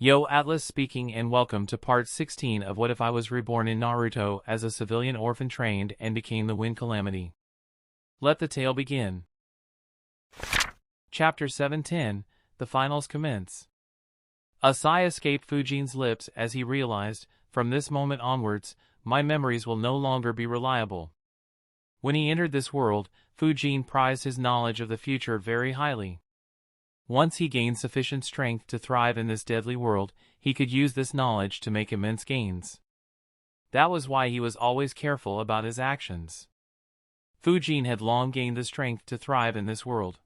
Yo, Atlas speaking, and welcome to part 16 of What If I Was Reborn in Naruto as a civilian orphan trained and became the Wind Calamity. Let the tale begin. Chapter 710, The Finals Commence. A sigh escaped Fujin's lips as he realized, from this moment onwards, my memories will no longer be reliable. When he entered this world, Fujin prized his knowledge of the future very highly. Once he gained sufficient strength to thrive in this deadly world, he could use this knowledge to make immense gains. That was why he was always careful about his actions. Fujin had long gained the strength to thrive in this world.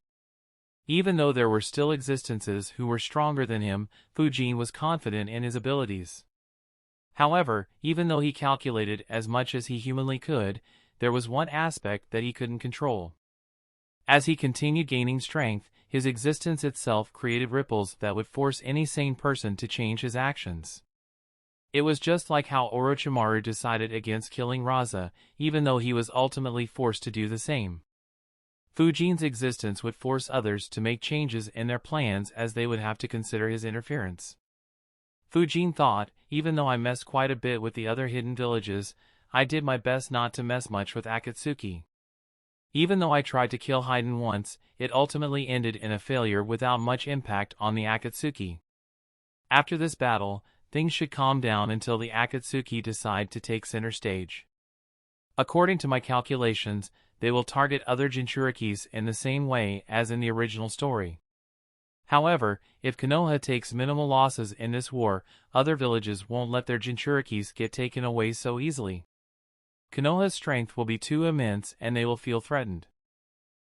Even though there were still existences who were stronger than him, Fujin was confident in his abilities. However, even though he calculated as much as he humanly could, there was one aspect that he couldn't control. As he continued gaining strength, his existence itself created ripples that would force any sane person to change his actions. It was just like how Orochimaru decided against killing Raza, even though he was ultimately forced to do the same. Fujin's existence would force others to make changes in their plans as they would have to consider his interference. Fujin thought, even though I messed quite a bit with the other hidden villages, I did my best not to mess much with Akatsuki. Even though I tried to kill Haiden once, it ultimately ended in a failure without much impact on the Akatsuki. After this battle, things should calm down until the Akatsuki decide to take center stage. According to my calculations, they will target other Jinchurikis in the same way as in the original story. However, if Konoha takes minimal losses in this war, other villages won't let their Jinchurikis get taken away so easily. Konoha's strength will be too immense and they will feel threatened.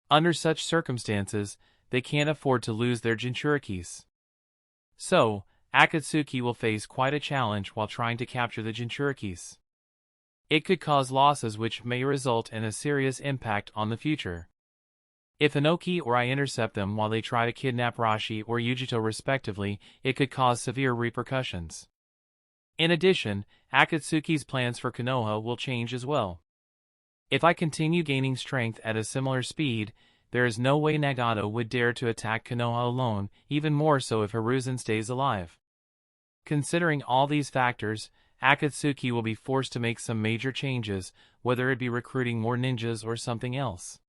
Under such circumstances, they can't afford to lose their Jinchurikis. So, Akatsuki will face quite a challenge while trying to capture the Jinchurikis. It could cause losses which may result in a serious impact on the future. If Inoki or I intercept them while they try to kidnap Rashi or Yujito respectively, it could cause severe repercussions. In addition, Akatsuki's plans for Konoha will change as well. If I continue gaining strength at a similar speed, there is no way Nagato would dare to attack Konoha alone, even more so if Hiruzen stays alive. Considering all these factors, Akatsuki will be forced to make some major changes, whether it be recruiting more ninjas or something else.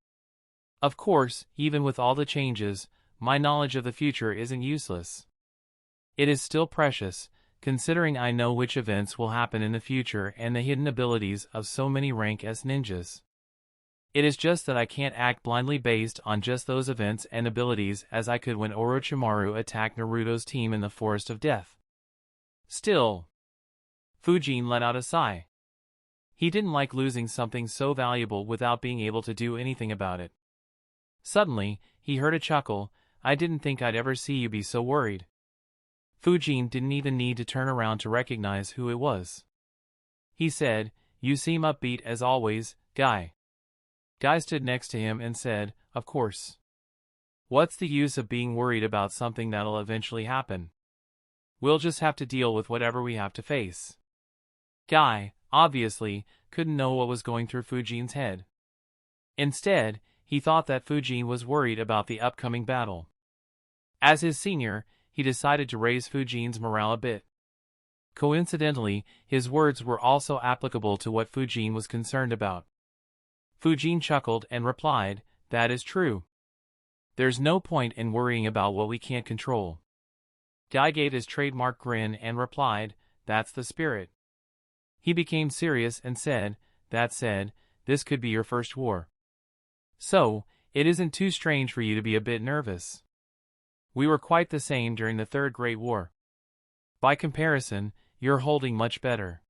Of course, even with all the changes, my knowledge of the future isn't useless. It is still precious, considering I know which events will happen in the future and the hidden abilities of so many rank S ninjas. It is just that I can't act blindly based on just those events and abilities as I could when Orochimaru attacked Naruto's team in the Forest of Death. Still, Fujin let out a sigh. He didn't like losing something so valuable without being able to do anything about it. Suddenly, he heard a chuckle. I didn't think I'd ever see you be so worried. Fujin didn't even need to turn around to recognize who it was. He said, "You seem upbeat as always, Guy." Guy stood next to him and said, "Of course. What's the use of being worried about something that'll eventually happen? We'll just have to deal with whatever we have to face." Guy, obviously, couldn't know what was going through Fujin's head. Instead, he thought that Fujin was worried about the upcoming battle. As his senior, he decided to raise Fujin's morale a bit. Coincidentally, his words were also applicable to what Fujin was concerned about. Fujin chuckled and replied, "That is true. There's no point in worrying about what we can't control." Guy gave his trademark grin and replied, "That's the spirit." He became serious and said, "That said, this could be your first war. So, it isn't too strange for you to be a bit nervous. We were quite the same during the Third Great War. By comparison, you're holding much better."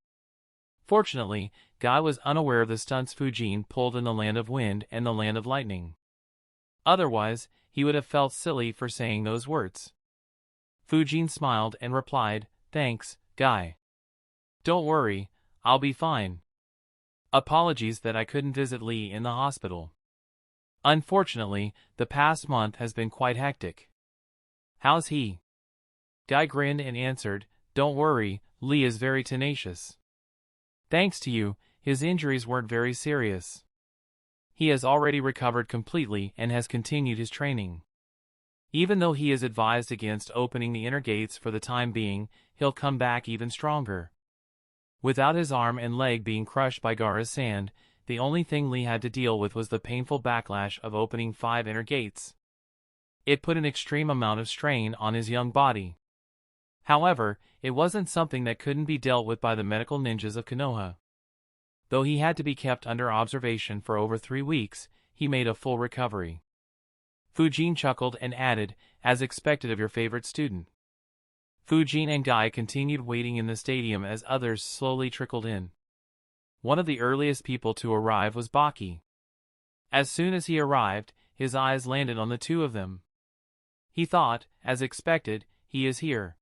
Fortunately, Guy was unaware of the stunts Fujin pulled in the Land of Wind and the Land of Lightning. Otherwise, he would have felt silly for saying those words. Fujin smiled and replied, "Thanks, Guy. Don't worry, I'll be fine. Apologies that I couldn't visit Lee in the hospital. Unfortunately, the past month has been quite hectic." "How's he?" Guy grinned and answered, "Don't worry, Lee is very tenacious. Thanks to you, his injuries weren't very serious. He has already recovered completely and has continued his training." Even though he is advised against opening the inner gates for the time being, he'll come back even stronger. Without his arm and leg being crushed by Gaara's sand, the only thing Lee had to deal with was the painful backlash of opening 5 inner gates. It put an extreme amount of strain on his young body. However, it wasn't something that couldn't be dealt with by the medical ninjas of Konoha. Though he had to be kept under observation for over 3 weeks, he made a full recovery. Fujin chuckled and added, as expected of your favorite student. Fujin and Guy continued waiting in the stadium as others slowly trickled in. One of the earliest people to arrive was Baki. As soon as he arrived, his eyes landed on the two of them. He thought, as expected, he is here.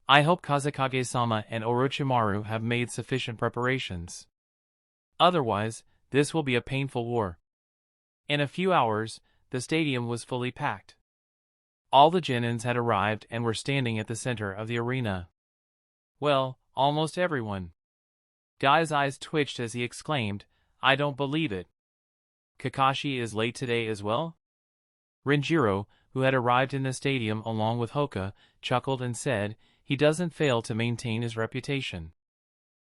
I hope Kazekage-sama and Orochimaru have made sufficient preparations. Otherwise, this will be a painful war. In a few hours, the stadium was fully packed. All the Genins had arrived and were standing at the center of the arena. Well, almost everyone. Guy's eyes twitched as he exclaimed, I don't believe it. Kakashi is late today as well? Renjiro, who had arrived in the stadium along with Hoka, chuckled and said, he doesn't fail to maintain his reputation.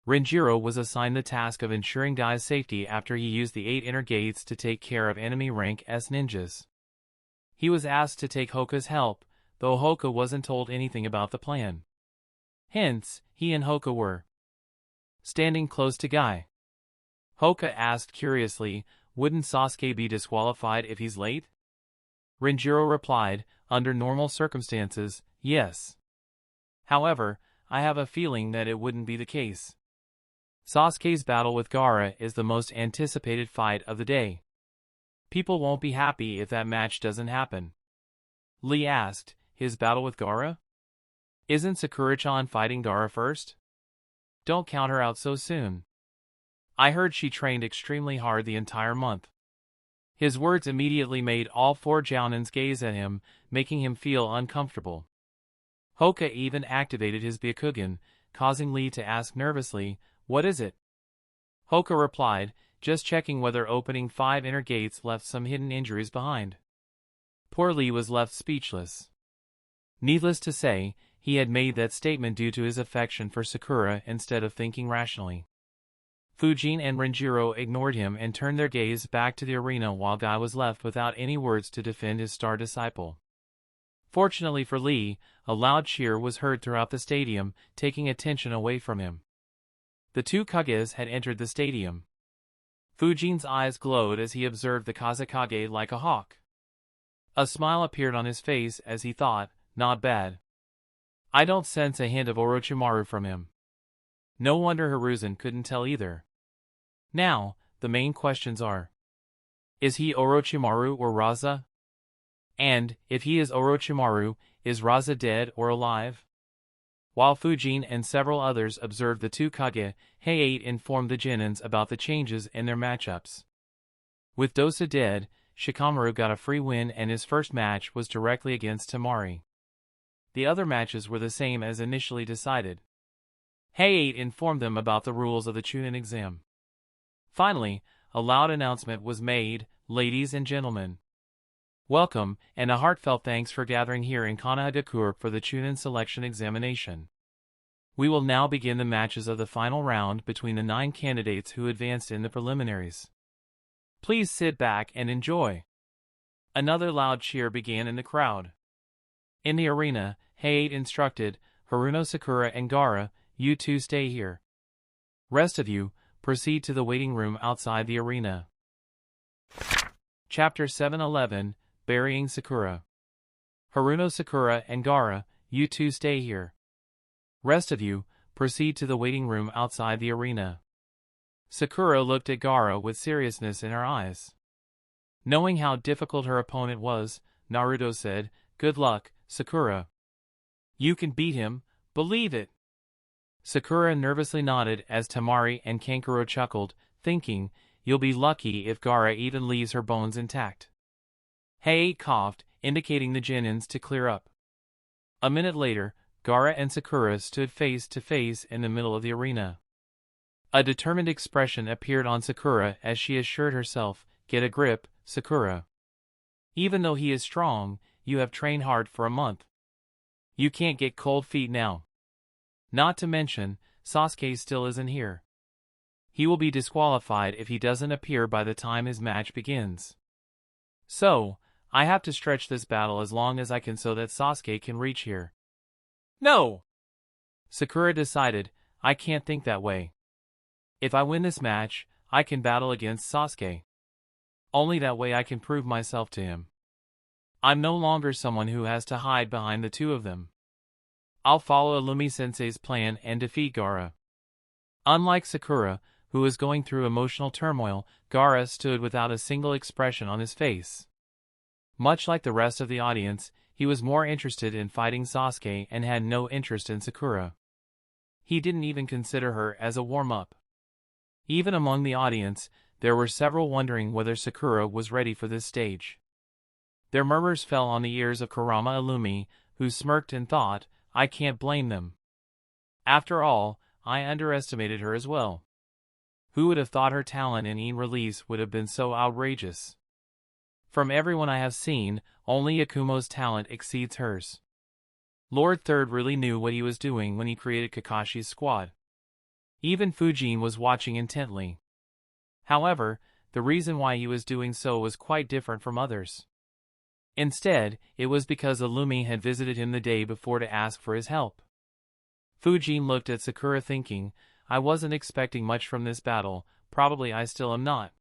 Renjiro was assigned the task of ensuring Guy's safety after he used the 8 inner gates to take care of enemy rank S ninjas. He was asked to take Hoka's help, though Hoka wasn't told anything about the plan. Hence, he and Hoka were standing close to Guy. Hoka asked curiously, wouldn't Sasuke be disqualified if he's late? Renjiro replied, under normal circumstances, yes. However, I have a feeling that it wouldn't be the case. Sasuke's battle with Gaara is the most anticipated fight of the day. People won't be happy if that match doesn't happen. Lee asked, his battle with Gaara? Isn't Sakura-chan fighting Gaara first? Don't count her out so soon. I heard she trained extremely hard the entire month. His words immediately made all 4 Jounins gaze at him, making him feel uncomfortable. Hoka even activated his Byakugan, causing Lee to ask nervously, what is it? Hoka replied, just checking whether opening 5 inner gates left some hidden injuries behind. Poor Lee was left speechless. Needless to say, he had made that statement due to his affection for Sakura instead of thinking rationally. Fujin and Renjiro ignored him and turned their gaze back to the arena while Guy was left without any words to defend his star disciple. Fortunately for Lee, a loud cheer was heard throughout the stadium, taking attention away from him. The 2 Kages had entered the stadium. Fujin's eyes glowed as he observed the Kazekage like a hawk. A smile appeared on his face as he thought, not bad. I don't sense a hint of Orochimaru from him. No wonder Hiruzen couldn't tell either. Now, the main questions are: is he Orochimaru or Raza? And, if he is Orochimaru, is Raza dead or alive? While Fujin and several others observed the 2 Kage, Heiei informed the Genins about the changes in their matchups. With Dosa dead, Shikamaru got a free win and his first match was directly against Temari. The other matches were the same as initially decided. Heiei informed them about the rules of the Chunin exam. Finally, a loud announcement was made, ladies and gentlemen. Welcome, and a heartfelt thanks for gathering here in Konohagakure for the Chunin selection examination. We will now begin the matches of the final round between the 9 candidates who advanced in the preliminaries. Please sit back and enjoy. Another loud cheer began in the crowd. In the arena, Heiei instructed, Haruno, Sakura and Gaara, you 2 stay here. Rest of you, proceed to the waiting room outside the arena. Chapter 711, Burying Sakura. Haruno, Sakura and Gaara, you 2 stay here. Rest of you, proceed to the waiting room outside the arena. Sakura looked at Gaara with seriousness in her eyes. Knowing how difficult her opponent was, Naruto said, good luck, Sakura. You can beat him, believe it. Sakura nervously nodded as Temari and Kankuro chuckled, thinking, you'll be lucky if Gaara even leaves her bones intact. Heiei coughed, indicating the Genins to clear up. A minute later, Gaara and Sakura stood face to face in the middle of the arena. A determined expression appeared on Sakura as she assured herself, get a grip, Sakura. Even though he is strong, you have trained hard for a month. You can't get cold feet now. Not to mention, Sasuke still isn't here. He will be disqualified if he doesn't appear by the time his match begins. So, I have to stretch this battle as long as I can so that Sasuke can reach here. No! Sakura decided, I can't think that way. If I win this match, I can battle against Sasuke. Only that way I can prove myself to him. I'm no longer someone who has to hide behind the two of them. I'll follow Illumi-sensei's plan and defeat Gaara. Unlike Sakura, who was going through emotional turmoil, Gaara stood without a single expression on his face. Much like the rest of the audience, he was more interested in fighting Sasuke and had no interest in Sakura. He didn't even consider her as a warm-up. Even among the audience, there were several wondering whether Sakura was ready for this stage. Their murmurs fell on the ears of Kurama Illumi, who smirked and thought, I can't blame them. After all, I underestimated her as well. Who would have thought her talent in release would have been so outrageous? From everyone I have seen, only Akumo's talent exceeds hers. Lord Third really knew what he was doing when he created Kakashi's squad. Even Fujin was watching intently. However, the reason why he was doing so was quite different from others. Instead, it was because Illumi had visited him the day before to ask for his help. Fujin looked at Sakura thinking, I wasn't expecting much from this battle, probably I still am not.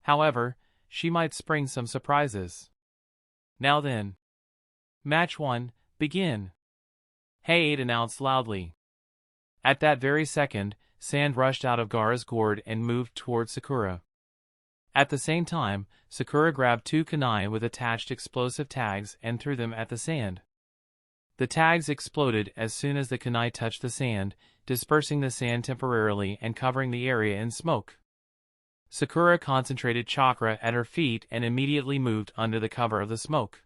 However, she might spring some surprises. Now then. Match 1, begin. Hey, it announced loudly. At that very second, sand rushed out of Gaara's gourd and moved towards Sakura. At the same time, Sakura grabbed 2 kunai with attached explosive tags and threw them at the sand. The tags exploded as soon as the kunai touched the sand, dispersing the sand temporarily and covering the area in smoke. Sakura concentrated chakra at her feet and immediately moved under the cover of the smoke.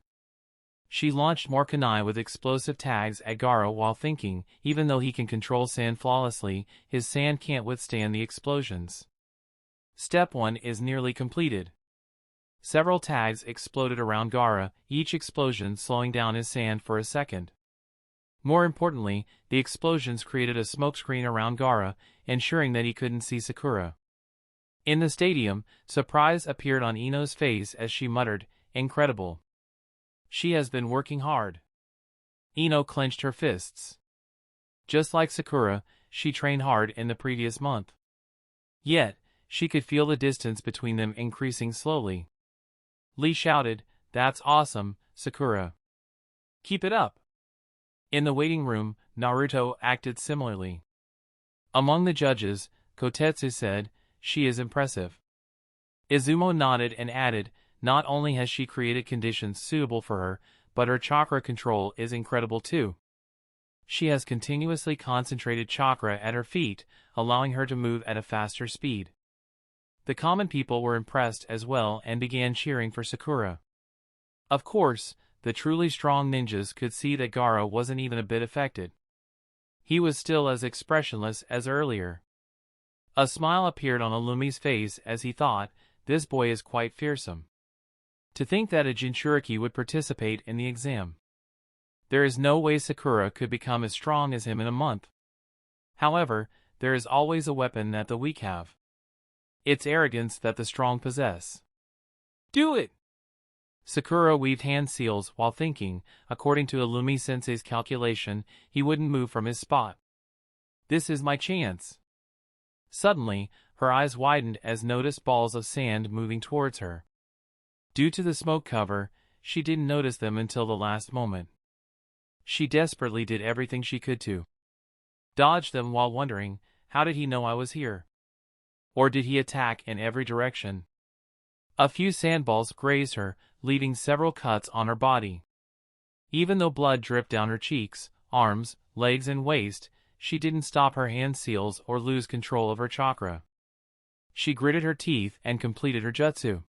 She launched more kunai with explosive tags at Gaara while thinking, even though he can control sand flawlessly, his sand can't withstand the explosions. Step 1 is nearly completed. Several tags exploded around Gaara, each explosion slowing down his sand for a second. More importantly, the explosions created a smokescreen around Gaara, ensuring that he couldn't see Sakura. In the stadium, surprise appeared on Ino's face as she muttered, incredible. She has been working hard. Ino clenched her fists. Just like Sakura, she trained hard in the previous month. Yet, she could feel the distance between them increasing slowly. Lee shouted, that's awesome, Sakura. Keep it up. In the waiting room, Naruto acted similarly. Among the judges, Kotetsu said, she is impressive. Izumo nodded and added, not only has she created conditions suitable for her, but her chakra control is incredible too. She has continuously concentrated chakra at her feet, allowing her to move at a faster speed. The common people were impressed as well and began cheering for Sakura. Of course, the truly strong ninjas could see that Gaara wasn't even a bit affected. He was still as expressionless as earlier. A smile appeared on Illumi's face as he thought, this boy is quite fearsome. To think that a Jinchuriki would participate in the exam. There is no way Sakura could become as strong as him in a month. However, there is always a weapon that the weak have. It's arrogance that the strong possess. Do it! Sakura weaved hand seals while thinking, according to Illumi-sensei's calculation, he wouldn't move from his spot. This is my chance. Suddenly, her eyes widened as noticed balls of sand moving towards her. Due to the smoke cover, she didn't notice them until the last moment. She desperately did everything she could to dodge them while wondering, how did he know I was here? Or did he attack in every direction? A few sandballs grazed her, leaving several cuts on her body. Even though blood dripped down her cheeks, arms, legs and waist, she didn't stop her hand seals or lose control of her chakra. She gritted her teeth and completed her jutsu.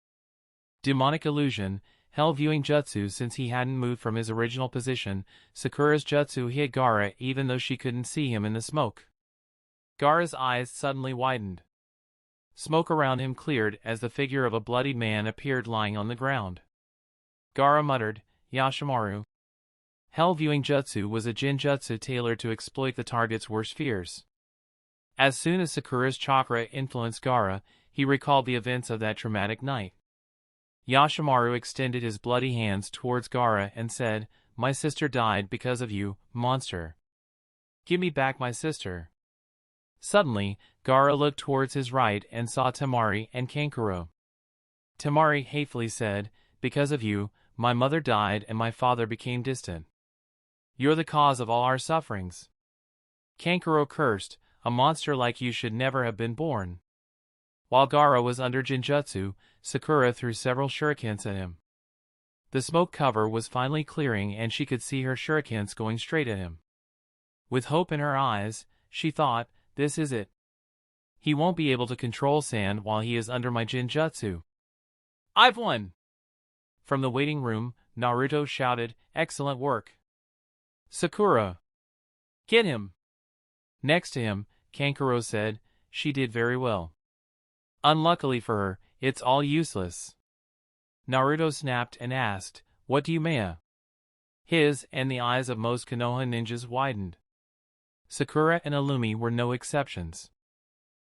Demonic illusion, hell viewing jutsu. Since he hadn't moved from his original position, Sakura's jutsu hit Gaara even though she couldn't see him in the smoke. Gaara's eyes suddenly widened. Smoke around him cleared as the figure of a bloodied man appeared lying on the ground. Gaara muttered, Yashimaru. Hell viewing jutsu was a genjutsu tailored to exploit the target's worst fears. As soon as Sakura's chakra influenced Gaara, he recalled the events of that traumatic night. Yashimaru extended his bloody hands towards Gaara and said, "My sister died because of you, monster. Give me back my sister." Suddenly, Gaara looked towards his right and saw Temari and Kankuro. Temari hatefully said, "Because of you, my mother died and my father became distant. You're the cause of all our sufferings." Kankuro cursed, "A monster like you should never have been born." While Gaara was under genjutsu, Sakura threw several shurikens at him. The smoke cover was finally clearing and she could see her shurikens going straight at him. With hope in her eyes, she thought, "This is it. He won't be able to control sand while he is under my genjutsu. I've won!" From the waiting room, Naruto shouted, "Excellent work, Sakura! Get him!" Next to him, Kankuro said, "She did very well. Unluckily for her, it's all useless." Naruto snapped and asked, "What do you mean?" His and the eyes of most Konoha ninjas widened. Sakura and Illumi were no exceptions.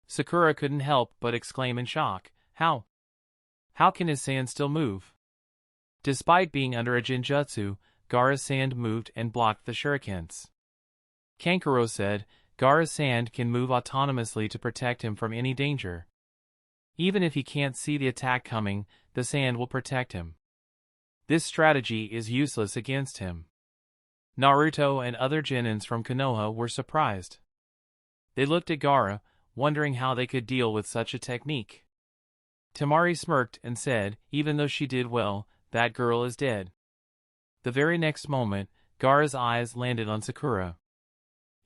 Sakura couldn't help but exclaim in shock, "How? How can his sand still move?" Despite being under a genjutsu, Gaara's sand moved and blocked the shurikens. Kankuro said, "Gaara's sand can move autonomously to protect him from any danger. Even if he can't see the attack coming, the sand will protect him. This strategy is useless against him." Naruto and other Genins from Konoha were surprised. They looked at Gaara, wondering how they could deal with such a technique. Temari smirked and said, "Even though she did well, that girl is dead." The very next moment, Gaara's eyes landed on Sakura.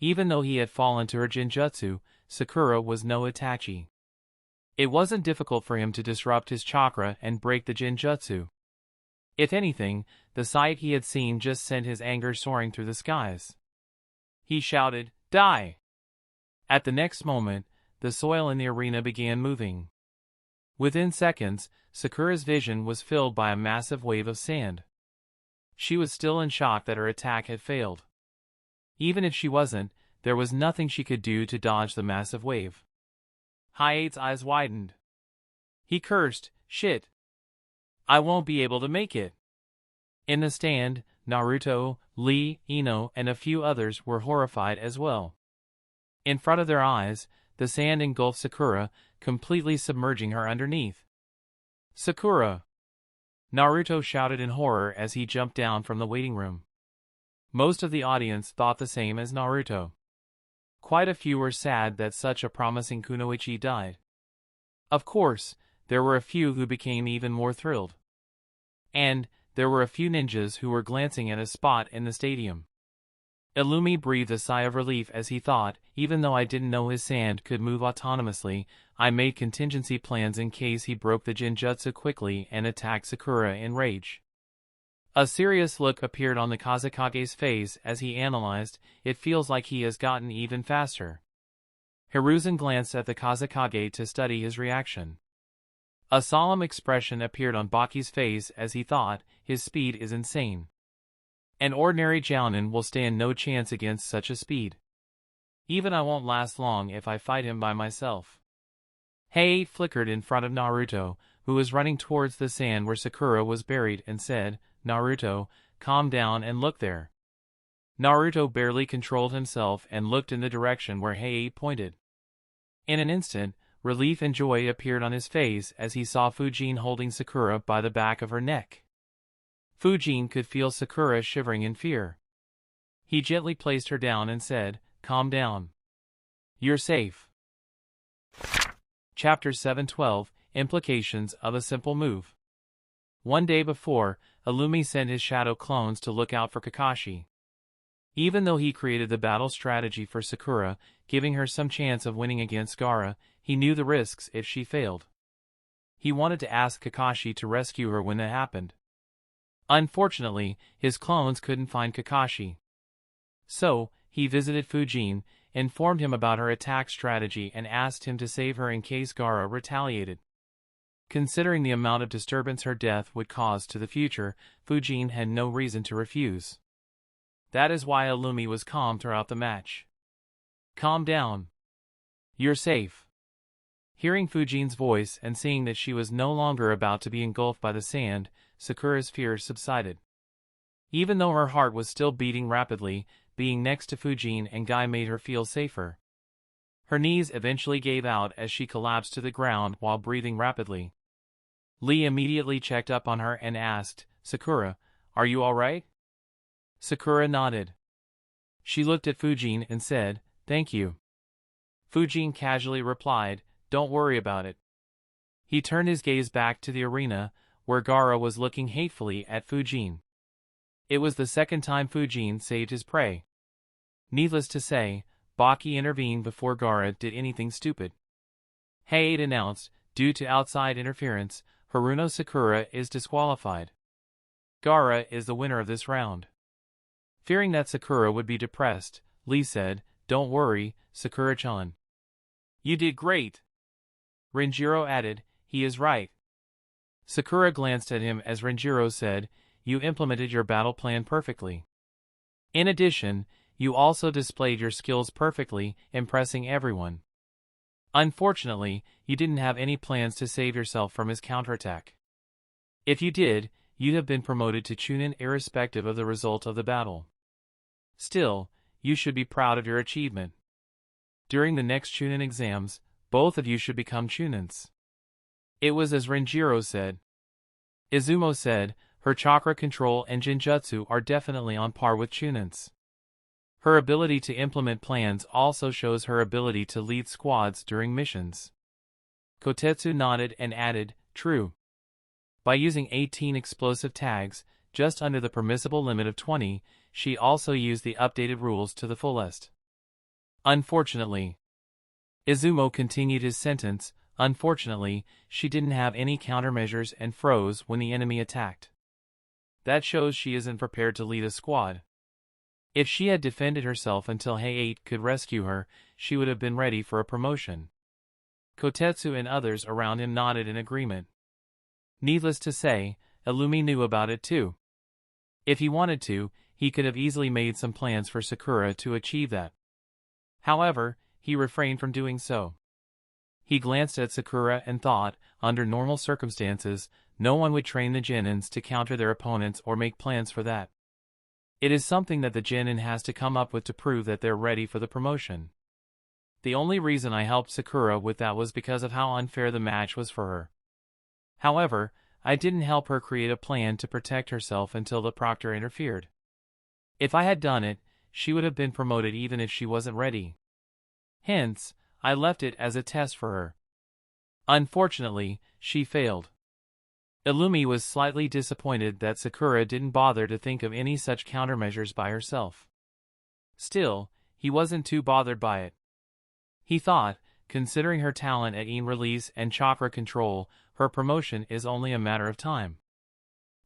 Even though he had fallen to her genjutsu, Sakura was no Itachi. It wasn't difficult for him to disrupt his chakra and break the genjutsu. If anything, the sight he had seen just sent his anger soaring through the skies. He shouted, "Die!" At the next moment, the soil in the arena began moving. Within seconds, Sakura's vision was filled by a massive wave of sand. She was still in shock that her attack had failed. Even if she wasn't, there was nothing she could do to dodge the massive wave. Hiate's eyes widened. He cursed, "Shit! I won't be able to make it." In the stand, Naruto, Lee, Ino, and a few others were horrified as well. In front of their eyes, the sand engulfed Sakura, completely submerging her underneath. "Sakura!" Naruto shouted in horror as he jumped down from the waiting room. Most of the audience thought the same as Naruto. Quite a few were sad that such a promising kunoichi died. Of course, there were a few who became even more thrilled. And there were a few ninjas who were glancing at a spot in the stadium. Illumi breathed a sigh of relief as he thought, "Even though I didn't know his sand could move autonomously, I made contingency plans in case he broke the genjutsu quickly and attacked Sakura in rage." A serious look appeared on the Kazekage's face as he analyzed, "It feels like he has gotten even faster." Hiruzen glanced at the Kazekage to study his reaction. A solemn expression appeared on Baki's face as he thought, "His speed is insane. An ordinary jounin will stand no chance against such a speed. Even I won't last long if I fight him by myself." Hei flickered in front of Naruto, who was running towards the sand where Sakura was buried, and said, "Naruto, calm down and look there." Naruto barely controlled himself and looked in the direction where Hei pointed. In an instant, relief and joy appeared on his face as he saw Fujin holding Sakura by the back of her neck. Fujin could feel Sakura shivering in fear. He gently placed her down and said, "Calm down. You're safe." Chapter 712, Implications of a Simple Move. One day before, Illumi sent his shadow clones to look out for Kakashi. Even though he created the battle strategy for Sakura, giving her some chance of winning against Gaara, he knew the risks if she failed. He wanted to ask Kakashi to rescue her when it happened. Unfortunately, his clones couldn't find Kakashi. So, he visited Fujin, informed him about her attack strategy and asked him to save her in case Gaara retaliated. Considering the amount of disturbance her death would cause to the future, Fujin had no reason to refuse. That is why Illumi was calm throughout the match. Calm down. You're safe. Hearing Fujin's voice and seeing that she was no longer about to be engulfed by the sand, Sakura's fears subsided. Even though her heart was still beating rapidly, being next to Fujin and Guy made her feel safer. Her knees eventually gave out as she collapsed to the ground while breathing rapidly. Lee immediately checked up on her and asked, "Sakura, are you alright?" Sakura nodded. She looked at Fujin and said, "Thank you." Fujin casually replied, "Don't worry about it." He turned his gaze back to the arena, where Gaara was looking hatefully at Fujin. It was the second time Fujin saved his prey. Needless to say, Baki intervened before Gaara did anything stupid. Hayate announced, due to outside interference, Haruno Sakura is disqualified. Gaara is the winner of this round. Fearing that Sakura would be depressed, Lee said, "Don't worry, Sakura-chan. You did great." Renjiro added, "He is right." Sakura glanced at him as Renjiro said, "You implemented your battle plan perfectly. In addition, you also displayed your skills perfectly, impressing everyone. Unfortunately, you didn't have any plans to save yourself from his counterattack. If you did, you'd have been promoted to Chunin irrespective of the result of the battle. Still, you should be proud of your achievement. During the next Chunin exams, both of you should become Chunins." It was as Renjiro said. Izumo said, "Her chakra control and Jinjutsu are definitely on par with Chunin's. Her ability to implement plans also shows her ability to lead squads during missions." Kotetsu nodded and added, "True. By using 18 explosive tags, just under the permissible limit of 20, she also used the updated rules to the fullest. Unfortunately." Izumo continued his sentence, "Unfortunately, she didn't have any countermeasures and froze when the enemy attacked. That shows she isn't prepared to lead a squad. If she had defended herself until Hayate could rescue her, she would have been ready for a promotion." Kotetsu and others around him nodded in agreement. Needless to say, Illumi knew about it too. If he wanted to, he could have easily made some plans for Sakura to achieve that. However, he refrained from doing so. He glanced at Sakura and thought, under normal circumstances, no one would train the Genins to counter their opponents or make plans for that. It is something that the Genin has to come up with to prove that they're ready for the promotion. The only reason I helped Sakura with that was because of how unfair the match was for her. However, I didn't help her create a plan to protect herself until the proctor interfered. If I had done it, she would have been promoted even if she wasn't ready. Hence, I left it as a test for her. Unfortunately, she failed. Illumi was slightly disappointed that Sakura didn't bother to think of any such countermeasures by herself. Still, he wasn't too bothered by it. He thought, considering her talent at Yin release and chakra control, her promotion is only a matter of time.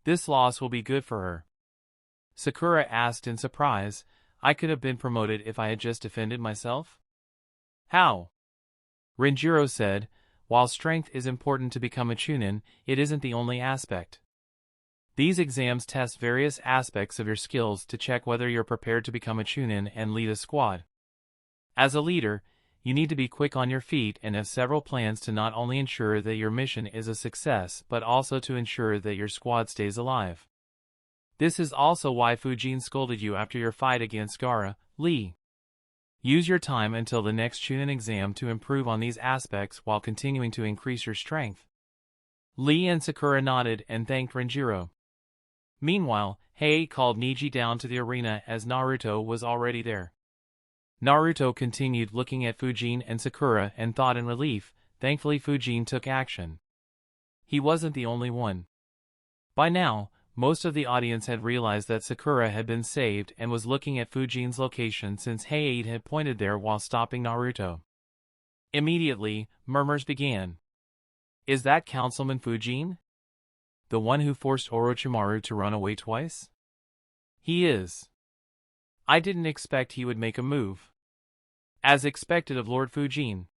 This loss will be good for her. Sakura asked in surprise, "I could have been promoted if I had just defended myself?" "How?" Renjiro said, "While strength is important to become a Chunin, it isn't the only aspect. These exams test various aspects of your skills to check whether you're prepared to become a Chunin and lead a squad. As a leader, you need to be quick on your feet and have several plans to not only ensure that your mission is a success but also to ensure that your squad stays alive. This is also why Fujin scolded you after your fight against Gaara, Lee. Use your time until the next Chunin exam to improve on these aspects while continuing to increase your strength." Lee and Sakura nodded and thanked Renjiro. Meanwhile, Hei called Niji down to the arena as Naruto was already there. Naruto continued looking at Fujin and Sakura and thought in relief, thankfully Fujin took action. He wasn't the only one. By now, most of the audience had realized that Sakura had been saved and was looking at Fujin's location since Hayate had pointed there while stopping Naruto. Immediately, murmurs began. "Is that Councilman Fujin? The one who forced Orochimaru to run away twice? He is. I didn't expect he would make a move. As expected of Lord Fujin.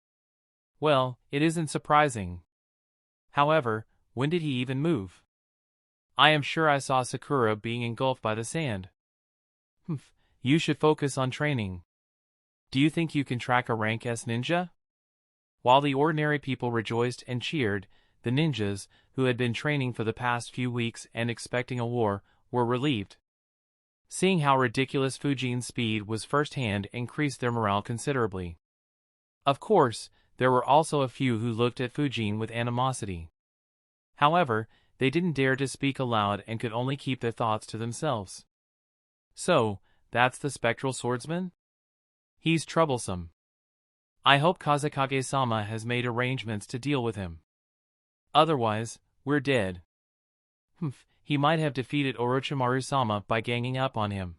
Well, it isn't surprising. However, when did he even move? I am sure I saw Sakura being engulfed by the sand. Humph, you should focus on training. Do you think you can track a rank S ninja? While the ordinary people rejoiced and cheered, the ninjas, who had been training for the past few weeks and expecting a war, were relieved. Seeing how ridiculous Fujin's speed was firsthand increased their morale considerably. Of course, there were also a few who looked at Fujin with animosity. However, they didn't dare to speak aloud and could only keep their thoughts to themselves. So, that's the spectral swordsman? He's troublesome. I hope Kazekage-sama has made arrangements to deal with him. Otherwise, we're dead. Humph, he might have defeated Orochimaru-sama by ganging up on him.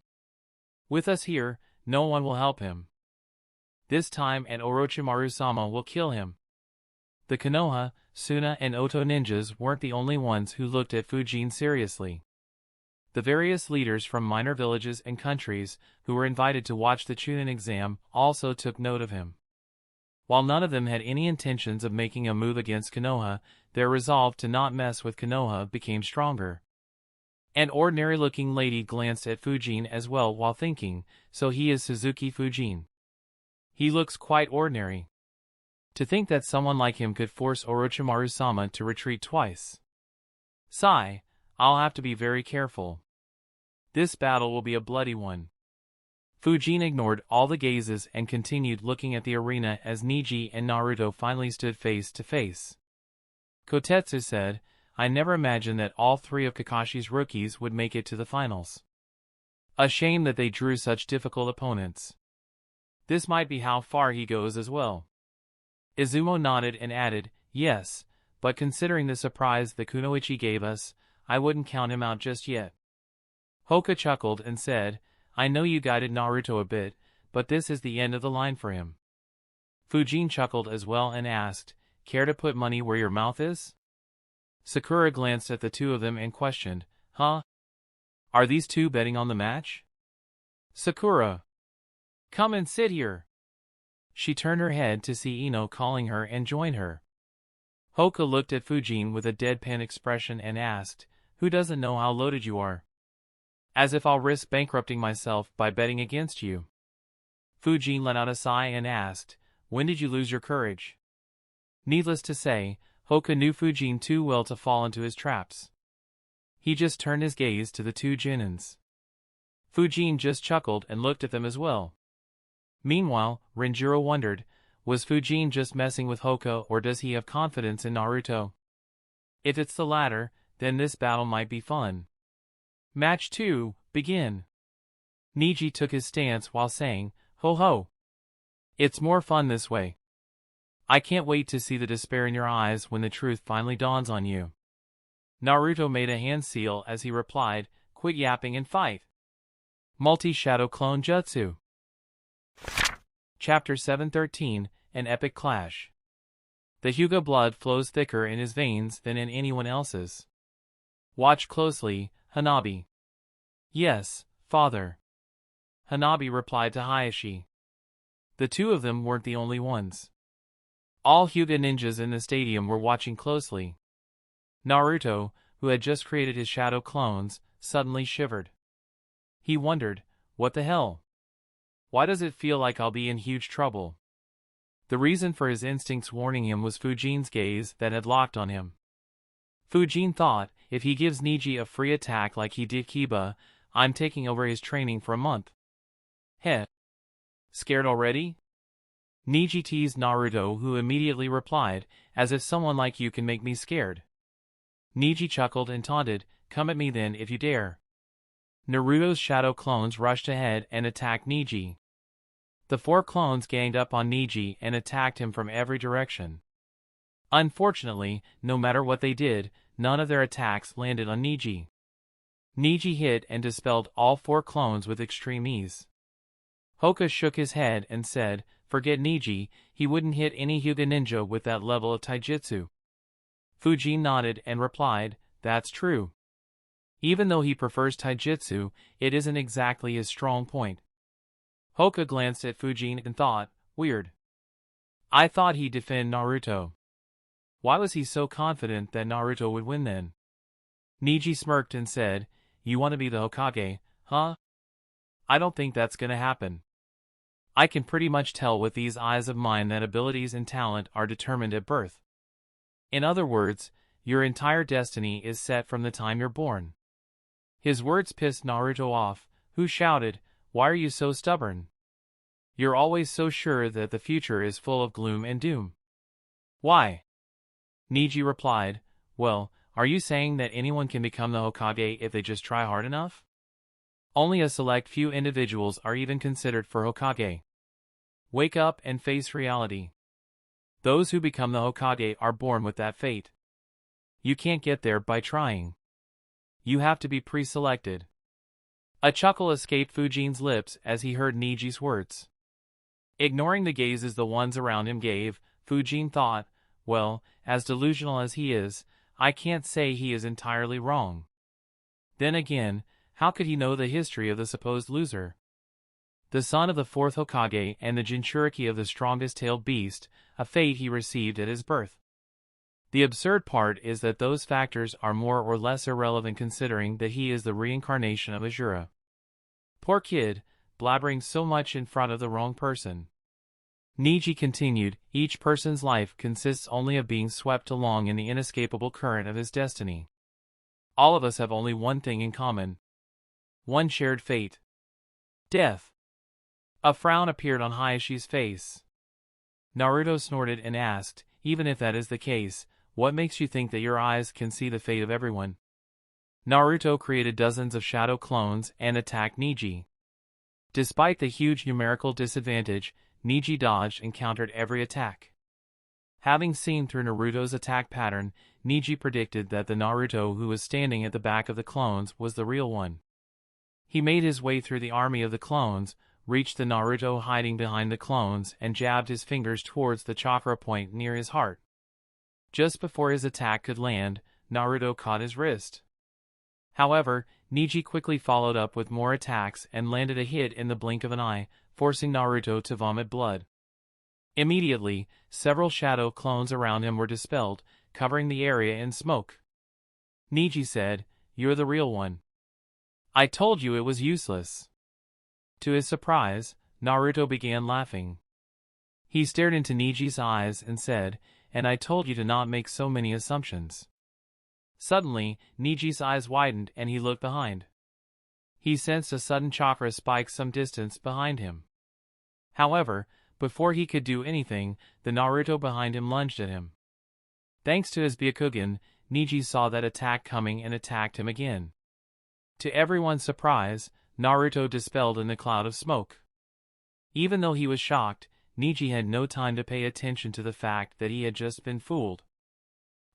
With us here, no one will help him. This time and Orochimaru-sama will kill him. The Konoha, Suna and Oto ninjas weren't the only ones who looked at Fujin seriously. The various leaders from minor villages and countries who were invited to watch the Chunin exam also took note of him. While none of them had any intentions of making a move against Konoha, their resolve to not mess with Konoha became stronger. An ordinary-looking lady glanced at Fujin as well while thinking, so he is Suzuki Fujin. He looks quite ordinary. To think that someone like him could force Orochimaru-sama to retreat twice. Sigh, I'll have to be very careful. This battle will be a bloody one. Fujin ignored all the gazes and continued looking at the arena as Neji and Naruto finally stood face to face. Kotetsu said, I never imagined that all three of Kakashi's rookies would make it to the finals. A shame that they drew such difficult opponents. This might be how far he goes as well. Izumo nodded and added, yes, but considering the surprise that Kunoichi gave us, I wouldn't count him out just yet. Hoka chuckled and said, I know you guided Naruto a bit, but this is the end of the line for him. Fujin chuckled as well and asked, care to put money where your mouth is? Sakura glanced at the two of them and questioned, huh? Are these two betting on the match? Sakura! Come and sit here! She turned her head to see Ino calling her and joined her. Hoka looked at Fujin with a deadpan expression and asked, who doesn't know how loaded you are? As if I'll risk bankrupting myself by betting against you. Fujin let out a sigh and asked, when did you lose your courage? Needless to say, Hoka knew Fujin too well to fall into his traps. He just turned his gaze to the two Genins. Fujin just chuckled and looked at them as well. Meanwhile, Renjiro wondered, was Fujin just messing with Hoka or does he have confidence in Naruto? If it's the latter, then this battle might be fun. Match 2, begin. Neji took his stance while saying, ho ho. It's more fun this way. I can't wait to see the despair in your eyes when the truth finally dawns on you. Naruto made a hand seal as he replied, quit yapping and fight. Multi-Shadow Clone Jutsu. Chapter 713, An Epic Clash. The Hyuga blood flows thicker in his veins than in anyone else's. Watch closely, Hanabi. Yes, father. Hanabi replied to Hayashi. The two of them weren't the only ones. All Hyuga ninjas in the stadium were watching closely. Naruto, who had just created his shadow clones, suddenly shivered. He wondered, what the hell? Why does it feel like I'll be in huge trouble? The reason for his instincts warning him was Fujin's gaze that had locked on him. Fujin thought, if he gives Neji a free attack like he did Kiba, I'm taking over his training for a month. Heh. Scared already? Neji teased Naruto, who immediately replied, as if someone like you can make me scared. Neji chuckled and taunted, come at me then if you dare. Naruto's shadow clones rushed ahead and attacked Neji. The four clones ganged up on Neji and attacked him from every direction. Unfortunately, no matter what they did, none of their attacks landed on Neji. Neji hit and dispelled all four clones with extreme ease. Hoka shook his head and said, forget Neji, he wouldn't hit any Hyuga ninja with that level of taijutsu. Fujin nodded and replied, that's true. Even though he prefers taijutsu, it isn't exactly his strong point. Hoka glanced at Fujin and thought, weird. I thought he'd defend Naruto. Why was he so confident that Naruto would win then? Neji smirked and said, "You want to be the Hokage, huh? I don't think that's gonna happen. I can pretty much tell with these eyes of mine that abilities and talent are determined at birth. In other words, your entire destiny is set from the time you're born." His words pissed Naruto off, who shouted, "Why are you so stubborn? You're always so sure that the future is full of gloom and doom." "Why?" Neji replied, "Well, are you saying that anyone can become the Hokage if they just try hard enough? Only a select few individuals are even considered for Hokage. Wake up and face reality. Those who become the Hokage are born with that fate. You can't get there by trying. You have to be pre-selected." A chuckle escaped Fujin's lips as he heard Neji's words. Ignoring the gazes the ones around him gave, Fujin thought, well, as delusional as he is, I can't say he is entirely wrong. Then again, how could he know the history of the supposed loser? The son of the fourth Hokage and the Jinchuriki of the strongest-tailed beast, a fate he received at his birth. The absurd part is that those factors are more or less irrelevant considering that he is the reincarnation of Asura. Poor kid, blabbering so much in front of the wrong person. Neji continued, each person's life consists only of being swept along in the inescapable current of his destiny. All of us have only one thing in common. One shared fate. Death. A frown appeared on Hayashi's face. Naruto snorted and asked, even if that is the case, what makes you think that your eyes can see the fate of everyone? Naruto created dozens of shadow clones and attacked Neji. Despite the huge numerical disadvantage, Neji dodged and countered every attack. Having seen through Naruto's attack pattern, Neji predicted that the Naruto who was standing at the back of the clones was the real one. He made his way through the army of the clones, reached the Naruto hiding behind the clones and jabbed his fingers towards the chakra point near his heart. Just before his attack could land, Naruto caught his wrist. However, Neji quickly followed up with more attacks and landed a hit in the blink of an eye, forcing Naruto to vomit blood. Immediately, several shadow clones around him were dispelled, covering the area in smoke. Neji said, "You're the real one. I told you it was useless." To his surprise, Naruto began laughing. He stared into Neji's eyes and said, "And I told you to not make so many assumptions." Suddenly, Neji's eyes widened and he looked behind. He sensed a sudden chakra spike some distance behind him. However, before he could do anything, the Naruto behind him lunged at him. Thanks to his Byakugan, Neji saw that attack coming and attacked him again. To everyone's surprise, Naruto dispelled in the cloud of smoke. Even though he was shocked, Neji had no time to pay attention to the fact that he had just been fooled.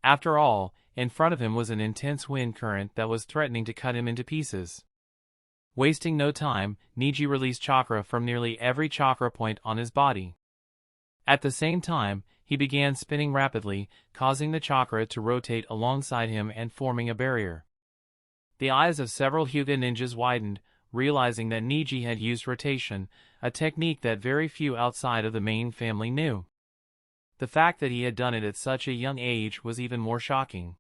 After all, in front of him was an intense wind current that was threatening to cut him into pieces. Wasting no time, Neji released chakra from nearly every chakra point on his body. At the same time, he began spinning rapidly, causing the chakra to rotate alongside him and forming a barrier. The eyes of several Hyuga ninjas widened, realizing that Neji had used rotation, a technique that very few outside of the main family knew. The fact that he had done it at such a young age was even more shocking.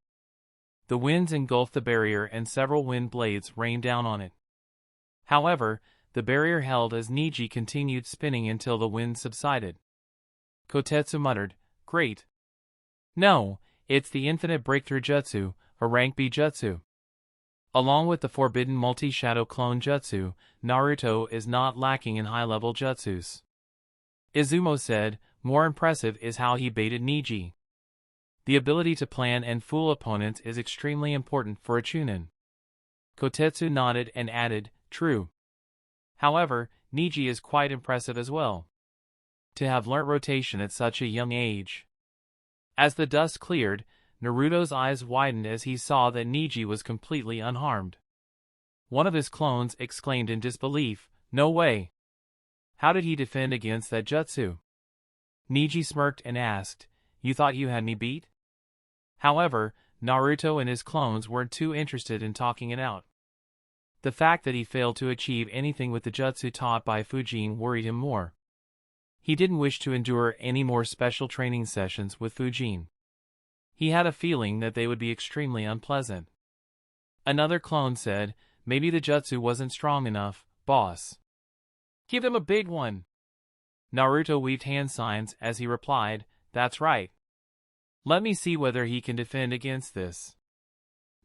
The winds engulfed the barrier and several wind blades rained down on it. However, the barrier held as Neji continued spinning until the wind subsided. Kotetsu muttered, "Great. No, it's the infinite breakthrough jutsu, a rank B jutsu. Along with the forbidden multi-shadow clone jutsu, Naruto is not lacking in high-level jutsus." Izumo said, "More impressive is how he baited Neji. The ability to plan and fool opponents is extremely important for a Chunin." Kotetsu nodded and added, "True. However, Neji is quite impressive as well. To have learnt rotation at such a young age." As the dust cleared, Naruto's eyes widened as he saw that Neji was completely unharmed. One of his clones exclaimed in disbelief, "No way! How did he defend against that jutsu?" Neji smirked and asked, "You thought you had me beat?" However, Naruto and his clones weren't too interested in talking it out. The fact that he failed to achieve anything with the jutsu taught by Fujin worried him more. He didn't wish to endure any more special training sessions with Fujin. He had a feeling that they would be extremely unpleasant. Another clone said, maybe the jutsu wasn't strong enough, boss. Give him a big one. Naruto waved hand signs as he replied, that's right. Let me see whether he can defend against this.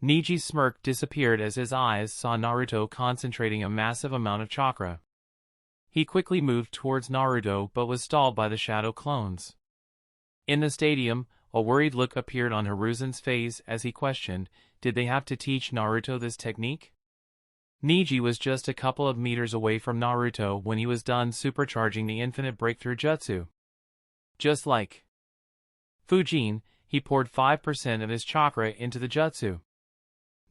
Niji's smirk disappeared as his eyes saw Naruto concentrating a massive amount of chakra. He quickly moved towards Naruto but was stalled by the shadow clones. In the stadium, a worried look appeared on Hiruzen's face as he questioned, did they have to teach Naruto this technique? Niji was just a couple of meters away from Naruto when he was done supercharging the infinite breakthrough jutsu. Just like Fujin, he poured 5% of his chakra into the jutsu.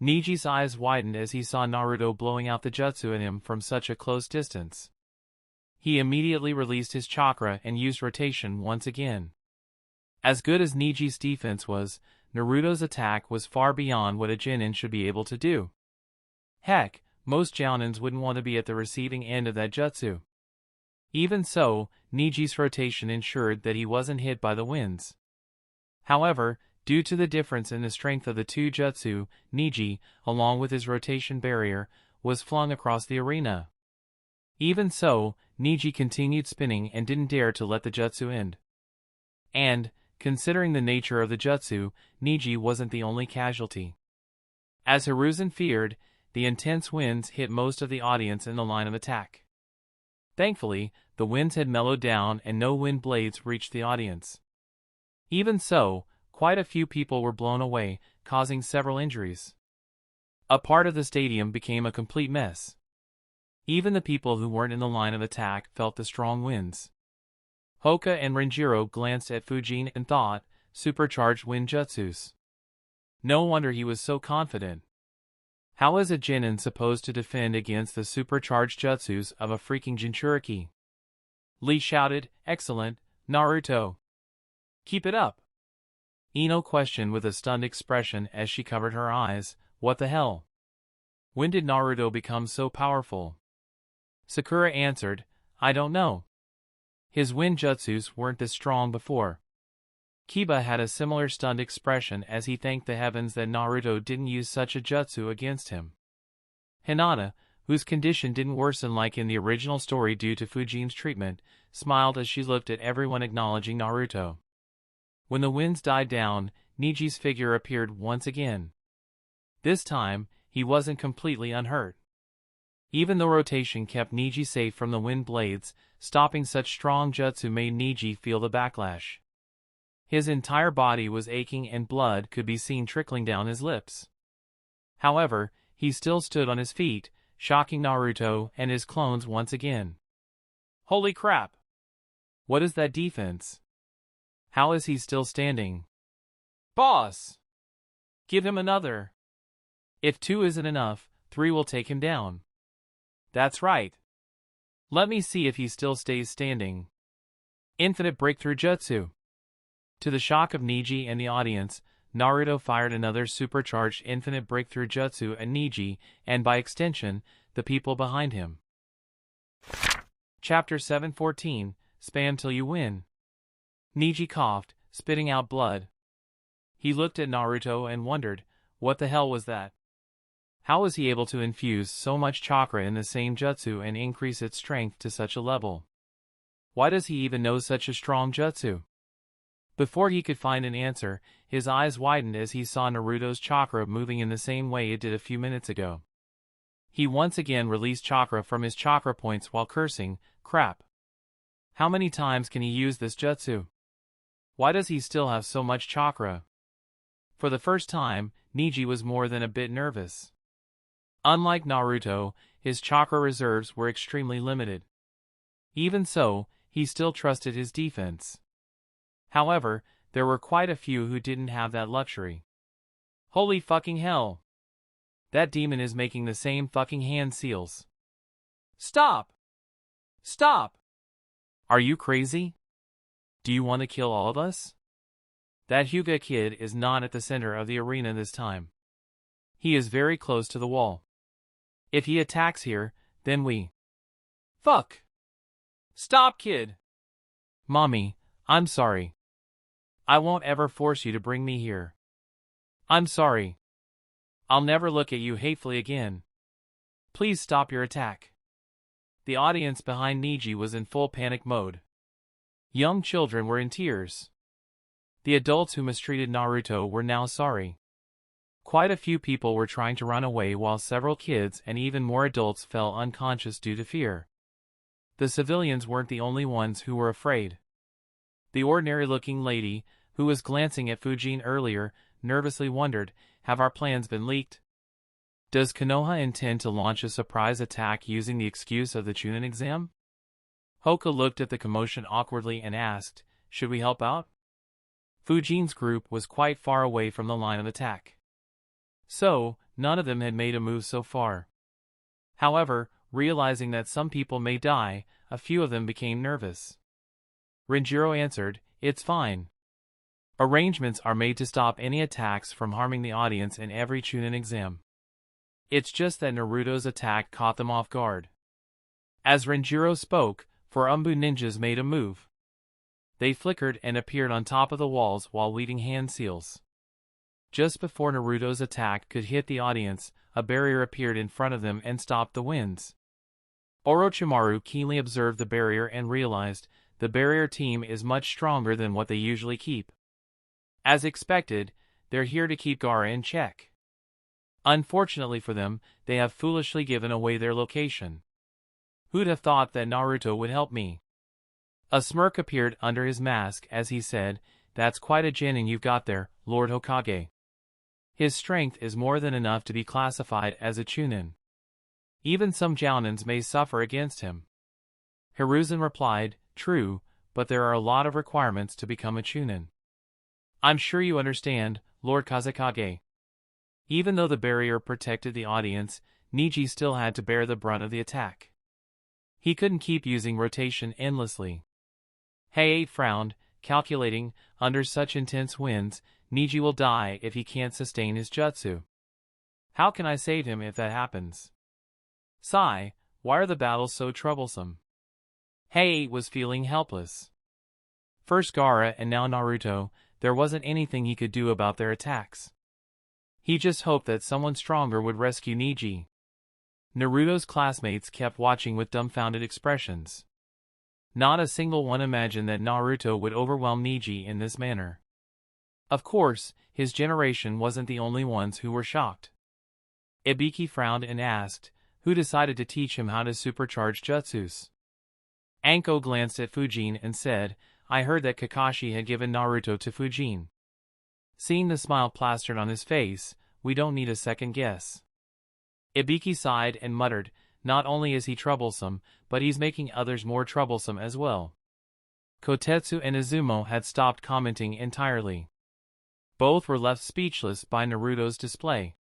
Niji's eyes widened as he saw Naruto blowing out the jutsu at him from such a close distance. He immediately released his chakra and used rotation once again. As good as Niji's defense was, Naruto's attack was far beyond what a Genin should be able to do. Heck, most Jounins wouldn't want to be at the receiving end of that jutsu. Even so, Niji's rotation ensured that he wasn't hit by the winds. However, due to the difference in the strength of the two jutsu, Niji, along with his rotation barrier, was flung across the arena. Even so, Niji continued spinning and didn't dare to let the jutsu end. And, considering the nature of the jutsu, Niji wasn't the only casualty. As Hiruzen feared, the intense winds hit most of the audience in the line of attack. Thankfully, the winds had mellowed down and no wind blades reached the audience. Even so, quite a few people were blown away, causing several injuries. A part of the stadium became a complete mess. Even the people who weren't in the line of attack felt the strong winds. Hoka and Renjiro glanced at Fujin and thought, supercharged wind jutsus. No wonder he was so confident. How is a Genin supposed to defend against the supercharged jutsus of a freaking Jinchuriki? Lee shouted, excellent, Naruto. Keep it up. Ino questioned with a stunned expression as she covered her eyes, what the hell? When did Naruto become so powerful? Sakura answered, I don't know. His wind jutsus weren't this strong before. Kiba had a similar stunned expression as he thanked the heavens that Naruto didn't use such a jutsu against him. Hinata, whose condition didn't worsen like in the original story due to Fujin's treatment, smiled as she looked at everyone acknowledging Naruto. When the winds died down, Niji's figure appeared once again. This time, he wasn't completely unhurt. Even though rotation kept Niji safe from the wind blades, stopping such strong jutsu made Niji feel the backlash. His entire body was aching and blood could be seen trickling down his lips. However, he still stood on his feet, shocking Naruto and his clones once again. Holy crap! What is that defense? How is he still standing? Boss! Give him another. If 2 isn't enough, 3 will take him down. That's right. Let me see if he still stays standing. Infinite breakthrough jutsu. To the shock of Niji and the audience, Naruto fired another supercharged infinite breakthrough jutsu at Niji, and by extension, the people behind him. Chapter 714, Spam till you win. Niji coughed, spitting out blood. He looked at Naruto and wondered, what the hell was that? How was he able to infuse so much chakra in the same jutsu and increase its strength to such a level? Why does he even know such a strong jutsu? Before he could find an answer, his eyes widened as he saw Naruto's chakra moving in the same way it did a few minutes ago. He once again released chakra from his chakra points while cursing, crap. How many times can he use this jutsu? Why does he still have so much chakra? For the first time, Niji was more than a bit nervous. Unlike Naruto, his chakra reserves were extremely limited. Even so, he still trusted his defense. However, there were quite a few who didn't have that luxury. Holy fucking hell! That demon is making the same fucking hand seals. Stop! Stop! Are you crazy? Do you want to kill all of us? That Hyuga kid is not at the center of the arena this time. He is very close to the wall. If he attacks here, then we... Fuck! Stop, kid! Mommy, I'm sorry. I won't ever force you to bring me here. I'm sorry. I'll never look at you hatefully again. Please stop your attack. The audience behind Neji was in full panic mode. Young children were in tears. The adults who mistreated Naruto were now sorry. Quite a few people were trying to run away while several kids and even more adults fell unconscious due to fear. The civilians weren't the only ones who were afraid. The ordinary-looking lady, who was glancing at Fujin earlier, nervously wondered, have our plans been leaked? Does Konoha intend to launch a surprise attack using the excuse of the Chunin exam? Hoka looked at the commotion awkwardly and asked, should we help out? Fujin's group was quite far away from the line of attack. So, none of them had made a move so far. However, realizing that some people may die, a few of them became nervous. Renjiro answered, it's fine. Arrangements are made to stop any attacks from harming the audience in every Chunin exam. It's just that Naruto's attack caught them off guard. As Renjiro spoke, 4 Umbu ninjas made a move. They flickered and appeared on top of the walls while leading hand seals. Just before Naruto's attack could hit the audience, a barrier appeared in front of them and stopped the winds. Orochimaru keenly observed the barrier and realized, the barrier team is much stronger than what they usually keep. As expected, they're here to keep Gaara in check. Unfortunately for them, they have foolishly given away their location. Who'd have thought that Naruto would help me? A smirk appeared under his mask as he said, that's quite a genin you've got there, Lord Hokage. His strength is more than enough to be classified as a Chunin. Even some Jounins may suffer against him. Hiruzen replied, true, but there are a lot of requirements to become a Chunin. I'm sure you understand, Lord Kazekage. Even though the barrier protected the audience, Neji still had to bear the brunt of the attack. He couldn't keep using rotation endlessly. Heiei frowned, calculating, under such intense winds, Neji will die if he can't sustain his jutsu. How can I save him if that happens? Sigh, why are the battles so troublesome? Heiei was feeling helpless. First Gaara and now Naruto, there wasn't anything he could do about their attacks. He just hoped that someone stronger would rescue Neji. Naruto's classmates kept watching with dumbfounded expressions. Not a single one imagined that Naruto would overwhelm Neji in this manner. Of course, his generation wasn't the only ones who were shocked. Ibiki frowned and asked, who decided to teach him how to supercharge jutsus? Anko glanced at Fujin and said, I heard that Kakashi had given Naruto to Fujin. Seeing the smile plastered on his face, we don't need a second guess. Ibiki sighed and muttered, not only is he troublesome, but he's making others more troublesome as well. Kotetsu and Izumo had stopped commenting entirely. Both were left speechless by Naruto's display.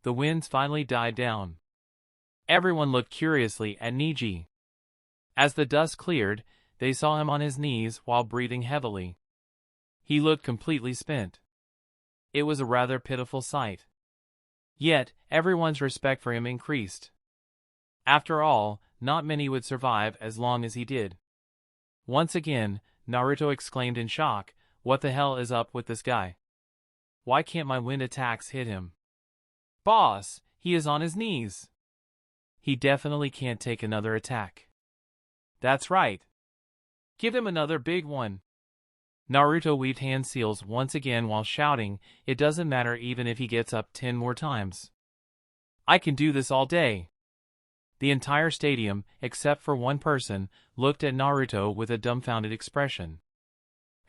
The winds finally died down. Everyone looked curiously at Neji. As the dust cleared, they saw him on his knees while breathing heavily. He looked completely spent. It was a rather pitiful sight. Yet, everyone's respect for him increased. After all, not many would survive as long as he did. Once again, Naruto exclaimed in shock, what the hell is up with this guy? Why can't my wind attacks hit him? Boss, he is on his knees. He definitely can't take another attack. That's right. Give him another big one. Naruto weaved hand seals once again while shouting, it doesn't matter even if he gets up 10 more times. I can do this all day. The entire stadium, except for one person, looked at Naruto with a dumbfounded expression.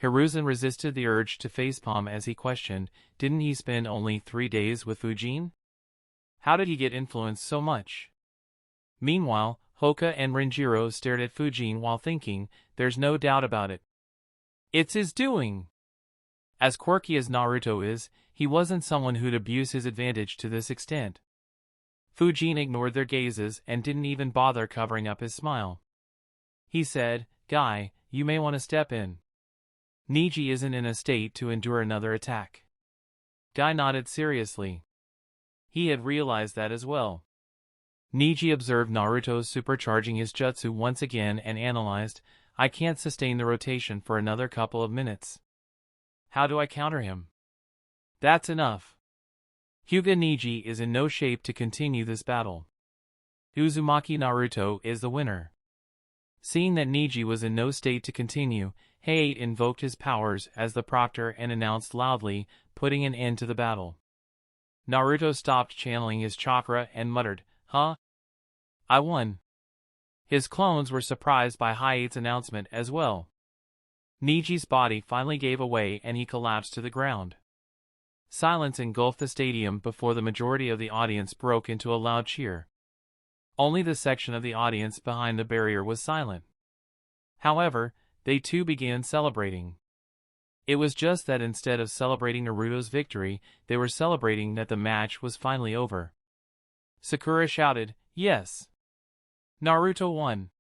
Hiruzen resisted the urge to facepalm as he questioned, didn't he spend only 3 days with Fujin? How did he get influenced so much? Meanwhile, Hoka and Renjiro stared at Fujin while thinking, there's no doubt about it. It's his doing. As quirky as Naruto is, he wasn't someone who'd abuse his advantage to this extent. Fujin ignored their gazes and didn't even bother covering up his smile. He said, Guy, you may want to step in. Neji isn't in a state to endure another attack. Guy nodded seriously. He had realized that as well. Neji observed Naruto supercharging his jutsu once again and analyzed, I can't sustain the rotation for another couple of minutes. How do I counter him? That's enough. Hyuga Neji is in no shape to continue this battle. Uzumaki Naruto is the winner. Seeing that Neji was in no state to continue, Heiei invoked his powers as the proctor and announced loudly, putting an end to the battle. Naruto stopped channeling his chakra and muttered, "Huh? I won." His clones were surprised by Heiei's announcement as well. Neji's body finally gave away and he collapsed to the ground. Silence engulfed the stadium before the majority of the audience broke into a loud cheer. Only the section of the audience behind the barrier was silent. However, they too began celebrating. It was just that instead of celebrating Naruto's victory, they were celebrating that the match was finally over. Sakura shouted, "Yes! Naruto won!"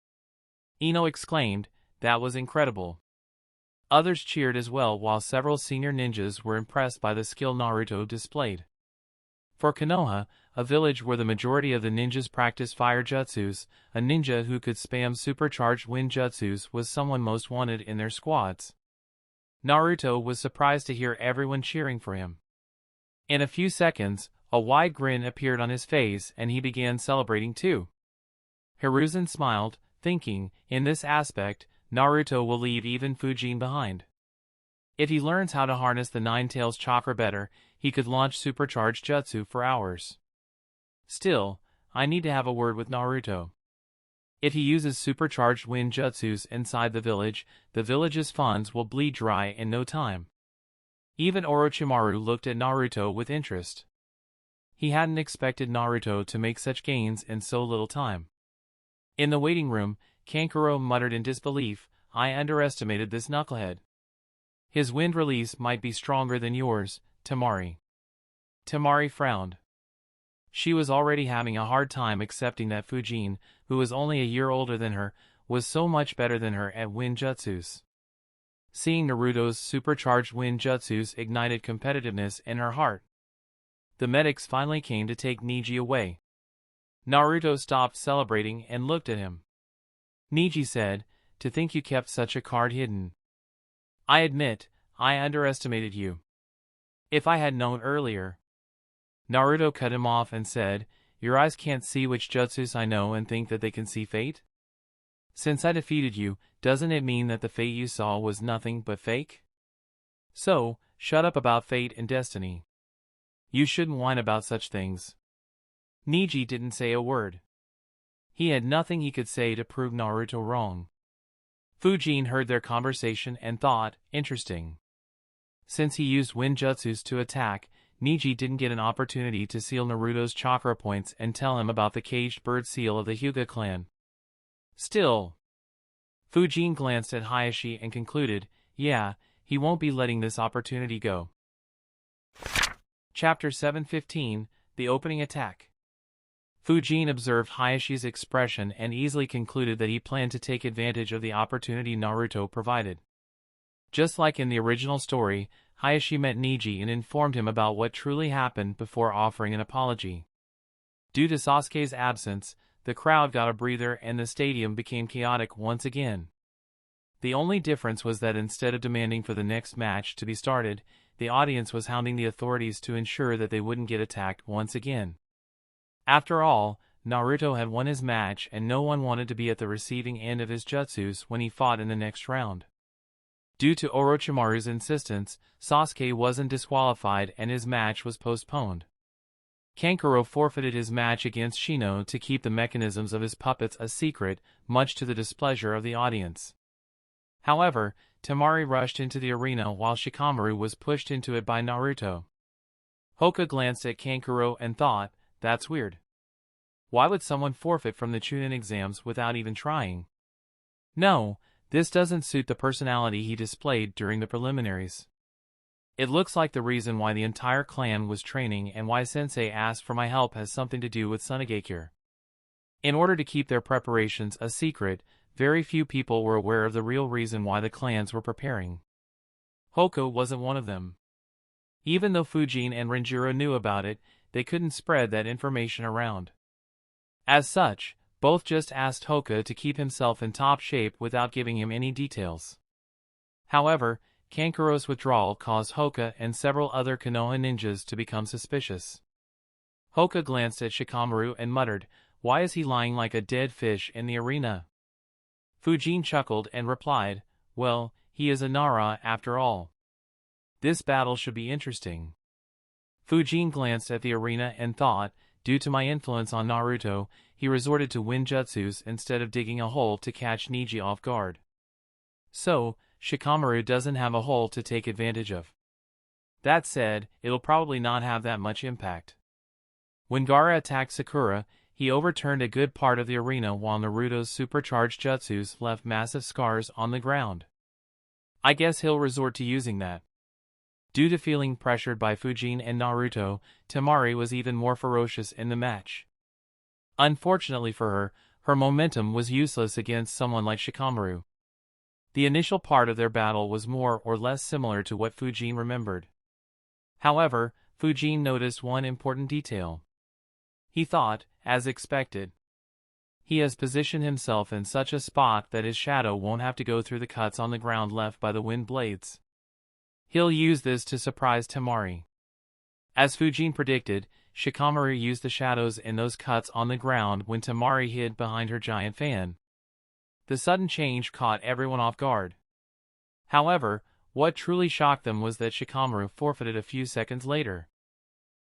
Ino exclaimed, "That was incredible." Others cheered as well while several senior ninjas were impressed by the skill Naruto displayed. For Konoha, a village where the majority of the ninjas practiced fire jutsus, a ninja who could spam supercharged wind jutsus was someone most wanted in their squads. Naruto was surprised to hear everyone cheering for him. In a few seconds, a wide grin appeared on his face and he began celebrating too. Hiruzen smiled, thinking, in this aspect, Naruto will leave even Fujin behind. If he learns how to harness the Nine Tails chakra better, he could launch supercharged jutsu for hours. Still, I need to have a word with Naruto. If he uses supercharged wind jutsus inside the village's funds will bleed dry in no time. Even Orochimaru looked at Naruto with interest. He hadn't expected Naruto to make such gains in so little time. In the waiting room, Kankuro muttered in disbelief, "I underestimated this knucklehead. His wind release might be stronger than yours, Temari." Temari frowned. She was already having a hard time accepting that Fujin, who was only a year older than her, was so much better than her at wind jutsus. Seeing Naruto's supercharged wind jutsus ignited competitiveness in her heart. The medics finally came to take Neji away. Naruto stopped celebrating and looked at him. Neji said, "To think you kept such a card hidden. I admit, I underestimated you. If I had known earlier." Naruto cut him off and said, "Your eyes can't see which jutsus I know and think that they can see fate? Since I defeated you, doesn't it mean that the fate you saw was nothing but fake? So, shut up about fate and destiny. You shouldn't whine about such things." Neji didn't say a word. He had nothing he could say to prove Naruto wrong. Fujin heard their conversation and thought, interesting. Since he used wind jutsus to attack, Neji didn't get an opportunity to seal Naruto's chakra points and tell him about the caged bird seal of the Hyuga clan. Still, Fujin glanced at Hayashi and concluded, yeah, he won't be letting this opportunity go. Chapter 715, The Opening Attack. Fujin observed Hayashi's expression and easily concluded that he planned to take advantage of the opportunity Naruto provided. Just like in the original story, Hayashi met Neji and informed him about what truly happened before offering an apology. Due to Sasuke's absence, the crowd got a breather and the stadium became chaotic once again. The only difference was that instead of demanding for the next match to be started, the audience was hounding the authorities to ensure that they wouldn't get attacked once again. After all, Naruto had won his match and no one wanted to be at the receiving end of his jutsus when he fought in the next round. Due to Orochimaru's insistence, Sasuke wasn't disqualified and his match was postponed. Kankuro forfeited his match against Shino to keep the mechanisms of his puppets a secret, much to the displeasure of the audience. However, Temari rushed into the arena while Shikamaru was pushed into it by Naruto. Hoka glanced at Kankuro and thought, that's weird. Why would someone forfeit from the Chunin exams without even trying? No, this doesn't suit the personality he displayed during the preliminaries. It looks like the reason why the entire clan was training and why Sensei asked for my help has something to do with Sunagakure. In order to keep their preparations a secret, very few people were aware of the real reason why the clans were preparing. Hoka wasn't one of them. Even though Fujin and Renjiro knew about it, they couldn't spread that information around. As such, both just asked Hoka to keep himself in top shape without giving him any details. However, Kankuro's withdrawal caused Hoka and several other Konoha ninjas to become suspicious. Hoka glanced at Shikamaru and muttered, "Why is he lying like a dead fish in the arena?" Fujin chuckled and replied, "Well, he is a Nara after all. This battle should be interesting." Fujin glanced at the arena and thought, due to my influence on Naruto, he resorted to Winjutsus instead of digging a hole to catch Neji off guard. So, Shikamaru doesn't have a hole to take advantage of. That said, it'll probably not have that much impact. When Gaara attacked Sakura, he overturned a good part of the arena while Naruto's supercharged jutsus left massive scars on the ground. I guess he'll resort to using that. Due to feeling pressured by Fujin and Naruto, Temari was even more ferocious in the match. Unfortunately for her, her momentum was useless against someone like Shikamaru. The initial part of their battle was more or less similar to what Fujin remembered. However, Fujin noticed one important detail. He thought, as expected, he has positioned himself in such a spot that his shadow won't have to go through the cuts on the ground left by the wind blades. He'll use this to surprise Temari. As Fujin predicted, Shikamaru used the shadows in those cuts on the ground when Temari hid behind her giant fan. The sudden change caught everyone off guard. However, what truly shocked them was that Shikamaru forfeited a few seconds later.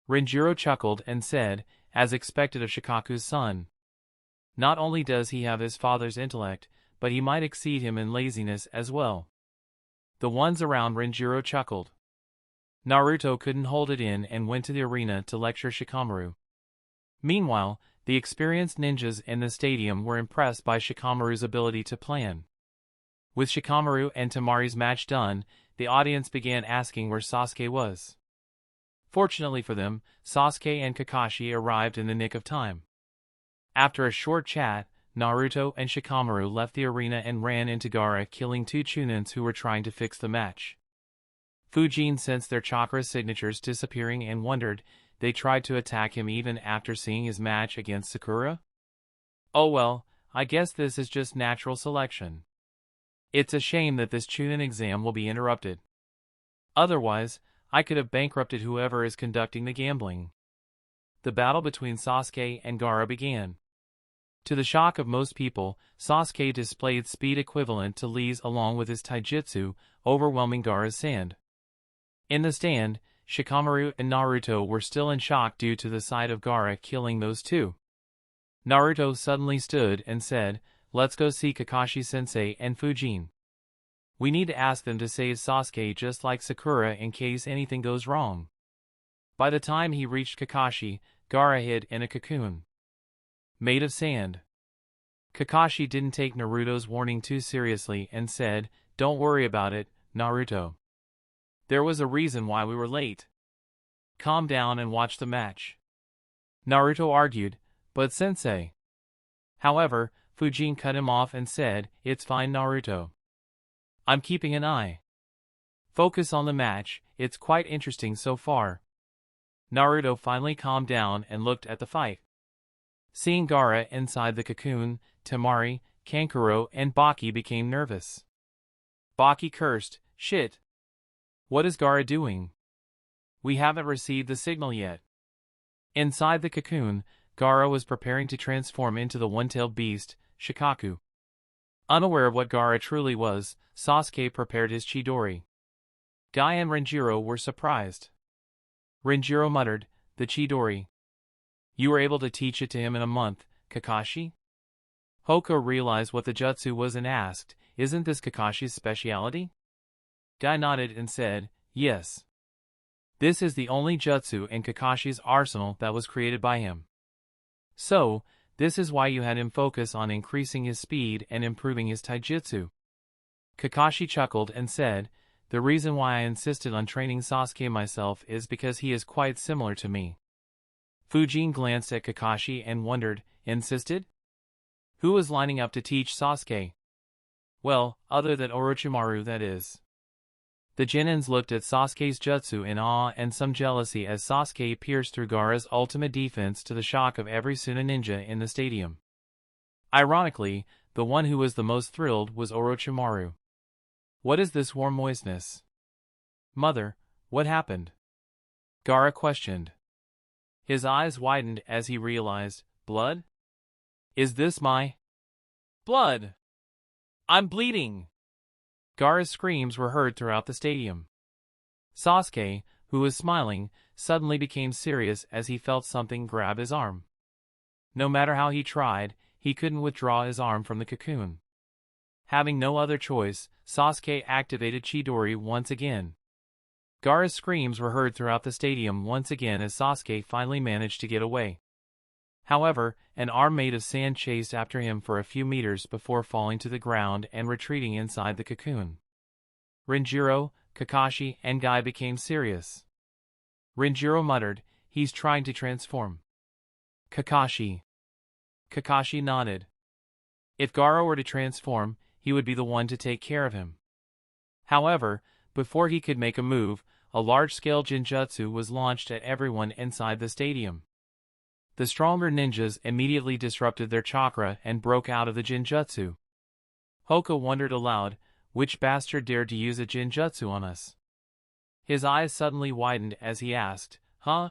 Renjiro chuckled and said, as expected of Shikaku's son. Not only does he have his father's intellect, but he might exceed him in laziness as well. The ones around Renjiro chuckled. Naruto couldn't hold it in and went to the arena to lecture Shikamaru. Meanwhile, the experienced ninjas in the stadium were impressed by Shikamaru's ability to plan. With Shikamaru and Temari's match done, the audience began asking where Sasuke was. Fortunately for them, Sasuke and Kakashi arrived in the nick of time. After a short chat, Naruto and Shikamaru left the arena and ran into Gaara, killing two Chunins who were trying to fix the match. Fujin sensed their chakra signatures disappearing and wondered, they tried to attack him even after seeing his match against Sakura? Oh well, I guess this is just natural selection. It's a shame that this Chunin exam will be interrupted. Otherwise, I could have bankrupted whoever is conducting the gambling. The battle between Sasuke and Gaara began. To the shock of most people, Sasuke displayed speed equivalent to Lee's along with his taijutsu, overwhelming Gaara's sand. In the stand, Shikamaru and Naruto were still in shock due to the sight of Gaara killing those two. Naruto suddenly stood and said, "Let's go see Kakashi-sensei and Fujin. We need to ask them to save Sasuke just like Sakura in case anything goes wrong." By the time he reached Kakashi, Gaara hid in a cocoon made of sand. Kakashi didn't take Naruto's warning too seriously and said, "Don't worry about it, Naruto. There was a reason why we were late. Calm down and watch the match." Naruto argued, "But sensei." However, Fujin cut him off and said, "It's fine, Naruto. I'm keeping an eye. Focus on the match, it's quite interesting so far." Naruto finally calmed down and looked at the fight. Seeing Gaara inside the cocoon, Temari, Kankuro, and Baki became nervous. Baki cursed, "Shit. What is Gaara doing? We haven't received the signal yet." Inside the cocoon, Gaara was preparing to transform into the one-tailed beast, Shikaku. Unaware of what Gaara truly was, Sasuke prepared his Chidori. Guy and Renjiro were surprised. Renjiro muttered, "The Chidori. You were able to teach it to him in a month, Kakashi?" Hoka realized what the jutsu was and asked, "Isn't this Kakashi's specialty?" Guy nodded and said, "Yes. This is the only jutsu in Kakashi's arsenal that was created by him. So, this is why you had him focus on increasing his speed and improving his taijutsu." Kakashi chuckled and said, "The reason why I insisted on training Sasuke myself is because he is quite similar to me." Fujin glanced at Kakashi and wondered, insisted? Who was lining up to teach Sasuke? Well, other than Orochimaru, that is. The Genins looked at Sasuke's jutsu in awe and some jealousy as Sasuke pierced through Gaara's ultimate defense to the shock of every Suna ninja in the stadium. Ironically, the one who was the most thrilled was Orochimaru. "What is this warm moistness?" Mother, what happened? Gaara questioned. His eyes widened as he realized, blood? Is this my blood? I'm bleeding! Gaara's screams were heard throughout the stadium. Sasuke, who was smiling, suddenly became serious as he felt something grab his arm. No matter how he tried, he couldn't withdraw his arm from the cocoon. Having no other choice, Sasuke activated Chidori once again. Gaara's screams were heard throughout the stadium once again as Sasuke finally managed to get away. However, an arm made of sand chased after him for a few meters before falling to the ground and retreating inside the cocoon. Renjiro, Kakashi, and Guy became serious. Renjiro muttered, "He's trying to transform." Kakashi nodded. If Gaara were to transform, he would be the one to take care of him. However, before he could make a move, a large-scale Jinjutsu was launched at everyone inside the stadium. The stronger ninjas immediately disrupted their chakra and broke out of the Jinjutsu. Hoka wondered aloud, which bastard dared to use a Jinjutsu on us? His eyes suddenly widened as he asked, "Huh?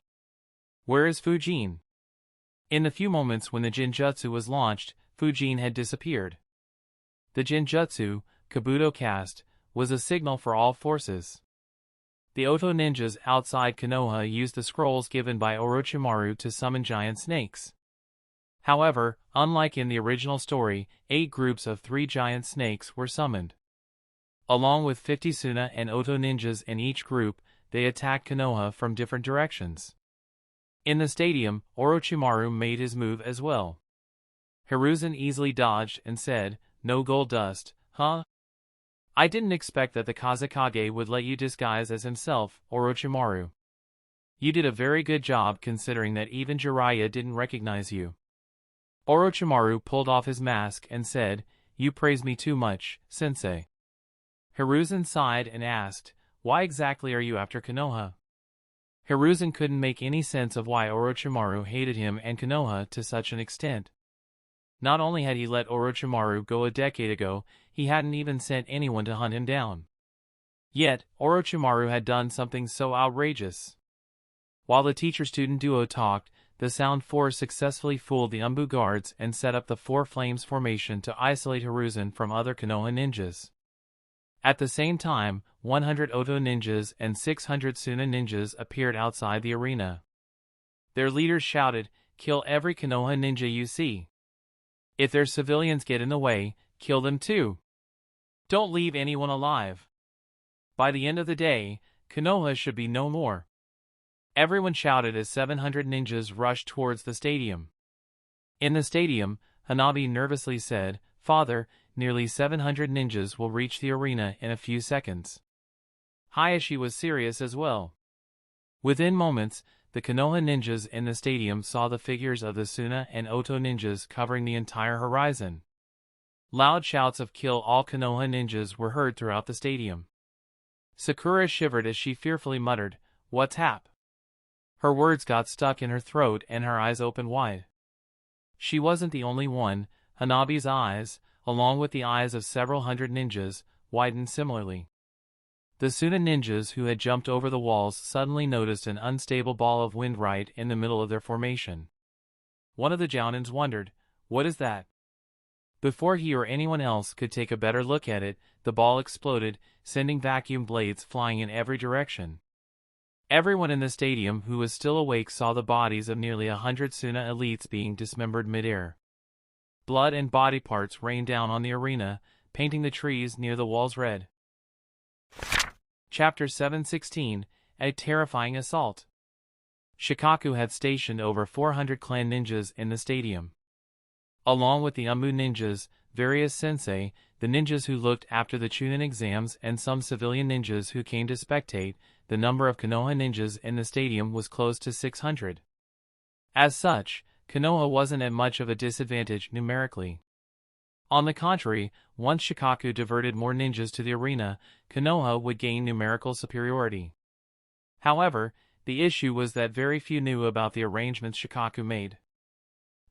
Where is Fujin?" In the few moments when the Jinjutsu was launched, Fujin had disappeared. The Jinjutsu, Kabuto cast, was a signal for all forces. The Oto ninjas outside Konoha used the scrolls given by Orochimaru to summon giant snakes. However, unlike in the original story, 8 groups of 3 giant snakes were summoned. Along with 50 Suna and Oto ninjas in each group, they attacked Konoha from different directions. In the stadium, Orochimaru made his move as well. Hiruzen easily dodged and said, "No gold dust, huh? I didn't expect that the Kazekage would let you disguise as himself, Orochimaru. You did a very good job considering that even Jiraiya didn't recognize you." Orochimaru pulled off his mask and said, "You praise me too much, sensei." Hiruzen sighed and asked, "Why exactly are you after Konoha?" Hiruzen couldn't make any sense of why Orochimaru hated him and Konoha to such an extent. Not only had he let Orochimaru go a decade ago, he hadn't even sent anyone to hunt him down. Yet, Orochimaru had done something so outrageous. While the teacher-student duo talked, the Sound Force successfully fooled the Umbu guards and set up the Four Flames formation to isolate Hiruzen from other Konoha ninjas. At the same time, 100 Oto ninjas and 600 Suna ninjas appeared outside the arena. Their leaders shouted, "Kill every Konoha ninja you see. If their civilians get in the way, kill them too. Don't leave anyone alive. By the end of the day, Konoha should be no more." Everyone shouted as 700 ninjas rushed towards the stadium. In the stadium, Hanabi nervously said, "Father, nearly 700 ninjas will reach the arena in a few seconds." Hayashi was serious as well. Within moments, the Konoha ninjas in the stadium saw the figures of the Suna and Oto ninjas covering the entire horizon. Loud shouts of "Kill all Konoha ninjas" were heard throughout the stadium. Sakura shivered as she fearfully muttered, "What's hap?" Her words got stuck in her throat and her eyes opened wide. She wasn't the only one. Hanabi's eyes, along with the eyes of several hundred ninjas, widened similarly. The Suna ninjas who had jumped over the walls suddenly noticed an unstable ball of wind right in the middle of their formation. One of the Jounins wondered, "What is that?" Before he or anyone else could take a better look at it, the ball exploded, sending vacuum blades flying in every direction. Everyone in the stadium who was still awake saw the bodies of nearly 100 Suna elites being dismembered midair. Blood and body parts rained down on the arena, painting the trees near the walls red. Chapter 716, A Terrifying Assault. Shikaku had stationed over 400 clan ninjas in the stadium. Along with the Umbu ninjas, various sensei, the ninjas who looked after the Chunin exams and some civilian ninjas who came to spectate, the number of Konoha ninjas in the stadium was close to 600. As such, Konoha wasn't at much of a disadvantage numerically. On the contrary, once Shikaku diverted more ninjas to the arena, Konoha would gain numerical superiority. However, the issue was that very few knew about the arrangements Shikaku made.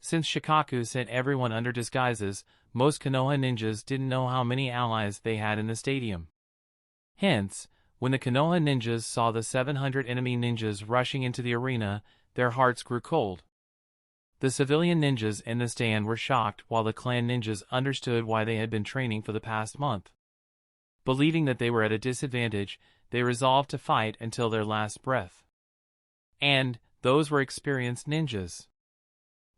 Since Shikaku sent everyone under disguises, most Konoha ninjas didn't know how many allies they had in the stadium. Hence, When the Konoha ninjas saw the 700 enemy ninjas rushing into the arena, their hearts grew cold. The civilian ninjas in the stand were shocked, while the clan ninjas understood why they had been training for the past month. Believing that they were at a disadvantage, they resolved to fight until their last breath. And those were experienced ninjas.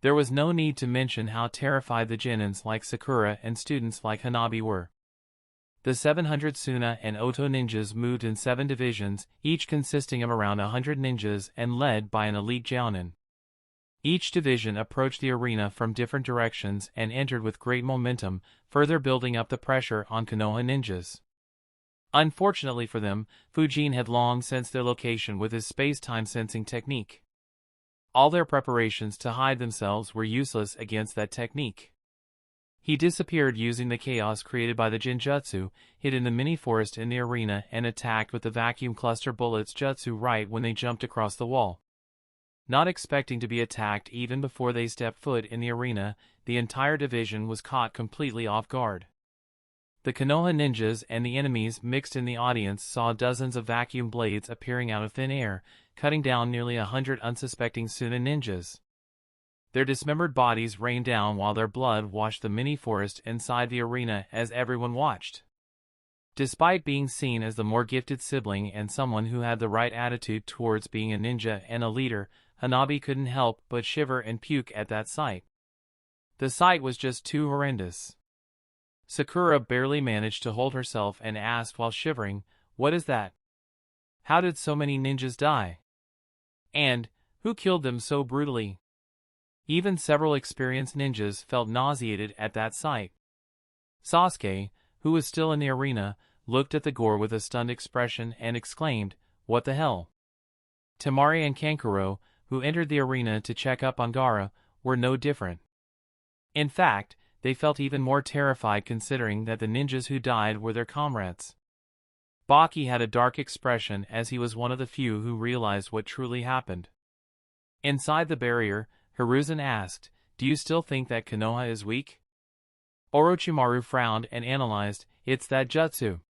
There was no need to mention how terrified the Genins like Sakura and students like Hanabi were. The 700 Suna and Oto ninjas moved in 7 divisions, each consisting of around 100 ninjas and led by an elite Jounin. Each division approached the arena from different directions and entered with great momentum, further building up the pressure on Konoha ninjas. Unfortunately for them, Fujin had long sensed their location with his space-time sensing technique. All their preparations to hide themselves were useless against that technique. He disappeared using the chaos created by the Jinjutsu, hid in the mini-forest in the arena and attacked with the vacuum cluster bullets jutsu right when they jumped across the wall. Not expecting to be attacked even before they stepped foot in the arena, the entire division was caught completely off guard. The Konoha ninjas and the enemies mixed in the audience saw dozens of vacuum blades appearing out of thin air, cutting down nearly 100 unsuspecting Suna ninjas. Their dismembered bodies rained down while their blood washed the mini-forest inside the arena as everyone watched. Despite being seen as the more gifted sibling and someone who had the right attitude towards being a ninja and a leader, Hanabi couldn't help but shiver and puke at that sight. The sight was just too horrendous. Sakura barely managed to hold herself and asked while shivering, "What is that? How did so many ninjas die? And who killed them so brutally?" Even several experienced ninjas felt nauseated at that sight. Sasuke, who was still in the arena, looked at the gore with a stunned expression and exclaimed, "What the hell?" Temari and Kankuro, who entered the arena to check up on Gaara, were no different. In fact, they felt even more terrified considering that the ninjas who died were their comrades. Baki had a dark expression as he was one of the few who realized what truly happened. Inside the barrier, Hiruzen asked, "Do you still think that Konoha is weak?" Orochimaru frowned and analyzed, "It's that jutsu.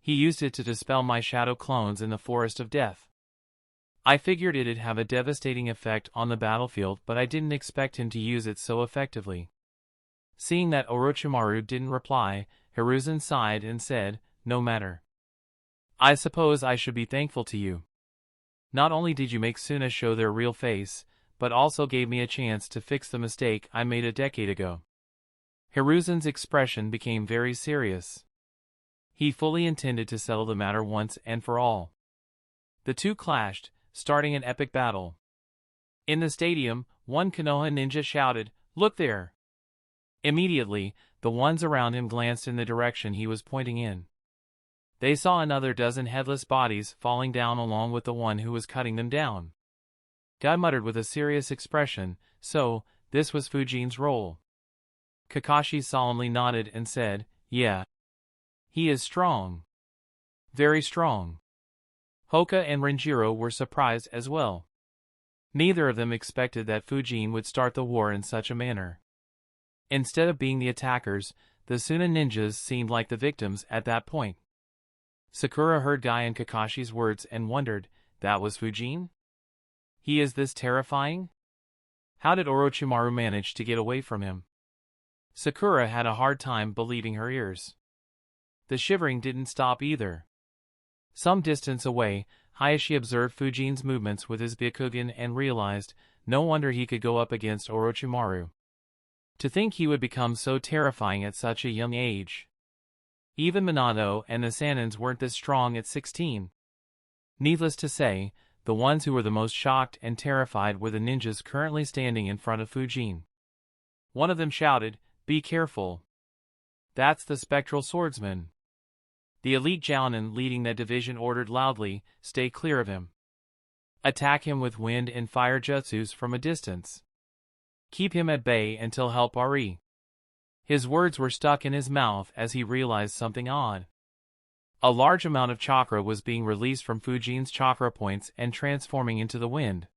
He used it to dispel my shadow clones in the Forest of Death. I figured it'd have a devastating effect on the battlefield, but I didn't expect him to use it so effectively." Seeing that Orochimaru didn't reply, Hiruzen sighed and said, "No matter. I suppose I should be thankful to you. Not only did you make Suna show their real face, but also gave me a chance to fix the mistake I made a decade ago." Hiruzen's expression became very serious. He fully intended to settle the matter once and for all. The two clashed, starting an epic battle. In the stadium, one Konoha ninja shouted, "Look there!" Immediately, the ones around him glanced in the direction he was pointing in. They saw another dozen headless bodies falling down along with the one who was cutting them down. Guy muttered with a serious expression, "So, this was Fujin's role." Kakashi solemnly nodded and said, "Yeah. He is strong. Very strong." Hoka and Renjiro were surprised as well. Neither of them expected that Fujin would start the war in such a manner. Instead of being the attackers, the Suna ninjas seemed like the victims at that point. Sakura heard Guy and Kakashi's words and wondered, that was Fujin? He is this terrifying? How did Orochimaru manage to get away from him? Sakura had a hard time believing her ears. The shivering didn't stop either. Some distance away, Hayashi observed Fujin's movements with his Byakugan and realized, no wonder he could go up against Orochimaru. To think he would become so terrifying at such a young age. Even Minato and the Sanins weren't this strong at 16. Needless to say, the ones who were the most shocked and terrified were the ninjas currently standing in front of Fujin. One of them shouted, "Be careful. That's the spectral swordsman." The elite Jounin leading that division ordered loudly, "Stay clear of him. Attack him with wind and fire jutsus from a distance. Keep him at bay until help arrives." His words were stuck in his mouth as he realized something odd. A large amount of chakra was being released from Fujin's chakra points and transforming into the wind.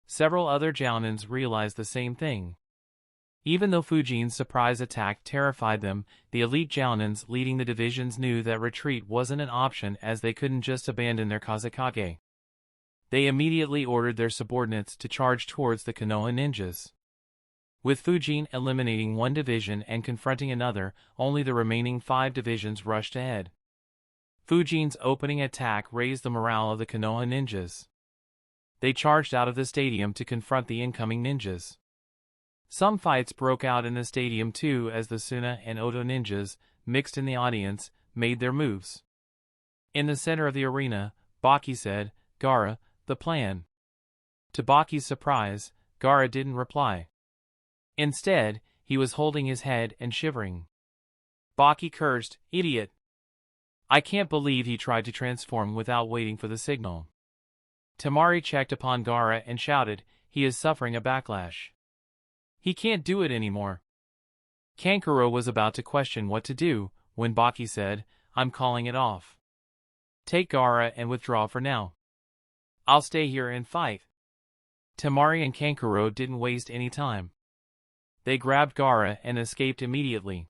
Several other Jounins realized the same thing. Even though Fujin's surprise attack terrified them, the elite Jounins leading the divisions knew that retreat wasn't an option, as they couldn't just abandon their Kazekage. They immediately ordered their subordinates to charge towards the Konoha ninjas. With Fujin eliminating one division and confronting another, only the remaining 5 divisions rushed ahead. Fujin's opening attack raised the morale of the Konoha ninjas. They charged out of the stadium to confront the incoming ninjas. Some fights broke out in the stadium too, as the Suna and Oto ninjas, mixed in the audience, made their moves. In the center of the arena, Baki said, "Gaara, the plan." To Baki's surprise, Gaara didn't reply. Instead, he was holding his head and shivering. Baki cursed, "Idiot! I can't believe he tried to transform without waiting for the signal." Temari checked upon Gaara and shouted, "He is suffering a backlash. He can't do it anymore." Kankuro was about to question what to do, when Baki said, "I'm calling it off. Take Gaara and withdraw for now. I'll stay here and fight." Temari and Kankuro didn't waste any time. They grabbed Gaara and escaped immediately.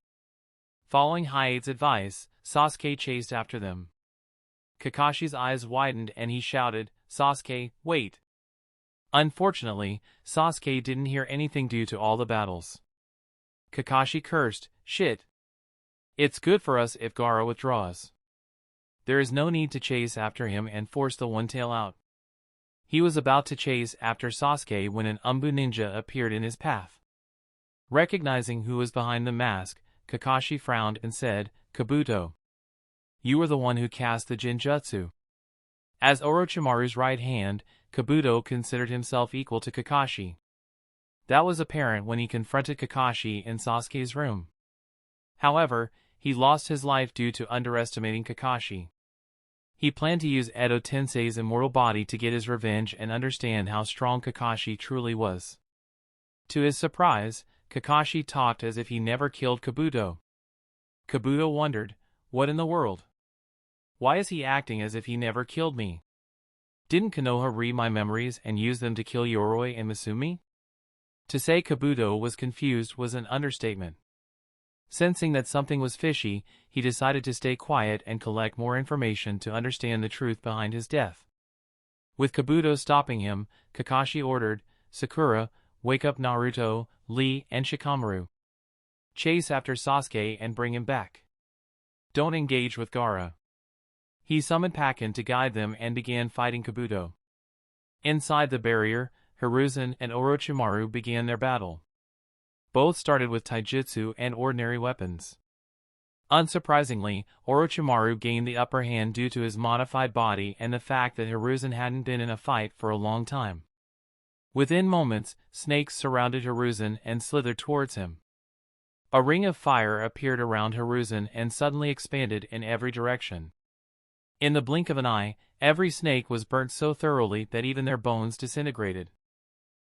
Following Hyade's advice, Sasuke chased after them. Kakashi's eyes widened and he shouted, "Sasuke, wait!" Unfortunately, Sasuke didn't hear anything due to all the battles. Kakashi cursed, "Shit! It's good for us if Gaara withdraws. There is no need to chase after him and force the One Tail out." He was about to chase after Sasuke when an Umbu ninja appeared in his path. Recognizing who was behind the mask, Kakashi frowned and said, "Kabuto, you were the one who cast the Jinjutsu." As Orochimaru's right hand, Kabuto considered himself equal to Kakashi. That was apparent when he confronted Kakashi in Sasuke's room. However, he lost his life due to underestimating Kakashi. He planned to use Edo Tensei's immortal body to get his revenge and understand how strong Kakashi truly was. To his surprise, Kakashi talked as if he never killed Kabuto. Kabuto wondered, "What in the world? Why is he acting as if he never killed me? Didn't Konoha read my memories and use them to kill Yoroi and Misumi?" To say Kabuto was confused was an understatement. Sensing that something was fishy, he decided to stay quiet and collect more information to understand the truth behind his death. With Kabuto stopping him, Kakashi ordered, "Sakura, wake up Naruto, Lee, and Shikamaru. Chase after Sasuke and bring him back. Don't engage with Gaara." He summoned Pakken to guide them and began fighting Kabuto. Inside the barrier, Hiruzen and Orochimaru began their battle. Both started with taijutsu and ordinary weapons. Unsurprisingly, Orochimaru gained the upper hand due to his modified body and the fact that Hiruzen hadn't been in a fight for a long time. Within moments, snakes surrounded Hiruzen and slithered towards him. A ring of fire appeared around Hiruzen and suddenly expanded in every direction. In the blink of an eye, every snake was burnt so thoroughly that even their bones disintegrated.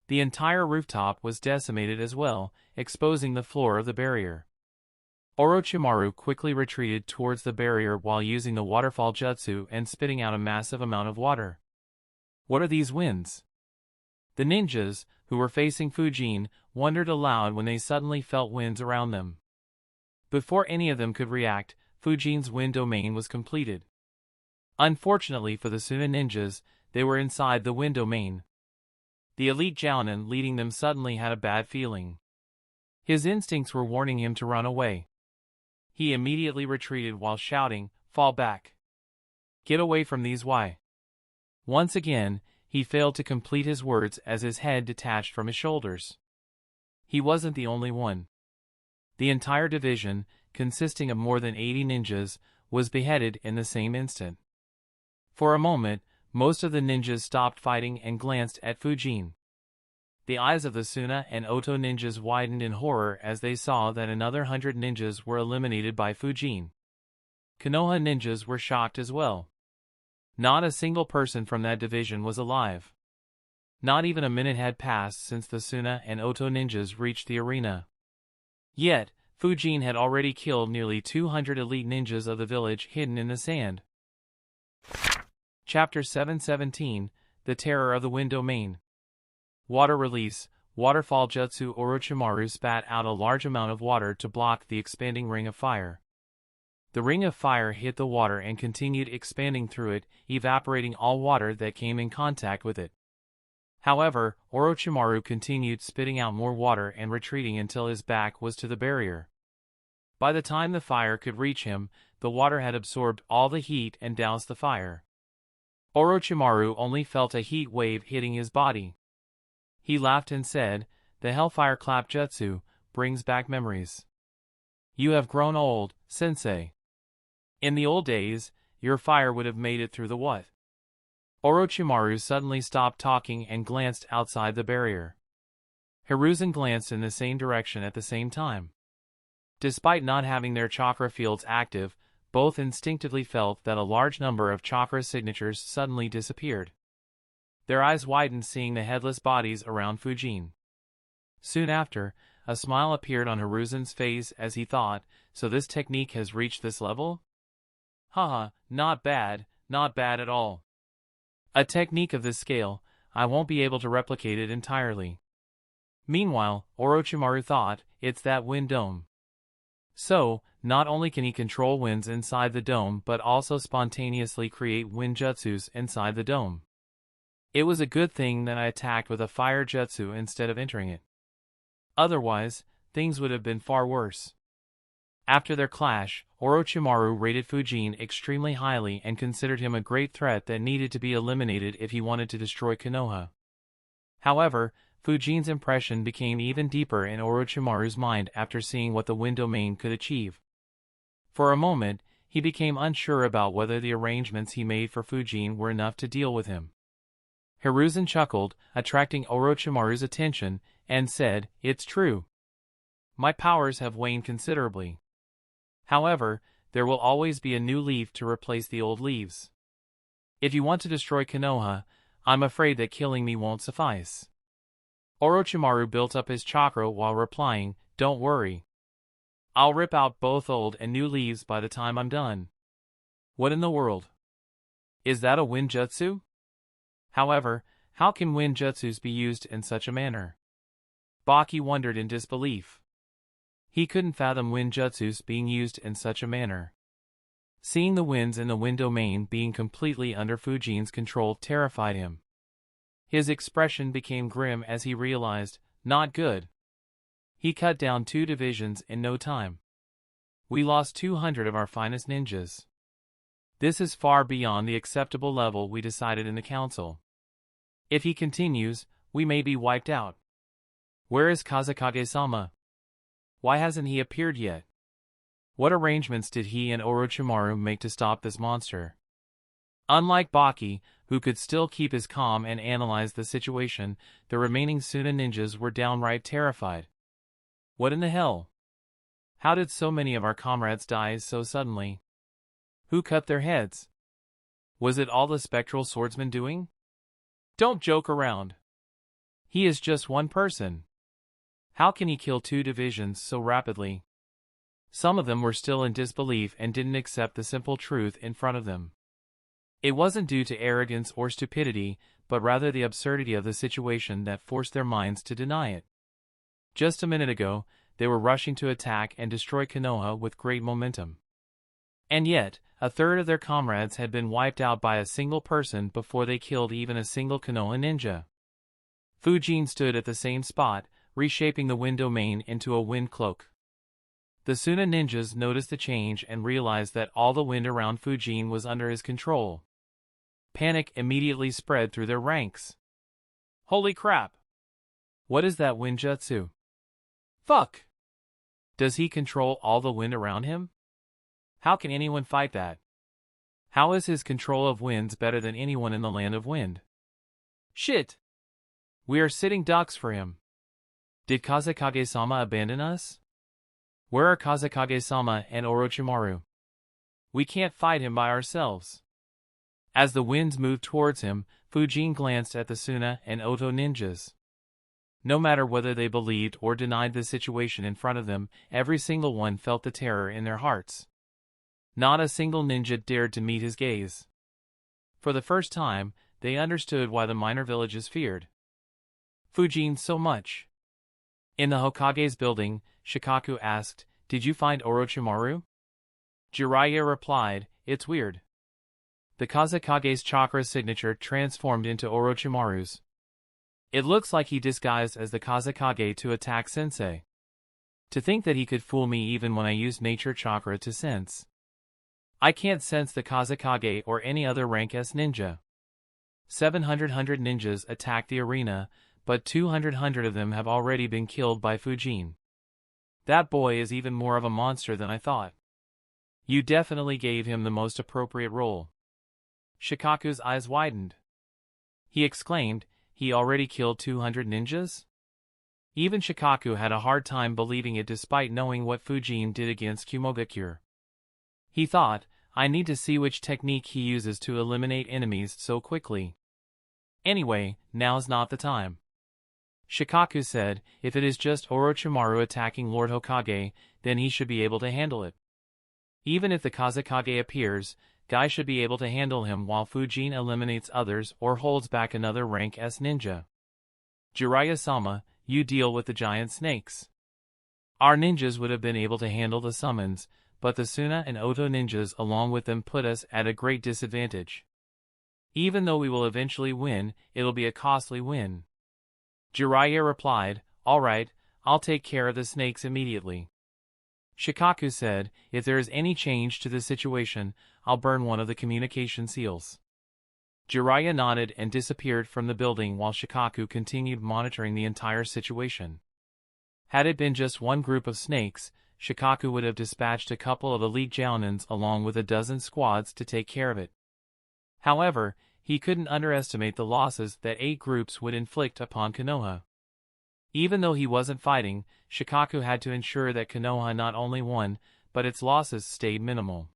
The entire rooftop was decimated as well, exposing the floor of the barrier. Orochimaru quickly retreated towards the barrier while using the waterfall jutsu and spitting out a massive amount of water. What are these winds? The ninjas, who were facing Fujin, wondered aloud when they suddenly felt winds around them. Before any of them could react, Fujin's wind domain was completed. Unfortunately for the Suna ninjas, they were inside the wind domain. The elite Jounin leading them suddenly had a bad feeling. His instincts were warning him to run away. He immediately retreated while shouting, "Fall back! Get away from these Y." Once again, he failed to complete his words as his head detached from his shoulders. He wasn't the only one. The entire division, consisting of more than 80 ninjas, was beheaded in the same instant. For a moment, most of the ninjas stopped fighting and glanced at Fujin. The eyes of the Suna and Oto ninjas widened in horror as they saw that another 100 ninjas were eliminated by Fujin. Konoha ninjas were shocked as well. Not a single person from that division was alive. Not even a minute had passed since the Suna and Oto ninjas reached the arena. Yet, Fujin had already killed nearly 200 elite ninjas of the village hidden in the sand. Chapter 717, The Terror of the Wind Domain. Water release. Waterfall Jutsu. Orochimaru spat out a large amount of water to block the expanding ring of fire. The ring of fire hit the water and continued expanding through it, evaporating all water that came in contact with it. However, Orochimaru continued spitting out more water and retreating until his back was to the barrier. By the time the fire could reach him, the water had absorbed all the heat and doused the fire. Orochimaru only felt a heat wave hitting his body. He laughed and said, "The Hellfire Clap Jutsu brings back memories. You have grown old, sensei. In the old days, your fire would have made it through the what?" Orochimaru suddenly stopped talking and glanced outside the barrier. Hiruzen glanced in the same direction at the same time. Despite not having their chakra fields active, both instinctively felt that a large number of chakra signatures suddenly disappeared. Their eyes widened seeing the headless bodies around Fujin. Soon after, a smile appeared on Hiruzen's face as he thought, so this technique has reached this level? Haha, not bad at all. A technique of this scale, I won't be able to replicate it entirely. Meanwhile, Orochimaru thought, it's that wind dome. So, not only can he control winds inside the dome but also spontaneously create wind jutsus inside the dome. It was a good thing that I attacked with a fire jutsu instead of entering it. Otherwise, things would have been far worse. After their clash, Orochimaru rated Fujin extremely highly and considered him a great threat that needed to be eliminated if he wanted to destroy Konoha. However, Fujin's impression became even deeper in Orochimaru's mind after seeing what the wind domain could achieve. For a moment, he became unsure about whether the arrangements he made for Fujin were enough to deal with him. Hiruzen chuckled, attracting Orochimaru's attention, and said, "It's true. My powers have waned considerably. However, there will always be a new leaf to replace the old leaves. If you want to destroy Konoha, I'm afraid that killing me won't suffice." Orochimaru built up his chakra while replying, "Don't worry. I'll rip out both old and new leaves by the time I'm done." What in the world? Is that a wind jutsu? However, how can wind jutsus be used in such a manner? Baki wondered in disbelief. He couldn't fathom wind jutsus being used in such a manner. Seeing the winds in the wind domain being completely under Fujin's control terrified him. His expression became grim as he realized, not good. He cut down 2 divisions in no time. We lost 200 of our finest ninjas. This is far beyond the acceptable level we decided in the council. If he continues, we may be wiped out. Where is Kazekage-sama? Why hasn't he appeared yet? What arrangements did he and Orochimaru make to stop this monster? Unlike Baki, who could still keep his calm and analyze the situation, the remaining Suna ninjas were downright terrified. What in the hell? How did so many of our comrades die so suddenly? Who cut their heads? Was it all the spectral swordsman doing? Don't joke around. He is just one person. How can he kill 2 divisions so rapidly? Some of them were still in disbelief and didn't accept the simple truth in front of them. It wasn't due to arrogance or stupidity, but rather the absurdity of the situation that forced their minds to deny it. Just a minute ago, they were rushing to attack and destroy Konoha with great momentum. And yet, a third of their comrades had been wiped out by a single person before they killed even a single Konoha ninja. Fujin stood at the same spot, reshaping the wind domain into a wind cloak. The Suna ninjas noticed the change and realized that all the wind around Fujin was under his control. Panic immediately spread through their ranks. Holy crap! What is that wind jutsu? Fuck! Does he control all the wind around him? How can anyone fight that? How is his control of winds better than anyone in the land of wind? Shit! We are sitting ducks for him. Did Kazekage-sama abandon us? Where are Kazekage-sama and Orochimaru? We can't fight him by ourselves. As the winds moved towards him, Fujin glanced at the Suna and Oto ninjas. No matter whether they believed or denied the situation in front of them, every single one felt the terror in their hearts. Not a single ninja dared to meet his gaze. For the first time, they understood why the minor villages feared. Fujin so much. In the Hokage's building, Shikaku asked, "Did you find Orochimaru?" Jiraiya replied, "It's weird. The Kazekage's chakra signature transformed into Orochimaru's. It looks like he disguised as the Kazekage to attack Sensei. To think that he could fool me even when I used nature chakra to sense. I can't sense the Kazekage or any other rank S ninja. 700 ninjas attacked the arena, but 200 of them have already been killed by Fujin. That boy is even more of a monster than I thought. You definitely gave him the most appropriate role." Shikaku's eyes widened. He exclaimed, "He already killed 200 ninjas?" Even Shikaku had a hard time believing it despite knowing what Fujin did against Kumogakure. He thought, I need to see which technique he uses to eliminate enemies so quickly. Anyway, now's not the time. Shikaku said, if it is just Orochimaru attacking Lord Hokage, then he should be able to handle it. Even if the Kazekage appears, Guy should be able to handle him while Fujin eliminates others or holds back another rank S ninja. Jiraiya-sama, you deal with the giant snakes. Our ninjas would have been able to handle the summons, but the Suna and Oto ninjas along with them put us at a great disadvantage. Even though we will eventually win, it'll be a costly win. Jiraiya replied, alright, I'll take care of the snakes immediately. Shikaku said, if there is any change to the situation, I'll burn one of the communication seals. Jiraiya nodded and disappeared from the building while Shikaku continued monitoring the entire situation. Had it been just one group of snakes, Shikaku would have dispatched a couple of elite jounins along with a dozen squads to take care of it. However, he couldn't underestimate the losses that 8 groups would inflict upon Konoha. Even though he wasn't fighting, Shikaku had to ensure that Konoha not only won, but its losses stayed minimal.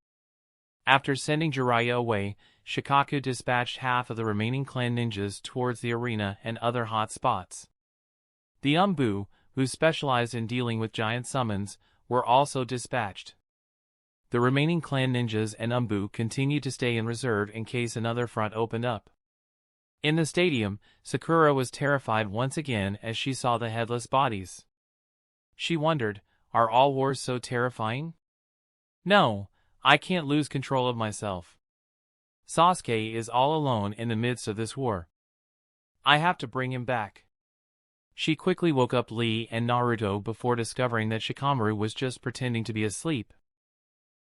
After sending Jiraiya away, Shikaku dispatched half of the remaining clan ninjas towards the arena and other hot spots. The Umbu, who specialized in dealing with giant summons, were also dispatched. The remaining clan ninjas and Umbu continued to stay in reserve in case another front opened up. In the stadium, Sakura was terrified once again as she saw the headless bodies. She wondered, are all wars so terrifying? No, I can't lose control of myself. Sasuke is all alone in the midst of this war. I have to bring him back. She quickly woke up Lee and Naruto before discovering that Shikamaru was just pretending to be asleep.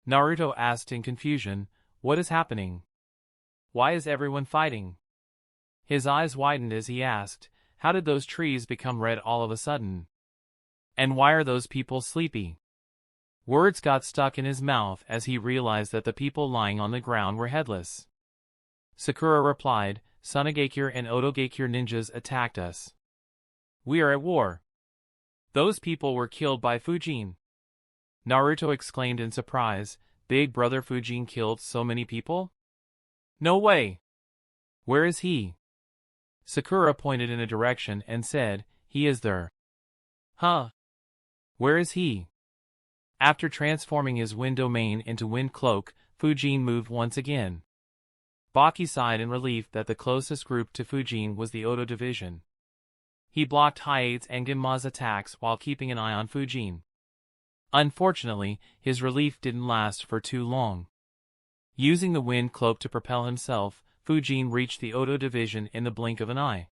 Naruto asked in confusion, what is happening? Why is everyone fighting? His eyes widened as he asked, how did those trees become red all of a sudden? And why are those people sleepy? Words got stuck in his mouth as he realized that the people lying on the ground were headless. Sakura replied, Sunagakure and Otogakure ninjas attacked us. We are at war. Those people were killed by Fujin. Naruto exclaimed in surprise, Big Brother Fujin killed so many people? No way! Where is he? Sakura pointed in a direction and said, he is there. Huh? Where is he? After transforming his wind domain into wind cloak, Fujin moved once again. Baki sighed in relief that the closest group to Fujin was the Oto division. He blocked Hiate's and Genma's attacks while keeping an eye on Fujin. Unfortunately, his relief didn't last for too long. Using the wind cloak to propel himself, Fujin reached the Oto division in the blink of an eye.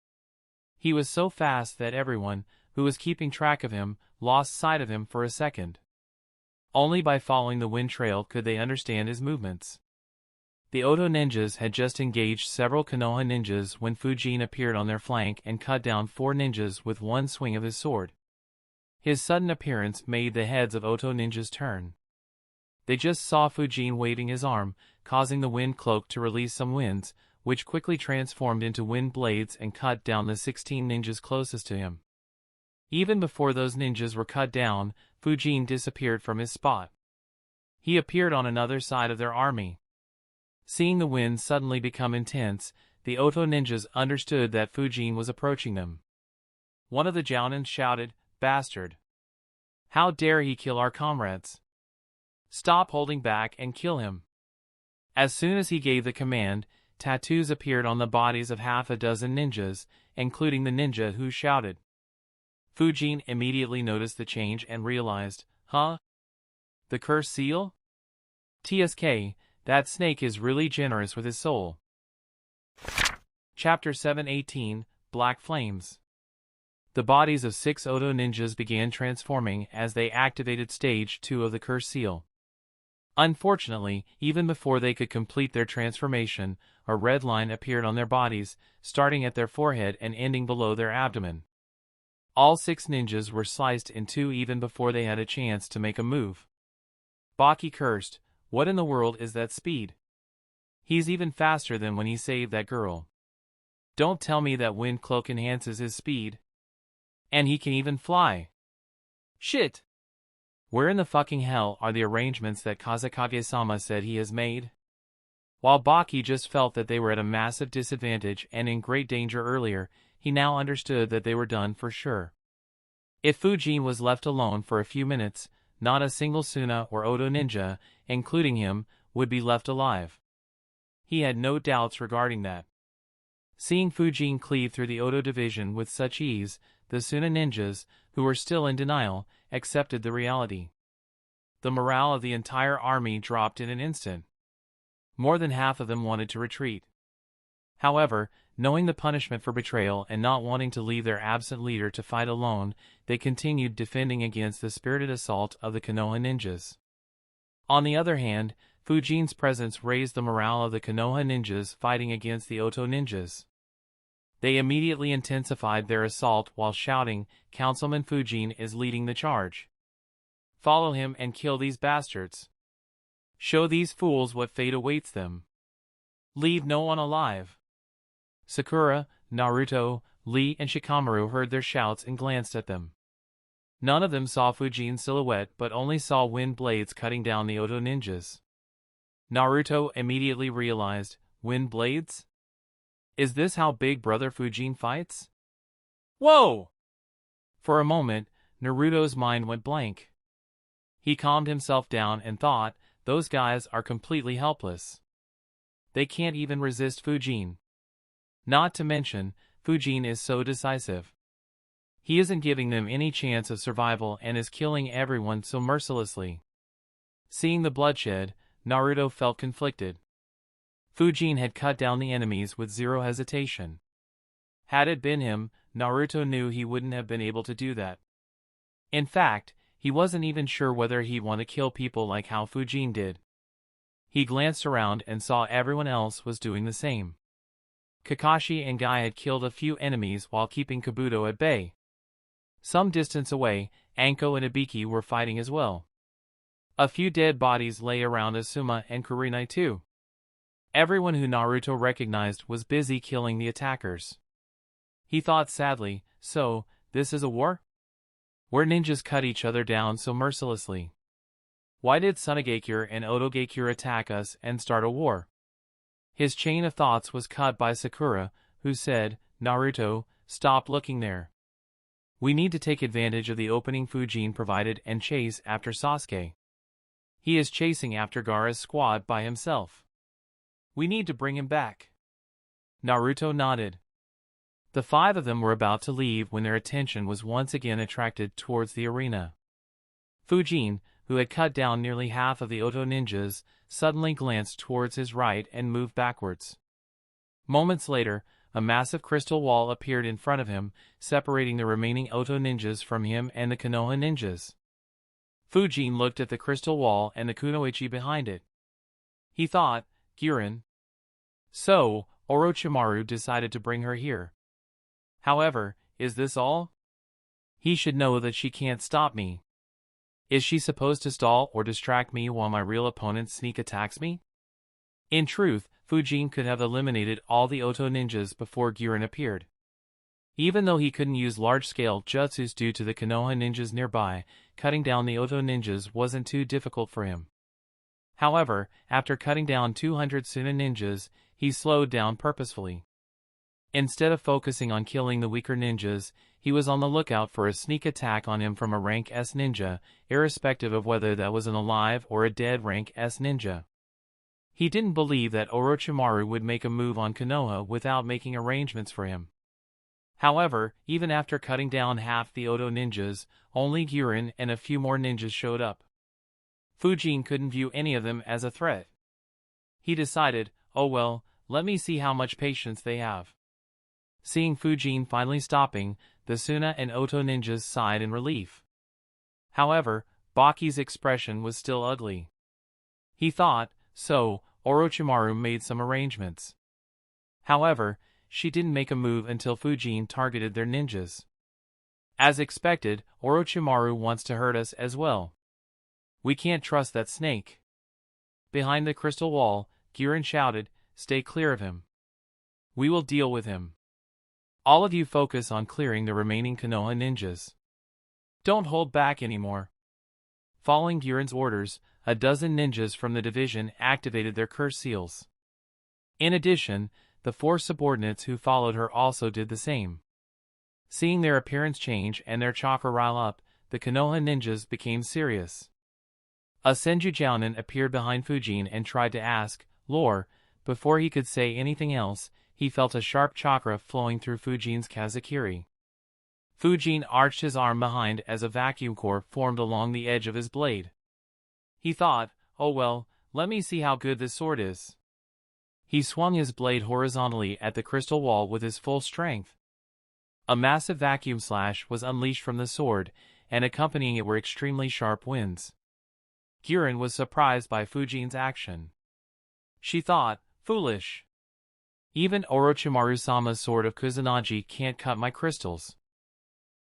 He was so fast that everyone, who was keeping track of him, lost sight of him for a second. Only by following the wind trail could they understand his movements. The Oto ninjas had just engaged several Konoha ninjas when Fujin appeared on their flank and cut down 4 ninjas with one swing of his sword. His sudden appearance made the heads of Oto ninjas turn. They just saw Fujin waving his arm, causing the wind cloak to release some winds, which quickly transformed into wind blades and cut down the 16 ninjas closest to him. Even before those ninjas were cut down, Fujin disappeared from his spot. He appeared on another side of their army. Seeing the wind suddenly become intense, the Oto ninjas understood that Fujin was approaching them. One of the Jounins shouted, Bastard! How dare he kill our comrades? Stop holding back and kill him. As soon as he gave the command, tattoos appeared on the bodies of half a dozen ninjas, including the ninja who shouted. Fujin immediately noticed the change and realized, huh? The cursed seal? TSK, that snake is really generous with his soul. Chapter 718, Black Flames. The bodies of 6 Oto ninjas began transforming as they activated Stage 2 of the cursed seal. Unfortunately, even before they could complete their transformation, a red line appeared on their bodies, starting at their forehead and ending below their abdomen. All 6 ninjas were sliced in two even before they had a chance to make a move. Baki cursed, what in the world is that speed? He's even faster than when he saved that girl. Don't tell me that wind cloak enhances his speed. And he can even fly. Shit! Where in the fucking hell are the arrangements that Kazekage-sama said he has made? While Baki just felt that they were at a massive disadvantage and in great danger earlier, he now understood that they were done for sure. If Fujin was left alone for a few minutes, not a single Suna or Oto ninja, including him, would be left alive. He had no doubts regarding that. Seeing Fujin cleave through the Oto division with such ease, the Suna ninjas, who were still in denial, accepted the reality. The morale of the entire army dropped in an instant. More than half of them wanted to retreat. However, knowing the punishment for betrayal and not wanting to leave their absent leader to fight alone, they continued defending against the spirited assault of the Konoha ninjas. On the other hand, Fujin's presence raised the morale of the Konoha ninjas fighting against the Oto ninjas. They immediately intensified their assault while shouting, "Councilman Fujin is leading the charge. Follow him and kill these bastards. Show these fools what fate awaits them. Leave no one alive." Sakura, Naruto, Lee and Shikamaru heard their shouts and glanced at them. None of them saw Fujin's silhouette but only saw wind blades cutting down the Oto ninjas. Naruto immediately realized, wind blades? Is this how Big Brother Fujin fights? Whoa! For a moment, Naruto's mind went blank. He calmed himself down and thought, those guys are completely helpless. They can't even resist Fujin. Not to mention, Fujin is so decisive. He isn't giving them any chance of survival and is killing everyone so mercilessly. Seeing the bloodshed, Naruto felt conflicted. Fujin had cut down the enemies with zero hesitation. Had it been him, Naruto knew he wouldn't have been able to do that. In fact, he wasn't even sure whether he'd want to kill people like how Fujin did. He glanced around and saw everyone else was doing the same. Kakashi and Guy had killed a few enemies while keeping Kabuto at bay. Some distance away, Anko and Ibiki were fighting as well. A few dead bodies lay around Asuma and Kurenai too. Everyone who Naruto recognized was busy killing the attackers. He thought sadly, so, this is a war? Where ninjas cut each other down so mercilessly. Why did Tsunagakure and Otogakure attack us and start a war? His chain of thoughts was cut by Sakura, who said, Naruto, stop looking there. We need to take advantage of the opening Fujin provided and chase after Sasuke. He is chasing after Gaara's squad by himself. We need to bring him back. Naruto nodded. The 5 of them were about to leave when their attention was once again attracted towards the arena. Fujin, who had cut down nearly half of the Oto ninjas, suddenly glanced towards his right and moved backwards. Moments later, a massive crystal wall appeared in front of him, separating the remaining Oto ninjas from him and the Konoha ninjas. Fujin looked at the crystal wall and the kunoichi behind it. He thought, Genin. So, Orochimaru decided to bring her here. However, is this all? He should know that she can't stop me. Is she supposed to stall or distract me while my real opponent sneak attacks me? In truth, Fujin could have eliminated all the Oto ninjas before Genin appeared. Even though he couldn't use large-scale jutsus due to the Konoha ninjas nearby, cutting down the Oto ninjas wasn't too difficult for him. However, after cutting down 200 Suna ninjas, he slowed down purposefully. Instead of focusing on killing the weaker ninjas, he was on the lookout for a sneak attack on him from a rank S ninja, irrespective of whether that was an alive or a dead rank S ninja. He didn't believe that Orochimaru would make a move on Konoha without making arrangements for him. However, even after cutting down half the Oto ninjas, only Genin and a few more ninjas showed up. Fujin couldn't view any of them as a threat. He decided, oh well, let me see how much patience they have. Seeing Fujin finally stopping, the Suna and Oto ninjas sighed in relief. However, Baki's expression was still ugly. He thought, so, Orochimaru made some arrangements. However, she didn't make a move until Fujin targeted their ninjas. As expected, Orochimaru wants to hurt us as well. We can't trust that snake. Behind the crystal wall, Genin shouted, stay clear of him. We will deal with him. All of you focus on clearing the remaining Konoha ninjas. Don't hold back anymore. Following Genin's orders, a dozen ninjas from the division activated their curse seals. In addition, the 4 subordinates who followed her also did the same. Seeing their appearance change and their chakra rile up, the Konoha ninjas became serious. A Senju Jounin appeared behind Fujin and tried to ask, lore. Before he could say anything else, he felt a sharp chakra flowing through Fujin's Kazakiri. Fujin arched his arm behind as a vacuum core formed along the edge of his blade. He thought, oh well, let me see how good this sword is. He swung his blade horizontally at the crystal wall with his full strength. A massive vacuum slash was unleashed from the sword, and accompanying it were extremely sharp winds. Genin was surprised by Fujin's action. She thought, foolish. Even Orochimaru-sama's sword of Kusanagi can't cut my crystals.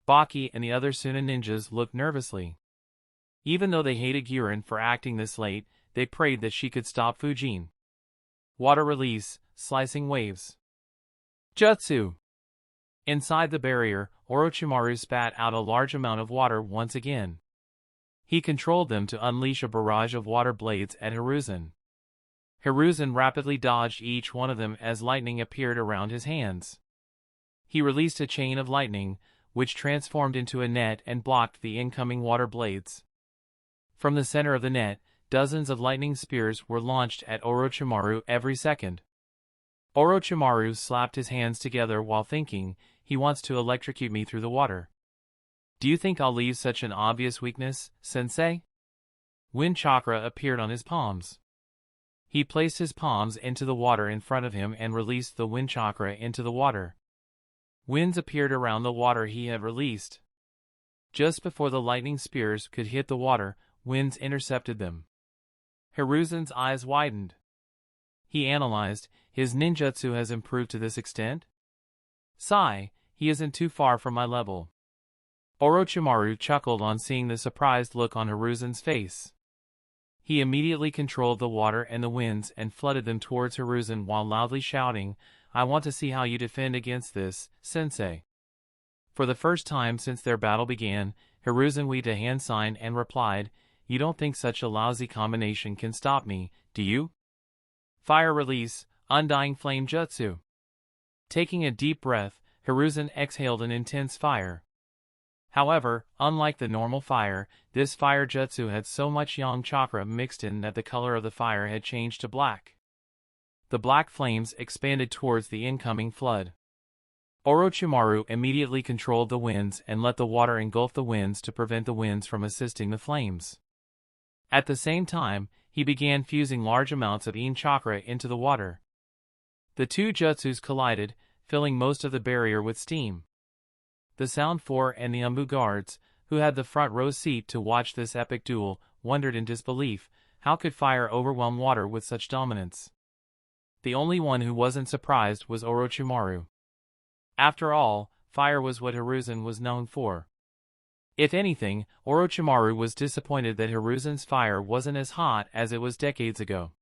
Baki and the other Suna ninjas looked nervously. Even though they hated Genin for acting this late, they prayed that she could stop Fujin. Water release, slicing waves. Jutsu! Inside the barrier, Orochimaru spat out a large amount of water once again. He controlled them to unleash a barrage of water blades at Hiruzen. Hiruzen rapidly dodged each one of them as lightning appeared around his hands. He released a chain of lightning, which transformed into a net and blocked the incoming water blades. From the center of the net, dozens of lightning spears were launched at Orochimaru every second. Orochimaru slapped his hands together while thinking, he wants to electrocute me through the water. Do you think I'll leave such an obvious weakness, sensei? Wind chakra appeared on his palms. He placed his palms into the water in front of him and released the wind chakra into the water. Winds appeared around the water he had released. Just before the lightning spears could hit the water, winds intercepted them. Hiruzen's eyes widened. He analyzed, his ninjutsu has improved to this extent? Sigh, he isn't too far from my level. Orochimaru chuckled on seeing the surprised look on Hiruzen's face. He immediately controlled the water and the winds and flooded them towards Hiruzen while loudly shouting, I want to see how you defend against this, sensei. For the first time since their battle began, Hiruzen waved a hand sign and replied, you don't think such a lousy combination can stop me, do you? Fire release, undying flame jutsu. Taking a deep breath, Hiruzen exhaled an intense fire. However, unlike the normal fire, this fire jutsu had so much yang chakra mixed in that the color of the fire had changed to black. The black flames expanded towards the incoming flood. Orochimaru immediately controlled the winds and let the water engulf the winds to prevent the winds from assisting the flames. At the same time, he began fusing large amounts of yin chakra into the water. The two jutsus collided, filling most of the barrier with steam. The Sound 4 and the Umbu guards, who had the front row seat to watch this epic duel, wondered in disbelief, how could fire overwhelm water with such dominance? The only one who wasn't surprised was Orochimaru. After all, fire was what Hiruzen was known for. If anything, Orochimaru was disappointed that Hiruzen's fire wasn't as hot as it was decades ago.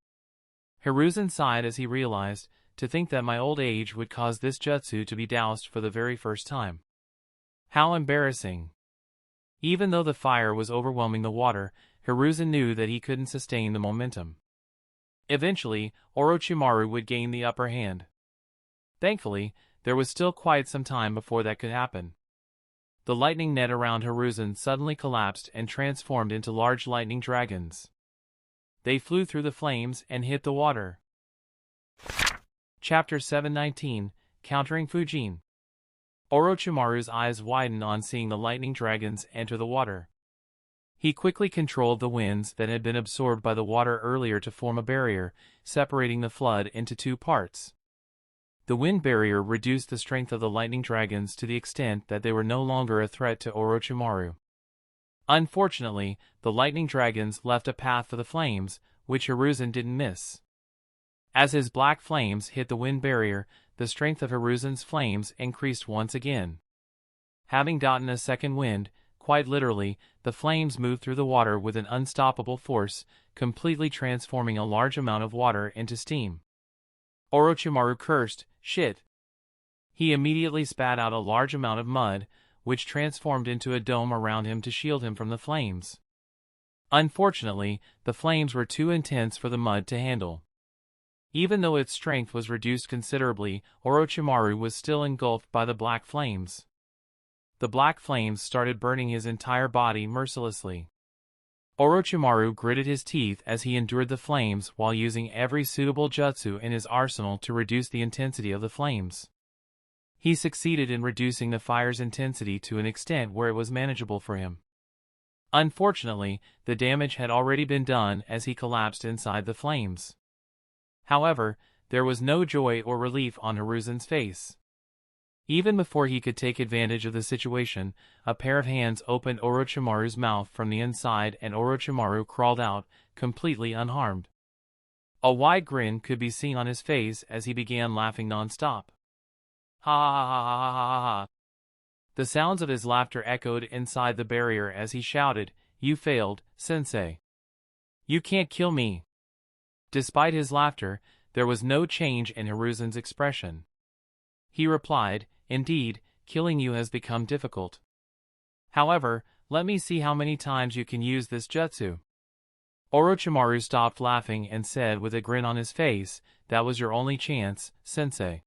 Hiruzen sighed as he realized, to think that my old age would cause this jutsu to be doused for the very first time. How embarrassing. Even though the fire was overwhelming the water, Hiruzen knew that he couldn't sustain the momentum. Eventually, Orochimaru would gain the upper hand. Thankfully, there was still quite some time before that could happen. The lightning net around Hiruzen suddenly collapsed and transformed into large lightning dragons. They flew through the flames and hit the water. Chapter 719, Countering Fujin. Orochimaru's eyes widened on seeing the lightning dragons enter the water. He quickly controlled the winds that had been absorbed by the water earlier to form a barrier, separating the flood into two parts. The wind barrier reduced the strength of the lightning dragons to the extent that they were no longer a threat to Orochimaru. Unfortunately, the lightning dragons left a path for the flames, which Hiruzen didn't miss. As his black flames hit the wind barrier, the strength of Hiruzen's flames increased once again. Having gotten a second wind, quite literally, the flames moved through the water with an unstoppable force, completely transforming a large amount of water into steam. Orochimaru cursed, "Shit!" He immediately spat out a large amount of mud, which transformed into a dome around him to shield him from the flames. Unfortunately, the flames were too intense for the mud to handle. Even though its strength was reduced considerably, Orochimaru was still engulfed by the black flames. The black flames started burning his entire body mercilessly. Orochimaru gritted his teeth as he endured the flames while using every suitable jutsu in his arsenal to reduce the intensity of the flames. He succeeded in reducing the fire's intensity to an extent where it was manageable for him. Unfortunately, the damage had already been done as he collapsed inside the flames. However, there was no joy or relief on Hiruzen's face. Even before he could take advantage of the situation, a pair of hands opened Orochimaru's mouth from the inside and Orochimaru crawled out, completely unharmed. A wide grin could be seen on his face as he began laughing non-stop. Ha ha ha ha ha ha ha. The sounds of his laughter echoed inside the barrier as he shouted, "You failed, sensei. You can't kill me." Despite his laughter, there was no change in Hiruzen's expression. He replied, "Indeed, killing you has become difficult. However, let me see how many times you can use this jutsu." Orochimaru stopped laughing and said with a grin on his face, "That was your only chance, sensei.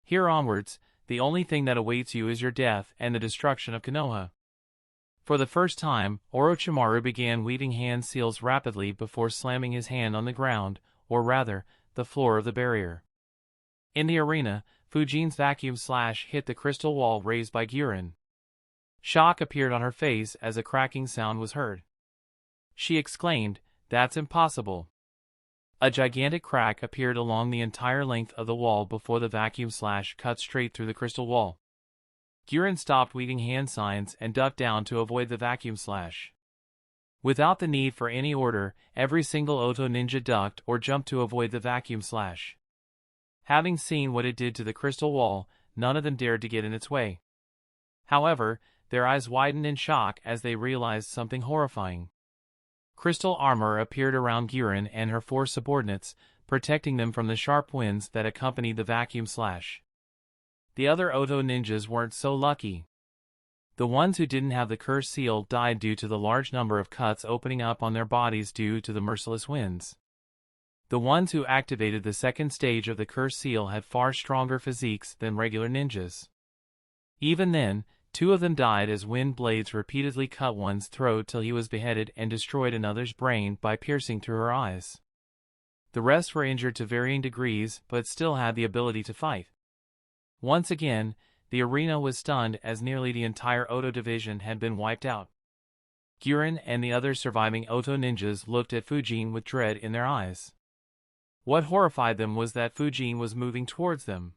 Here onwards, the only thing that awaits you is your death and the destruction of Konoha." For the first time, Orochimaru began weaving hand seals rapidly before slamming his hand on the ground, or rather, the floor of the barrier. In the arena, Fujin's vacuum slash hit the crystal wall raised by Genin. Shock appeared on her face as a cracking sound was heard. She exclaimed, "That's impossible." A gigantic crack appeared along the entire length of the wall before the vacuum slash cut straight through the crystal wall. Genin stopped weaving hand signs and ducked down to avoid the vacuum slash. Without the need for any order, every single Oto ninja ducked or jumped to avoid the vacuum slash. Having seen what it did to the crystal wall, none of them dared to get in its way. However, their eyes widened in shock as they realized something horrifying. Crystal armor appeared around Genin and her four subordinates, protecting them from the sharp winds that accompanied the vacuum slash. The other Oto ninjas weren't so lucky. The ones who didn't have the curse seal died due to the large number of cuts opening up on their bodies due to the merciless winds. The ones who activated the second stage of the curse seal had far stronger physiques than regular ninjas. Even then, two of them died as wind blades repeatedly cut one's throat till he was beheaded and destroyed another's brain by piercing through her eyes. The rest were injured to varying degrees but still had the ability to fight. Once again, the arena was stunned as nearly the entire Oto division had been wiped out. Genin and the other surviving Oto ninjas looked at Fujin with dread in their eyes. What horrified them was that Fujin was moving towards them.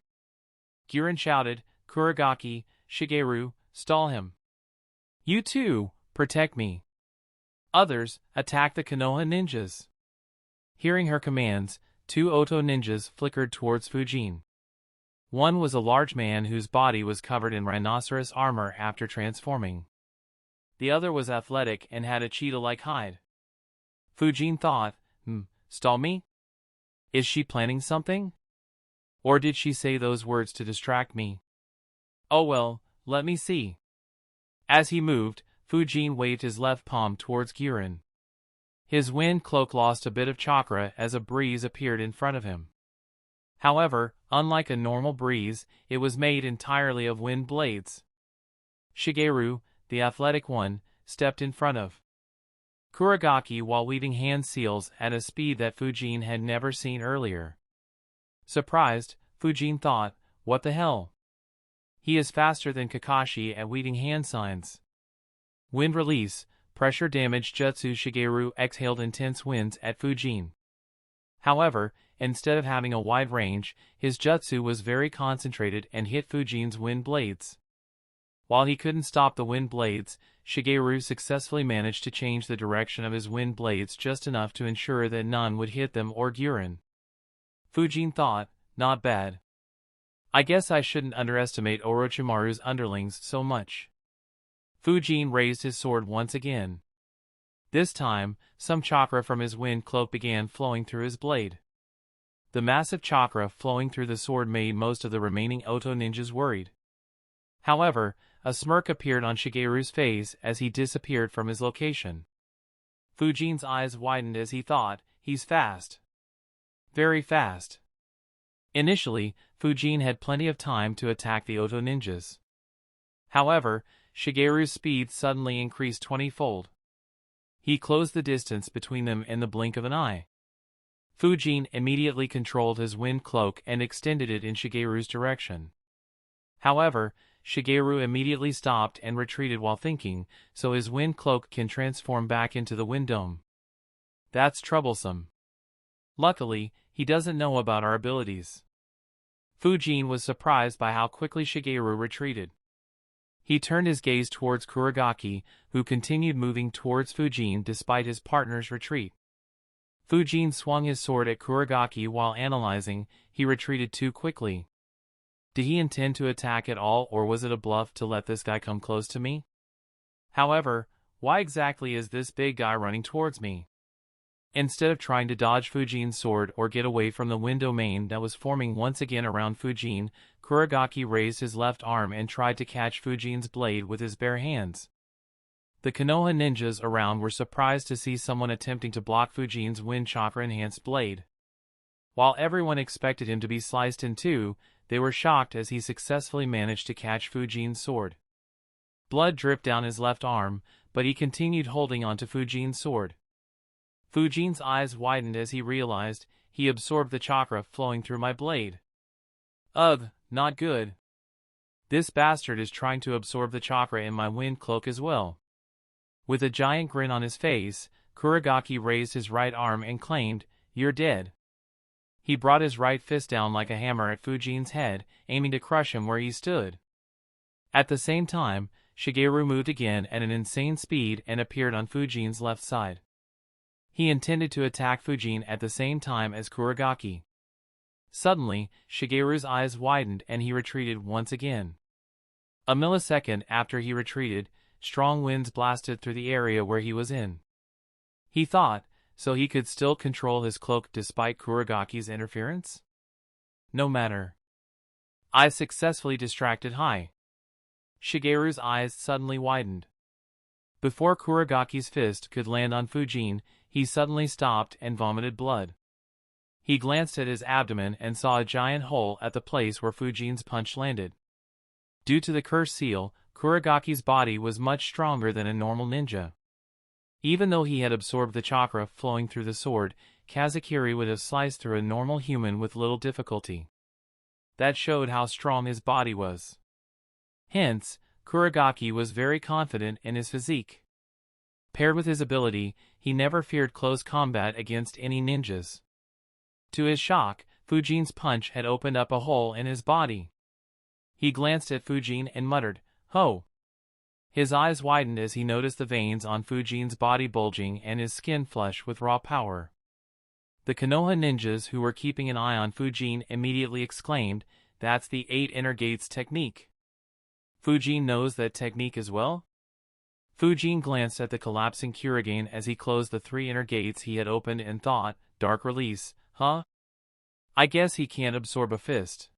Genin shouted, "Kurogaki, Shigeru, stall him. You too, protect me." Others, attack the Konoha ninjas. Hearing her commands, two Oto ninjas flickered towards Fujin. One was a large man whose body was covered in rhinoceros armor after transforming. The other was athletic and had a cheetah-like hide. Fujin thought, stall me? Is she planning something? Or did she say those words to distract me? Oh well, let me see. As he moved, Fujin waved his left palm towards Genin. His wind cloak lost a bit of chakra as a breeze appeared in front of him. However, unlike a normal breeze, it was made entirely of wind blades. Shigeru, the athletic one, stepped in front of Kurogaki while weaving hand seals at a speed that Fujin had never seen earlier. Surprised, Fujin thought, what the hell? He is faster than Kakashi at weaving hand signs. Wind release, pressure damage jutsu. Shigeru exhaled intense winds at Fujin. However, instead of having a wide range, his jutsu was very concentrated and hit Fujin's wind blades. While he couldn't stop the wind blades, Shigeru successfully managed to change the direction of his wind blades just enough to ensure that none would hit them or Guren. Fujin thought, not bad. I guess I shouldn't underestimate Orochimaru's underlings so much. Fujin raised his sword once again. This time, some chakra from his wind cloak began flowing through his blade. The massive chakra flowing through the sword made most of the remaining Oto ninjas worried. However, a smirk appeared on Shigeru's face as he disappeared from his location. Fujin's eyes widened as he thought, he's fast. Very fast. Initially, Fujin had plenty of time to attack the Oto ninjas. However, Shigeru's speed suddenly increased 20-fold. He closed the distance between them in the blink of an eye. Fujin immediately controlled his wind cloak and extended it in Shigeru's direction. However, Shigeru immediately stopped and retreated while thinking, so his wind cloak can transform back into the wind dome. That's troublesome. Luckily, he doesn't know about our abilities. Fujin was surprised by how quickly Shigeru retreated. He turned his gaze towards Kurogaki, who continued moving towards Fujin despite his partner's retreat. Fujin swung his sword at Kurogaki while analyzing, he retreated too quickly. Did he intend to attack at all, or was it a bluff to let this guy come close to me? However, why exactly is this big guy running towards me? Instead of trying to dodge Fujin's sword or get away from the wind domain that was forming once again around Fujin, Kurogaki raised his left arm and tried to catch Fujin's blade with his bare hands. The Konoha ninjas around were surprised to see someone attempting to block Fujin's wind chakra-enhanced blade. While everyone expected him to be sliced in two, they were shocked as he successfully managed to catch Fujin's sword. Blood dripped down his left arm, but he continued holding onto Fujin's sword. Fujin's eyes widened as he realized he absorbed the chakra flowing through my blade. Ugh, not good. This bastard is trying to absorb the chakra in my wind cloak as well. With a giant grin on his face, Kurogaki raised his right arm and claimed, "You're dead." He brought his right fist down like a hammer at Fujin's head, aiming to crush him where he stood. At the same time, Shigeru moved again at an insane speed and appeared on Fujin's left side. He intended to attack Fujin at the same time as Kurogaki. Suddenly, Shigeru's eyes widened and he retreated once again. A millisecond after he retreated, strong winds blasted through the area where he was in. He thought, so he could still control his cloak despite Kurogaki's interference? No matter. I successfully distracted Hai. Shigeru's eyes suddenly widened. Before Kurogaki's fist could land on Fujin, he suddenly stopped and vomited blood. He glanced at his abdomen and saw a giant hole at the place where Fujin's punch landed. Due to the curse seal, Kurogaki's body was much stronger than a normal ninja. Even though he had absorbed the chakra flowing through the sword, Kazakiri would have sliced through a normal human with little difficulty. That showed how strong his body was. Hence, Kurogaki was very confident in his physique. Paired with his ability, he never feared close combat against any ninjas. To his shock, Fujin's punch had opened up a hole in his body. He glanced at Fujin and muttered, "Ho!" His eyes widened as he noticed the veins on Fujin's body bulging and his skin flush with raw power. The Konoha ninjas who were keeping an eye on Fujin immediately exclaimed, "That's the 8 inner gates technique." Fujin knows that technique as well? Fujin glanced at the collapsing Kurogane as he closed the 3 inner gates he had opened and thought, "Dark release, huh? I guess he can't absorb a fist.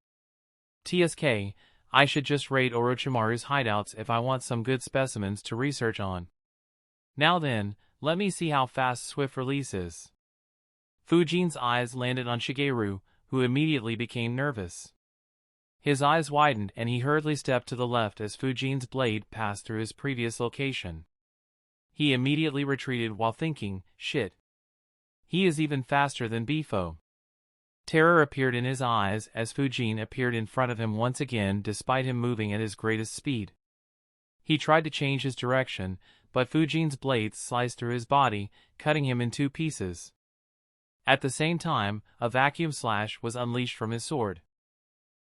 TSK, I should just raid Orochimaru's hideouts if I want some good specimens to research on. Now then, let me see how fast swift release is." Fujin's eyes landed on Shigeru, who immediately became nervous. His eyes widened and he hurriedly stepped to the left as Fujin's blade passed through his previous location. He immediately retreated while thinking, shit. He is even faster than Bifo. Terror appeared in his eyes as Fujin appeared in front of him once again despite him moving at his greatest speed. He tried to change his direction, but Fujin's blades sliced through his body, cutting him in 2 pieces. At the same time, a vacuum slash was unleashed from his sword.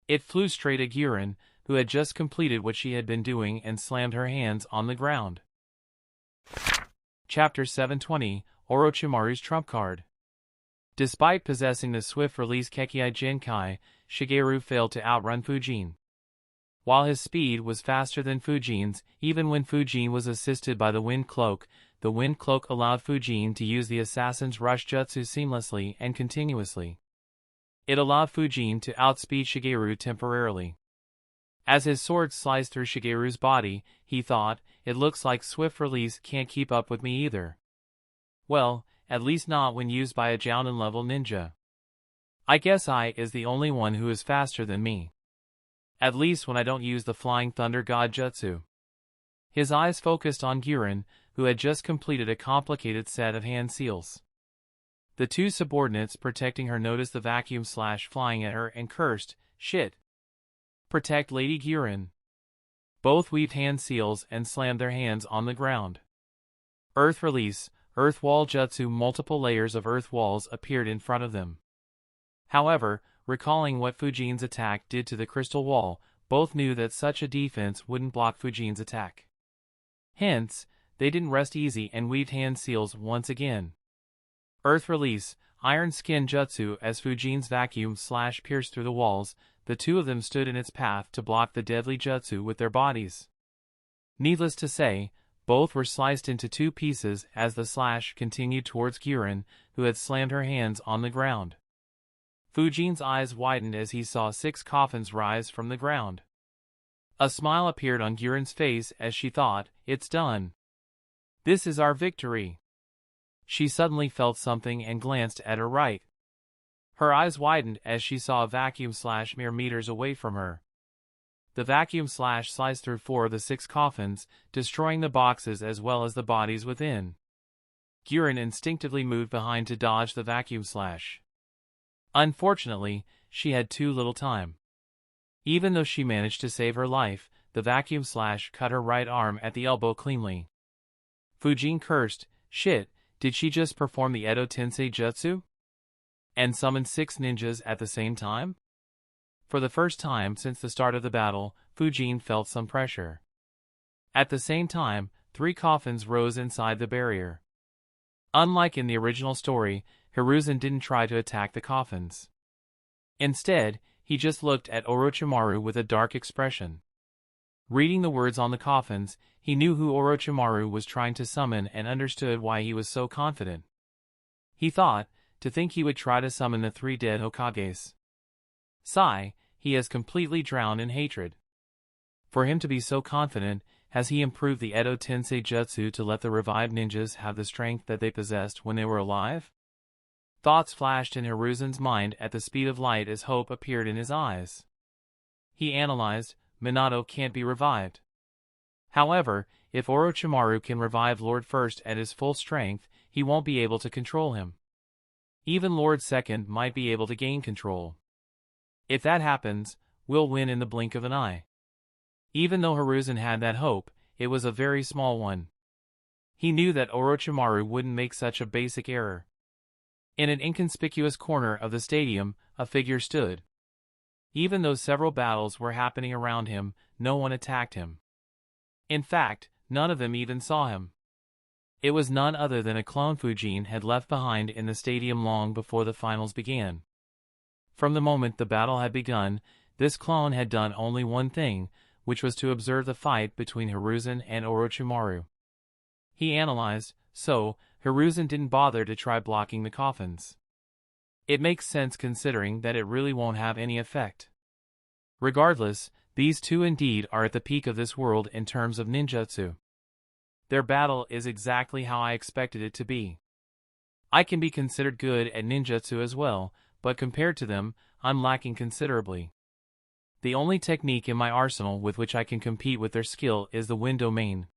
It flew straight at Genin, who had just completed what she had been doing and slammed her hands on the ground. Chapter 720, Orochimaru's Trump Card. Despite possessing the swift-release Kekkai Genkai, Shigeru failed to outrun Fujin. While his speed was faster than Fujin's, even when Fujin was assisted by the Wind Cloak, the Wind Cloak allowed Fujin to use the Assassin's Rush Jutsu seamlessly and continuously. It allowed Fujin to outspeed Shigeru temporarily. As his sword sliced through Shigeru's body, he thought, it looks like Swift Release can't keep up with me either. Well, at least not when used by a Jounin-level ninja. I guess I is the only one who is faster than me. At least when I don't use the Flying Thunder God Jutsu. His eyes focused on Genin, who had just completed a complicated set of hand seals. The 2 subordinates protecting her noticed the vacuum slash flying at her and cursed, shit. Protect Lady Genin. Both weaved hand seals and slammed their hands on the ground. Earth Release, Earth Wall Jutsu. Multiple layers of earth walls appeared in front of them. However, recalling what Fujin's attack did to the crystal wall, both knew that such a defense wouldn't block Fujin's attack. Hence, they didn't rest easy and weaved hand seals once again. Earth Release, Iron Skin Jutsu. As Fujin's vacuum slash pierced through the walls, the 2 of them stood in its path to block the deadly jutsu with their bodies. Needless to say, both were sliced into 2 pieces as the slash continued towards Genin, who had slammed her hands on the ground. Fujin's eyes widened as he saw 6 coffins rise from the ground. A smile appeared on Genin's face as she thought, it's done. This is our victory. She suddenly felt something and glanced at her right. Her eyes widened as she saw a vacuum slash mere meters away from her. The vacuum slash sliced through 4 of the 6 coffins, destroying the boxes as well as the bodies within. Genin instinctively moved behind to dodge the vacuum slash. Unfortunately, she had too little time. Even though she managed to save her life, the vacuum slash cut her right arm at the elbow cleanly. Fujin cursed, shit, did she just perform the Edo Tensei Jutsu? And summon 6 ninjas at the same time? For the first time since the start of the battle, Fujin felt some pressure. At the same time, 3 coffins rose inside the barrier. Unlike in the original story, Hiruzen didn't try to attack the coffins. Instead, he just looked at Orochimaru with a dark expression. Reading the words on the coffins, he knew who Orochimaru was trying to summon and understood why he was so confident. He thought, to think he would try to summon the 3 dead Hokages. Sigh, he has completely drowned in hatred. For him to be so confident, has he improved the Edo Tensei Jutsu to let the revived ninjas have the strength that they possessed when they were alive? Thoughts flashed in Hiruzen's mind at the speed of light as hope appeared in his eyes. He analyzed, Minato can't be revived. However, if Orochimaru can revive Lord First at his full strength, he won't be able to control him. Even Lord Second might be able to gain control. If that happens, we'll win in the blink of an eye. Even though Hiruzen had that hope, it was a very small one. He knew that Orochimaru wouldn't make such a basic error. In an inconspicuous corner of the stadium, a figure stood. Even though several battles were happening around him, no one attacked him. In fact, none of them even saw him. It was none other than a clone Fujin had left behind in the stadium long before the finals began. From the moment the battle had begun, this clone had done only one thing, which was to observe the fight between Hiruzen and Orochimaru. He analyzed, so, Hiruzen didn't bother to try blocking the coffins. It makes sense considering that it really won't have any effect. Regardless, these 2 indeed are at the peak of this world in terms of ninjutsu. Their battle is exactly how I expected it to be. I can be considered good at ninjutsu as well, but compared to them, I'm lacking considerably. The only technique in my arsenal with which I can compete with their skill is the wind domain.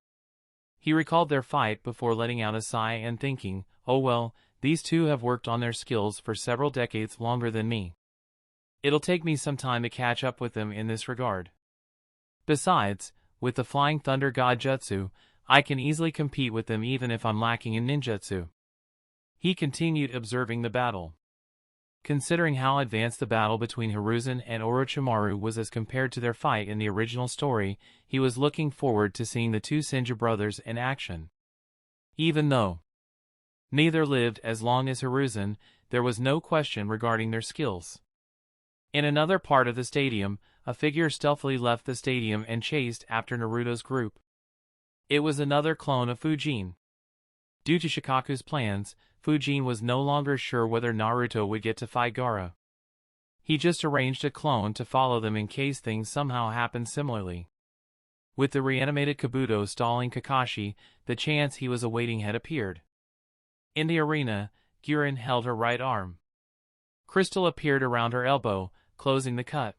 He recalled their fight before letting out a sigh and thinking, oh well, these two have worked on their skills for several decades longer than me. It'll take me some time to catch up with them in this regard. Besides, with the Flying Thunder God Jutsu, I can easily compete with them even if I'm lacking in ninjutsu. He continued observing the battle. Considering how advanced the battle between Hiruzen and Orochimaru was as compared to their fight in the original story, he was looking forward to seeing the two Senju brothers in action. Even though neither lived as long as Hiruzen, there was no question regarding their skills. In another part of the stadium, a figure stealthily left the stadium and chased after Naruto's group. It was another clone of Fujin. Due to Shikaku's plans, Fujin was no longer sure whether Naruto would get to fight Gaara. He just arranged a clone to follow them in case things somehow happened similarly. With the reanimated Kabuto stalling Kakashi, the chance he was awaiting had appeared. In the arena, Genin held her right arm. Crystal appeared around her elbow, closing the cut.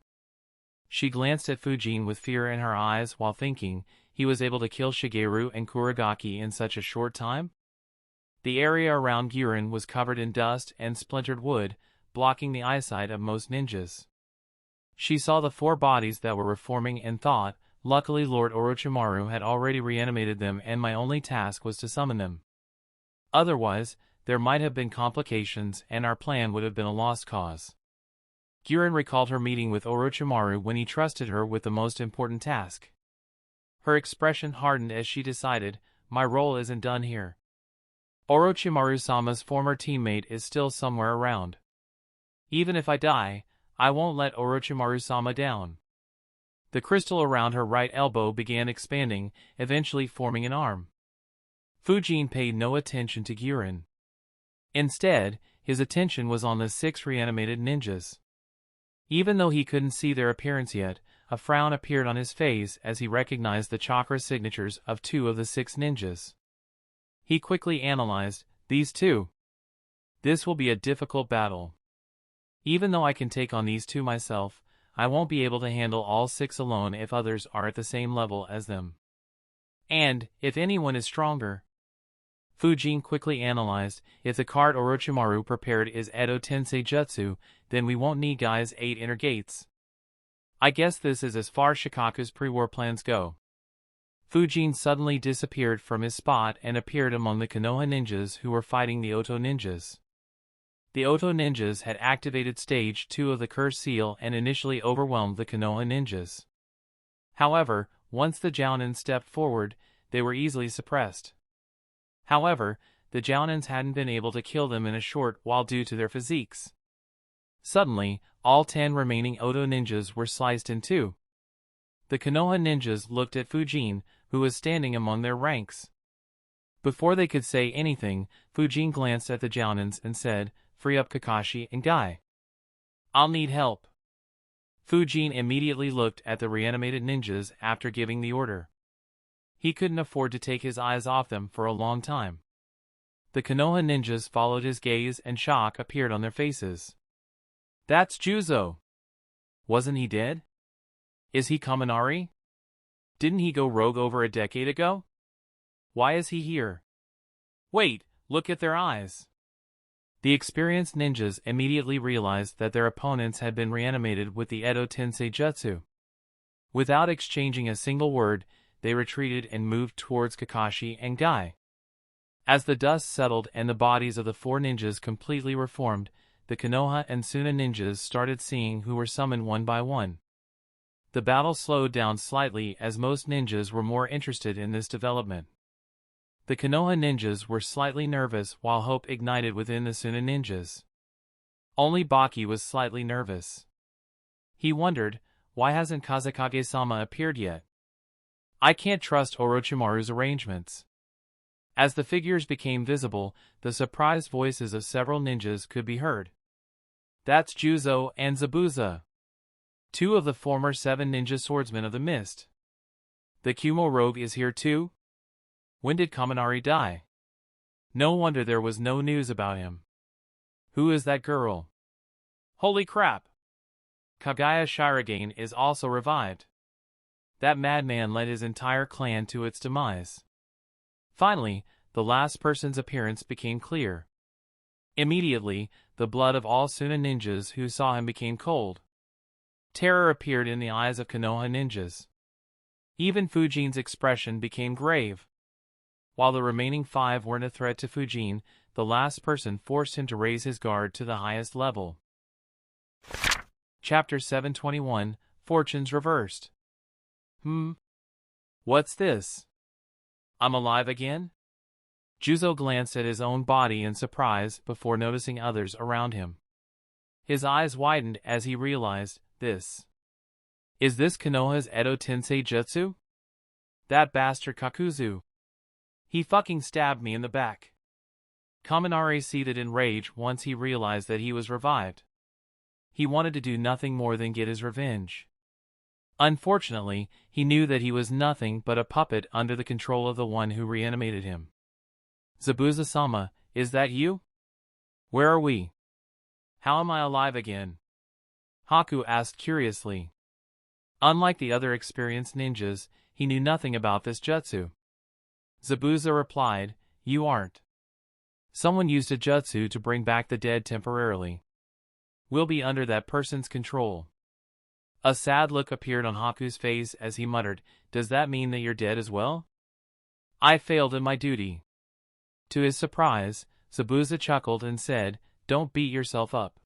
She glanced at Fujin with fear in her eyes while thinking, he was able to kill Shigeru and Kurogaki in such a short time? The area around Genin was covered in dust and splintered wood, blocking the eyesight of most ninjas. She saw the four bodies that were reforming and thought, luckily Lord Orochimaru had already reanimated them and my only task was to summon them. Otherwise, there might have been complications and our plan would have been a lost cause. Genin recalled her meeting with Orochimaru when he trusted her with the most important task. Her expression hardened as she decided, my role isn't done here. Orochimaru-sama's former teammate is still somewhere around. Even if I die, I won't let Orochimaru-sama down. The crystal around her right elbow began expanding, eventually forming an arm. Fujin paid no attention to Genin. Instead, his attention was on the 6 reanimated ninjas. Even though he couldn't see their appearance yet, a frown appeared on his face as he recognized the chakra signatures of 2 of the 6 ninjas. He quickly analyzed, these two. This will be a difficult battle. Even though I can take on these 2 myself, I won't be able to handle all 6 alone if others are at the same level as them. And, if anyone is stronger. Fujin quickly analyzed, if the card Orochimaru prepared is Edo Tensei Jutsu, then we won't need Gaia's 8 inner gates. I guess this is as far Shikaku's pre-war plans go. Fujin suddenly disappeared from his spot and appeared among the Konoha ninjas who were fighting the Oto ninjas. The Oto ninjas had activated stage 2 of the Curse Seal and initially overwhelmed the Konoha ninjas. However, once the Jounin stepped forward, they were easily suppressed. However, the Jounins hadn't been able to kill them in a short while due to their physiques. Suddenly, all 10 remaining Oto ninjas were sliced in 2. The Konoha ninjas looked at Fujin, who was standing among their ranks. Before they could say anything, Fujin glanced at the Jounins and said, free up Kakashi and Guy. I'll need help. Fujin immediately looked at the reanimated ninjas after giving the order. He couldn't afford to take his eyes off them for a long time. The Konoha ninjas followed his gaze and shock appeared on their faces. That's Juzo. Wasn't he dead? Is he Kaminari? Didn't he go rogue over a decade ago? Why is he here? Wait, look at their eyes. The experienced ninjas immediately realized that their opponents had been reanimated with the Edo Tensei Jutsu. Without exchanging a single word, they retreated and moved towards Kakashi and Guy. As the dust settled and the bodies of the 4 ninjas completely reformed, the Konoha and Suna ninjas started seeing who were summoned one by one. The battle slowed down slightly as most ninjas were more interested in this development. The Konoha ninjas were slightly nervous while hope ignited within the Suna ninjas. Only Baki was slightly nervous. He wondered, why hasn't Kazekage-sama appeared yet? I can't trust Orochimaru's arrangements. As the figures became visible, the surprised voices of several ninjas could be heard. That's Juzo and Zabuza. 2 of the former 7 ninja swordsmen of the mist. The Kumo rogue is here too? When did Kaminari die? No wonder there was no news about him. Who is that girl? Holy crap! Kagaya Shirogane is also revived. That madman led his entire clan to its demise. Finally, the last person's appearance became clear. Immediately, the blood of all Suna ninjas who saw him became cold. Terror appeared in the eyes of Konoha ninjas. Even Fujin's expression became grave. While the remaining 5 weren't a threat to Fujin, the last person forced him to raise his guard to the highest level. Chapter 721, Fortunes Reversed. What's this? I'm alive again? Juzo glanced at his own body in surprise before noticing others around him. His eyes widened as he realized, Is this Konoha's Edo Tensei Jutsu? That bastard Kakuzu. He fucking stabbed me in the back. Kaminari seethed in rage once he realized that he was revived. He wanted to do nothing more than get his revenge. Unfortunately, he knew that he was nothing but a puppet under the control of the one who reanimated him. Zabuza-sama, is that you? Where are we? How am I alive again? Haku asked curiously. Unlike the other experienced ninjas, he knew nothing about this jutsu. Zabuza replied, You aren't. Someone used a jutsu to bring back the dead temporarily. We'll be under that person's control. A sad look appeared on Haku's face as he muttered, Does that mean that you're dead as well? I failed in my duty. To his surprise, Zabuza chuckled and said, Don't beat yourself up.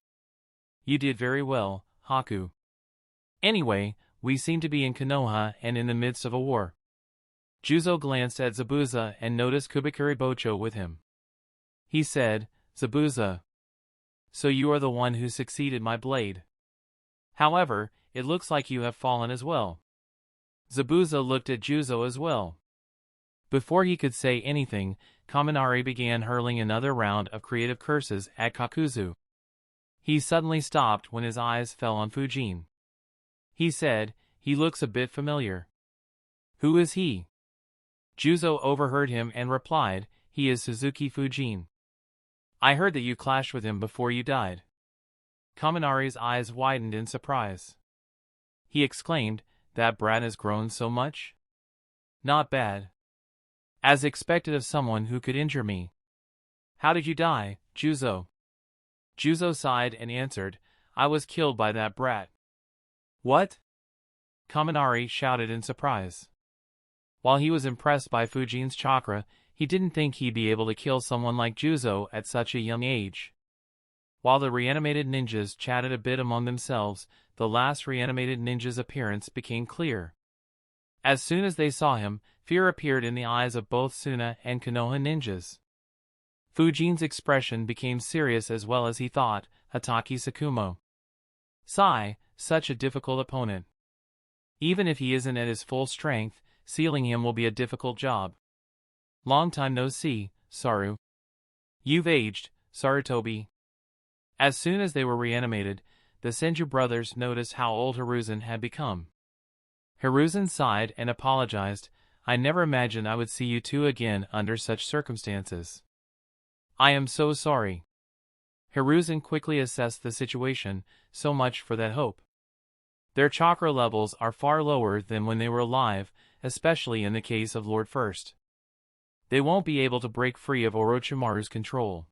You did very well, Haku. Anyway, we seem to be in Konoha and in the midst of a war. Juzo glanced at Zabuza and noticed Kubikuri Bocho with him. He said, Zabuza. So you are the one who succeeded my blade. However, it looks like you have fallen as well. Zabuza looked at Juzo as well. Before he could say anything, Kaminari began hurling another round of creative curses at Kakuzu. He suddenly stopped when his eyes fell on Fujin. He said, He looks a bit familiar. Who is he? Juzo overheard him and replied, He is Suzuki Fujin. I heard that you clashed with him before you died. Kaminari's eyes widened in surprise. He exclaimed, That brat has grown so much? Not bad. As expected of someone who could injure me. How did you die, Juzo? Juzo sighed and answered, I was killed by that brat. What? Kaminari shouted in surprise. While he was impressed by Fujin's chakra, he didn't think he'd be able to kill someone like Juzo at such a young age. While the reanimated ninjas chatted a bit among themselves, the last reanimated ninja's appearance became clear. As soon as they saw him, fear appeared in the eyes of both Suna and Konoha ninjas. Fujin's expression became serious as well as he thought, Hatake Tsukumo. Sigh, such a difficult opponent. Even if he isn't at his full strength, sealing him will be a difficult job. Long time no see, Saru. You've aged, Sarutobi. As soon as they were reanimated, the Senju brothers noticed how old Hiruzen had become. Hiruzen sighed and apologized, I never imagined I would see you two again under such circumstances. I am so sorry. Hiruzen quickly assessed the situation, so much for that hope. Their chakra levels are far lower than when they were alive, especially in the case of Lord First. They won't be able to break free of Orochimaru's control.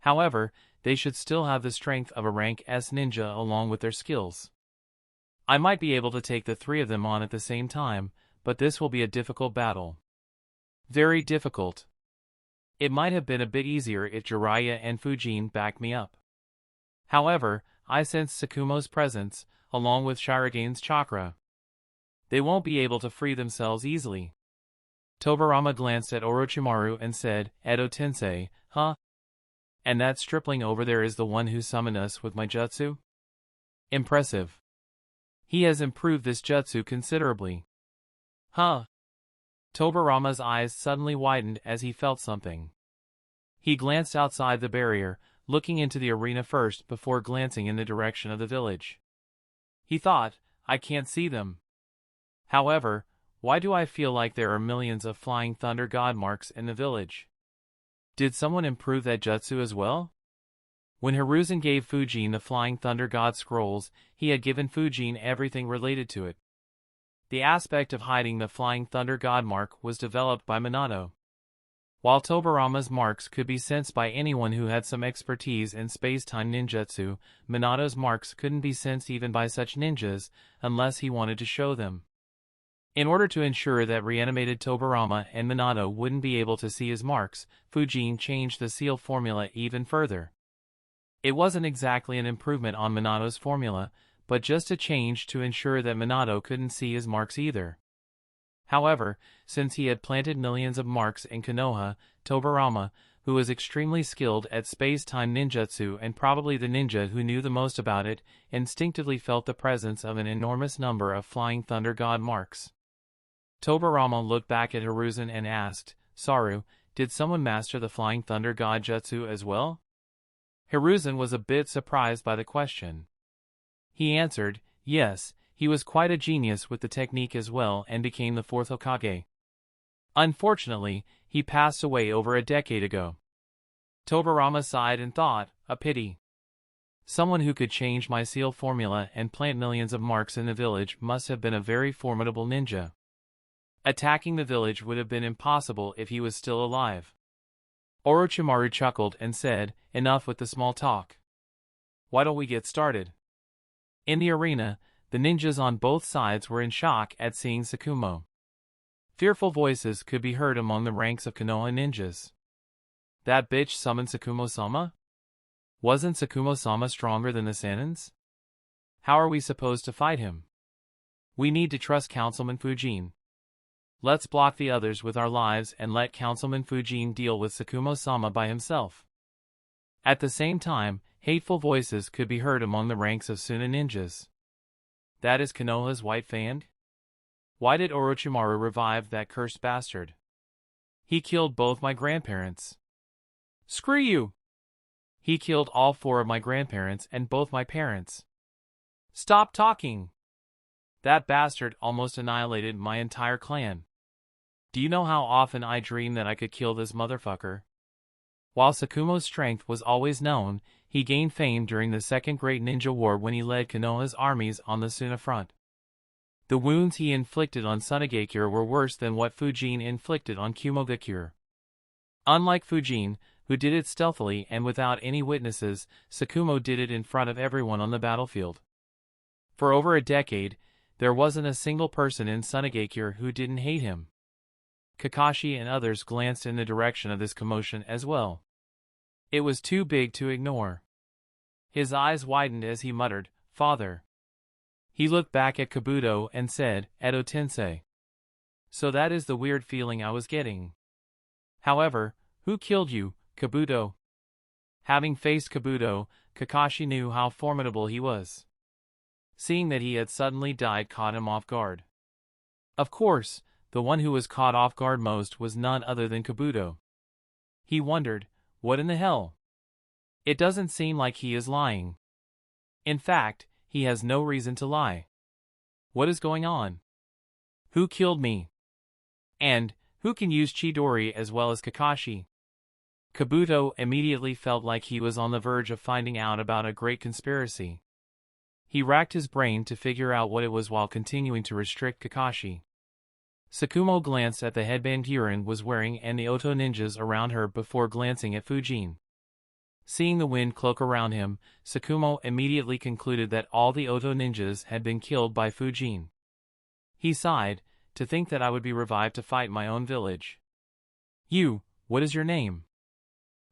However, they should still have the strength of a rank S ninja along with their skills. I might be able to take the 3 of them on at the same time, but this will be a difficult battle. Very difficult. It might have been a bit easier if Jiraiya and Fujin backed me up. However, I sense Tsukumo's presence, along with Shiragan's chakra. They won't be able to free themselves easily. Tobirama glanced at Orochimaru and said, Edo Tensei, huh? And that stripling over there is the one who summoned us with my jutsu? Impressive. He has improved this jutsu considerably. Huh? Tobirama's eyes suddenly widened as he felt something. He glanced outside the barrier, looking into the arena first before glancing in the direction of the village. He thought, I can't see them. However, why do I feel like there are millions of flying thunder god marks in the village? Did someone improve that jutsu as well? When Hiruzen gave Fujin the flying thunder god scrolls, he had given Fujin everything related to it. The aspect of hiding the flying thunder god mark was developed by Minato. While Tobarama's marks could be sensed by anyone who had some expertise in space-time ninjutsu, Minato's marks couldn't be sensed even by such ninjas, unless he wanted to show them. In order to ensure that reanimated Tobarama and Minato wouldn't be able to see his marks, Fujin changed the seal formula even further. It wasn't exactly an improvement on Minato's formula, but just a change to ensure that Minato couldn't see his marks either. However, since he had planted millions of marks in Konoha, Tobarama, who was extremely skilled at space-time ninjutsu and probably the ninja who knew the most about it, instinctively felt the presence of an enormous number of Flying Thunder God marks. Tobarama looked back at Hiruzen and asked, "Saru, did someone master the Flying Thunder God jutsu as well?" Hiruzen was a bit surprised by the question. He answered, yes, he was quite a genius with the technique as well and became the fourth Hokage. Unfortunately, he passed away over a decade ago. Tobarama sighed and thought, a pity. Someone who could change my seal formula and plant millions of marks in the village must have been a very formidable ninja. Attacking the village would have been impossible if he was still alive. Orochimaru chuckled and said, enough with the small talk. Why don't we get started? In the arena, the ninjas on both sides were in shock at seeing Tsukumo. Fearful voices could be heard among the ranks of Konoha ninjas. That bitch summoned Tsukumo-sama? Wasn't Tsukumo-sama stronger than the Saiyans? How are we supposed to fight him? We need to trust Councilman Fujin. Let's block the others with our lives and let Councilman Fujin deal with Tsukumo-sama by himself. At the same time, hateful voices could be heard among the ranks of Suna ninjas. That is Konoha's White Fang? Why did Orochimaru revive that cursed bastard? He killed both my grandparents. Screw you! He killed all 4 of my grandparents and both my parents. Stop talking! That bastard almost annihilated my entire clan. Do you know how often I dream that I could kill this motherfucker? While Tsukumo's strength was always known, he gained fame during the Second Great Ninja War when he led Konoha's armies on the Suna front. The wounds he inflicted on Tsunagakure were worse than what Fujin inflicted on Kumogakure. Unlike Fujin, who did it stealthily and without any witnesses, Tsukumo did it in front of everyone on the battlefield. For over a decade, there wasn't a single person in Tsunagakure who didn't hate him. Kakashi and others glanced in the direction of this commotion as well. It was too big to ignore. His eyes widened as he muttered, "Father." He looked back at Kabuto and said, "Edo Tensei." So that is the weird feeling I was getting. However, who killed you, Kabuto? Having faced Kabuto, Kakashi knew how formidable he was. Seeing that he had suddenly died caught him off guard. Of course, the one who was caught off guard most was none other than Kabuto. He wondered, what in the hell? It doesn't seem like he is lying. In fact, he has no reason to lie. What is going on? Who killed me? And, who can use Chidori as well as Kakashi? Kabuto immediately felt like he was on the verge of finding out about a great conspiracy. He racked his brain to figure out what it was while continuing to restrict Kakashi. Tsukumo glanced at the headband Yurin was wearing and the Oto ninjas around her before glancing at Fujin. Seeing the wind cloak around him, Tsukumo immediately concluded that all the Oto ninjas had been killed by Fujin. He sighed, to think that I would be revived to fight my own village. You, what is your name?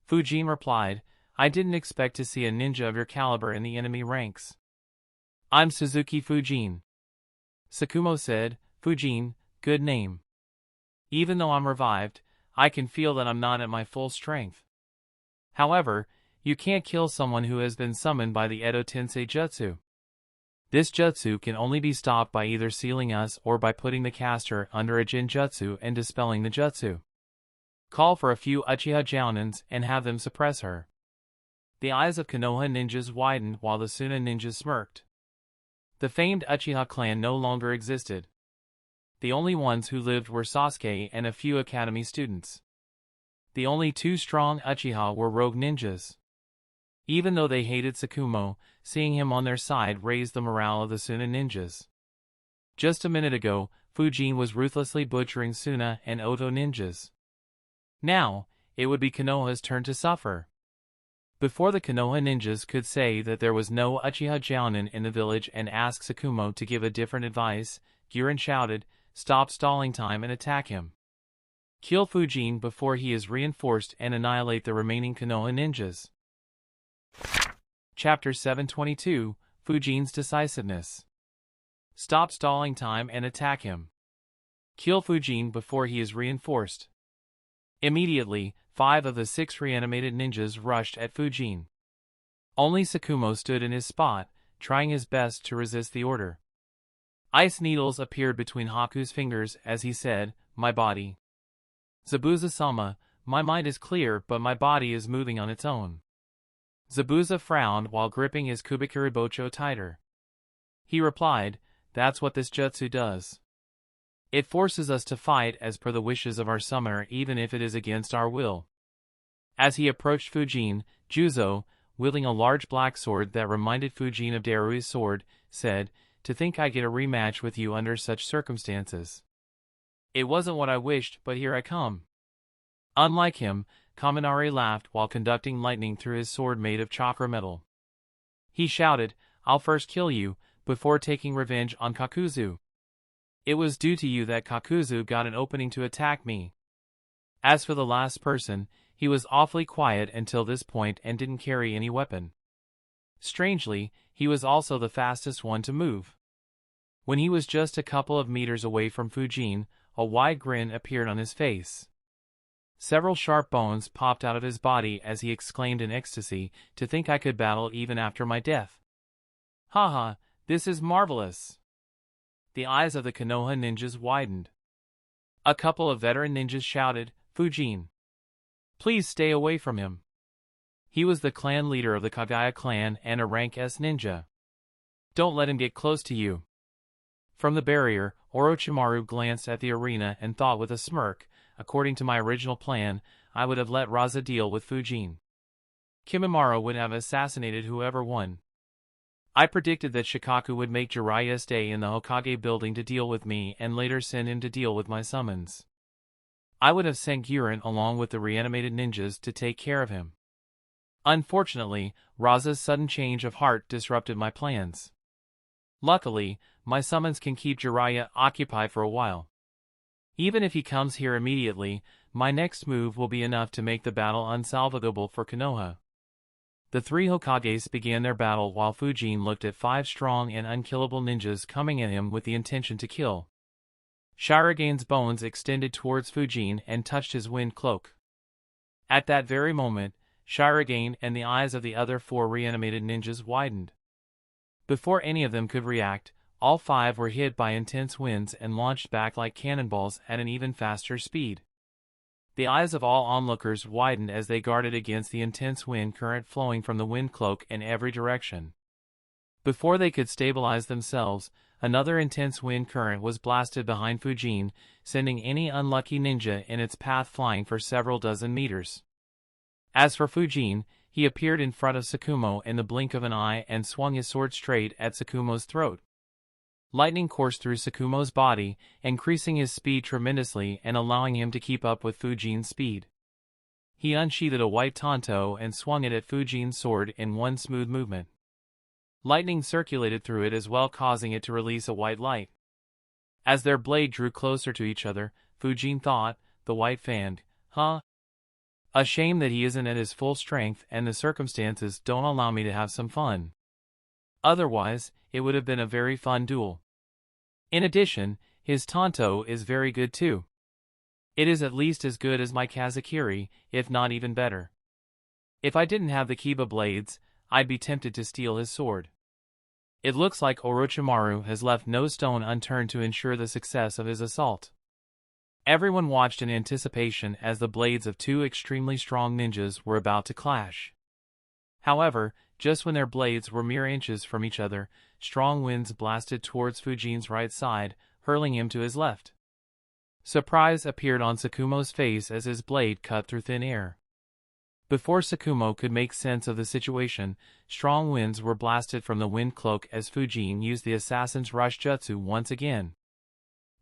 Fujin replied, I didn't expect to see a ninja of your caliber in the enemy ranks. I'm Suzuki Fujin. Tsukumo said, Fujin, good name. Even though I'm revived, I can feel that I'm not at my full strength. However, you can't kill someone who has been summoned by the Edo Tensei Jutsu. This jutsu can only be stopped by either sealing us or by putting the caster under a Jinjutsu and dispelling the jutsu. Call for a few Uchiha Jounins and have them suppress her. The eyes of Konoha ninjas widened while the Suna ninjas smirked. The famed Uchiha clan no longer existed. The only ones who lived were Sasuke and a few academy students. The only 2 strong Uchiha were rogue ninjas. Even though they hated Tsukumo, seeing him on their side raised the morale of the Suna ninjas. Just a minute ago, Fujin was ruthlessly butchering Suna and Oto ninjas. Now, it would be Konoha's turn to suffer. Before the Konoha ninjas could say that there was no Uchiha Jounin in the village and ask Tsukumo to give a different advice, Girin shouted, "Stop stalling time and attack him. Kill Fujin before he is reinforced and annihilate the remaining Konoha ninjas." Chapter 722, Fujin's Decisiveness. Stop stalling time and attack him. Kill Fujin before he is reinforced. Immediately, 5 of the 6 reanimated ninjas rushed at Fujin. Only Tsukumo stood in his spot, trying his best to resist the order. Ice needles appeared between Haku's fingers as he said, "My body." Zabuza-sama, "My mind is clear but my body is moving on its own." Zabuza frowned while gripping his Kubikuribocho tighter. He replied, "That's what this jutsu does. It forces us to fight as per the wishes of our summoner even if it is against our will." As he approached Fujin, Juzo, wielding a large black sword that reminded Fujin of Darui's sword, said, "To think I get a rematch with you under such circumstances. It wasn't what I wished, but here I come." Unlike him, Kaminari laughed while conducting lightning through his sword made of chakra metal. He shouted, "I'll first kill you, before taking revenge on Kakuzu. It was due to you that Kakuzu got an opening to attack me." As for the last person, he was awfully quiet until this point and didn't carry any weapon. Strangely, he was also the fastest one to move. When he was just a couple of meters away from Fujin, a wide grin appeared on his face. Several sharp bones popped out of his body as he exclaimed in ecstasy, "To think I could battle even after my death. Haha, this is marvelous." The eyes of the Konoha ninjas widened. A couple of veteran ninjas shouted, "Fujin, please stay away from him. He was the clan leader of the Kagaya clan and a rank S ninja. Don't let him get close to you." From the barrier, Orochimaru glanced at the arena and thought with a smirk, "According to my original plan, I would have let Raza deal with Fujin. Kimimaro would have assassinated whoever won. I predicted that Shikaku would make Jiraiya stay in the Hokage building to deal with me and later send him to deal with my summons. I would have sent Girin along with the reanimated ninjas to take care of him. Unfortunately, Raza's sudden change of heart disrupted my plans. Luckily, my summons can keep Jiraiya occupied for a while. Even if he comes here immediately, my next move will be enough to make the battle unsalvageable for Konoha." The 3 Hokages began their battle while Fujin looked at 5 strong and unkillable ninjas coming at him with the intention to kill. Shiragan's bones extended towards Fujin and touched his wind cloak. At that very moment, Shiragan and the eyes of the other 4 reanimated ninjas widened. Before any of them could react, all 5 were hit by intense winds and launched back like cannonballs at an even faster speed. The eyes of all onlookers widened as they guarded against the intense wind current flowing from the wind cloak in every direction. Before they could stabilize themselves, another intense wind current was blasted behind Fujin, sending any unlucky ninja in its path flying for several dozen meters. As for Fujin, he appeared in front of Tsukumo in the blink of an eye and swung his sword straight at Tsukumo's throat. Lightning coursed through Tsukumo's body, increasing his speed tremendously and allowing him to keep up with Fujin's speed. He unsheathed a white tanto and swung it at Fujin's sword in one smooth movement. Lightning circulated through it as well, causing it to release a white light. As their blade drew closer to each other, Fujin thought, "The white fanned, huh? A shame that he isn't at his full strength and the circumstances don't allow me to have some fun. Otherwise, it would have been a very fun duel. In addition, his tanto is very good too. It is at least as good as my Kazakiri, if not even better. If I didn't have the Kiba blades, I'd be tempted to steal his sword." It looks like Orochimaru has left no stone unturned to ensure the success of his assault. Everyone watched in anticipation as the blades of 2 extremely strong ninjas were about to clash. However, just when their blades were mere inches from each other, strong winds blasted towards Fujin's right side, hurling him to his left. Surprise appeared on Tsukumo's face as his blade cut through thin air. Before Tsukumo could make sense of the situation, strong winds were blasted from the wind cloak as Fujin used the assassin's rush jutsu once again.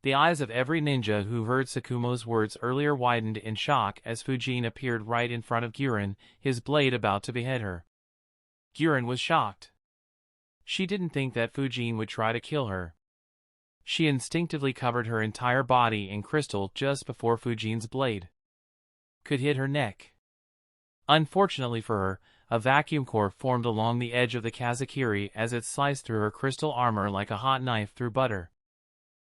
The eyes of every ninja who heard Tsukumo's words earlier widened in shock as Fujin appeared right in front of Genin, his blade about to behead her. Genin was shocked. She didn't think that Fujin would try to kill her. She instinctively covered her entire body in crystal just before Fujin's blade could hit her neck. Unfortunately for her, a vacuum core formed along the edge of the Kazakiri as it sliced through her crystal armor like a hot knife through butter.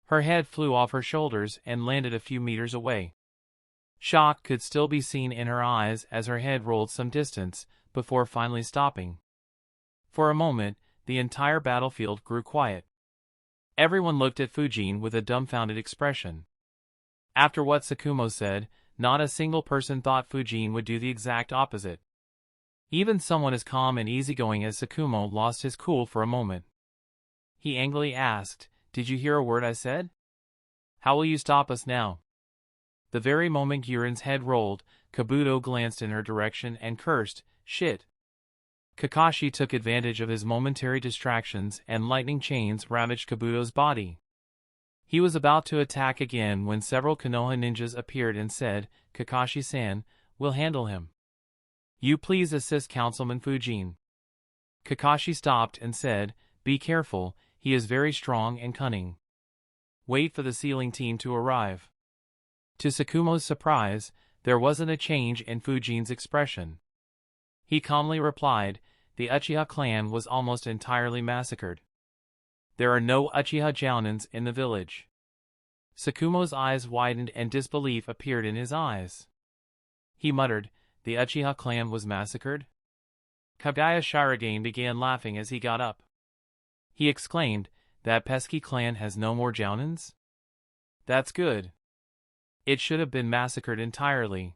Her head flew off her shoulders and landed a few meters away. Shock could still be seen in her eyes as her head rolled some distance, before finally stopping. For a moment, the entire battlefield grew quiet. Everyone looked at Fujin with a dumbfounded expression. After what Tsukumo said, not a single person thought Fujin would do the exact opposite. Even someone as calm and easygoing as Tsukumo lost his cool for a moment. He angrily asked, "Did you hear a word I said? How will you stop us now?" The very moment Genin's head rolled, Kabuto glanced in her direction and cursed, "Shit." Kakashi took advantage of his momentary distractions and lightning chains ravaged Kabuto's body. He was about to attack again when several Konoha ninjas appeared and said, "Kakashi-san, we'll handle him. You please assist Councilman Fujin." Kakashi stopped and said, "Be careful, he is very strong and cunning. Wait for the sealing team to arrive." To Tsukumo's surprise, there wasn't a change in Fujin's expression. He calmly replied, "The Uchiha clan was almost entirely massacred. There are no Uchiha Jounins in the village." Tsukumo's eyes widened and disbelief appeared in his eyes. He muttered, "The Uchiha clan was massacred?" Kagaya Shirogane began laughing as he got up. He exclaimed, "That pesky clan has no more Jounins? That's good. It should have been massacred entirely."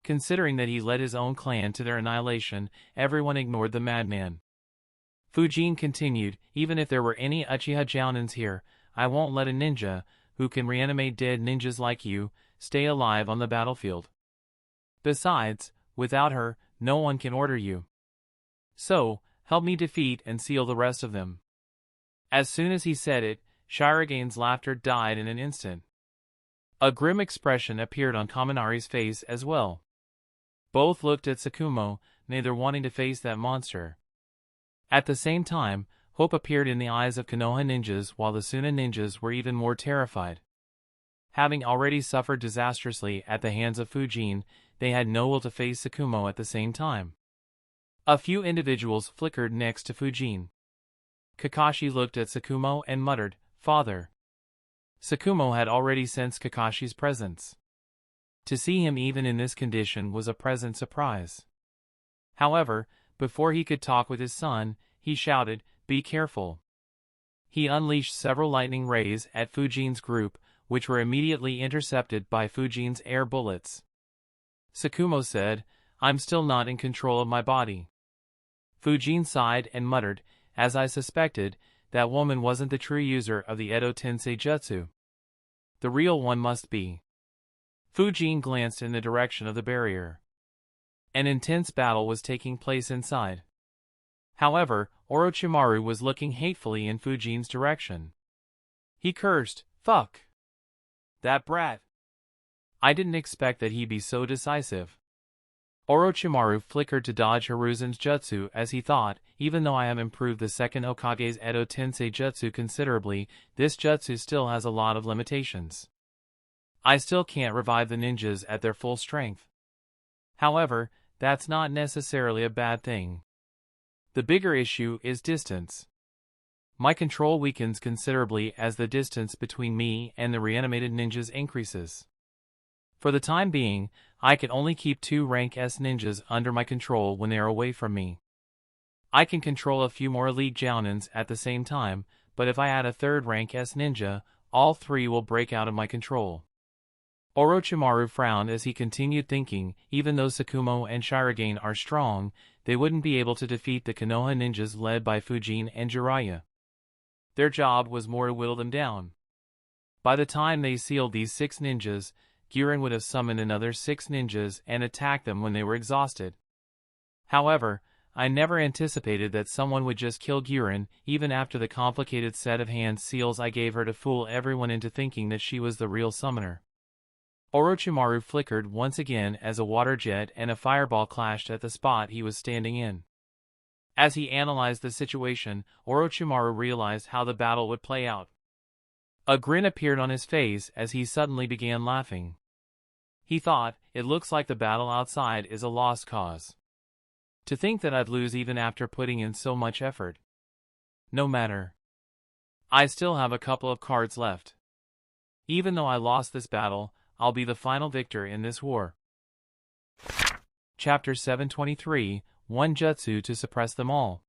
Considering that he led his own clan to their annihilation, everyone ignored the madman. Fujin continued, "Even if there were any Uchiha Jounins here, I won't let a ninja, who can reanimate dead ninjas like you, stay alive on the battlefield. Besides, without her, no one can order you. So, help me defeat and seal the rest of them." As soon as he said it, Shirogane's laughter died in an instant. A grim expression appeared on Kaminari's face as well. Both looked at Tsukumo, neither wanting to face that monster. At the same time, hope appeared in the eyes of Konoha ninjas while the Suna ninjas were even more terrified. Having already suffered disastrously at the hands of Fujin, they had no will to face Tsukumo at the same time. A few individuals flickered next to Fujin. Kakashi looked at Tsukumo and muttered, "Father." Tsukumo had already sensed Kakashi's presence. To see him even in this condition was a pleasant surprise. However, before he could talk with his son, he shouted, "Be careful." He unleashed several lightning rays at Fujin's group, which were immediately intercepted by Fujin's air bullets. Tsukumo said, "I'm still not in control of my body." Fujin sighed and muttered, "As I suspected, that woman wasn't the true user of the Edo Tensei Jutsu. The real one must be." Fujin glanced in the direction of the barrier. An intense battle was taking place inside. However, Orochimaru was looking hatefully in Fujin's direction. He cursed, "Fuck! That brat! I didn't expect that he'd be so decisive." Orochimaru flickered to dodge Hiruzen's jutsu as he thought, even though I have improved the second Hokage's Edo Tensei jutsu considerably, this jutsu still has a lot of limitations. I still can't revive the ninjas at their full strength. However, that's not necessarily a bad thing. The bigger issue is distance. My control weakens considerably as the distance between me and the reanimated ninjas increases. For the time being, I can only keep 2 rank S ninjas under my control when they are away from me. I can control a few more elite Jounins at the same time, but if I add a 3rd rank S ninja, all 3 will break out of my control. Orochimaru frowned as he continued thinking, even though Tsukumo and Shirogane are strong, they wouldn't be able to defeat the Konoha ninjas led by Fujin and Jiraiya. Their job was more to whittle them down. By the time they sealed these 6 ninjas, Genin would have summoned another 6 ninjas and attacked them when they were exhausted. However, I never anticipated that someone would just kill Genin, even after the complicated set of hand seals I gave her to fool everyone into thinking that she was the real summoner. Orochimaru flickered once again as a water jet and a fireball clashed at the spot he was standing in. As he analyzed the situation, Orochimaru realized how the battle would play out. A grin appeared on his face as he suddenly began laughing. He thought, it looks like the battle outside is a lost cause. To think that I'd lose even after putting in so much effort. No matter. I still have a couple of cards left. Even though I lost this battle, I'll be the final victor in this war. Chapter 723, One Jutsu to Suppress Them All.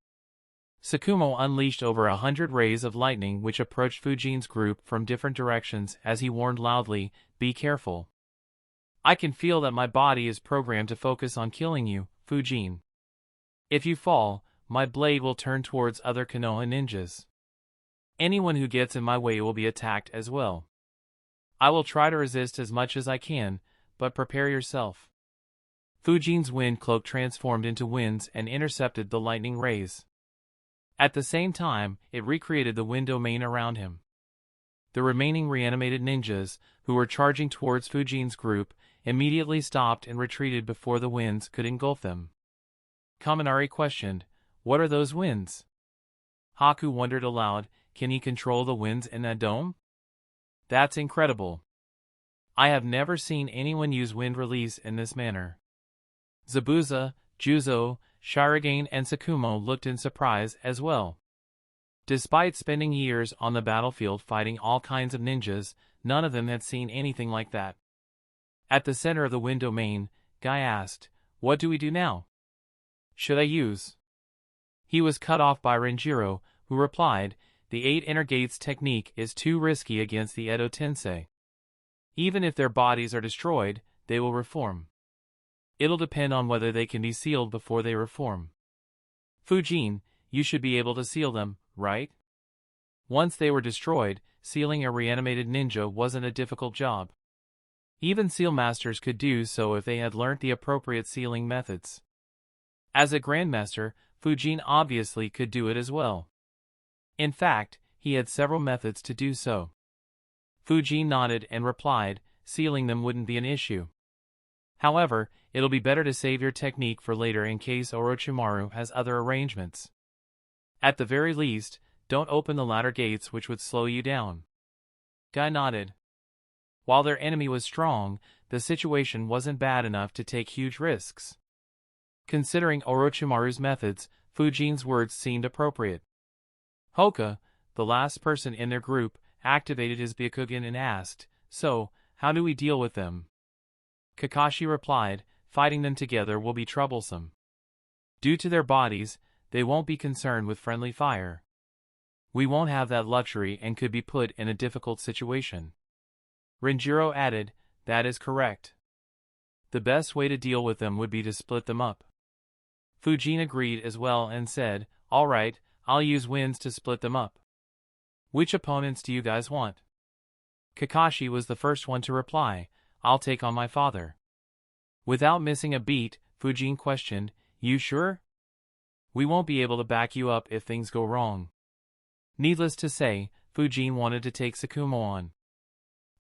Tsukumo unleashed over 100 rays of lightning which approached Fujin's group from different directions as he warned loudly, "Be careful. I can feel that my body is programmed to focus on killing you, Fujin. If you fall, my blade will turn towards other Konoha ninjas. Anyone who gets in my way will be attacked as well. I will try to resist as much as I can, but prepare yourself." Fujin's wind cloak transformed into winds and intercepted the lightning rays. At the same time, it recreated the wind domain around him. The remaining reanimated ninjas, who were charging towards Fujin's group, immediately stopped and retreated before the winds could engulf them. Kaminari questioned, "What are those winds?" Haku wondered aloud, "Can he control the winds in a dome? That's incredible. I have never seen anyone use wind release in this manner." Zabuza, Juzo, Shirogane and Tsukumo looked in surprise as well. Despite spending years on the battlefield fighting all kinds of ninjas, none of them had seen anything like that. At the center of the wind domain, Guy asked, "What do we do now? Should I use?" He was cut off by Renjiro, who replied, "The 8 inner gates technique is too risky against the Edo Tensei. Even if their bodies are destroyed, they will reform. It'll depend on whether they can be sealed before they reform. Fujin, you should be able to seal them, right?" Once they were destroyed, sealing a reanimated ninja wasn't a difficult job. Even seal masters could do so if they had learnt the appropriate sealing methods. As a grandmaster, Fujin obviously could do it as well. In fact, he had several methods to do so. Fujin nodded and replied, "Sealing them wouldn't be an issue. However, it'll be better to save your technique for later in case Orochimaru has other arrangements. At the very least, don't open the ladder gates which would slow you down." Guy nodded. While their enemy was strong, the situation wasn't bad enough to take huge risks. Considering Orochimaru's methods, Fujin's words seemed appropriate. Hoka, the last person in their group, activated his Byakugan and asked, "So, how do we deal with them?" Kakashi replied, "Fighting them together will be troublesome. Due to their bodies, they won't be concerned with friendly fire. We won't have that luxury and could be put in a difficult situation." Renjiro added, "That is correct. The best way to deal with them would be to split them up." Fujin agreed as well and said, "All right, I'll use winds to split them up. Which opponents do you guys want?" Kakashi was the first one to reply, "I'll take on my father." Without missing a beat, Fujin questioned, "You sure? We won't be able to back you up if things go wrong." Needless to say, Fujin wanted to take Tsukumo on.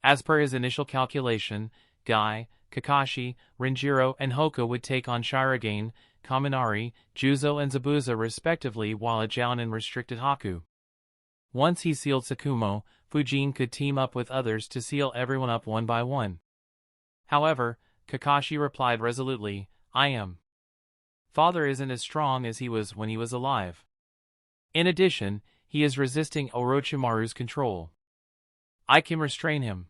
As per his initial calculation, Guy, Kakashi, Renjiro and Hoka would take on Shirogane, Kaminari, Juzo and Zabuza respectively while a Jounin restricted Haku. Once he sealed Tsukumo, Fujin could team up with others to seal everyone up one by one. However, Kakashi replied resolutely, "I am. Father isn't as strong as he was when he was alive. In addition, he is resisting Orochimaru's control. I can restrain him."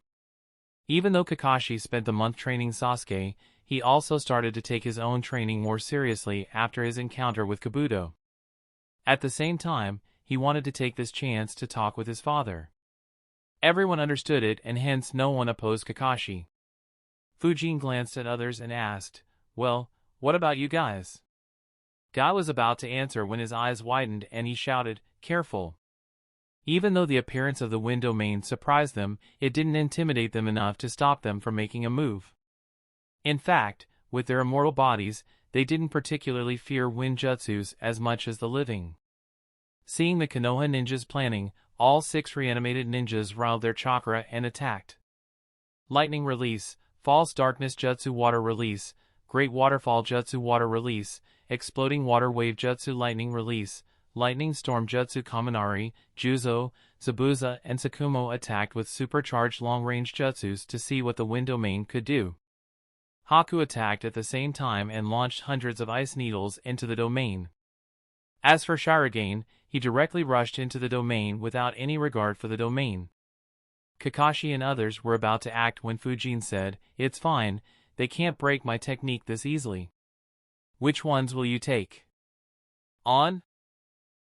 Even though Kakashi spent a month training Sasuke, he also started to take his own training more seriously after his encounter with Kabuto. At the same time, he wanted to take this chance to talk with his father. Everyone understood it and hence no one opposed Kakashi. Fujin glanced at others and asked, "Well, what about you guys?" Guy was about to answer when his eyes widened and he shouted, "Careful." Even though the appearance of the wind domain surprised them, it didn't intimidate them enough to stop them from making a move. In fact, with their immortal bodies, they didn't particularly fear wind jutsus as much as the living. Seeing the Konoha ninjas planning, all 6 reanimated ninjas riled their chakra and attacked. Lightning release, false darkness jutsu water release, great waterfall jutsu water release, exploding water wave jutsu lightning release, lightning storm jutsu Kaminari, Juzo, Zabuza and Tsukumo attacked with supercharged long-range jutsus to see what the wind domain could do. Haku attacked at the same time and launched hundreds of ice needles into the domain. As for Shirogane, he directly rushed into the domain without any regard for the domain. Kakashi and others were about to act when Fujin said, "It's fine, they can't break my technique this easily. Which ones will you take on?"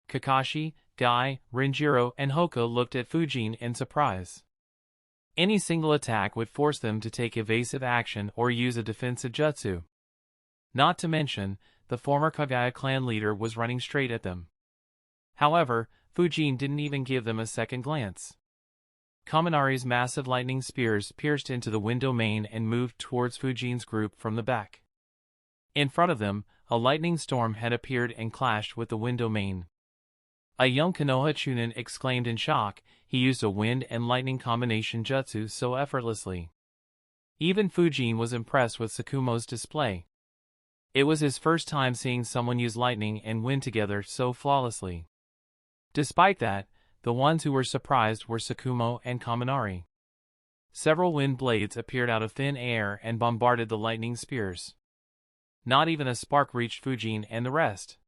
Kakashi, Guy, Renjiro, and Hoka looked at Fujin in surprise. Any single attack would force them to take evasive action or use a defensive jutsu. Not to mention, the former Kagaya clan leader was running straight at them. However, Fujin didn't even give them a second glance. Kaminari's massive lightning spears pierced into the wind domain and moved towards Fujin's group from the back. In front of them, a lightning storm had appeared and clashed with the wind domain. A young Konoha Chunin exclaimed in shock. He used a wind and lightning combination jutsu so effortlessly. Even Fujin was impressed with Tsukumo's display. It was his first time seeing someone use lightning and wind together so flawlessly. Despite that, the ones who were surprised were Tsukumo and Kaminari. Several wind blades appeared out of thin air and bombarded the lightning spears. Not even a spark reached Fujin and the rest.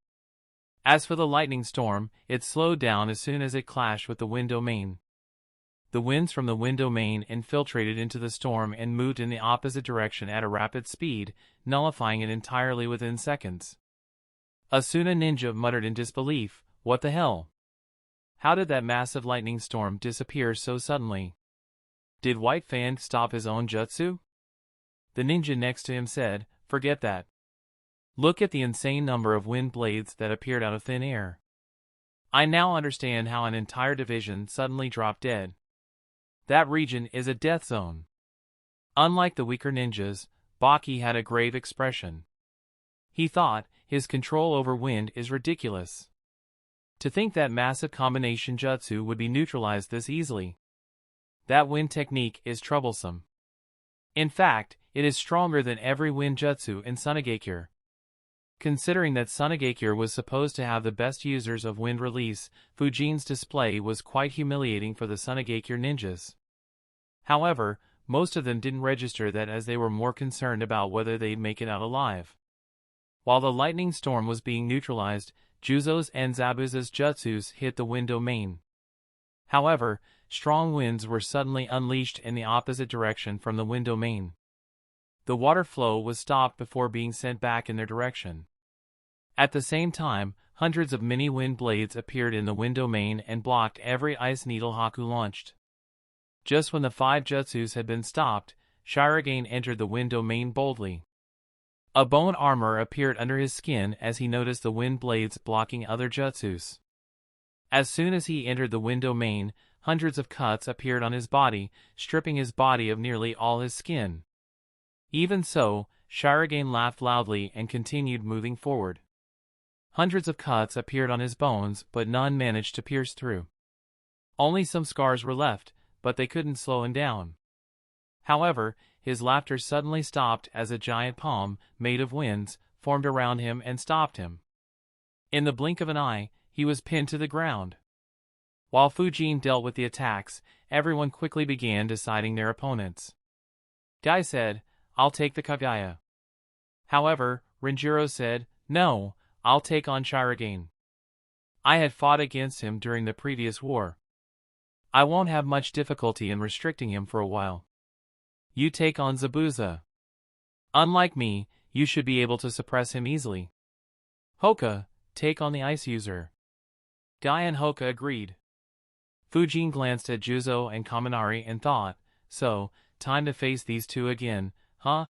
As for the lightning storm, it slowed down as soon as it clashed with the wind domain. The winds from the wind domain infiltrated into the storm and moved in the opposite direction at a rapid speed, nullifying it entirely within seconds. Asuna Ninja muttered in disbelief, "What the hell? How did that massive lightning storm disappear so suddenly? Did White Fan stop his own jutsu?" The ninja next to him said, "Forget that. Look at the insane number of wind blades that appeared out of thin air. I now understand how an entire division suddenly dropped dead. That region is a death zone." Unlike the weaker ninjas, Baki had a grave expression. He thought, his control over wind is ridiculous. To think that massive combination jutsu would be neutralized this easily. That wind technique is troublesome. In fact, it is stronger than every wind jutsu in Sunigakure. Considering that Sunigakure was supposed to have the best users of wind release, Fujin's display was quite humiliating for the Sunigakure ninjas. However, most of them didn't register that as they were more concerned about whether they'd make it out alive. While the lightning storm was being neutralized, Juzo's and Zabuza's jutsus hit the wind domain. However, strong winds were suddenly unleashed in the opposite direction from the wind domain. The water flow was stopped before being sent back in their direction. At the same time, hundreds of mini wind blades appeared in the wind domain and blocked every ice needle Haku launched. Just when the 5 jutsus had been stopped, Shirogane entered the wind domain boldly. A bone armor appeared under his skin as he noticed the wind blades blocking other jutsus. As soon as he entered the wind domain, hundreds of cuts appeared on his body, stripping his body of nearly all his skin. Even so, Shirogane laughed loudly and continued moving forward. Hundreds of cuts appeared on his bones, but none managed to pierce through. Only some scars were left, but they couldn't slow him down. However, his laughter suddenly stopped as a giant palm, made of winds, formed around him and stopped him. In the blink of an eye, he was pinned to the ground. While Fujin dealt with the attacks, everyone quickly began deciding their opponents. Guy said, "I'll take the Kagaya." However, Renjiro said, "No, I'll take on Shirogane. I had fought against him during the previous war. I won't have much difficulty in restricting him for a while. You take on Zabuza. Unlike me, you should be able to suppress him easily. Hoka, take on the ice user." Guy and Hoka agreed. Fujin glanced at Juzo and Kaminari and thought, "So, time to face these two again, huh?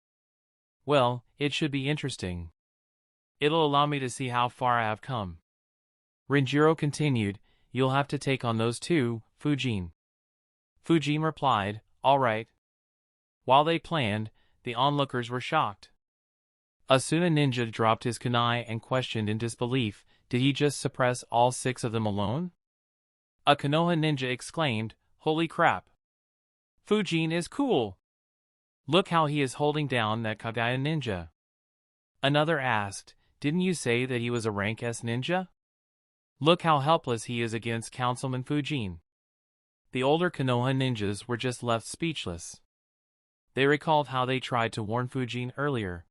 Well, it should be interesting. It'll allow me to see how far I have come." Renjiro continued, "You'll have to take on those two, Fujin." Fujin replied, "All right." While they planned, the onlookers were shocked. Asuna Ninja dropped his kunai and questioned in disbelief, did he just suppress all 6 of them alone? A Konoha ninja exclaimed, holy crap! Fujin is cool! Look how he is holding down that Kagaya ninja. Another asked, didn't you say that he was a rank S ninja? Look how helpless he is against Councilman Fujin. The older Konoha ninjas were just left speechless. They recalled how they tried to warn Fujin earlier.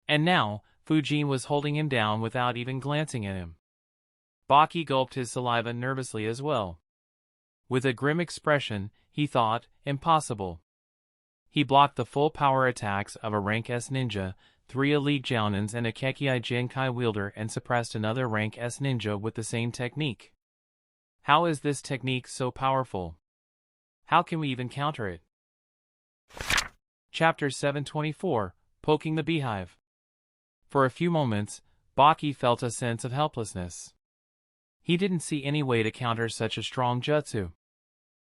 And now, Fujin was holding him down without even glancing at him. Baki gulped his saliva nervously as well. With a grim expression, he thought, impossible. He blocked the full power attacks of a rank S ninja, 3 elite Jounins and a Kekkei Genkai wielder, and suppressed another rank S ninja with the same technique. How is this technique so powerful? How can we even counter it? Chapter 724, Poking the Beehive. For a few moments, Baki felt a sense of helplessness. He didn't see any way to counter such a strong jutsu.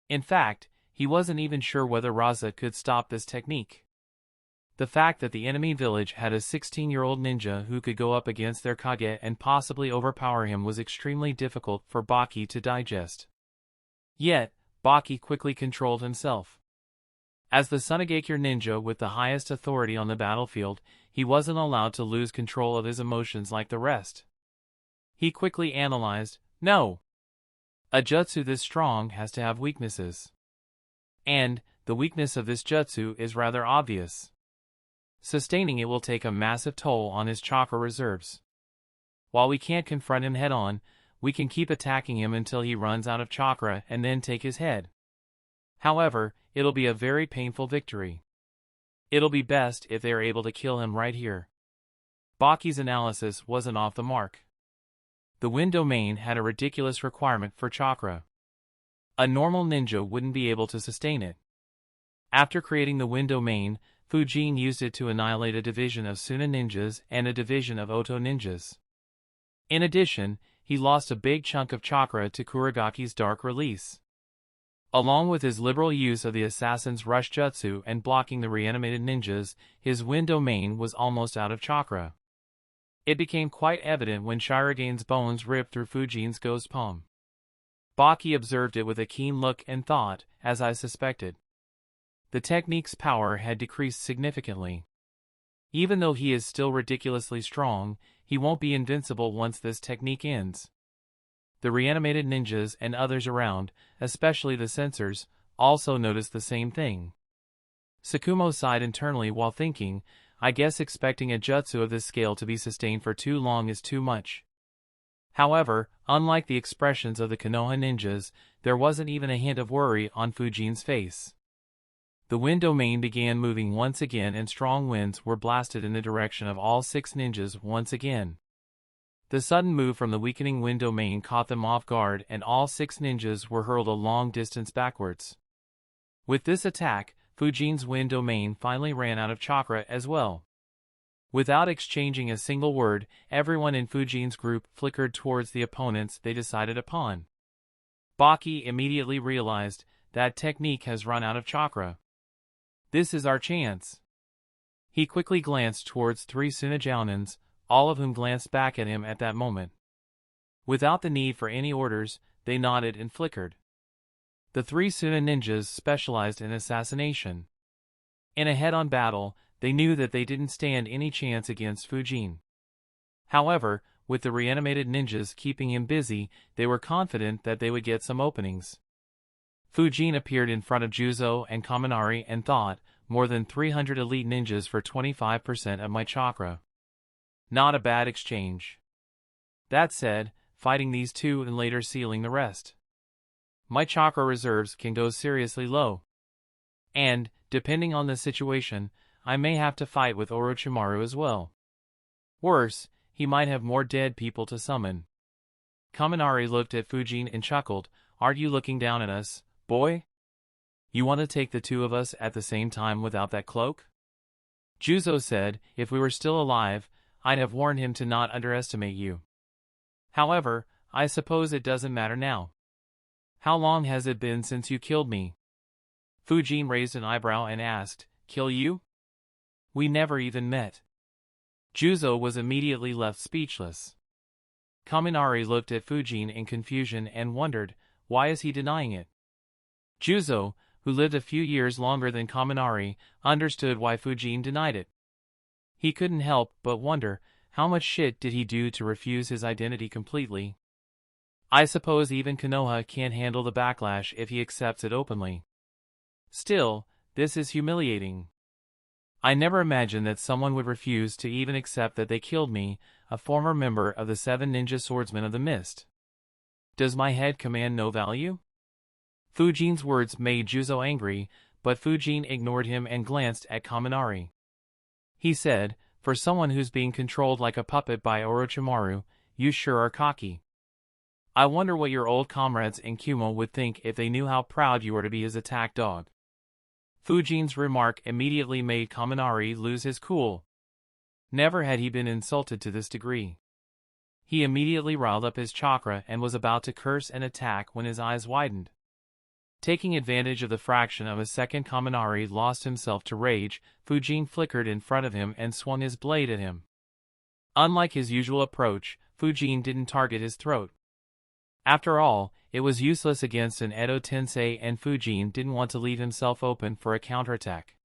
In fact, he wasn't even sure whether Raza could stop this technique. The fact that the enemy village had a 16-year-old ninja who could go up against their Kage and possibly overpower him was extremely difficult for Baki to digest. Yet, Baki quickly controlled himself. As the Sunagakure ninja with the highest authority on the battlefield, he wasn't allowed to lose control of his emotions like the rest. He quickly analyzed, no! A jutsu this strong has to have weaknesses. And, the weakness of this jutsu is rather obvious. Sustaining it will take a massive toll on his chakra reserves. While we can't confront him head-on, we can keep attacking him until he runs out of chakra and then take his head. However, it'll be a very painful victory. It'll be best if they are able to kill him right here. Baki's analysis wasn't off the mark. The wind domain had a ridiculous requirement for chakra. A normal ninja wouldn't be able to sustain it. After creating the wind domain, Fujin used it to annihilate a division of Suna ninjas and a division of Oto ninjas. In addition, he lost a big chunk of chakra to Kurigaki's dark release. Along with his liberal use of the assassin's rush jutsu and blocking the reanimated ninjas, his wind domain was almost out of chakra. It became quite evident when Shiragene's bones ripped through Fujin's ghost palm. Baki observed it with a keen look and thought, as I suspected. The technique's power had decreased significantly. Even though he is still ridiculously strong, he won't be invincible once this technique ends. The reanimated ninjas and others around, especially the censors, also noticed the same thing. Tsukumo sighed internally while thinking, I guess expecting a jutsu of this scale to be sustained for too long is too much. However, unlike the expressions of the Konoha ninjas, there wasn't even a hint of worry on Fujin's face. The wind domain began moving once again and strong winds were blasted in the direction of all 6 ninjas once again. The sudden move from the weakening wind domain caught them off guard and all 6 ninjas were hurled a long distance backwards. With this attack, Fujin's wind domain finally ran out of chakra as well. Without exchanging a single word, everyone in Fujin's group flickered towards the opponents they decided upon. Baki immediately realized, that technique has run out of chakra. This is our chance. He quickly glanced towards 3 Sunajounins, all of whom glanced back at him at that moment. Without the need for any orders, they nodded and flickered. The 3 Suna ninjas specialized in assassination. In a head-on battle, they knew that they didn't stand any chance against Fujin. However, with the reanimated ninjas keeping him busy, they were confident that they would get some openings. Fujin appeared in front of Juzo and Kaminari and thought, more than 300 elite ninjas for 25% of my chakra. Not a bad exchange. That said, fighting these 2 and later sealing the rest. My chakra reserves can go seriously low. And, depending on the situation, I may have to fight with Orochimaru as well. Worse, he might have more dead people to summon. Kaminari looked at Fujin and chuckled, aren't you looking down at us, boy? You want to take the 2 of us at the same time without that cloak? Juzo said, if we were still alive, I'd have warned him to not underestimate you. However, I suppose it doesn't matter now. How long has it been since you killed me? Fujin raised an eyebrow and asked, kill you? We never even met. Juzo was immediately left speechless. Kaminari looked at Fujin in confusion and wondered, why is he denying it? Juzo, who lived a few years longer than Kaminari, understood why Fujin denied it. He couldn't help but wonder, how much shit did he do to refuse his identity completely? I suppose even Konoha can't handle the backlash if he accepts it openly. Still, this is humiliating. I never imagined that someone would refuse to even accept that they killed me, a former member of the 7 Ninja Swordsmen of the Mist. Does my head command no value? Fujin's words made Juzo angry, but Fujin ignored him and glanced at Kaminari. He said, for someone who's being controlled like a puppet by Orochimaru, you sure are cocky. I wonder what your old comrades in Kumo would think if they knew how proud you were to be his attack dog. Fujin's remark immediately made Kaminari lose his cool. Never had he been insulted to this degree. He immediately riled up his chakra and was about to curse and attack when his eyes widened. Taking advantage of the fraction of a second Kaminari lost himself to rage, Fujin flickered in front of him and swung his blade at him. Unlike his usual approach, Fujin didn't target his throat. After all, it was useless against an Edo Tensei and Fujin didn't want to leave himself open for a counterattack.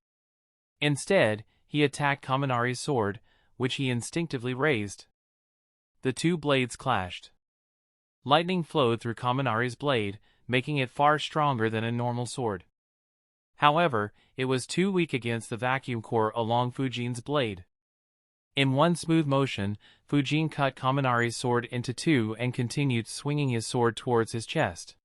Instead, he attacked Kaminari's sword, which he instinctively raised. The two blades clashed. Lightning flowed through Kaminari's blade, making it far stronger than a normal sword. However, it was too weak against the vacuum core along Fujin's blade. In one smooth motion, Fujin cut Kaminari's sword into 2 and continued swinging his sword towards his chest.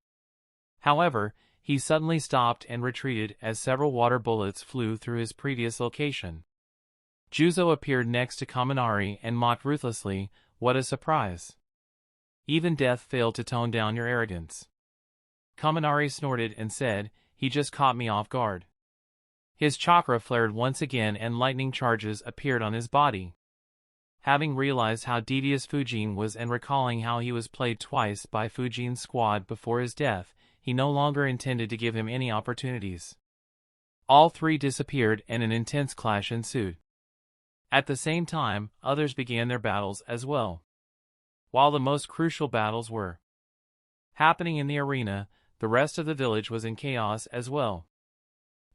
However, he suddenly stopped and retreated as several water bullets flew through his previous location. Juzo appeared next to Kaminari and mocked ruthlessly, "What a surprise. Even death failed to tone down your arrogance." Kaminari snorted and said, "He just caught me off guard." His chakra flared once again and lightning charges appeared on his body. Having realized how devious Fujin was and recalling how he was played twice by Fujin's squad before his death, he no longer intended to give him any opportunities. All 3 disappeared and an intense clash ensued. At the same time, others began their battles as well. While the most crucial battles were happening in the arena, the rest of the village was in chaos as well.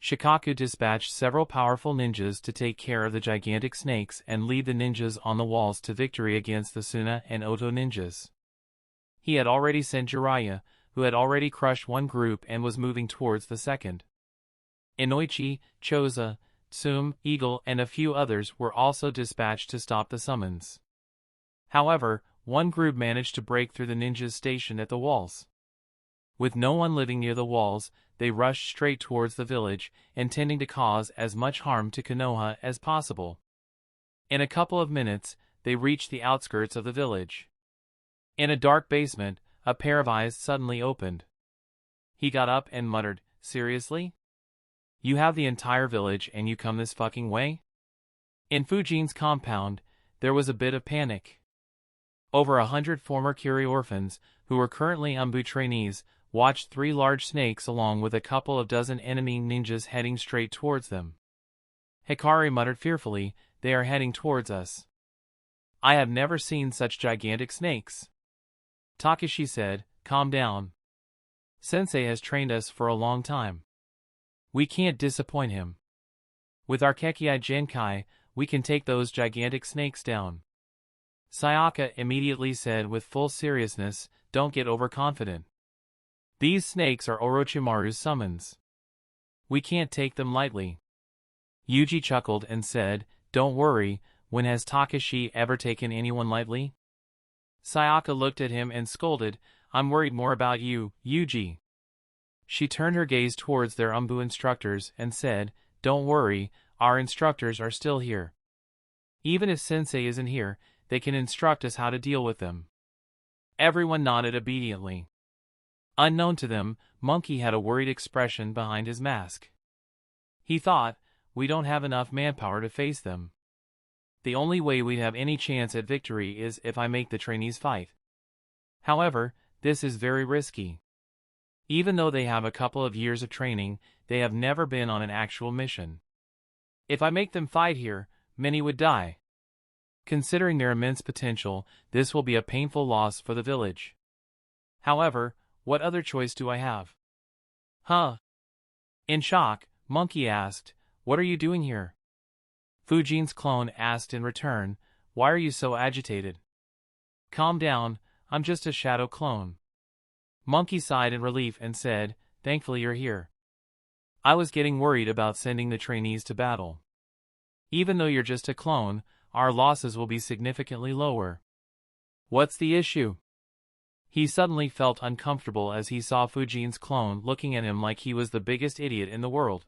Shikaku dispatched several powerful ninjas to take care of the gigantic snakes and lead the ninjas on the walls to victory against the Suna and Oto ninjas. He had already sent Jiraiya, who had already crushed one group and was moving towards the second. Inoichi, Choza, Tsum, Eagle and a few others were also dispatched to stop the summons. However, one group managed to break through the ninjas stationed at the walls. With no one living near the walls, they rushed straight towards the village, intending to cause as much harm to Konoha as possible. In a couple of minutes, they reached the outskirts of the village. In a dark basement, a pair of eyes suddenly opened. He got up and muttered, "Seriously? You have the entire village and you come this fucking way?" In Fujin's compound, there was a bit of panic. Over 100 former Curie orphans, who were currently Umbu trainees, watched 3 large snakes along with a couple of dozen enemy ninjas heading straight towards them. Hikari muttered fearfully, "They are heading towards us. I have never seen such gigantic snakes." Takashi said, "Calm down. Sensei has trained us for a long time. We can't disappoint him. With our Kekkei Genkai, we can take those gigantic snakes down." Sayaka immediately said with full seriousness, "Don't get overconfident. These snakes are Orochimaru's summons. We can't take them lightly." Yuji chuckled and said, "Don't worry, when has Takashi ever taken anyone lightly?" Sayaka looked at him and scolded, "I'm worried more about you, Yuji." She turned her gaze towards their Umbu instructors and said, "Don't worry, our instructors are still here. Even if Sensei isn't here, they can instruct us how to deal with them." Everyone nodded obediently. Unknown to them, Monkey had a worried expression behind his mask. He thought, "We don't have enough manpower to face them. The only way we'd have any chance at victory is if I make the trainees fight. However, this is very risky. Even though they have a couple of years of training, they have never been on an actual mission. If I make them fight here, many would die." Considering their immense potential, this will be a painful loss for the village. However, what other choice do I have? Huh? In shock, Monkey asked, "What are you doing here?" Fujin's clone asked in return, "Why are you so agitated?" "Calm down, I'm just a shadow clone." Monkey sighed in relief and said, "Thankfully you're here. I was getting worried about sending the trainees to battle. Even though you're just a clone, our losses will be significantly lower." "What's the issue?" He suddenly felt uncomfortable as he saw Fujin's clone looking at him like he was the biggest idiot in the world.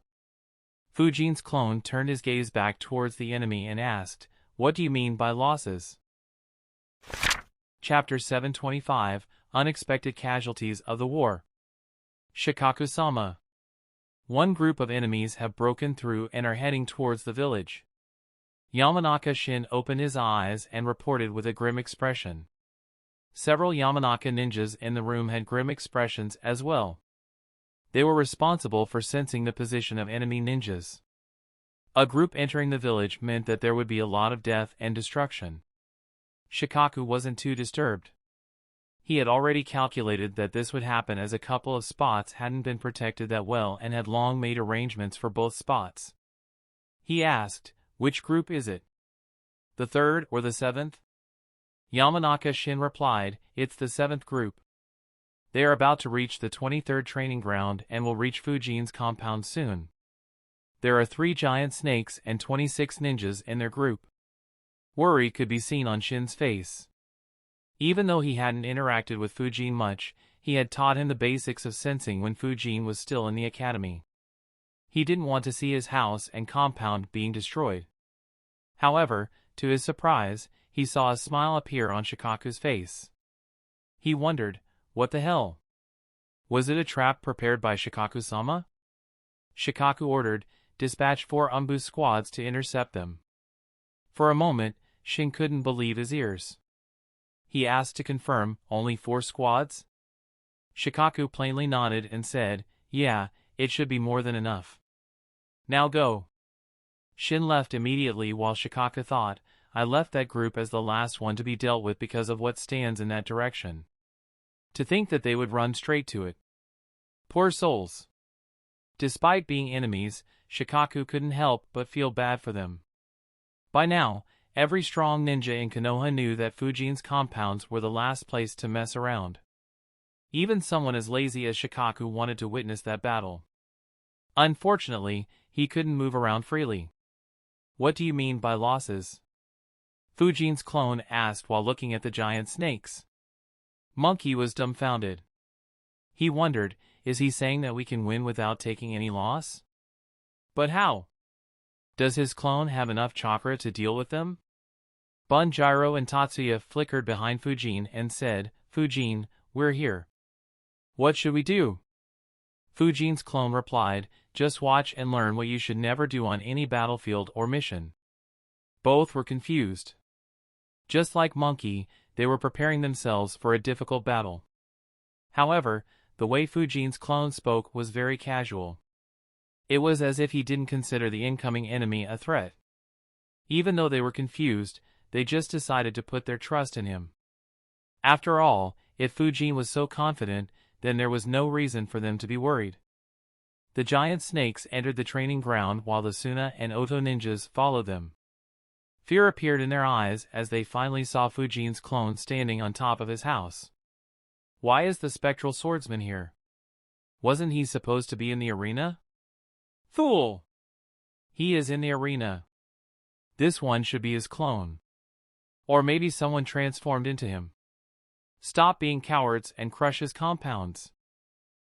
Fujin's clone turned his gaze back towards the enemy and asked, "What do you mean by losses?" Chapter 725, Unexpected Casualties of the War. Shikaku-sama. One group of enemies have broken through and are heading towards the village. Yamanaka Shin opened his eyes and reported with a grim expression. Several Yamanaka ninjas in the room had grim expressions as well. They were responsible for sensing the position of enemy ninjas. A group entering the village meant that there would be a lot of death and destruction. Shikaku wasn't too disturbed. He had already calculated that this would happen as a couple of spots hadn't been protected that well and had long made arrangements for both spots. He asked, "Which group is it? The third or the seventh?" Yamanaka Shin replied, "It's the seventh group. They are about to reach the 23rd training ground and will reach Fujin's compound soon. There are 3 giant snakes and 26 ninjas in their group." Worry could be seen on Shin's face. Even though he hadn't interacted with Fujin much, he had taught him the basics of sensing when Fujin was still in the academy. He didn't want to see his house and compound being destroyed. However, to his surprise, he saw a smile appear on Shikaku's face. He wondered, what the hell? Was it a trap prepared by Shikaku-sama? Shikaku ordered, "Dispatch 4 Umbu squads to intercept them." For a moment, Shin couldn't believe his ears. He asked to confirm, only 4 squads? Shikaku plainly nodded and said, "Yeah, it should be more than enough. Now go." Shin left immediately while Shikaku thought, "I left that group as the last one to be dealt with because of what stands in that direction. To think that they would run straight to it. Poor souls." Despite being enemies, Shikaku couldn't help but feel bad for them. By now, every strong ninja in Konoha knew that Fujin's compounds were the last place to mess around. Even someone as lazy as Shikaku wanted to witness that battle. Unfortunately, he couldn't move around freely. "What do you mean by losses?" Fujin's clone asked while looking at the giant snakes. Monkey was dumbfounded. He wondered, is he saying that we can win without taking any loss? But how? Does his clone have enough chakra to deal with them? Bunjiro and Tatsuya flickered behind Fujin and said, "Fujin, we're here. What should we do?" Fujin's clone replied, "Just watch and learn what you should never do on any battlefield or mission." Both were confused. Just like Monkey, they were preparing themselves for a difficult battle. However, the way Fujin's clone spoke was very casual. It was as if he didn't consider the incoming enemy a threat. Even though they were confused, they just decided to put their trust in him. After all, if Fujin was so confident, then there was no reason for them to be worried. The giant snakes entered the training ground while the Suna and Oto ninjas followed them. Fear appeared in their eyes as they finally saw Fujin's clone standing on top of his house. Why is the spectral swordsman here? Wasn't he supposed to be in the arena? Fool! He is in the arena. This one should be his clone. Or maybe someone transformed into him. Stop being cowards and crush his compounds.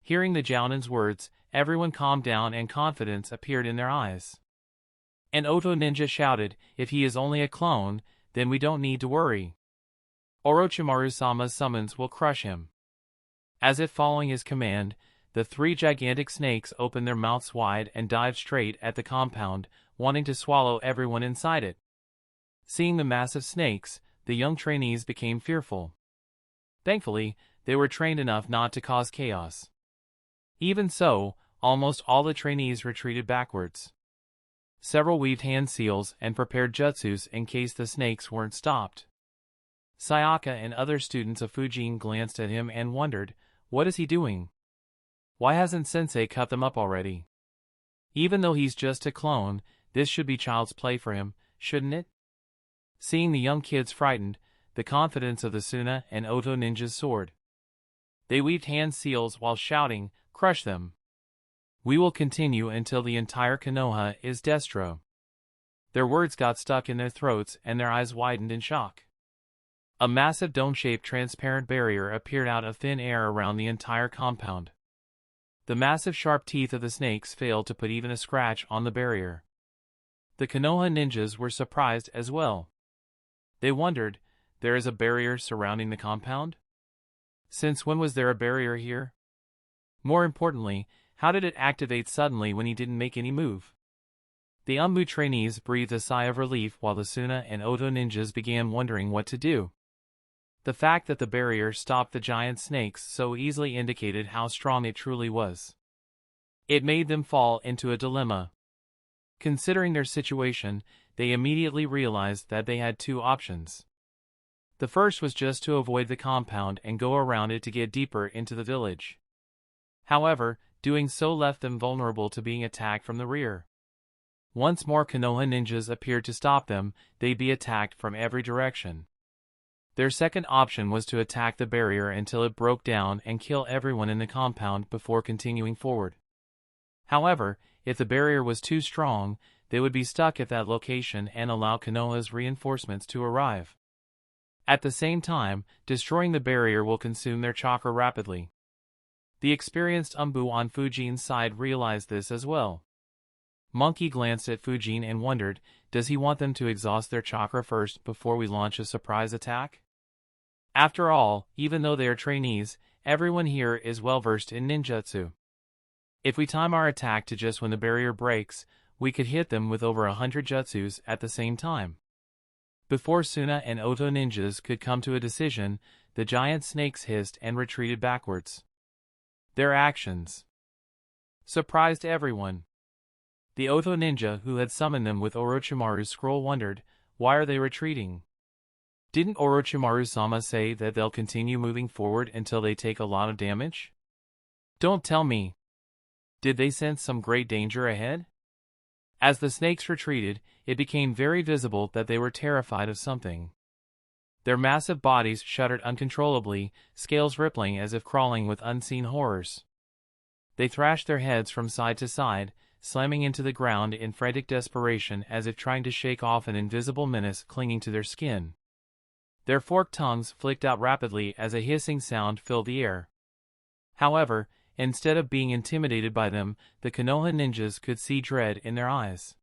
Hearing the Jounin's words, everyone calmed down and confidence appeared in their eyes. An Oto ninja shouted, "If he is only a clone, then we don't need to worry. Orochimaru-sama's summons will crush him." As if following his command, the 3 gigantic snakes opened their mouths wide and dived straight at the compound, wanting to swallow everyone inside it. Seeing the massive snakes, the young trainees became fearful. Thankfully, they were trained enough not to cause chaos. Even so, almost all the trainees retreated backwards. Several weaved hand seals and prepared jutsus in case the snakes weren't stopped. Sayaka and other students of Fujin glanced at him and wondered, what is he doing? Why hasn't Sensei cut them up already? Even though he's just a clone, this should be child's play for him, shouldn't it? Seeing the young kids frightened, the confidence of the Suna and Oto ninjas soared. They weaved hand seals while shouting, crush them. We will continue until the entire Konoha is destro. Their words got stuck in their throats and their eyes widened in shock. A massive dome-shaped transparent barrier appeared out of thin air around the entire compound. The massive sharp teeth of the snakes failed to put even a scratch on the barrier. The Konoha ninjas were surprised as well. They wondered, there is a barrier surrounding the compound? Since when was there a barrier here? More importantly, how did it activate suddenly when he didn't make any move? The Umbu trainees breathed a sigh of relief while the Suna and Oto ninjas began wondering what to do. The fact that the barrier stopped the giant snakes so easily indicated how strong it truly was. It made them fall into a dilemma. Considering their situation, they immediately realized that they had two options. The first was just to avoid the compound and go around it to get deeper into the village. However, doing so left them vulnerable to being attacked from the rear. Once more Konoha ninjas appeared to stop them, they'd be attacked from every direction. Their second option was to attack the barrier until it broke down and kill everyone in the compound before continuing forward. However, if the barrier was too strong, they would be stuck at that location and allow Konoha's reinforcements to arrive. At the same time, destroying the barrier will consume their chakra rapidly. The experienced Umbu on Fujin's side realized this as well. Monkey glanced at Fujin and wondered, does he want them to exhaust their chakra first before we launch a surprise attack? After all, even though they are trainees, everyone here is well versed in ninjutsu. If we time our attack to just when the barrier breaks, we could hit them with over 100 jutsus at the same time. Before Suna and Oto ninjas could come to a decision, the giant snakes hissed and retreated backwards. Their actions surprised everyone. The Oto ninja who had summoned them with Orochimaru's scroll wondered, why are they retreating? Didn't Orochimaru-sama say that they'll continue moving forward until they take a lot of damage? Don't tell me. Did they sense some great danger ahead? As the snakes retreated, it became very visible that they were terrified of something. Their massive bodies shuddered uncontrollably, scales rippling as if crawling with unseen horrors. They thrashed their heads from side to side, slamming into the ground in frantic desperation as if trying to shake off an invisible menace clinging to their skin. Their forked tongues flicked out rapidly as a hissing sound filled the air. However, instead of being intimidated by them, the Konoha ninjas could see dread in their eyes.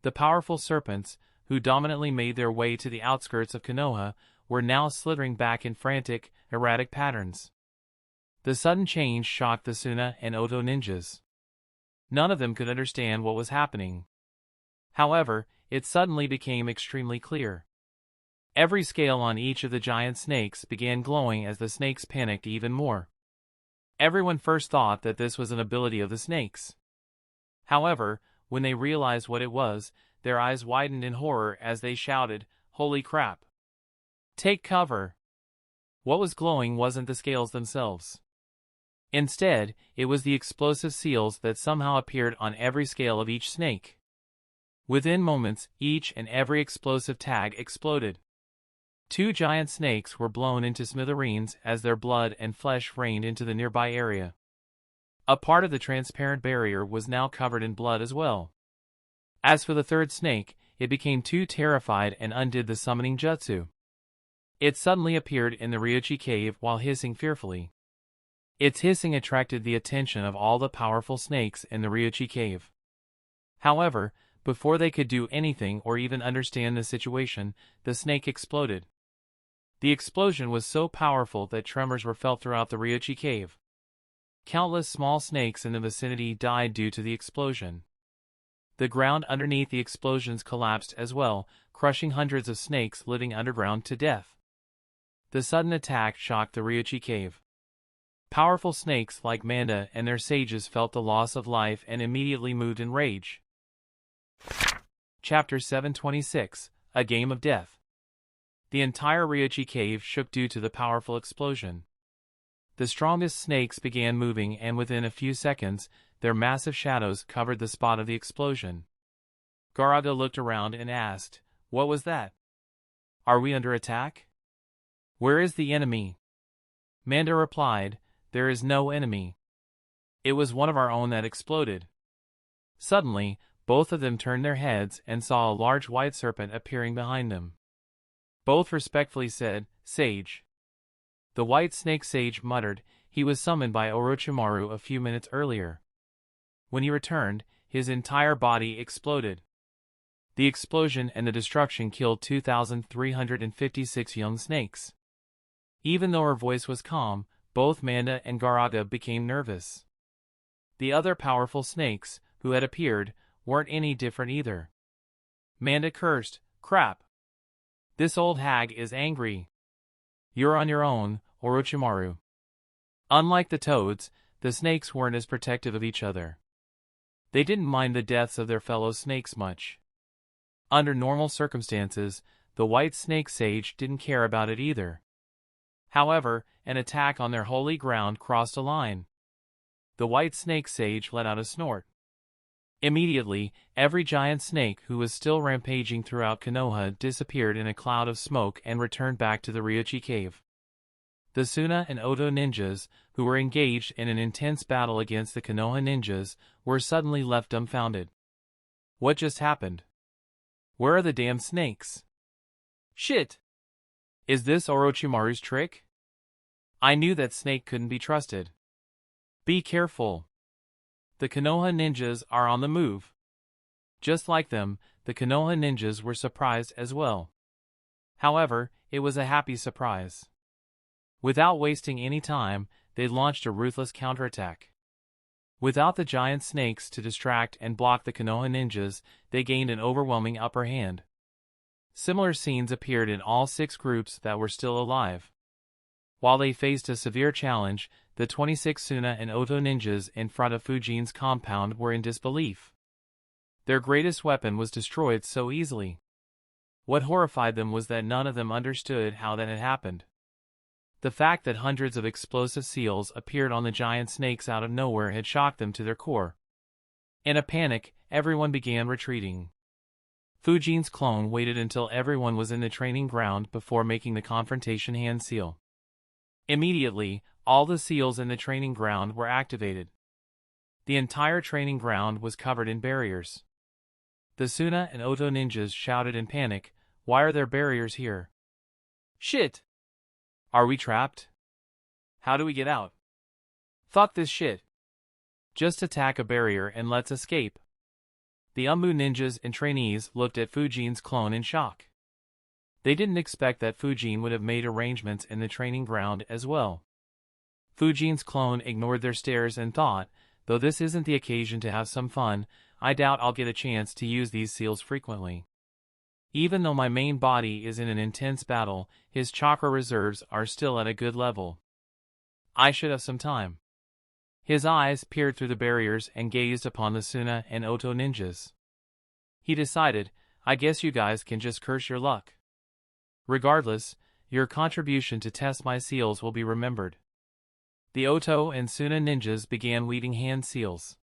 The powerful serpents, who dominantly made their way to the outskirts of Konoha, were now slithering back in frantic, erratic patterns. The sudden change shocked the Suna and Oto ninjas. None of them could understand what was happening. However, it suddenly became extremely clear. Every scale on each of the giant snakes began glowing as the snakes panicked even more. Everyone first thought that this was an ability of the snakes. However, when they realized what it was, their eyes widened in horror as they shouted, "Holy crap! Take cover!" What was glowing wasn't the scales themselves. Instead, it was the explosive seals that somehow appeared on every scale of each snake. Within moments, each and every explosive tag exploded. Two giant snakes were blown into smithereens as their blood and flesh rained into the nearby area. A part of the transparent barrier was now covered in blood as well. As for the third snake, it became too terrified and undid the summoning jutsu. It suddenly appeared in the Ryuchi cave while hissing fearfully. Its hissing attracted the attention of all the powerful snakes in the Ryuchi cave. However, before they could do anything or even understand the situation, the snake exploded. The explosion was so powerful that tremors were felt throughout the Ryuchi cave. Countless small snakes in the vicinity died due to the explosion. The ground underneath the explosions collapsed as well, crushing hundreds of snakes living underground to death. The sudden attack shocked the Ryuchi cave. Powerful snakes like Manda and their sages felt the loss of life and immediately moved in rage. Chapter 726, A Game of Death. The entire Ryuchi cave shook due to the powerful explosion. The strongest snakes began moving, and within a few seconds, their massive shadows covered the spot of the explosion. Garaga looked around and asked, "What was that? Are we under attack? Where is the enemy?" Manda replied, "There is no enemy. It was one of our own that exploded." Suddenly, both of them turned their heads and saw a large white serpent appearing behind them. Both respectfully said, "Sage." The white snake sage muttered he was summoned by Orochimaru a few minutes earlier. When he returned, his entire body exploded. The explosion and the destruction killed 2,356 young snakes. Even though her voice was calm, both Manda and Garaga became nervous. The other powerful snakes, who had appeared, weren't any different either. Manda cursed, "Crap! This old hag is angry. You're on your own, Orochimaru." Unlike the toads, the snakes weren't as protective of each other. They didn't mind the deaths of their fellow snakes much. Under normal circumstances, the white snake sage didn't care about it either. However, an attack on their holy ground crossed a line. The white snake sage let out a snort. Immediately, every giant snake who was still rampaging throughout Konoha disappeared in a cloud of smoke and returned back to the Ryuchi cave. The Suna and Oto ninjas, who were engaged in an intense battle against the Konoha ninjas, were suddenly left dumbfounded. What just happened? Where are the damn snakes? Shit! Is this Orochimaru's trick? I knew that snake couldn't be trusted. Be careful. The Konoha ninjas are on the move. Just like them, the Konoha ninjas were surprised as well. However, it was a happy surprise. Without wasting any time, they launched a ruthless counterattack. Without the giant snakes to distract and block the Konoha ninjas, they gained an overwhelming upper hand. Similar scenes appeared in all 6 groups that were still alive. While they faced a severe challenge, the 26 Suna and Oto ninjas in front of Fujin's compound were in disbelief. Their greatest weapon was destroyed so easily. What horrified them was that none of them understood how that had happened. The fact that hundreds of explosive seals appeared on the giant snakes out of nowhere had shocked them to their core. In a panic, everyone began retreating. Fujin's clone waited until everyone was in the training ground before making the confrontation hand seal. Immediately, all the seals in the training ground were activated. The entire training ground was covered in barriers. The Suna and Oto ninjas shouted in panic, "Why are there barriers here? Shit! Are we trapped? How do we get out? Fuck this shit. Just attack a barrier and let's escape." The Umbu ninjas and trainees looked at Fujin's clone in shock. They didn't expect that Fujin would have made arrangements in the training ground as well. Fujin's clone ignored their stares and thought, "Though this isn't the occasion to have some fun, I doubt I'll get a chance to use these seals frequently. Even though my main body is in an intense battle, his chakra reserves are still at a good level. I should have some time." His eyes peered through the barriers and gazed upon the Suna and Oto ninjas. He decided, "I guess you guys can just curse your luck. Regardless, your contribution to test my seals will be remembered." The Oto and Suna ninjas began weaving hand seals.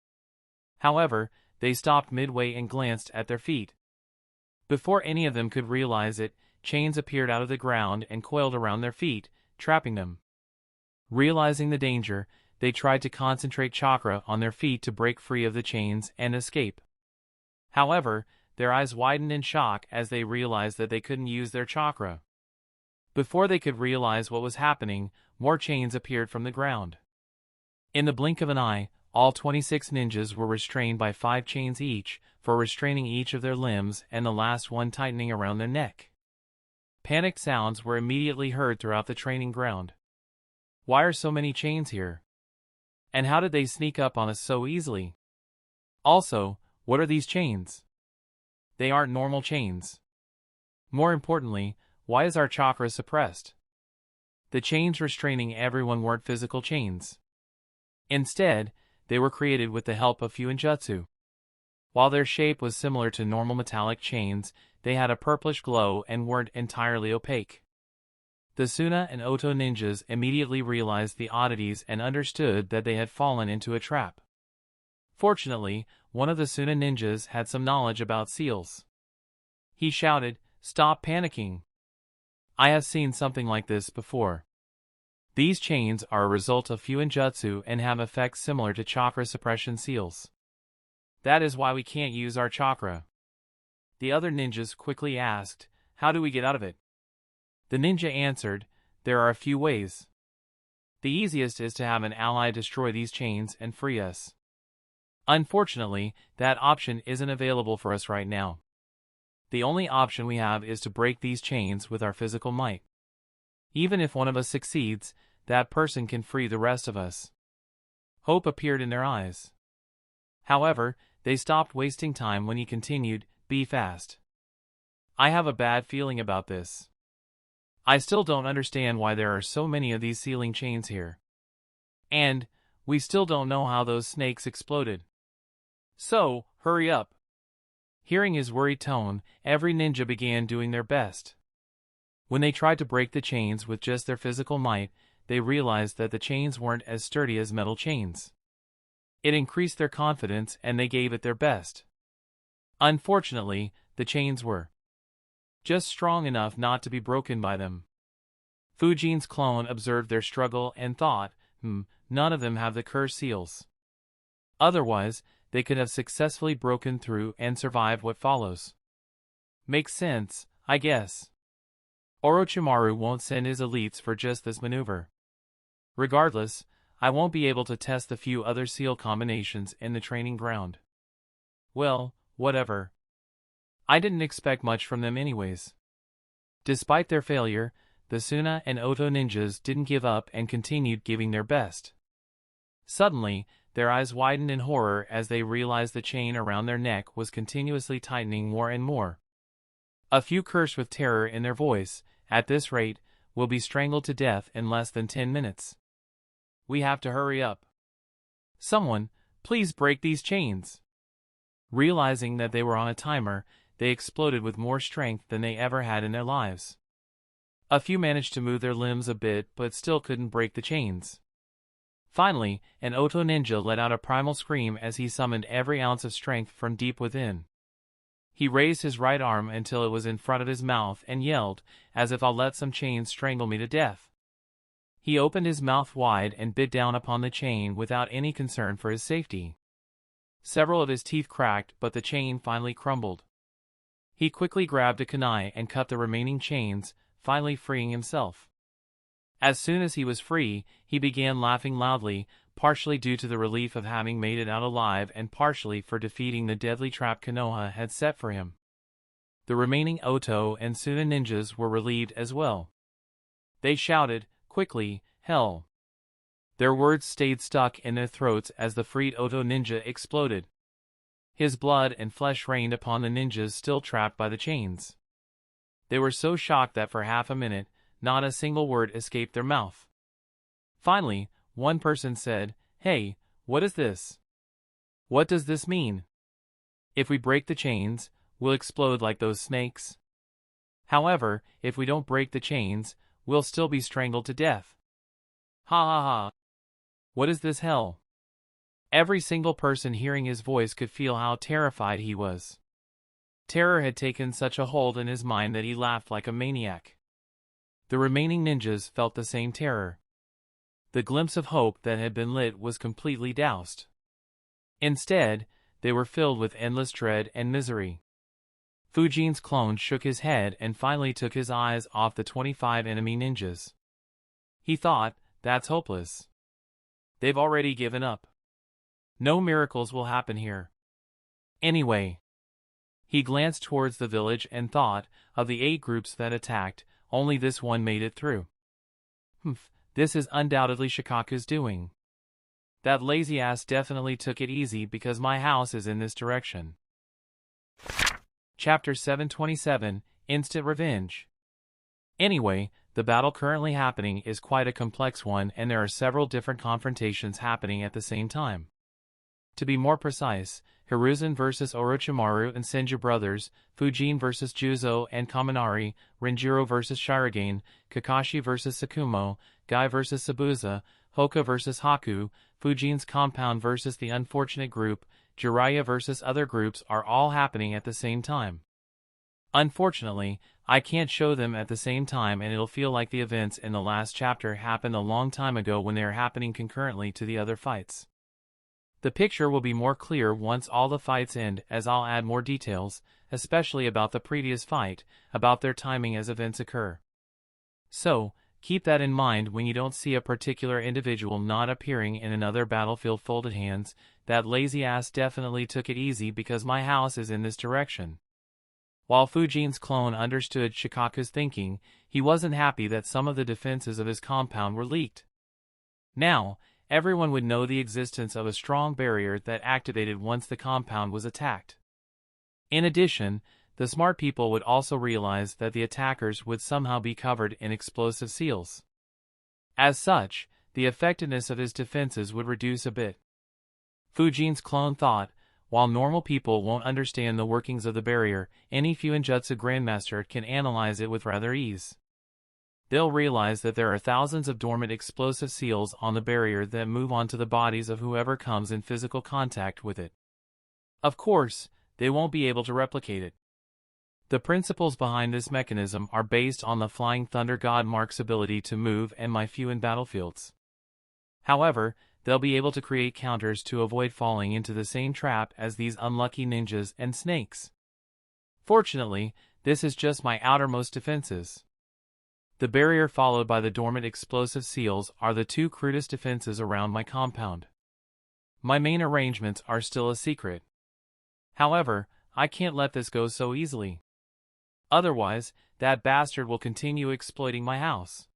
However, they stopped midway and glanced at their feet. Before any of them could realize it, chains appeared out of the ground and coiled around their feet, trapping them. Realizing the danger, they tried to concentrate chakra on their feet to break free of the chains and escape. However, their eyes widened in shock as they realized that they couldn't use their chakra. Before they could realize what was happening, more chains appeared from the ground. In the blink of an eye, all 26 ninjas were restrained by 5 chains each, for restraining each of their limbs and the last one tightening around their neck. Panicked sounds were immediately heard throughout the training ground. Why are so many chains here? And how did they sneak up on us so easily? Also, what are these chains? They aren't normal chains. More importantly, why is our chakra suppressed? The chains restraining everyone weren't physical chains. Instead, they were created with the help of fuinjutsu. While their shape was similar to normal metallic chains, they had a purplish glow and weren't entirely opaque. The Suna and Oto ninjas immediately realized the oddities and understood that they had fallen into a trap. Fortunately, one of the Suna ninjas had some knowledge about seals. He shouted, "Stop panicking! I have seen something like this before. These chains are a result of fuinjutsu and have effects similar to chakra suppression seals. That is why we can't use our chakra." The other ninjas quickly asked, "How do we get out of it?" The ninja answered, "There are a few ways. The easiest is to have an ally destroy these chains and free us. Unfortunately, that option isn't available for us right now. The only option we have is to break these chains with our physical might. Even if one of us succeeds, that person can free the rest of us." Hope appeared in their eyes. However, they stopped wasting time when he continued, "Be fast. I have a bad feeling about this. I still don't understand why there are so many of these sealing chains here. And we still don't know how those snakes exploded. So, hurry up." Hearing his worried tone, every ninja began doing their best. When they tried to break the chains with just their physical might, they realized that the chains weren't as sturdy as metal chains. It increased their confidence and they gave it their best. Unfortunately, the chains were just strong enough not to be broken by them. Fujin's clone observed their struggle and thought, none of them have the curse seals. Otherwise, they could have successfully broken through and survived what follows. Makes sense, I guess. Orochimaru won't send his elites for just this maneuver. Regardless, I won't be able to test the few other seal combinations in the training ground. Well, whatever. I didn't expect much from them anyways. Despite their failure, the Suna and Oto ninjas didn't give up and continued giving their best. Suddenly, their eyes widened in horror as they realized the chain around their neck was continuously tightening more and more. A few cursed with terror in their voice, "At this rate, we'll be strangled to death in less than 10 minutes. We have to hurry up. Someone, please break these chains." Realizing that they were on a timer, they exploded with more strength than they ever had in their lives. A few managed to move their limbs a bit but still couldn't break the chains. Finally, an Oto ninja let out a primal scream as he summoned every ounce of strength from deep within. He raised his right arm until it was in front of his mouth and yelled, "As if I'll let some chains strangle me to death." He opened his mouth wide and bit down upon the chain without any concern for his safety. Several of his teeth cracked, but the chain finally crumbled. He quickly grabbed a kunai and cut the remaining chains, finally freeing himself. As soon as he was free, he began laughing loudly, partially due to the relief of having made it out alive and partially for defeating the deadly trap Konoha had set for him. The remaining Oto and Suna ninjas were relieved as well. They shouted, quickly, "Hell!" Their words stayed stuck in their throats as the freed Oto ninja exploded. His blood and flesh rained upon the ninjas still trapped by the chains. They were so shocked that for half a minute, not a single word escaped their mouth. Finally, one person said, "Hey, what is this? What does this mean? If we break the chains, we'll explode like those snakes. However, if we don't break the chains, we'll still be strangled to death. Ha ha ha. What is this hell?" Every single person hearing his voice could feel how terrified he was. Terror had taken such a hold in his mind that he laughed like a maniac. The remaining ninjas felt the same terror. The glimpse of hope that had been lit was completely doused. Instead, they were filled with endless dread and misery. Fujin's clone shook his head and finally took his eyes off the 25 enemy ninjas. He thought, that's hopeless. They've already given up. No miracles will happen here. Anyway. He glanced towards the village and thought, of the 8 groups that attacked, only this one made it through. This is undoubtedly Shikaku's doing. That lazy ass definitely took it easy because my house is in this direction. Chapter 727, Instant Revenge. Anyway, the battle currently happening is quite a complex one and there are several different confrontations happening at the same time. To be more precise, Hiruzen vs Orochimaru and Senju brothers, Fujin vs Juzo and Kaminari, Renjiro vs Shirogane, Kakashi vs Sakumo, Guy vs Sabuza, Hoka vs Haku, Fujin's compound vs the unfortunate group, Jiraiya vs other groups are all happening at the same time. Unfortunately, I can't show them at the same time, and it'll feel like the events in the last chapter happened a long time ago when they are happening concurrently to the other fights. The picture will be more clear once all the fights end, as I'll add more details, especially about the previous fight, about their timing as events occur. So, keep that in mind when you don't see a particular individual not appearing in another battlefield. Folded hands, that lazy ass definitely took it easy because my house is in this direction. While Fujin's clone understood Shikaku's thinking, he wasn't happy that some of the defenses of his compound were leaked. Now, everyone would know the existence of a strong barrier that activated once the compound was attacked. In addition, the smart people would also realize that the attackers would somehow be covered in explosive seals. As such, the effectiveness of his defenses would reduce a bit. Fujin's clone thought, while normal people won't understand the workings of the barrier, any Fuinjutsu Grandmaster can analyze it with rather ease. They'll realize that there are thousands of dormant explosive seals on the barrier that move onto the bodies of whoever comes in physical contact with it. Of course, they won't be able to replicate it. The principles behind this mechanism are based on the Flying Thunder God Mark's ability to move and my Fuin battlefields. However, they'll be able to create counters to avoid falling into the same trap as these unlucky ninjas and snakes. Fortunately, this is just my outermost defenses. The barrier followed by the dormant explosive seals are the two crudest defenses around my compound. My main arrangements are still a secret. However, I can't let this go so easily. Otherwise, that bastard will continue exploiting my house.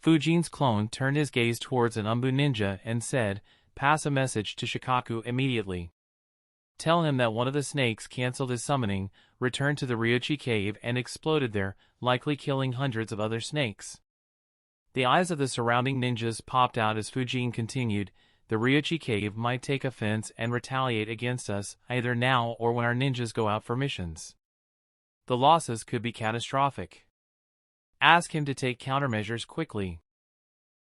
Fujin's clone turned his gaze towards an Umbu ninja and said, "Pass a message to Shikaku immediately. Tell him that one of the snakes cancelled his summoning, returned to the Ryuchi cave and exploded there, likely killing hundreds of other snakes." The eyes of the surrounding ninjas popped out as Fujin continued, "The Ryuchi cave might take offense and retaliate against us, either now or when our ninjas go out for missions. The losses could be catastrophic. Ask him to take countermeasures quickly."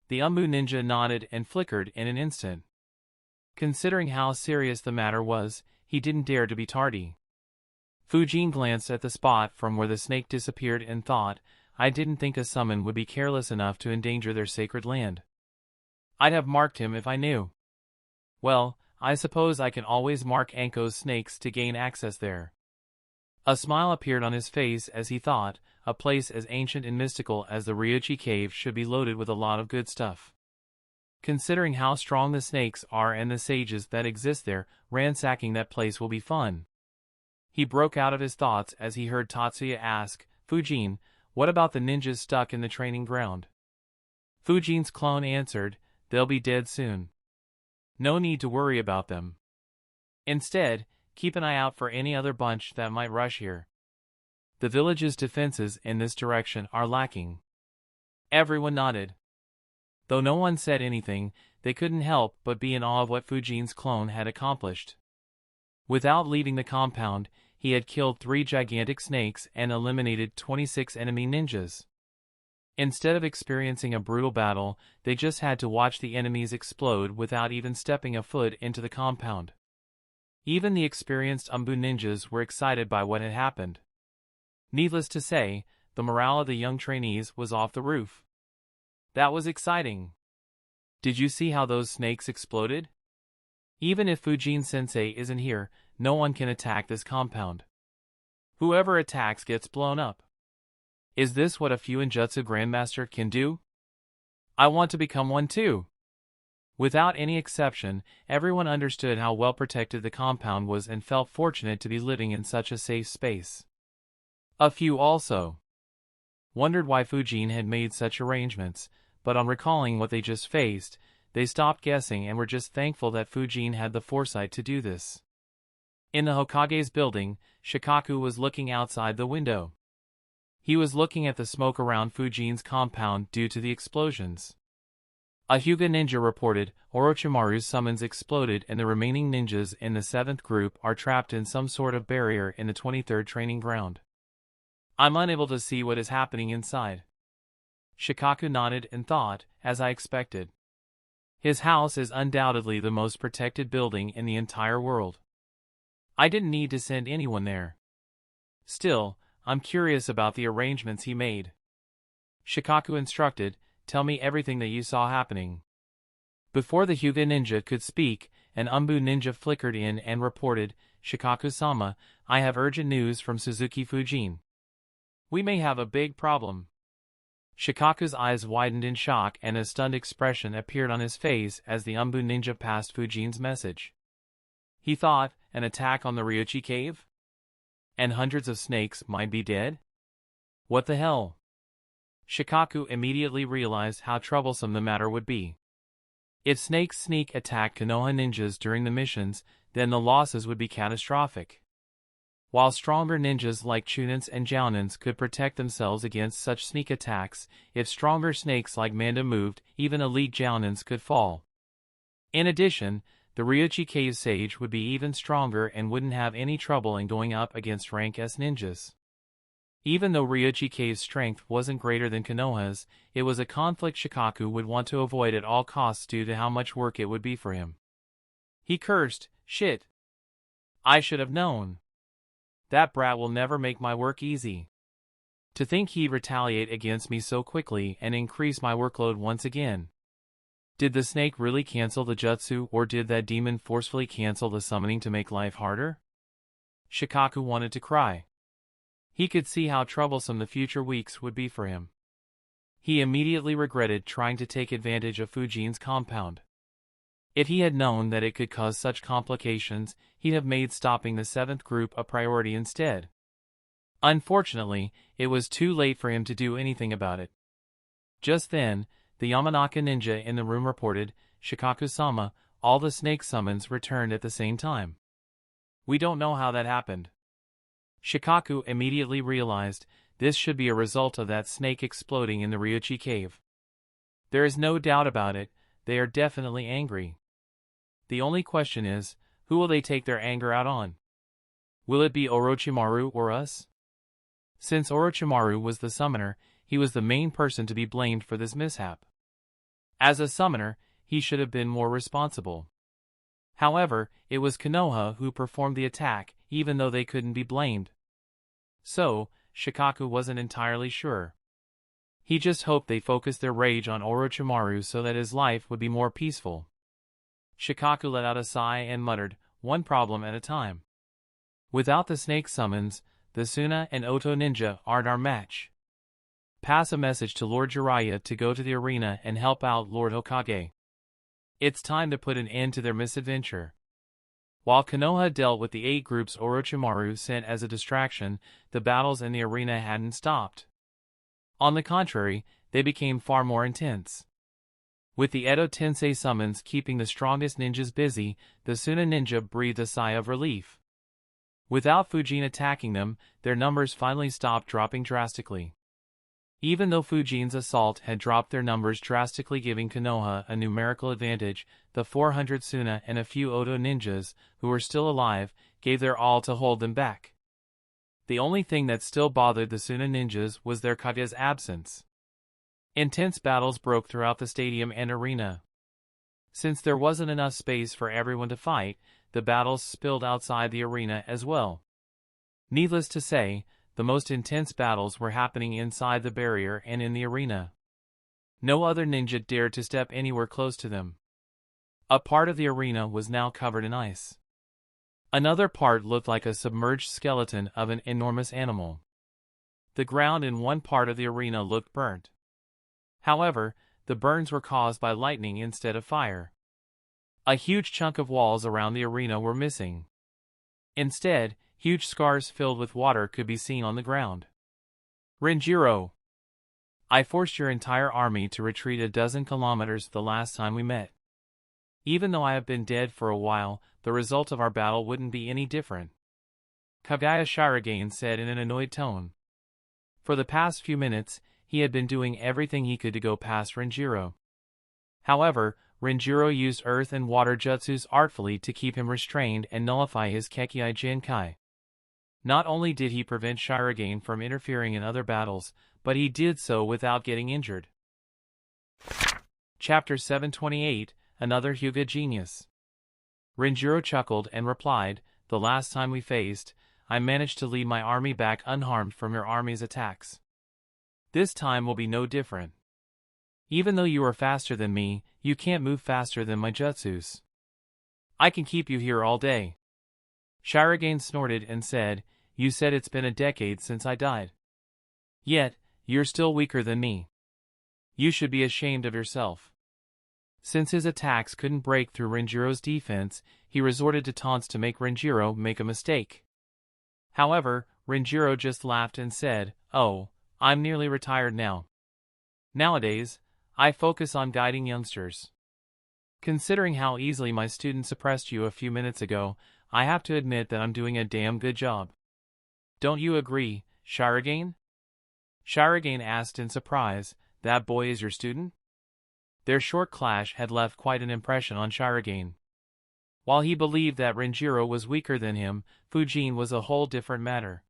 The Umbu ninja nodded and flickered in an instant. Considering how serious the matter was, he didn't dare to be tardy. Fujin glanced at the spot from where the snake disappeared and thought, "I didn't think a summon would be careless enough to endanger their sacred land. I'd have marked him if I knew. Well, I suppose I can always mark Anko's snakes to gain access there." A smile appeared on his face as he thought, a place as ancient and mystical as the Ryuchi cave should be loaded with a lot of good stuff. Considering how strong the snakes are and the sages that exist there, ransacking that place will be fun. He broke out of his thoughts as he heard Tatsuya ask, "Fujin, what about the ninjas stuck in the training ground?" Fujin's clone answered, "They'll be dead soon. No need to worry about them. Instead, keep an eye out for any other bunch that might rush here. The village's defenses in this direction are lacking." Everyone nodded. Though no one said anything, they couldn't help but be in awe of what Fujin's clone had accomplished. Without leaving the compound, he had killed 3 gigantic snakes and eliminated 26 enemy ninjas. Instead of experiencing a brutal battle, they just had to watch the enemies explode without even stepping a foot into the compound. Even the experienced Umbu ninjas were excited by what had happened. Needless to say, the morale of the young trainees was off the roof. That was exciting. Did you see how those snakes exploded? Even if Fujin-sensei isn't here, no one can attack this compound. Whoever attacks gets blown up. Is this what a Fuinjutsu Grandmaster can do? I want to become one too. Without any exception, everyone understood how well protected the compound was and felt fortunate to be living in such a safe space. A few also wondered why Fujin had made such arrangements, but on recalling what they just faced, they stopped guessing and were just thankful that Fujin had the foresight to do this. In the Hokage's building, Shikaku was looking outside the window. He was looking at the smoke around Fujin's compound due to the explosions. A Hyuga ninja reported, Orochimaru's summons exploded and the remaining ninjas in the 7th group are trapped in some sort of barrier in the 23rd training ground. I'm unable to see what is happening inside. Shikaku nodded and thought, as I expected. His house is undoubtedly the most protected building in the entire world. I didn't need to send anyone there. Still, I'm curious about the arrangements he made. Shikaku instructed, tell me everything that you saw happening. Before the Hyuga ninja could speak, an Umbu ninja flickered in and reported, Shikaku-sama, I have urgent news from Suzuki Fujin. We may have a big problem. Shikaku's eyes widened in shock and a stunned expression appeared on his face as the Umbu ninja passed Fujin's message. He thought, an attack on the Ryuchi cave? And hundreds of snakes might be dead? What the hell? Shikaku immediately realized how troublesome the matter would be. If snakes sneak attack Konoha ninjas during the missions, then the losses would be catastrophic. While stronger ninjas like Chunins and Jounins could protect themselves against such sneak attacks, if stronger snakes like Manda moved, even elite Jounins could fall. In addition, the Ryuchi Cave Sage would be even stronger and wouldn't have any trouble in going up against rank S ninjas. Even though Ryuchi Cave's strength wasn't greater than Konoha's, it was a conflict Shikaku would want to avoid at all costs due to how much work it would be for him. He cursed, shit. I should have known. That brat will never make my work easy. To think he'd retaliate against me so quickly and increase my workload once again. Did the snake really cancel the jutsu or did that demon forcefully cancel the summoning to make life harder? Shikaku wanted to cry. He could see how troublesome the future weeks would be for him. He immediately regretted trying to take advantage of Fujin's compound. If he had known that it could cause such complications, he'd have made stopping the 7th group a priority instead. Unfortunately, it was too late for him to do anything about it. Just then, the Yamanaka ninja in the room reported, Shikaku-sama, all the snake summons returned at the same time. We don't know how that happened. Shikaku immediately realized, this should be a result of that snake exploding in the Ryuchi cave. There is no doubt about it, they are definitely angry. The only question is, who will they take their anger out on? Will it be Orochimaru or us? Since Orochimaru was the summoner, he was the main person to be blamed for this mishap. As a summoner, he should have been more responsible. However, it was Konoha who performed the attack, even though they couldn't be blamed. So, Shikaku wasn't entirely sure. He just hoped they focused their rage on Orochimaru so that his life would be more peaceful. Shikaku let out a sigh and muttered, one problem at a time. Without the snake summons, the Suna and Oto ninja aren't our match. Pass a message to Lord Jiraiya to go to the arena and help out Lord Hokage. It's time to put an end to their misadventure. While Konoha dealt with the 8 groups Orochimaru sent as a distraction, the battles in the arena hadn't stopped. On the contrary, they became far more intense. With the Edo Tensei summons keeping the strongest ninjas busy, the Suna ninja breathed a sigh of relief. Without Fujin attacking them, their numbers finally stopped dropping drastically. Even though Fujin's assault had dropped their numbers drastically, giving Konoha a numerical advantage, the 400 Suna and a few Oto ninjas, who were still alive, gave their all to hold them back. The only thing that still bothered the Suna ninjas was their Kage's absence. Intense battles broke throughout the stadium and arena. Since there wasn't enough space for everyone to fight, the battles spilled outside the arena as well. Needless to say, the most intense battles were happening inside the barrier and in the arena. No other ninja dared to step anywhere close to them. A part of the arena was now covered in ice. Another part looked like a submerged skeleton of an enormous animal. The ground in one part of the arena looked burnt. However, the burns were caused by lightning instead of fire. A huge chunk of walls around the arena were missing. Instead, huge scars filled with water could be seen on the ground. Renjiro, I forced your entire army to retreat a dozen kilometers the last time we met. Even though I have been dead for a while, the result of our battle wouldn't be any different. Kagaya Shirogane said in an annoyed tone. For the past few minutes, he had been doing everything he could to go past Renjiro. However, Renjiro used earth and water jutsus artfully to keep him restrained and nullify his Kekkei Jinkai. Not only did he prevent Shirogane from interfering in other battles, but he did so without getting injured. Chapter 728, Another Hyuga Genius. Renjiro chuckled and replied, "The last time we faced, I managed to lead my army back unharmed from your army's attacks. This time will be no different. Even though you are faster than me, you can't move faster than my jutsus. I can keep you here all day." Shirogane snorted and said, "You said it's been a decade since I died. Yet, you're still weaker than me. You should be ashamed of yourself." Since his attacks couldn't break through Renjiro's defense, he resorted to taunts to make Renjiro make a mistake. However, Renjiro just laughed and said, "Oh, I'm nearly retired now. Nowadays, I focus on guiding youngsters. Considering how easily my student suppressed you a few minutes ago, I have to admit that I'm doing a damn good job. Don't you agree, Shirogane?" Shirogane asked in surprise, "That boy is your student?" Their short clash had left quite an impression on Shirogane. While he believed that Renjiro was weaker than him, Fujin was a whole different matter.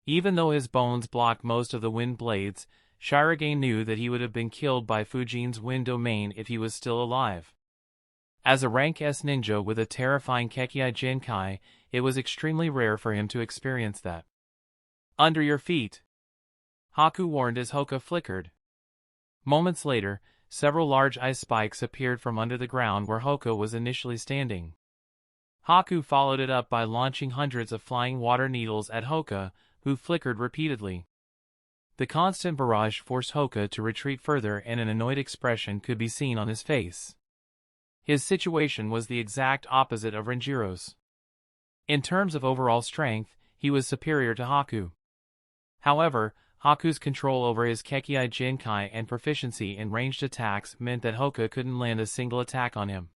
Even though his bones blocked most of the wind blades, Shirogane knew that he would have been killed by Fujin's wind domain if he was still alive. As a rank S ninja with a terrifying Kekkei Jinkai, it was extremely rare for him to experience that. "Under your feet," Haku warned as Hoka flickered. Moments later, several large ice spikes appeared from under the ground where Hoka was initially standing. Haku followed it up by launching hundreds of flying water needles at Hoka, who flickered repeatedly. The constant barrage forced Hoka to retreat further, and an annoyed expression could be seen on his face. His situation was the exact opposite of Renjiro's. In terms of overall strength, he was superior to Haku. However, Haku's control over his Kekkei Jinkai and proficiency in ranged attacks meant that Hoka couldn't land a single attack on him.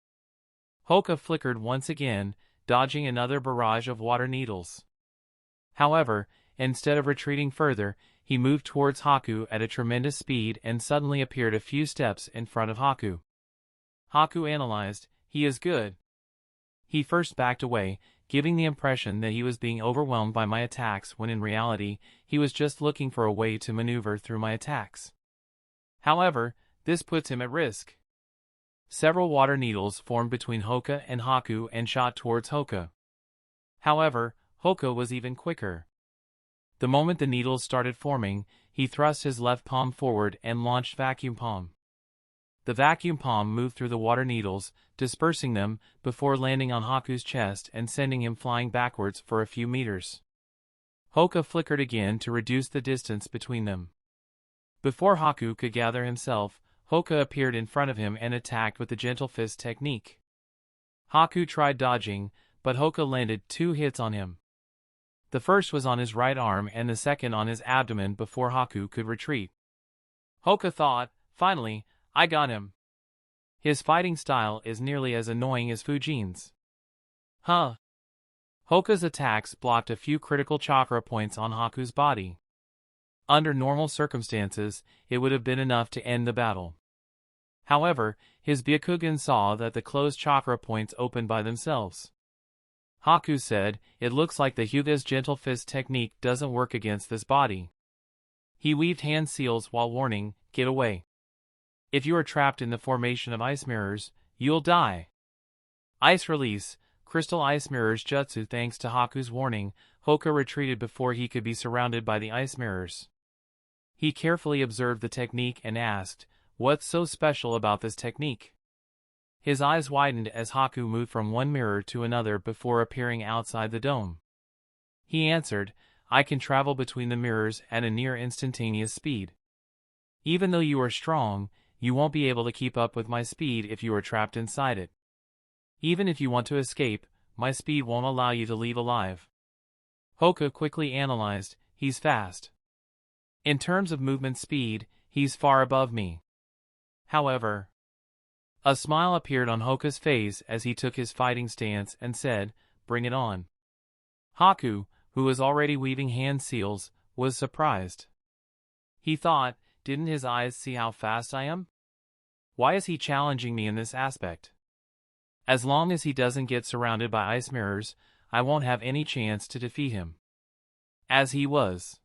Hoka flickered once again, dodging another barrage of water needles. However, instead of retreating further, he moved towards Haku at a tremendous speed and suddenly appeared a few steps in front of Haku. Haku analyzed, "He is good." He first backed away, giving the impression that he was being overwhelmed by my attacks when in reality, he was just looking for a way to maneuver through my attacks. However, this puts him at risk. Several water needles formed between Hoka and Haku and shot towards Hoka. However, Hoka was even quicker. The moment the needles started forming, he thrust his left palm forward and launched Vacuum Palm. The vacuum palm moved through the water needles, dispersing them, before landing on Haku's chest and sending him flying backwards for a few meters. Hoka flickered again to reduce the distance between them. Before Haku could gather himself, Hoka appeared in front of him and attacked with the gentle fist technique. Haku tried dodging, but Hoka landed 2 hits on him. The first was on his right arm and the second on his abdomen before Haku could retreat. Hoka thought, "Finally, I got him." His fighting style is nearly as annoying as Fujin's. Hoka's attacks blocked a few critical chakra points on Haku's body. Under normal circumstances, it would have been enough to end the battle. However, his Byakugan saw that the closed chakra points opened by themselves. Haku said, "It looks like the Hyuga's gentle fist technique doesn't work against this body." He weaved hand seals while warning, "Get away. If you are trapped in the formation of ice mirrors, you'll die." Ice release, crystal ice mirrors jutsu. Thanks to Haku's warning, Hoka retreated before he could be surrounded by the ice mirrors. He carefully observed the technique and asked, "What's so special about this technique?" His eyes widened as Haku moved from one mirror to another before appearing outside the dome. He answered, "I can travel between the mirrors at a near instantaneous speed. Even though you are strong, you won't be able to keep up with my speed if you are trapped inside it. Even if you want to escape, my speed won't allow you to leave alive." Hoka quickly analyzed, "He's fast. In terms of movement speed, he's far above me." However, a smile appeared on Hoka's face as he took his fighting stance and said, "Bring it on." Haku, who was already weaving hand seals, was surprised. He thought, "Didn't his eyes see how fast I am?" Why is he challenging me in this aspect? As long as he doesn't get surrounded by ice mirrors, I won't have any chance to defeat him. As he was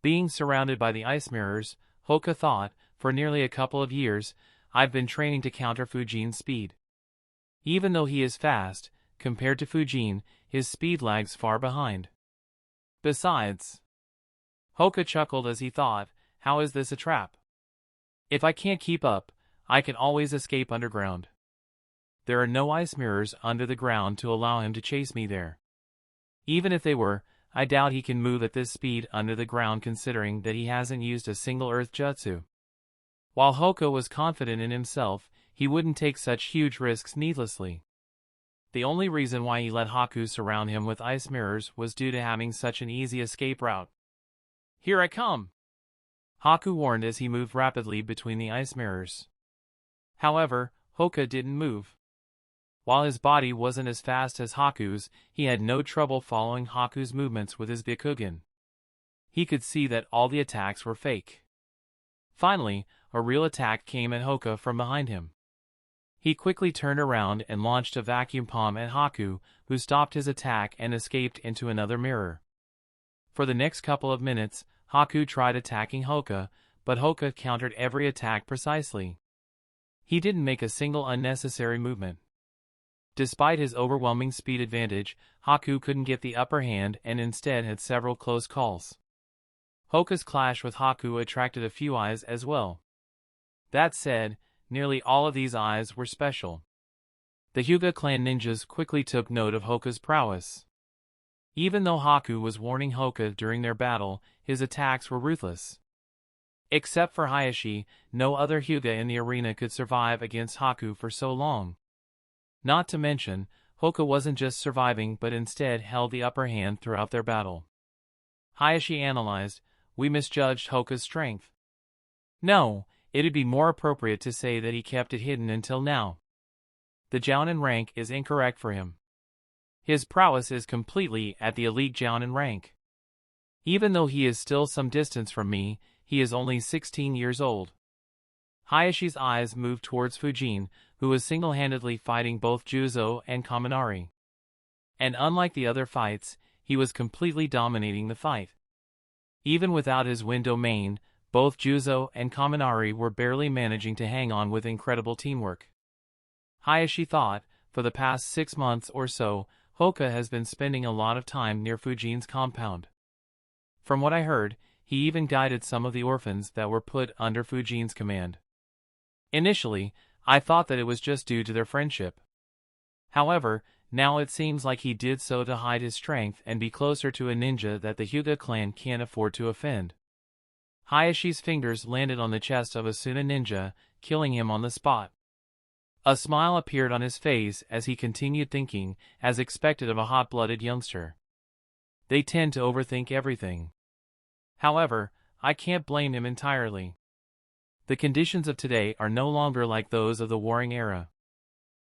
being surrounded by the ice mirrors, Hoka thought, for nearly a couple of years, I've been training to counter Fujin's speed. Even though he is fast, compared to Fujin, his speed lags far behind. Besides, Hoka chuckled as he thought, how is this a trap? If I can't keep up, I can always escape underground. There are no ice mirrors under the ground to allow him to chase me there. Even if they were, I doubt he can move at this speed under the ground considering that he hasn't used a single earth jutsu. While Hoka was confident in himself, he wouldn't take such huge risks needlessly. The only reason why he let Haku surround him with ice mirrors was due to having such an easy escape route. Here I come! Haku warned as he moved rapidly between the ice mirrors. However, Hoka didn't move. While his body wasn't as fast as Haku's, he had no trouble following Haku's movements with his Byakugan. He could see that all the attacks were fake. Finally, a real attack came at Hoka from behind him. He quickly turned around and launched a vacuum palm at Haku, who stopped his attack and escaped into another mirror. For the next couple of minutes, Haku tried attacking Hoka, but Hoka countered every attack precisely. He didn't make a single unnecessary movement. Despite his overwhelming speed advantage, Haku couldn't get the upper hand and instead had several close calls. Hoka's clash with Haku attracted a few eyes as well. That said, nearly all of these eyes were special. The Hyuga clan ninjas quickly took note of Hoka's prowess. Even though Haku was warning Hoka during their battle, his attacks were ruthless. Except for Hayashi, no other Hyuga in the arena could survive against Haku for so long. Not to mention, Hoka wasn't just surviving but instead held the upper hand throughout their battle. Hayashi analyzed, we misjudged Hoka's strength. No, it'd be more appropriate to say that he kept it hidden until now. The Jounin rank is incorrect for him. His prowess is completely at the elite Jounin rank. Even though he is still some distance from me, he is only 16 years old. Hayashi's eyes moved towards Fujin, who was single-handedly fighting both Juzo and Kaminari. And unlike the other fights, he was completely dominating the fight. Even without his wind domain, both Juzo and Kaminari were barely managing to hang on with incredible teamwork. Hayashi thought, for the past 6 months or so, Hoka has been spending a lot of time near Fujin's compound. From what I heard, he even guided some of the orphans that were put under Fujin's command. Initially, I thought that it was just due to their friendship. However, now it seems like he did so to hide his strength and be closer to a ninja that the Hyuga clan can't afford to offend. Hayashi's fingers landed on the chest of Asuna ninja, killing him on the spot. A smile appeared on his face as he continued thinking, as expected of a hot-blooded youngster. They tend to overthink everything. However, I can't blame him entirely. The conditions of today are no longer like those of the warring era.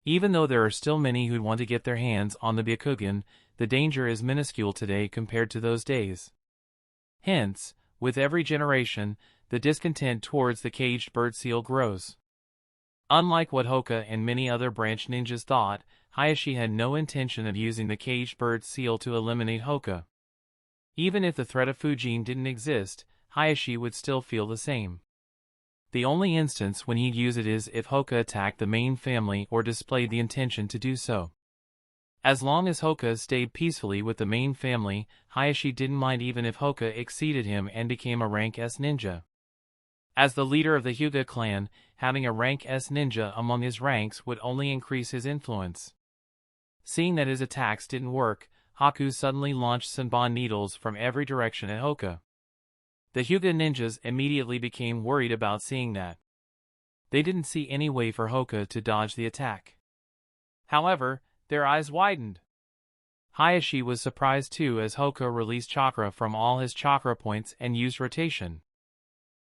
Even though there are still many who want to get their hands on the Byakugan, the danger is minuscule today compared to those days. Hence, with every generation, the discontent towards the caged bird seal grows. Unlike what Hoka and many other branch ninjas thought, Hayashi had no intention of using the caged bird seal to eliminate Hoka. Even if the threat of Fujin didn't exist, Hayashi would still feel the same. The only instance when he'd use it is if Hoka attacked the main family or displayed the intention to do so. As long as Hoka stayed peacefully with the main family, Hayashi didn't mind even if Hoka exceeded him and became a rank S ninja. As the leader of the Hyuga clan, having a rank S ninja among his ranks would only increase his influence. Seeing that his attacks didn't work, Haku suddenly launched Senbon needles from every direction at Hoka. The Hyuga ninjas immediately became worried about seeing that. They didn't see any way for Hoka to dodge the attack. However, their eyes widened. Hayashi was surprised too as Hoka released chakra from all his chakra points and used rotation.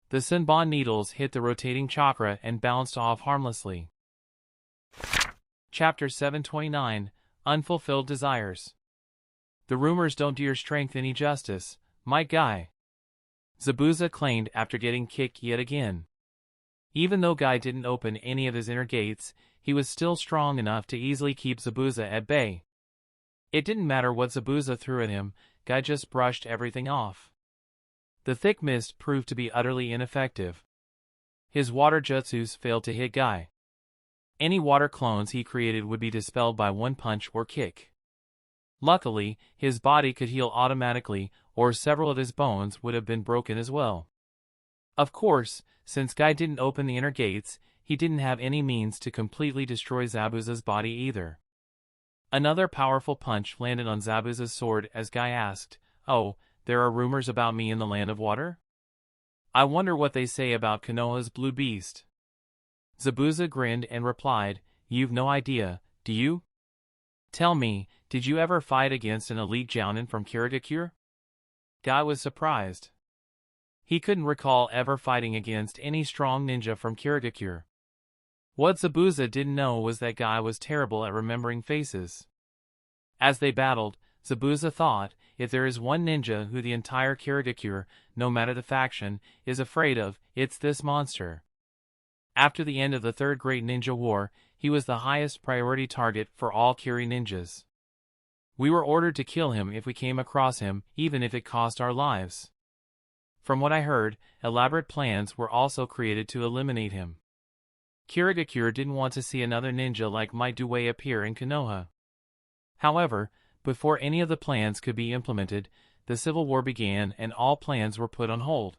The Senbon needles hit the rotating chakra and bounced off harmlessly. Chapter 729, Unfulfilled Desires. The rumors don't do your strength any justice, my guy. Zabuza claimed after getting kicked yet again. Even though Guy didn't open any of his inner gates, he was still strong enough to easily keep Zabuza at bay. It didn't matter what Zabuza threw at him, Guy just brushed everything off. The thick mist proved to be utterly ineffective. His water jutsus failed to hit Guy. Any water clones he created would be dispelled by one punch or kick. Luckily, his body could heal automatically, or several of his bones would have been broken as well. Of course, since Guy didn't open the inner gates, he didn't have any means to completely destroy Zabuza's body either. Another powerful punch landed on Zabuza's sword as Guy asked, "Oh, there are rumors about me in the land of water? I wonder what they say about Konoha's blue beast." Zabuza grinned and replied, "You've no idea, do you? Tell me, did you ever fight against an elite jounin from Kirigakure?" Guy was surprised. He couldn't recall ever fighting against any strong ninja from Kirigakure. What Zabuza didn't know was that Guy was terrible at remembering faces. As they battled, Zabuza thought, if there is one ninja who the entire Kirigakure, no matter the faction, is afraid of, it's this monster. After the end of the Third Great Ninja War, he was the highest priority target for all Kiri ninjas. We were ordered to kill him if we came across him, even if it cost our lives. From what I heard, elaborate plans were also created to eliminate him. Kirigakure didn't want to see another ninja like Might Due appear in Konoha. However, before any of the plans could be implemented, the civil war began and all plans were put on hold.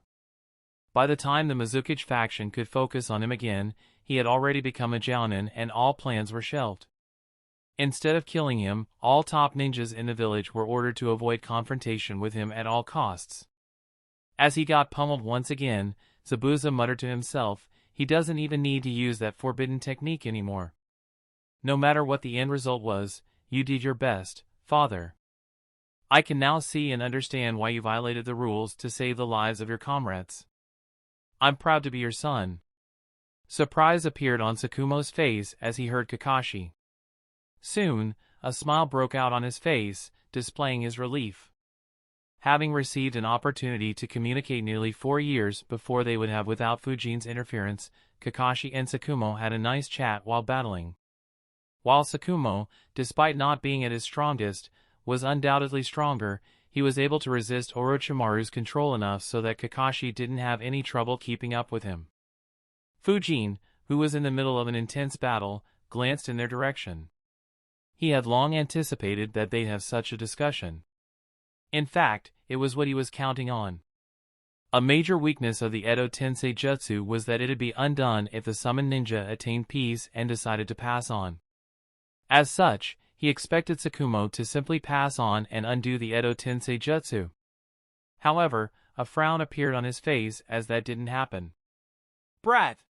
By the time the Mizukage faction could focus on him again, he had already become a jounin and all plans were shelved. Instead of killing him, all top ninjas in the village were ordered to avoid confrontation with him at all costs. As he got pummeled once again, Zabuza muttered to himself, he doesn't even need to use that forbidden technique anymore. No matter what the end result was, you did your best, father. I can now see and understand why you violated the rules to save the lives of your comrades. I'm proud to be your son. Surprise appeared on Tsukumo's face as he heard Kakashi. Soon, a smile broke out on his face, displaying his relief. Having received an opportunity to communicate nearly 4 years before they would have without Fujin's interference, Kakashi and Tsukumo had a nice chat while battling. While Tsukumo, despite not being at his strongest, was undoubtedly stronger, he was able to resist Orochimaru's control enough so that Kakashi didn't have any trouble keeping up with him. Fujin, who was in the middle of an intense battle, glanced in their direction. He had long anticipated that they'd have such a discussion. In fact, it was what he was counting on. A major weakness of the Edo Tensei Jutsu was that it'd be undone if the summoned ninja attained peace and decided to pass on. As such, he expected Tsukumo to simply pass on and undo the Edo Tensei Jutsu. However, a frown appeared on his face as that didn't happen. "Brat!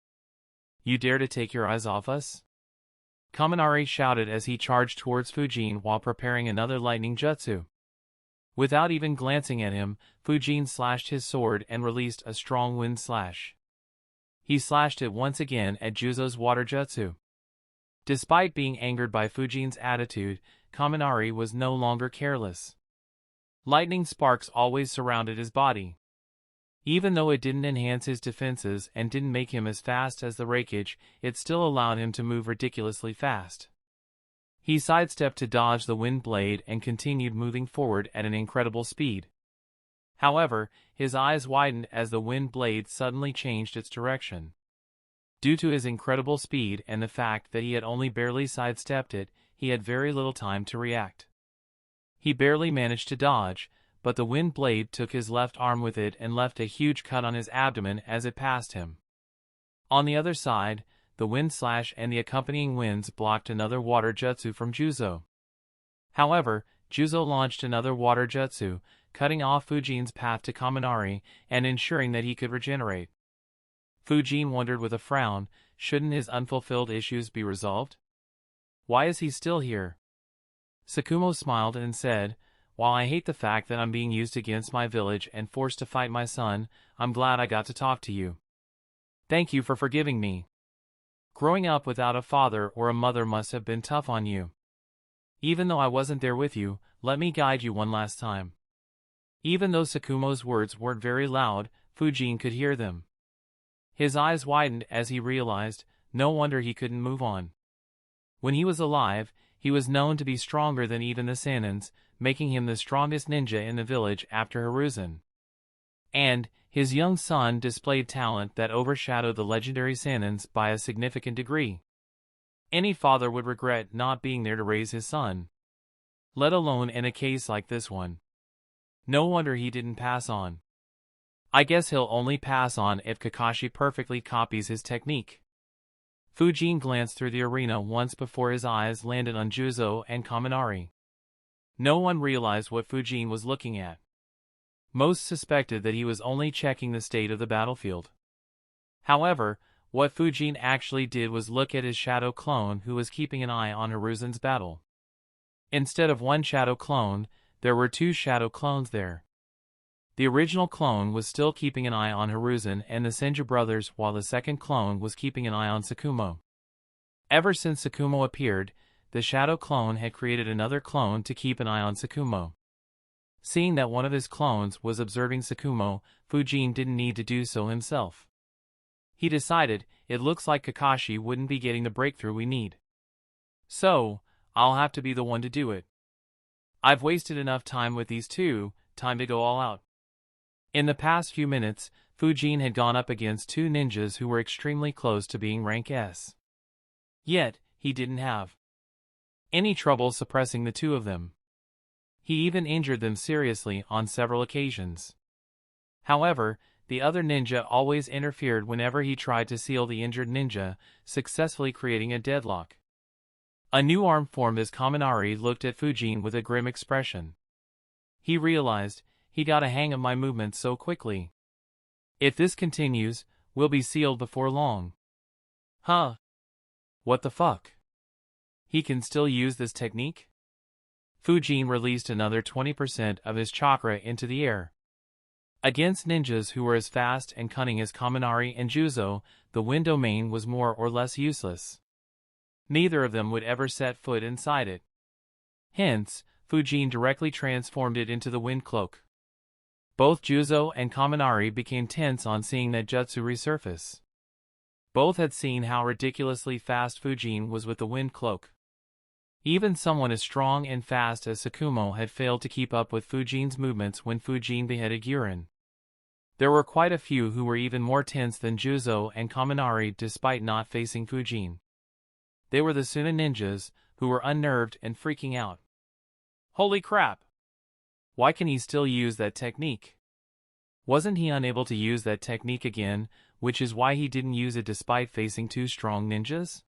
You dare to take your eyes off us?" Kaminari shouted as he charged towards Fujin while preparing another lightning jutsu. Without even glancing at him, Fujin slashed his sword and released a strong wind slash. He slashed it once again at Juzo's water jutsu. Despite being angered by Fujin's attitude, Kaminari was no longer careless. Lightning sparks always surrounded his body. Even though it didn't enhance his defenses and didn't make him as fast as the Raikage, it still allowed him to move ridiculously fast. He sidestepped to dodge the wind blade and continued moving forward at an incredible speed. However, his eyes widened as the wind blade suddenly changed its direction. Due to his incredible speed and the fact that he had only barely sidestepped it, he had very little time to react. He barely managed to dodge, but the wind blade took his left arm with it and left a huge cut on his abdomen as it passed him. On the other side, the wind slash and the accompanying winds blocked another water jutsu from Juzo. However, Juzo launched another water jutsu, cutting off Fujin's path to Kaminari and ensuring that he could regenerate. Fujin wondered with a frown, shouldn't his unfulfilled issues be resolved? Why is he still here? Tsukumo smiled and said, "While I hate the fact that I'm being used against my village and forced to fight my son, I'm glad I got to talk to you. Thank you for forgiving me. Growing up without a father or a mother must have been tough on you. Even though I wasn't there with you, let me guide you one last time." Even though Tsukumo's words weren't very loud, Fujin could hear them. His eyes widened as he realized, no wonder he couldn't move on. When he was alive, he was known to be stronger than even the Sanins, making him the strongest ninja in the village after Hiruzen. And his young son displayed talent that overshadowed the legendary Sanins by a significant degree. Any father would regret not being there to raise his son, let alone in a case like this one. No wonder he didn't pass on. I guess he'll only pass on if Kakashi perfectly copies his technique. Fujin glanced through the arena once before his eyes landed on Juzo and Kaminari. No one realized what Fujin was looking at. Most suspected that he was only checking the state of the battlefield. However, what Fujin actually did was look at his shadow clone who was keeping an eye on Hiruzen's battle. Instead of one shadow clone, there were two shadow clones there. The original clone was still keeping an eye on Hiruzen and the Senju brothers, while the second clone was keeping an eye on Tsukumo. Ever since Tsukumo appeared, the shadow clone had created another clone to keep an eye on Tsukumo. Seeing that one of his clones was observing Tsukumo, Fujin didn't need to do so himself. He decided, it looks like Kakashi wouldn't be getting the breakthrough we need. So, I'll have to be the one to do it. I've wasted enough time with these two, time to go all out. In the past few minutes, Fujin had gone up against two ninjas who were extremely close to being rank S. Yet, he didn't have any trouble suppressing the two of them. He even injured them seriously on several occasions. However, the other ninja always interfered whenever he tried to seal the injured ninja, successfully creating a deadlock. A new arm formed as Kaminari looked at Fujin with a grim expression. He realized, he got a hang of my movements so quickly. If this continues, we'll be sealed before long. Huh? What the fuck? He can still use this technique? Fujin released another 20% of his chakra into the air. Against ninjas who were as fast and cunning as Kaminari and Juzo, the wind domain was more or less useless. Neither of them would ever set foot inside it. Hence, Fujin directly transformed it into the wind cloak. Both Juzo and Kaminari became tense on seeing that jutsu resurface. Both had seen how ridiculously fast Fujin was with the wind cloak. Even someone as strong and fast as Tsukumo had failed to keep up with Fujin's movements when Fujin beheaded Guren. There were quite a few who were even more tense than Juzo and Kaminari despite not facing Fujin. They were the Suna ninjas, who were unnerved and freaking out. Holy crap! Why can he still use that technique? Wasn't he unable to use that technique again, which is why he didn't use it despite facing two strong ninjas?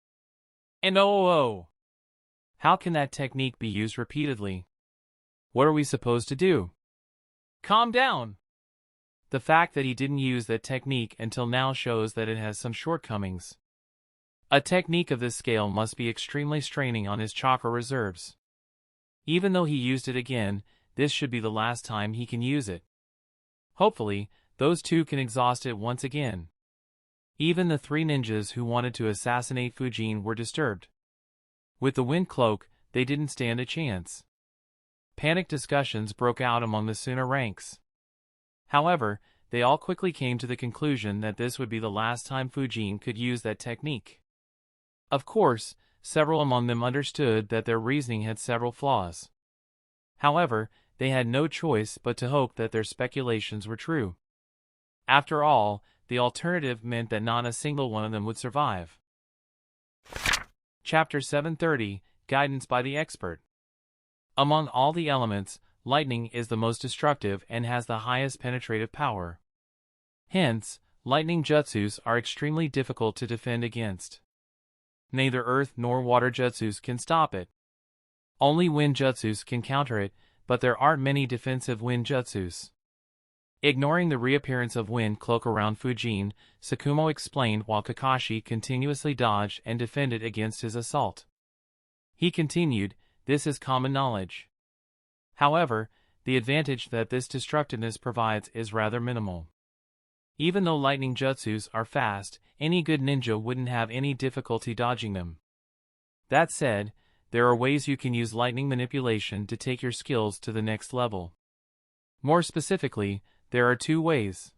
And oh! How can that technique be used repeatedly? What are we supposed to do? Calm down! The fact that he didn't use that technique until now shows that it has some shortcomings. A technique of this scale must be extremely straining on his chakra reserves. Even though he used it again, this should be the last time he can use it. Hopefully, those two can exhaust it once again. Even the three ninjas who wanted to assassinate Fujin were disturbed. With the wind cloak, they didn't stand a chance. Panic discussions broke out among the Suna ranks. However, they all quickly came to the conclusion that this would be the last time Fujin could use that technique. Of course, several among them understood that their reasoning had several flaws. However, they had no choice but to hope that their speculations were true. After all, the alternative meant that not a single one of them would survive. Chapter 730, Guidance by the Expert. Among all the elements, lightning is the most destructive and has the highest penetrative power. Hence, lightning jutsus are extremely difficult to defend against. Neither earth nor water jutsus can stop it. Only wind jutsus can counter it, but there aren't many defensive wind jutsus. Ignoring the reappearance of wind cloak around Fujin, Tsukumo explained while Kakashi continuously dodged and defended against his assault. He continued, this is common knowledge. However, the advantage that this destructiveness provides is rather minimal. Even though lightning jutsus are fast, any good ninja wouldn't have any difficulty dodging them. That said, there are ways you can use lightning manipulation to take your skills to the next level. More specifically, there are two ways.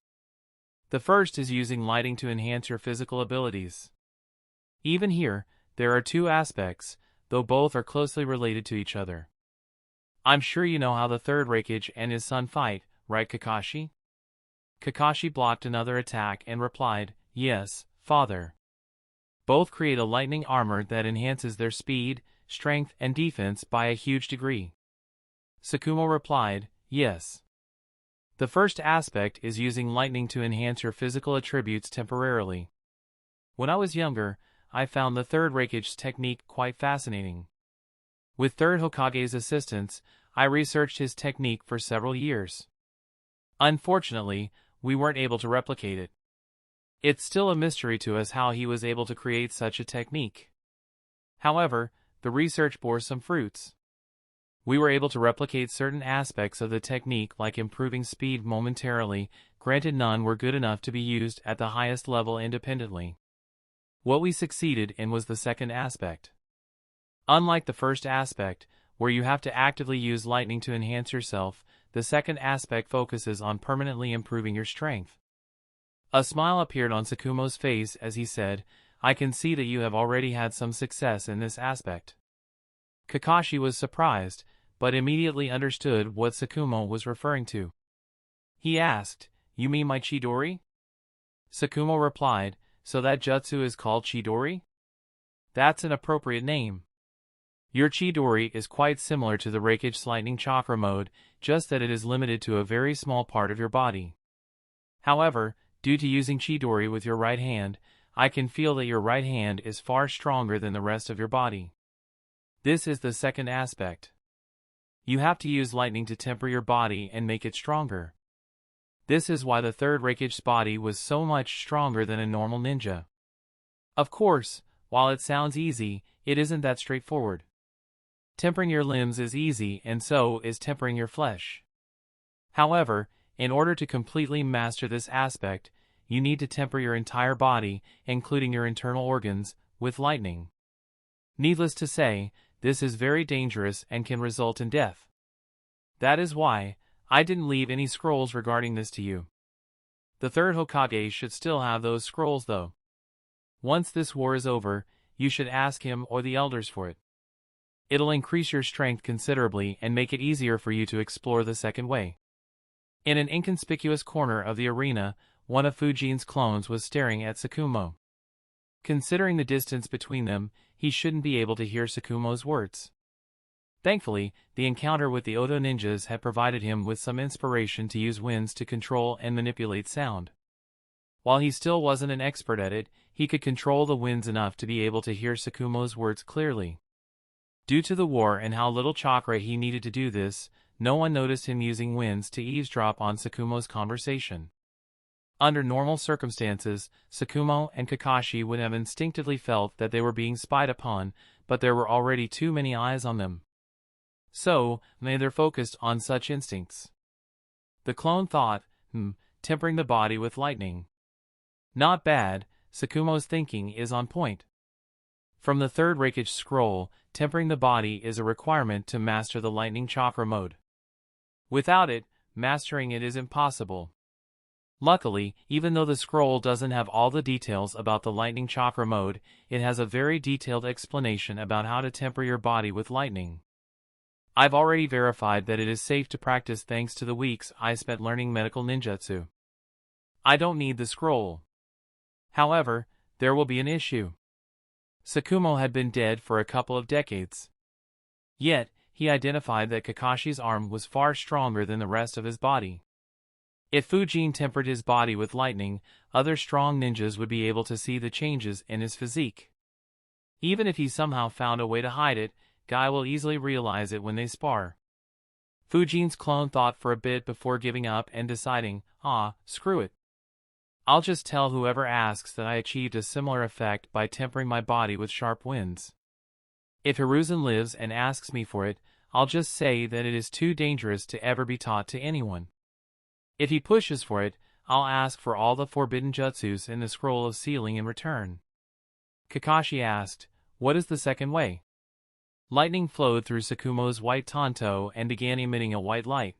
The first is using lighting to enhance your physical abilities. Even here, there are two aspects, though both are closely related to each other. I'm sure you know how the third Raikage and his son fight, right Kakashi? Kakashi blocked another attack and replied, "Yes, father." Both create a lightning armor that enhances their speed, strength, and defense by a huge degree. Tsukumo replied, "Yes." The first aspect is using lightning to enhance your physical attributes temporarily. When I was younger, I found the third Raikage's technique quite fascinating. With third Hokage's assistance, I researched his technique for several years. Unfortunately, we weren't able to replicate it. It's still a mystery to us how he was able to create such a technique. However, the research bore some fruits. We were able to replicate certain aspects of the technique, like improving speed momentarily, granted none were good enough to be used at the highest level independently. What we succeeded in was the second aspect. Unlike the first aspect, where you have to actively use lightning to enhance yourself, the second aspect focuses on permanently improving your strength. A smile appeared on Tsukumo's face as he said, "I can see that you have already had some success in this aspect." Kakashi was surprised, but immediately understood what Tsukumo was referring to. He asked, "You mean my Chidori?" Tsukumo replied, "So that jutsu is called Chidori? That's an appropriate name. Your Chidori is quite similar to the Raikage's lightning chakra mode, just that it is limited to a very small part of your body. However, due to using Chidori with your right hand, I can feel that your right hand is far stronger than the rest of your body. This is the second aspect. You have to use lightning to temper your body and make it stronger. This is why the third Raikage's body was so much stronger than a normal ninja. Of course, while it sounds easy, it isn't that straightforward. Tempering your limbs is easy, and so is tempering your flesh. However, in order to completely master this aspect, you need to temper your entire body, including your internal organs, with lightning. Needless to say, this is very dangerous and can result in death. That is why I didn't leave any scrolls regarding this to you. The third Hokage should still have those scrolls though. Once this war is over, you should ask him or the elders for it. It'll increase your strength considerably and make it easier for you to explore the second way." In an inconspicuous corner of the arena, one of Fujin's clones was staring at Tsukumo. Considering the distance between them, he shouldn't be able to hear Tsukumo's words. Thankfully, the encounter with the Oto ninjas had provided him with some inspiration to use winds to control and manipulate sound. While he still wasn't an expert at it, he could control the winds enough to be able to hear Tsukumo's words clearly. Due to the war and how little chakra he needed to do this, no one noticed him using winds to eavesdrop on Tsukumo's conversation. Under normal circumstances, Tsukumo and Kakashi would have instinctively felt that they were being spied upon, but there were already too many eyes on them. So, neither focused on such instincts. The clone thought, tempering the body with lightning. Not bad, Tsukumo's thinking is on point. From the third Raikage scroll, tempering the body is a requirement to master the lightning chakra mode. Without it, mastering it is impossible. Luckily, even though the scroll doesn't have all the details about the lightning chakra mode, it has a very detailed explanation about how to temper your body with lightning. I've already verified that it is safe to practice thanks to the weeks I spent learning medical ninjutsu. I don't need the scroll. However, there will be an issue. Tsukumo had been dead for a couple of decades. Yet, he identified that Kakashi's arm was far stronger than the rest of his body. If Fujin tempered his body with lightning, other strong ninjas would be able to see the changes in his physique. Even if he somehow found a way to hide it, Guy will easily realize it when they spar. Fujin's clone thought for a bit before giving up and deciding, screw it. I'll just tell whoever asks that I achieved a similar effect by tempering my body with sharp winds. If Hiruzen lives and asks me for it, I'll just say that it is too dangerous to ever be taught to anyone. If he pushes for it, I'll ask for all the forbidden jutsus in the scroll of sealing in return. Kakashi asked, "What is the second way?" Lightning flowed through Tsukumo's white tanto and began emitting a white light.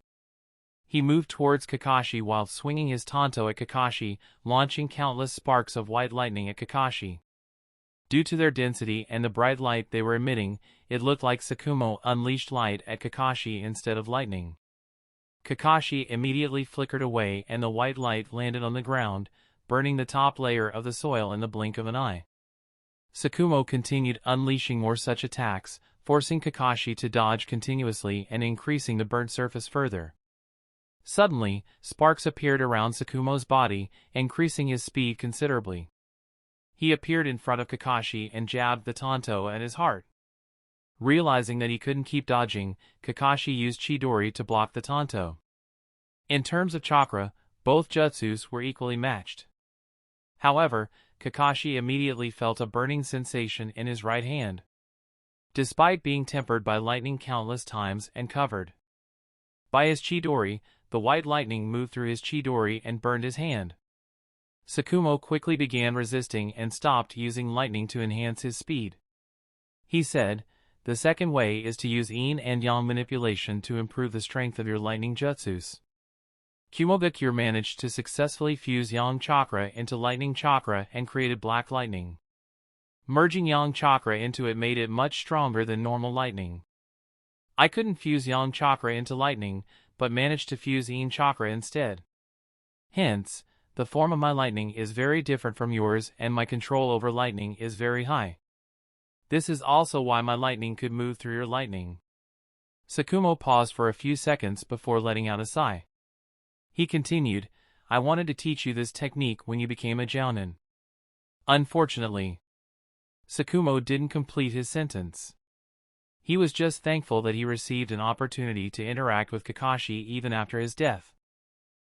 He moved towards Kakashi while swinging his tanto at Kakashi, launching countless sparks of white lightning at Kakashi. Due to their density and the bright light they were emitting, it looked like Tsukumo unleashed light at Kakashi instead of lightning. Kakashi immediately flickered away and the white light landed on the ground, burning the top layer of the soil in the blink of an eye. Tsukumo continued unleashing more such attacks, forcing Kakashi to dodge continuously and increasing the burnt surface further. Suddenly, sparks appeared around Tsukumo's body, increasing his speed considerably. He appeared in front of Kakashi and jabbed the tanto at his heart. Realizing that he couldn't keep dodging, Kakashi used Chidori to block the tanto. In terms of chakra, both jutsus were equally matched. However, Kakashi immediately felt a burning sensation in his right hand. Despite being tempered by lightning countless times and covered by his Chidori, the white lightning moved through his Chidori and burned his hand. Tsukumo quickly began resisting and stopped using lightning to enhance his speed. He said, "The second way is to use yin and yang manipulation to improve the strength of your lightning jutsus." Kumogakure managed to successfully fuse yang chakra into lightning chakra and created black lightning. Merging yang chakra into it made it much stronger than normal lightning. I couldn't fuse yang chakra into lightning, but managed to fuse yin chakra instead. Hence, the form of my lightning is very different from yours and my control over lightning is very high. This is also why my lightning could move through your lightning. Tsukumo paused for a few seconds before letting out a sigh. He continued, "I wanted to teach you this technique when you became a jounin." Unfortunately, Tsukumo didn't complete his sentence. He was just thankful that he received an opportunity to interact with Kakashi even after his death.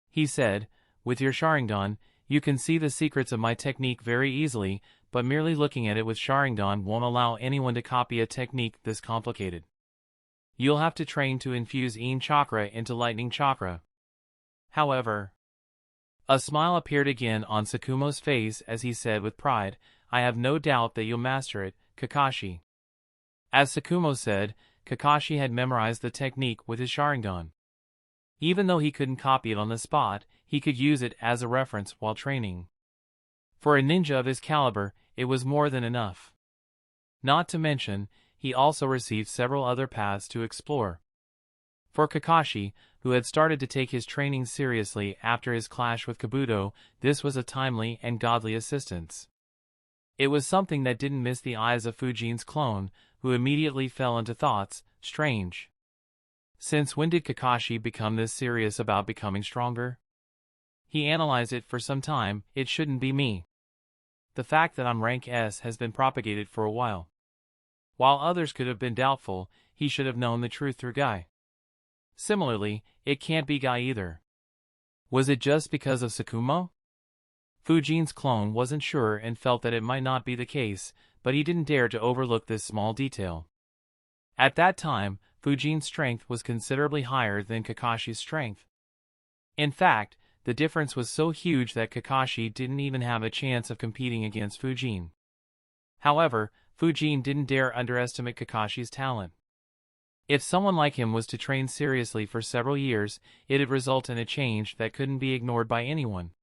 He said, "With your Sharingan, you can see the secrets of my technique very easily, but merely looking at it with Sharingan won't allow anyone to copy a technique this complicated. You'll have to train to infuse yin chakra into lightning chakra." However, a smile appeared again on Tsukumo's face as he said with pride, "I have no doubt that you'll master it, Kakashi." As Tsukumo said, Kakashi had memorized the technique with his Sharingan. Even though he couldn't copy it on the spot, he could use it as a reference while training. For a ninja of his caliber, it was more than enough. Not to mention, he also received several other paths to explore. For Kakashi, who had started to take his training seriously after his clash with Kabuto, this was a timely and godly assistance. It was something that didn't miss the eyes of Fujin's clone, who immediately fell into thoughts, strange. Since when did Kakashi become this serious about becoming stronger? He analyzed it for some time, it shouldn't be me. The fact that I'm rank S has been propagated for a while. While others could have been doubtful, he should have known the truth through Guy. Similarly, it can't be Guy either. Was it just because of Tsukumo? Fujin's clone wasn't sure and felt that it might not be the case, but he didn't dare to overlook this small detail. At that time, Fujin's strength was considerably higher than Kakashi's strength. In fact, the difference was so huge that Kakashi didn't even have a chance of competing against Fujin. However, Fujin didn't dare underestimate Kakashi's talent. If someone like him was to train seriously for several years, it'd result in a change that couldn't be ignored by anyone.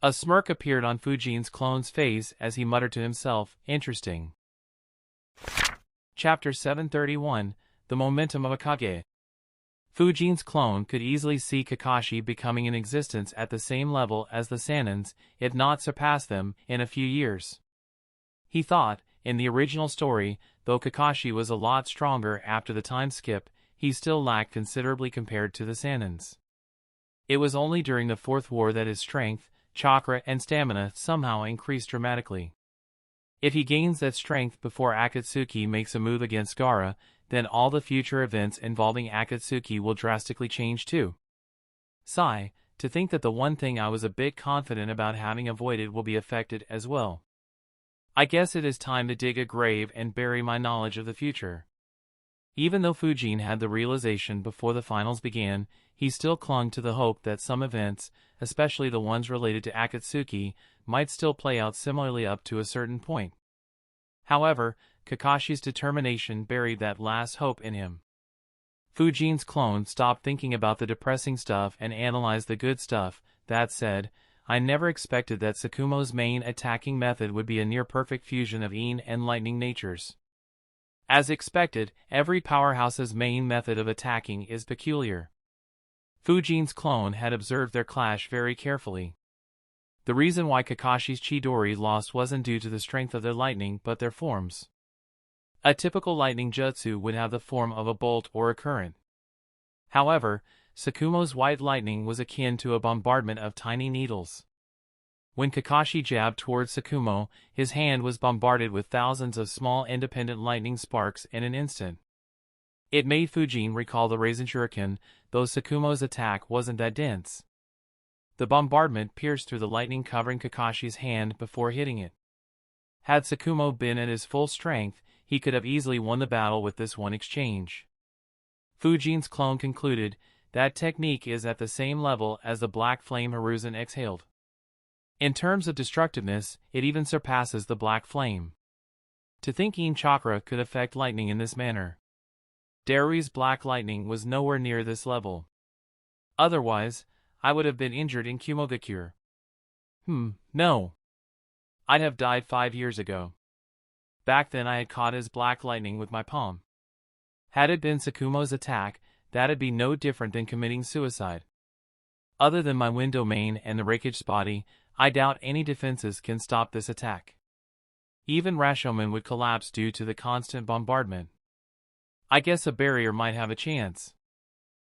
A smirk appeared on Fujin's clone's face as he muttered to himself, "Interesting." Chapter 731, The Momentum of a Kage. Fujin's clone could easily see Kakashi becoming in existence at the same level as the Sanins, if not surpass them, in a few years. He thought, in the original story, though Kakashi was a lot stronger after the time skip, he still lacked considerably compared to the Sanins. It was only during the Fourth War that his strength, chakra and stamina somehow increased dramatically. If he gains that strength before Akatsuki makes a move against Gaara, then all the future events involving Akatsuki will drastically change too. Sigh, to think that the one thing I was a bit confident about having avoided will be affected as well. I guess it is time to dig a grave and bury my knowledge of the future. Even though Fujin had the realization before the finals began, he still clung to the hope that some events, especially the ones related to Akatsuki, might still play out similarly up to a certain point. However, Kakashi's determination buried that last hope in him. Fujin's clone stopped thinking about the depressing stuff and analyzed the good stuff. That said, I never expected that Tsukumo's main attacking method would be a near-perfect fusion of Yin and lightning natures. As expected, every powerhouse's main method of attacking is peculiar. Fujin's clone had observed their clash very carefully. The reason why Kakashi's Chidori lost wasn't due to the strength of their lightning but their forms. A typical lightning jutsu would have the form of a bolt or a current. However, Tsukumo's white lightning was akin to a bombardment of tiny needles. When Kakashi jabbed towards Tsukumo, his hand was bombarded with thousands of small independent lightning sparks in an instant. It made Fujin recall the Raisin Shuriken, though Tsukumo's attack wasn't that dense. The bombardment pierced through the lightning covering Kakashi's hand before hitting it. Had Tsukumo been at his full strength, he could have easily won the battle with this one exchange. Fujin's clone concluded, that technique is at the same level as the black flame Hiruzen exhaled. In terms of destructiveness, it even surpasses the black flame. To think Yin chakra could affect lightning in this manner. Darui's black lightning was nowhere near this level. Otherwise, I would have been injured in Kumogakure. No. I'd have died 5 years ago. Back then I had caught his black lightning with my palm. Had it been Tsukumo's attack, that'd be no different than committing suicide. Other than my wind domain and the Raikage's body, I doubt any defenses can stop this attack. Even Rashomon would collapse due to the constant bombardment. I guess a barrier might have a chance.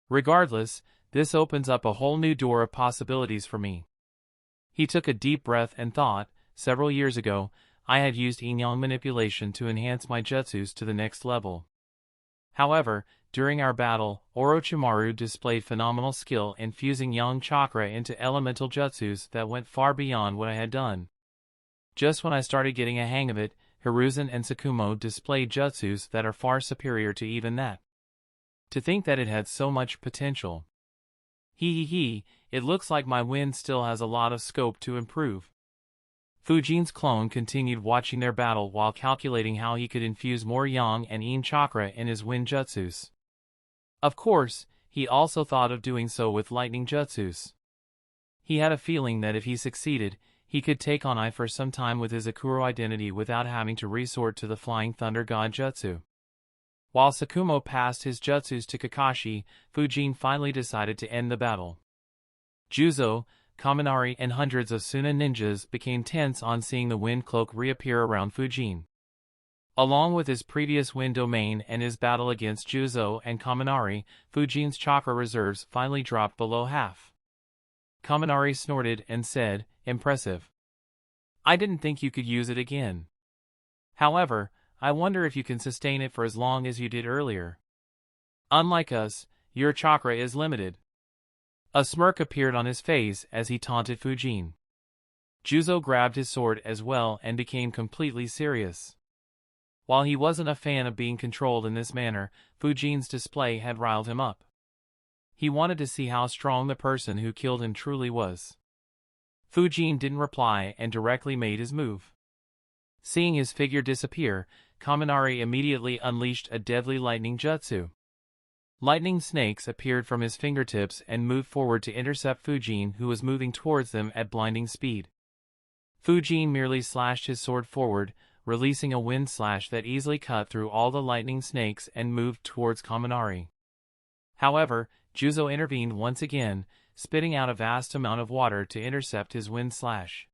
Regardless, this opens up a whole new door of possibilities for me. He took a deep breath and thought, several years ago, I had used yin-yang manipulation to enhance my jutsus to the next level. However, during our battle, Orochimaru displayed phenomenal skill in fusing yang chakra into elemental jutsus that went far beyond what I had done. Just when I started getting a hang of it, Hiruzen and Tsukumo displayed jutsus that are far superior to even that. To think that it had so much potential. It looks like my wind still has a lot of scope to improve. Fujin's clone continued watching their battle while calculating how he could infuse more yang and yin chakra in his wind jutsus. Of course, he also thought of doing so with lightning jutsus. He had a feeling that if he succeeded, he could take on Ai for some time with his Akuro identity without having to resort to the Flying Thunder God jutsu. While Tsukumo passed his jutsus to Kakashi, Fujin finally decided to end the battle. Juzo, Kaminari and hundreds of Suna ninjas became tense on seeing the wind cloak reappear around Fujin. Along with his previous wind domain and his battle against Juzo and Kaminari, Fujin's chakra reserves finally dropped below half. Kaminari snorted and said, "Impressive. I didn't think you could use it again. However, I wonder if you can sustain it for as long as you did earlier. Unlike us, your chakra is limited." A smirk appeared on his face as he taunted Fujin. Juzo grabbed his sword as well and became completely serious. While he wasn't a fan of being controlled in this manner, Fujin's display had riled him up. He wanted to see how strong the person who killed him truly was. Fujin didn't reply and directly made his move. Seeing his figure disappear, Kaminari immediately unleashed a deadly lightning jutsu. Lightning snakes appeared from his fingertips and moved forward to intercept Fujin, who was moving towards them at blinding speed. Fujin merely slashed his sword forward, releasing a wind slash that easily cut through all the lightning snakes and moved towards Kaminari. However, Juzo intervened once again, spitting out a vast amount of water to intercept his wind slash.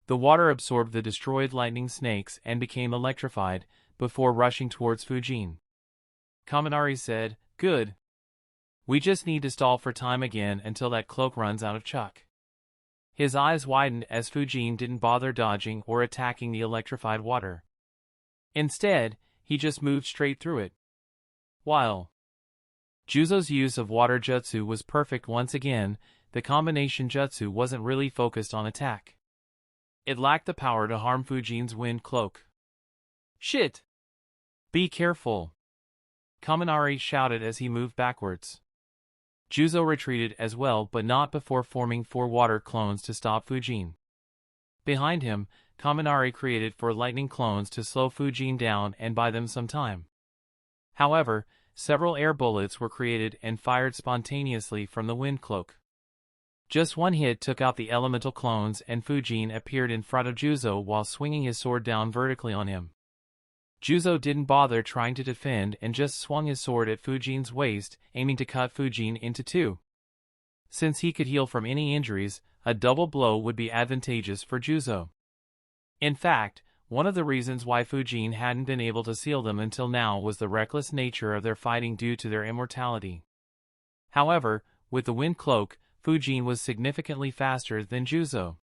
The water absorbed the destroyed lightning snakes and became electrified, before rushing towards Fujin. Kaminari said, "Good. We just need to stall for time again until that cloak runs out of chuck." His eyes widened as Fujin didn't bother dodging or attacking the electrified water. Instead, he just moved straight through it. While Juzo's use of water jutsu was perfect once again, the combination jutsu wasn't really focused on attack. It lacked the power to harm Fujin's wind cloak. "Shit! Be careful!" Kaminari shouted as he moved backwards. Juzo retreated as well, but not before forming 4 water clones to stop Fujin. Behind him, Kaminari created 4 lightning clones to slow Fujin down and buy them some time. However, several air bullets were created and fired spontaneously from the wind cloak. Just one hit took out the elemental clones and Fujin appeared in front of Juzo while swinging his sword down vertically on him. Juzo didn't bother trying to defend and just swung his sword at Fujin's waist, aiming to cut Fujin into two. Since he could heal from any injuries, a double blow would be advantageous for Juzo. In fact, one of the reasons why Fujin hadn't been able to seal them until now was the reckless nature of their fighting due to their immortality. However, with the wind cloak, Fujin was significantly faster than Juzo.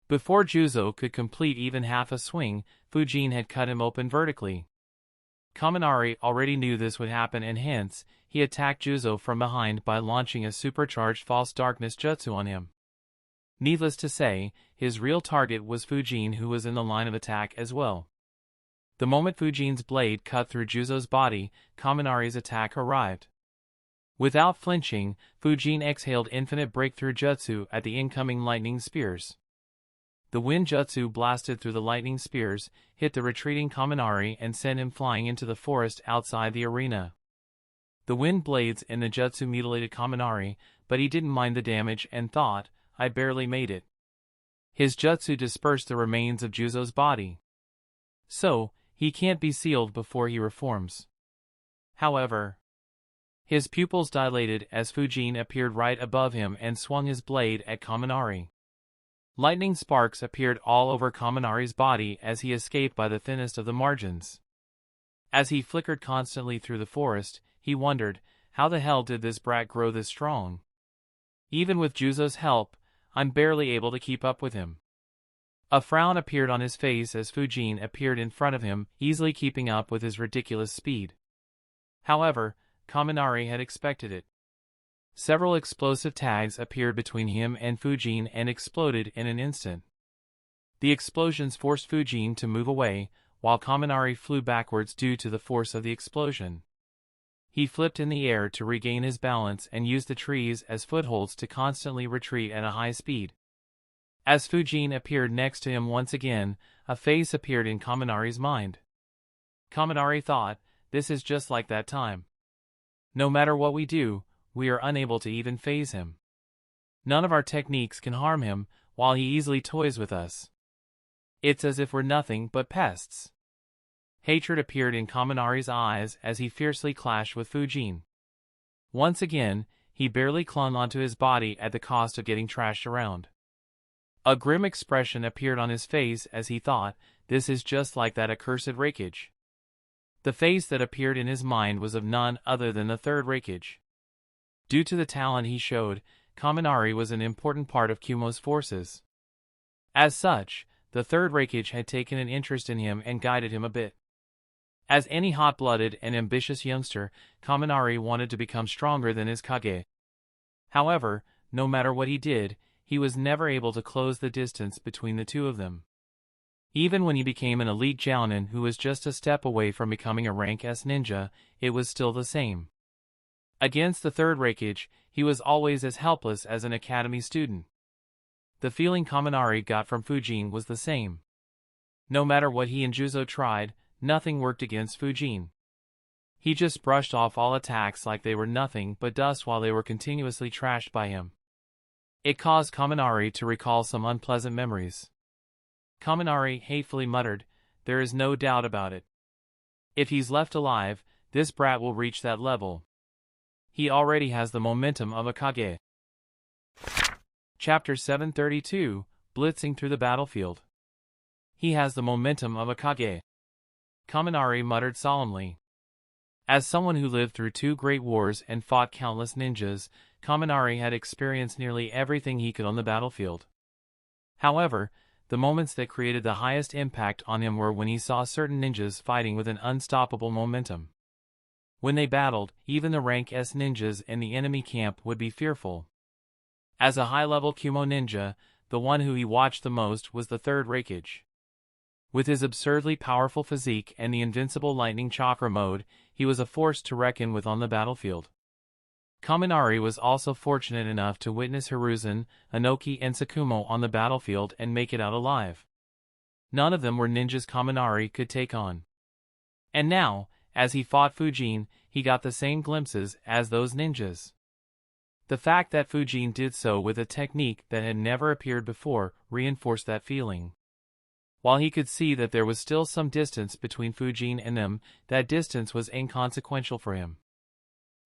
Before Juzo could complete even half a swing, Fujin had cut him open vertically. Kaminari already knew this would happen and hence, he attacked Juzo from behind by launching a supercharged false darkness jutsu on him. Needless to say, his real target was Fujin, who was in the line of attack as well. The moment Fujin's blade cut through Juzo's body, Kaminari's attack arrived. Without flinching, Fujin exhaled infinite breakthrough jutsu at the incoming lightning spears. The wind jutsu blasted through the lightning spears, hit the retreating Kaminari and sent him flying into the forest outside the arena. The wind blades in the jutsu mutilated Kaminari, but he didn't mind the damage and thought, I barely made it. His jutsu dispersed the remains of Juzo's body. So, he can't be sealed before he reforms. However, his pupils dilated as Fujin appeared right above him and swung his blade at Kaminari. Lightning sparks appeared all over Kaminari's body as he escaped by the thinnest of the margins. As he flickered constantly through the forest, he wondered, how the hell did this brat grow this strong? Even with Juzo's help, I'm barely able to keep up with him. A frown appeared on his face as Fujin appeared in front of him, easily keeping up with his ridiculous speed. However, Kaminari had expected it. Several explosive tags appeared between him and Fujin and exploded in an instant. The explosions forced Fujin to move away, while Kaminari flew backwards due to the force of the explosion. He flipped in the air to regain his balance and used the trees as footholds to constantly retreat at a high speed. As Fujin appeared next to him once again, a face appeared in Kaminari's mind. Kaminari thought, this is just like that time. No matter what we do, we are unable to even phase him. None of our techniques can harm him, while he easily toys with us. It's as if we're nothing but pests. Hatred appeared in Kaminari's eyes as he fiercely clashed with Fujin. Once again, he barely clung onto his body at the cost of getting trashed around. A grim expression appeared on his face as he thought, this is just like that accursed Raikage. The face that appeared in his mind was of none other than the third Raikage. Due to the talent he showed, Kaminari was an important part of Kumo's forces. As such, the third Raikage had taken an interest in him and guided him a bit. As any hot-blooded and ambitious youngster, Kaminari wanted to become stronger than his Kage. However, no matter what he did, he was never able to close the distance between the two of them. Even when he became an elite Jounin who was just a step away from becoming a rank S ninja, it was still the same. Against the third Raikage, he was always as helpless as an academy student. The feeling Kaminari got from Fujin was the same. No matter what he and Juzo tried, nothing worked against Fujin. He just brushed off all attacks like they were nothing but dust while they were continuously trashed by him. It caused Kaminari to recall some unpleasant memories. Kaminari hatefully muttered, there is no doubt about it. If he's left alive, this brat will reach that level. He already has the momentum of a Kage. Chapter 732, Blitzing Through the Battlefield. He has the momentum of a Kage. Kaminari muttered solemnly. As someone who lived through 2 great wars and fought countless ninjas, Kaminari had experienced nearly everything he could on the battlefield. However, the moments that created the highest impact on him were when he saw certain ninjas fighting with an unstoppable momentum. When they battled, even the rank S ninjas in the enemy camp would be fearful. As a high-level Kumo ninja, the one who he watched the most was the third Raikage. With his absurdly powerful physique and the invincible lightning chakra mode, he was a force to reckon with on the battlefield. Kaminari was also fortunate enough to witness Hiruzen, Inoki and Tsukumo on the battlefield and make it out alive. None of them were ninjas Kaminari could take on. And now, As he fought Fujin, he got the same glimpses as those ninjas. The fact that Fujin did so with a technique that had never appeared before reinforced that feeling. While he could see that there was still some distance between Fujin and them, that distance was inconsequential for him.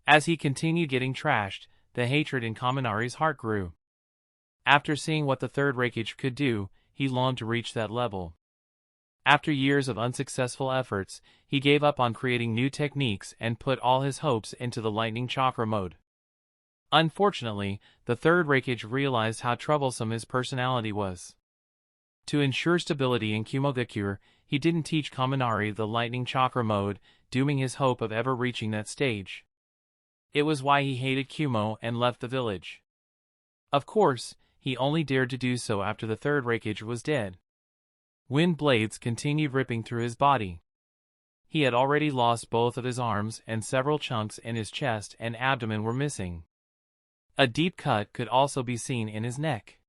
As he continued getting trashed, the hatred in Kaminari's heart grew. After seeing what the third Raikage could do, he longed to reach that level. After years of unsuccessful efforts, he gave up on creating new techniques and put all his hopes into the lightning chakra mode. Unfortunately, the third Raikage realized how troublesome his personality was. To ensure stability in Kumogakure, he didn't teach Kaminari the lightning chakra mode, dooming his hope of ever reaching that stage. It was why he hated Kumo and left the village. Of course, he only dared to do so after the third Raikage was dead. Wind blades continued ripping through his body. He had already lost both of his arms, and several chunks in his chest and abdomen were missing. A deep cut could also be seen in his neck.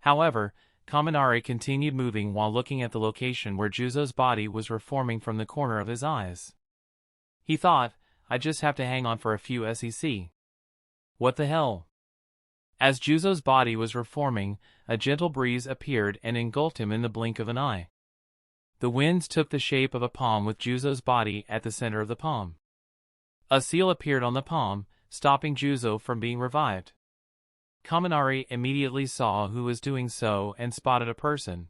However, Kaminari continued moving while looking at the location where Juzo's body was reforming from the corner of his eyes. He thought, I just have to hang on for a few sec. What the hell? As Juzo's body was reforming, a gentle breeze appeared and engulfed him in the blink of an eye. The winds took the shape of a palm with Juzo's body at the center of the palm. A seal appeared on the palm, stopping Juzo from being revived. Kaminari immediately saw who was doing so and spotted a person.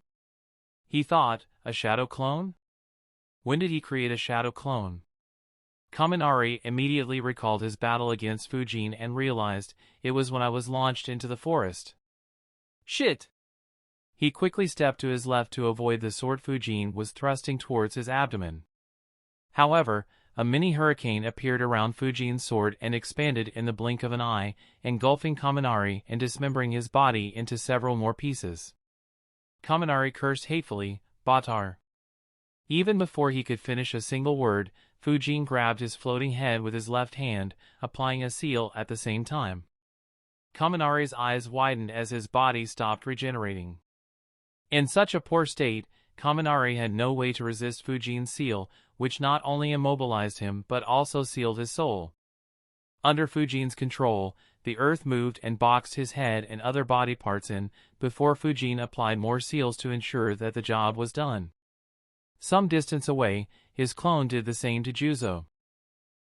He thought, a shadow clone? When did he create a shadow clone? Kaminari immediately recalled his battle against Fujin and realized, it was when I was launched into the forest. Shit! He quickly stepped to his left to avoid the sword Fujin was thrusting towards his abdomen. However, a mini hurricane appeared around Fujin's sword and expanded in the blink of an eye, engulfing Kaminari and dismembering his body into several more pieces. Kaminari cursed hatefully, Batar. Even before he could finish a single word, Fujin grabbed his floating head with his left hand, applying a seal at the same time. Kaminari's eyes widened as his body stopped regenerating. In such a poor state, Kaminari had no way to resist Fujin's seal, which not only immobilized him but also sealed his soul. Under Fujin's control, the earth moved and boxed his head and other body parts in, before Fujin applied more seals to ensure that the job was done. Some distance away, his clone did the same to Juzo.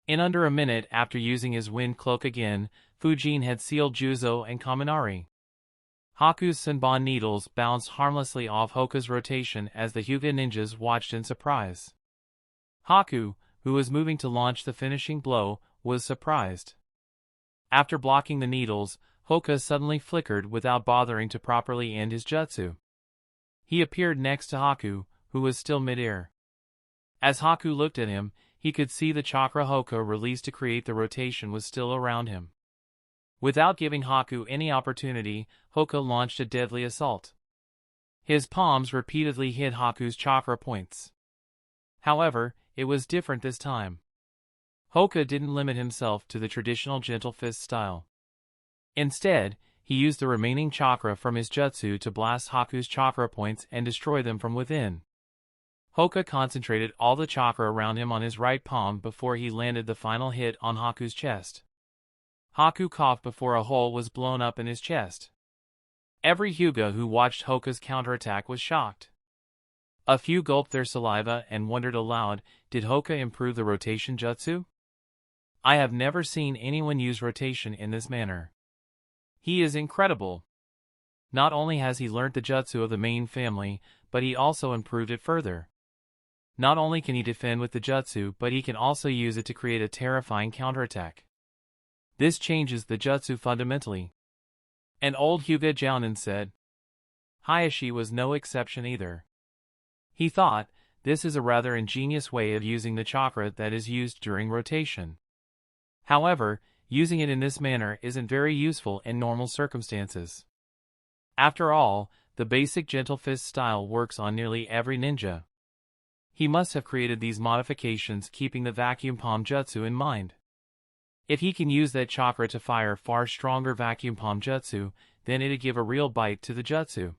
In under a minute after using his wind cloak again, Fujin had sealed Juzo and Kaminari. Haku's Senbon needles bounced harmlessly off Hoka's rotation as the Hyuga ninjas watched in surprise. Haku, who was moving to launch the finishing blow, was surprised. After blocking the needles, Hoka suddenly flickered without bothering to properly end his jutsu. He appeared next to Haku, who was still mid-air. As Haku looked at him, he could see the chakra Hoka released to create the rotation was still around him. Without giving Haku any opportunity, Hoka launched a deadly assault. His palms repeatedly hit Haku's chakra points. However, it was different this time. Hoka didn't limit himself to the traditional gentle fist style. Instead, he used the remaining chakra from his jutsu to blast Haku's chakra points and destroy them from within. Hoka concentrated all the chakra around him on his right palm before he landed the final hit on Haku's chest. Haku coughed before a hole was blown up in his chest. Every Hyuga who watched Hoka's counterattack was shocked. A few gulped their saliva and wondered aloud, did Hoka improve the rotation jutsu? I have never seen anyone use rotation in this manner. He is incredible. Not only has he learnt the jutsu of the main family, but he also improved it further. Not only can he defend with the jutsu, but he can also use it to create a terrifying counterattack. This changes the jutsu fundamentally. An old Hyuga Jounin said. Hayashi was no exception either. He thought, this is a rather ingenious way of using the chakra that is used during rotation. However, using it in this manner isn't very useful in normal circumstances. After all, the basic gentle fist style works on nearly every ninja. He must have created these modifications keeping the vacuum palm jutsu in mind. If he can use that chakra to fire far stronger vacuum palm jutsu, then it'd give a real bite to the jutsu.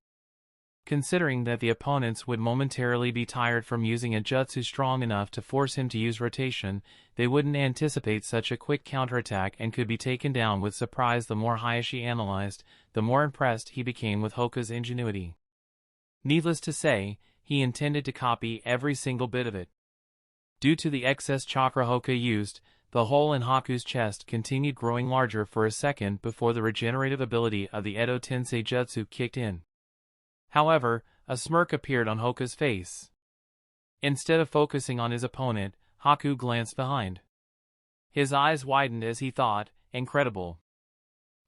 Considering that the opponents would momentarily be tired from using a jutsu strong enough to force him to use rotation, they wouldn't anticipate such a quick counterattack and could be taken down with surprise. The more Hayashi analyzed, the more impressed he became with Hoka's ingenuity. Needless to say, he intended to copy every single bit of it. Due to the excess chakra Hoka used, the hole in Haku's chest continued growing larger for a second before the regenerative ability of the Edo Tensei Jutsu kicked in. However, a smirk appeared on Hoka's face. Instead of focusing on his opponent, Haku glanced behind. His eyes widened as he thought, incredible.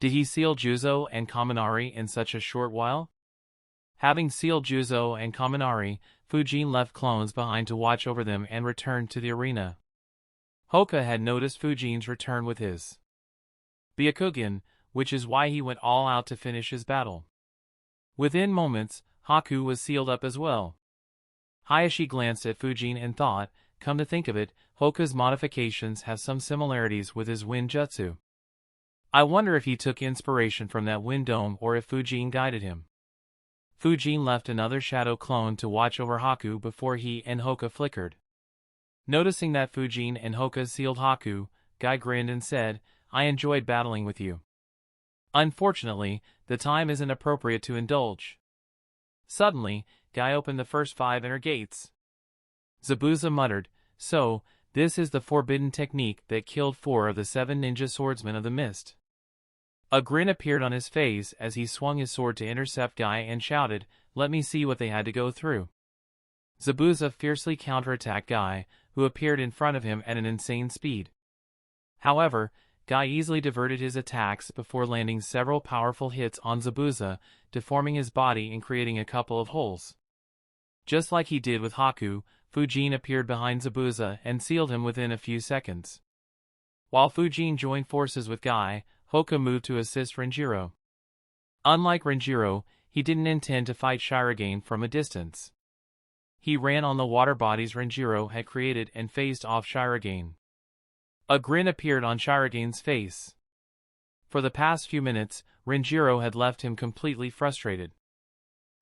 Did he seal Juzo and Kaminari in such a short while? Having sealed Juzo and Kaminari, Fujin left clones behind to watch over them and returned to the arena. Hoka had noticed Fujin's return with his Byakugan, which is why he went all out to finish his battle. Within moments, Haku was sealed up as well. Hayashi glanced at Fujin and thought, come to think of it, Hoka's modifications have some similarities with his wind jutsu. I wonder if he took inspiration from that wind dome or if Fujin guided him. Fujin left another shadow clone to watch over Haku before he and Hoka flickered. Noticing that Fujin and Hoka sealed Haku, Guy grinned and said, I enjoyed battling with you. Unfortunately, the time isn't appropriate to indulge. Suddenly, Guy opened the first 5 inner gates. Zabuza muttered, so, this is the forbidden technique that killed 4 of the 7 ninja swordsmen of the mist. A grin appeared on his face as he swung his sword to intercept Guy and shouted, let me see what they had to go through. Zabuza fiercely counterattacked Guy, who appeared in front of him at an insane speed. However, Guy easily diverted his attacks before landing several powerful hits on Zabuza, deforming his body and creating a couple of holes. Just like he did with Haku, Fujin appeared behind Zabuza and sealed him within a few seconds. While Fujin joined forces with Guy, Hoka moved to assist Renjiro. Unlike Renjiro, he didn't intend to fight Shirogane from a distance. He ran on the water bodies Renjiro had created and faced off Shirogane. A grin appeared on Shirogane's face. For the past few minutes, Renjiro had left him completely frustrated.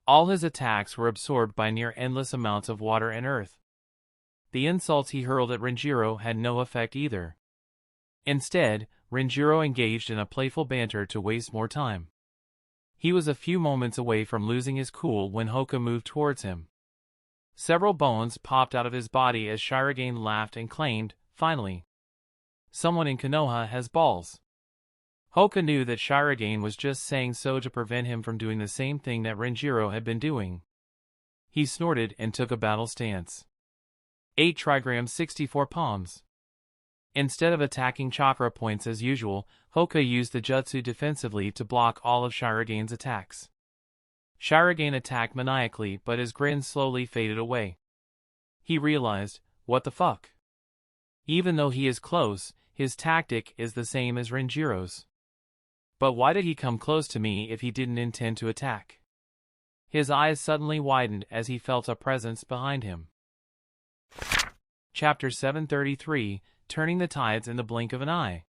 All his attacks were absorbed by near endless amounts of water and earth. The insults he hurled at Renjiro had no effect either. Instead, Renjiro engaged in a playful banter to waste more time. He was a few moments away from losing his cool when Hoka moved towards him. Several bones popped out of his body as Shirogane laughed and claimed, finally, someone in Konoha has balls. Hoka knew that Shirogane was just saying so to prevent him from doing the same thing that Renjiro had been doing. He snorted and took a battle stance. 8 trigrams 64 palms. Instead of attacking chakra points as usual, Hoka used the jutsu defensively to block all of Shirogane's attacks. Shirogane attacked maniacally, but his grin slowly faded away. He realized, what the fuck? Even though he is close, his tactic is the same as Renjiro's. But why did he come close to me if he didn't intend to attack? His eyes suddenly widened as he felt a presence behind him. Chapter 733, Turning the Tides in the Blink of an Eye.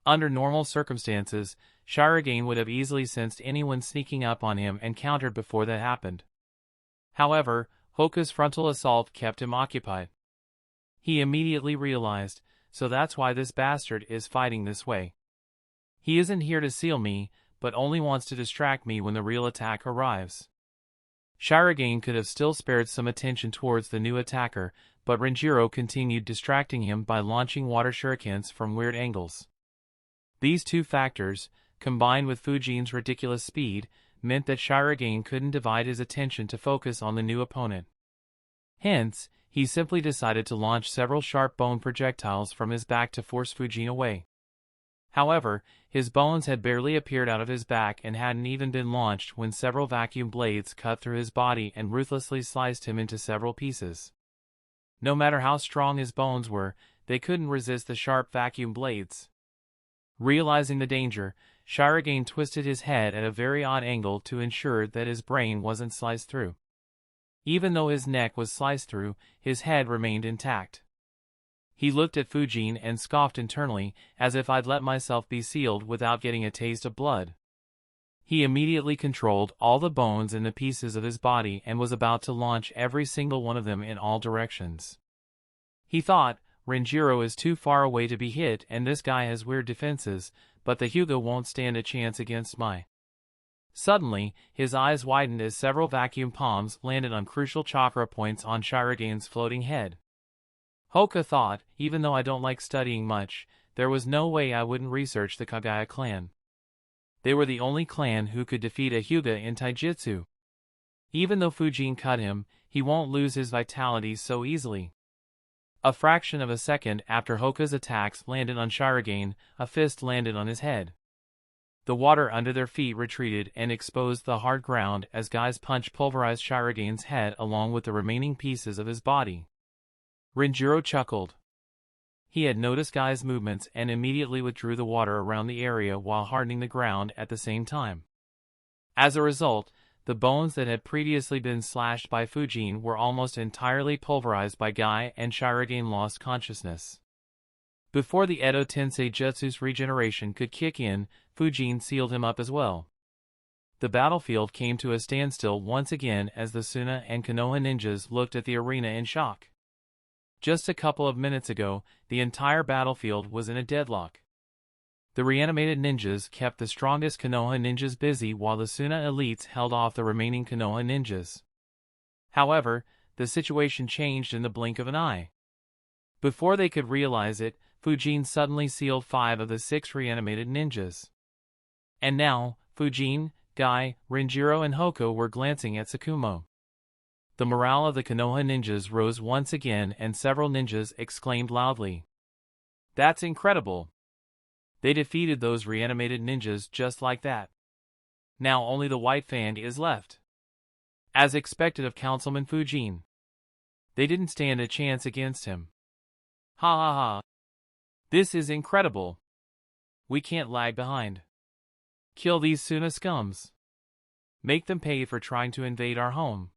Under normal circumstances, Shirogane would have easily sensed anyone sneaking up on him and countered before that happened. However, Hoka's frontal assault kept him occupied. He immediately realized, so that's why this bastard is fighting this way. He isn't here to seal me, but only wants to distract me when the real attack arrives. Shirogane could have still spared some attention towards the new attacker, but Renjiro continued distracting him by launching water shurikens from weird angles. These two factors, combined with Fujin's ridiculous speed, meant that Shirogane couldn't divide his attention to focus on the new opponent. Hence, he simply decided to launch several sharp bone projectiles from his back to force Fujin away. However, his bones had barely appeared out of his back and hadn't even been launched when several vacuum blades cut through his body and ruthlessly sliced him into several pieces. No matter how strong his bones were, they couldn't resist the sharp vacuum blades. Realizing the danger, Shirogane twisted his head at a very odd angle to ensure that his brain wasn't sliced through. Even though his neck was sliced through, his head remained intact. He looked at Fujin and scoffed internally, as if I'd let myself be sealed without getting a taste of blood. He immediately controlled all the bones and the pieces of his body and was about to launch every single one of them in all directions. He thought, Renjiro is too far away to be hit and this guy has weird defenses, but the Hyuga won't stand a chance against my. Suddenly, his eyes widened as several vacuum palms landed on crucial chakra points on Shiragan's floating head. Hoka thought, even though I don't like studying much, there was no way I wouldn't research the Kagaya clan. They were the only clan who could defeat a Hyuga in taijutsu. Even though Fujin cut him, he won't lose his vitality so easily. A fraction of a second after Hoka's attacks landed on Shiragan, a fist landed on his head. The water under their feet retreated and exposed the hard ground as Guy's punch pulverized Shiragan's head along with the remaining pieces of his body. Renjiro chuckled. He had noticed Guy's movements and immediately withdrew the water around the area while hardening the ground at the same time. As a result, the bones that had previously been slashed by Fujin were almost entirely pulverized by Guy and Shiragan lost consciousness. Before the Edo Tensei Jutsu's regeneration could kick in, Fujin sealed him up as well. The battlefield came to a standstill once again as the Suna and Konoha ninjas looked at the arena in shock. Just a couple of minutes ago, the entire battlefield was in a deadlock. The reanimated ninjas kept the strongest Konoha ninjas busy while the Suna elites held off the remaining Konoha ninjas. However, the situation changed in the blink of an eye. Before they could realize it, Fujin suddenly sealed 5 of the 6 reanimated ninjas. And now, Fujin, Guy, Renjiro and Hoka were glancing at Tsukumo. The morale of the Konoha ninjas rose once again and several ninjas exclaimed loudly. That's incredible! They defeated those reanimated ninjas just like that. Now only the White Fang is left. As expected of Councilman Fujin. They didn't stand a chance against him. Ha ha ha. This is incredible. We can't lag behind. Kill these Suna scums. Make them pay for trying to invade our home.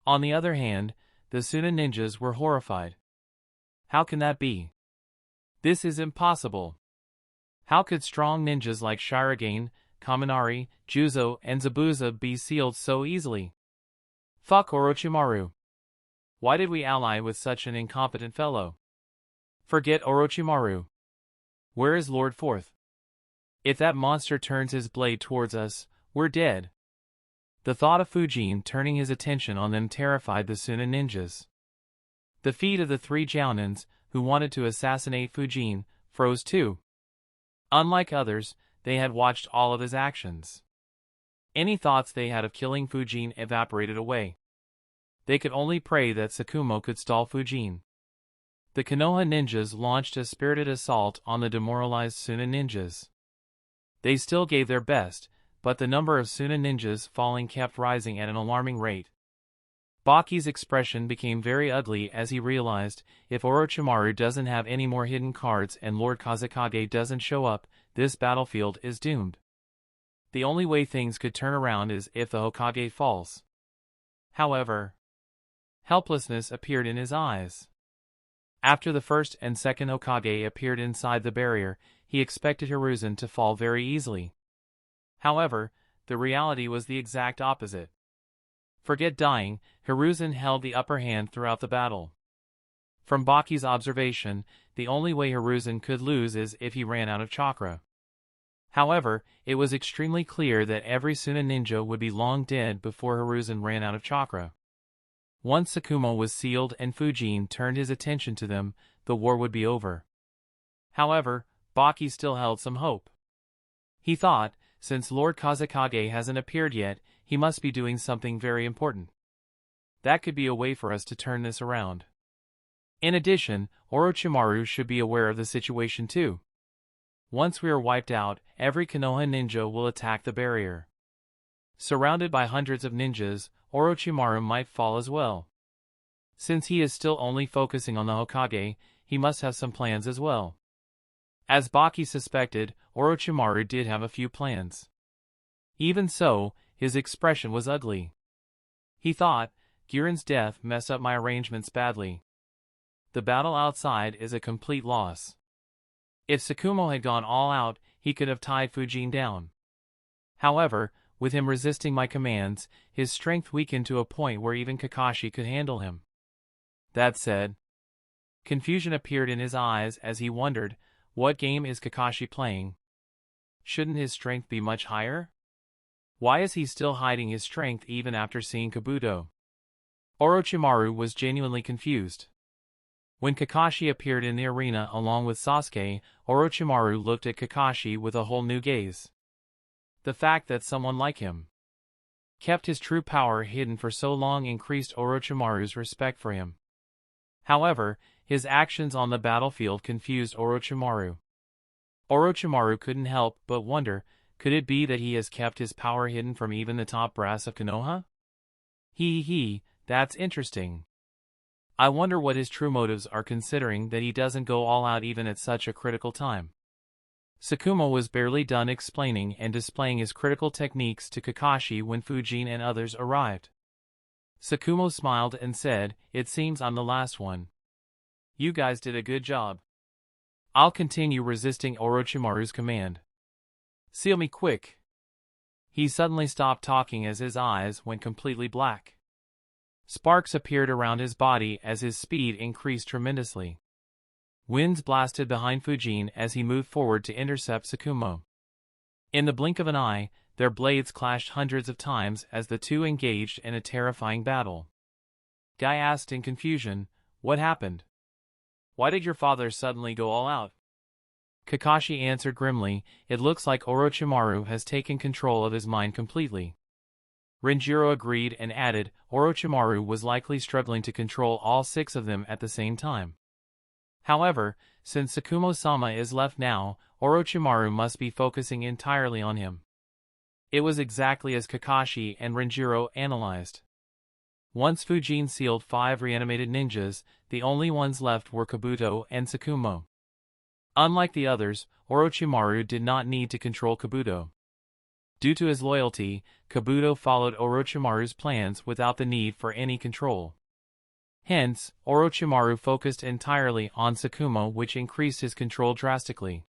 On the other hand, the Suna ninjas were horrified. How can that be? This is impossible. How could strong ninjas like Shiragan, Kaminari, Juzo, and Zabuza be sealed so easily? Fuck Orochimaru. Why did we ally with such an incompetent fellow? Forget Orochimaru. Where is Lord Fourth? If that monster turns his blade towards us, we're dead. The thought of Fujin turning his attention on them terrified the Suna ninjas. The feet of the 3 Jounins, who wanted to assassinate Fujin, froze too. Unlike others, they had watched all of his actions. Any thoughts they had of killing Fujin evaporated away. They could only pray that Tsukumo could stall Fujin. The Konoha ninjas launched a spirited assault on the demoralized Suna ninjas. They still gave their best, but the number of Suna ninjas falling kept rising at an alarming rate. Baki's expression became very ugly as he realized, if Orochimaru doesn't have any more hidden cards and Lord Kazekage doesn't show up, this battlefield is doomed. The only way things could turn around is if the Hokage falls. However, helplessness appeared in his eyes. After the first and second Hokage appeared inside the barrier, he expected Hiruzen to fall very easily. However, the reality was the exact opposite. Forget dying, Hiruzen held the upper hand throughout the battle. From Baki's observation, the only way Hiruzen could lose is if he ran out of chakra. However, it was extremely clear that every Suna ninja would be long dead before Hiruzen ran out of chakra. Once Tsukumo was sealed and Fujin turned his attention to them, the war would be over. However, Baki still held some hope. He thought, since Lord Kazekage hasn't appeared yet, he must be doing something very important. That could be a way for us to turn this around. In addition, Orochimaru should be aware of the situation too. Once we are wiped out, every Konoha ninja will attack the barrier. Surrounded by hundreds of ninjas, Orochimaru might fall as well. Since he is still only focusing on the Hokage, he must have some plans as well. As Baki suspected, Orochimaru did have a few plans. Even so, his expression was ugly. He thought, Girin's death messed up my arrangements badly. The battle outside is a complete loss. If Tsukumo had gone all out, he could have tied Fujin down. However, with him resisting my commands, his strength weakened to a point where even Kakashi could handle him. That said, confusion appeared in his eyes as he wondered, what game is Kakashi playing? Shouldn't his strength be much higher? Why is he still hiding his strength even after seeing Kabuto? Orochimaru was genuinely confused. When Kakashi appeared in the arena along with Sasuke, Orochimaru looked at Kakashi with a whole new gaze. The fact that someone like him kept his true power hidden for so long increased Orochimaru's respect for him. However, his actions on the battlefield confused Orochimaru. Orochimaru couldn't help but wonder, could it be that he has kept his power hidden from even the top brass of Konoha? That's interesting. I wonder what his true motives are considering that he doesn't go all out even at such a critical time. Tsukumo was barely done explaining and displaying his critical techniques to Kakashi when Fujin and others arrived. Tsukumo smiled and said, "It seems I'm the last one. You guys did a good job. I'll continue resisting Orochimaru's command. Seal me quick." He suddenly stopped talking as his eyes went completely black. Sparks appeared around his body as his speed increased tremendously. Winds blasted behind Fujin as he moved forward to intercept Tsukumo. In the blink of an eye, their blades clashed hundreds of times as the two engaged in a terrifying battle. Guy asked in confusion, "What happened? Why did your father suddenly go all out?" Kakashi answered grimly, "It looks like Orochimaru has taken control of his mind completely." Renjiro agreed and added, "Orochimaru was likely struggling to control all 6 of them at the same time. However, since Tsukumo-sama is left now, Orochimaru must be focusing entirely on him." It was exactly as Kakashi and Renjiro analyzed. Once Fujin sealed 5 reanimated ninjas, the only ones left were Kabuto and Tsukumo. Unlike the others, Orochimaru did not need to control Kabuto. Due to his loyalty, Kabuto followed Orochimaru's plans without the need for any control. Hence, Orochimaru focused entirely on Tsukumo, which increased his control drastically.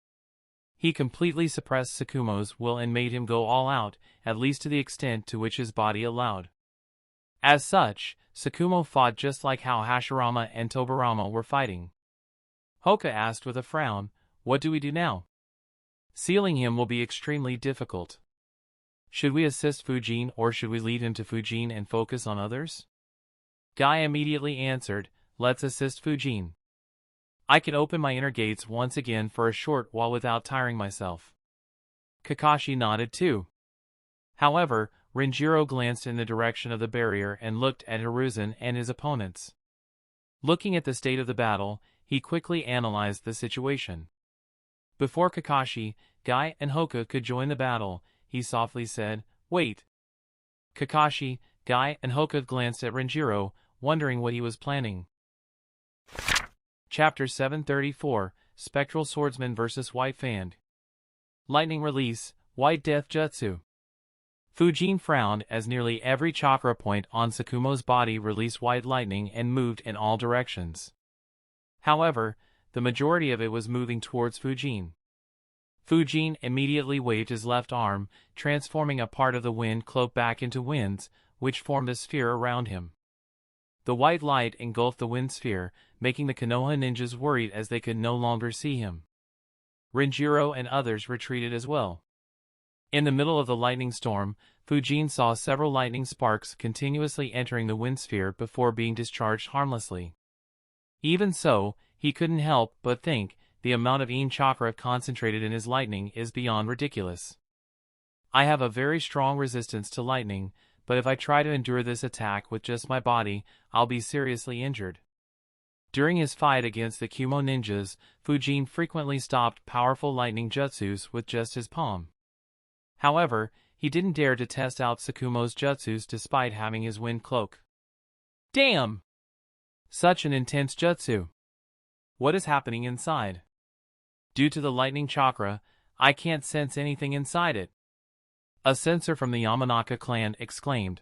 He completely suppressed Tsukumo's will and made him go all out, at least to the extent to which his body allowed. As such, Tsukumo fought just like how Hashirama and Tobirama were fighting. Hoka asked with a frown, "What do we do now? Sealing him will be extremely difficult. Should we assist Fujin or should we lead him to Fujin and focus on others?" Guy immediately answered, "Let's assist Fujin. I can open my inner gates once again for a short while without tiring myself." Kakashi nodded too. However, Renjiro glanced in the direction of the barrier and looked at Hiruzen and his opponents. Looking at the state of the battle, he quickly analyzed the situation. Before Kakashi, Guy, and Hoka could join the battle, he softly said, "Wait." Kakashi, Guy, and Hoka glanced at Renjiro, wondering what he was planning. Chapter 734, Spectral Swordsman vs. White Fang. Lightning Release, White Death Jutsu. Fujin frowned as nearly every chakra point on Tsukumo's body released white lightning and moved in all directions. However, the majority of it was moving towards Fujin. Fujin immediately waved his left arm, transforming a part of the wind cloak back into winds, which formed a sphere around him. The white light engulfed the wind sphere, making the Konoha ninjas worried as they could no longer see him. Renjiro and others retreated as well. In the middle of the lightning storm, Fujin saw several lightning sparks continuously entering the wind sphere before being discharged harmlessly. Even so, he couldn't help but think, the amount of Yin chakra concentrated in his lightning is beyond ridiculous. I have a very strong resistance to lightning, but if I try to endure this attack with just my body, I'll be seriously injured. During his fight against the Kumo ninjas, Fujin frequently stopped powerful lightning jutsus with just his palm. However, he didn't dare to test out Tsukumo's jutsus despite having his wind cloak. Damn! Such an intense jutsu. What is happening inside? Due to the lightning chakra, I can't sense anything inside it. A sensor from the Yamanaka clan exclaimed.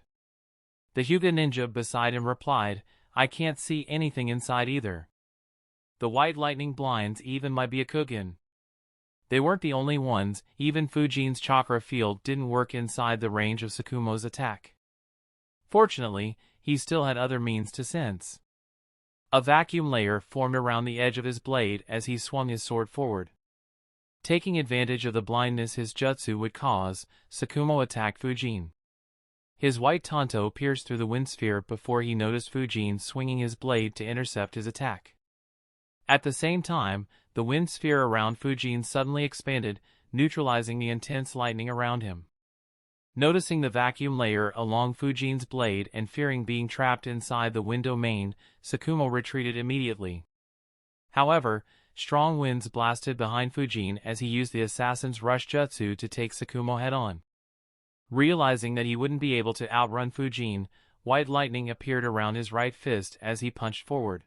The Hyuga ninja beside him replied, "I can't see anything inside either. The white lightning blinds even my Byakugan." They weren't the only ones, even Fujin's chakra field didn't work inside the range of Tsukumo's attack. Fortunately, he still had other means to sense. A vacuum layer formed around the edge of his blade as he swung his sword forward. Taking advantage of the blindness his jutsu would cause, Tsukumo attacked Fujin. His white tanto pierced through the wind sphere before he noticed Fujin swinging his blade to intercept his attack. At the same time, the wind sphere around Fujin suddenly expanded, neutralizing the intense lightning around him. Noticing the vacuum layer along Fujin's blade and fearing being trapped inside the wind domain, Tsukumo retreated immediately. However, strong winds blasted behind Fujin as he used the assassin's rush jutsu to take Tsukumo head-on. Realizing that he wouldn't be able to outrun Fujin, white lightning appeared around his right fist as he punched forward.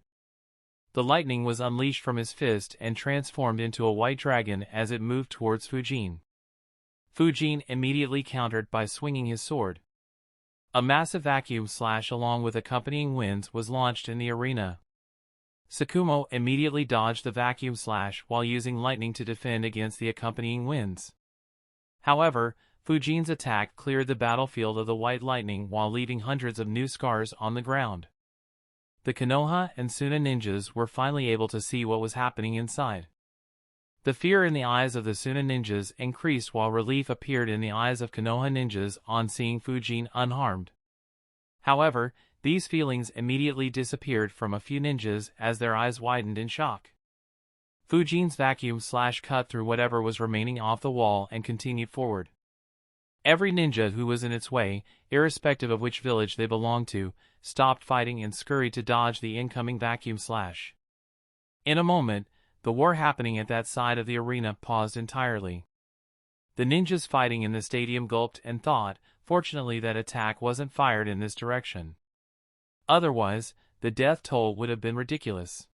The lightning was unleashed from his fist and transformed into a white dragon as it moved towards Fujin. Fujin immediately countered by swinging his sword. A massive vacuum slash along with accompanying winds was launched in the arena. Tsukumo immediately dodged the vacuum slash while using lightning to defend against the accompanying winds. However, Fujin's attack cleared the battlefield of the white lightning while leaving hundreds of new scars on the ground. The Konoha and Suna ninjas were finally able to see what was happening inside. The fear in the eyes of the Suna ninjas increased while relief appeared in the eyes of Konoha ninjas on seeing Fujin unharmed. However, these feelings immediately disappeared from a few ninjas as their eyes widened in shock. Fujin's vacuum slash cut through whatever was remaining off the wall and continued forward. Every ninja who was in its way, irrespective of which village they belonged to, stopped fighting and scurried to dodge the incoming vacuum slash. In a moment, the war happening at that side of the arena paused entirely. The ninjas fighting in the stadium gulped and thought, fortunately that attack wasn't fired in this direction. Otherwise, the death toll would have been ridiculous.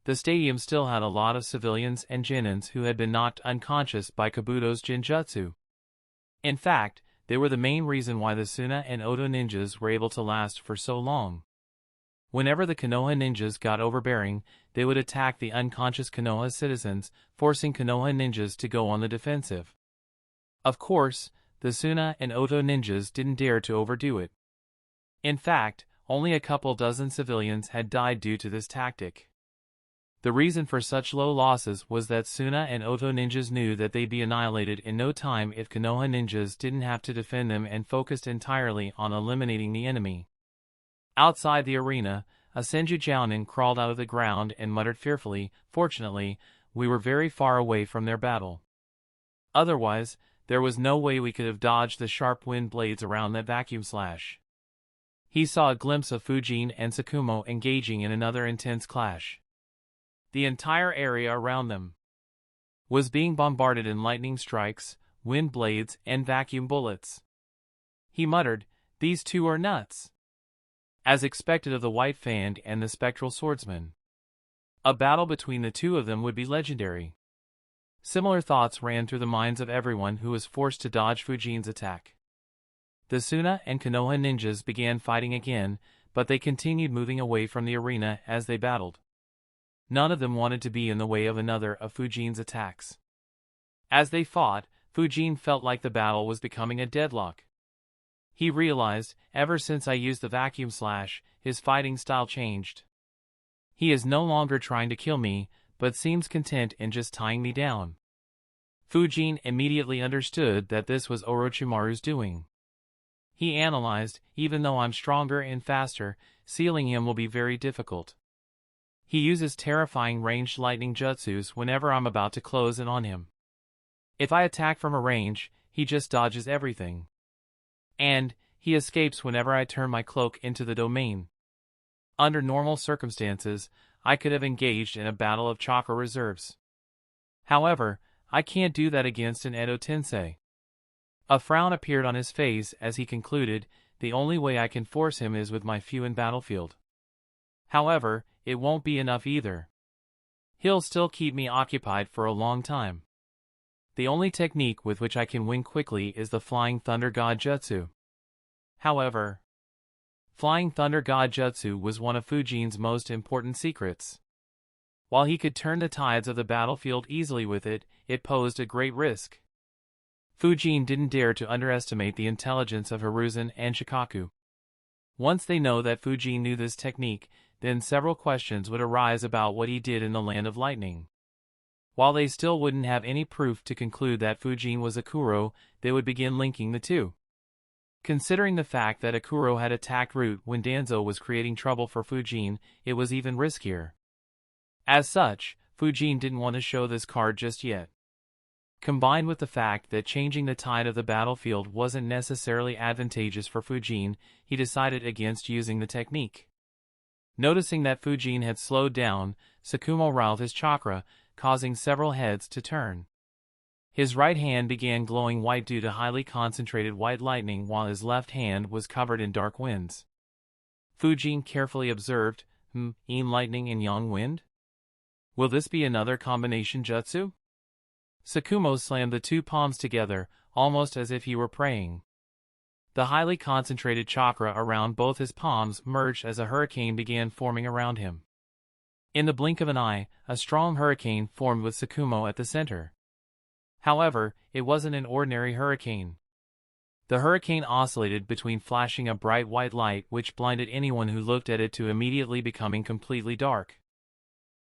The stadium still had a lot of civilians and genins who had been knocked unconscious by Kabuto's Jinjutsu. In fact, they were the main reason why the Suna and Oto ninjas were able to last for so long. Whenever the Konoha ninjas got overbearing, they would attack the unconscious Konoha citizens, forcing Konoha ninjas to go on the defensive. Of course, the Suna and Oto ninjas didn't dare to overdo it. In fact, only a couple dozen civilians had died due to this tactic. The reason for such low losses was that Suna and Oto ninjas knew that they'd be annihilated in no time if Konoha ninjas didn't have to defend them and focused entirely on eliminating the enemy. Outside the arena, a Senju Jounin crawled out of the ground and muttered fearfully, "Fortunately, we were very far away from their battle. Otherwise, there was no way we could have dodged the sharp wind blades around that vacuum slash." He saw a glimpse of Fujin and Tsukumo engaging in another intense clash. The entire area around them was being bombarded in lightning strikes, wind blades, and vacuum bullets. He muttered, "These two are nuts." As expected of the White Fang and the Spectral Swordsman, a battle between the two of them would be legendary. Similar thoughts ran through the minds of everyone who was forced to dodge Fujin's attack. The Suna and Konoha ninjas began fighting again, but they continued moving away from the arena as they battled. None of them wanted to be in the way of another of Fujin's attacks. As they fought, Fujin felt like the battle was becoming a deadlock. He realized, ever since I used the vacuum slash, his fighting style changed. He is no longer trying to kill me, but seems content in just tying me down. Fujin immediately understood that this was Orochimaru's doing. He analyzed, even though I'm stronger and faster, sealing him will be very difficult. He uses terrifying ranged lightning jutsus whenever I'm about to close in on him. If I attack from a range, he just dodges everything. And he escapes whenever I turn my cloak into the domain. Under normal circumstances, I could have engaged in a battle of chakra reserves. However, I can't do that against an Edo Tensei. A frown appeared on his face as he concluded, the only way I can force him is with my few in battlefield. However, it won't be enough either. He'll still keep me occupied for a long time. The only technique with which I can win quickly is the Flying Thunder God Jutsu. However, Flying Thunder God Jutsu was one of Fujin's most important secrets. While he could turn the tides of the battlefield easily with it, it posed a great risk. Fujin didn't dare to underestimate the intelligence of Hiruzen and Shikaku. Once they know that Fujin knew this technique, then several questions would arise about what he did in the Land of Lightning. While they still wouldn't have any proof to conclude that Fujin was Akuro, they would begin linking the two. Considering the fact that Akuro had attacked Root when Danzo was creating trouble for Fujin, it was even riskier. As such, Fujin didn't want to show this card just yet. Combined with the fact that changing the tide of the battlefield wasn't necessarily advantageous for Fujin, he decided against using the technique. Noticing that Fujin had slowed down, Tsukumo riled his chakra, causing several heads to turn. His right hand began glowing white due to highly concentrated white lightning while his left hand was covered in dark winds. Fujin carefully observed, Yin lightning and Yang wind? Will this be another combination jutsu? Tsukumo slammed the two palms together, almost as if he were praying. The highly concentrated chakra around both his palms merged as a hurricane began forming around him. In the blink of an eye, a strong hurricane formed with Tsukumo at the center. However, it wasn't an ordinary hurricane. The hurricane oscillated between flashing a bright white light which blinded anyone who looked at it to immediately becoming completely dark.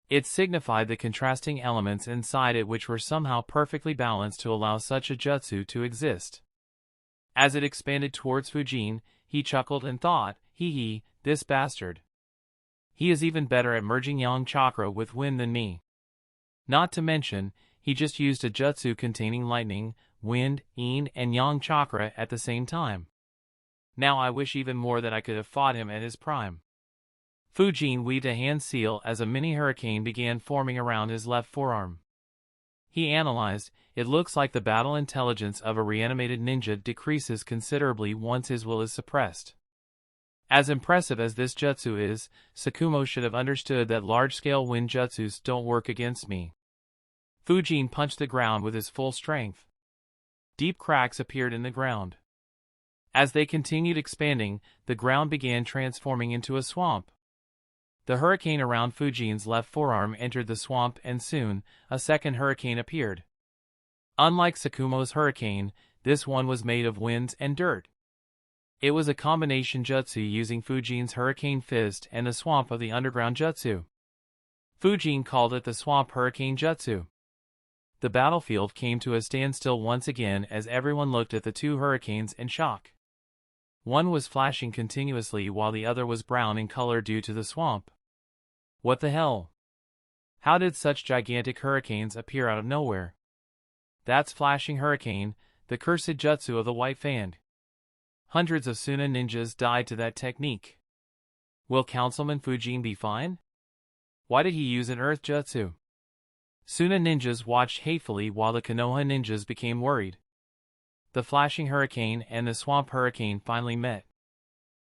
It signified the contrasting elements inside it which were somehow perfectly balanced to allow such a jutsu to exist. As it expanded towards Fujin, he chuckled and thought, hee, this bastard. He is even better at merging Yang chakra with wind than me. Not to mention, he just used a jutsu containing lightning, wind, yin, and Yang chakra at the same time. Now I wish even more that I could have fought him at his prime. Fujin weaved a hand seal as a mini hurricane began forming around his left forearm. He analyzed, it looks like the battle intelligence of a reanimated ninja decreases considerably once his will is suppressed. As impressive as this jutsu is, Tsukumo should have understood that large-scale wind jutsus don't work against me. Fujin punched the ground with his full strength. Deep cracks appeared in the ground. As they continued expanding, the ground began transforming into a swamp. The hurricane around Fujin's left forearm entered the swamp and soon, a second hurricane appeared. Unlike Tsukumo's hurricane, this one was made of winds and dirt. It was a combination jutsu using Fujin's hurricane fist and the swamp of the underground jutsu. Fujin called it the swamp hurricane jutsu. The battlefield came to a standstill once again as everyone looked at the two hurricanes in shock. One was flashing continuously while the other was brown in color due to the swamp. What the hell? How did such gigantic hurricanes appear out of nowhere? That's Flashing Hurricane, the cursed jutsu of the White Fan. Hundreds of Suna ninjas died to that technique. Will Councilman Fujin be fine? Why did he use an earth jutsu? Suna ninjas watched hatefully while the Konoha ninjas became worried. The Flashing Hurricane and the Swamp Hurricane finally met.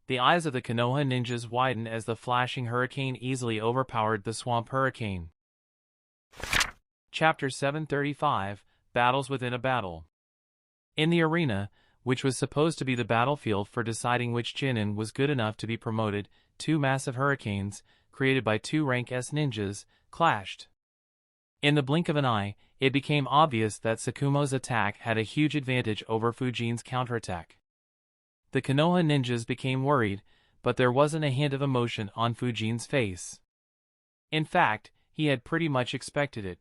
The eyes of the Konoha ninjas widened as the Flashing Hurricane easily overpowered the Swamp Hurricane. Chapter 735, Battles Within a Battle. In the arena, which was supposed to be the battlefield for deciding which Genin was good enough to be promoted, two massive hurricanes, created by two rank S ninjas, clashed. In the blink of an eye, it became obvious that Tsukumo's attack had a huge advantage over Fujin's counterattack. The Konoha ninjas became worried, but there wasn't a hint of emotion on Fujin's face. In fact, he had pretty much expected it.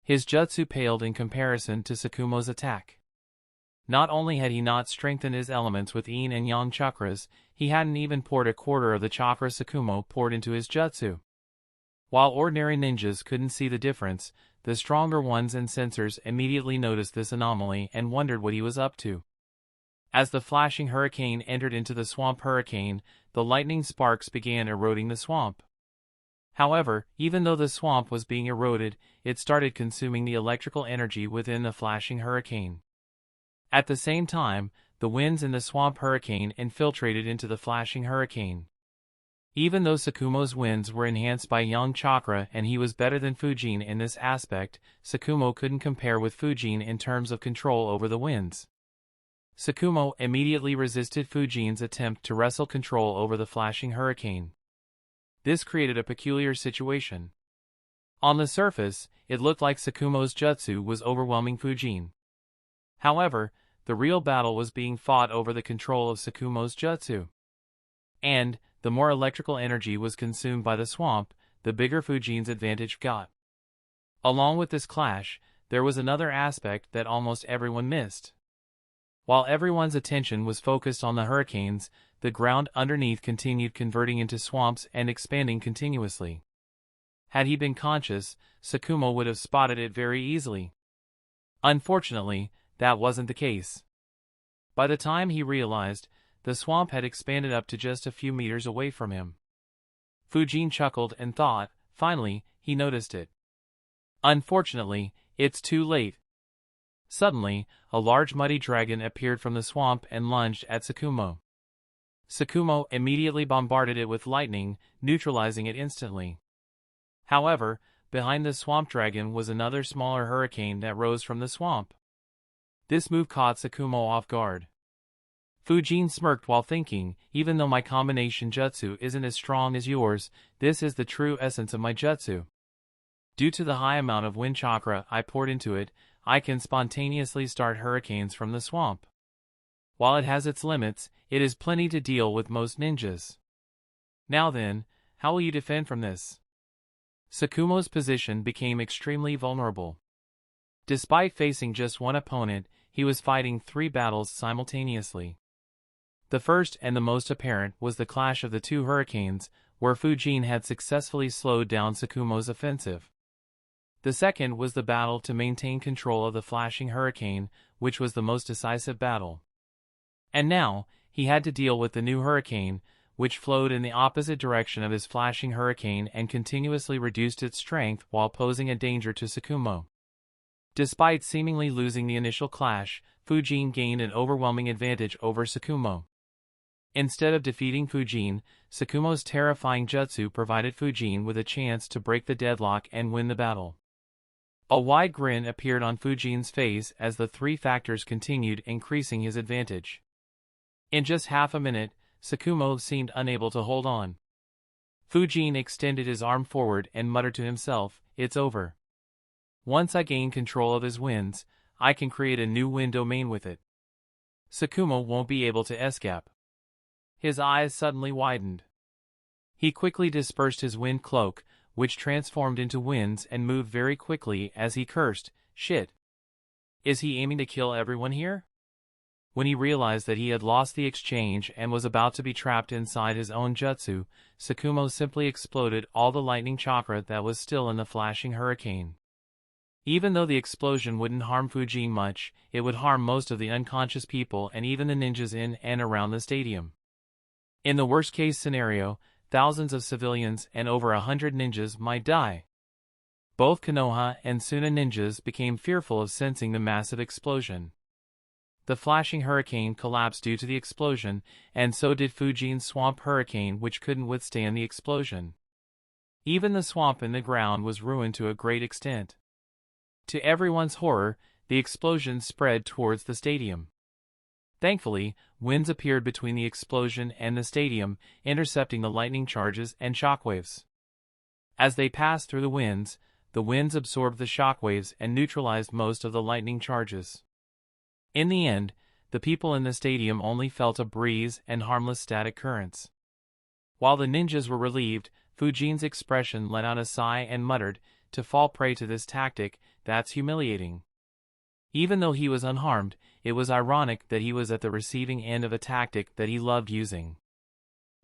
His jutsu paled in comparison to Tsukumo's attack. Not only had he not strengthened his elements with yin and yang chakras, he hadn't even poured a quarter of the chakra Tsukumo poured into his jutsu. While ordinary ninjas couldn't see the difference, the stronger ones and sensors immediately noticed this anomaly and wondered what he was up to. As the Flashing Hurricane entered into the Swamp Hurricane, the lightning sparks began eroding the swamp. However, even though the swamp was being eroded, it started consuming the electrical energy within the Flashing Hurricane. At the same time, the winds in the Swamp Hurricane infiltrated into the Flashing Hurricane. Even though Tsukumo's winds were enhanced by Yang Chakra and he was better than Fujin in this aspect, Tsukumo couldn't compare with Fujin in terms of control over the winds. Tsukumo immediately resisted Fujin's attempt to wrestle control over the Flashing Hurricane. This created a peculiar situation. On the surface, it looked like Tsukumo's jutsu was overwhelming Fujin. However, the real battle was being fought over the control of Tsukumo's jutsu. And, the more electrical energy was consumed by the swamp, the bigger Fujin's advantage got. Along with this clash, there was another aspect that almost everyone missed. While everyone's attention was focused on the hurricanes, the ground underneath continued converting into swamps and expanding continuously. Had he been conscious, Tsukumo would have spotted it very easily. Unfortunately, that wasn't the case. By the time he realized, the swamp had expanded up to just a few meters away from him. Fujin chuckled and thought, finally, he noticed it. Unfortunately, it's too late. Suddenly, a large muddy dragon appeared from the swamp and lunged at Tsukumo. Tsukumo immediately bombarded it with lightning, neutralizing it instantly. However, behind the swamp dragon was another smaller hurricane that rose from the swamp. This move caught Tsukumo off guard. Fujin smirked while thinking, even though my combination jutsu isn't as strong as yours, this is the true essence of my jutsu. Due to the high amount of wind chakra I poured into it, I can spontaneously start hurricanes from the swamp. While it has its limits, it is plenty to deal with most ninjas. Now then, how will you defend from this? Tsukumo's position became extremely vulnerable. Despite facing just one opponent, he was fighting 3 battles simultaneously. The first and the most apparent was the clash of the 2 hurricanes, where Fujin had successfully slowed down Tsukumo's offensive. The second was the battle to maintain control of the flashing hurricane, which was the most decisive battle. And now, he had to deal with the new hurricane, which flowed in the opposite direction of his flashing hurricane and continuously reduced its strength while posing a danger to Tsukumo. Despite seemingly losing the initial clash, Fujin gained an overwhelming advantage over Tsukumo. Instead of defeating Fujin, Tsukumo's terrifying jutsu provided Fujin with a chance to break the deadlock and win the battle. A wide grin appeared on Fujin's face as the 3 factors continued increasing his advantage. In just half a minute, Tsukumo seemed unable to hold on. Fujin extended his arm forward and muttered to himself, "It's over. Once I gain control of his winds, I can create a new wind domain with it. Tsukumo won't be able to escape." His eyes suddenly widened. He quickly dispersed his wind cloak, which transformed into winds and moved very quickly as he cursed, "Shit. Is he aiming to kill everyone here?" When he realized that he had lost the exchange and was about to be trapped inside his own jutsu, Tsukumo simply exploded all the lightning chakra that was still in the flashing hurricane. Even though the explosion wouldn't harm Fujin much, it would harm most of the unconscious people and even the ninjas in and around the stadium. In the worst-case scenario, thousands of civilians and over 100 ninjas might die. Both Konoha and Suna ninjas became fearful of sensing the massive explosion. The flashing hurricane collapsed due to the explosion, and so did Fujin's swamp hurricane, which couldn't withstand the explosion. Even the swamp in the ground was ruined to a great extent. To everyone's horror, the explosion spread towards the stadium. Thankfully, winds appeared between the explosion and the stadium, intercepting the lightning charges and shockwaves. As they passed through the winds absorbed the shockwaves and neutralized most of the lightning charges. In the end, the people in the stadium only felt a breeze and harmless static currents. While the ninjas were relieved, Fujin's expression let out a sigh and muttered, "To fall prey to this tactic, that's humiliating." Even though he was unharmed, it was ironic that he was at the receiving end of a tactic that he loved using.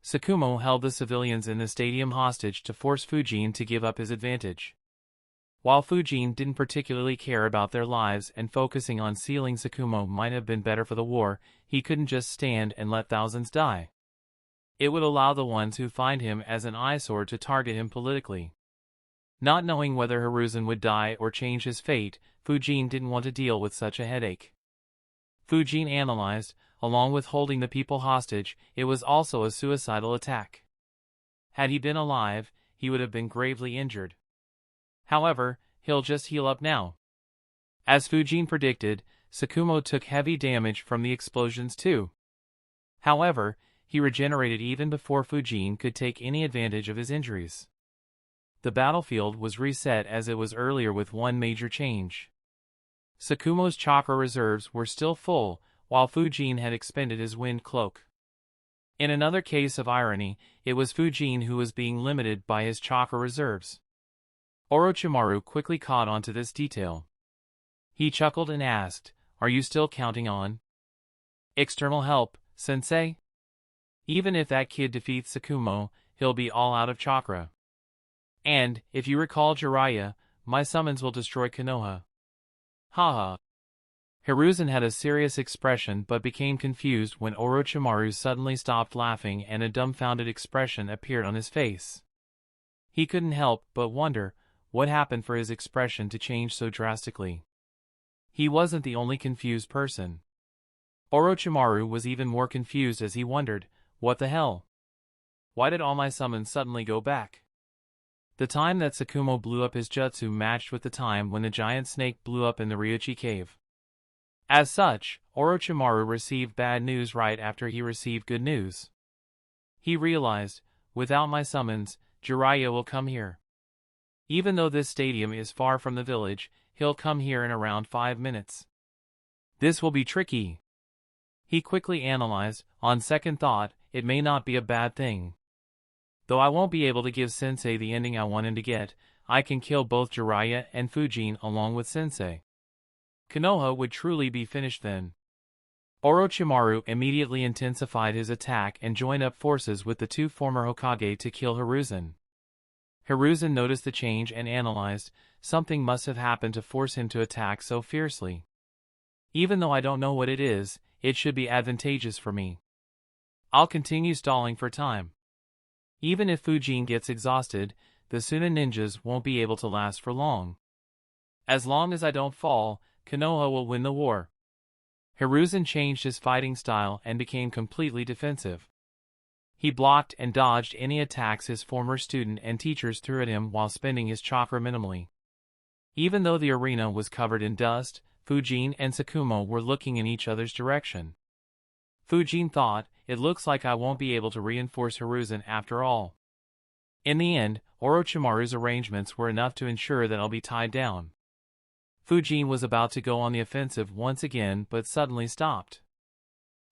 Tsukumo held the civilians in the stadium hostage to force Fujin to give up his advantage. While Fujin didn't particularly care about their lives and focusing on sealing Tsukumo might have been better for the war, he couldn't just stand and let thousands die. It would allow the ones who find him as an eyesore to target him politically. Not knowing whether Hiruzen would die or change his fate, Fujin didn't want to deal with such a headache. Fujin analyzed, along with holding the people hostage, it was also a suicidal attack. Had he been alive, he would have been gravely injured. However, he'll just heal up now. As Fujin predicted, Tsukumo took heavy damage from the explosions too. However, he regenerated even before Fujin could take any advantage of his injuries. The battlefield was reset as it was earlier with one major change. Tsukumo's chakra reserves were still full, while Fujin had expended his wind cloak. In another case of irony, it was Fujin who was being limited by his chakra reserves. Orochimaru quickly caught on to this detail. He chuckled and asked, "Are you still counting on external help, sensei? Even if that kid defeats Tsukumo, he'll be all out of chakra. And, if you recall Jiraiya, my summons will destroy Konoha." Haha. Hiruzen had a serious expression but became confused when Orochimaru suddenly stopped laughing and a dumbfounded expression appeared on his face. He couldn't help but wonder what happened for his expression to change so drastically. He wasn't the only confused person. Orochimaru was even more confused as he wondered, what the hell? Why did all my summons suddenly go back? The time that Tsukumo blew up his jutsu matched with the time when the giant snake blew up in the Ryuchi cave. As such, Orochimaru received bad news right after he received good news. He realized, without my summons, Jiraiya will come here. Even though this stadium is far from the village, he'll come here in around 5 minutes. This will be tricky. He quickly analyzed, on second thought, it may not be a bad thing. Though I won't be able to give Sensei the ending I want him to get, I can kill both Jiraiya and Fujin along with Sensei. Konoha would truly be finished then. Orochimaru immediately intensified his attack and joined up forces with the two former Hokage to kill Hiruzen. Hiruzen noticed the change and analyzed, something must have happened to force him to attack so fiercely. Even though I don't know what it is, it should be advantageous for me. I'll continue stalling for time. Even if Fujin gets exhausted, the Suna ninjas won't be able to last for long. As long as I don't fall, Konoha will win the war. Hiruzen changed his fighting style and became completely defensive. He blocked and dodged any attacks his former student and teachers threw at him while spending his chakra minimally. Even though the arena was covered in dust, Fujin and Tsukumo were looking in each other's direction. Fujin thought, it looks like I won't be able to reinforce Hiruzen after all. In the end, Orochimaru's arrangements were enough to ensure that I'll be tied down. Fujin was about to go on the offensive once again but suddenly stopped.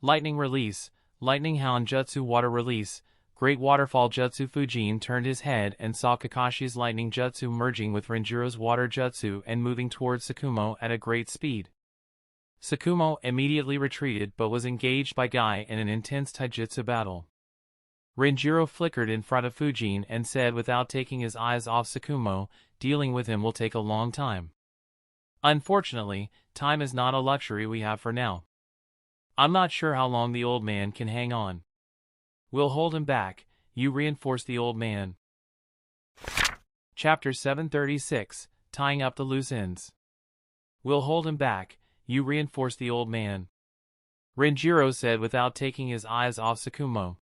Lightning release, lightning hound jutsu water release, great waterfall jutsu. Fujin turned his head and saw Kakashi's lightning jutsu merging with Renjiro's water jutsu and moving towards Tsukumo at a great speed. Tsukumo immediately retreated but was engaged by Guy in an intense taijutsu battle. Renjiro flickered in front of Fujin and said without taking his eyes off Tsukumo, dealing with him will take a long time. Unfortunately, time is not a luxury we have for now. I'm not sure how long the old man can hang on. We'll hold him back, you reinforce the old man. Chapter 736, Tying Up the Loose Ends. We'll hold him back, you reinforce the old man. Renjiro said without taking his eyes off Tsukumo.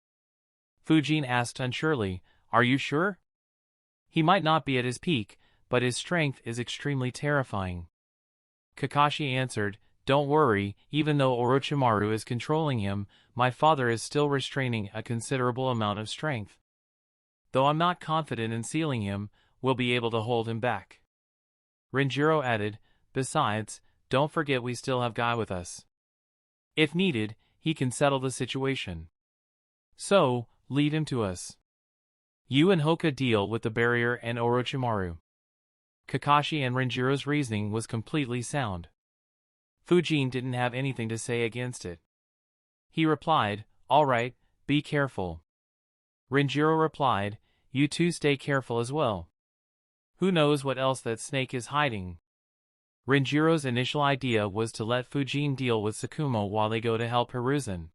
Fujin asked unsurely, are you sure? He might not be at his peak, but his strength is extremely terrifying. Kakashi answered, don't worry, even though Orochimaru is controlling him, my father is still restraining a considerable amount of strength. Though I'm not confident in sealing him, we'll be able to hold him back. Renjiro added, besides, don't forget we still have Guy with us. If needed, he can settle the situation. So, leave him to us. You and Hoka deal with the barrier and Orochimaru. Kakashi and Renjiro's reasoning was completely sound. Fujin didn't have anything to say against it. He replied, all right, be careful. Renjiro replied, you two stay careful as well. Who knows what else that snake is hiding? Renjiro's initial idea was to let Fujin deal with Tsukumo while they go to help Hiruzen.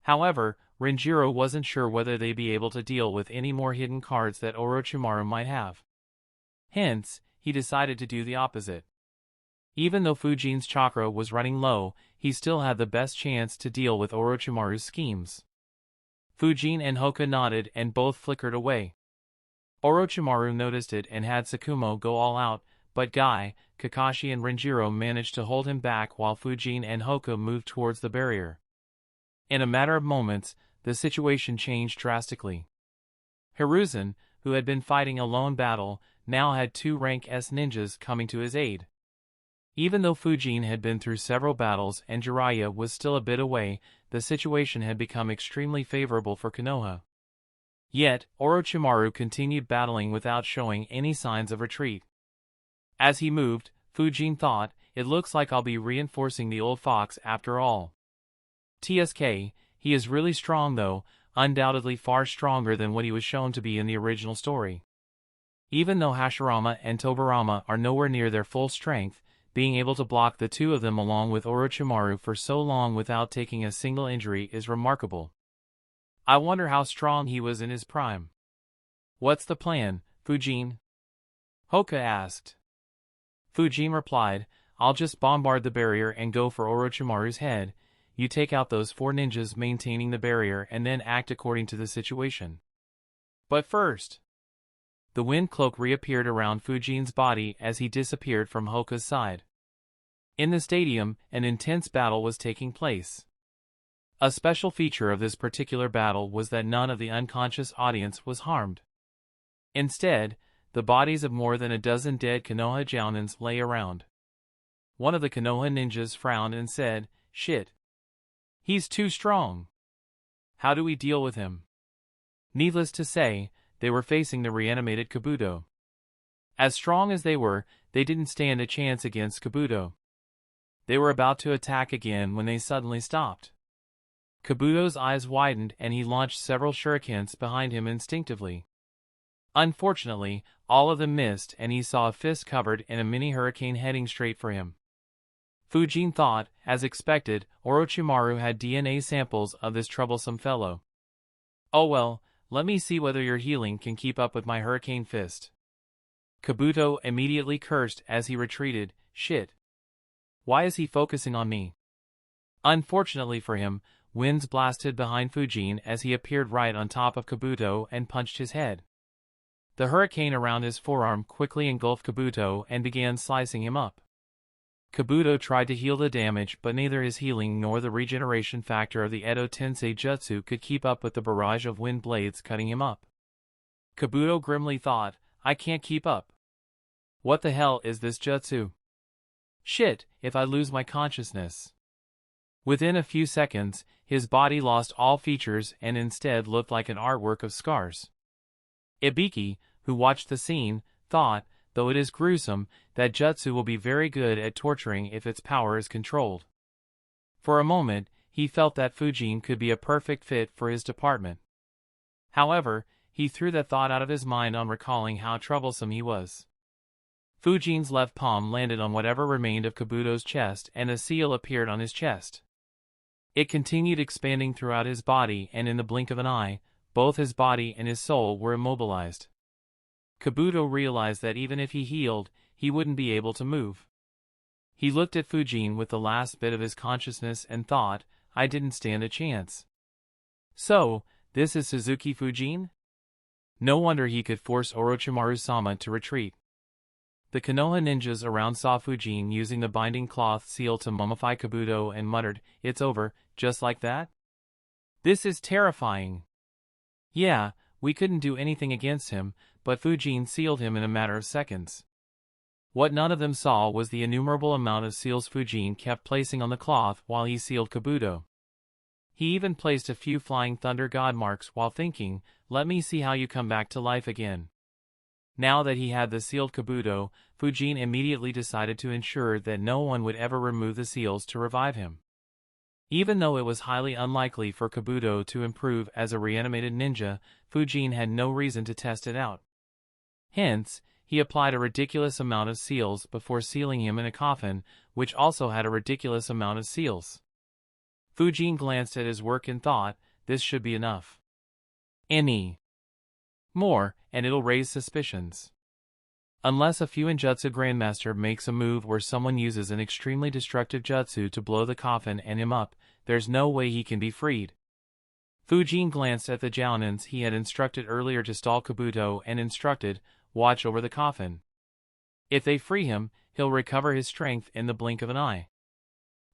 However, Renjiro wasn't sure whether they'd be able to deal with any more hidden cards that Orochimaru might have. Hence, he decided to do the opposite. Even though Fujin's chakra was running low, he still had the best chance to deal with Orochimaru's schemes. Fujin and Hoka nodded and both flickered away. Orochimaru noticed it and had Tsukumo go all out, but Guy, Kakashi and Renjiro managed to hold him back while Fujin and Hoka moved towards the barrier. In a matter of moments, the situation changed drastically. Hiruzen, who had been fighting a lone battle, now had 2 rank S ninjas coming to his aid. Even though Fujin had been through several battles and Jiraiya was still a bit away, the situation had become extremely favorable for Konoha. Yet, Orochimaru continued battling without showing any signs of retreat. As he moved, Fujin thought, it looks like I'll be reinforcing the old fox after all. TSK, he is really strong though, undoubtedly far stronger than what he was shown to be in the original story. Even though Hashirama and Tobirama are nowhere near their full strength, being able to block the 2 of them along with Orochimaru for so long without taking a single injury is remarkable. I wonder how strong he was in his prime. What's the plan, Fujin? Hoka asked. Fujin replied, I'll just bombard the barrier and go for Orochimaru's head. You take out those 4 ninjas maintaining the barrier and then act according to the situation. But first... The wind cloak reappeared around Fujin's body as he disappeared from Hoka's side. In the stadium, an intense battle was taking place. A special feature of this particular battle was that none of the unconscious audience was harmed. Instead, the bodies of more than a dozen dead Konoha Jounins lay around. One of the Konoha ninjas frowned and said, Shit. He's too strong. How do we deal with him? Needless to say, they were facing the reanimated Kabuto. As strong as they were, they didn't stand a chance against Kabuto. They were about to attack again when they suddenly stopped. Kabuto's eyes widened and he launched several shurikens behind him instinctively. Unfortunately, all of them missed and he saw a fist covered in a mini hurricane heading straight for him. Fujin thought, as expected, Orochimaru had DNA samples of this troublesome fellow. Oh well, let me see whether your healing can keep up with my hurricane fist. Kabuto immediately cursed as he retreated, Shit. Why is he focusing on me? Unfortunately for him, winds blasted behind Fujin as he appeared right on top of Kabuto and punched his head. The hurricane around his forearm quickly engulfed Kabuto and began slicing him up. Kabuto tried to heal the damage, but neither his healing nor the regeneration factor of the Edo Tensei Jutsu could keep up with the barrage of wind blades cutting him up. Kabuto grimly thought, I can't keep up. What the hell is this jutsu? Shit, if I lose my consciousness. Within a few seconds, his body lost all features and instead looked like an artwork of scars. Ibiki, who watched the scene, thought, though it is gruesome, that jutsu will be very good at torturing if its power is controlled. For a moment, he felt that Fujin could be a perfect fit for his department. However, he threw that thought out of his mind on recalling how troublesome he was. Fujin's left palm landed on whatever remained of Kabuto's chest and a seal appeared on his chest. It continued expanding throughout his body and in the blink of an eye, both his body and his soul were immobilized. Kabuto realized that even if he healed, he wouldn't be able to move. He looked at Fujin with the last bit of his consciousness and thought, I didn't stand a chance. So, this is Suzuki Fujin? No wonder he could force Orochimaru-sama to retreat. The Konoha ninjas around saw Fujin using the binding cloth seal to mummify Kabuto and muttered, It's over, just like that? This is terrifying. Yeah, we couldn't do anything against him, but Fujin sealed him in a matter of seconds. What none of them saw was the innumerable amount of seals Fujin kept placing on the cloth while he sealed Kabuto. He even placed a few flying thunder god marks while thinking, let me see how you come back to life again. Now that he had the sealed Kabuto, Fujin immediately decided to ensure that no one would ever remove the seals to revive him. Even though it was highly unlikely for Kabuto to improve as a reanimated ninja, Fujin had no reason to test it out. Hence, he applied a ridiculous amount of seals before sealing him in a coffin, which also had a ridiculous amount of seals. Fujin glanced at his work and thought, this should be enough. Any more, and it'll raise suspicions. Unless a Fuinjutsu Grandmaster makes a move where someone uses an extremely destructive jutsu to blow the coffin and him up, there's no way he can be freed. Fujin glanced at the Jounins he had instructed earlier to stall Kabuto and instructed, watch over the coffin. If they free him, he'll recover his strength in the blink of an eye.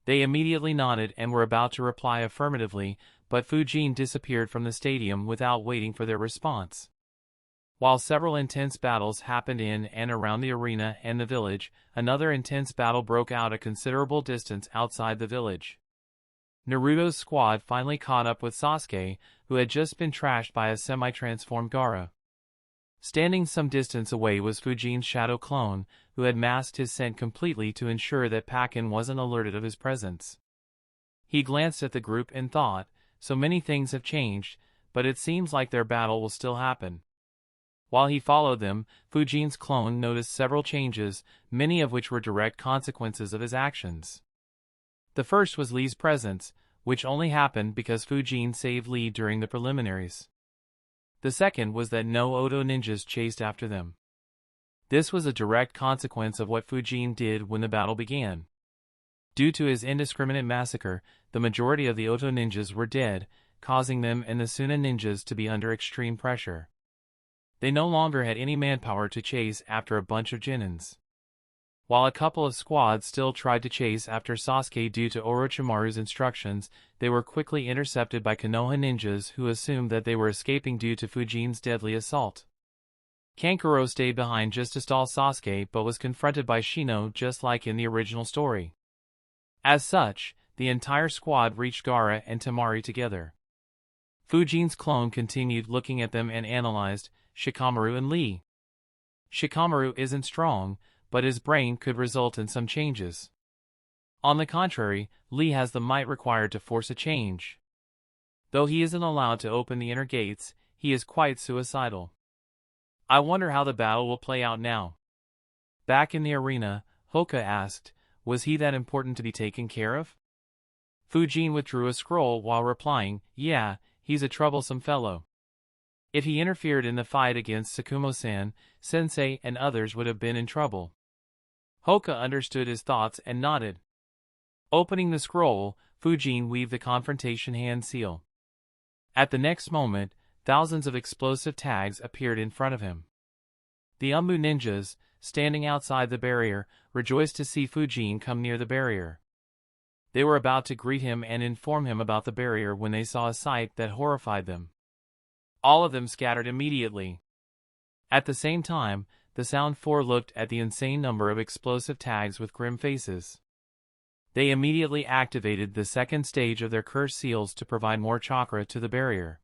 They immediately nodded and were about to reply affirmatively, but Fujin disappeared from the stadium without waiting for their response. While several intense battles happened in and around the arena and the village, another intense battle broke out a considerable distance outside the village. Naruto's squad finally caught up with Sasuke, who had just been trashed by a semi-transformed Gaara. Standing some distance away was Fujin's shadow clone, who had masked his scent completely to ensure that Pakken wasn't alerted of his presence. He glanced at the group and thought, so many things have changed, but it seems like their battle will still happen. While he followed them, Fujin's clone noticed several changes, many of which were direct consequences of his actions. The first was Lee's presence, which only happened because Fujin saved Lee during the preliminaries. The second was that no Oto ninjas chased after them. This was a direct consequence of what Fujin did when the battle began. Due to his indiscriminate massacre, the majority of the Oto ninjas were dead, causing them and the Suna ninjas to be under extreme pressure. They no longer had any manpower to chase after a bunch of Genins. While a couple of squads still tried to chase after Sasuke due to Orochimaru's instructions, they were quickly intercepted by Konoha ninjas who assumed that they were escaping due to Fujin's deadly assault. Kankuro stayed behind just to stall Sasuke but was confronted by Shino just like in the original story. As such, the entire squad reached Gaara and Temari together. Fujin's clone continued looking at them and analyzed Shikamaru and Lee. Shikamaru isn't strong, but his brain could result in some changes. On the contrary, Lee has the might required to force a change. Though he isn't allowed to open the inner gates, he is quite suicidal. I wonder how the battle will play out now. Back in the arena, Hoka asked, was he that important to be taken care of? Fujin withdrew a scroll while replying, yeah, he's a troublesome fellow. If he interfered in the fight against Tsukumo-san, Sensei and others would have been in trouble. Hoka understood his thoughts and nodded. Opening the scroll, Fujin weaved the confrontation hand seal. At the next moment, thousands of explosive tags appeared in front of him. The Umbu ninjas, standing outside the barrier, rejoiced to see Fujin come near the barrier. They were about to greet him and inform him about the barrier when they saw a sight that horrified them. All of them scattered immediately. At the same time, the Sound Four looked at the insane number of explosive tags with grim faces. They immediately activated the second stage of their curse seals to provide more chakra to the barrier.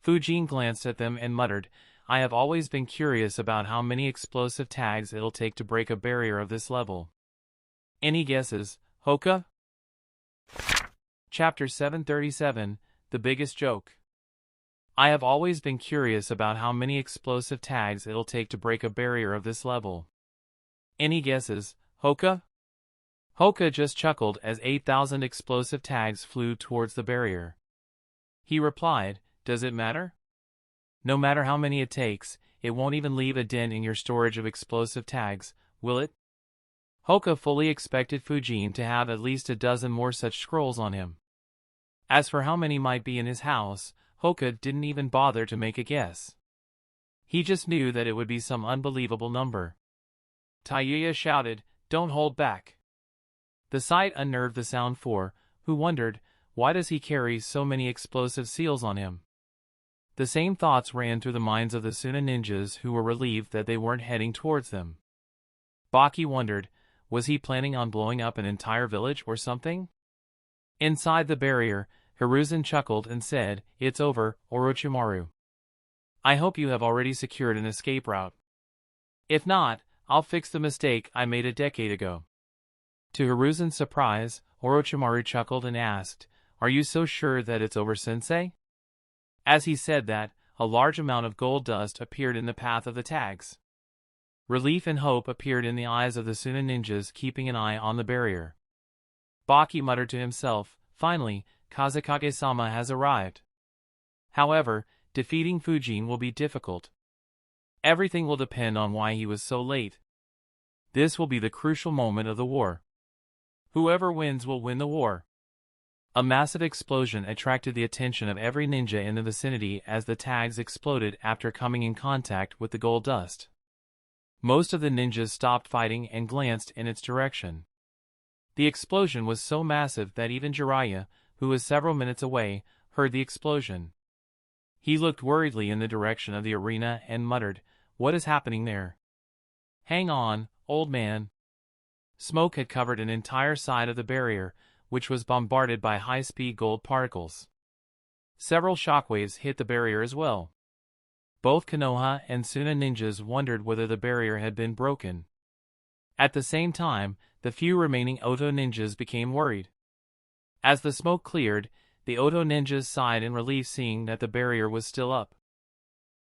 Fujin glanced at them and muttered, I have always been curious about how many explosive tags it'll take to break a barrier of this level. Any guesses, Hoka? Chapter 737, The Biggest Joke. I have always been curious about how many explosive tags it'll take to break a barrier of this level. Any guesses, Hoka? Hoka just chuckled as 8,000 explosive tags flew towards the barrier. He replied, does it matter? No matter how many it takes, it won't even leave a dent in your storage of explosive tags, will it? Hoka fully expected Fujin to have at least a dozen more such scrolls on him. As for how many might be in his house, Hoka didn't even bother to make a guess. He just knew that it would be some unbelievable number. Tayuya shouted, don't hold back. The sight unnerved the Sound Four, who wondered, why does he carry so many explosive seals on him? The same thoughts ran through the minds of the Suna ninjas who were relieved that they weren't heading towards them. Baki wondered, was he planning on blowing up an entire village or something? Inside the barrier, Hiruzen chuckled and said, it's over, Orochimaru. I hope you have already secured an escape route. If not, I'll fix the mistake I made a decade ago. To Hiruzen's surprise, Orochimaru chuckled and asked, are you so sure that it's over, Sensei? As he said that, a large amount of gold dust appeared in the path of the tags. Relief and hope appeared in the eyes of the Suna ninjas keeping an eye on the barrier. Baki muttered to himself, finally, Kazekage-sama has arrived. However, defeating Fujin will be difficult. Everything will depend on why he was so late. This will be the crucial moment of the war. Whoever wins will win the war. A massive explosion attracted the attention of every ninja in the vicinity as the tags exploded after coming in contact with the gold dust. Most of the ninjas stopped fighting and glanced in its direction. The explosion was so massive that even Jiraiya, who was several minutes away, heard the explosion. He looked worriedly in the direction of the arena and muttered, "What is happening there?" "Hang on, old man." Smoke had covered an entire side of the barrier, which was bombarded by high-speed gold particles. Several shockwaves hit the barrier as well. Both Konoha and Suna ninjas wondered whether the barrier had been broken. At the same time, the few remaining Oto ninjas became worried. As the smoke cleared, the Oto ninjas sighed in relief seeing that the barrier was still up.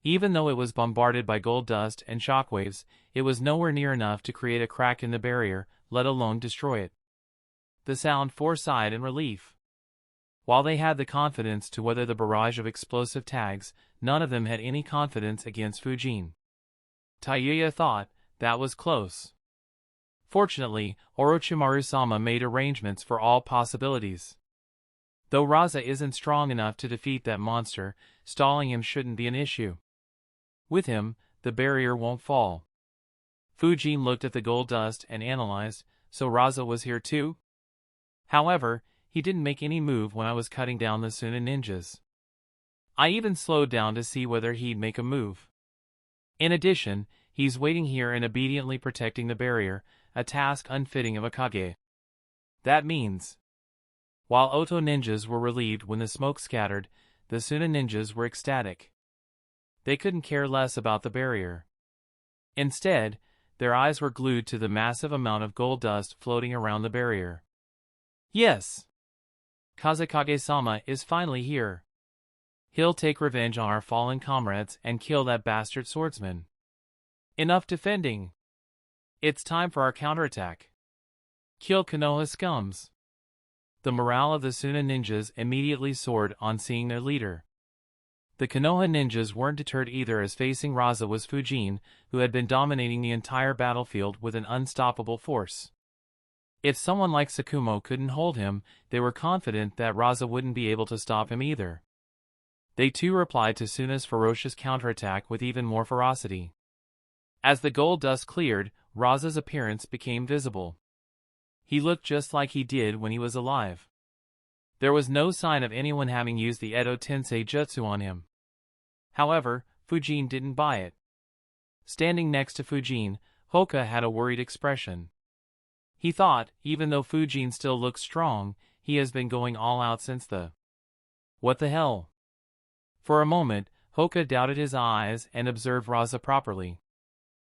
Even though it was bombarded by gold dust and shockwaves, it was nowhere near enough to create a crack in the barrier, let alone destroy it. The Sound Four sighed in relief. While they had the confidence to weather the barrage of explosive tags, none of them had any confidence against Fujin. Tayuya thought, that was close. Fortunately, Orochimaru-sama made arrangements for all possibilities. Though Raza isn't strong enough to defeat that monster, stalling him shouldn't be an issue. With him, the barrier won't fall. Fujin looked at the gold dust and analyzed, so Raza was here too? However, he didn't make any move when I was cutting down the Suna ninjas. I even slowed down to see whether he'd make a move. In addition, he's waiting here and obediently protecting the barrier, a task unfitting of a Kage. That means, while Oto ninjas were relieved when the smoke scattered, the Suna ninjas were ecstatic. They couldn't care less about the barrier. Instead, their eyes were glued to the massive amount of gold dust floating around the barrier. Yes! Kazekage-sama is finally here. He'll take revenge on our fallen comrades and kill that bastard swordsman. Enough defending. It's time for our counterattack. Kill Konoha scums. The morale of the Suna ninjas immediately soared on seeing their leader. The Konoha ninjas weren't deterred either, as facing Raza was Fujin, who had been dominating the entire battlefield with an unstoppable force. If someone like Sakumo couldn't hold him, they were confident that Raza wouldn't be able to stop him either. They too replied to Suna's ferocious counterattack with even more ferocity. As the gold dust cleared, Raza's appearance became visible. He looked just like he did when he was alive. There was no sign of anyone having used the Edo Tensei Jutsu on him. However, Fujin didn't buy it. Standing next to Fujin, Hoka had a worried expression. He thought, even though Fujin still looks strong, he has been going all out since the... What the hell? For a moment, Hoka doubted his eyes and observed Raza properly.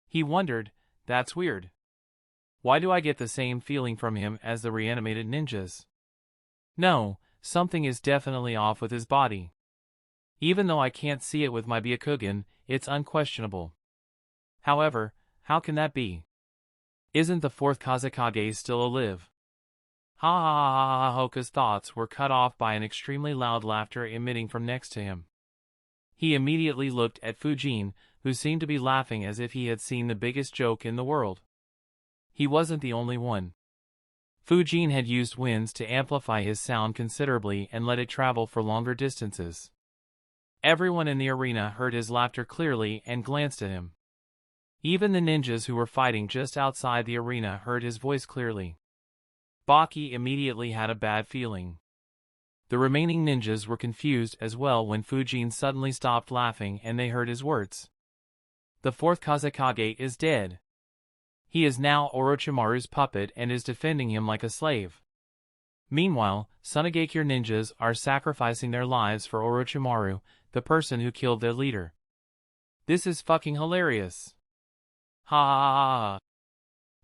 He wondered, that's weird. Why do I get the same feeling from him as the reanimated ninjas? No, something is definitely off with his body. Even though I can't see it with my Byakugan, it's unquestionable. However, how can that be? Isn't the fourth Kazekage still alive? Ha ha ha ha ha! Hoka's thoughts were cut off by an extremely loud laughter emitting from next to him. He immediately looked at Fujin, who seemed to be laughing as if he had seen the biggest joke in the world. He wasn't the only one. Fujin had used winds to amplify his sound considerably and let it travel for longer distances. Everyone in the arena heard his laughter clearly and glanced at him. Even the ninjas who were fighting just outside the arena heard his voice clearly. Baki immediately had a bad feeling. The remaining ninjas were confused as well when Fujin suddenly stopped laughing and they heard his words. The fourth Kazekage is dead. He is now Orochimaru's puppet and is defending him like a slave. Meanwhile, Sunagakure ninjas are sacrificing their lives for Orochimaru, the person who killed their leader. This is fucking hilarious. Ha ha ha ha.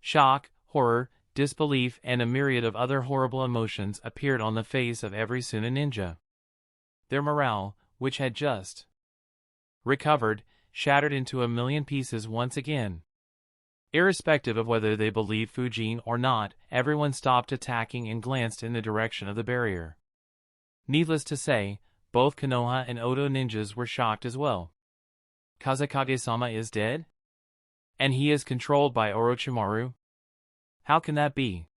Shock, horror, disbelief and a myriad of other horrible emotions appeared on the face of every Suna ninja. Their morale, which had just recovered, shattered into a million pieces once again. Irrespective of whether they believed Fujin or not, everyone stopped attacking and glanced in the direction of the barrier. Needless to say, both Konoha and Oto ninjas were shocked as well. Kazekage-sama is dead? And he is controlled by Orochimaru? How can that be?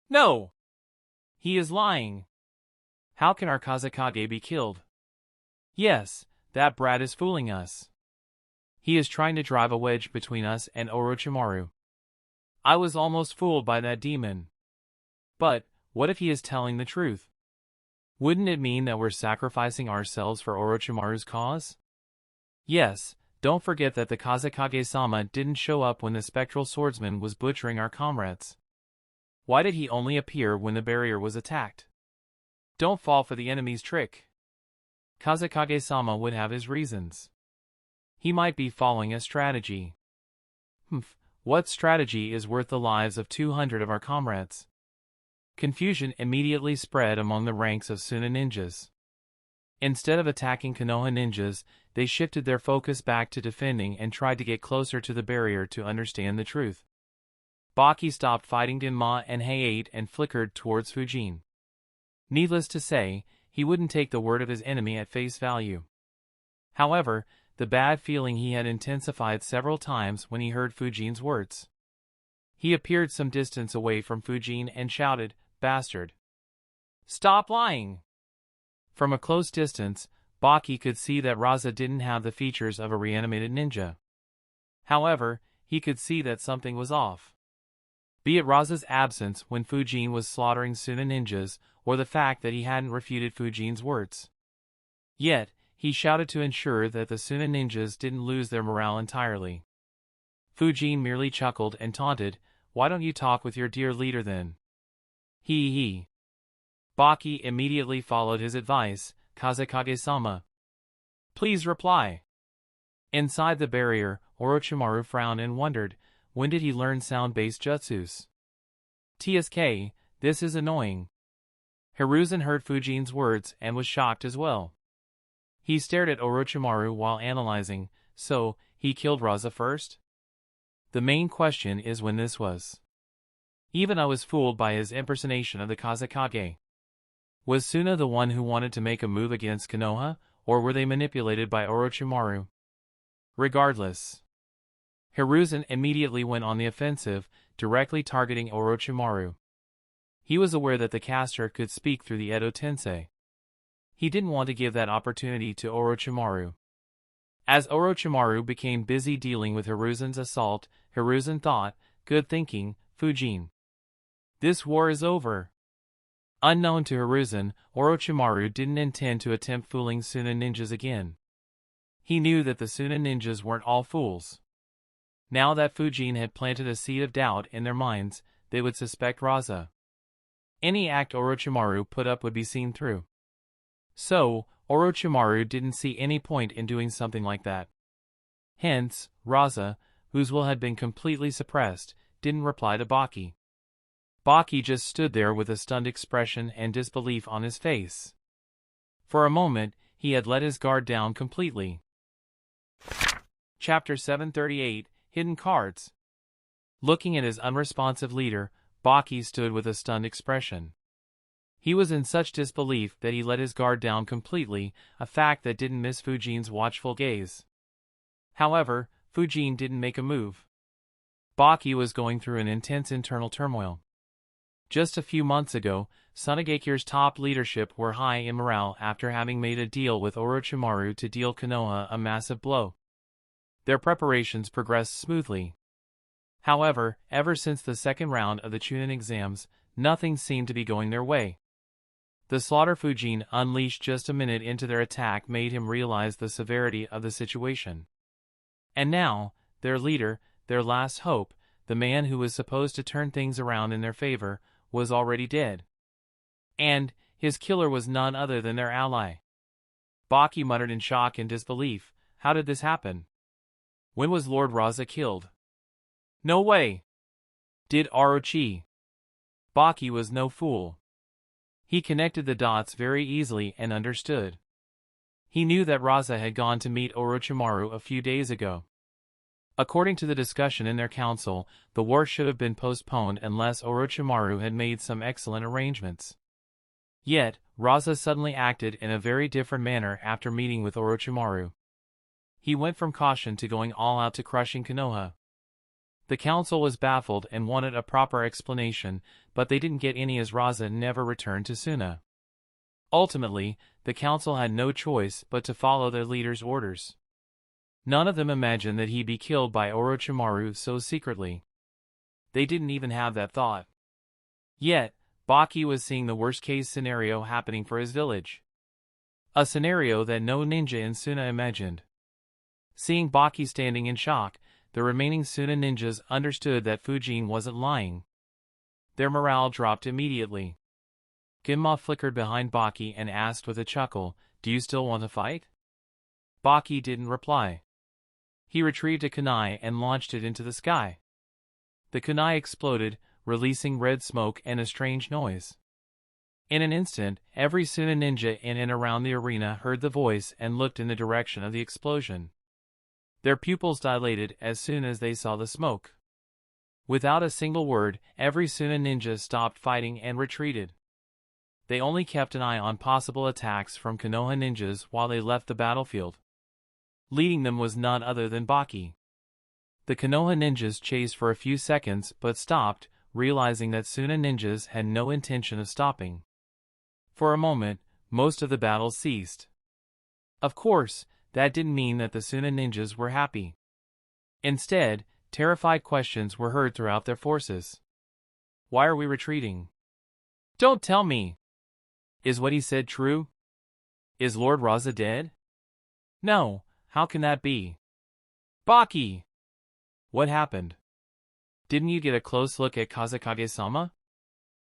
No! He is lying. How can our Kazekage be killed? Yes, that brat is fooling us. He is trying to drive a wedge between us and Orochimaru. I was almost fooled by that demon. But, what if he is telling the truth? Wouldn't it mean that we're sacrificing ourselves for Orochimaru's cause? Yes, don't forget that the Kazekage-sama didn't show up when the spectral swordsman was butchering our comrades. Why did he only appear when the barrier was attacked? Don't fall for the enemy's trick. Kazekage-sama would have his reasons. He might be following a strategy. What strategy is worth the lives of 200 of our comrades? Confusion immediately spread among the ranks of Suna ninjas. Instead of attacking Konoha ninjas, they shifted their focus back to defending and tried to get closer to the barrier to understand the truth. Baki stopped fighting Denma and Hayate and flickered towards Fujin. Needless to say, he wouldn't take the word of his enemy at face value. However, the bad feeling he had intensified several times when he heard Fujin's words. He appeared some distance away from Fujin and shouted, "Bastard! Stop lying!" From a close distance, Baki could see that Raza didn't have the features of a reanimated ninja. However, he could see that something was off. Be it Raza's absence when Fujin was slaughtering Suna ninjas, or the fact that he hadn't refuted Fujin's words. Yet, he shouted to ensure that the Suna ninjas didn't lose their morale entirely. Fujin merely chuckled and taunted, "Why don't you talk with your dear leader then?" He. Baki immediately followed his advice, "Kazekage-sama, please reply." Inside the barrier, Orochimaru frowned and wondered, when did he learn sound-based jutsus? TSK, this is annoying. Hiruzen heard Fujin's words and was shocked as well. He stared at Orochimaru while analyzing, so, he killed Raza first? The main question is when this was. Even I was fooled by his impersonation of the Kazekage. Was Suna the one who wanted to make a move against Konoha, or were they manipulated by Orochimaru? Regardless, Hiruzen immediately went on the offensive, directly targeting Orochimaru. He was aware that the caster could speak through the Edo Tensei. He didn't want to give that opportunity to Orochimaru. As Orochimaru became busy dealing with Hiruzen's assault, Hiruzen thought, "Good thinking, Fujin. This war is over." Unknown to Hiruzen, Orochimaru didn't intend to attempt fooling Suna ninjas again. He knew that the Suna ninjas weren't all fools. Now that Fujin had planted a seed of doubt in their minds, they would suspect Raza. Any act Orochimaru put up would be seen through. So, Orochimaru didn't see any point in doing something like that. Hence, Raza, whose will had been completely suppressed, didn't reply to Baki. Baki just stood there with a stunned expression and disbelief on his face. For a moment, he had let his guard down completely. Chapter 738, Hidden Cards. Looking at his unresponsive leader, Baki stood with a stunned expression. He was in such disbelief that he let his guard down completely, a fact that didn't miss Fujin's watchful gaze. However, Fujin didn't make a move. Baki was going through an intense internal turmoil. Just a few months ago, Tsunagekire's top leadership were high in morale after having made a deal with Orochimaru to deal Konoha a massive blow. Their preparations progressed smoothly. However, ever since the second round of the Chunin exams, nothing seemed to be going their way. The slaughter Fujin unleashed just a minute into their attack made him realize the severity of the situation. And now, their leader, their last hope, the man who was supposed to turn things around in their favor, was already dead. And his killer was none other than their ally. Baki muttered in shock and disbelief, "How did this happen? When was Lord Raza killed? No way! Did Orochi?" Baki was no fool. He connected the dots very easily and understood. He knew that Raza had gone to meet Orochimaru a few days ago. According to the discussion in their council, the war should have been postponed unless Orochimaru had made some excellent arrangements. Yet, Raza suddenly acted in a very different manner after meeting with Orochimaru. He went from caution to going all out to crushing Konoha. The council was baffled and wanted a proper explanation, but they didn't get any as Raza never returned to Suna. Ultimately, the council had no choice but to follow their leader's orders. None of them imagined that he'd be killed by Orochimaru so secretly. They didn't even have that thought. Yet, Baki was seeing the worst-case scenario happening for his village. A scenario that no ninja in Suna imagined. Seeing Baki standing in shock, the remaining Suna ninjas understood that Fujin wasn't lying. Their morale dropped immediately. Genma flickered behind Baki and asked with a chuckle, "Do you still want to fight?" Baki didn't reply. He retrieved a kunai and launched it into the sky. The kunai exploded, releasing red smoke and a strange noise. In an instant, every Suna ninja in and around the arena heard the voice and looked in the direction of the explosion. Their pupils dilated as soon as they saw the smoke. Without a single word, every Suna ninja stopped fighting and retreated. They only kept an eye on possible attacks from Konoha ninjas while they left the battlefield. Leading them was none other than Baki. The Konoha ninjas chased for a few seconds but stopped, realizing that Suna ninjas had no intention of stopping. For a moment, most of the battle ceased. Of course, that didn't mean that the Suna ninjas were happy. Instead, terrified questions were heard throughout their forces. "Why are we retreating? Don't tell me! Is what he said true? Is Lord Raza dead? No, how can that be? Baki! What happened? Didn't you get a close look at Kazekage-sama?"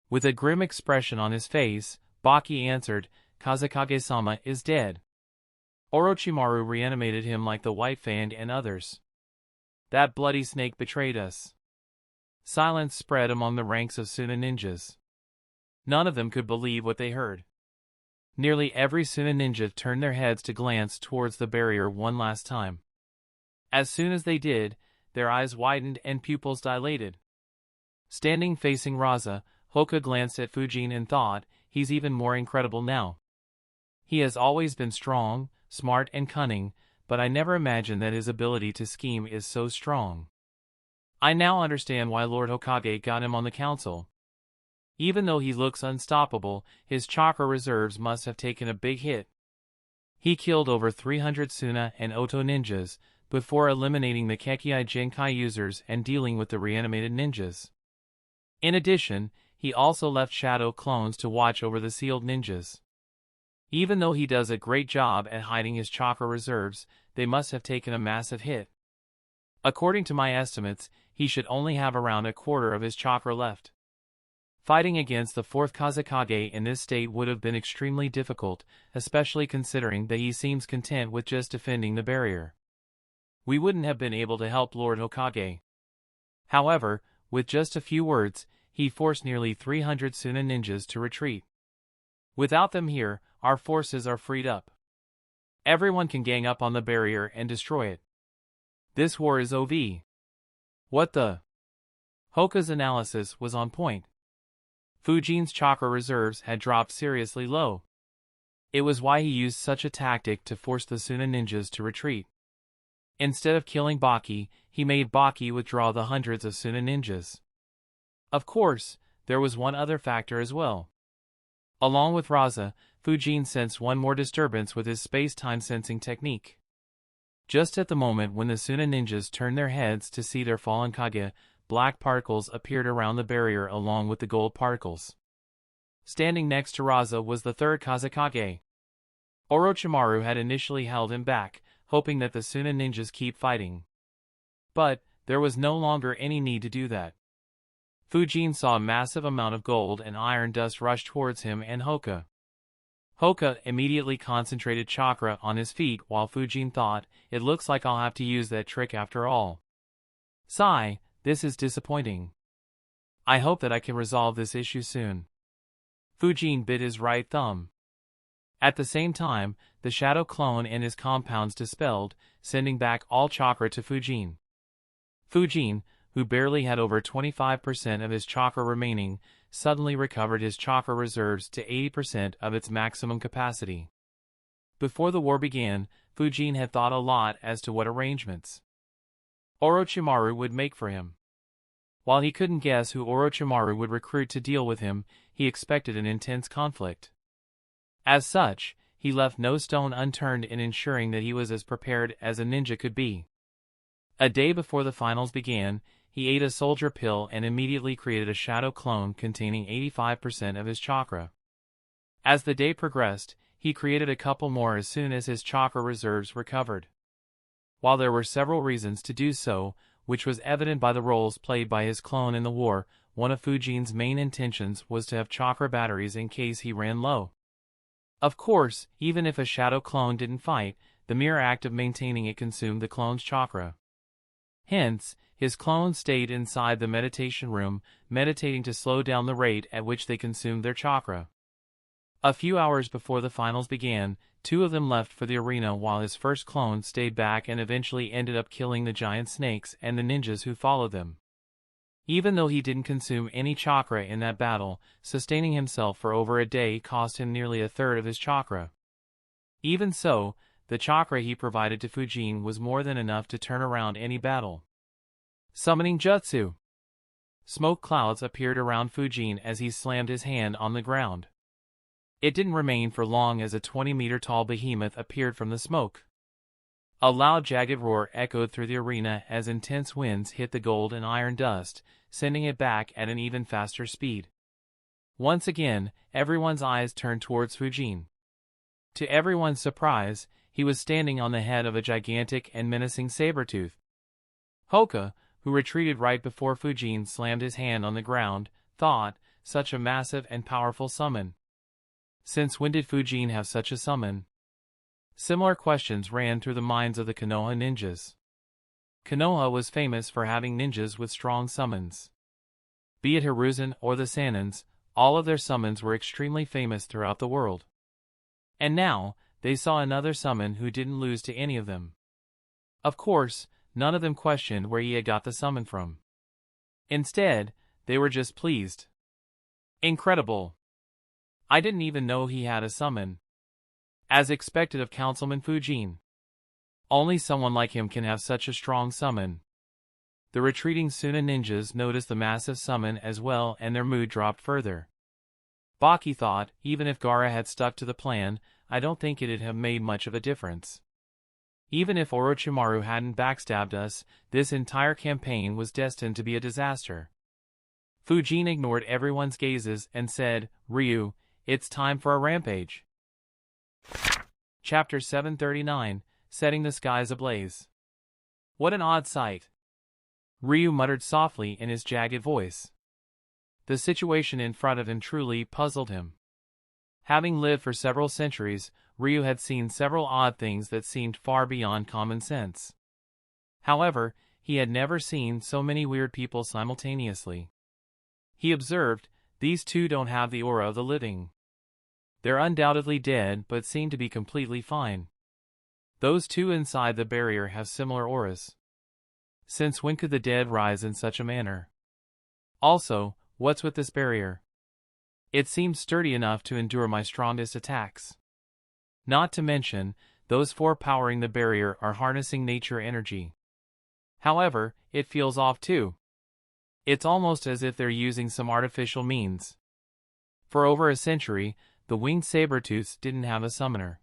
With a grim expression on his face, Baki answered, "Kazekage-sama is dead. Orochimaru reanimated him like the White Fang and others. That bloody snake betrayed us." Silence spread among the ranks of Suna ninjas. None of them could believe what they heard. Nearly every Suna ninja turned their heads to glance towards the barrier one last time. As soon as they did, their eyes widened and pupils dilated. Standing facing Raza, Hoka glanced at Fujin and thought, "He's even more incredible now. He has always been strong, smart and cunning, but I never imagined that his ability to scheme is so strong. I now understand why Lord Hokage got him on the council. Even though he looks unstoppable, his chakra reserves must have taken a big hit. He killed over 300 Suna and Oto ninjas, before eliminating the Kekkei Genkai users and dealing with the reanimated ninjas. In addition, he also left shadow clones to watch over the sealed ninjas. Even though he does a great job at hiding his chakra reserves, they must have taken a massive hit. According to my estimates, he should only have around a quarter of his chakra left. Fighting against the fourth Kazekage in this state would have been extremely difficult, especially considering that he seems content with just defending the barrier. We wouldn't have been able to help Lord Hokage. However, with just a few words, he forced nearly 300 Suna ninjas to retreat. Without them here, our forces are freed up. Everyone can gang up on the barrier and destroy it. This war is OV. What the? Hoka's analysis was on point. Fujin's chakra reserves had dropped seriously low. It was why he used such a tactic to force the Suna ninjas to retreat. Instead of killing Baki, he made Baki withdraw the hundreds of Suna ninjas. Of course, there was one other factor as well. Along with Raza, Fujin sensed one more disturbance with his space-time sensing technique. Just at the moment when the Suna ninjas turned their heads to see their fallen Kage, black particles appeared around the barrier along with the gold particles. Standing next to Raza was the third Kazekage. Orochimaru had initially held him back, hoping that the Suna ninjas keep fighting. But there was no longer any need to do that. Fujin saw a massive amount of gold and iron dust rush towards him and Hoka. Hoka immediately concentrated chakra on his feet while Fujin thought, "It looks like I'll have to use that trick after all. Sigh, this is disappointing. I hope that I can resolve this issue soon." Fujin bit his right thumb. At the same time, the shadow clone and his compounds dispelled, sending back all chakra to Fujin. Fujin, who barely had over 25% of his chakra remaining, suddenly recovered his chakra reserves to 80% of its maximum capacity. Before the war began, Fujin had thought a lot as to what arrangements Orochimaru would make for him. While he couldn't guess who Orochimaru would recruit to deal with him, he expected an intense conflict. As such, he left no stone unturned in ensuring that he was as prepared as a ninja could be. A day before the finals began, he ate a soldier pill and immediately created a shadow clone containing 85% of his chakra. As the day progressed, he created a couple more as soon as his chakra reserves recovered. While there were several reasons to do so, which was evident by the roles played by his clone in the war, one of Fujin's main intentions was to have chakra batteries in case he ran low. Of course, even if a shadow clone didn't fight, the mere act of maintaining it consumed the clone's chakra. Hence, his clones stayed inside the meditation room, meditating to slow down the rate at which they consumed their chakra. A few hours before the finals began, 2 of them left for the arena while his first clone stayed back and eventually ended up killing the giant snakes and the ninjas who followed them. Even though he didn't consume any chakra in that battle, sustaining himself for over a day cost him nearly a third of his chakra. Even so, the chakra he provided to Fujin was more than enough to turn around any battle. Summoning Jutsu. Smoke clouds appeared around Fujin as he slammed his hand on the ground. It didn't remain for long as a 20-meter-tall behemoth appeared from the smoke. A loud jagged roar echoed through the arena as intense winds hit the gold and iron dust, sending it back at an even faster speed. Once again, everyone's eyes turned towards Fujin. To everyone's surprise, he was standing on the head of a gigantic and menacing saber-tooth. Hoka, who retreated right before Fujin slammed his hand on the ground, thought, such a massive and powerful summon. Since when did Fujin have such a summon? Similar questions ran through the minds of the Konoha ninjas. Konoha was famous for having ninjas with strong summons. Be it Hiruzen or the Sanins, all of their summons were extremely famous throughout the world. And now, they saw another summon who didn't lose to any of them. Of course, none of them questioned where he had got the summon from. Instead, they were just pleased. Incredible! I didn't even know he had a summon. As expected of Councilman Fujin. Only someone like him can have such a strong summon. The retreating Suna ninjas noticed the massive summon as well and their mood dropped further. Baki thought, even if Gaara had stuck to the plan, I don't think it'd have made much of a difference. Even if Orochimaru hadn't backstabbed us, this entire campaign was destined to be a disaster. Fujin ignored everyone's gazes and said, Ryu, it's time for a rampage. Chapter 739, Setting the Skies Ablaze. What an odd sight. Ryu muttered softly in his jagged voice. The situation in front of him truly puzzled him. Having lived for several centuries, Ryu had seen several odd things that seemed far beyond common sense. However, he had never seen so many weird people simultaneously. He observed, these two don't have the aura of the living. They're undoubtedly dead but seem to be completely fine. Those two inside the barrier have similar auras. Since when could the dead rise in such a manner? Also, what's with this barrier? It seems sturdy enough to endure my strongest attacks. Not to mention, those 4 powering the barrier are harnessing nature energy. However, it feels off too. It's almost as if they're using some artificial means. For over a century, the winged saber-tooths didn't have a summoner.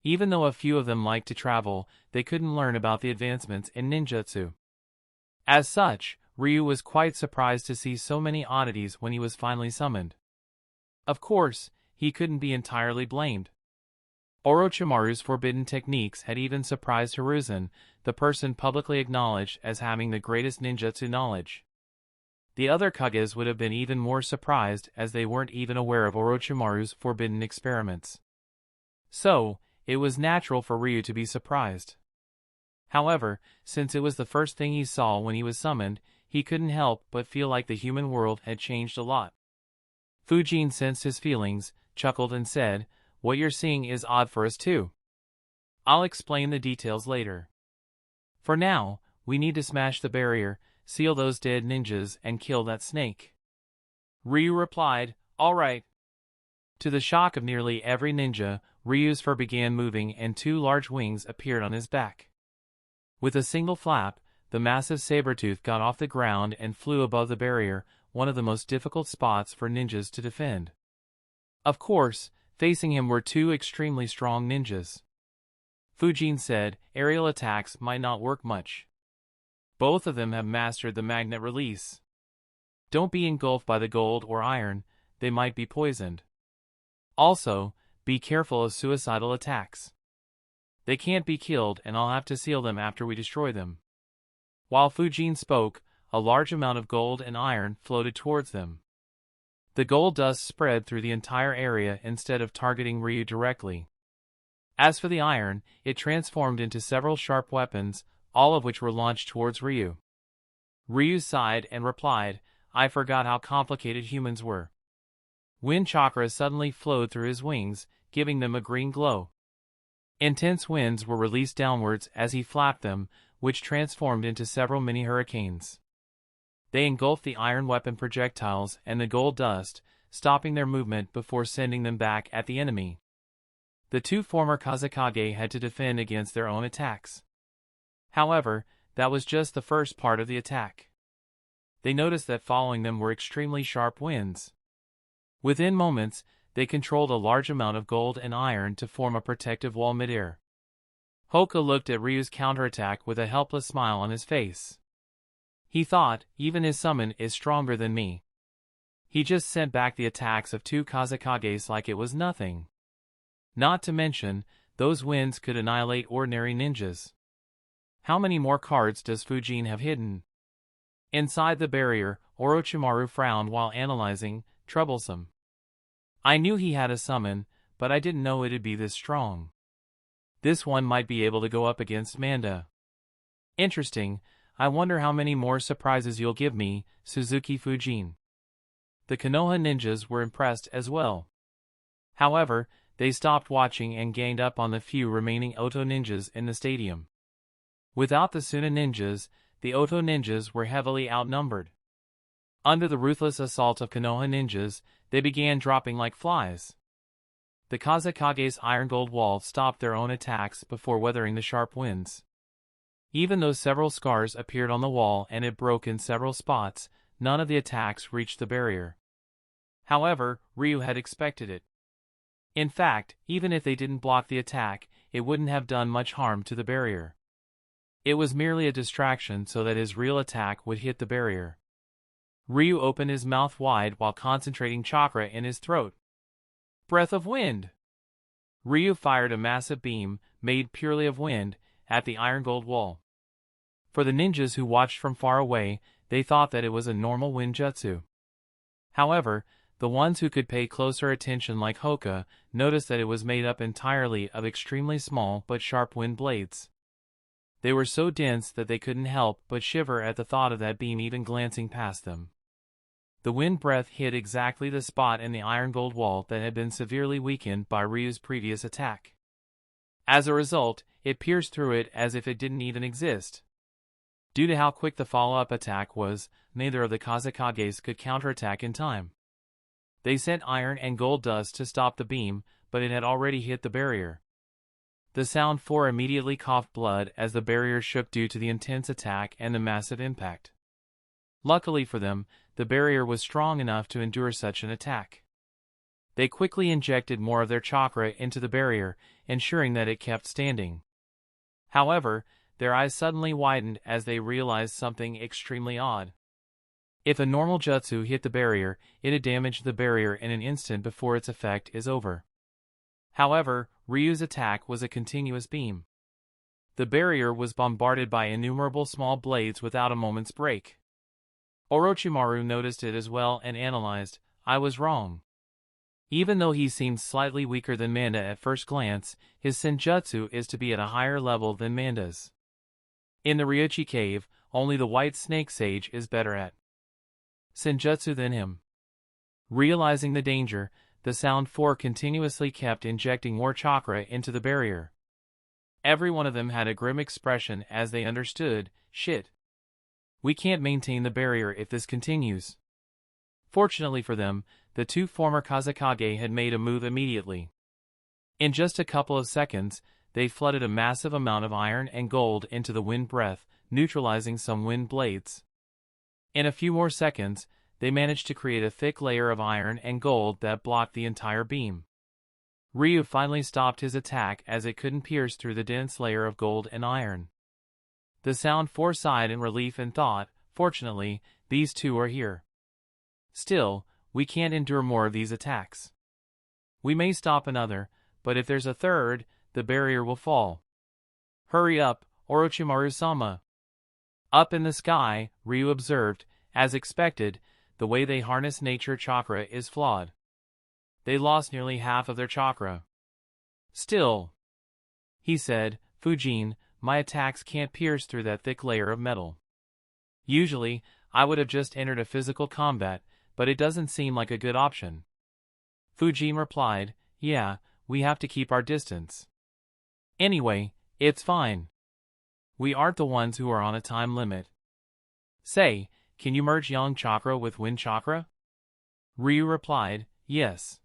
Even though a few of them liked to travel, they couldn't learn about the advancements in ninjutsu. As such, Ryu was quite surprised to see so many oddities when he was finally summoned. Of course, he couldn't be entirely blamed. Orochimaru's forbidden techniques had even surprised Hiruzen, the person publicly acknowledged as having the greatest ninjutsu knowledge. The other Kages would have been even more surprised as they weren't even aware of Orochimaru's forbidden experiments. So, it was natural for Ryu to be surprised. However, since it was the first thing he saw when he was summoned, he couldn't help but feel like the human world had changed a lot. Fujin sensed his feelings, chuckled and said, "What you're seeing is odd for us too. I'll explain the details later. For now, we need to smash the barrier, seal those dead ninjas and kill that snake." Ryu replied, "All right." To the shock of nearly every ninja, Ryu's fur began moving and 2 large wings appeared on his back. With a single flap, the massive saber-tooth got off the ground and flew above the barrier, one of the most difficult spots for ninjas to defend. Of course, facing him were 2 extremely strong ninjas. Fujin said, "Aerial attacks might not work much. Both of them have mastered the magnet release. Don't be engulfed by the gold or iron, they might be poisoned. Also, be careful of suicidal attacks. They can't be killed and I'll have to seal them after we destroy them. While Fujin spoke, a large amount of gold and iron floated towards them. The gold dust spread through the entire area instead of targeting Ryu directly. As for the iron, it transformed into several sharp weapons, all of which were launched towards Ryu. Ryu sighed and replied, I forgot how complicated humans were. Wind chakra suddenly flowed through his wings, giving them a green glow. Intense winds were released downwards as he flapped them, which transformed into several mini hurricanes. They engulfed the iron weapon projectiles and the gold dust, stopping their movement before sending them back at the enemy. The two former Kazekage had to defend against their own attacks. However, that was just the first part of the attack. They noticed that following them were extremely sharp winds. Within moments, they controlled a large amount of gold and iron to form a protective wall midair. Hoka looked at Ryu's counterattack with a helpless smile on his face. He thought, even his summon is stronger than me. He just sent back the attacks of two Kazekages like it was nothing. Not to mention, those winds could annihilate ordinary ninjas. How many more cards does Fujin have hidden? Inside the barrier, Orochimaru frowned while analyzing, troublesome. I knew he had a summon, but I didn't know it'd be this strong. This one might be able to go up against Manda. Interesting, I wonder how many more surprises you'll give me, Suzuki Fujin. The Konoha ninjas were impressed as well. However, they stopped watching and ganged up on the few remaining Oto ninjas in the stadium. Without the Suna ninjas, the Oto ninjas were heavily outnumbered. Under the ruthless assault of Konoha ninjas, they began dropping like flies. The Kazekage's iron gold wall stopped their own attacks before weathering the sharp winds. Even though several scars appeared on the wall and it broke in several spots, none of the attacks reached the barrier. However, Ryu had expected it. In fact, even if they didn't block the attack, it wouldn't have done much harm to the barrier. It was merely a distraction so that his real attack would hit the barrier. Ryu opened his mouth wide while concentrating chakra in his throat. Breath of wind! Ryu fired a massive beam, made purely of wind, at the iron gold wall. For the ninjas who watched from far away, they thought that it was a normal wind jutsu. However, the ones who could pay closer attention like Hoka noticed that it was made up entirely of extremely small but sharp wind blades. They were so dense that they couldn't help but shiver at the thought of that beam even glancing past them. The wind breath hit exactly the spot in the iron gold wall that had been severely weakened by Ryu's previous attack. As a result, it pierced through it as if it didn't even exist. Due to how quick the follow-up attack was, neither of the Kazekages could counterattack in time. They sent iron and gold dust to stop the beam, but it had already hit the barrier. The Sound Four immediately coughed blood as the barrier shook due to the intense attack and the massive impact. Luckily for them, the barrier was strong enough to endure such an attack. They quickly injected more of their chakra into the barrier, ensuring that it kept standing. However, their eyes suddenly widened as they realized something extremely odd. If a normal jutsu hit the barrier, it'd damage the barrier in an instant before its effect is over. However, Ryu's attack was a continuous beam. The barrier was bombarded by innumerable small blades without a moment's break. Orochimaru noticed it as well and analyzed, I was wrong. Even though he seemed slightly weaker than Manda at first glance, his senjutsu is to be at a higher level than Manda's. In the Ryuchi cave, only the White Snake Sage is better at senjutsu than him. Realizing the danger, the Sound Four continuously kept injecting more chakra into the barrier. Every one of them had a grim expression as they understood, shit. We can't maintain the barrier if this continues. Fortunately for them, the two former Kazekage had made a move immediately. In just a couple of seconds, they flooded a massive amount of iron and gold into the wind breath, neutralizing some wind blades. In a few more seconds, they managed to create a thick layer of iron and gold that blocked the entire beam. Ryu finally stopped his attack as it couldn't pierce through the dense layer of gold and iron. The Sound 4 sighed in relief and thought, fortunately, these two are here. Still, we can't endure more of these attacks. We may stop another, but if there's a third, the barrier will fall. Hurry up, Orochimaru-sama. Up in the sky, Ryu observed, as expected, the way they harness nature chakra is flawed. They lost nearly half of their chakra. Still, he said, Fujin, my attacks can't pierce through that thick layer of metal. Usually, I would have just entered a physical combat, but it doesn't seem like a good option. Fujin replied, yeah, we have to keep our distance. Anyway, it's fine. We aren't the ones who are on a time limit. Say, can you merge yang chakra with wind chakra? Ryu replied, yes.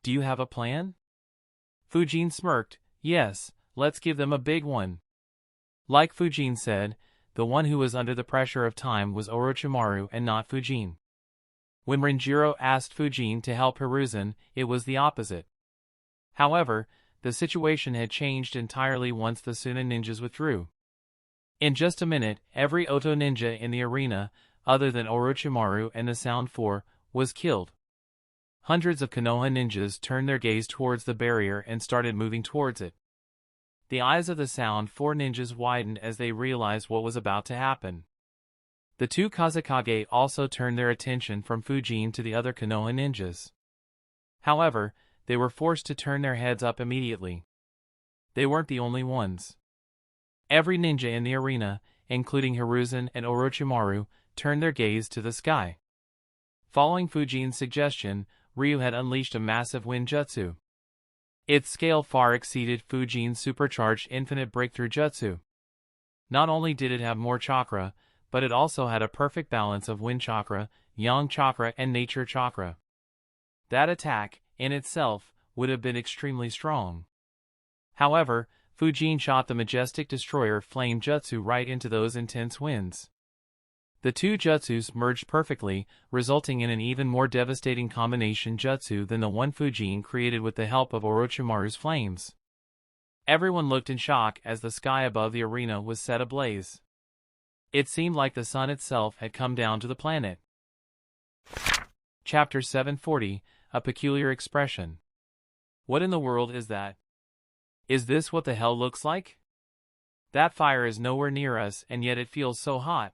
Do you have a plan? Fujin smirked, yes, let's give them a big one. Like Fujin said, the one who was under the pressure of time was Orochimaru and not Fujin. When Renjiro asked Fujin to help Hiruzen, it was the opposite. However, the situation had changed entirely once the Suna ninjas withdrew. In just a minute, every Oto ninja in the arena, other than Orochimaru and the Sound 4, was killed. Hundreds of Konoha ninjas turned their gaze towards the barrier and started moving towards it. The eyes of the Sound 4 ninjas widened as they realized what was about to happen. The two Kazekage also turned their attention from Fujin to the other Konoha ninjas. However, they were forced to turn their heads up immediately. They weren't the only ones. Every ninja in the arena, including Hiruzen and Orochimaru, turned their gaze to the sky. Following Fujin's suggestion, Ryu had unleashed a massive wind jutsu. Its scale far exceeded Fujin's supercharged infinite breakthrough jutsu. Not only did it have more chakra, but it also had a perfect balance of wind chakra, yang chakra and nature chakra. That attack, in itself, would have been extremely strong. However, Fujin shot the majestic destroyer flame jutsu right into those intense winds. The two jutsus merged perfectly, resulting in an even more devastating combination jutsu than the one Fujin created with the help of Orochimaru's flames. Everyone looked in shock as the sky above the arena was set ablaze. It seemed like the sun itself had come down to the planet. Chapter 740, A Peculiar Expression. What in the world is that? Is this what the hell looks like? That fire is nowhere near us and yet it feels so hot.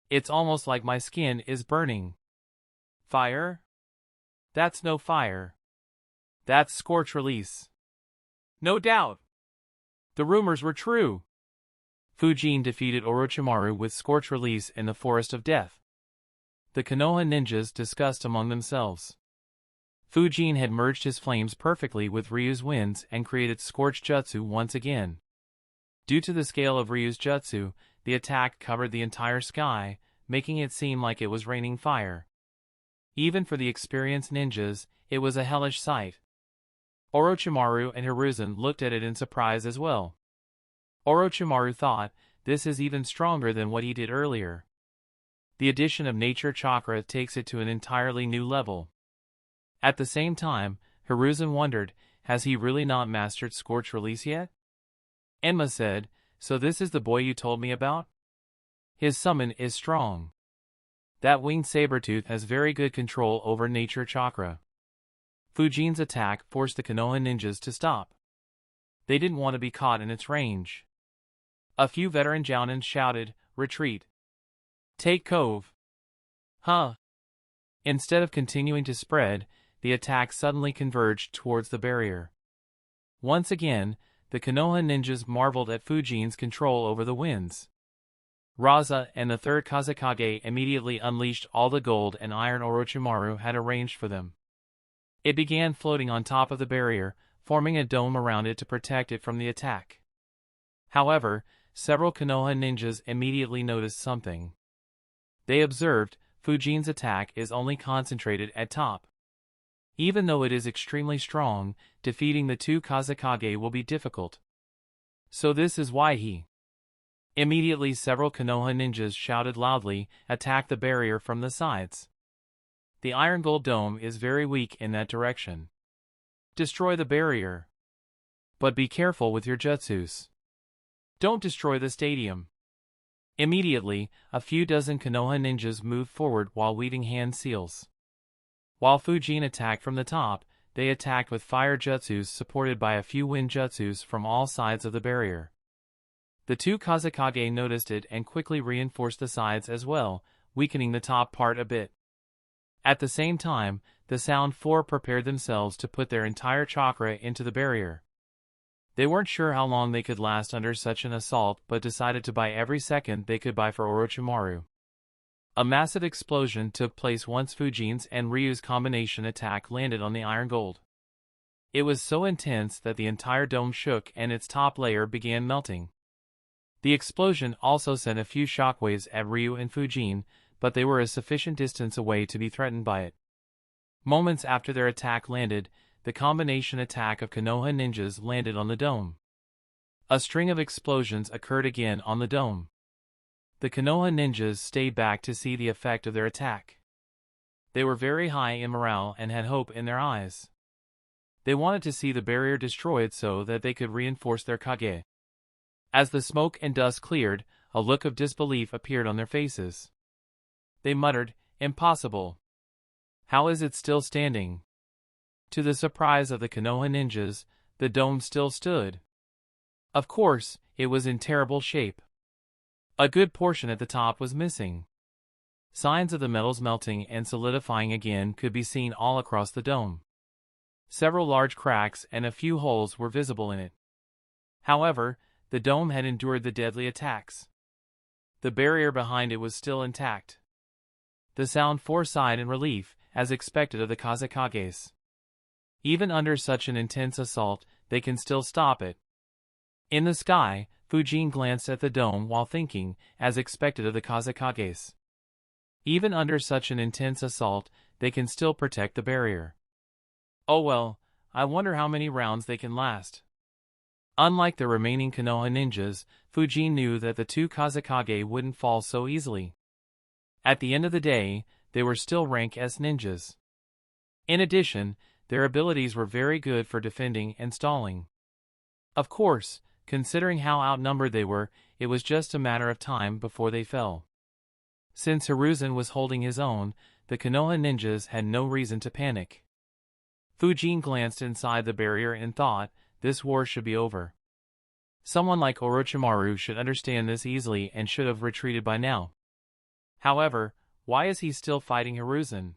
It's almost like my skin is burning. Fire? That's no fire. That's scorch release. No doubt. The rumors were true. Fujin defeated Orochimaru with scorch release in the Forest of Death. The Konoha ninjas discussed among themselves. Fujin had merged his flames perfectly with Ryu's winds and created scorch jutsu once again. Due to the scale of Ryu's jutsu, the attack covered the entire sky, making it seem like it was raining fire. Even for the experienced ninjas, it was a hellish sight. Orochimaru and Hiruzen looked at it in surprise as well. Orochimaru thought, this is even stronger than what he did earlier. The addition of nature chakra takes it to an entirely new level. At the same time, Hiruzen wondered, has he really not mastered scorch release yet? Enma said, so this is the boy you told me about? His summon is strong. That winged saber-tooth has very good control over nature chakra. Fujin's attack forced the Konoha ninjas to stop. They didn't want to be caught in its range. A few veteran Jounins shouted, retreat. Take cove. Huh. Instead of continuing to spread, the attack suddenly converged towards the barrier. Once again, the Konoha ninjas marveled at Fujin's control over the winds. Raza and the third Kazekage immediately unleashed all the gold and iron Orochimaru had arranged for them. It began floating on top of the barrier, forming a dome around it to protect it from the attack. However, several Konoha ninjas immediately noticed something. They observed, Fujin's attack is only concentrated at top. Even though it is extremely strong, defeating the two Kazekage will be difficult. So this is why he... Immediately several Konoha ninjas shouted loudly, attack the barrier from the sides. The iron gold dome is very weak in that direction. Destroy the barrier. But be careful with your jutsus. Don't destroy the stadium. Immediately, a few dozen Konoha ninjas moved forward while wielding hand seals. While Fujin attacked from the top, they attacked with fire jutsus supported by a few wind jutsus from all sides of the barrier. The two Kazekage noticed it and quickly reinforced the sides as well, weakening the top part a bit. At the same time, the Sound Four prepared themselves to put their entire chakra into the barrier. They weren't sure how long they could last under such an assault but decided to buy every second they could buy for Orochimaru. A massive explosion took place once Fujin's and Ryu's combination attack landed on the iron gold. It was so intense that the entire dome shook and its top layer began melting. The explosion also sent a few shockwaves at Ryu and Fujin, but they were a sufficient distance away to be threatened by it. Moments after their attack landed, the combination attack of Konoha ninjas landed on the dome. A string of explosions occurred again on the dome. The Konoha ninjas stayed back to see the effect of their attack. They were very high in morale and had hope in their eyes. They wanted to see the barrier destroyed so that they could reinforce their Kage. As the smoke and dust cleared, a look of disbelief appeared on their faces. They muttered, "Impossible. How is it still standing?" To the surprise of the Konoha ninjas, the dome still stood. Of course, it was in terrible shape. A good portion at the top was missing. Signs of the metals melting and solidifying again could be seen all across the dome. Several large cracks and a few holes were visible in it. However, the dome had endured the deadly attacks. The barrier behind it was still intact. The Sound Four sighed in relief, as expected of the Kazekages. Even under such an intense assault, they can still stop it. In the sky, Fujin glanced at the dome while thinking, as expected of the Kazekages. Even under such an intense assault, they can still protect the barrier. Oh well, I wonder how many rounds they can last. Unlike the remaining Konoha ninjas, Fujin knew that the two Kazekage wouldn't fall so easily. At the end of the day, they were still rank S ninjas. In addition, their abilities were very good for defending and stalling. Of course, considering how outnumbered they were, it was just a matter of time before they fell. Since Hiruzen was holding his own, the Konoha ninjas had no reason to panic. Fujin glanced inside the barrier and thought, this war should be over. Someone like Orochimaru should understand this easily and should have retreated by now. However, why is he still fighting Hiruzen?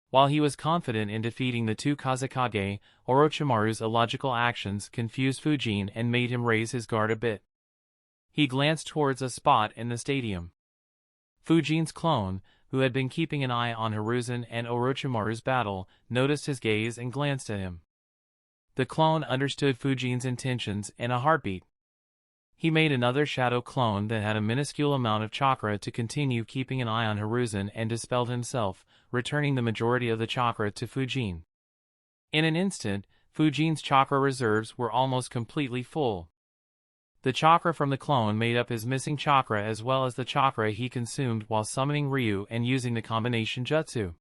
While he was confident in defeating the two Kazekage, Orochimaru's illogical actions confused Fujin and made him raise his guard a bit. He glanced towards a spot in the stadium. Fujin's clone, who had been keeping an eye on Hiruzen and Orochimaru's battle, noticed his gaze and glanced at him. The clone understood Fujin's intentions in a heartbeat. He made another shadow clone that had a minuscule amount of chakra to continue keeping an eye on Hiruzen and dispelled himself, returning the majority of the chakra to Fujin. In an instant, Fujin's chakra reserves were almost completely full. The chakra from the clone made up his missing chakra as well as the chakra he consumed while summoning Ryu and using the combination jutsu.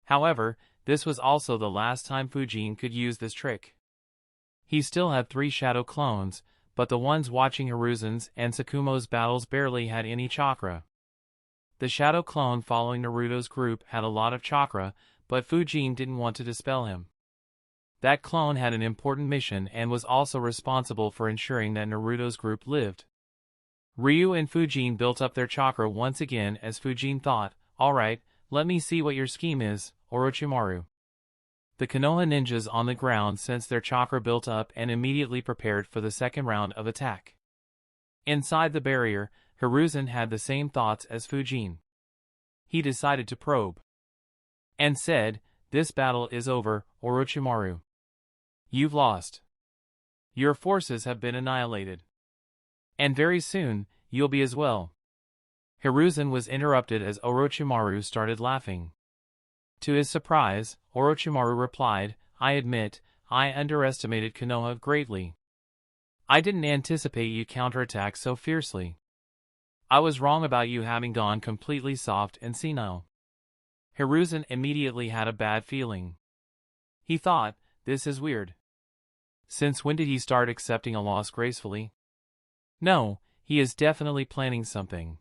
However, this was also the last time Fujin could use this trick. He still had 3 shadow clones, but the ones watching Hiruzen's and Tsukumo's battles barely had any chakra. The shadow clone following Naruto's group had a lot of chakra, but Fujin didn't want to dispel him. That clone had an important mission and was also responsible for ensuring that Naruto's group lived. Ryu and Fujin built up their chakra once again as Fujin thought, alright, let me see what your scheme is, Orochimaru. The Konoha ninjas on the ground sensed their chakra built up and immediately prepared for the second round of attack. Inside the barrier, Hiruzen had the same thoughts as Fujin. He decided to probe. And said, this battle is over, Orochimaru. You've lost. Your forces have been annihilated. And very soon, you'll be as well. Hiruzen was interrupted as Orochimaru started laughing. To his surprise, Orochimaru replied, I admit, I underestimated Konoha greatly. I didn't anticipate you counterattack so fiercely. I was wrong about you having gone completely soft and senile. Hiruzen immediately had a bad feeling. He thought, this is weird. Since when did he start accepting a loss gracefully? No, he is definitely planning something.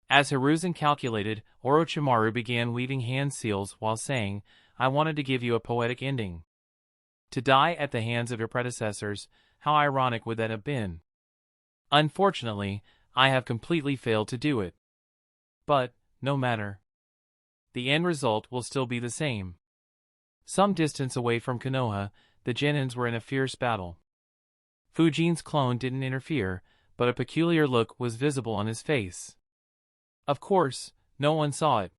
As Hiruzen calculated, Orochimaru began weaving hand seals while saying, I wanted to give you a poetic ending. To die at the hands of your predecessors, how ironic would that have been? Unfortunately, I have completely failed to do it. But, no matter. The end result will still be the same. Some distance away from Konoha, the Genins were in a fierce battle. Fujin's clone didn't interfere, but a peculiar look was visible on his face. Of course, no one saw it.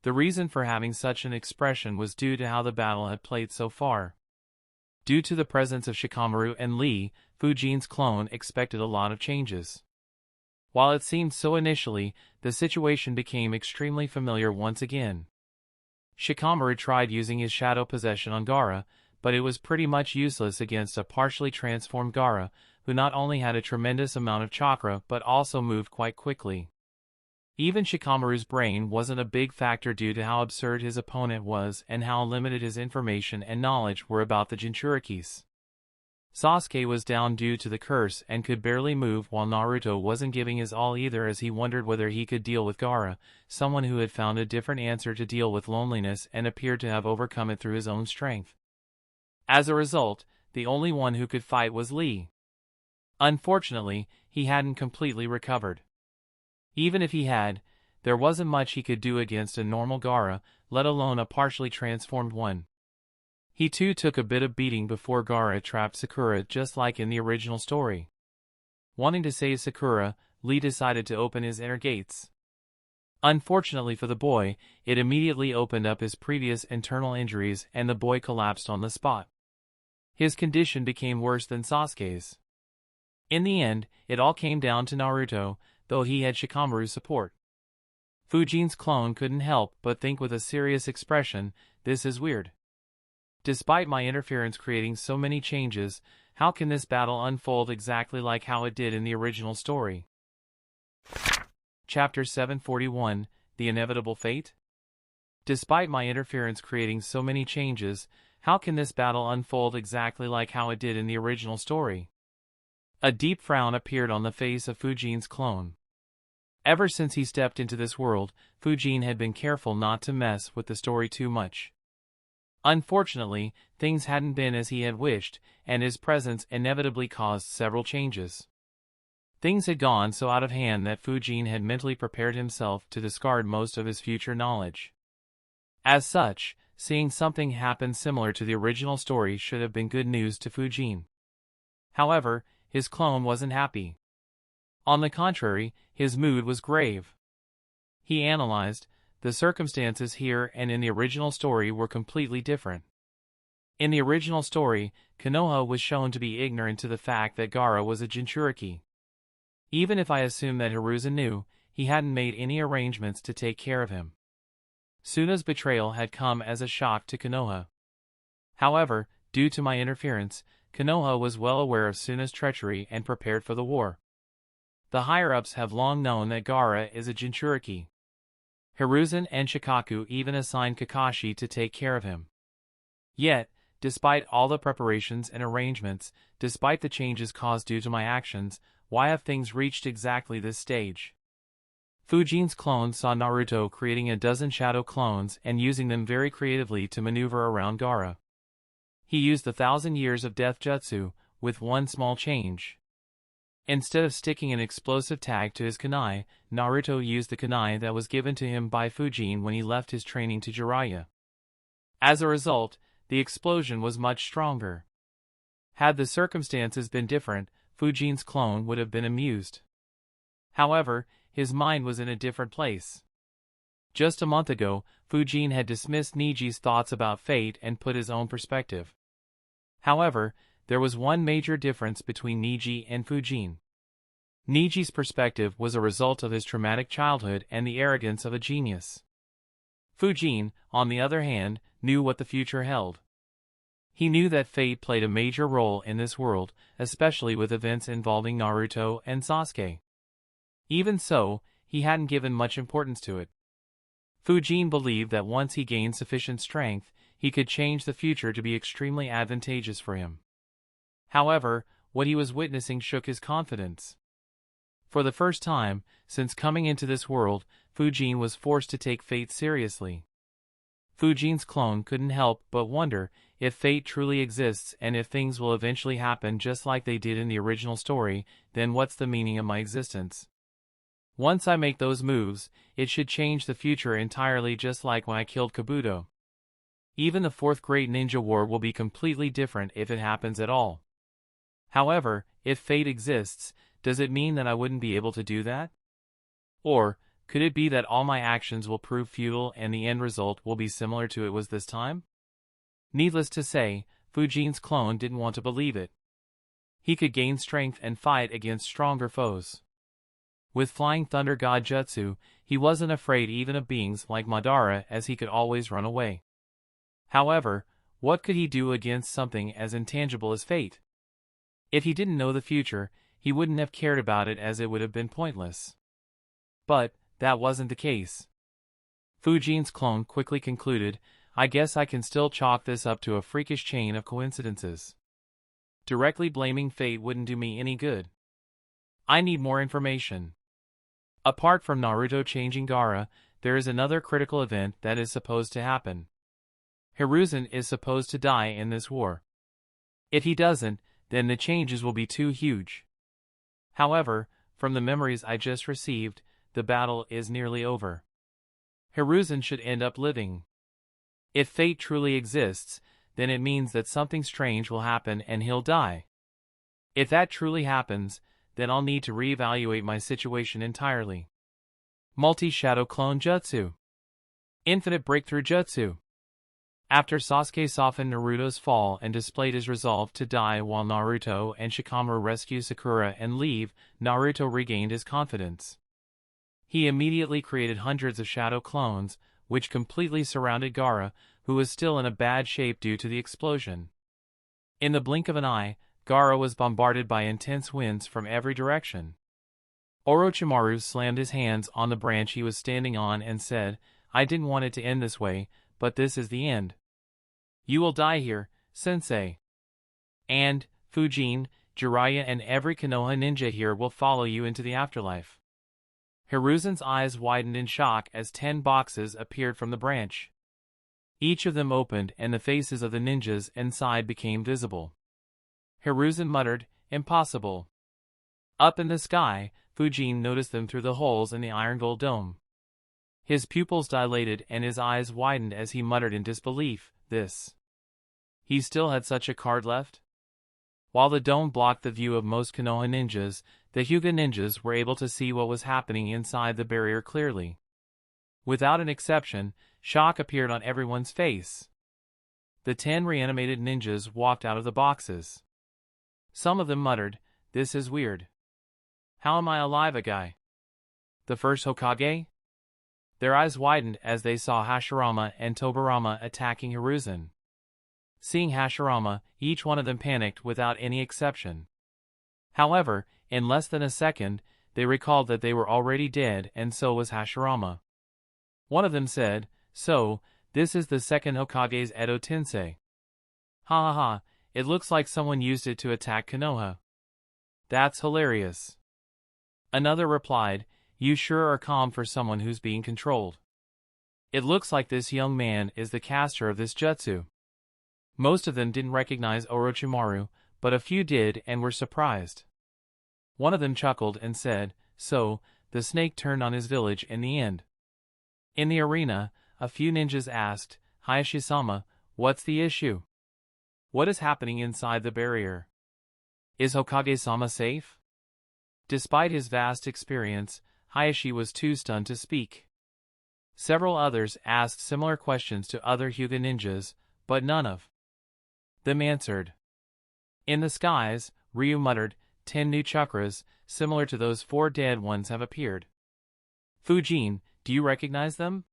The reason for having such an expression was due to how the battle had played so far. Due to the presence of Shikamaru and Lee, Fujin's clone expected a lot of changes. While it seemed so initially, the situation became extremely familiar once again. Shikamaru tried using his shadow possession on Gaara, but it was pretty much useless against a partially transformed Gaara, who not only had a tremendous amount of chakra but also moved quite quickly. Even Shikamaru's brain wasn't a big factor due to how absurd his opponent was and how limited his information and knowledge were about the Jinchurikis. Sasuke was down due to the curse and could barely move, while Naruto wasn't giving his all either, as he wondered whether he could deal with Gaara, someone who had found a different answer to deal with loneliness and appeared to have overcome it through his own strength. As a result, the only one who could fight was Lee. Unfortunately, he hadn't completely recovered. Even if he had, there wasn't much he could do against a normal Gaara, let alone a partially transformed one. He too took a bit of beating before Gaara trapped Sakura, just like in the original story. Wanting to save Sakura, Lee decided to open his inner gates. Unfortunately for the boy, it immediately opened up his previous internal injuries and the boy collapsed on the spot. His condition became worse than Sasuke's. In the end, it all came down to Naruto, though he had Shikamaru's support. Fujin's clone couldn't help but think with a serious expression, this is weird. Despite my interference creating so many changes, how can this battle unfold exactly like how it did in the original story? Chapter 741, The Inevitable Fate? Despite my interference creating so many changes, how can this battle unfold exactly like how it did in the original story? A deep frown appeared on the face of Fujin's clone. Ever since he stepped into this world, Fujin had been careful not to mess with the story too much. Unfortunately, things hadn't been as he had wished, and his presence inevitably caused several changes. Things had gone so out of hand that Fujin had mentally prepared himself to discard most of his future knowledge. As such, seeing something happen similar to the original story should have been good news to Fujin. However, his clone wasn't happy. On the contrary, his mood was grave. He analyzed, the circumstances here and in the original story were completely different. In the original story, Konoha was shown to be ignorant to the fact that Gaara was a Jinchuriki. Even if I assume that Hiruzen knew, he hadn't made any arrangements to take care of him. Suna's betrayal had come as a shock to Konoha. However, due to my interference, Konoha was well aware of Suna's treachery and prepared for the war. The higher-ups have long known that Gaara is a Jinchuriki. Hiruzen and Shikaku even assigned Kakashi to take care of him. Yet, despite all the preparations and arrangements, despite the changes caused due to my actions, why have things reached exactly this stage? Fujin's clone saw Naruto creating a dozen shadow clones and using them very creatively to maneuver around Gaara. He used the 1,000 years of death jutsu, with one small change. Instead of sticking an explosive tag to his kunai, Naruto used the kunai that was given to him by Fujin when he left his training to Jiraiya. As a result, the explosion was much stronger. Had the circumstances been different, Fujin's clone would have been amused. However, his mind was in a different place. Just a month ago, Fujin had dismissed Niji's thoughts about fate and put his own perspective. However, there was one major difference between Niji and Fujin. Niji's perspective was a result of his traumatic childhood and the arrogance of a genius. Fujin, on the other hand, knew what the future held. He knew that fate played a major role in this world, especially with events involving Naruto and Sasuke. Even so, he hadn't given much importance to it. Fujin believed that once he gained sufficient strength, he could change the future to be extremely advantageous for him. However, What he was witnessing shook his confidence. For the first time, since coming into this world, Fujin was forced to take fate seriously. Fujin's clone couldn't help but wonder if fate truly exists, and if things will eventually happen just like they did in the original story, then what's the meaning of my existence? Once I make those moves, it should change the future entirely, just like when I killed Kabuto. Even the fourth great ninja war will be completely different if it happens at all. However, if fate exists, does it mean that I wouldn't be able to do that? Or, could it be that all my actions will prove futile and the end result will be similar to it was this time? Needless to say, Fujin's clone didn't want to believe it. He could gain strength and fight against stronger foes. With Flying Thunder God Jutsu, he wasn't afraid even of beings like Madara, as he could always run away. However, what could he do against something as intangible as fate? If he didn't know the future, he wouldn't have cared about it, as it would have been pointless. But that wasn't the case. Fujin's clone quickly concluded, I guess I can still chalk this up to a freakish chain of coincidences. Directly blaming fate wouldn't do me any good. I need more information. Apart from Naruto changing Gaara, there is another critical event that is supposed to happen. Hiruzen is supposed to die in this war. If he doesn't, then the changes will be too huge. However, from the memories I just received, the battle is nearly over. Hiruzen should end up living. If fate truly exists, then it means that something strange will happen and he'll die. If that truly happens, then I'll need to reevaluate my situation entirely. Multi-Shadow Clone Jutsu. Infinite Breakthrough Jutsu. After Sasuke softened Naruto's fall and displayed his resolve to die while Naruto and Shikamaru rescue Sakura and leave, Naruto regained his confidence. He immediately created hundreds of shadow clones, which completely surrounded Gaara, who was still in a bad shape due to the explosion. In the blink of an eye, Gaara was bombarded by intense winds from every direction. Orochimaru slammed his hands on the branch he was standing on and said, I didn't want it to end this way, but this is the end. You will die here, sensei. And, Fujin, Jiraiya and every Konoha ninja here will follow you into the afterlife. Hiruzen's eyes widened in shock as 10 boxes appeared from the branch. Each of them opened and the faces of the ninjas inside became visible. Hiruzen muttered, impossible. Up in the sky, Fujin noticed them through the holes in the iron gold dome. His pupils dilated and his eyes widened as he muttered in disbelief, this. He still had such a card left? While the dome blocked the view of most Konoha ninjas, the Hyuga ninjas were able to see what was happening inside the barrier clearly. Without an exception, shock appeared on everyone's face. The 10 reanimated ninjas walked out of the boxes. Some of them muttered, this is weird. How am I alive, a guy? The first Hokage? Their eyes widened as they saw Hashirama and Tobirama attacking Hiruzen. Seeing Hashirama, each one of them panicked without any exception. However, in less than a second, they recalled that they were already dead, and so was Hashirama. One of them said, so, this is the second Hokage's Edo Tensei. Ha ha ha, it looks like someone used it to attack Konoha. That's hilarious. Another replied, you sure are calm for someone who's being controlled. It looks like this young man is the caster of this jutsu. Most of them didn't recognize Orochimaru, but a few did and were surprised. One of them chuckled and said, so, the snake turned on his village in the end. In the arena, a few ninjas asked, Hayashi-sama, what's the issue? What is happening inside the barrier? Is Hokage-sama safe? Despite his vast experience, Hayashi was too stunned to speak. Several others asked similar questions to other Hyuga ninjas, but none of them answered. In the skies, Ryu muttered, 10 new chakras, similar to those 4 dead ones have appeared. Fujin, do you recognize them?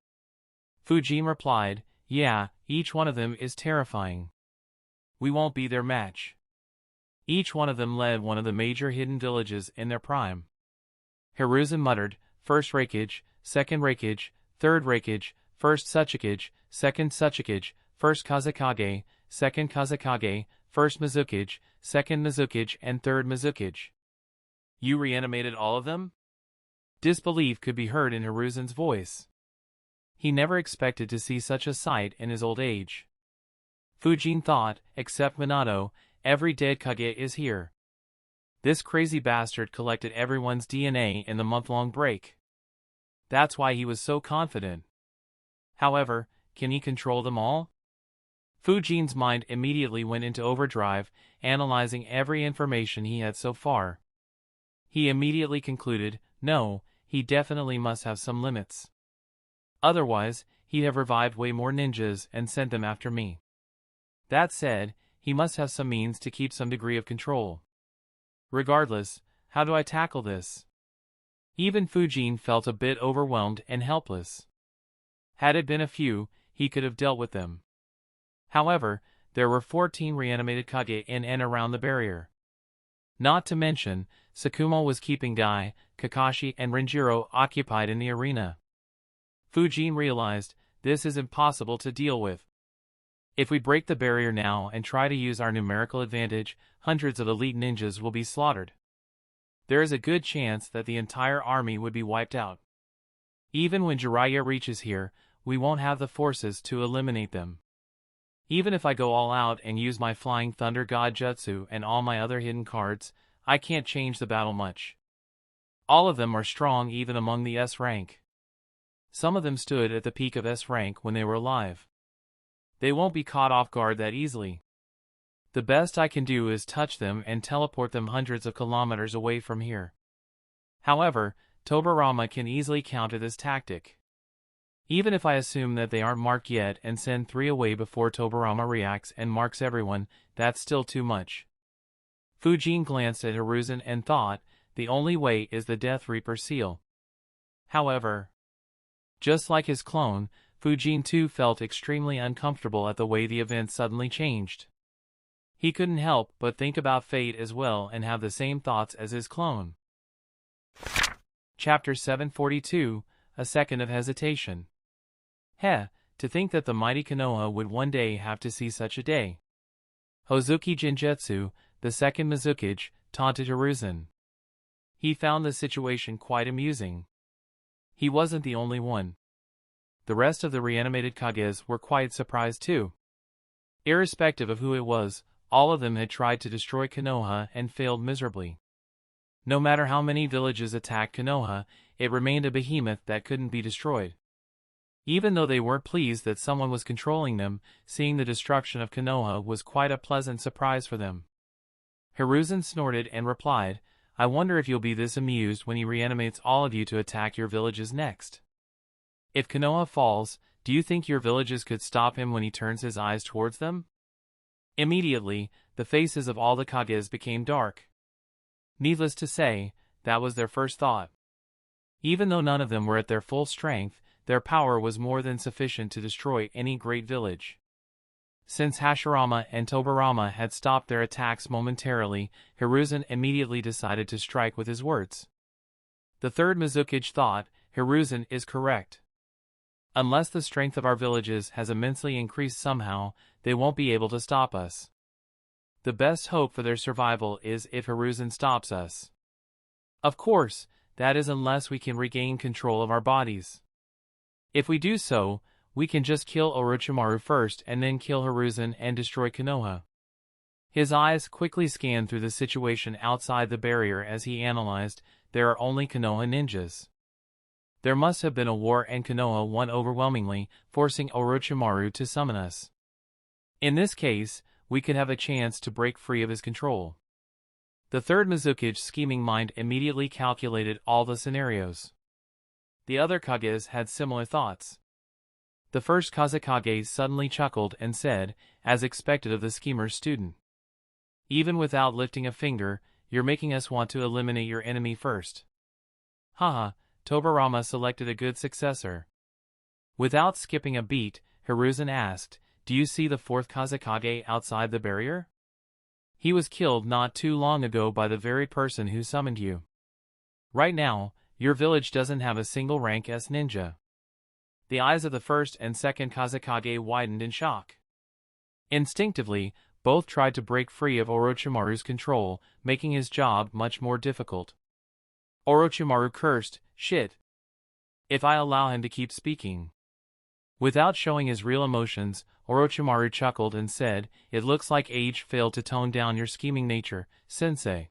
Fujin replied, yeah, each one of them is terrifying. We won't be their match. Each one of them led one of the major hidden villages in their prime. Hiruzen muttered, first Raikage, second Raikage, third Raikage, first Tsuchikage, second Tsuchikage, first Kazekage, second Kazekage, first Mizukage, second Mizukage, and third Mizukage. You reanimated all of them? Disbelief could be heard in Hiruzen's voice. He never expected to see such a sight in his old age. Fujin thought, except Minato, every dead Kage is here. This crazy bastard collected everyone's DNA in the month-long break. That's why he was so confident. However, can he control them all? Fujin's mind immediately went into overdrive, analyzing every information he had so far. He immediately concluded, no, he definitely must have some limits. Otherwise, he'd have revived way more ninjas and sent them after me. That said, he must have some means to keep some degree of control. Regardless, how do I tackle this? Even Fujin felt a bit overwhelmed and helpless. Had it been a few, he could have dealt with them. However, there were 14 reanimated Kage in and around the barrier. Not to mention, Sakuma was keeping Guy, Kakashi, and Renjiro occupied in the arena. Fujin realized, this is impossible to deal with. If we break the barrier now and try to use our numerical advantage, hundreds of elite ninjas will be slaughtered. There is a good chance that the entire army would be wiped out. Even when Jiraiya reaches here, we won't have the forces to eliminate them. Even if I go all out and use my Flying Thunder God Jutsu and all my other hidden cards, I can't change the battle much. All of them are strong even among the S rank. Some of them stood at the peak of S rank when they were alive. They won't be caught off guard that easily. The best I can do is touch them and teleport them hundreds of kilometers away from here. However, Tobirama can easily counter this tactic. Even if I assume that they aren't marked yet and send 3 away before Tobirama reacts and marks everyone, that's still too much. Fujin glanced at Hiruzen and thought, the only way is the Death Reaper seal. However, just like his clone, Fujin too felt extremely uncomfortable at the way the events suddenly changed. He couldn't help but think about fate as well and have the same thoughts as his clone. Chapter 742, A Second of Hesitation. Heh, to think that the mighty Konoha would one day have to see such a day. Hozuki Jinjutsu, the second Mizukage, taunted Hiruzen. He found the situation quite amusing. He wasn't the only one. The rest of the reanimated Kages were quite surprised too. Irrespective of who it was, all of them had tried to destroy Konoha and failed miserably. No matter how many villages attacked Konoha, it remained a behemoth that couldn't be destroyed. Even though they weren't pleased that someone was controlling them, seeing the destruction of Konoha was quite a pleasant surprise for them. Hiruzen snorted and replied, I wonder if you'll be this amused when he reanimates all of you to attack your villages next. If Konoha falls, do you think your villages could stop him when he turns his eyes towards them? Immediately, the faces of all the Kages became dark. Needless to say, that was their first thought. Even though none of them were at their full strength, their power was more than sufficient to destroy any great village. Since Hashirama and Tobirama had stopped their attacks momentarily, Hiruzen immediately decided to strike with his words. The third Mizukage thought, Hiruzen is correct. Unless the strength of our villages has immensely increased somehow, they won't be able to stop us. The best hope for their survival is if Hiruzen stops us. Of course, that is unless we can regain control of our bodies. If we do so, we can just kill Orochimaru first and then kill Hiruzen and destroy Konoha. His eyes quickly scanned through the situation outside the barrier as he analyzed, there are only Konoha ninjas. There must have been a war and Konoha won overwhelmingly, forcing Orochimaru to summon us. In this case, we could have a chance to break free of his control. The third Mizukage's scheming mind immediately calculated all the scenarios. The other Kages had similar thoughts. The first Kazekage suddenly chuckled and said, as expected of the schemer's student. Even without lifting a finger, you're making us want to eliminate your enemy first. Haha, Tobirama selected a good successor. Without skipping a beat, Hiruzen asked, do you see the fourth Kazekage outside the barrier? He was killed not too long ago by the very person who summoned you. Right now, your village doesn't have a single rank S ninja. The eyes of the first and second Kazekage widened in shock. Instinctively, Both tried to break free of Orochimaru's control, making his job much more difficult. Orochimaru cursed, "Shit. If I allow him to keep speaking." Without showing his real emotions, Orochimaru chuckled and said, "It looks like age failed to tone down your scheming nature, sensei.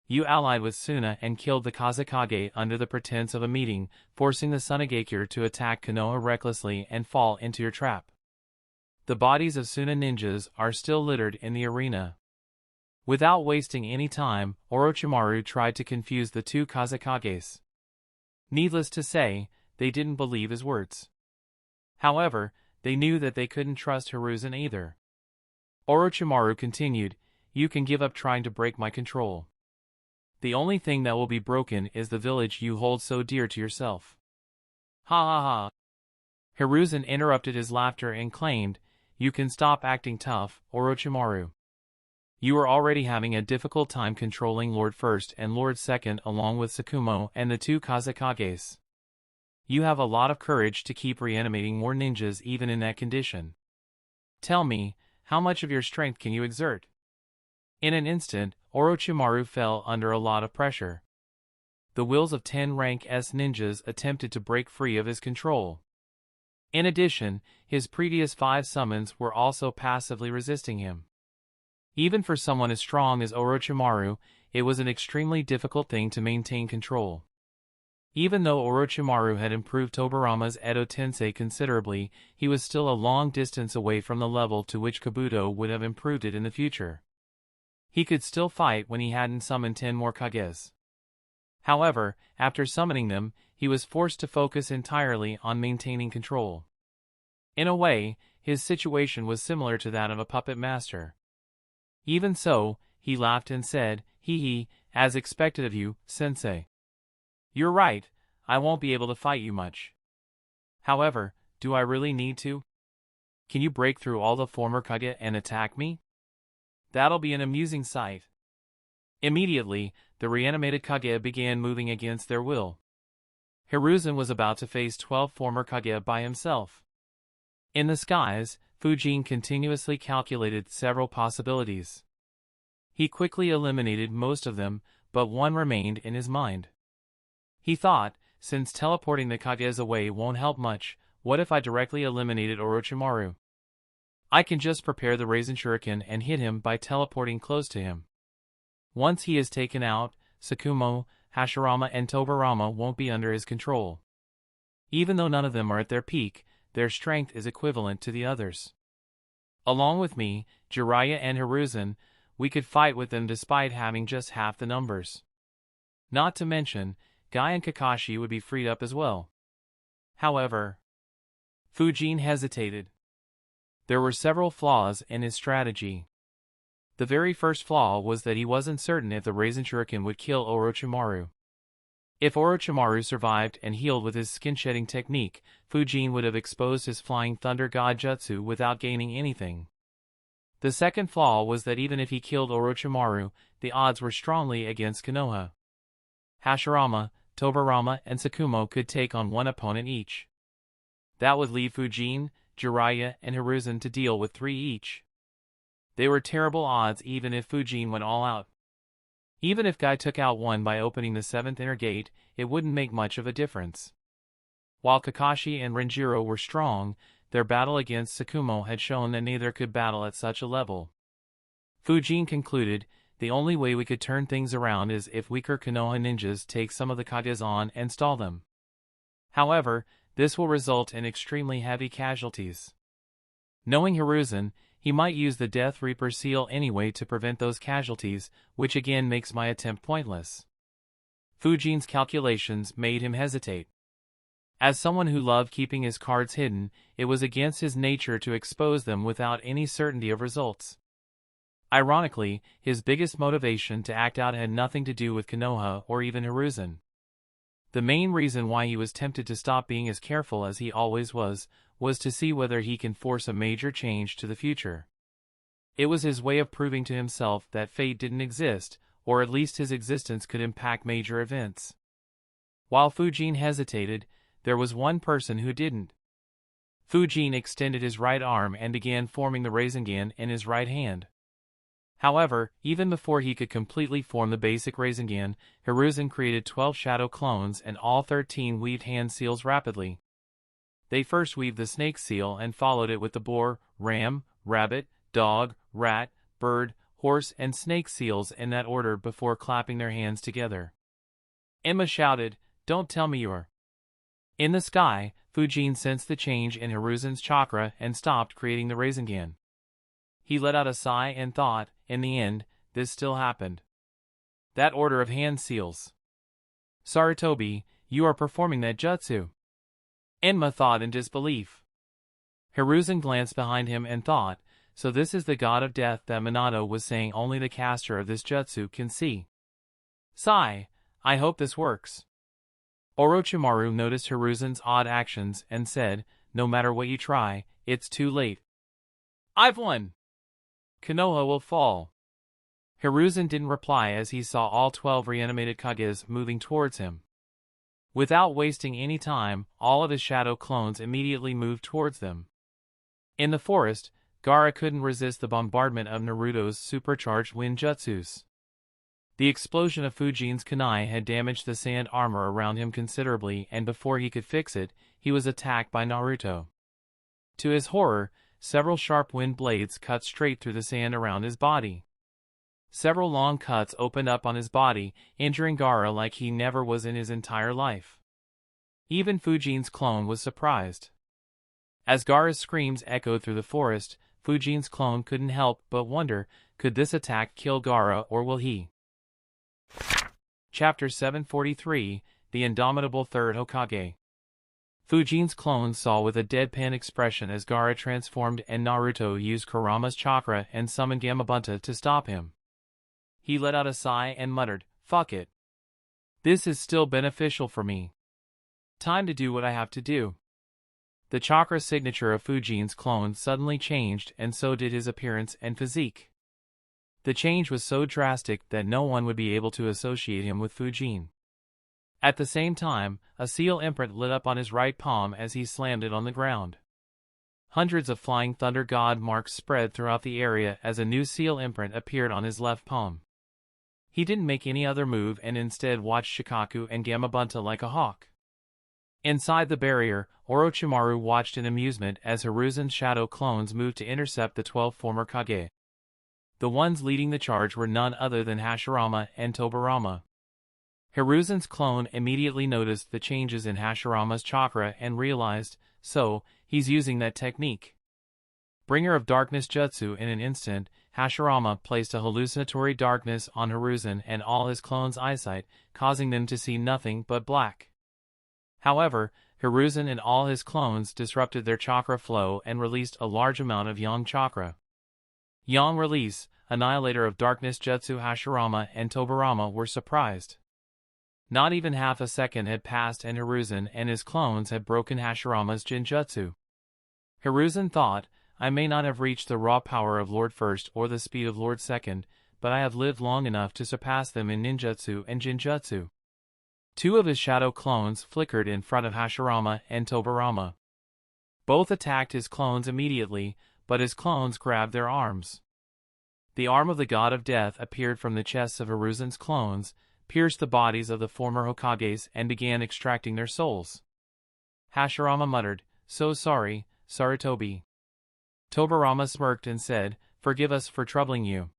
You allied with Suna and killed the Kazekage under the pretense of a meeting, forcing the Tsunagakure to attack Konoha recklessly and fall into your trap. The bodies of Suna ninjas are still littered in the arena." Without wasting any time, Orochimaru tried to confuse the two Kazekages. Needless to say, they didn't believe his words. However, they knew that they couldn't trust Hiruzen either. Orochimaru continued, "You can give up trying to break my control. The only thing that will be broken is the village you hold so dear to yourself." "Ha ha ha." Hiruzen interrupted his laughter and claimed, "You can stop acting tough, Orochimaru. You are already having a difficult time controlling Lord First and Lord Second along with Sakumo and the two Kazekages. You have a lot of courage to keep reanimating more ninjas even in that condition. Tell me, how much of your strength can you exert?" In an instant, Orochimaru fell under a lot of pressure. The wills of 10 rank S ninjas attempted to break free of his control. In addition, his previous 5 summons were also passively resisting him. Even for someone as strong as Orochimaru, it was an extremely difficult thing to maintain control. Even though Orochimaru had improved Tobirama's Edo Tensei considerably, he was still a long distance away from the level to which Kabuto would have improved it in the future. He could still fight when he hadn't summoned 10 more Kages. However, after summoning them, he was forced to focus entirely on maintaining control. In a way, his situation was similar to that of a puppet master. Even so, he laughed and said, "Hee hee, as expected of you, sensei. You're right, I won't be able to fight you much. However, do I really need to? Can you break through all the former Kage and attack me? That'll be an amusing sight." Immediately, the reanimated Kage began moving against their will. Hiruzen was about to face 12 former Kage by himself. In the skies, Fujin continuously calculated several possibilities. He quickly eliminated most of them, but one remained in his mind. He thought, since teleporting the Kages away won't help much, what if I directly eliminated Orochimaru? I can just prepare the Raisin Shuriken and hit him by teleporting close to him. Once he is taken out, Sakumo, Hashirama and Tobirama won't be under his control. Even though none of them are at their peak, their strength is equivalent to the others. Along with me, Jiraiya and Hiruzen, we could fight with them despite having just half the numbers. Not to mention, Guy and Kakashi would be freed up as well. However, Fujin hesitated. There were several flaws in his strategy. The very first flaw was that he wasn't certain if the Raisin Shuriken would kill Orochimaru. If Orochimaru survived and healed with his skin-shedding technique, Fujin would have exposed his Flying Thunder God Jutsu without gaining anything. The second flaw was that even if he killed Orochimaru, the odds were strongly against Konoha. Hashirama, Tobirama and Sakumo could take on one opponent each. That would leave Fujin, Jiraiya and Hiruzen to deal with 3 each. They were terrible odds even if Fujin went all out. Even if Guy took out one by opening the 7th inner gate, it wouldn't make much of a difference. While Kakashi and Renjiro were strong, their battle against Sakumo had shown that neither could battle at such a level. Fujin concluded, the only way we could turn things around is if weaker Konoha ninjas take some of the Kages on and stall them. However, this will result in extremely heavy casualties. Knowing Hiruzen, he might use the Death Reaper seal anyway to prevent those casualties, which again makes my attempt pointless. Fujin's calculations made him hesitate. As someone who loved keeping his cards hidden, it was against his nature to expose them without any certainty of results. Ironically, his biggest motivation to act out had nothing to do with Konoha or even Hiruzen. The main reason why he was tempted to stop being as careful as he always was to see whether he can force a major change to the future. It was his way of proving to himself that fate didn't exist, or at least his existence could impact major events. While Fujin hesitated, there was one person who didn't. Fujin extended his right arm and began forming the Rasengan in his right hand. However, even before he could completely form the basic Rasengan, Hiruzen created 12 shadow clones and all 13 weaved hand seals rapidly. They first weaved the snake seal and followed it with the boar, ram, rabbit, dog, rat, bird, horse and snake seals in that order before clapping their hands together. Emma shouted, "Don't tell me you're..." In the sky, Fujin sensed the change in Hiruzen's chakra and stopped creating the Rasengan. He let out a sigh and thought, in the end, this still happened. That order of hand seals. Sarutobi, you are performing that jutsu. Enma thought in disbelief. Hiruzen glanced behind him and thought, so this is the god of death that Minato was saying only the caster of this jutsu can see. Sigh, I hope this works. Orochimaru noticed Hiruzen's odd actions and said, no matter what you try, it's too late. I've won! Konoha will fall. Hiruzen didn't reply as he saw all 12 reanimated Kages moving towards him. Without wasting any time, all of his shadow clones immediately moved towards them. In the forest, Gaara couldn't resist the bombardment of Naruto's supercharged wind jutsus. The explosion of Fujin's kunai had damaged the sand armor around him considerably, and before he could fix it, he was attacked by Naruto. To his horror, several sharp wind blades cut straight through the sand around his body. Several long cuts opened up on his body, injuring Gaara like he never was in his entire life. Even Fujin's clone was surprised. As Gaara's screams echoed through the forest, Fujin's clone couldn't help but wonder, could this attack kill Gaara or will he? Chapter 743, The Indomitable Third Hokage. Fujin's clone saw with a deadpan expression as Gaara transformed and Naruto used Kurama's chakra and summoned Gamabunta to stop him. He let out a sigh and muttered, fuck it. This is still beneficial for me. Time to do what I have to do. The chakra signature of Fujin's clone suddenly changed and so did his appearance and physique. The change was so drastic that no one would be able to associate him with Fujin. At the same time, a seal imprint lit up on his right palm as he slammed it on the ground. Hundreds of flying thunder god marks spread throughout the area as a new seal imprint appeared on his left palm. He didn't make any other move and instead watched Shikaku and Gamabunta like a hawk. Inside the barrier, Orochimaru watched in amusement as Hiruzen's shadow clones moved to intercept the 12 former Kage. The ones leading the charge were none other than Hashirama and Tobirama. Hiruzen's clone immediately noticed the changes in Hashirama's chakra and realized, so, he's using that technique. Bringer of Darkness Jutsu. In an instant, Hashirama placed a hallucinatory darkness on Hiruzen and all his clones' eyesight, causing them to see nothing but black. However, Hiruzen and all his clones disrupted their chakra flow and released a large amount of Yang chakra. Yang release, Annihilator of Darkness Jutsu. Hashirama and Tobirama were surprised. Not even half a second had passed and Hiruzen and his clones had broken Hashirama's Jinjutsu. Hiruzen thought, I may not have reached the raw power of Lord First or the speed of Lord Second, but I have lived long enough to surpass them in ninjutsu and jinjutsu. Two of his shadow clones flickered in front of Hashirama and Tobirama. Both attacked his clones immediately, but his clones grabbed their arms. The arm of the god of death appeared from the chests of Hiruzen's clones, pierced the bodies of the former Hokages and began extracting their souls. Hashirama muttered, so sorry, Sarutobi. Tobirama smirked and said, forgive us for troubling you.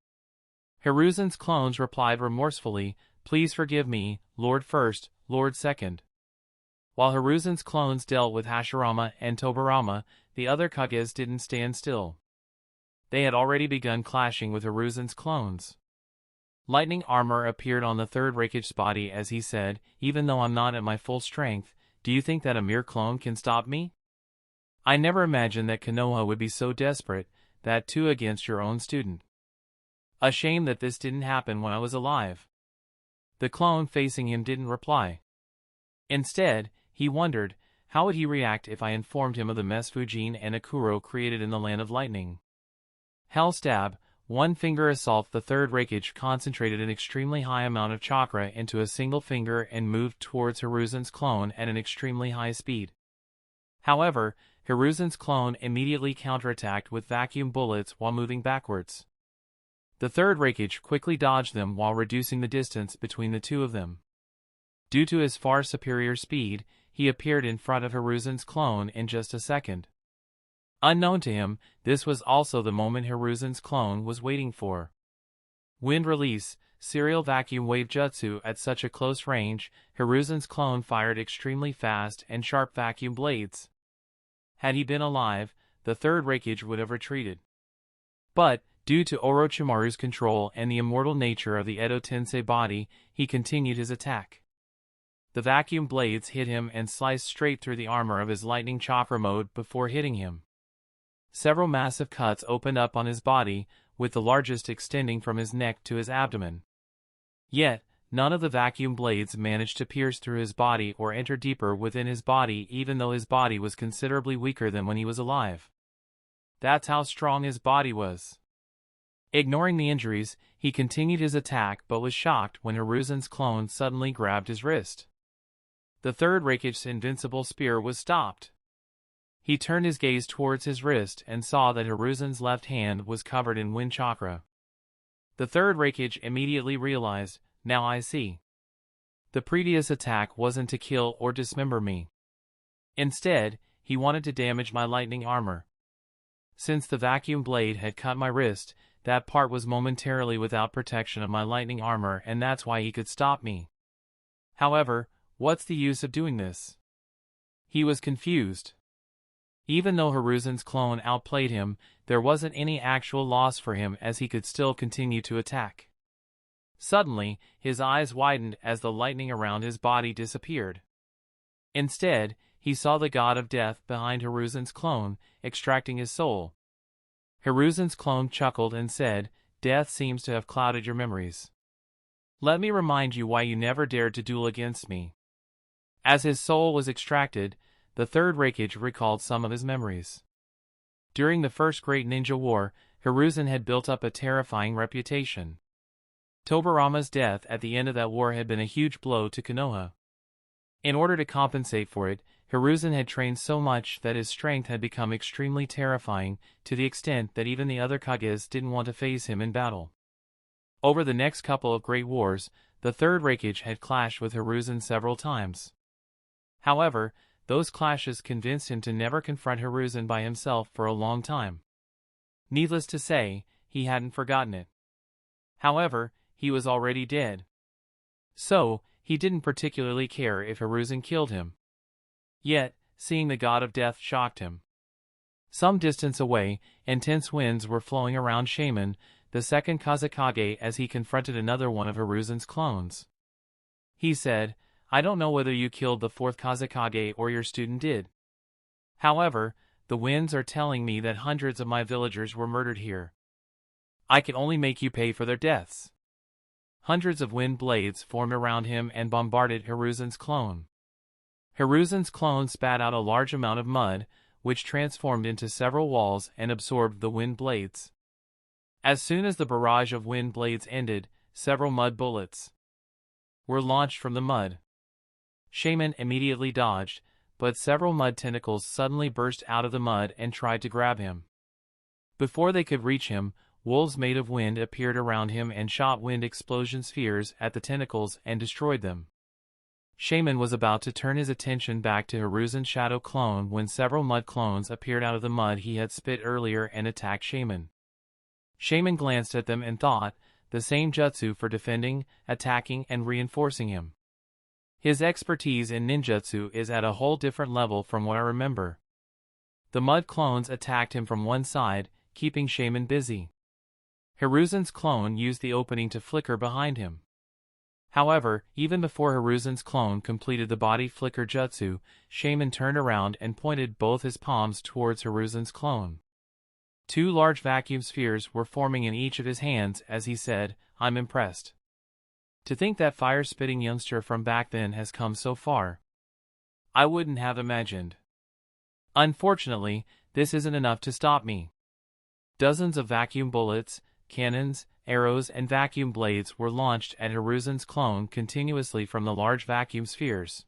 Hiruzen's clones replied remorsefully, please forgive me, Lord First, Lord Second. While Hiruzen's clones dealt with Hashirama and Tobirama, the other Kages didn't stand still. They had already begun clashing with Hiruzen's clones. Lightning armor appeared on the third Raikage's body as he said, even though I'm not at my full strength, do you think that a mere clone can stop me? I never imagined that Konoha would be so desperate, that too against your own student. A shame that this didn't happen when I was alive. The clone facing him didn't reply. Instead, he wondered, how would he react if I informed him of the mess Fujin and Akuro created in the Land of Lightning? Hellstab, one finger assault. The third Raikage concentrated an extremely high amount of chakra into a single finger and moved towards Hiruzen's clone at an extremely high speed. However, Hiruzen's clone immediately counterattacked with vacuum bullets while moving backwards. The third Raikage quickly dodged them while reducing the distance between the two of them. Due to his far superior speed, he appeared in front of Hiruzen's clone in just a second. Unknown to him, this was also the moment Hiruzen's clone was waiting for. Wind release, serial vacuum wave jutsu at such a close range, Hiruzen's clone fired extremely fast and sharp vacuum blades. Had he been alive, the third Raikage would have retreated. But, due to Orochimaru's control and the immortal nature of the Edo Tensei body, he continued his attack. The vacuum blades hit him and sliced straight through the armor of his lightning chakra mode before hitting him. Several massive cuts opened up on his body, with the largest extending from his neck to his abdomen. Yet, none of the vacuum blades managed to pierce through his body or enter deeper within his body, even though his body was considerably weaker than when he was alive. That's how strong his body was. Ignoring the injuries, he continued his attack but was shocked when Hiruzen's clone suddenly grabbed his wrist. The third Raikage's invincible spear was stopped. He turned his gaze towards his wrist and saw that Hiruzen's left hand was covered in wind chakra. The third Raikage immediately realized, now I see. The previous attack wasn't to kill or dismember me. Instead, he wanted to damage my lightning armor. Since the vacuum blade had cut my wrist, that part was momentarily without protection of my lightning armor, and that's why he could stop me. However, what's the use of doing this? He was confused. Even though Hiruzen's clone outplayed him, there wasn't any actual loss for him as he could still continue to attack. Suddenly, his eyes widened as the lightning around his body disappeared. Instead, he saw the god of death behind Hiruzen's clone, extracting his soul. Hiruzen's clone chuckled and said, "Death seems to have clouded your memories. Let me remind you why you never dared to duel against me." As his soul was extracted, the third Raikage recalled some of his memories. During the First Great Ninja War, Hiruzen had built up a terrifying reputation. Tobirama's death at the end of that war had been a huge blow to Konoha. In order to compensate for it, Hiruzen had trained so much that his strength had become extremely terrifying, to the extent that even the other Kages didn't want to face him in battle. Over the next couple of great wars, the third Raikage had clashed with Hiruzen several times. However, those clashes convinced him to never confront Hiruzen by himself for a long time. Needless to say, he hadn't forgotten it. However, he was already dead. So, he didn't particularly care if Hiruzen killed him. Yet, seeing the god of death shocked him. Some distance away, intense winds were flowing around Shaman, the second Kazekage, as he confronted another one of Hiruzen's clones. He said, "I don't know whether you killed the fourth Kazekage or your student did. However, the winds are telling me that hundreds of my villagers were murdered here. I can only make you pay for their deaths." Hundreds of wind blades formed around him and bombarded Hiruzen's clone. Hiruzen's clone spat out a large amount of mud, which transformed into several walls and absorbed the wind blades. As soon as the barrage of wind blades ended, several mud bullets were launched from the mud. Shaman immediately dodged, but several mud tentacles suddenly burst out of the mud and tried to grab him. Before they could reach him, wolves made of wind appeared around him and shot wind explosion spheres at the tentacles and destroyed them. Shaman was about to turn his attention back to Hiruzen's shadow clone when several mud clones appeared out of the mud he had spit earlier and attacked Shaman. Shaman glanced at them and thought, the same jutsu for defending, attacking, and reinforcing him. His expertise in ninjutsu is at a whole different level from what I remember. The mud clones attacked him from one side, keeping Shaman busy. Hiruzen's clone used the opening to flicker behind him. However, even before Hiruzen's clone completed the body flicker jutsu, Shaman turned around and pointed both his palms towards Hiruzen's clone. Two large vacuum spheres were forming in each of his hands as he said, "I'm impressed. To think that fire-spitting youngster from back then has come so far. I wouldn't have imagined. Unfortunately, this isn't enough to stop me." Dozens of vacuum bullets, cannons, arrows, and vacuum blades were launched at Hiruzen's clone continuously from the large vacuum spheres.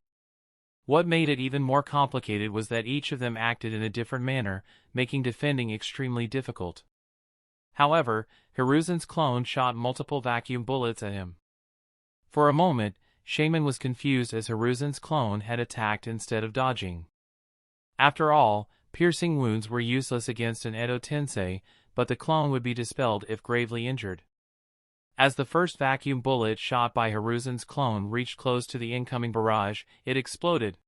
What made it even more complicated was that each of them acted in a different manner, making defending extremely difficult. However, Hiruzen's clone shot multiple vacuum bullets at him. For a moment, Shaman was confused as Hiruzen's clone had attacked instead of dodging. After all, piercing wounds were useless against an Edo Tensei, but the clone would be dispelled if gravely injured. As the first vacuum bullet shot by Hiruzen's clone reached close to the incoming barrage, it exploded.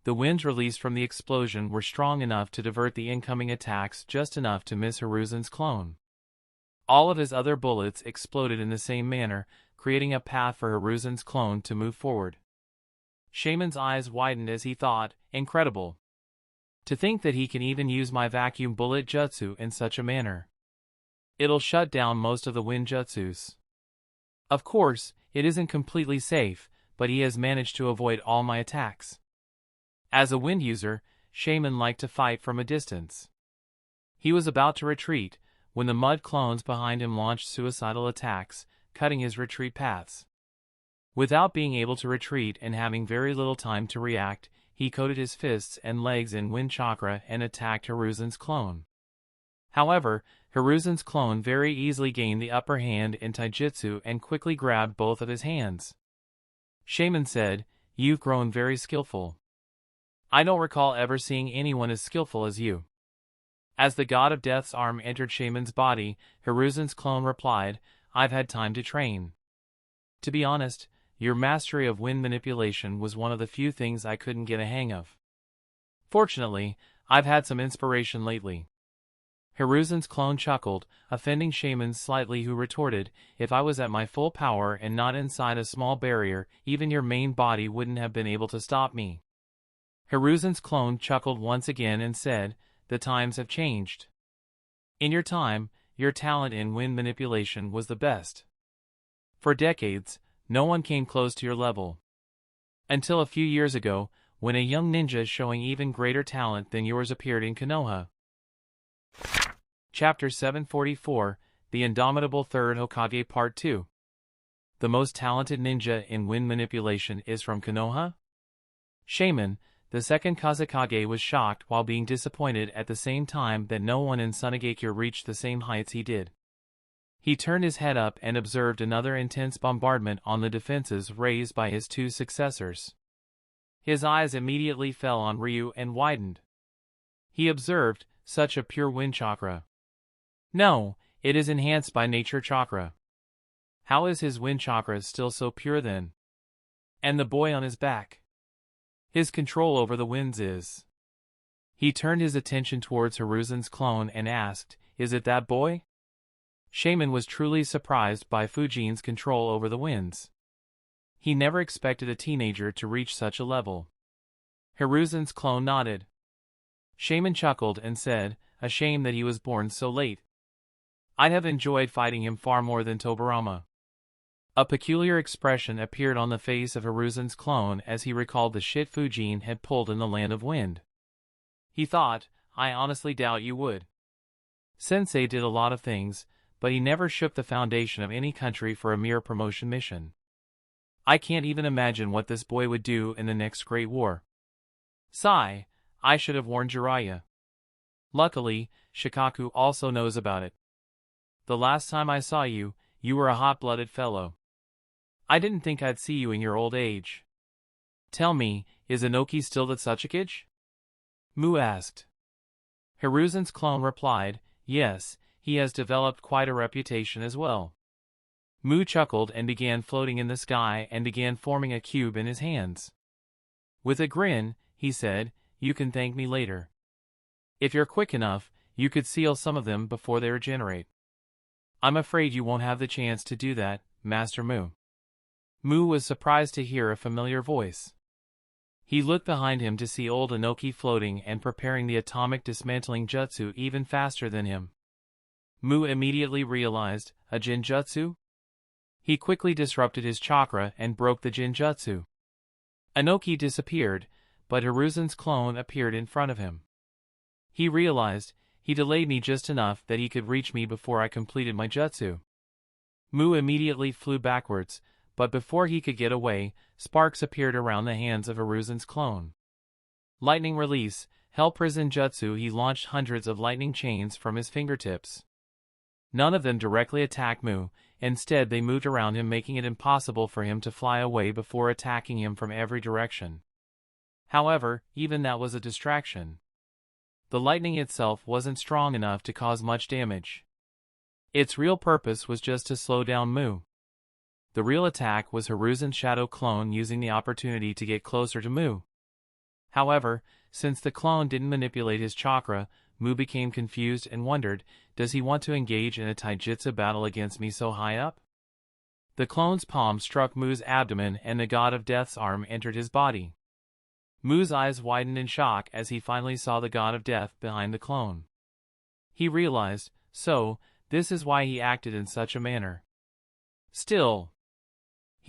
The winds released from the explosion were strong enough to divert the incoming attacks just enough to miss Hiruzen's clone. All of his other bullets exploded in the same manner, creating a path for Hiruzen's clone to move forward. Shaman's eyes widened as he thought, incredible. To think that he can even use my vacuum bullet jutsu in such a manner. It'll shut down most of the wind jutsus. Of course, it isn't completely safe, but he has managed to avoid all my attacks. As a wind user, Shaman liked to fight from a distance. He was about to retreat, when the mud clones behind him launched suicidal attacks, cutting his retreat paths. Without being able to retreat and having very little time to react, he coated his fists and legs in wind chakra and attacked Hiruzen's clone. However, Hiruzen's clone very easily gained the upper hand in taijutsu and quickly grabbed both of his hands. Shaman said, "You've grown very skillful. I don't recall ever seeing anyone as skillful as you." As the god of death's arm entered Shaman's body, Hiruzen's clone replied, "I've had time to train. To be honest, your mastery of wind manipulation was one of the few things I couldn't get a hang of. Fortunately, I've had some inspiration lately." Hiruzen's clone chuckled, offending Shaman slightly, who retorted, "If I was at my full power and not inside a small barrier, even your main body wouldn't have been able to stop me." Hiruzen's clone chuckled once again and said, "The times have changed. In your time, your talent in wind manipulation was the best. For decades, no one came close to your level. Until a few years ago, when a young ninja showing even greater talent than yours appeared in Konoha." Chapter 744, The Indomitable Third Hokage Part 2. The most talented ninja in wind manipulation is from Konoha? Shaman, the second Kazekage, was shocked while being disappointed at the same time that no one in Sunagakure reached the same heights he did. He turned his head up and observed another intense bombardment on the defenses raised by his two successors. His eyes immediately fell on Ryu and widened. He observed, such a pure wind chakra. No, it is enhanced by nature chakra. How is his wind chakra still so pure then? And the boy on his back? His control over the winds is... He turned his attention towards Hiruzen's clone and asked, "Is it that boy?" Shaman was truly surprised by Fujin's control over the winds. He never expected a teenager to reach such a level. Hiruzen's clone nodded. Shaman chuckled and said, "A shame that he was born so late. I'd have enjoyed fighting him far more than Tobirama." A peculiar expression appeared on the face of Hiruzen's clone as he recalled the shit Fujin had pulled in the Land of Wind. He thought, "I honestly doubt you would. Sensei did a lot of things, but he never shook the foundation of any country for a mere promotion mission. I can't even imagine what this boy would do in the next Great War. Sigh, I should have warned Jiraiya. Luckily, Shikaku also knows about it. The last time I saw you, you were a hot-blooded fellow. I didn't think I'd see you in your old age. Tell me, is Inoki still the Tsuchikage?" Mu asked. Hiruzen's clone replied, "Yes, he has developed quite a reputation as well." Mu chuckled and began floating in the sky and began forming a cube in his hands. With a grin, he said, "You can thank me later. If you're quick enough, you could seal some of them before they regenerate." "I'm afraid you won't have the chance to do that, Master Mu." Mu was surprised to hear a familiar voice. He looked behind him to see old Inoki floating and preparing the atomic dismantling jutsu even faster than him. Mu immediately realized, a Jinjutsu? He quickly disrupted his chakra and broke the Jinjutsu. Inoki disappeared, but Hiruzen's clone appeared in front of him. He realized, he delayed me just enough that he could reach me before I completed my jutsu. Mu immediately flew backwards, but before he could get away, sparks appeared around the hands of Hiruzen's clone. Lightning release, hell prison jutsu. He launched hundreds of lightning chains from his fingertips. None of them directly attacked Mu, instead they moved around him, making it impossible for him to fly away before attacking him from every direction. However, even that was a distraction. The lightning itself wasn't strong enough to cause much damage. Its real purpose was just to slow down Mu. The real attack was Hiruzen's shadow clone using the opportunity to get closer to Mu. However, since the clone didn't manipulate his chakra, Mu became confused and wondered, does he want to engage in a taijutsu battle against me so high up? The clone's palm struck Mu's abdomen and the god of death's arm entered his body. Mu's eyes widened in shock as he finally saw the god of death behind the clone. He realized, so, this is why he acted in such a manner. Still,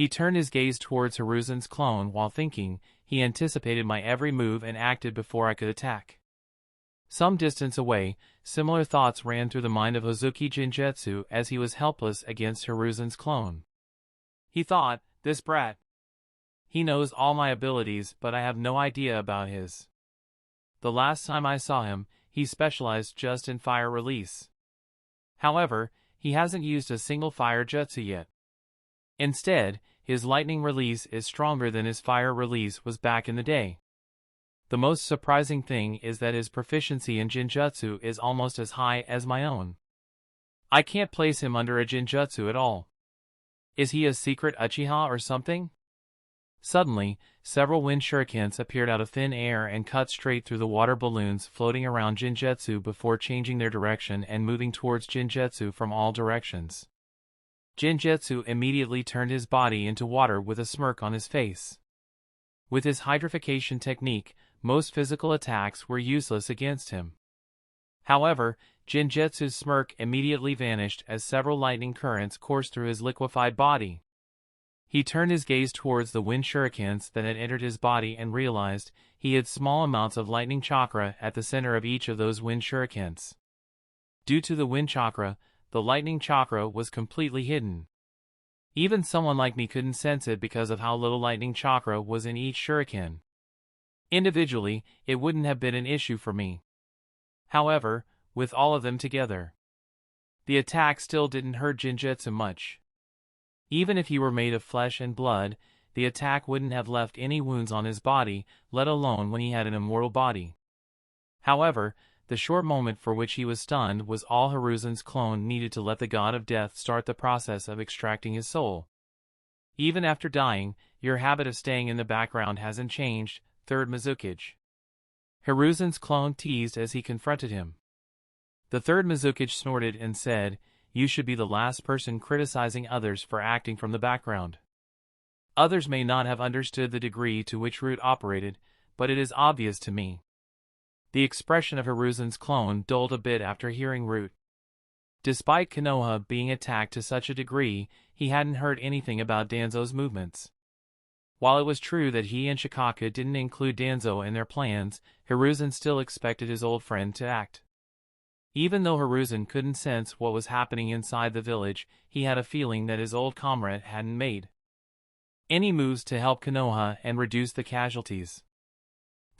he turned his gaze towards Hiruzen's clone while thinking, he anticipated my every move and acted before I could attack. Some distance away, similar thoughts ran through the mind of Hozuki Jinjutsu as he was helpless against Hiruzen's clone. He thought, this brat. He knows all my abilities, but I have no idea about his. The last time I saw him, he specialized just in fire release. However, he hasn't used a single fire jutsu yet. Instead, his lightning release is stronger than his fire release was back in the day. The most surprising thing is that his proficiency in Jinjutsu is almost as high as my own. I can't place him under a Jinjutsu at all. Is he a secret Uchiha or something? Suddenly, several wind shurikens appeared out of thin air and cut straight through the water balloons floating around Jinjutsu before changing their direction and moving towards Jinjutsu from all directions. Jinjutsu immediately turned his body into water with a smirk on his face. With his hydrification technique, most physical attacks were useless against him. However, Jinjutsu's smirk immediately vanished as several lightning currents coursed through his liquefied body. He turned his gaze towards the wind shurikens that had entered his body and realized he had small amounts of lightning chakra at the center of each of those wind shurikens. Due to the wind chakra, the lightning chakra was completely hidden. Even someone like me couldn't sense it because of how little lightning chakra was in each shuriken. Individually, it wouldn't have been an issue for me. However, with all of them together, the attack still didn't hurt Jinjutsu much. Even if he were made of flesh and blood, the attack wouldn't have left any wounds on his body, let alone when he had an immortal body. However, the short moment for which he was stunned was all Hiruzen's clone needed to let the god of death start the process of extracting his soul. Even after dying, your habit of staying in the background hasn't changed, third Mizukage. Hiruzen's clone teased as he confronted him. The third Mizukage snorted and said, you should be the last person criticizing others for acting from the background. Others may not have understood the degree to which Root operated, but it is obvious to me. The expression of Hiruzen's clone dulled a bit after hearing Root. Despite Konoha being attacked to such a degree, he hadn't heard anything about Danzo's movements. While it was true that he and Shikaka didn't include Danzo in their plans, Hiruzen still expected his old friend to act. Even though Hiruzen couldn't sense what was happening inside the village, he had a feeling that his old comrade hadn't made any moves to help Konoha and reduce the casualties.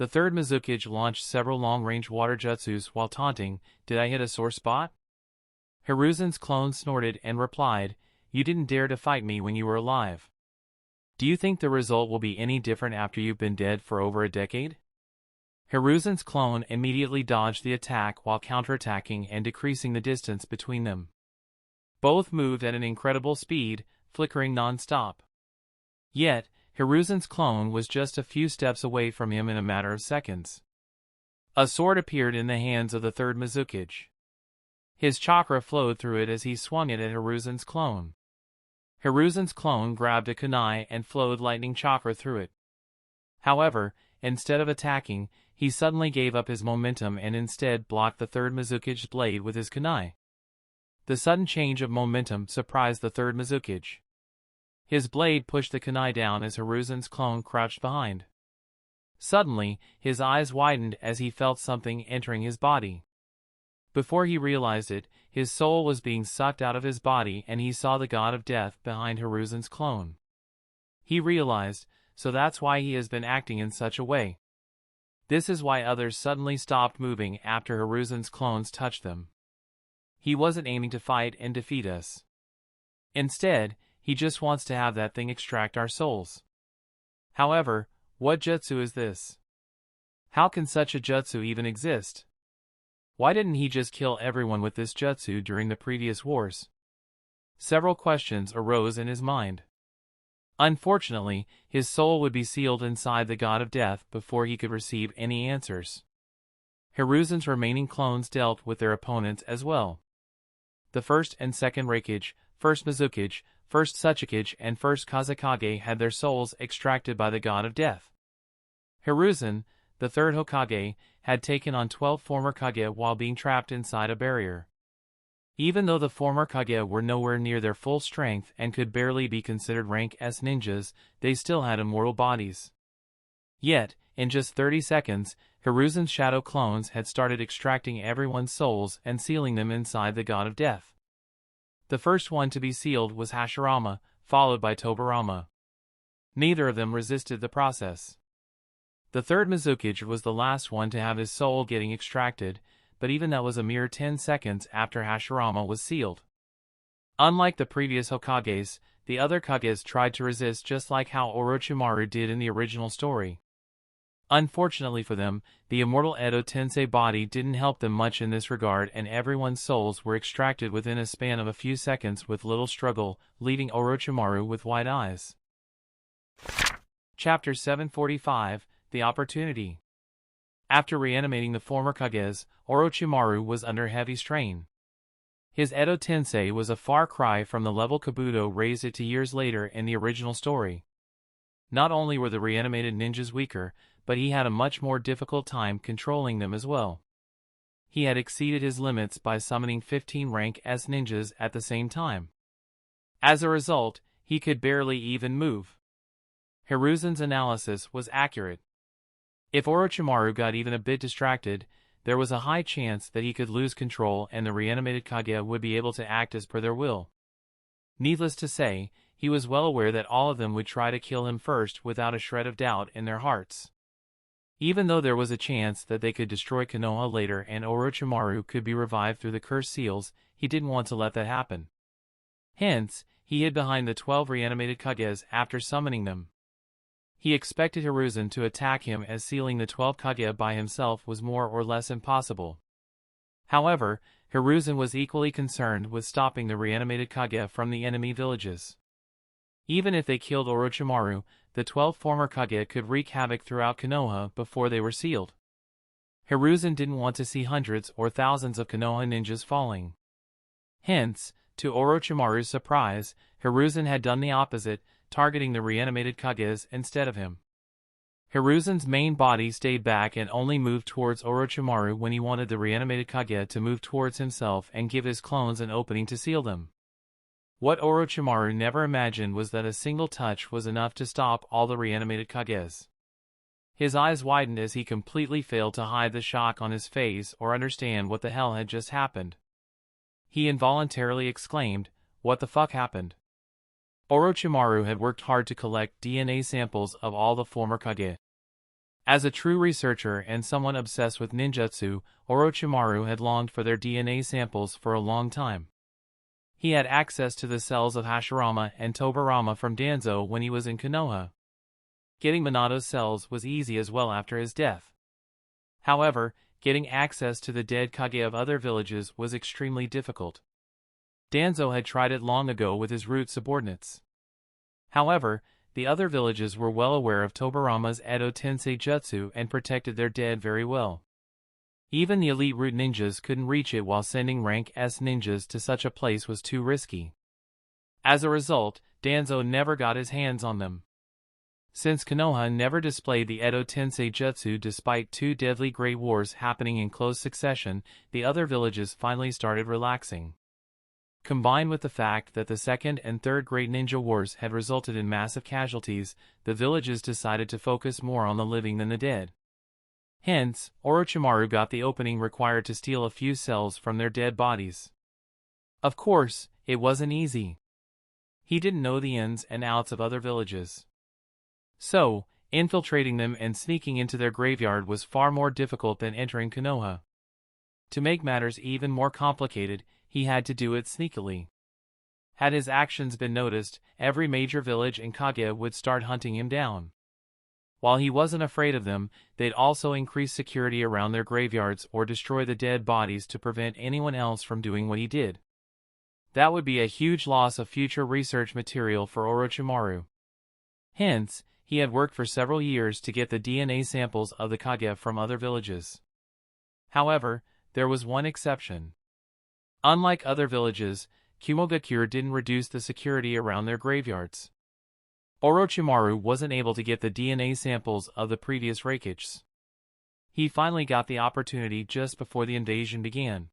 The third Mizukage launched several long-range water jutsus while taunting, did I hit a sore spot? Hiruzen's clone snorted and replied, you didn't dare to fight me when you were alive. Do you think the result will be any different after you've been dead for over a decade? Hiruzen's clone immediately dodged the attack while counterattacking and decreasing the distance between them. Both moved at an incredible speed, flickering non-stop. Yet, Hiruzen's clone was just a few steps away from him in a matter of seconds. A sword appeared in the hands of the third Mizukage. His chakra flowed through it as he swung it at Hiruzen's clone. Hiruzen's clone grabbed a kunai and flowed lightning chakra through it. However, instead of attacking, he suddenly gave up his momentum and instead blocked the third Mizukage's blade with his kunai. The sudden change of momentum surprised the third Mizukage. His blade pushed the kunai down as Hiruzen's clone crouched behind. Suddenly, his eyes widened as he felt something entering his body. Before he realized it, his soul was being sucked out of his body and he saw the god of death behind Hiruzen's clone. He realized, so that's why he has been acting in such a way. This is why others suddenly stopped moving after Hiruzen's clones touched them. He wasn't aiming to fight and defeat us. Instead, he just wants to have that thing extract our souls. However, what jutsu is this? How can such a jutsu even exist? Why didn't he just kill everyone with this jutsu during the previous wars? Several questions arose in his mind. Unfortunately, his soul would be sealed inside the god of death before he could receive any answers. Hiruzen's remaining clones dealt with their opponents as well. The first and second Raikage, first Mizukage, first Tsuchikage and first Kazekage had their souls extracted by the god of death. Hiruzen, the third Hokage, had taken on 12 former Kage while being trapped inside a barrier. Even though the former Kage were nowhere near their full strength and could barely be considered rank S ninjas, they still had immortal bodies. Yet, in just 30 seconds, Hiruzen's shadow clones had started extracting everyone's souls and sealing them inside the god of death. The first one to be sealed was Hashirama, followed by Tobirama. Neither of them resisted the process. The third Mizukage was the last one to have his soul getting extracted, but even that was a mere 10 seconds after Hashirama was sealed. Unlike the previous Hokages, the other Kages tried to resist just like how Orochimaru did in the original story. Unfortunately for them, the immortal Edo Tensei body didn't help them much in this regard and everyone's souls were extracted within a span of a few seconds with little struggle, leaving Orochimaru with wide eyes. Chapter 745, The Opportunity. After reanimating the former Kages, Orochimaru was under heavy strain. His Edo Tensei was a far cry from the level Kabuto raised it to years later in the original story. Not only were the reanimated ninjas weaker, but he had a much more difficult time controlling them as well. He had exceeded his limits by summoning 15 rank S ninjas at the same time. As a result, he could barely even move. Hiruzen's analysis was accurate. If Orochimaru got even a bit distracted, there was a high chance that he could lose control and the reanimated Kage would be able to act as per their will. Needless to say, he was well aware that all of them would try to kill him first without a shred of doubt in their hearts. Even though there was a chance that they could destroy Konoha later and Orochimaru could be revived through the cursed seals, he didn't want to let that happen. Hence, he hid behind the 12 reanimated Kages after summoning them. He expected Hiruzen to attack him as sealing the 12 Kage by himself was more or less impossible. However, Hiruzen was equally concerned with stopping the reanimated Kage from the enemy villages. Even if they killed Orochimaru, the 12 former Kage could wreak havoc throughout Konoha before they were sealed. Hiruzen didn't want to see hundreds or thousands of Konoha ninjas falling. Hence, to Orochimaru's surprise, Hiruzen had done the opposite, targeting the reanimated Kages instead of him. Hiruzen's main body stayed back and only moved towards Orochimaru when he wanted the reanimated Kage to move towards himself and give his clones an opening to seal them. What Orochimaru never imagined was that a single touch was enough to stop all the reanimated Kages. His eyes widened as he completely failed to hide the shock on his face or understand what the hell had just happened. He involuntarily exclaimed, "What the fuck happened?" Orochimaru had worked hard to collect DNA samples of all the former Kage. As a true researcher and someone obsessed with ninjutsu, Orochimaru had longed for their DNA samples for a long time. He had access to the cells of Hashirama and Tobirama from Danzo when he was in Konoha. Getting Minato's cells was easy as well after his death. However, getting access to the dead Kage of other villages was extremely difficult. Danzo had tried it long ago with his root subordinates. However, the other villages were well aware of Tobirama's Edo Tensei Jutsu and protected their dead very well. Even the elite root ninjas couldn't reach it while sending rank S ninjas to such a place was too risky. As a result, Danzo never got his hands on them. Since Konoha never displayed the Edo Tensei Jutsu despite 2 deadly great wars happening in close succession, the other villages finally started relaxing. Combined with the fact that the second and third Great Ninja Wars had resulted in massive casualties, the villages decided to focus more on the living than the dead. Hence, Orochimaru got the opening required to steal a few cells from their dead bodies. Of course, it wasn't easy. He didn't know the ins and outs of other villages. So, infiltrating them and sneaking into their graveyard was far more difficult than entering Konoha. To make matters even more complicated, he had to do it sneakily. Had his actions been noticed, every major village in Kage would start hunting him down. While he wasn't afraid of them, they'd also increase security around their graveyards or destroy the dead bodies to prevent anyone else from doing what he did. That would be a huge loss of future research material for Orochimaru. Hence, he had worked for several years to get the DNA samples of the Kage from other villages. However, there was one exception. Unlike other villages, Kumogakure didn't reduce the security around their graveyards. Orochimaru wasn't able to get the DNA samples of the previous Rakichs. He finally got the opportunity just before the invasion began.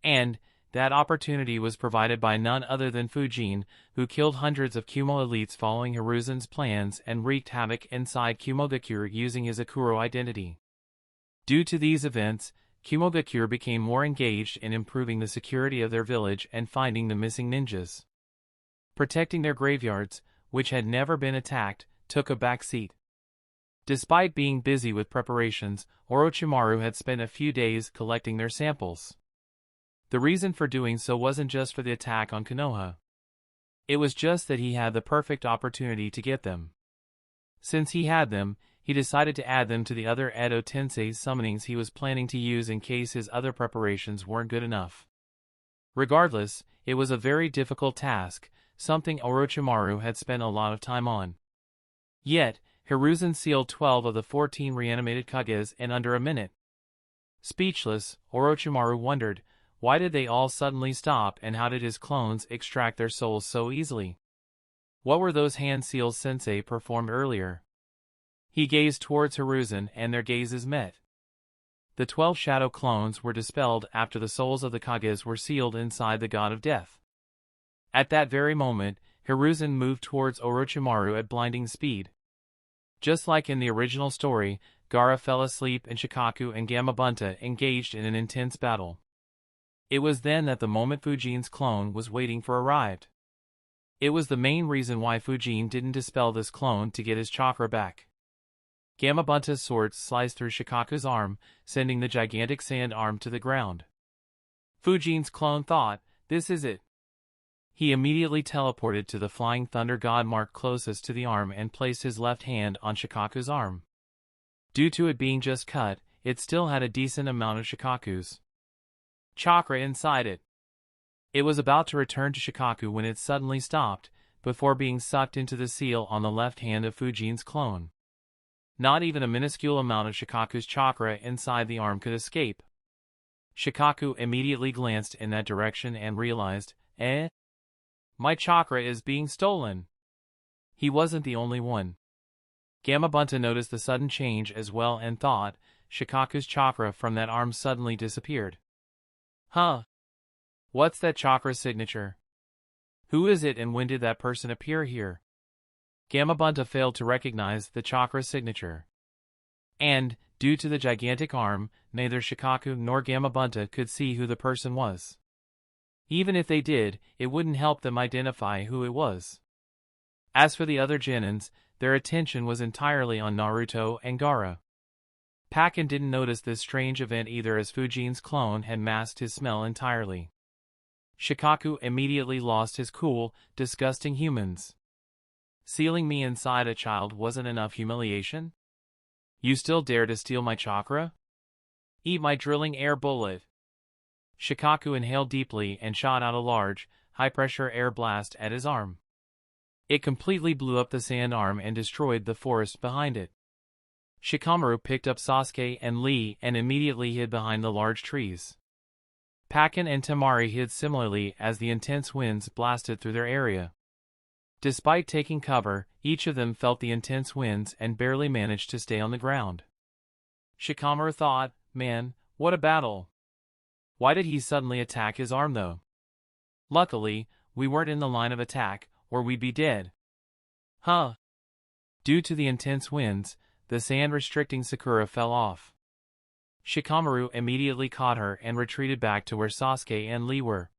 And that opportunity was provided by none other than Fujin, who killed hundreds of Kumo elites following Hiruzen's plans and wreaked havoc inside Kumogakure using his Akuro identity. Due to these events, Kumogakure became more engaged in improving the security of their village and finding the missing ninjas. Protecting their graveyards, which had never been attacked, took a back seat. Despite being busy with preparations, Orochimaru had spent a few days collecting their samples. The reason for doing so wasn't just for the attack on Konoha. It was just that he had the perfect opportunity to get them. Since he had them, he decided to add them to the other Edo Tensei summonings he was planning to use in case his other preparations weren't good enough. Regardless, it was a very difficult task, something Orochimaru had spent a lot of time on. Yet, Hiruzen sealed 12 of the 14 reanimated Kages in under a minute. Speechless, Orochimaru wondered, why did they all suddenly stop and how did his clones extract their souls so easily? What were those hand seals Sensei performed earlier? He gazed towards Hiruzen and their gazes met. The 12 shadow clones were dispelled after the souls of the Kages were sealed inside the God of Death. At that very moment, Hiruzen moved towards Orochimaru at blinding speed. Just like in the original story, Gaara fell asleep and Shikaku and Gamabunta engaged in an intense battle. It was then that the moment Fujin's clone was waiting for arrived. It was the main reason why Fujin didn't dispel this clone to get his chakra back. Gamabunta's sword sliced through Shikaku's arm, sending the gigantic sand arm to the ground. Fujin's clone thought, "This is it." He immediately teleported to the flying thunder god mark closest to the arm and placed his left hand on Shikaku's arm. Due to it being just cut, it still had a decent amount of Shikaku's chakra inside it. It was about to return to Shikaku when it suddenly stopped, before being sucked into the seal on the left hand of Fujin's clone. Not even a minuscule amount of Shikaku's chakra inside the arm could escape. Shikaku immediately glanced in that direction and realized, my chakra is being stolen. He wasn't the only one. Gamabunta noticed the sudden change as well and thought, Shikaku's chakra from that arm suddenly disappeared. Huh? What's that chakra signature? Who is it and when did that person appear here? Gamabunta failed to recognize the chakra signature. And, due to the gigantic arm, neither Shikaku nor Gamabunta could see who the person was. Even if they did, it wouldn't help them identify who it was. As for the other Genins, their attention was entirely on Naruto and Gaara. Pakken didn't notice this strange event either as Fujin's clone had masked his smell entirely. Shikaku immediately lost his cool, disgusting humans. Sealing me inside a child wasn't enough humiliation? You still dare to steal my chakra? Eat my drilling air bullet. Shikaku inhaled deeply and shot out a large, high-pressure air blast at his arm. It completely blew up the sand arm and destroyed the forest behind it. Shikamaru picked up Sasuke and Lee and immediately hid behind the large trees. Pakken and Temari hid similarly as the intense winds blasted through their area. Despite taking cover, each of them felt the intense winds and barely managed to stay on the ground. Shikamaru thought, man, what a battle. Why did he suddenly attack his arm though? Luckily, we weren't in the line of attack, or we'd be dead. Huh? Due to the intense winds, the sand restricting Sakura fell off. Shikamaru immediately caught her and retreated back to where Sasuke and Lee were.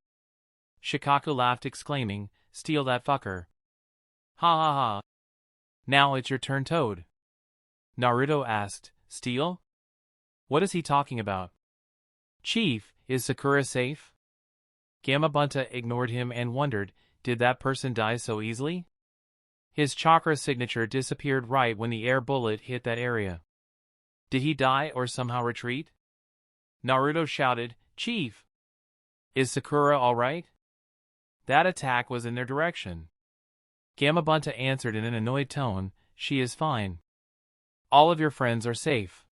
Shikaku laughed exclaiming, steal that fucker. Ha ha ha. Now it's your turn, Toad. Naruto asked. Steal? What is he talking about? Chief, is Sakura safe? Gamabunta ignored him and wondered, did that person die so easily? His chakra signature disappeared right when the air bullet hit that area. Did he die or somehow retreat? Naruto shouted, Chief! Is Sakura alright? That attack was in their direction. Gamabunta answered in an annoyed tone, she is fine. All of your friends are safe.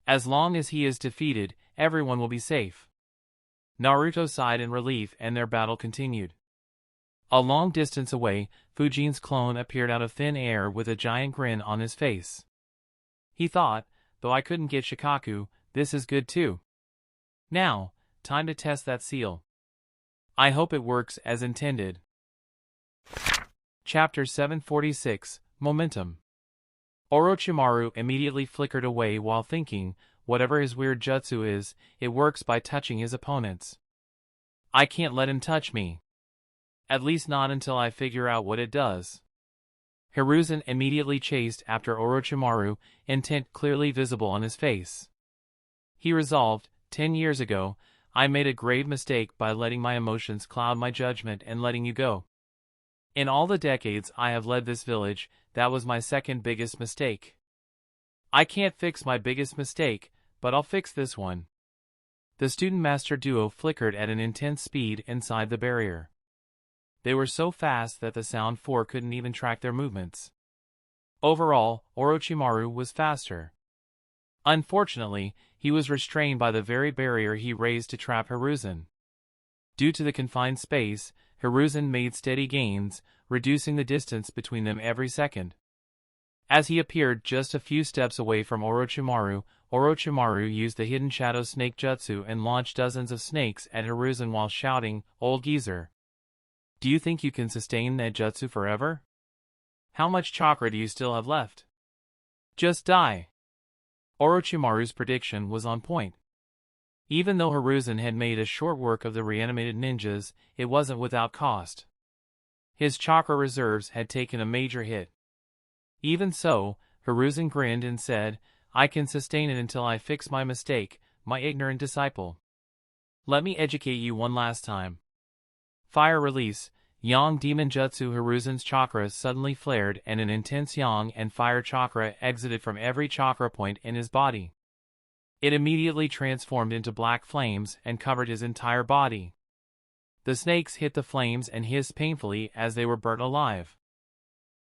As long as he is defeated, everyone will be safe. Naruto sighed in relief and their battle continued. A long distance away, Fujin's clone appeared out of thin air with a giant grin on his face. He thought, though I couldn't get Shikaku, this is good too. Now, time to test that seal. I hope it works as intended. Chapter 746, Momentum. Orochimaru immediately flickered away while thinking, whatever his weird jutsu is, it works by touching his opponents. I can't let him touch me. At least not until I figure out what it does. Hiruzen immediately chased after Orochimaru, intent clearly visible on his face. He resolved, 10 years ago, I made a grave mistake by letting my emotions cloud my judgment and letting you go. In all the decades I have led this village, that was my second biggest mistake. I can't fix my biggest mistake, but I'll fix this one. The student-master duo flickered at an intense speed inside the barrier. They were so fast that the Sound 4 couldn't even track their movements. Overall, Orochimaru was faster. Unfortunately, he was restrained by the very barrier he raised to trap Hiruzen. Due to the confined space, Hiruzen made steady gains, reducing the distance between them every second. As he appeared just a few steps away from Orochimaru, Orochimaru used the hidden shadow snake jutsu and launched dozens of snakes at Hiruzen while shouting, Old geezer. Do you think you can sustain that jutsu forever? How much chakra do you still have left? Just die. Orochimaru's prediction was on point. Even though Hiruzen had made a short work of the reanimated ninjas, it wasn't without cost. His chakra reserves had taken a major hit. Even so, Hiruzen grinned and said, I can sustain it until I fix my mistake, my ignorant disciple. Let me educate you one last time. Fire release, Yang Demon Jutsu. Hiruzen's chakra suddenly flared and an intense Yang and fire chakra exited from every chakra point in his body. It immediately transformed into black flames and covered his entire body. The snakes hit the flames and hissed painfully as they were burnt alive.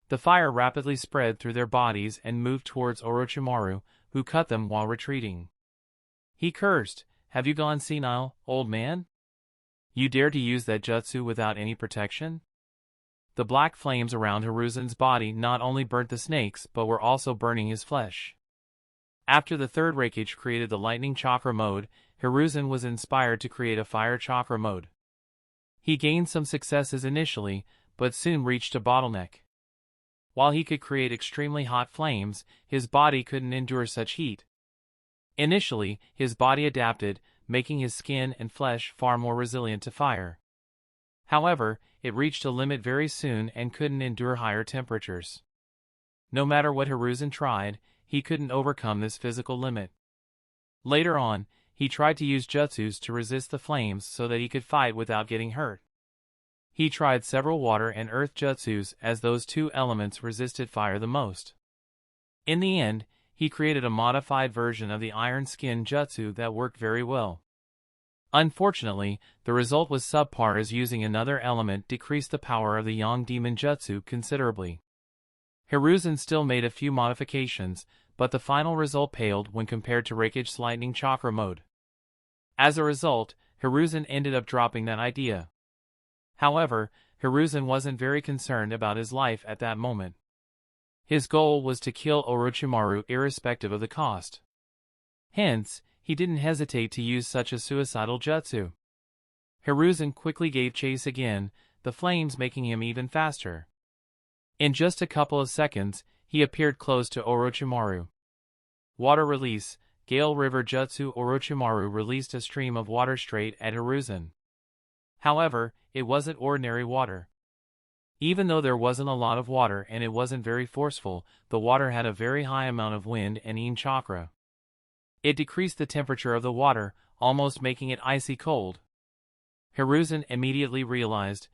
The fire rapidly spread through their bodies and moved towards Orochimaru, who cut them while retreating. He cursed, Have you gone senile, old man? You dare to use that jutsu without any protection? The black flames around Hiruzen's body not only burnt the snakes but were also burning his flesh. After the third Raikage created the lightning chakra mode, Hiruzen was inspired to create a fire chakra mode. He gained some successes initially, but soon reached a bottleneck. While he could create extremely hot flames, his body couldn't endure such heat. Initially, his body adapted, making his skin and flesh far more resilient to fire. However, it reached a limit very soon and couldn't endure higher temperatures. No matter what Hiruzen tried, he couldn't overcome this physical limit. Later on, he tried to use jutsus to resist the flames so that he could fight without getting hurt. He tried several water and earth jutsus as those two elements resisted fire the most. In the end, he created a modified version of the iron skin jutsu that worked very well. Unfortunately, the result was subpar as using another element decreased the power of the Yang Demon Jutsu considerably. Hiruzen still made a few modifications, but the final result paled when compared to Raikage's lightning chakra mode. As a result, Hiruzen ended up dropping that idea. However, Hiruzen wasn't very concerned about his life at that moment. His goal was to kill Orochimaru irrespective of the cost. Hence, he didn't hesitate to use such a suicidal jutsu. Hiruzen quickly gave chase again, the flames making him even faster. In just a couple of seconds, he appeared close to Orochimaru. Water release, Gale River Jutsu. Orochimaru released a stream of water straight at Hiruzen. However, it wasn't ordinary water. Even though there wasn't a lot of water and it wasn't very forceful, the water had a very high amount of wind and yin chakra. It decreased the temperature of the water, almost making it icy cold. Hiruzen immediately realized,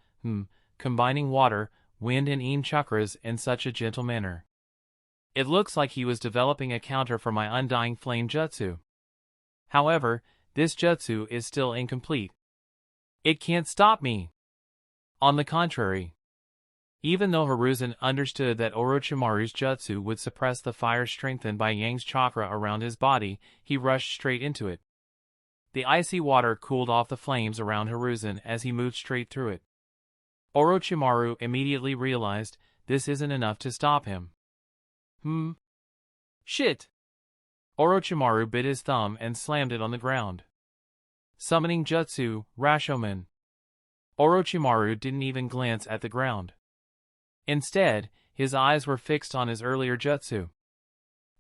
combining water, wind and yin chakras in such a gentle manner. It looks like he was developing a counter for my undying flame jutsu. However, this jutsu is still incomplete. It can't stop me. On the contrary. Even though Hiruzen understood that Orochimaru's jutsu would suppress the fire strengthened by Yang's chakra around his body, he rushed straight into it. The icy water cooled off the flames around Hiruzen as he moved straight through it. Orochimaru immediately realized this isn't enough to stop him. Shit! Orochimaru bit his thumb and slammed it on the ground. Summoning jutsu, Rashomon. Orochimaru didn't even glance at the ground. Instead, his eyes were fixed on his earlier jutsu.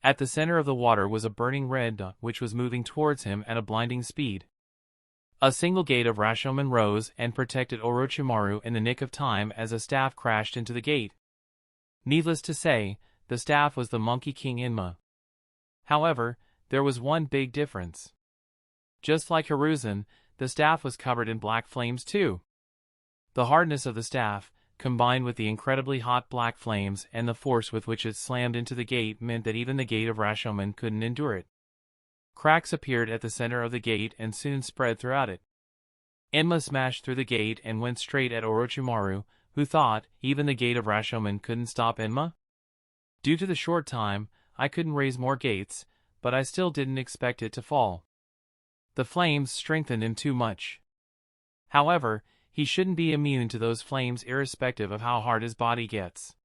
At the center of the water was a burning red dot which was moving towards him at a blinding speed. A single gate of Rashomon rose and protected Orochimaru in the nick of time as a staff crashed into the gate. Needless to say, the staff was the Monkey King Enma. However, there was one big difference. Just like Hiruzen, the staff was covered in black flames too. The hardness of the staff, combined with the incredibly hot black flames and the force with which it slammed into the gate, meant that even the gate of Rashomon couldn't endure it. Cracks appeared at the center of the gate and soon spread throughout it. Enma smashed through the gate and went straight at Orochimaru, who thought even the gate of Rashomon couldn't stop Enma? Due to the short time, I couldn't raise more gates, but I still didn't expect it to fall. The flames strengthened him too much. However, he shouldn't be immune to those flames irrespective of how hard his body gets.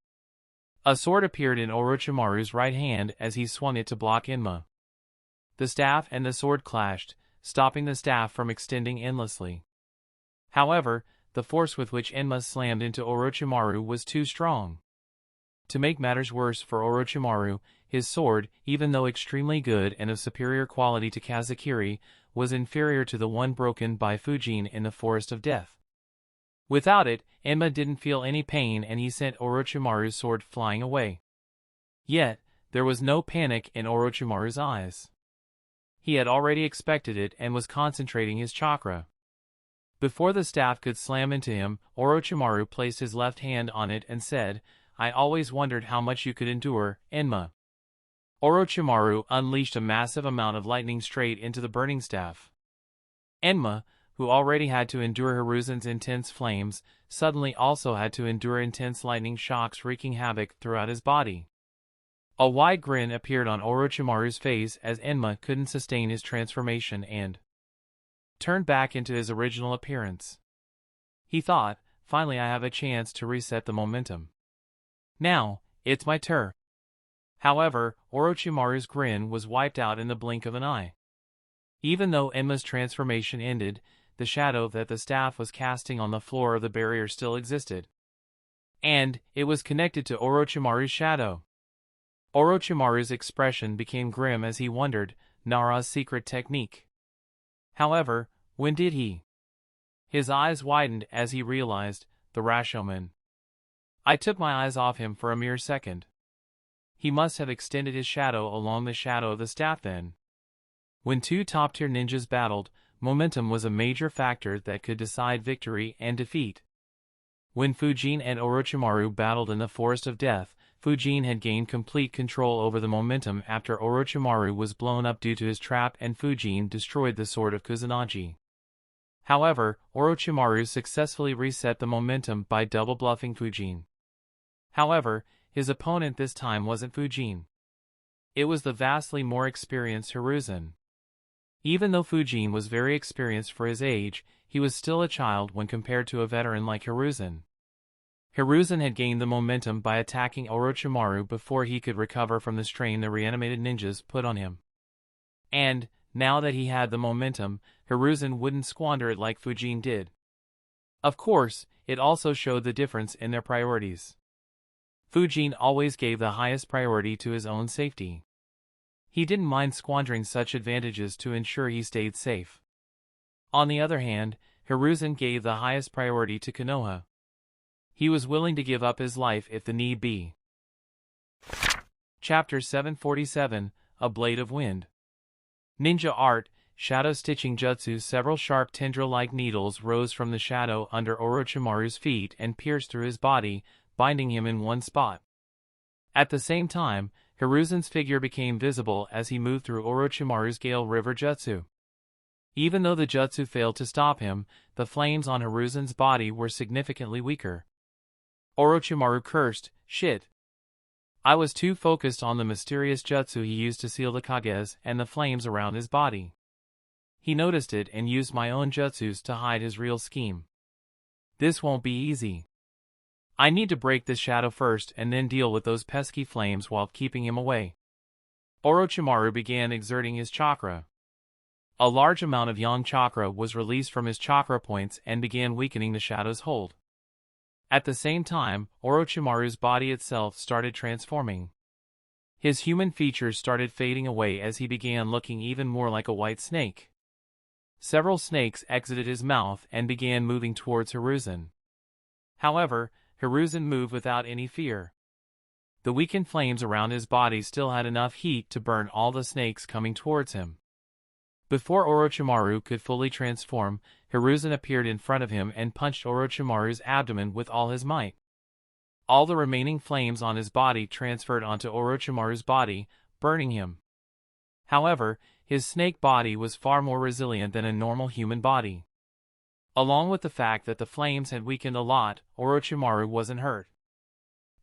A sword appeared in Orochimaru's right hand as he swung it to block Enma. The staff and the sword clashed, stopping the staff from extending endlessly. However, the force with which Enma slammed into Orochimaru was too strong. To make matters worse for Orochimaru, his sword, even though extremely good and of superior quality to Kazekiri, was inferior to the one broken by Fujin in the Forest of Death. Without it, Enma didn't feel any pain and he sent Orochimaru's sword flying away. Yet, there was no panic in Orochimaru's eyes. He had already expected it and was concentrating his chakra. Before the staff could slam into him, Orochimaru placed his left hand on it and said, "I always wondered how much you could endure, Enma." Orochimaru unleashed a massive amount of lightning straight into the burning staff. Enma, who already had to endure Hiruzen's intense flames, suddenly also had to endure intense lightning shocks wreaking havoc throughout his body. A wide grin appeared on Orochimaru's face as Enma couldn't sustain his transformation and turned back into his original appearance. He thought, finally I have a chance to reset the momentum. Now, it's my turn. However, Orochimaru's grin was wiped out in the blink of an eye. Even though Enma's transformation ended, the shadow that the staff was casting on the floor of the barrier still existed. And it was connected to Orochimaru's shadow. Orochimaru's expression became grim as he wondered, Nara's secret technique. However, when did he? His eyes widened as he realized, the Rashomon. I took my eyes off him for a mere second. He must have extended his shadow along the shadow of the staff then. When two top-tier ninjas battled, momentum was a major factor that could decide victory and defeat. When Fujin and Orochimaru battled in the Forest of Death, Fujin had gained complete control over the momentum after Orochimaru was blown up due to his trap and Fujin destroyed the sword of Kusanagi. However, Orochimaru successfully reset the momentum by double-bluffing Fujin. However, his opponent this time wasn't Fujin. It was the vastly more experienced Hiruzen. Even though Fujin was very experienced for his age, he was still a child when compared to a veteran like Hiruzen. Hiruzen had gained the momentum by attacking Orochimaru before he could recover from the strain the reanimated ninjas put on him. And, now that he had the momentum, Hiruzen wouldn't squander it like Fujin did. Of course, it also showed the difference in their priorities. Fujin always gave the highest priority to his own safety. He didn't mind squandering such advantages to ensure he stayed safe. On the other hand, Hiruzen gave the highest priority to Konoha. He was willing to give up his life if the need be. Chapter 747, A Blade of Wind. Ninja Art, Shadow Stitching Jutsu. Several sharp tendril-like needles rose from the shadow under Orochimaru's feet and pierced through his body, binding him in one spot. At the same time, Hiruzen's figure became visible as he moved through Orochimaru's Gale River Jutsu. Even though the jutsu failed to stop him, the flames on Hiruzen's body were significantly weaker. Orochimaru cursed, "Shit. I was too focused on the mysterious jutsu he used to seal the Kages and the flames around his body. He noticed it and used my own jutsus to hide his real scheme. This won't be easy. I need to break this shadow first and then deal with those pesky flames while keeping him away." Orochimaru began exerting his chakra. A large amount of yang chakra was released from his chakra points and began weakening the shadow's hold. At the same time, Orochimaru's body itself started transforming. His human features started fading away as he began looking even more like a white snake. Several snakes exited his mouth and began moving towards Hiruzen. However, Hiruzen moved without any fear. The weakened flames around his body still had enough heat to burn all the snakes coming towards him. Before Orochimaru could fully transform, Hiruzen appeared in front of him and punched Orochimaru's abdomen with all his might. All the remaining flames on his body transferred onto Orochimaru's body, burning him. However, his snake body was far more resilient than a normal human body. Along with the fact that the flames had weakened a lot, Orochimaru wasn't hurt.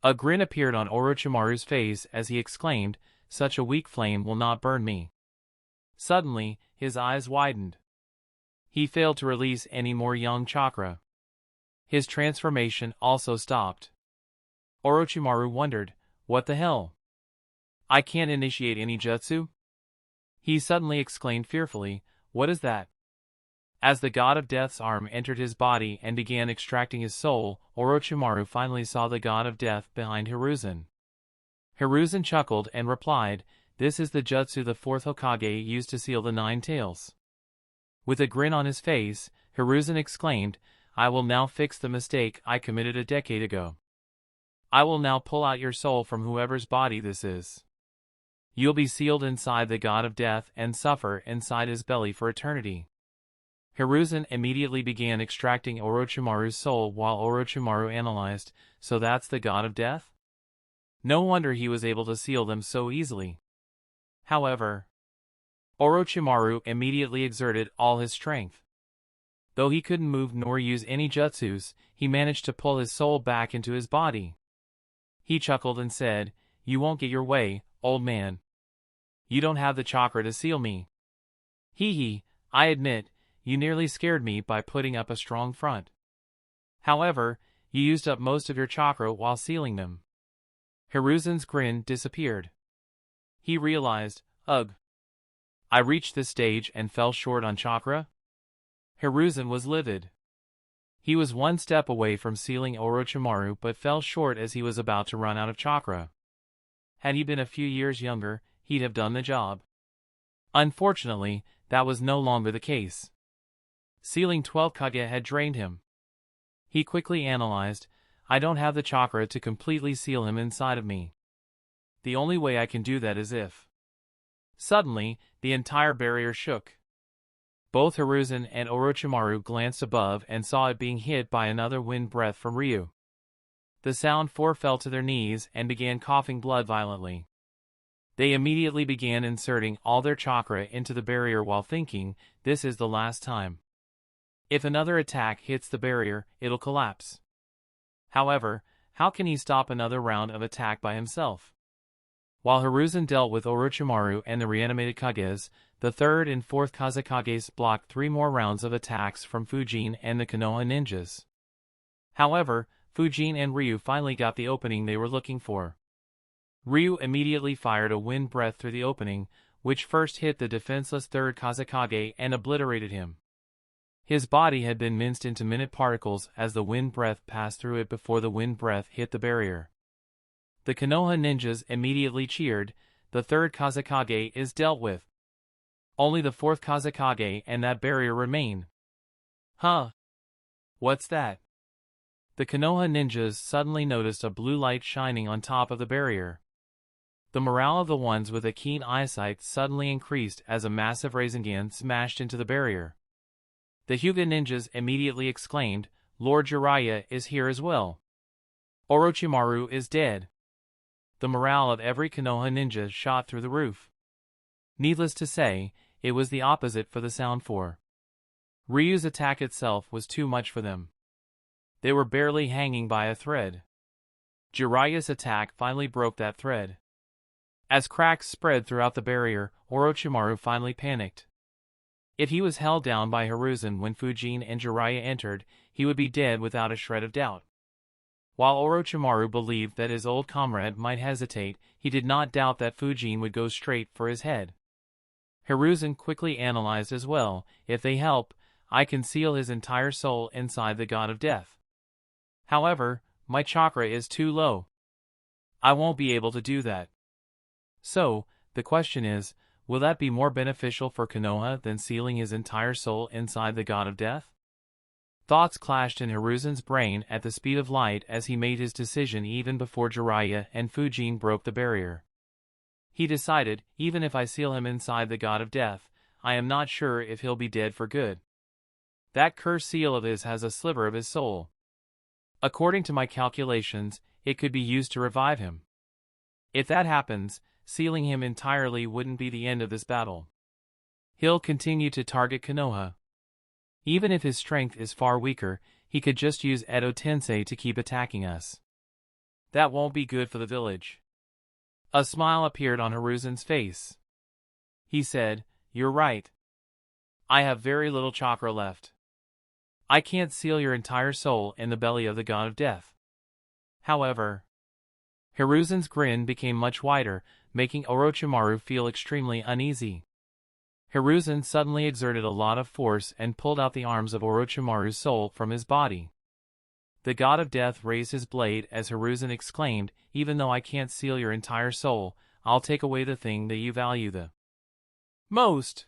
A grin appeared on Orochimaru's face as he exclaimed, "Such a weak flame will not burn me." Suddenly, his eyes widened. He failed to release any more yang chakra. His transformation also stopped. Orochimaru wondered, "What the hell? I can't initiate any jutsu?" He suddenly exclaimed fearfully, "What is that?" As the god of death's arm entered his body and began extracting his soul, Orochimaru finally saw the god of death behind Hiruzen. Hiruzen chuckled and replied, "This is the jutsu the fourth Hokage used to seal the nine tails." With a grin on his face, Hiruzen exclaimed, "I will now fix the mistake I committed a decade ago. I will now pull out your soul from whoever's body this is. You'll be sealed inside the god of death and suffer inside his belly for eternity." Hiruzen immediately began extracting Orochimaru's soul while Orochimaru analyzed, "So that's the god of death? No wonder he was able to seal them so easily." However, Orochimaru immediately exerted all his strength. Though he couldn't move nor use any jutsus, he managed to pull his soul back into his body. He chuckled and said, "You won't get your way, old man. You don't have the chakra to seal me. Hee hee, I admit, you nearly scared me by putting up a strong front. However, you used up most of your chakra while sealing them." Hiruzen's grin disappeared. He realized, "Ugh. I reached this stage and fell short on chakra?" Hiruzen was livid. He was one step away from sealing Orochimaru but fell short as he was about to run out of chakra. Had he been a few years younger, he'd have done the job. Unfortunately, that was no longer the case. Sealing 12 Kage had drained him. He quickly analyzed, "I don't have the chakra to completely seal him inside of me. The only way I can do that is if..." Suddenly, the entire barrier shook. Both Hiruzen and Orochimaru glanced above and saw it being hit by another wind breath from Ryu. The Sound Four fell to their knees and began coughing blood violently. They immediately began inserting all their chakra into the barrier while thinking, "This is the last time. If another attack hits the barrier, it'll collapse." However, how can he stop another round of attack by himself? While Hiruzen dealt with Orochimaru and the reanimated Kages, the third and fourth Kazekages blocked 3 more rounds of attacks from Fujin and the Konoha ninjas. However, Fujin and Ryu finally got the opening they were looking for. Ryu immediately fired a wind breath through the opening, which first hit the defenseless third Kazekage and obliterated him. His body had been minced into minute particles as the wind breath passed through it before the wind breath hit the barrier. The Konoha ninjas immediately cheered, "The third Kazekage is dealt with. Only the fourth Kazekage and that barrier remain." "Huh? What's that?" The Konoha ninjas suddenly noticed a blue light shining on top of the barrier. The morale of the ones with a keen eyesight suddenly increased as a massive Rasengan smashed into the barrier. The Hyuga ninjas immediately exclaimed, "Lord Jiraiya is here as well. Orochimaru is dead." The morale of every Konoha ninja shot through the roof. Needless to say, it was the opposite for the Sound Four. Ryu's attack itself was too much for them. They were barely hanging by a thread. Jiraiya's attack finally broke that thread. As cracks spread throughout the barrier, Orochimaru finally panicked. If he was held down by Hiruzen when Fujin and Jiraiya entered, he would be dead without a shred of doubt. While Orochimaru believed that his old comrade might hesitate, he did not doubt that Fujin would go straight for his head. Hiruzen quickly analyzed as well, if they help, I can seal his entire soul inside the God of Death. However, my chakra is too low. I won't be able to do that. So, the question is, will that be more beneficial for Konoha than sealing his entire soul inside the God of Death? Thoughts clashed in Hiruzen's brain at the speed of light as he made his decision even before Jiraiya and Fujin broke the barrier. He decided, even if I seal him inside the God of Death, I am not sure if he'll be dead for good. That cursed seal of his has a sliver of his soul. According to my calculations, it could be used to revive him. If that happens, sealing him entirely wouldn't be the end of this battle. He'll continue to target Konoha. Even if his strength is far weaker, he could just use Edo Tensei to keep attacking us. That won't be good for the village. A smile appeared on Hiruzen's face. He said, "You're right. I have very little chakra left. I can't seal your entire soul in the belly of the God of Death." However, Hiruzen's grin became much wider, making Orochimaru feel extremely uneasy. Hiruzen suddenly exerted a lot of force and pulled out the arms of Orochimaru's soul from his body. The God of Death raised his blade as Hiruzen exclaimed, "Even though I can't seal your entire soul, I'll take away the thing that you value the most."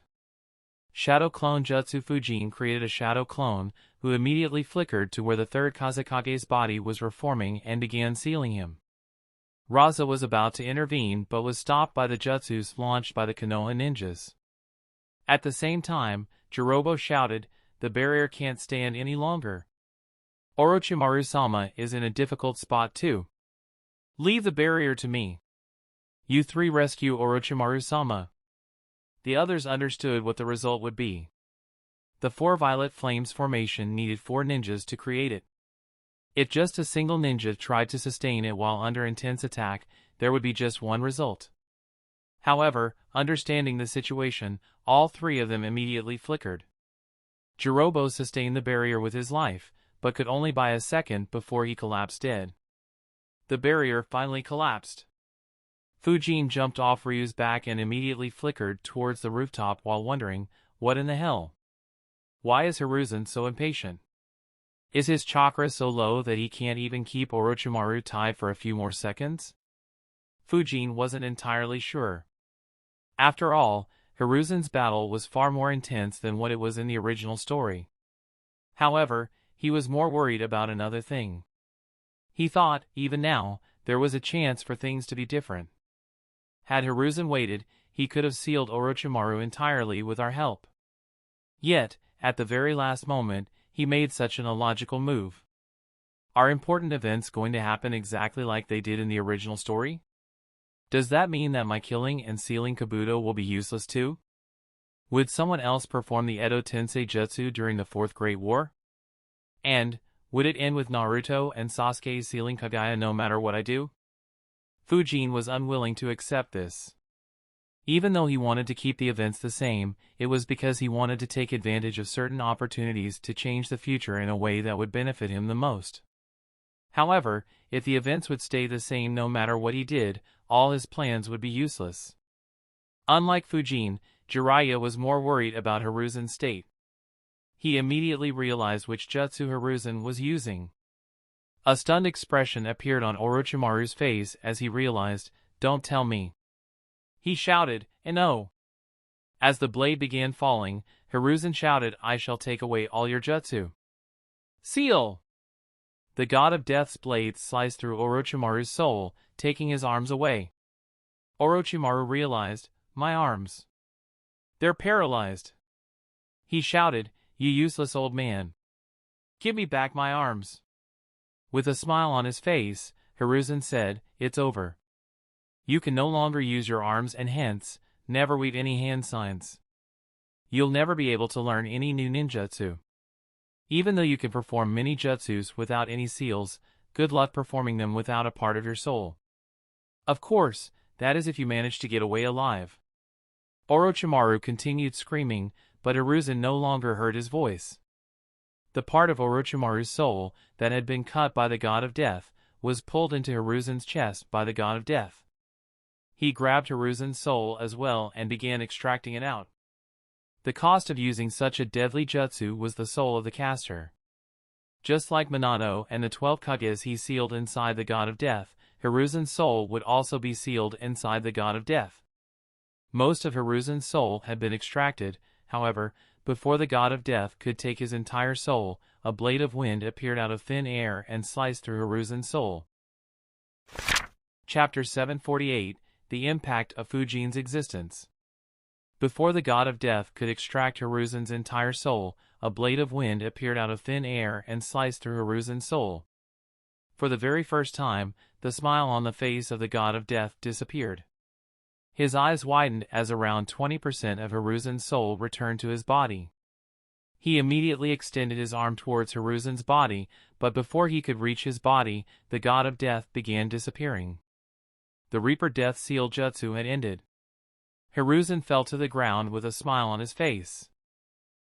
Shadow Clone Jutsu. Fujin created a shadow clone, who immediately flickered to where the third Kazekage's body was reforming and began sealing him. Raza was about to intervene but was stopped by the jutsus launched by the Konoha ninjas. At the same time, Jirobo shouted, "The barrier can't stand any longer. Orochimaru-sama is in a difficult spot too. Leave the barrier to me. You three rescue Orochimaru-sama." The others understood what the result would be. The four Violet Flames formation needed 4 ninjas to create it. If just a single ninja tried to sustain it while under intense attack, there would be just one result. However, understanding the situation, all 3 of them immediately flickered. Jirobo sustained the barrier with his life, but could only buy a second before he collapsed dead. The barrier finally collapsed. Fujin jumped off Ryu's back and immediately flickered towards the rooftop while wondering, what in the hell? Why is Hiruzen so impatient? Is his chakra so low that he can't even keep Orochimaru tied for a few more seconds? Fujin wasn't entirely sure. After all, Hiruzen's battle was far more intense than what it was in the original story. However, he was more worried about another thing. He thought, even now, there was a chance for things to be different. Had Hiruzen waited, he could have sealed Orochimaru entirely with our help. Yet, at the very last moment, he made such an illogical move. Are important events going to happen exactly like they did in the original story? Does that mean that my killing and sealing Kabuto will be useless too? Would someone else perform the Edo Tensei Jutsu during the Fourth Great War? And, would it end with Naruto and Sasuke sealing Kaguya no matter what I do? Fujin was unwilling to accept this. Even though he wanted to keep the events the same, it was because he wanted to take advantage of certain opportunities to change the future in a way that would benefit him the most. However, if the events would stay the same no matter what he did, all his plans would be useless. Unlike Fujin, Jiraiya was more worried about Hiruzen's state. He immediately realized which jutsu Hiruzen was using. A stunned expression appeared on Orochimaru's face as he realized, "Don't tell me." He shouted, "And oh!" As the blade began falling, Hiruzen shouted, "I shall take away all your jutsu. Seal!" The god of death's blade sliced through Orochimaru's soul, taking his arms away. Orochimaru realized, my arms. They're paralyzed. He shouted, you useless old man. Give me back my arms. With a smile on his face, Hiruzen said, it's over. You can no longer use your arms and hence, never weave any hand signs. You'll never be able to learn any new ninjutsu. Even though you can perform many jutsus without any seals, good luck performing them without a part of your soul. Of course, that is if you manage to get away alive. Orochimaru continued screaming, but Hiruzen no longer heard his voice. The part of Orochimaru's soul that had been cut by the god of death was pulled into Hiruzen's chest by the god of death. He grabbed Hiruzen's soul as well and began extracting it out. The cost of using such a deadly jutsu was the soul of the caster. Just like Minato and the 12 Kages he sealed inside the god of death, Hiruzen's soul would also be sealed inside the god of death. Most of Hiruzen's soul had been extracted, however, before the god of death could take his entire soul, a blade of wind appeared out of thin air and sliced through Hiruzen's soul. Chapter 748, The Impact of Fujin's Existence. Before the god of death could extract Hiruzen's entire soul, a blade of wind appeared out of thin air and sliced through Hiruzen's soul. For the very first time, the smile on the face of the god of death disappeared. His eyes widened as around 20% of Hiruzen's soul returned to his body. He immediately extended his arm towards Hiruzen's body, but before he could reach his body, the god of death began disappearing. The Reaper Death Seal Jutsu had ended. Hiruzen fell to the ground with a smile on his face.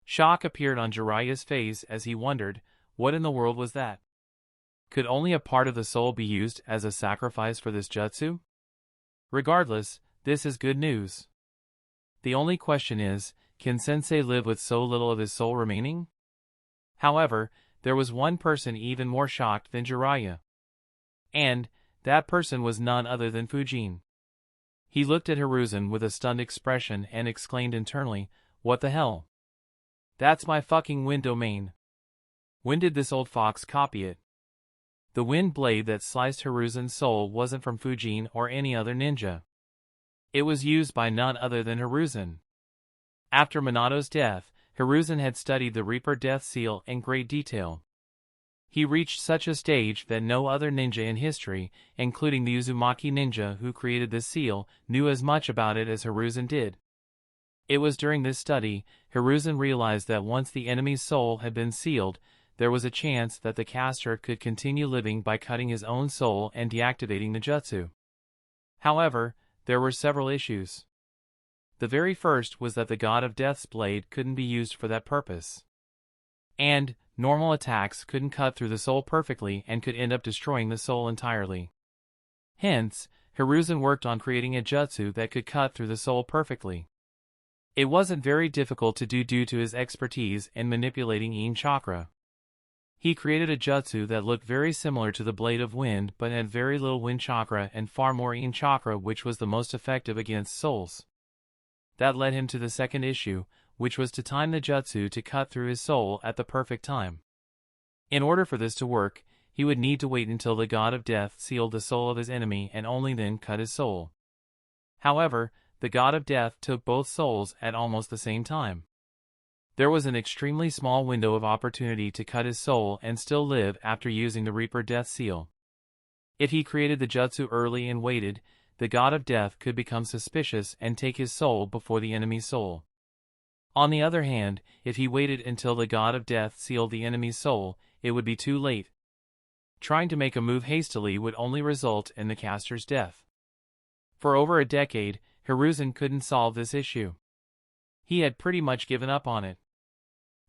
Shock appeared on Jiraiya's face as he wondered, what in the world was that? Could only a part of the soul be used as a sacrifice for this jutsu? Regardless, this is good news. The only question is, can Sensei live with so little of his soul remaining? However, there was one person even more shocked than Jiraiya. And that person was none other than Fujin. He looked at Hiruzen with a stunned expression and exclaimed internally, what the hell? That's my fucking wind domain. When did this old fox copy it? The wind blade that sliced Hiruzen's soul wasn't from Fujin or any other ninja. It was used by none other than Hiruzen. After Minato's death, Hiruzen had studied the Reaper Death Seal in great detail. He reached such a stage that no other ninja in history, including the Uzumaki ninja who created this seal, knew as much about it as Hiruzen did. It was during this study, Hiruzen realized that once the enemy's soul had been sealed, there was a chance that the caster could continue living by cutting his own soul and deactivating the jutsu. However, there were several issues. The very first was that the god of death's blade couldn't be used for that purpose. And normal attacks couldn't cut through the soul perfectly and could end up destroying the soul entirely. Hence, Hiruzen worked on creating a jutsu that could cut through the soul perfectly. It wasn't very difficult to do due to his expertise in manipulating yin chakra. He created a jutsu that looked very similar to the Blade of Wind but had very little wind chakra and far more yin chakra, which was the most effective against souls. That led him to the second issue, which was to time the jutsu to cut through his soul at the perfect time. In order for this to work, he would need to wait until the god of death sealed the soul of his enemy and only then cut his soul. However, the god of death took both souls at almost the same time. There was an extremely small window of opportunity to cut his soul and still live after using the Reaper Death Seal. If he created the jutsu early and waited, the god of death could become suspicious and take his soul before the enemy's soul. On the other hand, if he waited until the god of death sealed the enemy's soul, it would be too late. Trying to make a move hastily would only result in the caster's death. For over a decade, Hiruzen couldn't solve this issue. He had pretty much given up on it.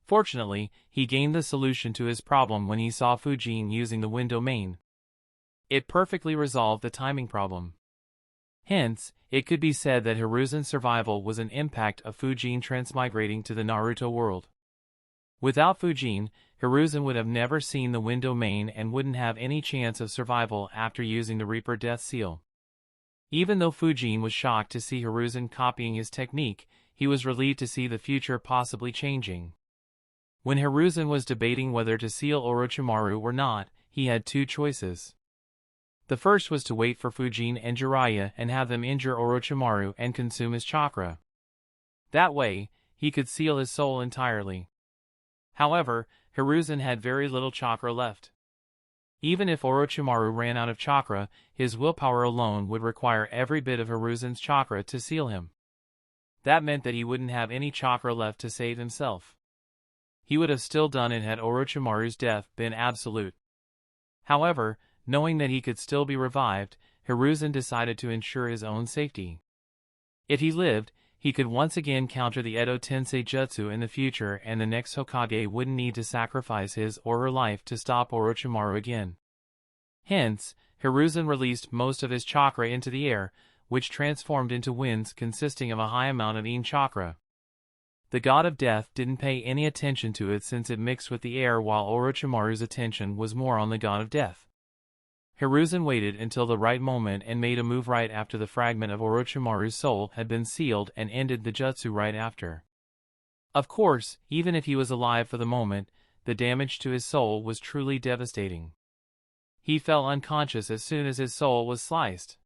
Fortunately, he gained the solution to his problem when he saw Fujin using the wind domain. It perfectly resolved the timing problem. Hence, it could be said that Hiruzen's survival was an impact of Fujin transmigrating to the Naruto world. Without Fujin, Hiruzen would have never seen the wind domain and wouldn't have any chance of survival after using the Reaper Death Seal. Even though Fujin was shocked to see Hiruzen copying his technique, he was relieved to see the future possibly changing. When Hiruzen was debating whether to seal Orochimaru or not, he had two choices. The first was to wait for Fujin and Jiraiya and have them injure Orochimaru and consume his chakra. That way, he could seal his soul entirely. However, Hiruzen had very little chakra left. Even if Orochimaru ran out of chakra, his willpower alone would require every bit of Hiruzen's chakra to seal him. That meant that he wouldn't have any chakra left to save himself. He would have still done it had Orochimaru's death been absolute. However, knowing that he could still be revived, Hiruzen decided to ensure his own safety. If he lived, he could once again counter the Edo Tensei Jutsu in the future, and the next Hokage wouldn't need to sacrifice his or her life to stop Orochimaru again. Hence, Hiruzen released most of his chakra into the air, which transformed into winds consisting of a high amount of Yin chakra. The god of death didn't pay any attention to it since it mixed with the air, while Orochimaru's attention was more on the god of death. Hiruzen waited until the right moment and made a move right after the fragment of Orochimaru's soul had been sealed and ended the jutsu right after. Of course, even if he was alive for the moment, the damage to his soul was truly devastating. He fell unconscious as soon as his soul was sliced.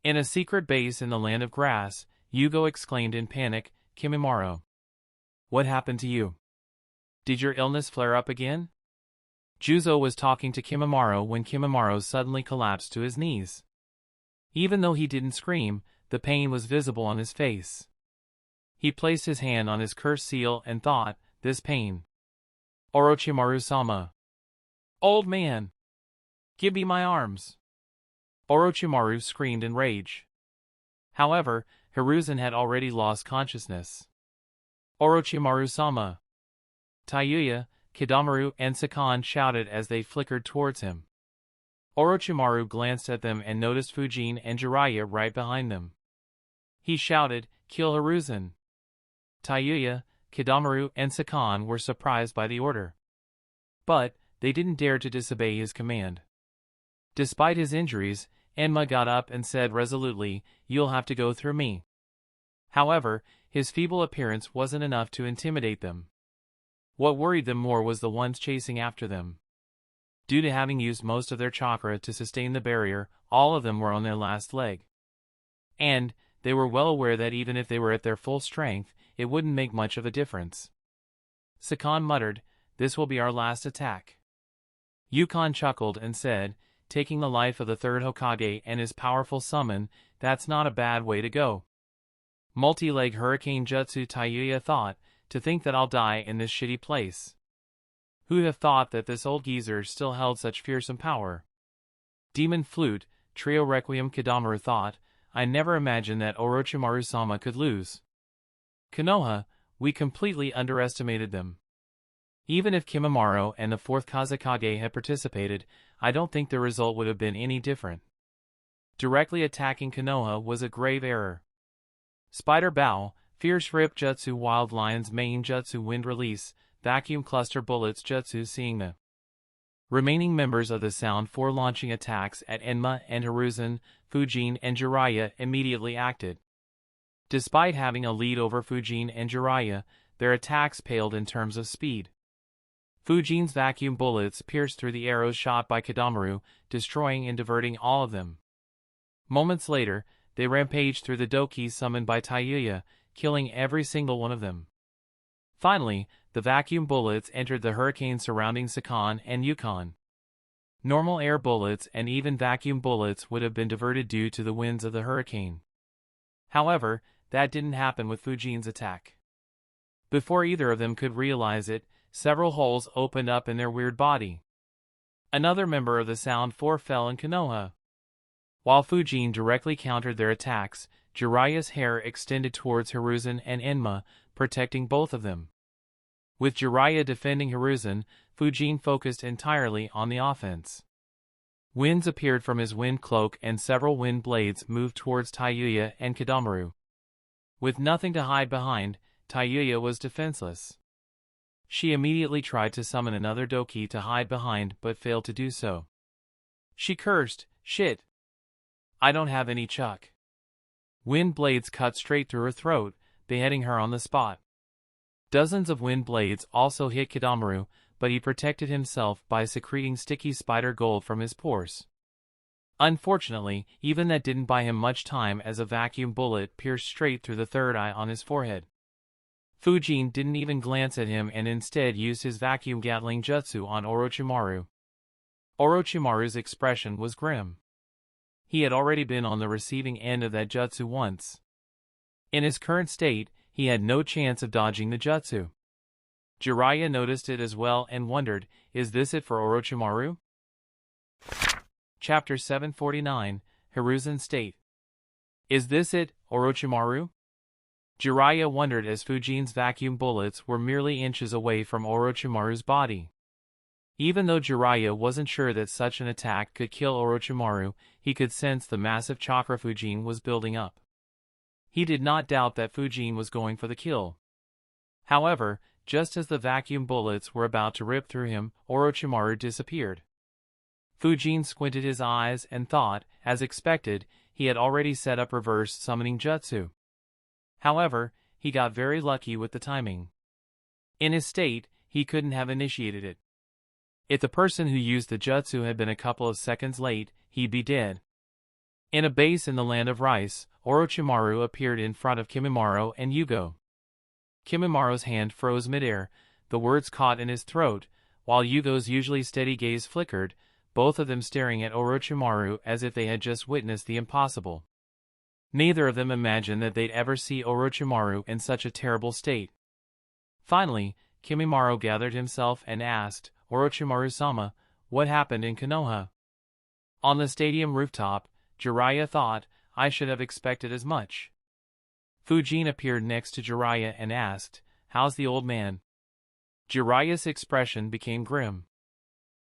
In a secret base in the land of grass, Yugo exclaimed in panic, "Kimimaro, what happened to you? Did your illness flare up again?" Juzo was talking to Kimimaro when Kimimaro suddenly collapsed to his knees. Even though he didn't scream, the pain was visible on his face. He placed his hand on his cursed seal and thought, "This pain. Orochimaru-sama. Old man. Give me my arms." Orochimaru screamed in rage. However, Hiruzen had already lost consciousness. "Orochimaru-sama." Tayuya, Kidamaru, and Sakan shouted as they flickered towards him. Orochimaru glanced at them and noticed Fujin and Jiraiya right behind them. He shouted, "Kill Hiruzen." Tayuya, Kidamaru, and Sakan were surprised by the order. But they didn't dare to disobey his command. Despite his injuries, Enma got up and said resolutely, "You'll have to go through me." However, his feeble appearance wasn't enough to intimidate them. What worried them more was the ones chasing after them. Due to having used most of their chakra to sustain the barrier, all of them were on their last leg. And they were well aware that even if they were at their full strength, it wouldn't make much of a difference. Sakan muttered, "This will be our last attack." Yukon chuckled and said, "Taking the life of the third Hokage and his powerful summon, that's not a bad way to go." Multi-leg hurricane jutsu, Tayuya thought, "To think that I'll die in this shitty place. Who'd have thought that this old geezer still held such fearsome power?" Demon flute, trio requiem, Kidamaru thought, "I never imagined that Orochimaru-sama could lose. Konoha, we completely underestimated them." Even if Kimimaro and the fourth Kazekage had participated, I don't think the result would have been any different. Directly attacking Konoha was a grave error. Spider Bow, Fierce Rip Jutsu, Wild Lion's Mane Jutsu, Wind Release, Vacuum Cluster Bullets Jutsu. Seeing the remaining members of the Sound Four launching attacks at Enma and Hiruzen, Fujin and Jiraiya immediately acted. Despite having a lead over Fujin and Jiraiya, their attacks paled in terms of speed. Fujin's vacuum bullets pierced through the arrows shot by Kidamaru, destroying and diverting all of them. Moments later, they rampaged through the Doki summoned by Tayuya, killing every single one of them. Finally, the vacuum bullets entered the hurricane surrounding Sakan and Yukon. Normal air bullets and even vacuum bullets would have been diverted due to the winds of the hurricane. However, that didn't happen with Fujin's attack. Before either of them could realize it, several holes opened up in their weird body. Another member of the Sound Four fell in Konoha. While Fujin directly countered their attacks, Jiraiya's hair extended towards Hiruzen and Enma, protecting both of them. With Jiraiya defending Hiruzen, Fujin focused entirely on the offense. Winds appeared from his wind cloak and several wind blades moved towards Tayuya and Kidamaru. With nothing to hide behind, Tayuya was defenseless. She immediately tried to summon another Doki to hide behind but failed to do so. She cursed, "Shit. I don't have any chuck." Wind blades cut straight through her throat, beheading her on the spot. Dozens of wind blades also hit Kidamaru, but he protected himself by secreting sticky spider gold from his pores. Unfortunately, even that didn't buy him much time as a vacuum bullet pierced straight through the third eye on his forehead. Fujin didn't even glance at him and instead used his vacuum Gatling jutsu on Orochimaru. Orochimaru's expression was grim. He had already been on the receiving end of that jutsu once. In his current state, he had no chance of dodging the jutsu. Jiraiya noticed it as well and wondered, is this it for Orochimaru? Chapter 749, Hiruzen's State. Is this it, Orochimaru? Jiraiya wondered as Fujin's vacuum bullets were merely inches away from Orochimaru's body. Even though Jiraiya wasn't sure that such an attack could kill Orochimaru, he could sense the massive chakra Fujin was building up. He did not doubt that Fujin was going for the kill. However, just as the vacuum bullets were about to rip through him, Orochimaru disappeared. Fujin squinted his eyes and thought, as expected, he had already set up reverse summoning jutsu. However, he got very lucky with the timing. In his state, he couldn't have initiated it. If the person who used the jutsu had been a couple of seconds late, he'd be dead. In a base in the land of rice, Orochimaru appeared in front of Kimimaro and Yugo. Kimimaro's hand froze midair, the words caught in his throat, while Yugo's usually steady gaze flickered, both of them staring at Orochimaru as if they had just witnessed the impossible. Neither of them imagined that they'd ever see Orochimaru in such a terrible state. Finally, Kimimaro gathered himself and asked, Orochimaru-sama, what happened in Konoha? On the stadium rooftop, Jiraiya thought, I should have expected as much. Fujin appeared next to Jiraiya and asked, how's the old man? Jiraiya's expression became grim.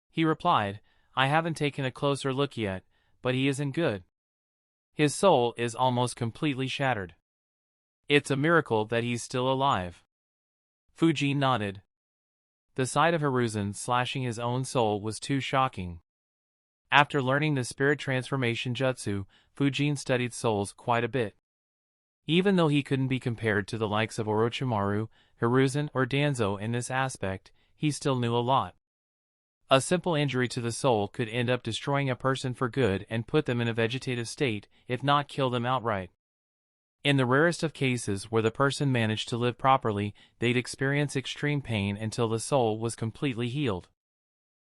He replied, I haven't taken a closer look yet, but he isn't good. His soul is almost completely shattered. It's a miracle that he's still alive. Fujin nodded. The sight of Hiruzen slashing his own soul was too shocking. After learning the spirit transformation jutsu, Fujin studied souls quite a bit. Even though he couldn't be compared to the likes of Orochimaru, Hiruzen, or Danzo in this aspect, he still knew a lot. A simple injury to the soul could end up destroying a person for good and put them in a vegetative state, if not kill them outright. In the rarest of cases where the person managed to live properly, they'd experience extreme pain until the soul was completely healed.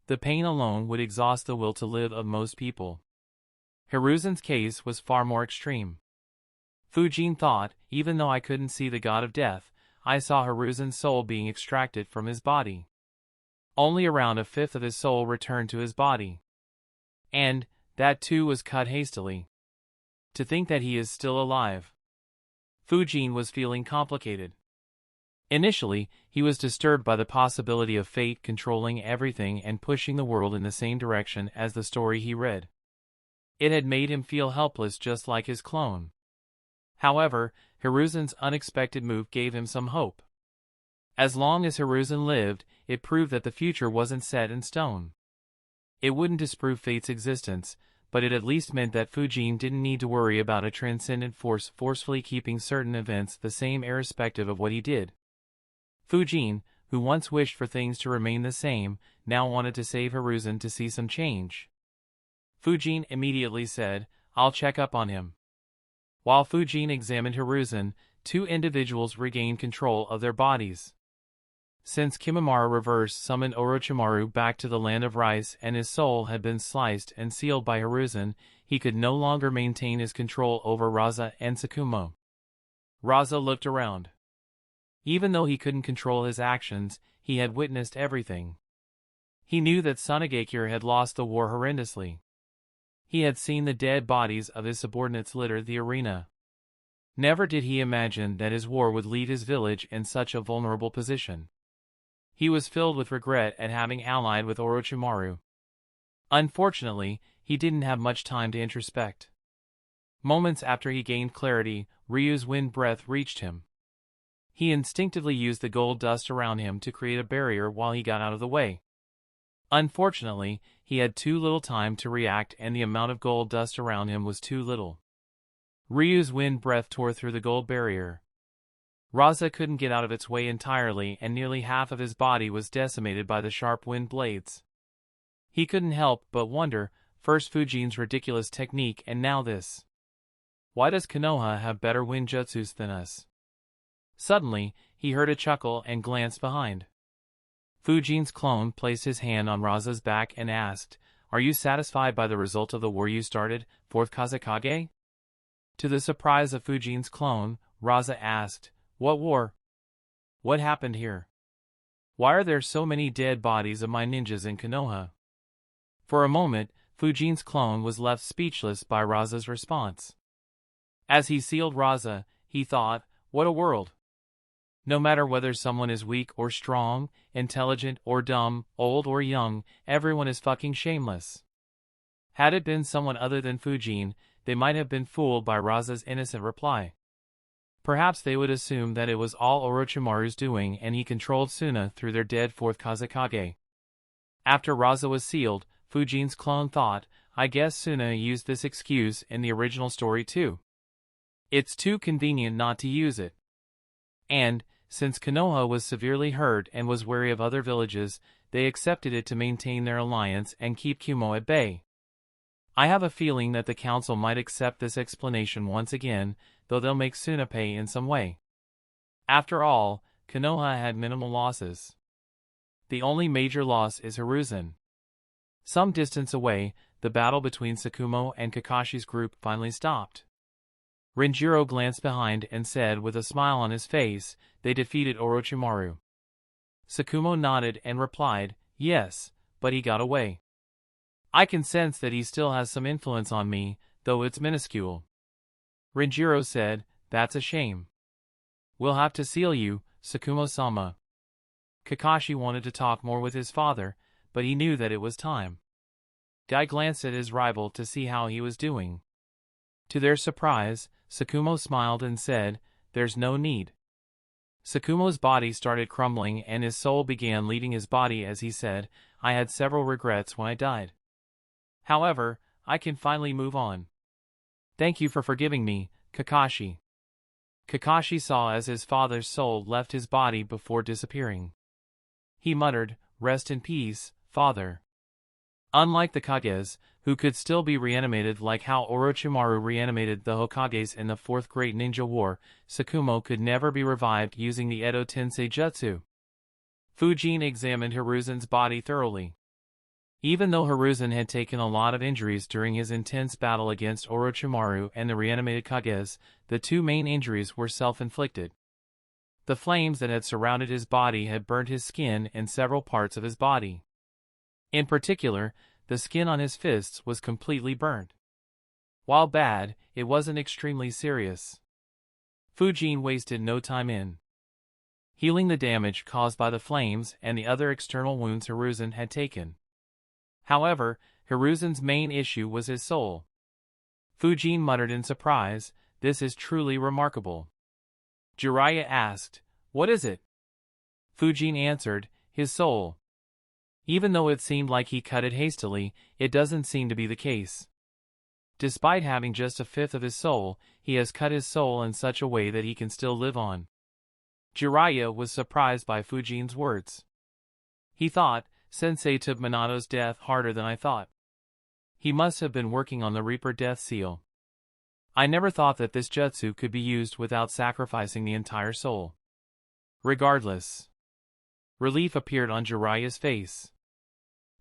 The pain alone would exhaust the will to live of most people. Hiruzen's case was far more extreme. Fujin thought, even though I couldn't see the god of death, I saw Hiruzen's soul being extracted from his body. Only around a fifth of his soul returned to his body. And, that too was cut hastily. To think that he is still alive. Fujin was feeling complicated. Initially, he was disturbed by the possibility of fate controlling everything and pushing the world in the same direction as the story he read. It had made him feel helpless just like his clone. However, Hiruzen's unexpected move gave him some hope. As long as Hiruzen lived, it proved that the future wasn't set in stone. It wouldn't disprove fate's existence, but it at least meant that Fujin didn't need to worry about a transcendent force forcefully keeping certain events the same irrespective of what he did. Fujin, who once wished for things to remain the same, now wanted to save Hiruzen to see some change. Fujin immediately said, I'll check up on him. While Fujin examined Hiruzen, two individuals regained control of their bodies. Since Kimimaro reverse summoned Orochimaru back to the land of rice and his soul had been sliced and sealed by Hiruzen, he could no longer maintain his control over Raza and Tsukumo. Raza looked around. Even though he couldn't control his actions, he had witnessed everything. He knew that Sunagakure had lost the war horrendously. He had seen the dead bodies of his subordinates litter the arena. Never did he imagine that his war would leave his village in such a vulnerable position. He was filled with regret at having allied with Orochimaru. Unfortunately, he didn't have much time to introspect. Moments after he gained clarity, Ryu's wind breath reached him. He instinctively used the gold dust around him to create a barrier while he got out of the way. Unfortunately, he had too little time to react and the amount of gold dust around him was too little. Ryu's wind breath tore through the gold barrier. Raza couldn't get out of its way entirely, and nearly half of his body was decimated by the sharp wind blades. He couldn't help but wonder, first Fujin's ridiculous technique and now this. Why does Konoha have better wind jutsus than us? Suddenly, he heard a chuckle and glanced behind. Fujin's clone placed his hand on Raza's back and asked, "Are you satisfied by the result of the war you started, 4th Kazekage?" To the surprise of Fujin's clone, Raza asked, "What war? What happened here? Why are there so many dead bodies of my ninjas in Konoha?" For a moment, Fujin's clone was left speechless by Raza's response. As he sealed Raza, he thought, what a world. No matter whether someone is weak or strong, intelligent or dumb, old or young, everyone is fucking shameless. Had it been someone other than Fujin, they might have been fooled by Raza's innocent reply. Perhaps they would assume that it was all Orochimaru's doing and he controlled Suna through their dead 4th Kazekage. After Raza was sealed, Fujin's clone thought, I guess Suna used this excuse in the original story too. It's too convenient not to use it. And, since Konoha was severely hurt and was wary of other villages, they accepted it to maintain their alliance and keep Kumo at bay. I have a feeling that the council might accept this explanation once again, though they'll make Suna pay in some way. After all, Konoha had minimal losses. The only major loss is Hiruzen. Some distance away, the battle between Sakumo and Kakashi's group finally stopped. Renjiro glanced behind and said with a smile on his face, they defeated Orochimaru. Sakumo nodded and replied, yes, but he got away. I can sense that he still has some influence on me, though it's minuscule. Renjiro said, that's a shame. We'll have to seal you, Sakumo-sama. Kakashi wanted to talk more with his father, but he knew that it was time. Guy glanced at his rival to see how he was doing. To their surprise, Sakumo smiled and said, there's no need. Sakumo's body started crumbling and his soul began leaving his body as he said, I had several regrets when I died. However, I can finally move on. Thank you for forgiving me, Kakashi. Kakashi saw as his father's soul left his body before disappearing. He muttered, rest in peace, father. Unlike the Kages, who could still be reanimated like how Orochimaru reanimated the Hokages in the Fourth Great Ninja War, Sakumo could never be revived using the Edo Tensei Jutsu. Fujin examined Hiruzen's body thoroughly. Even though Hiruzen had taken a lot of injuries during his intense battle against Orochimaru and the reanimated Kages, the two main injuries were self-inflicted. The flames that had surrounded his body had burnt his skin and several parts of his body. In particular, the skin on his fists was completely burnt. While bad, it wasn't extremely serious. Fujin wasted no time in healing the damage caused by the flames and the other external wounds Hiruzen had taken. However, Hiruzen's main issue was his soul. Fujin muttered in surprise, this is truly remarkable. Jiraiya asked, what is it? Fujin answered, his soul. Even though it seemed like he cut it hastily, it doesn't seem to be the case. Despite having just a fifth of his soul, he has cut his soul in such a way that he can still live on. Jiraiya was surprised by Fujin's words. He thought, Sensei took Minato's death harder than I thought. He must have been working on the Reaper death seal. I never thought that this jutsu could be used without sacrificing the entire soul. Regardless. Relief appeared on Jiraiya's face.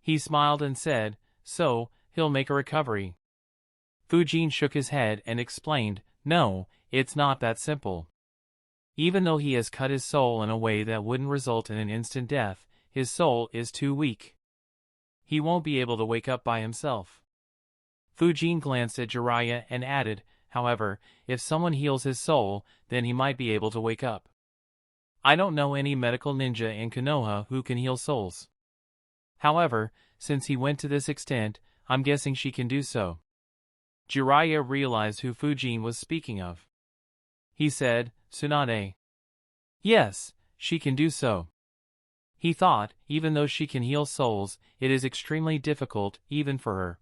He smiled and said, so, he'll make a recovery. Fujin shook his head and explained, no, it's not that simple. Even though he has cut his soul in a way that wouldn't result in an instant death, his soul is too weak. He won't be able to wake up by himself. Fujin glanced at Jiraiya and added, however, if someone heals his soul, then he might be able to wake up. I don't know any medical ninja in Konoha who can heal souls. However, since he went to this extent, I'm guessing she can do so. Jiraiya realized who Fujin was speaking of. He said, Tsunade. Yes, she can do so. He thought, even though she can heal souls, it is extremely difficult, even for her.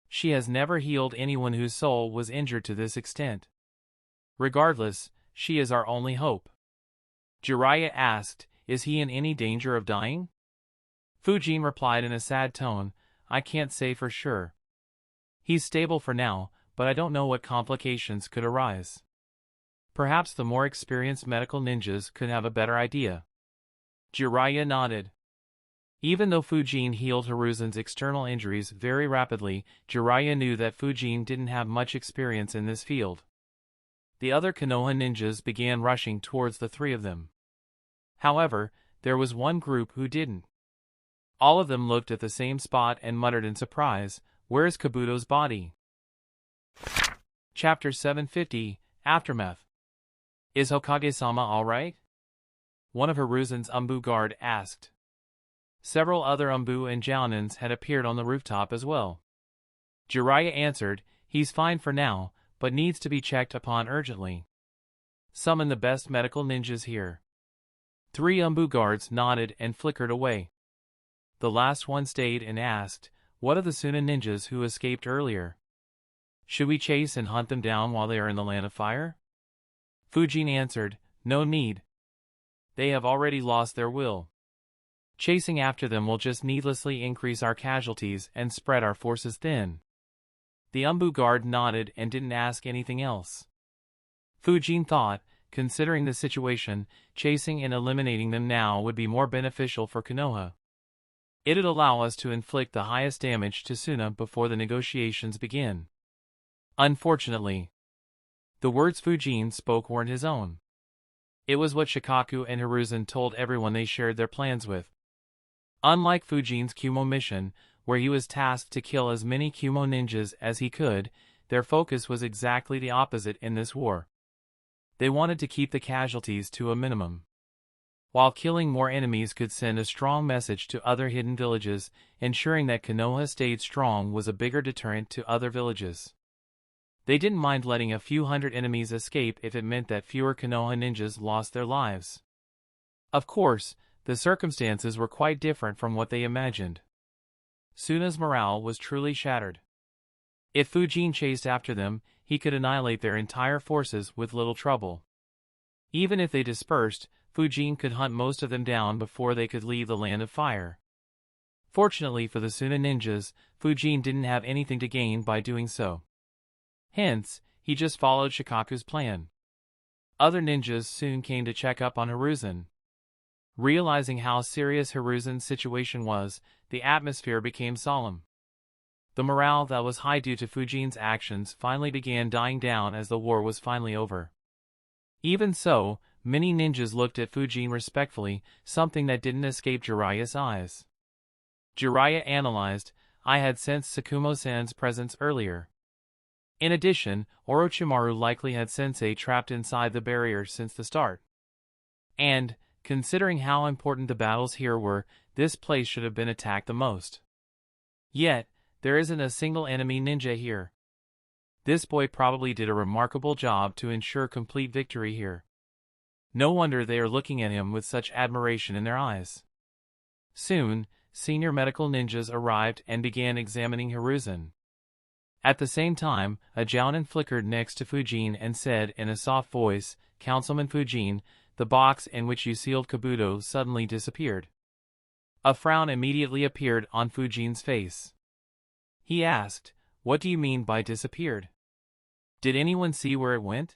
She has never healed anyone whose soul was injured to this extent. Regardless, she is our only hope. Jiraiya asked, is he in any danger of dying? Fujin replied in a sad tone, I can't say for sure. He's stable for now, but I don't know what complications could arise. Perhaps the more experienced medical ninjas could have a better idea. Jiraiya nodded. Even though Fujin healed Hiruzen's external injuries very rapidly, Jiraiya knew that Fujin didn't have much experience in this field. The other Konoha ninjas began rushing towards the three of them. However, there was one group who didn't. All of them looked at the same spot and muttered in surprise, where's Kabuto's body? Chapter 750, Aftermath. Is Hokage-sama alright? One of Hiruzen's Umbu guard asked. Several other Umbu and Jounins had appeared on the rooftop as well. Jiraiya answered, he's fine for now, but needs to be checked upon urgently. Summon the best medical ninjas here. 3 Umbu guards nodded and flickered away. The last one stayed and asked, what of the Suna ninjas who escaped earlier? Should we chase and hunt them down while they are in the land of fire? Fujin answered, no need. They have already lost their will. Chasing after them will just needlessly increase our casualties and spread our forces thin. The Umbu guard nodded and didn't ask anything else. Fujin thought, considering the situation, chasing and eliminating them now would be more beneficial for Konoha. It'd allow us to inflict the highest damage to Suna before the negotiations begin. Unfortunately, the words Fujin spoke weren't his own. It was what Shikaku and Hiruzen told everyone they shared their plans with. Unlike Fujin's Kumo mission, where he was tasked to kill as many Kumo ninjas as he could, their focus was exactly the opposite in this war. They wanted to keep the casualties to a minimum. While killing more enemies could send a strong message to other hidden villages, ensuring that Konoha stayed strong was a bigger deterrent to other villages. They didn't mind letting a few hundred enemies escape if it meant that fewer Konoha ninjas lost their lives. Of course, the circumstances were quite different from what they imagined. Suna's morale was truly shattered. If Fujin chased after them, he could annihilate their entire forces with little trouble. Even if they dispersed, Fujin could hunt most of them down before they could leave the land of fire. Fortunately for the Suna ninjas, Fujin didn't have anything to gain by doing so. Hence, he just followed Shikaku's plan. Other ninjas soon came to check up on Hiruzen. Realizing how serious Hiruzen's situation was, the atmosphere became solemn. The morale that was high due to Fujin's actions finally began dying down as the war was finally over. Even so, many ninjas looked at Fujin respectfully, something that didn't escape Jiraiya's eyes. Jiraiya analyzed, I had sensed Tsukumo-san's presence earlier. In addition, Orochimaru likely had Sensei trapped inside the barrier since the start. And, considering how important the battles here were, this place should have been attacked the most. Yet, there isn't a single enemy ninja here. This boy probably did a remarkable job to ensure complete victory here. No wonder they are looking at him with such admiration in their eyes. Soon, senior medical ninjas arrived and began examining Hiruzen. At the same time, a Jounin flickered next to Fujin and said in a soft voice, Councilman Fujin, the box in which you sealed Kabuto suddenly disappeared. A frown immediately appeared on Fujin's face. He asked, what do you mean by disappeared? Did anyone see where it went?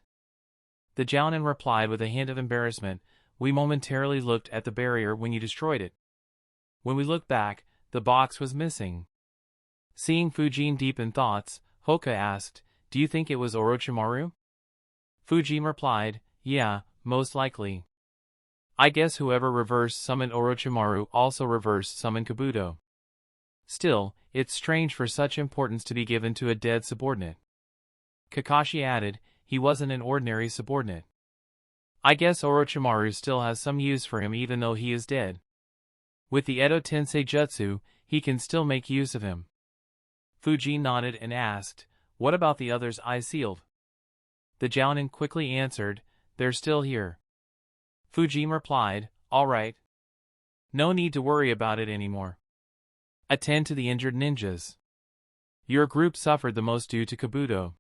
The Jounin replied with a hint of embarrassment, we momentarily looked at the barrier when you destroyed it. When we looked back, the box was missing. Seeing Fujin deep in thoughts, Hoka asked, do you think it was Orochimaru? Fujin replied, yeah, most likely. I guess whoever reverse summoned Orochimaru also reverse summoned Kabuto. Still, it's strange for such importance to be given to a dead subordinate. Kakashi added, he wasn't an ordinary subordinate. I guess Orochimaru still has some use for him even though he is dead. With the Edo Tensei Jutsu, he can still make use of him. Fujin nodded and asked, what about the others I sealed? The Jounin quickly answered, they're still here. Fujin replied, all right. No need to worry about it anymore. Attend to the injured ninjas. Your group suffered the most due to Kabuto.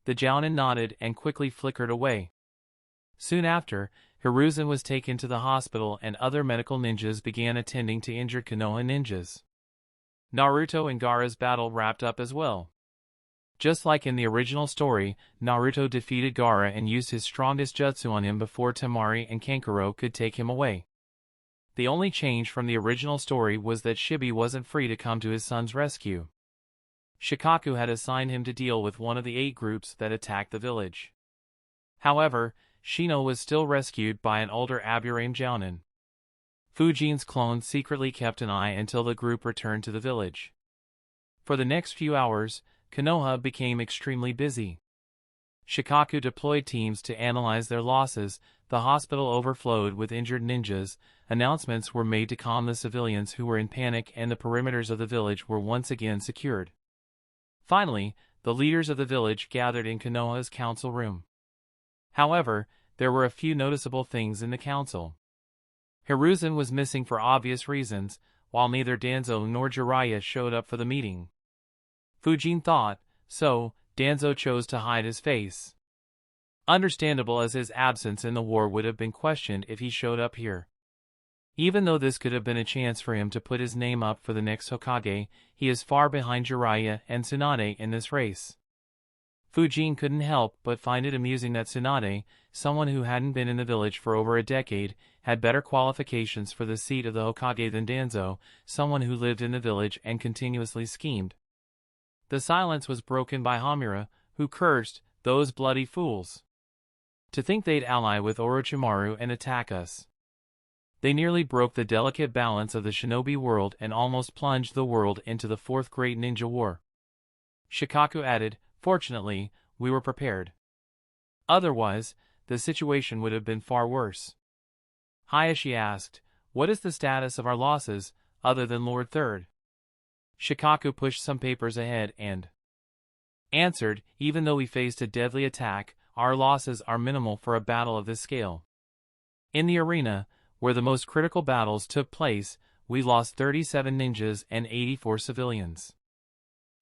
The Jounin nodded and quickly flickered away. Soon after, Hiruzen was taken to the hospital and other medical ninjas began attending to injured Konoha ninjas. Naruto and Gaara's battle wrapped up as well. Just like in the original story, Naruto defeated Gaara and used his strongest jutsu on him before Temari and Kankuro could take him away. The only change from the original story was that Shibi wasn't free to come to his son's rescue. Shikaku had assigned him to deal with one of the 8 groups that attacked the village. However, Shino was still rescued by an older Aburame Jounin. Fujin's clone secretly kept an eye until the group returned to the village. For the next few hours, Konoha became extremely busy. Shikaku deployed teams to analyze their losses, the hospital overflowed with injured ninjas, announcements were made to calm the civilians who were in panic and the perimeters of the village were once again secured. Finally, the leaders of the village gathered in Konoha's council room. However, there were a few noticeable things in the council. Hiruzen was missing for obvious reasons, while neither Danzo nor Jiraiya showed up for the meeting. Fujin thought, so Danzo chose to hide his face. Understandable, as his absence in the war would have been questioned if he showed up here. Even though this could have been a chance for him to put his name up for the next Hokage, he is far behind Jiraiya and Tsunade in this race. Fujin couldn't help but find it amusing that Tsunade, someone who hadn't been in the village for over a decade, had better qualifications for the seat of the Hokage than Danzo, someone who lived in the village and continuously schemed. The silence was broken by Hamura, who cursed, "Those bloody fools! To think they'd ally with Orochimaru and attack us. They nearly broke the delicate balance of the shinobi world and almost plunged the world into the 4th Great Ninja War." Shikaku added, "Fortunately, we were prepared. Otherwise, the situation would have been far worse." Hayashi asked, "What is the status of our losses, other than Lord Third?" Shikaku pushed some papers ahead and answered, "Even though we faced a deadly attack, our losses are minimal for a battle of this scale. In the arena, where the most critical battles took place, we lost 37 ninjas and 84 civilians.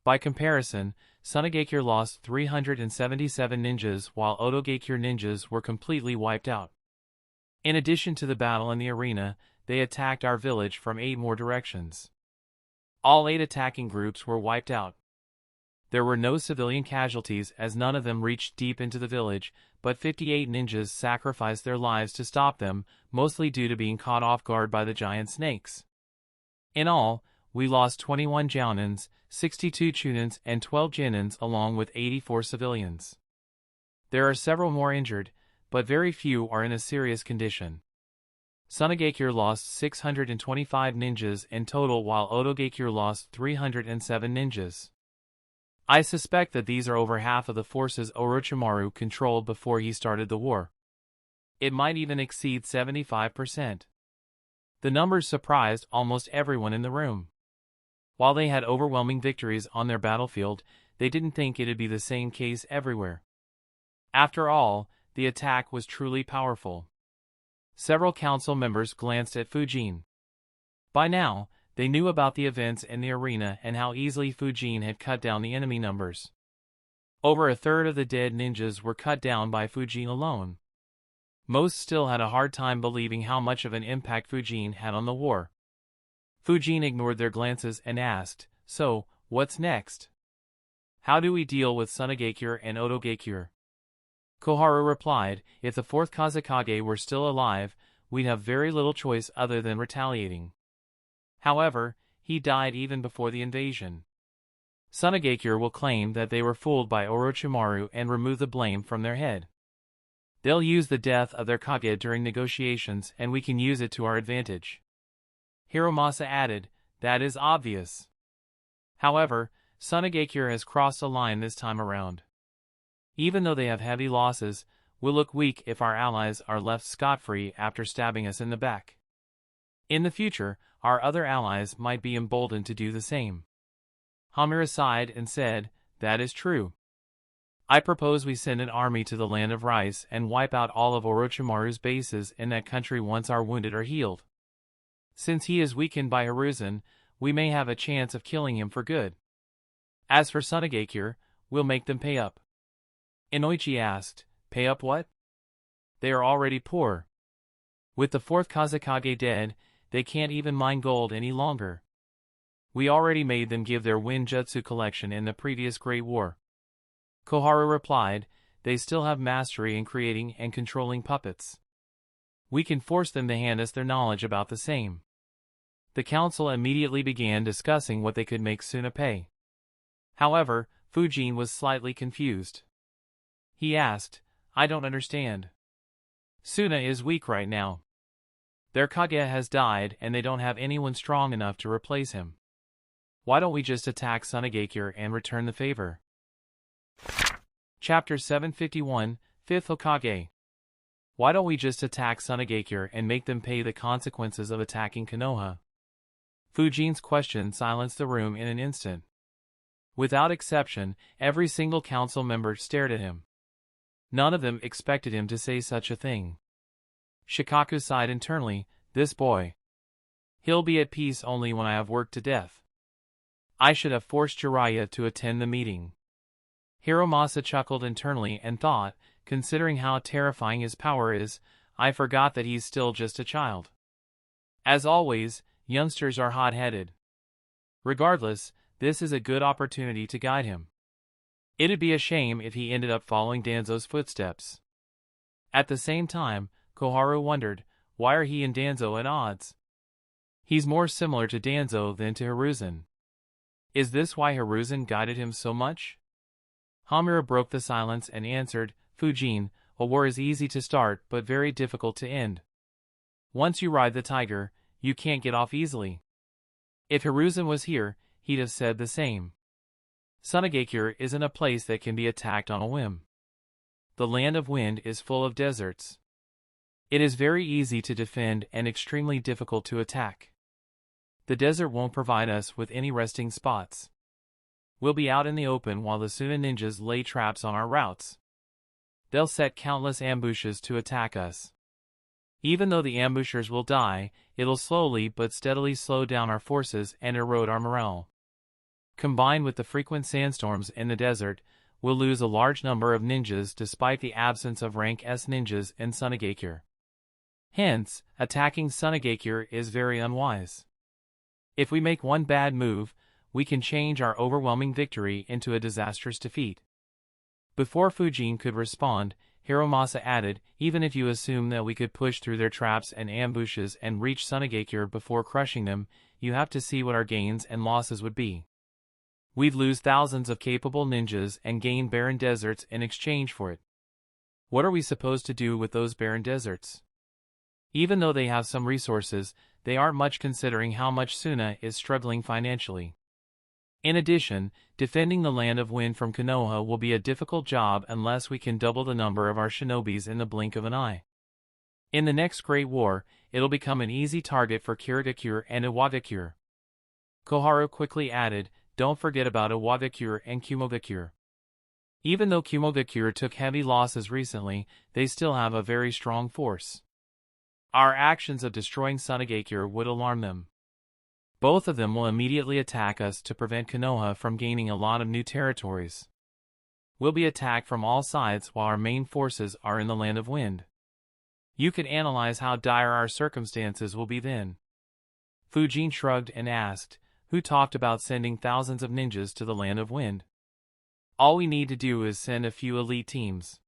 By comparison, Sunagakure lost 377 ninjas while Otogakure ninjas were completely wiped out. In addition to the battle in the arena, they attacked our village from 8 more directions. All 8 attacking groups were wiped out. There were no civilian casualties as none of them reached deep into the village, but 58 ninjas sacrificed their lives to stop them, mostly due to being caught off guard by the giant snakes. In all, we lost 21 Jounins, 62 Chunins and 12 Genins along with 84 civilians. There are several more injured, but very few are in a serious condition. Sunagakure lost 625 ninjas in total while Otogakure lost 307 ninjas. I suspect that these are over half of the forces Orochimaru controlled before he started the war. It might even exceed 75%. The numbers surprised almost everyone in the room. While they had overwhelming victories on their battlefield, they didn't think it'd be the same case everywhere. After all, the attack was truly powerful. Several council members glanced at Fujin. By now, they knew about the events in the arena and how easily Fujin had cut down the enemy numbers. Over a third of the dead ninjas were cut down by Fujin alone. Most still had a hard time believing how much of an impact Fujin had on the war. Fujin ignored their glances and asked, "So, what's next? How do we deal with Sunagakure and Otogakure?" Koharu replied, "If the 4th Kazekage were still alive, we'd have very little choice other than retaliating. However, he died even before the invasion. Sunagakure will claim that they were fooled by Orochimaru and remove the blame from their head. They'll use the death of their Kage during negotiations and we can use it to our advantage." Hiromasa added, "That is obvious. However, Sunagakure has crossed a line this time around. Even though they have heavy losses, we'll look weak if our allies are left scot-free after stabbing us in the back. In the future, our other allies might be emboldened to do the same." Hamura sighed and said, "That is true. I propose we send an army to the land of rice and wipe out all of Orochimaru's bases in that country once our wounded are healed. Since he is weakened by Hiruzen, we may have a chance of killing him for good. As for Sunagakure, we'll make them pay up." Inoichi asked, "Pay up what? They are already poor." With the fourth Kazekage dead, they can't even mine gold any longer. We already made them give their wind jutsu collection in the previous Great War. Koharu replied, they still have mastery in creating and controlling puppets. We can force them to hand us their knowledge about the same. The council immediately began discussing what they could make Suna pay. However, Fujin was slightly confused. He asked, I don't understand. Suna is weak right now. Their Kage has died and they don't have anyone strong enough to replace him. Why don't we just attack Sunagakure and return the favor? Chapter 751, 5th Hokage. Why don't we just attack Sunagakure and make them pay the consequences of attacking Konoha? Fujin's question silenced the room in an instant. Without exception, every single council member stared at him. None of them expected him to say such a thing. Shikaku sighed internally, this boy. He'll be at peace only when I have worked to death. I should have forced Jiraiya to attend the meeting. Hiromasa chuckled internally and thought, considering how terrifying his power is, I forgot that he's still just a child. As always, youngsters are hot-headed. Regardless, this is a good opportunity to guide him. It'd be a shame if he ended up following Danzo's footsteps. At the same time, Koharu wondered, why are he and Danzo at odds? He's more similar to Danzo than to Hiruzen. Is this why Hiruzen guided him so much? Hamura broke the silence and answered, Fujin, a war is easy to start but very difficult to end. Once you ride the tiger, you can't get off easily. If Hiruzen was here, he'd have said the same. Sunagakure isn't a place that can be attacked on a whim. The land of wind is full of deserts. It is very easy to defend and extremely difficult to attack. The desert won't provide us with any resting spots. We'll be out in the open while the Suna ninjas lay traps on our routes. They'll set countless ambushes to attack us. Even though the ambushers will die, it'll slowly but steadily slow down our forces and erode our morale. Combined with the frequent sandstorms in the desert, we'll lose a large number of ninjas despite the absence of rank S ninjas in Sunagakure. Hence, attacking Sunagakure is very unwise. If we make one bad move, we can change our overwhelming victory into a disastrous defeat. Before Fujin could respond, Hiromasa added, even if you assume that we could push through their traps and ambushes and reach Sunagakure before crushing them, you have to see what our gains and losses would be. We'd lose thousands of capable ninjas and gain barren deserts in exchange for it. What are we supposed to do with those barren deserts? Even though they have some resources, they aren't much considering how much Suna is struggling financially. In addition, defending the land of wind from Konoha will be a difficult job unless we can double the number of our shinobis in the blink of an eye. In the next Great War, it'll become an easy target for Kirigakure and Iwagakure. Koharu quickly added, don't forget about Iwagakure and Kumogakure. Even though Kumogakure took heavy losses recently, they still have a very strong force. Our actions of destroying Sunagakure would alarm them. Both of them will immediately attack us to prevent Konoha from gaining a lot of new territories. We'll be attacked from all sides while our main forces are in the land of wind. You can analyze how dire our circumstances will be then. Fujin shrugged and asked, who talked about sending thousands of ninjas to the land of wind? All we need to do is send a few elite teams.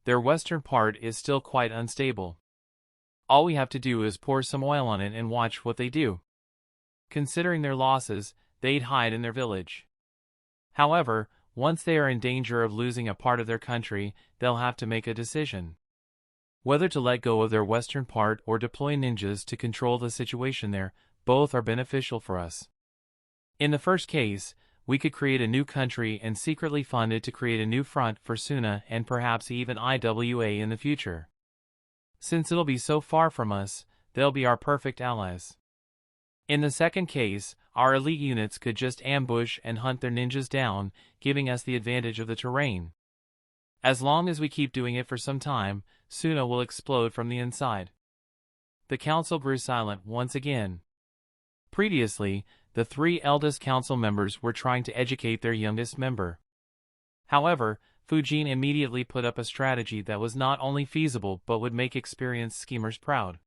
Their western part is still quite unstable. All we have to do is pour some oil on it and watch what they do. Considering their losses, they'd hide in their village. However, once they are in danger of losing a part of their country, they'll have to make a decision. Whether to let go of their western part or deploy ninjas to control the situation there, both are beneficial for us. In the first case, we could create a new country and secretly fund it to create a new front for Suna and perhaps even IWA in the future. Since it'll be so far from us, they'll be our perfect allies. In the second case, our elite units could just ambush and hunt their ninjas down, giving us the advantage of the terrain. As long as we keep doing it for some time, Suna will explode from the inside. The council grew silent once again. Previously, the three eldest council members were trying to educate their youngest member. However, Fujin immediately put up a strategy that was not only feasible but would make experienced schemers proud.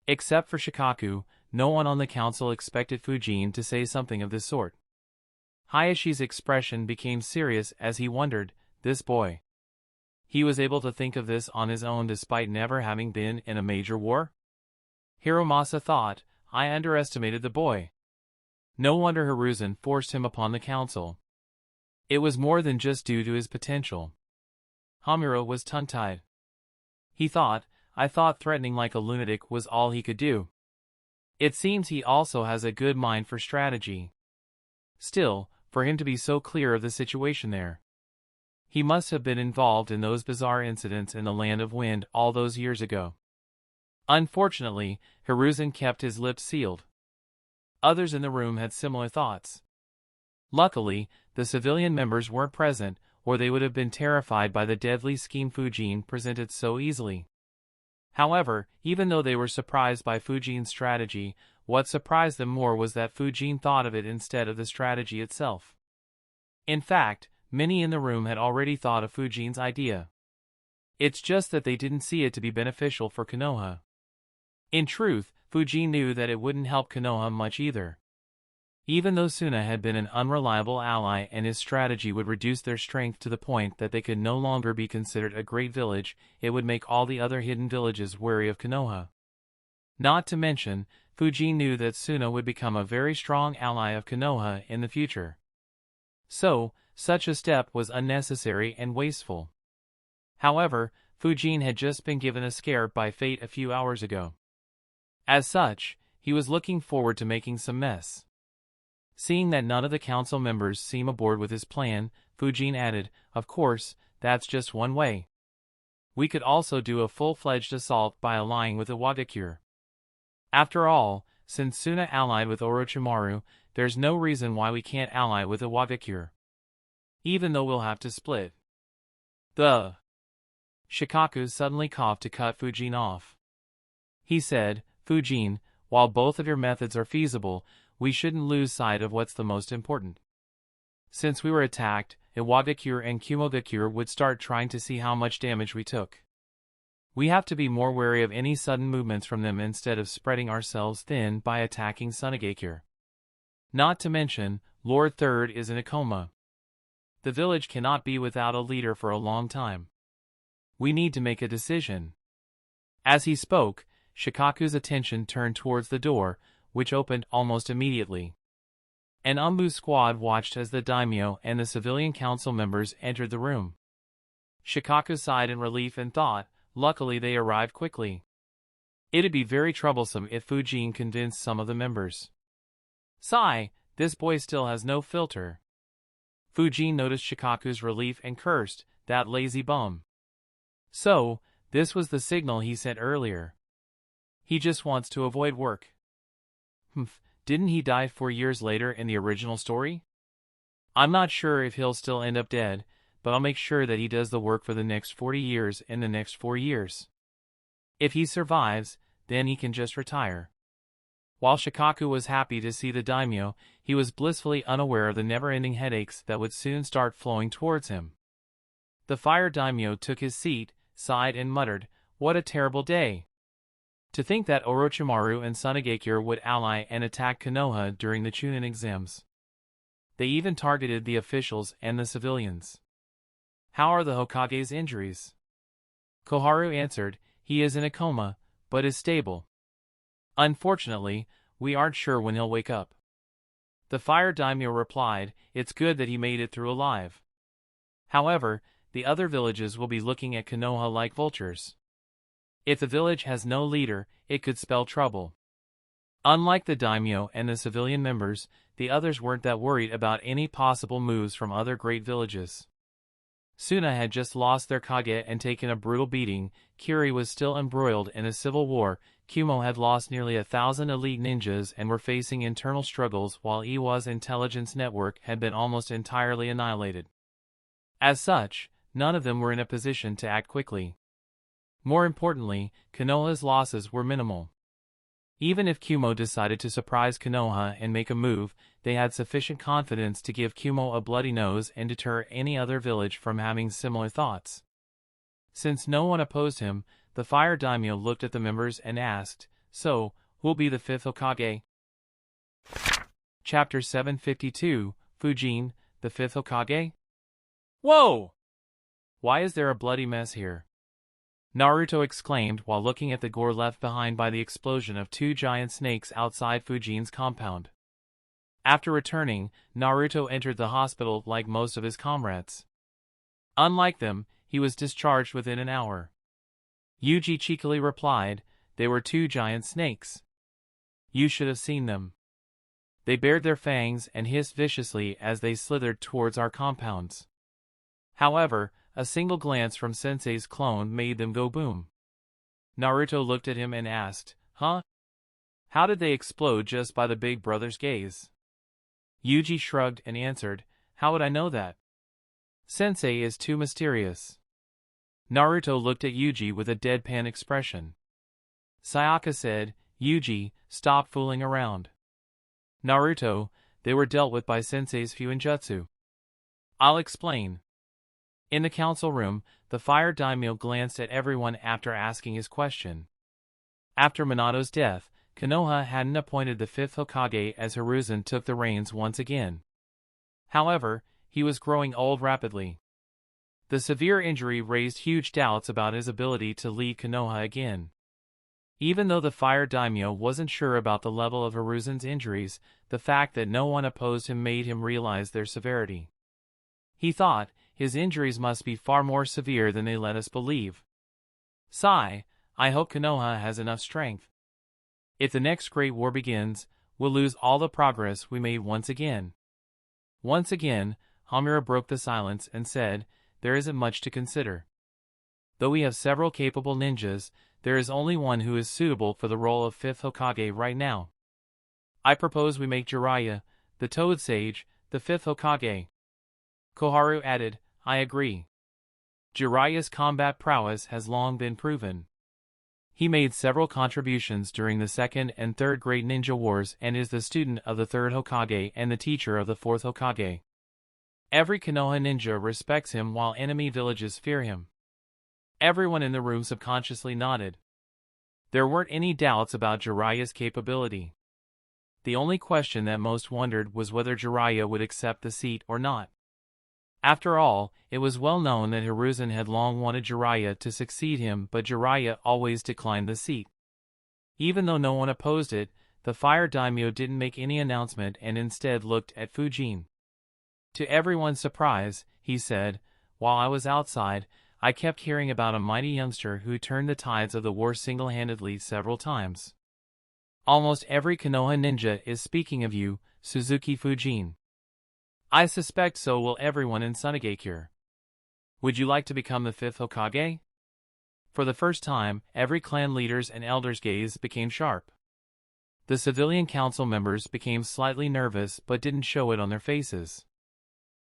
Except for Shikaku, no one on the council expected Fujin to say something of this sort. Hayashi's expression became serious as he wondered, this boy. He was able to think of this on his own despite never having been in a major war? Hiromasa thought, I underestimated the boy. No wonder Hiruzen forced him upon the council. It was more than just due to his potential. Hamura was tongue-tied. He thought, I thought threatening like a lunatic was all he could do. It seems he also has a good mind for strategy. Still, for him to be so clear of the situation there. He must have been involved in those bizarre incidents in the Land of Wind all those years ago. Unfortunately, Hiruzen kept his lips sealed. Others in the room had similar thoughts. Luckily, the civilian members weren't present, or they would have been terrified by the deadly scheme Fujin presented so easily. However, even though they were surprised by Fujin's strategy, what surprised them more was that Fujin thought of it instead of the strategy itself. In fact, many in the room had already thought of Fujin's idea. It's just that they didn't see it to be beneficial for Konoha. In truth, Fujin knew that it wouldn't help Konoha much either. Even though Suna had been an unreliable ally and his strategy would reduce their strength to the point that they could no longer be considered a great village, it would make all the other hidden villages wary of Konoha. Not to mention, Fujin knew that Suna would become a very strong ally of Konoha in the future. So, such a step was unnecessary and wasteful. However, Fujin had just been given a scare by fate a few hours ago. As such, he was looking forward to making some mess. Seeing that none of the council members seem aboard with his plan, Fujin added, of course, that's just one way. We could also do a full-fledged assault by allying with the Wagakure. After all, since Suna allied with Orochimaru, there's no reason why we can't ally with the Wagakure. Even though we'll have to split. Shikaku suddenly coughed to cut Fujin off. He said, Fujin, while both of your methods are feasible, we shouldn't lose sight of what's the most important. Since we were attacked, Iwagakure and Kumogakure would start trying to see how much damage we took. We have to be more wary of any sudden movements from them instead of spreading ourselves thin by attacking Sunagakure. Not to mention, Lord Third is in a coma. The village cannot be without a leader for a long time. We need to make a decision. As he spoke, Shikaku's attention turned towards the door, which opened almost immediately. An Umbu squad watched as the daimyo and the civilian council members entered the room. Shikaku sighed in relief and thought, luckily they arrived quickly. It'd be very troublesome if Fujin convinced some of the members. Sigh, this boy still has no filter. Fujin noticed Shikaku's relief and cursed, that lazy bum. So, this was the signal he sent earlier. He just wants to avoid work. Didn't he die 4 years later in the original story? I'm not sure if he'll still end up dead, but I'll make sure that he does the work for the next 40 years in the next 4 years. If he survives, then he can just retire. While Shikaku was happy to see the daimyo, he was blissfully unaware of the never-ending headaches that would soon start flowing towards him. The fire daimyo took his seat, sighed and muttered, what a terrible day. To think that Orochimaru and Sunagakure would ally and attack Konoha during the Chunin exams. They even targeted the officials and the civilians. How are the Hokage's injuries? Koharu answered, he is in a coma, but is stable. Unfortunately, we aren't sure when he'll wake up. The fire daimyo replied, it's good that he made it through alive. However, the other villages will be looking at Konoha like vultures. If the village has no leader, it could spell trouble. Unlike the daimyo and the civilian members, the others weren't that worried about any possible moves from other great villages. Suna had just lost their Kage and taken a brutal beating, Kiri was still embroiled in a civil war, Kumo had lost nearly 1,000 elite ninjas and were facing internal struggles while Iwa's intelligence network had been almost entirely annihilated. As such, none of them were in a position to act quickly. More importantly, Konoha's losses were minimal. Even if Kumo decided to surprise Konoha and make a move, they had sufficient confidence to give Kumo a bloody nose and deter any other village from having similar thoughts. Since no one opposed him, the Fire Daimyo looked at the members and asked, "So, who'll be the 5th Hokage?" Chapter 752, Fujin, the 5th Hokage? Whoa! Why is there a bloody mess here? Naruto exclaimed while looking at the gore left behind by the explosion of 2 giant snakes outside Fujin's compound. After returning, Naruto entered the hospital like most of his comrades. Unlike them, he was discharged within an hour. Yuji cheekily replied, "They were 2 giant snakes. You should have seen them. They bared their fangs and hissed viciously as they slithered towards our compounds. However, a single glance from Sensei's clone made them go boom." Naruto looked at him and asked, "Huh? How did they explode just by the big brother's gaze?" Yuji shrugged and answered, "How would I know that? Sensei is too mysterious." Naruto looked at Yuji with a deadpan expression. Sayaka said, "Yuji, stop fooling around." "Naruto, they were dealt with by Sensei's Fuinjutsu." "I'll explain." In the council room, the Fire Daimyo glanced at everyone after asking his question. After Minato's death, Konoha hadn't appointed the 5th Hokage as Hiruzen took the reins once again. However, he was growing old rapidly. The severe injury raised huge doubts about his ability to lead Konoha again. Even though the Fire Daimyo wasn't sure about the level of Hiruzen's injuries, the fact that no one opposed him made him realize their severity. He thought, his injuries must be far more severe than they let us believe. "Sigh, I hope Konoha has enough strength. If the next Great War begins, we'll lose all the progress we made once again." Once again, Hamura broke the silence and said, "There isn't much to consider. Though we have several capable ninjas, there is only one who is suitable for the role of 5th Hokage right now. I propose we make Jiraiya, the Toad Sage, the 5th Hokage." Koharu added, "I agree. Jiraiya's combat prowess has long been proven. He made several contributions during the 2nd and 3rd Great Ninja Wars and is the student of the 3rd Hokage and the teacher of the 4th Hokage. Every Konoha ninja respects him while enemy villages fear him." Everyone in the room subconsciously nodded. There weren't any doubts about Jiraiya's capability. The only question that most wondered was whether Jiraiya would accept the seat or not. After all, it was well known that Hiruzen had long wanted Jiraiya to succeed him, but Jiraiya always declined the seat. Even though no one opposed it, the Fire Daimyo didn't make any announcement and instead looked at Fujin. To everyone's surprise, he said, "While I was outside, I kept hearing about a mighty youngster who turned the tides of the war single-handedly several times. Almost every Konoha ninja is speaking of you, Suzuki Fujin. I suspect so will everyone in Sunagakure. Would you like to become the 5th Hokage?" For the first time, every clan leader's and elder's gaze became sharp. The civilian council members became slightly nervous but didn't show it on their faces.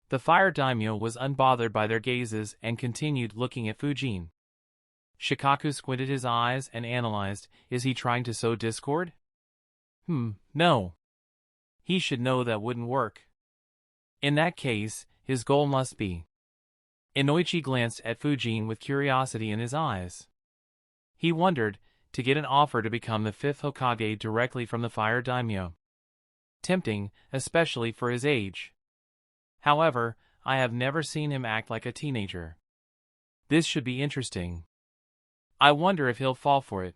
The Fire Daimyo was unbothered by their gazes and continued looking at Fujin. Shikaku squinted his eyes and analyzed, "Is he trying to sow discord?" No. He should know that wouldn't work. In that case, his goal must be. Inoichi glanced at Fujin with curiosity in his eyes. He wondered, to get an offer to become the 5th Hokage directly from the Fire Daimyo. Tempting, especially for his age. However, I have never seen him act like a teenager. This should be interesting. I wonder if he'll fall for it.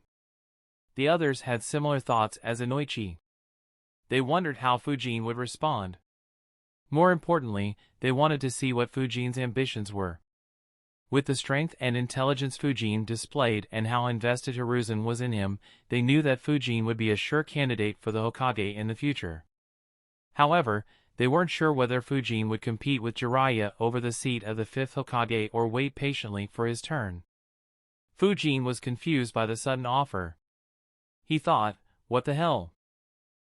The others had similar thoughts as Inoichi. They wondered how Fujin would respond. More importantly, they wanted to see what Fujin's ambitions were. With the strength and intelligence Fujin displayed and how invested Hiruzen was in him, they knew that Fujin would be a sure candidate for the Hokage in the future. However, they weren't sure whether Fujin would compete with Jiraiya over the seat of the 5th Hokage or wait patiently for his turn. Fujin was confused by the sudden offer. He thought, what the hell?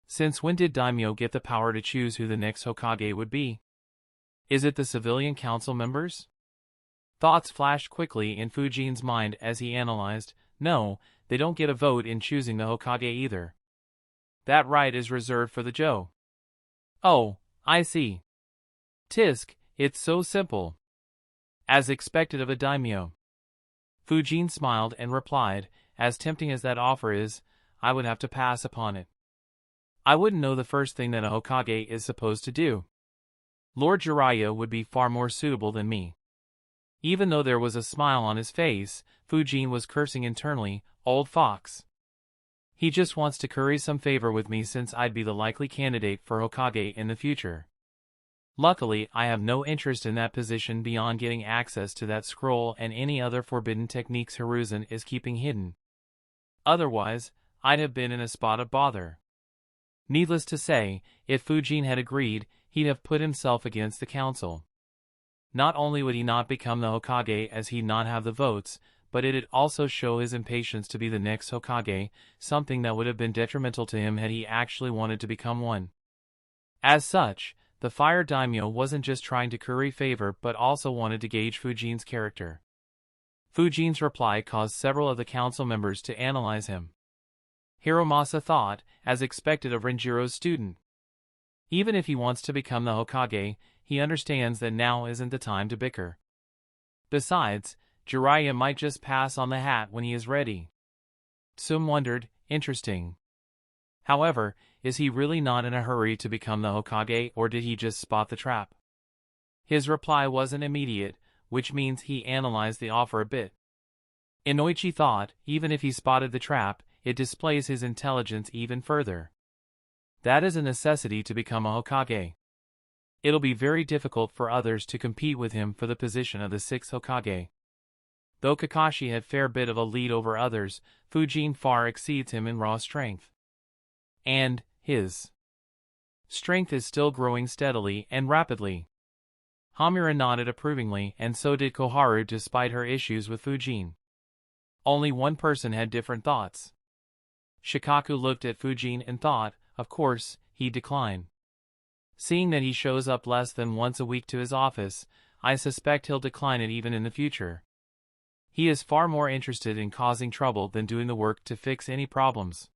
Since when did Daimyo get the power to choose who the next Hokage would be? Is it the civilian council members? Thoughts flashed quickly in Fujin's mind as he analyzed, no, they don't get a vote in choosing the Hokage either. That right is reserved for the Joe. Oh, I see. Tisk, it's so simple. As expected of a daimyo. Fujin smiled and replied, as tempting as that offer is, I would have to pass upon it. I wouldn't know the first thing that a Hokage is supposed to do. Lord Jiraiya would be far more suitable than me. Even though there was a smile on his face, Fujin was cursing internally, old fox. He just wants to curry some favor with me since I'd be the likely candidate for Hokage in the future. Luckily, I have no interest in that position beyond getting access to that scroll and any other forbidden techniques Hiruzen is keeping hidden. Otherwise, I'd have been in a spot of bother. Needless to say, if Fujin had agreed, he'd have put himself against the council. Not only would he not become the Hokage as he'd not have the votes, but it'd also show his impatience to be the next Hokage, something that would have been detrimental to him had he actually wanted to become one. As such, the Fire Daimyo wasn't just trying to curry favor but also wanted to gauge Fujin's character. Fujin's reply caused several of the council members to analyze him. Hiromasa thought, as expected of Renjiro's student. Even if he wants to become the Hokage, he understands that now isn't the time to bicker. Besides, Jiraiya might just pass on the hat when he is ready. Sum wondered, interesting. However, is he really not in a hurry to become the Hokage, or did he just spot the trap? His reply wasn't immediate, which means he analyzed the offer a bit. Inoichi thought, even if he spotted the trap, it displays his intelligence even further. That is a necessity to become a Hokage. It'll be very difficult for others to compete with him for the position of the 6th Hokage. Though Kakashi had a fair bit of a lead over others, Fujin far exceeds him in raw strength. And his strength is still growing steadily and rapidly. Hamura nodded approvingly, and so did Koharu despite her issues with Fujin. Only one person had different thoughts. Shikaku looked at Fujin and thought, of course, he'd decline. Seeing that he shows up less than once a week to his office, I suspect he'll decline it even in the future. He is far more interested in causing trouble than doing the work to fix any problems.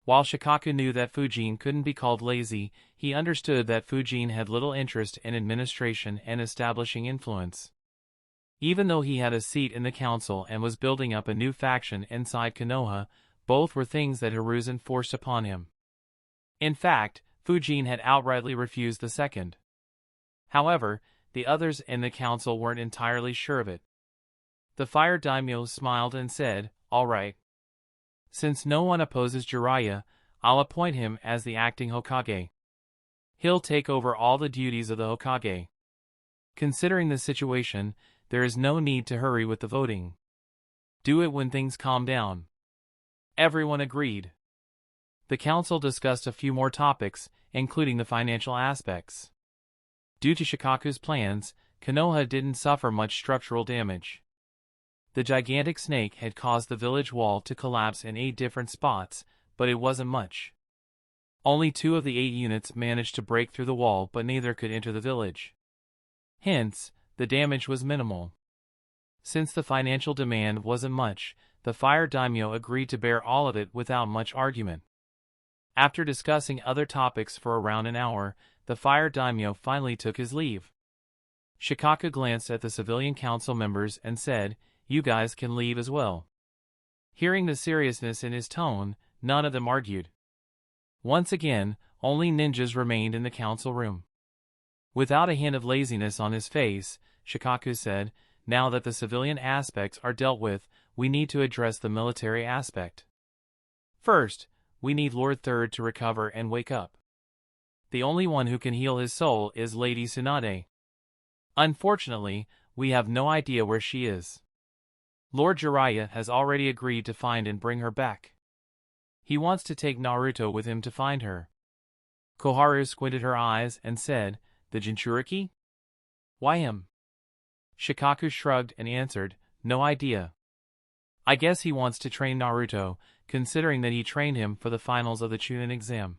While Shikaku knew that Fujin couldn't be called lazy, he understood that Fujin had little interest in administration and establishing influence. Even though he had a seat in the council and was building up a new faction inside Konoha, both were things that Hiruzen forced upon him. In fact, Fujin had outrightly refused the second. However, the others in the council weren't entirely sure of it. The Fire Daimyo smiled and said, all right. Since no one opposes Jiraiya, I'll appoint him as the acting Hokage. He'll take over all the duties of the Hokage. Considering the situation, there is no need to hurry with the voting. Do it when things calm down. Everyone agreed. The council discussed a few more topics, including the financial aspects. Due to Shikaku's plans, Konoha didn't suffer much structural damage. The gigantic snake had caused the village wall to collapse in 8 different spots, but it wasn't much. Only 2 of the 8 units managed to break through the wall, but neither could enter the village. Hence, the damage was minimal. Since the financial demand wasn't much, the Fire Daimyo agreed to bear all of it without much argument. After discussing other topics for around an hour, the Fire Daimyo finally took his leave. Shikaku glanced at the civilian council members and said, you guys can leave as well. Hearing the seriousness in his tone, none of them argued. Once again, only ninjas remained in the council room. Without a hint of laziness on his face, Shikaku said, now that the civilian aspects are dealt with, we need to address the military aspect. First, we need Lord Third to recover and wake up. The only one who can heal his soul is Lady Tsunade. Unfortunately, we have no idea where she is. Lord Jiraiya has already agreed to find and bring her back. He wants to take Naruto with him to find her. Koharu squinted her eyes and said, the Jinchuriki? Why him? Shikaku shrugged and answered, no idea. I guess he wants to train Naruto, considering that he trained him for the finals of the Chunin exam.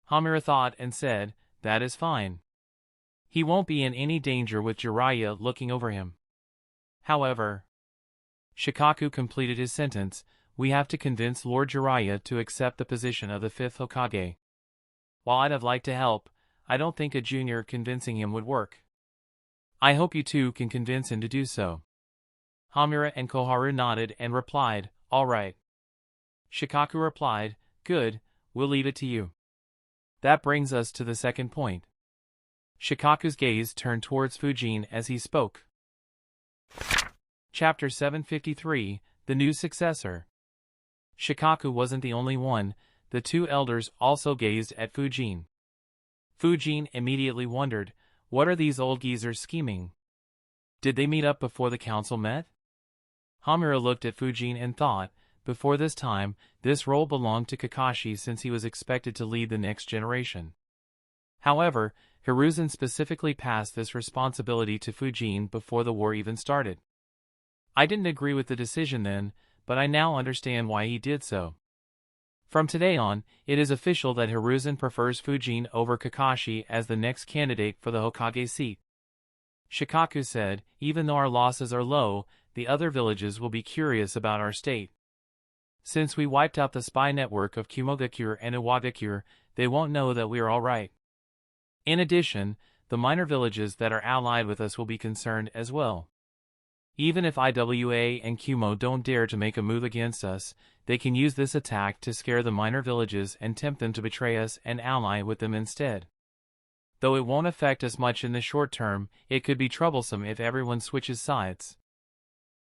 Hamura thought and said, that is fine. He won't be in any danger with Jiraiya looking over him. However, Shikaku completed his sentence, we have to convince Lord Jiraiya to accept the position of the 5th Hokage. While I'd have liked to help, I don't think a junior convincing him would work. I hope you two can convince him to do so. Hamura and Koharu nodded and replied, all right. Shikaku replied, good, we'll leave it to you. That brings us to the second point. Shikaku's gaze turned towards Fujin as he spoke. Chapter 753, The New Successor. Shikaku wasn't the only one, the two elders also gazed at Fujin. Fujin immediately wondered, what are these old geezers scheming? Did they meet up before the council met? Hamura looked at Fujin and thought, before this time, this role belonged to Kakashi since he was expected to lead the next generation. However, Hiruzen specifically passed this responsibility to Fujin before the war even started. I didn't agree with the decision then, but I now understand why he did so. From today on, it is official that Hiruzen prefers Fujin over Kakashi as the next candidate for the Hokage seat. Shikaku said, even though our losses are low, the other villages will be curious about our state. Since we wiped out the spy network of Kumogakure and Iwagakure, they won't know that we are all right. In addition, the minor villages that are allied with us will be concerned as well. Even if IWA and Kumo don't dare to make a move against us, they can use this attack to scare the minor villages and tempt them to betray us and ally with them instead. Though it won't affect us much in the short term, it could be troublesome if everyone switches sides.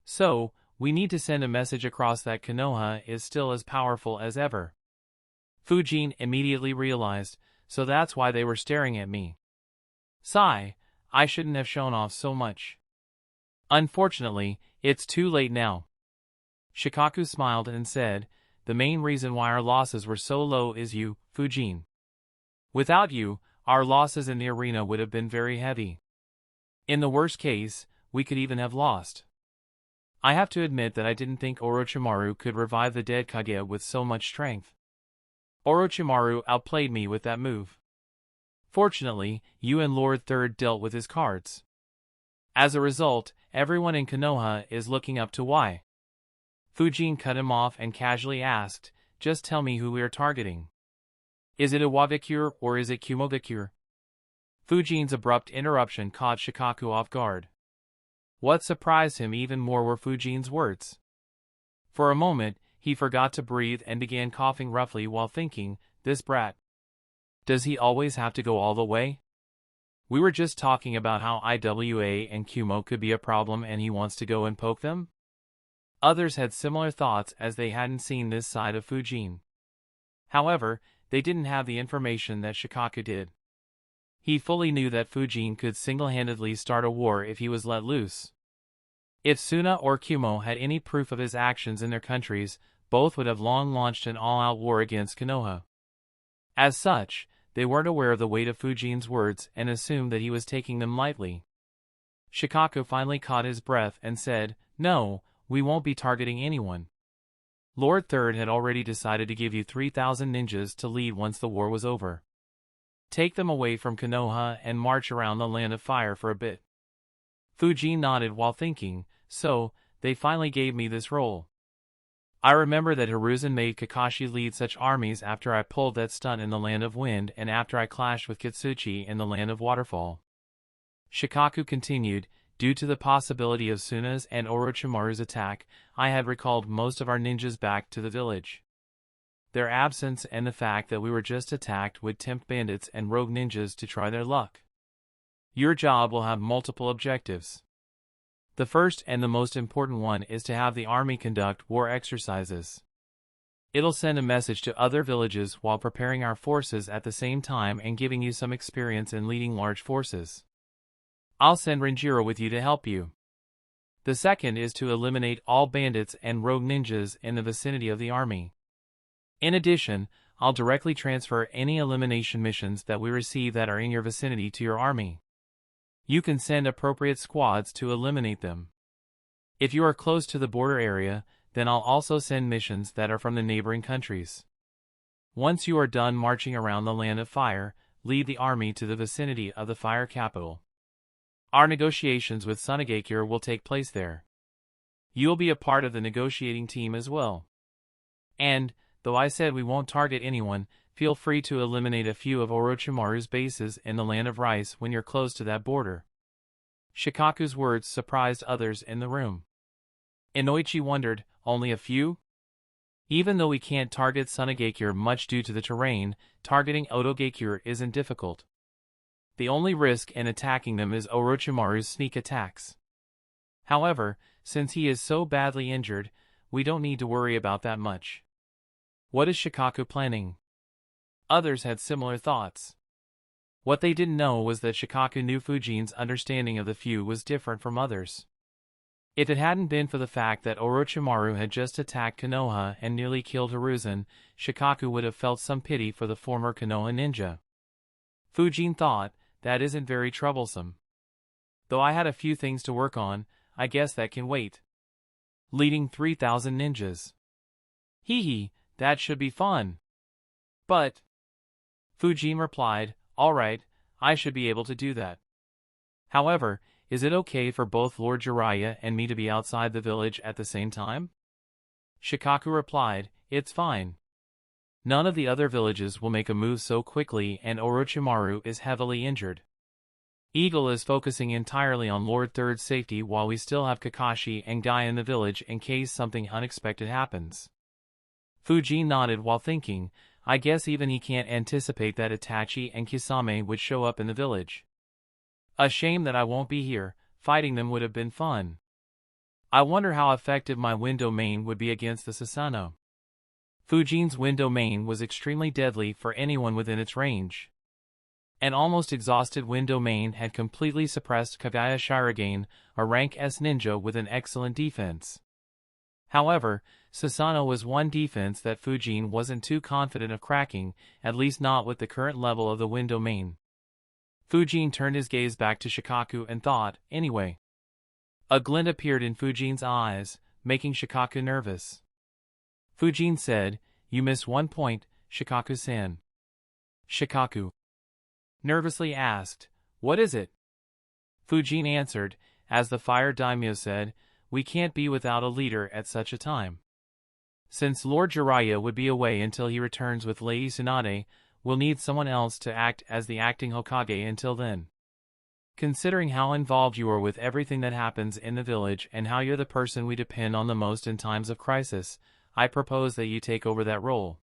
So, we need to send a message across that Konoha is still as powerful as ever. Fujin immediately realized, so that's why they were staring at me. Sigh, I shouldn't have shown off so much. Unfortunately, it's too late now. Shikaku smiled and said, the main reason why our losses were so low is you, Fujin. Without you, our losses in the arena would have been very heavy. In the worst case, we could even have lost. I have to admit that I didn't think Orochimaru could revive the dead Kage with so much strength. Orochimaru outplayed me with that move. Fortunately, you and Lord Third dealt with his cards. As a result, everyone in Konoha is looking up to why. Fujin cut him off and casually asked, just tell me who we are targeting. Is it Iwagakure or is it Kumogakure? Fujin's abrupt interruption caught Shikaku off guard. What surprised him even more were Fujin's words. For a moment, he forgot to breathe and began coughing roughly while thinking, this brat. Does he always have to go all the way? We were just talking about how IWA and Kumo could be a problem and he wants to go and poke them? Others had similar thoughts as they hadn't seen this side of Fujin. However, they didn't have the information that Shikaku did. He fully knew that Fujin could single-handedly start a war if he was let loose. If Suna or Kumo had any proof of his actions in their countries, both would have long launched an all-out war against Konoha. As such, they weren't aware of the weight of Fujin's words and assumed that he was taking them lightly. Shikaku finally caught his breath and said, no, we won't be targeting anyone. Lord Third had already decided to give you 3,000 ninjas to lead once the war was over. Take them away from Konoha and march around the Land of Fire for a bit. Fujin nodded while thinking, so, they finally gave me this role. I remember that Hiruzen made Kakashi lead such armies after I pulled that stunt in the Land of Wind and after I clashed with Kitsuchi in the Land of Waterfall. Shikaku continued, due to the possibility of Suna's and Orochimaru's attack, I had recalled most of our ninjas back to the village. Their absence and the fact that we were just attacked would tempt bandits and rogue ninjas to try their luck. Your job will have multiple objectives. The first and the most important one is to have the army conduct war exercises. It'll send a message to other villages while preparing our forces at the same time and giving you some experience in leading large forces. I'll send Renjiro with you to help you. The second is to eliminate all bandits and rogue ninjas in the vicinity of the army. In addition, I'll directly transfer any elimination missions that we receive that are in your vicinity to your army. You can send appropriate squads to eliminate them. If you are close to the border area, then I'll also send missions that are from the neighboring countries. Once you are done marching around the Land of Fire, lead the army to the vicinity of the Fire Capital. Our negotiations with Sunagakure will take place there. You'll be a part of the negotiating team as well. And, though I said we won't target anyone, feel free to eliminate a few of Orochimaru's bases in the land of rice when you're close to that border. Shikaku's words surprised others in the room. Inoichi wondered, only a few? Even though we can't target Tsunagakure much due to the terrain, targeting Otogakure isn't difficult. The only risk in attacking them is Orochimaru's sneak attacks. However, since he is so badly injured, we don't need to worry about that much. What is Shikaku planning? Others had similar thoughts. What they didn't know was that Shikaku knew Fujin's understanding of the few was different from others. If it hadn't been for the fact that Orochimaru had just attacked Konoha and nearly killed Hiruzen, Shikaku would have felt some pity for the former Konoha ninja. Fujin thought, that isn't very troublesome. Though I had a few things to work on, I guess that can wait. Leading 3,000 ninjas. Hee hee, that should be fun. But, Fujin replied, alright, I should be able to do that. However, is it okay for both Lord Jiraiya and me to be outside the village at the same time? Shikaku replied, it's fine. None of the other villages will make a move so quickly and Orochimaru is heavily injured. Eagle is focusing entirely on Lord Third's safety while we still have Kakashi and Guy in the village in case something unexpected happens. Fujin nodded while thinking, I guess even he can't anticipate that Itachi and Kisame would show up in the village. A shame that I won't be here, fighting them would have been fun. I wonder how effective my wind domain would be against the Susanoo. Fujin's wind domain was extremely deadly for anyone within its range. An almost exhausted wind domain had completely suppressed Kagaya Shirogane, a rank S ninja with an excellent defense. However, Susanoo was one defense that Fujin wasn't too confident of cracking, at least not with the current level of the wind domain. Fujin turned his gaze back to Shikaku and thought, anyway. A glint appeared in Fujin's eyes, making Shikaku nervous. Fujin said, you missed 1 point, Shikaku-san. Shikaku nervously asked, what is it? Fujin answered, as the fire daimyo said, we can't be without a leader at such a time. Since Lord Jiraiya would be away until he returns with Lei Tsunade, we'll need someone else to act as the acting Hokage until then. Considering how involved you are with everything that happens in the village and how you're the person we depend on the most in times of crisis, I propose that you take over that role.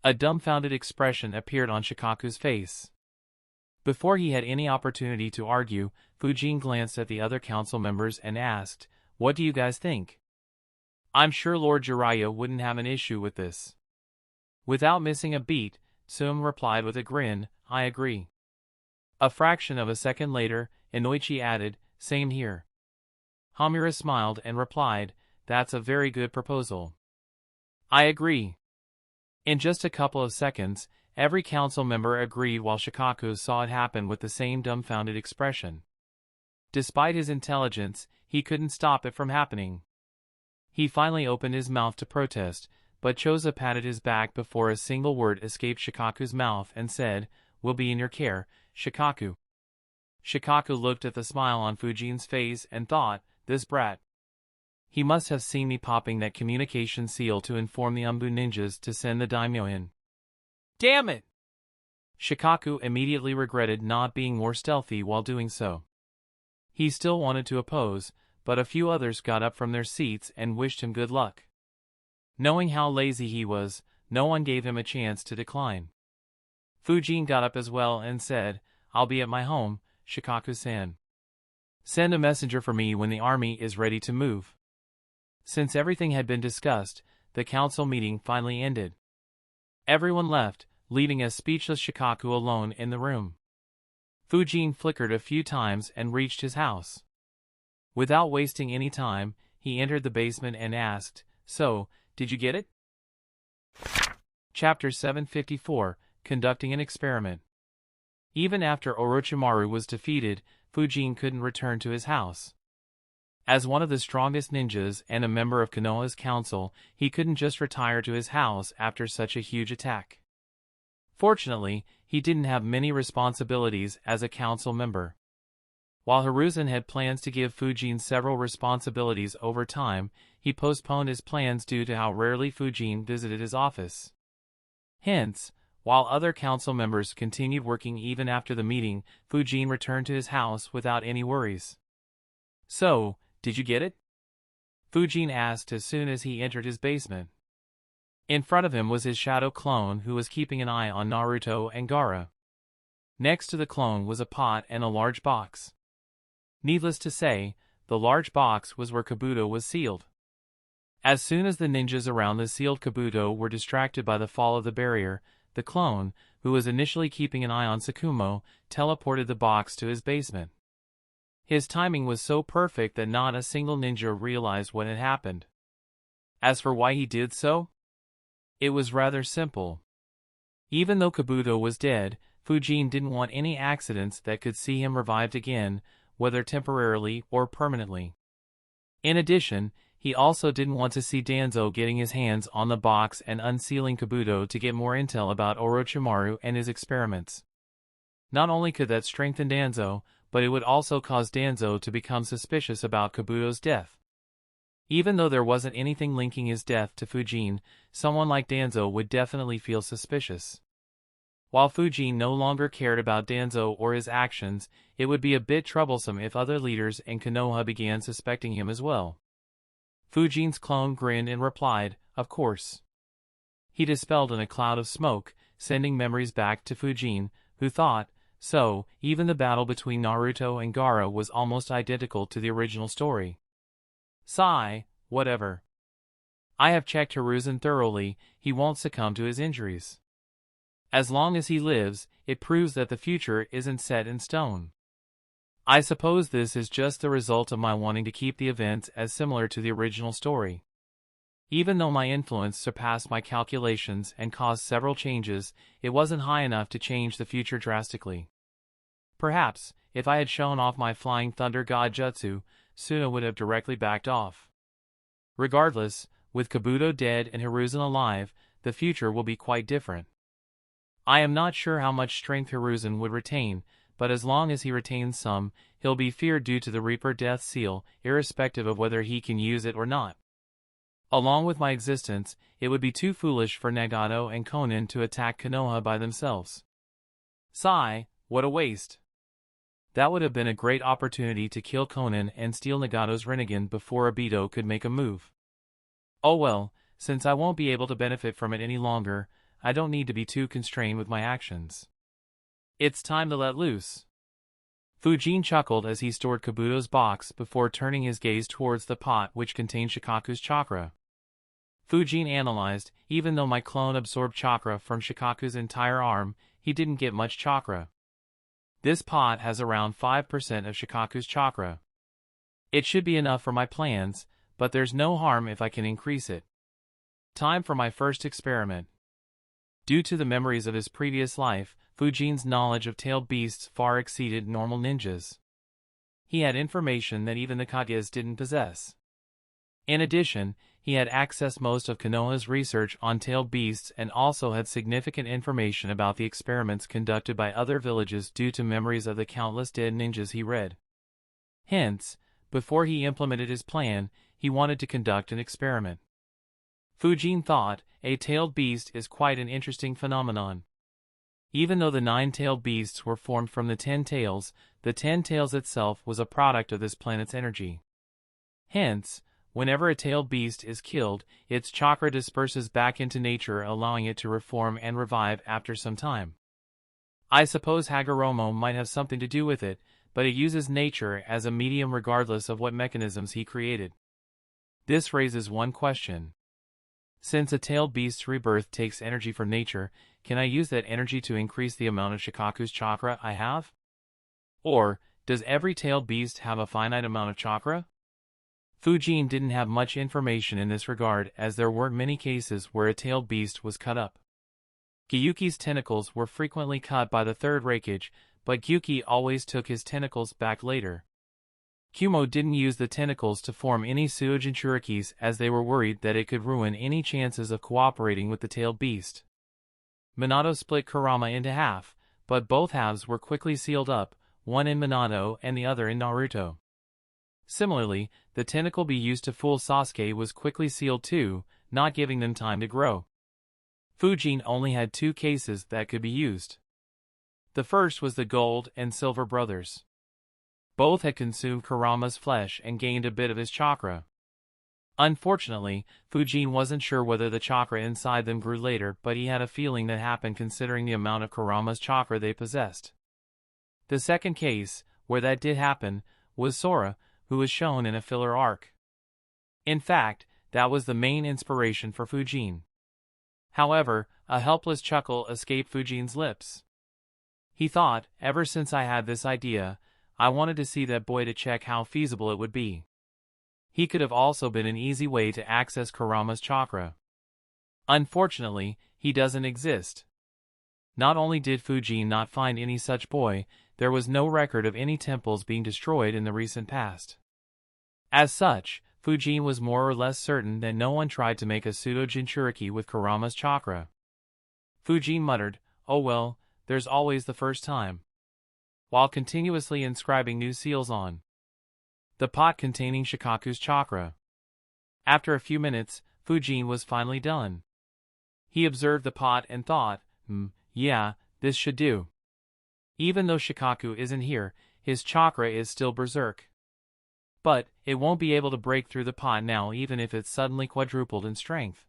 A dumbfounded expression appeared on Shikaku's face. Before he had any opportunity to argue, Fujin glanced at the other council members and asked, what do you guys think? I'm sure Lord Jiraiya wouldn't have an issue with this. Without missing a beat, Sum replied with a grin, I agree. A fraction of a second later, Inoichi added, same here. Hamura smiled and replied, that's a very good proposal. I agree. In just a couple of seconds, every council member agreed while Shikaku saw it happen with the same dumbfounded expression. Despite his intelligence, he couldn't stop it from happening. He finally opened his mouth to protest, but Choza patted his back before a single word escaped Shikaku's mouth and said, we'll be in your care, Shikaku. Shikaku looked at the smile on Fujin's face and thought, this brat. He must have seen me popping that communication seal to inform the Umbu ninjas to send the daimyo in. Damn it! Shikaku immediately regretted not being more stealthy while doing so. He still wanted to oppose, but a few others got up from their seats and wished him good luck. Knowing how lazy he was, no one gave him a chance to decline. Fujin got up as well and said, I'll be at my home, Shikaku-san. Send a messenger for me when the army is ready to move. Since everything had been discussed, the council meeting finally ended. Everyone left, leaving a speechless Shikaku alone in the room. Fujin flickered a few times and reached his house. Without wasting any time, he entered the basement and asked, so, did you get it? Chapter 754, Conducting an Experiment. Even after Orochimaru was defeated, Fujin couldn't return to his house. As one of the strongest ninjas and a member of Konoha's council, he couldn't just retire to his house after such a huge attack. Fortunately, he didn't have many responsibilities as a council member. While Hiruzen had plans to give Fujin several responsibilities over time, he postponed his plans due to how rarely Fujin visited his office. Hence, While other council members continued working even after the meeting, Fujin returned to his house without any worries. "So, did you get it?" Fujin asked as soon as he entered his basement. In front of him was his shadow clone who was keeping an eye on Naruto and Gaara. Next to the clone was a pot and a large box. Needless to say, the large box was where Kabuto was sealed. As soon as the ninjas around the sealed Kabuto were distracted by the fall of the barrier, the clone, who was initially keeping an eye on Tsukumo, teleported the box to his basement. His timing was so perfect that not a single ninja realized what had happened. As for why he did so, it was rather simple. Even though Kabuto was dead, Fujin didn't want any accidents that could see him revived again, whether temporarily or permanently. In addition, he also didn't want to see Danzo getting his hands on the box and unsealing Kabuto to get more intel about Orochimaru and his experiments. Not only could that strengthen Danzo, but it would also cause Danzo to become suspicious about Kabuto's death. Even though there wasn't anything linking his death to Fujin, someone like Danzo would definitely feel suspicious. While Fujin no longer cared about Danzo or his actions, it would be a bit troublesome if other leaders in Konoha began suspecting him as well. Fujin's clone grinned and replied, "Of course." He dispelled in a cloud of smoke, sending memories back to Fujin, who thought, so, even the battle between Naruto and Gaara was almost identical to the original story. Sigh, whatever. I have checked Hiruzen thoroughly, he won't succumb to his injuries. As long as he lives, it proves that the future isn't set in stone. I suppose this is just the result of my wanting to keep the events as similar to the original story. Even though my influence surpassed my calculations and caused several changes, it wasn't high enough to change the future drastically. Perhaps, if I had shown off my flying thunder god jutsu, Suna would have directly backed off. Regardless, with Kabuto dead and Hiruzen alive, the future will be quite different. I am not sure how much strength Hiruzen would retain, but as long as he retains some, he'll be feared due to the Reaper Death Seal, irrespective of whether he can use it or not. Along with my existence, it would be too foolish for Nagato and Konin to attack Konoha by themselves. Sigh, what a waste. That would have been a great opportunity to kill Konin and steal Nagato's Rinnegan before Obito could make a move. Oh well, since I won't be able to benefit from it any longer, I don't need to be too constrained with my actions. It's time to let loose. Fujin chuckled as he stored Kabuto's box before turning his gaze towards the pot which contained Shikaku's chakra. Fujin analyzed, even though my clone absorbed chakra from Shikaku's entire arm, he didn't get much chakra. This pot has around 5% of Shikaku's chakra. It should be enough for my plans, but there's no harm if I can increase it. Time for my first experiment. Due to the memories of his previous life, Fujin's knowledge of tailed beasts far exceeded normal ninjas. He had information that even the Kages didn't possess. In addition, he had accessed most of Konoha's research on tailed beasts and also had significant information about the experiments conducted by other villages due to memories of the countless dead ninjas he read. Hence, before he implemented his plan, he wanted to conduct an experiment. Fujin thought, a tailed beast is quite an interesting phenomenon. Even though the 9 tailed beasts were formed from the 10 tails, the 10 tails itself was a product of this planet's energy. Hence, whenever a tailed beast is killed, its chakra disperses back into nature, allowing it to reform and revive after some time. I suppose Hagoromo might have something to do with it, but it uses nature as a medium regardless of what mechanisms he created. This raises one question. Since a tailed beast's rebirth takes energy from nature, can I use that energy to increase the amount of Shikaku's chakra I have? Or, does every tailed beast have a finite amount of chakra? Fujin didn't have much information in this regard as there weren't many cases where a tailed beast was cut up. Gyuki's tentacles were frequently cut by the third Raikage, but Gyuki always took his tentacles back later. Kumo didn't use the tentacles to form any Suijin Shurikis as they were worried that it could ruin any chances of cooperating with the tailed beast. Minato split Kurama into half, but both halves were quickly sealed up, one in Minato and the other in Naruto. Similarly, the tentacle be used to fool Sasuke was quickly sealed too, not giving them time to grow. Fujin only had 2 cases that could be used. The first was the Gold and Silver brothers. Both had consumed Kurama's flesh and gained a bit of his chakra. Unfortunately, Fujin wasn't sure whether the chakra inside them grew later, but he had a feeling that happened considering the amount of Kurama's chakra they possessed. The second case, where that did happen, was Sora, who was shown in a filler arc. In fact, that was the main inspiration for Fujin. However, a helpless chuckle escaped Fujin's lips. He thought, ever since I had this idea, I wanted to see that boy to check how feasible it would be. He could have also been an easy way to access Kurama's chakra. Unfortunately, he doesn't exist. Not only did Fujin not find any such boy, there was no record of any temples being destroyed in the recent past. As such, Fujin was more or less certain that no one tried to make a pseudo-Jinchuriki with Kurama's chakra. Fujin muttered, "Oh well, there's always the first time," while continuously inscribing new seals on the pot containing Shikaku's chakra. After a few minutes, Fujin was finally done. He observed the pot and thought, yeah, this should do. Even though Shikaku isn't here, his chakra is still berserk. But, it won't be able to break through the pot now even if it's suddenly quadrupled in strength.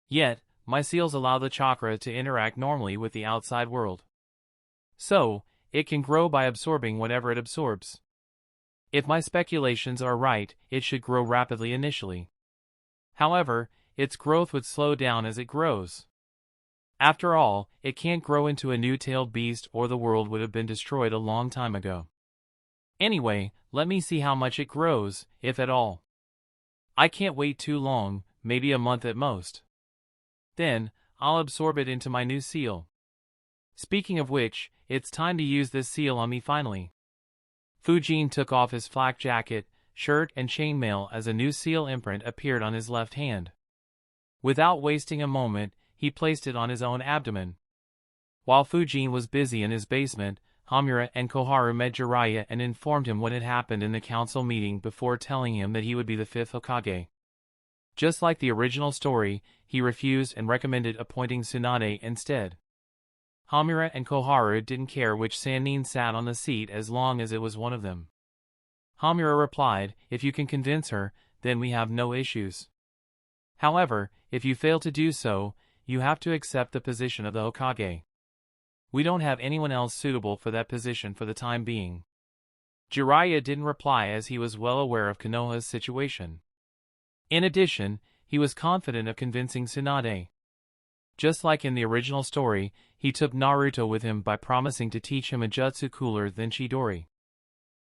Yet, my seals allow the chakra to interact normally with the outside world. So, it can grow by absorbing whatever it absorbs. If my speculations are right, it should grow rapidly initially. However, its growth would slow down as it grows. After all, it can't grow into a new tailed beast or the world would have been destroyed a long time ago. Anyway, let me see how much it grows, if at all. I can't wait too long, maybe a month at most. Then, I'll absorb it into my new seal. Speaking of which, it's time to use this seal on me finally. Fujin took off his flak jacket, shirt and chainmail as a new seal imprint appeared on his left hand. Without wasting a moment, he placed it on his own abdomen. While Fujin was busy in his basement, Hamura and Koharu met Jiraiya and informed him what had happened in the council meeting before telling him that he would be the 5th Hokage. Just like the original story, he refused and recommended appointing Tsunade instead. Hamura and Koharu didn't care which Sannin sat on the seat as long as it was one of them. Hamura replied, "If you can convince her, then we have no issues. However, if you fail to do so, you have to accept the position of the Hokage. We don't have anyone else suitable for that position for the time being." Jiraiya didn't reply as he was well aware of Konoha's situation. In addition, he was confident of convincing Tsunade. Just like in the original story, he took Naruto with him by promising to teach him a jutsu cooler than Chidori.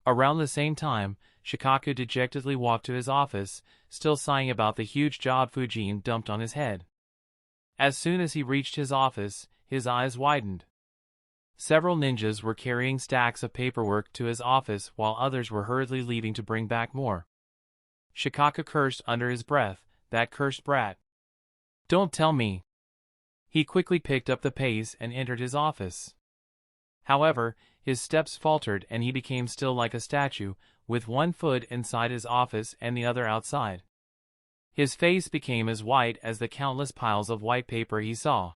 Around the same time, Shikaku dejectedly walked to his office, still sighing about the huge job Fujin dumped on his head. As soon as he reached his office, his eyes widened. Several ninjas were carrying stacks of paperwork to his office while others were hurriedly leaving to bring back more. Shikaku cursed under his breath, "That cursed brat. Don't tell me." He quickly picked up the pace and entered his office. However, his steps faltered and he became still like a statue, with one foot inside his office and the other outside. His face became as white as the countless piles of white paper he saw.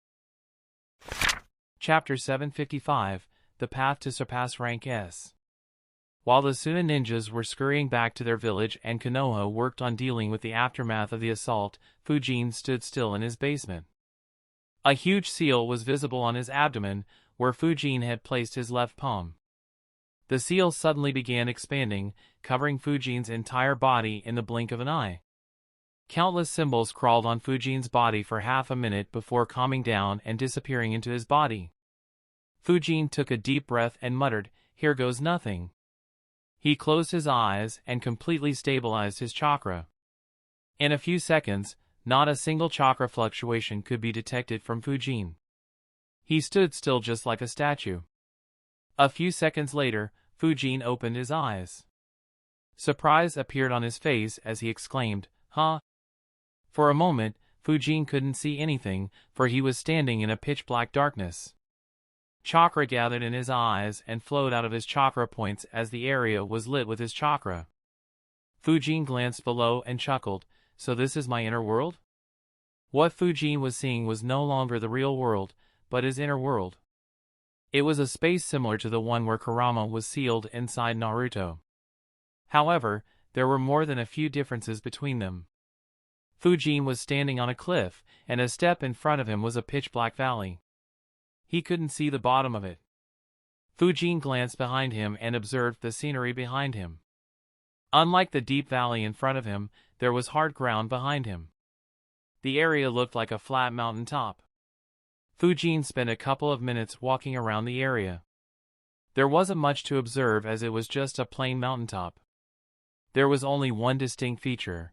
Chapter 755, The Path to Surpass Rank S. While the Suna ninjas were scurrying back to their village and Konoha worked on dealing with the aftermath of the assault, Fujin stood still in his basement. A huge seal was visible on his abdomen, where Fujin had placed his left palm. The seal suddenly began expanding, covering Fujin's entire body in the blink of an eye. Countless symbols crawled on Fujin's body for half a minute before calming down and disappearing into his body. Fujin took a deep breath and muttered, "Here goes nothing." He closed his eyes and completely stabilized his chakra. In a few seconds, not a single chakra fluctuation could be detected from Fujin. He stood still just like a statue. A few seconds later, Fujin opened his eyes. Surprise appeared on his face as he exclaimed, "Huh?" For a moment, Fujin couldn't see anything, for he was standing in a pitch-black darkness. Chakra gathered in his eyes and flowed out of his chakra points as the area was lit with his chakra. Fujin glanced below and chuckled, "So this is my inner world? What Fujin was seeing was no longer the real world, but his inner world. It was a space similar to the one where Kurama was sealed inside Naruto. However, there were more than a few differences between them. Fujin was standing on a cliff, and a step in front of him was a pitch-black valley. He couldn't see the bottom of it. Fujin glanced behind him and observed the scenery behind him. Unlike the deep valley in front of him, there was hard ground behind him. The area looked like a flat mountain top. Fujin spent a couple of minutes walking around the area. There wasn't much to observe as it was just a plain mountaintop. There was only one distinct feature.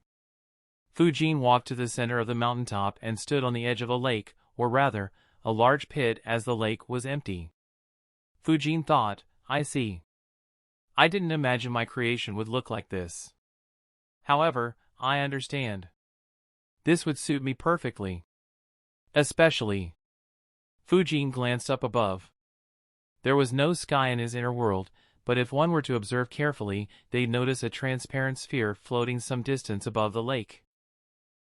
Fujin walked to the center of the mountaintop and stood on the edge of a lake, or rather, a large pit, as the lake was empty. Fujin thought, I see. I didn't imagine my creation would look like this. However, I understand. This would suit me perfectly. Especially. Fujin glanced up above. There was no sky in his inner world, but if one were to observe carefully, they'd notice a transparent sphere floating some distance above the lake.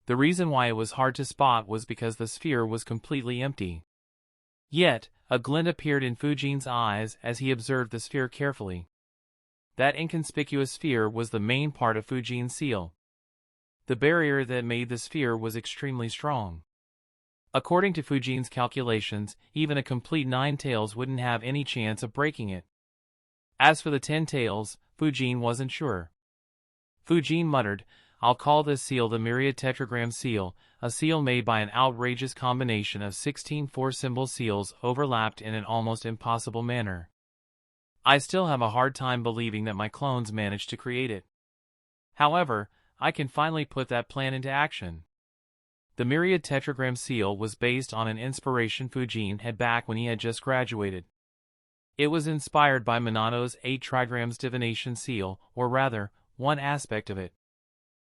The reason why it was hard to spot was because the sphere was completely empty. Yet, a glint appeared in Fujin's eyes as he observed the sphere carefully. That inconspicuous sphere was the main part of Fujin's seal. The barrier that made the sphere was extremely strong. According to Fujin's calculations, even a complete 9 tails wouldn't have any chance of breaking it. As for the 10 tails, Fujin wasn't sure. Fujin muttered, I'll call this seal the Myriad Tetragram Seal, a seal made by an outrageous combination of 16 4-symbol seals overlapped in an almost impossible manner. I still have a hard time believing that my clones managed to create it. However, I can finally put that plan into action. The Myriad Tetragram Seal was based on an inspiration Fujin had back when he had just graduated. It was inspired by Minato's 8 trigrams divination seal, or rather, one aspect of it.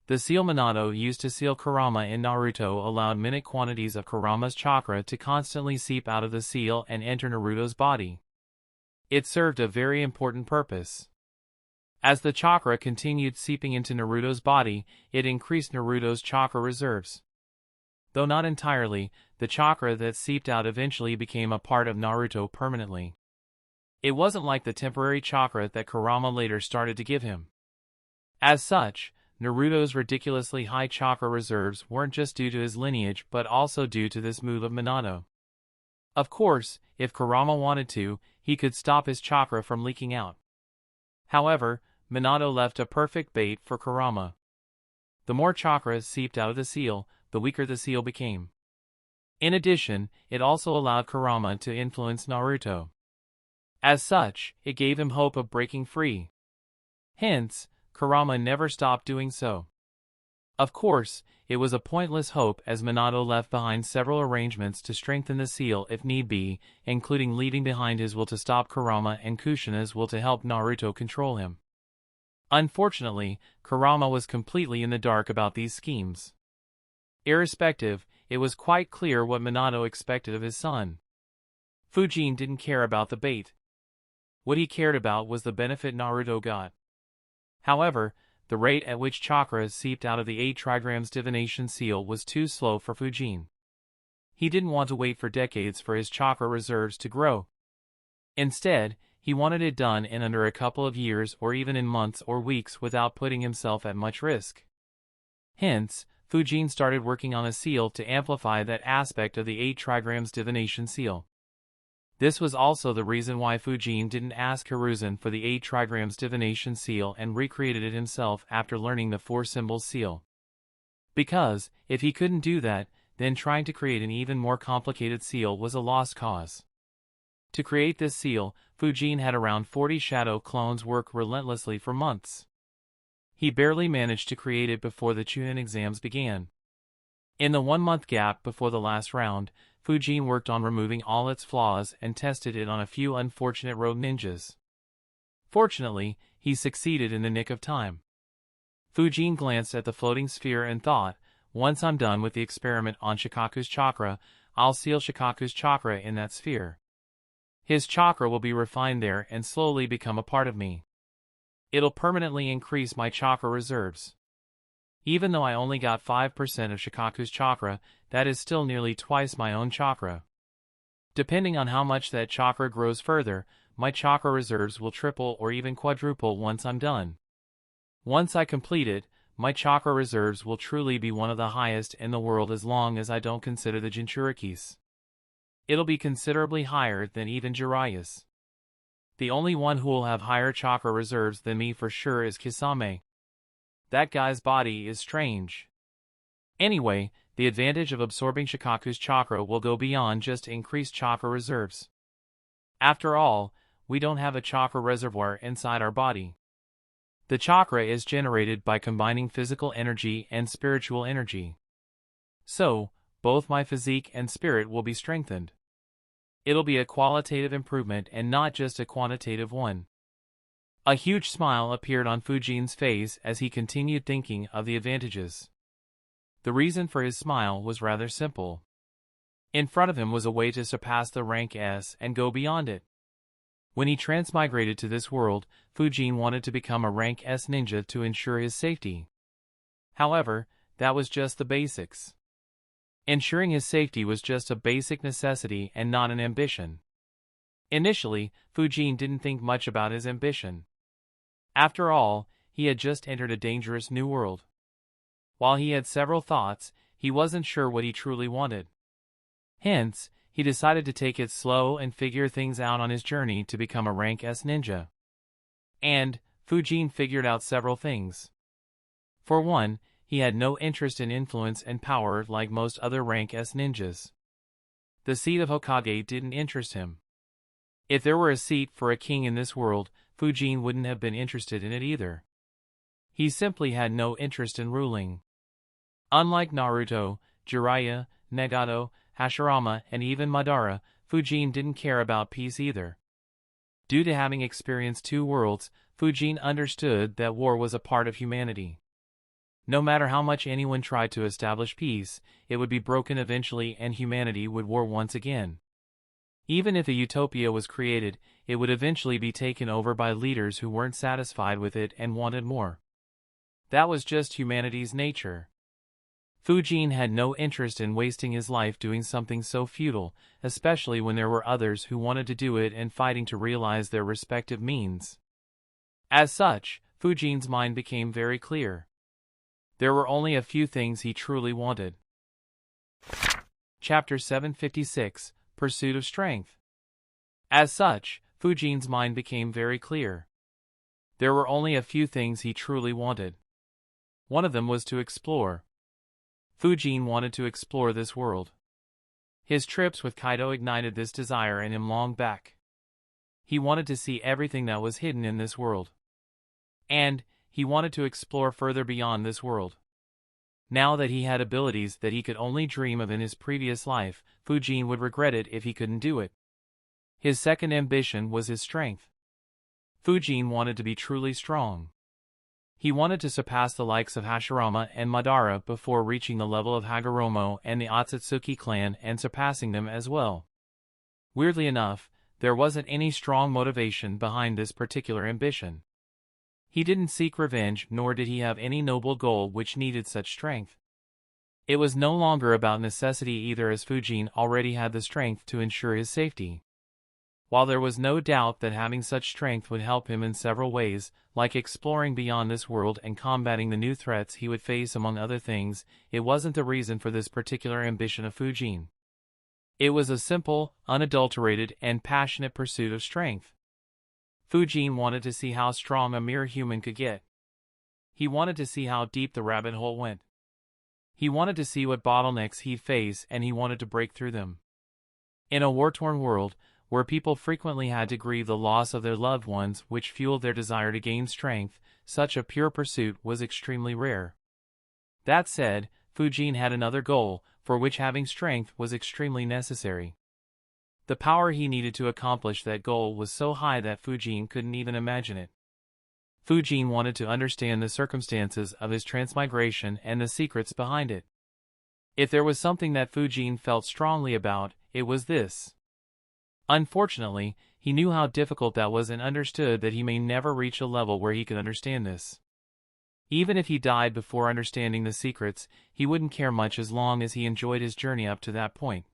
The seal Minato used to seal Kurama in Naruto allowed minute quantities of Kurama's chakra to constantly seep out of the seal and enter Naruto's body. It served a very important purpose. As the chakra continued seeping into Naruto's body, it increased Naruto's chakra reserves. Though not entirely, the chakra that seeped out eventually became a part of Naruto permanently. It wasn't like the temporary chakra that Kurama later started to give him. As such, Naruto's ridiculously high chakra reserves weren't just due to his lineage but also due to this move of Minato. Of course, if Kurama wanted to, he could stop his chakra from leaking out. However, Minato left a perfect bait for Kurama. The more chakra seeped out of the seal, the weaker the seal became. In addition, it also allowed Kurama to influence Naruto. As such, it gave him hope of breaking free. Hence, Kurama never stopped doing so. Of course, it was a pointless hope as Minato left behind several arrangements to strengthen the seal if need be, including leaving behind his will to stop Kurama and Kushina's will to help Naruto control him. Unfortunately, Kurama was completely in the dark about these schemes. Irrespective, it was quite clear what Minato expected of his son. Fujin didn't care about the bait. What he cared about was the benefit Naruto got. However, the rate at which chakra seeped out of the 8 trigrams divination seal was too slow for Fujin. He didn't want to wait for decades for his chakra reserves to grow. Instead, he wanted it done in under a couple of years or even in months or weeks without putting himself at much risk. Hence, Fujin started working on a seal to amplify that aspect of the 8 trigrams divination seal. This was also the reason why Fujin didn't ask Hiruzen for the 8 trigrams divination seal and recreated it himself after learning the 4-symbol seal. Because, if he couldn't do that, then trying to create an even more complicated seal was a lost cause. To create this seal, Fujin had around 40 shadow clones work relentlessly for months. He barely managed to create it before the Chunin exams began. In the 1-month gap before the last round, Fujin worked on removing all its flaws and tested it on a few unfortunate rogue ninjas. Fortunately, he succeeded in the nick of time. Fujin glanced at the floating sphere and thought, once I'm done with the experiment on Shikaku's chakra, I'll seal Shikaku's chakra in that sphere. His chakra will be refined there and slowly become a part of me. It'll permanently increase my chakra reserves. Even though I only got 5% of Shikaku's chakra, that is still nearly twice my own chakra. Depending on how much that chakra grows further, my chakra reserves will triple or even quadruple once I'm done. Once I complete it, my chakra reserves will truly be one of the highest in the world as long as I don't consider the Jinchurikis. It'll be considerably higher than even Jiraiya's. The only one who will have higher chakra reserves than me for sure is Kisame. That guy's body is strange. Anyway, the advantage of absorbing Shikaku's chakra will go beyond just increased chakra reserves. After all, we don't have a chakra reservoir inside our body. The chakra is generated by combining physical energy and spiritual energy. So, both my physique and spirit will be strengthened. It'll be a qualitative improvement and not just a quantitative one. A huge smile appeared on Fujin's face as he continued thinking of the advantages. The reason for his smile was rather simple. In front of him was a way to surpass the rank S and go beyond it. When he transmigrated to this world, Fujin wanted to become a rank S ninja to ensure his safety. However, that was just the basics. Ensuring his safety was just a basic necessity and not an ambition. Initially, Fujin didn't think much about his ambition. After all, he had just entered a dangerous new world. While he had several thoughts, he wasn't sure what he truly wanted. Hence, he decided to take it slow and figure things out on his journey to become a rank S ninja. And, Fujin figured out several things. For one, he had no interest in influence and power like most other rank S ninjas. The seat of Hokage didn't interest him. If there were a seat for a king in this world, Fujin wouldn't have been interested in it either. He simply had no interest in ruling. Unlike Naruto, Jiraiya, Nagato, Hashirama, and even Madara, Fujin didn't care about peace either. Due to having experienced two worlds, Fujin understood that war was a part of humanity. No matter how much anyone tried to establish peace, it would be broken eventually and humanity would war once again. Even if a utopia was created, it would eventually be taken over by leaders who weren't satisfied with it and wanted more. That was just humanity's nature. Fujin had no interest in wasting his life doing something so futile, especially when there were others who wanted to do it and fighting to realize their respective means. As such, Fujin's mind became very clear. There were only a few things he truly wanted. Chapter 756, Pursuit of Strength. As such, Fujin's mind became very clear. There were only a few things he truly wanted. One of them was to explore. Fujin wanted to explore this world. His trips with Kaido ignited this desire in him long back. He wanted to see everything that was hidden in this world. And, he wanted to explore further beyond this world. Now that he had abilities that he could only dream of in his previous life, Fujin would regret it if he couldn't do it. His second ambition was his strength. Fujin wanted to be truly strong. He wanted to surpass the likes of Hashirama and Madara before reaching the level of Hagoromo and the Otsutsuki clan and surpassing them as well. Weirdly enough, there wasn't any strong motivation behind this particular ambition. He didn't seek revenge, nor did he have any noble goal which needed such strength. It was no longer about necessity either, as Fujin already had the strength to ensure his safety. While there was no doubt that having such strength would help him in several ways, like exploring beyond this world and combating the new threats he would face among other things, it wasn't the reason for this particular ambition of Fujin. It was a simple, unadulterated, and passionate pursuit of strength. Fujin wanted to see how strong a mere human could get. He wanted to see how deep the rabbit hole went. He wanted to see what bottlenecks he'd face, and he wanted to break through them. In a war-torn world, where people frequently had to grieve the loss of their loved ones which fueled their desire to gain strength, such a pure pursuit was extremely rare. That said, Fujin had another goal, for which having strength was extremely necessary. The power he needed to accomplish that goal was so high that Fujin couldn't even imagine it. Fujin wanted to understand the circumstances of his transmigration and the secrets behind it. If there was something that Fujin felt strongly about, it was this. Unfortunately, he knew how difficult that was and understood that he may never reach a level where he could understand this. Even if he died before understanding the secrets, he wouldn't care much as long as he enjoyed his journey up to that point.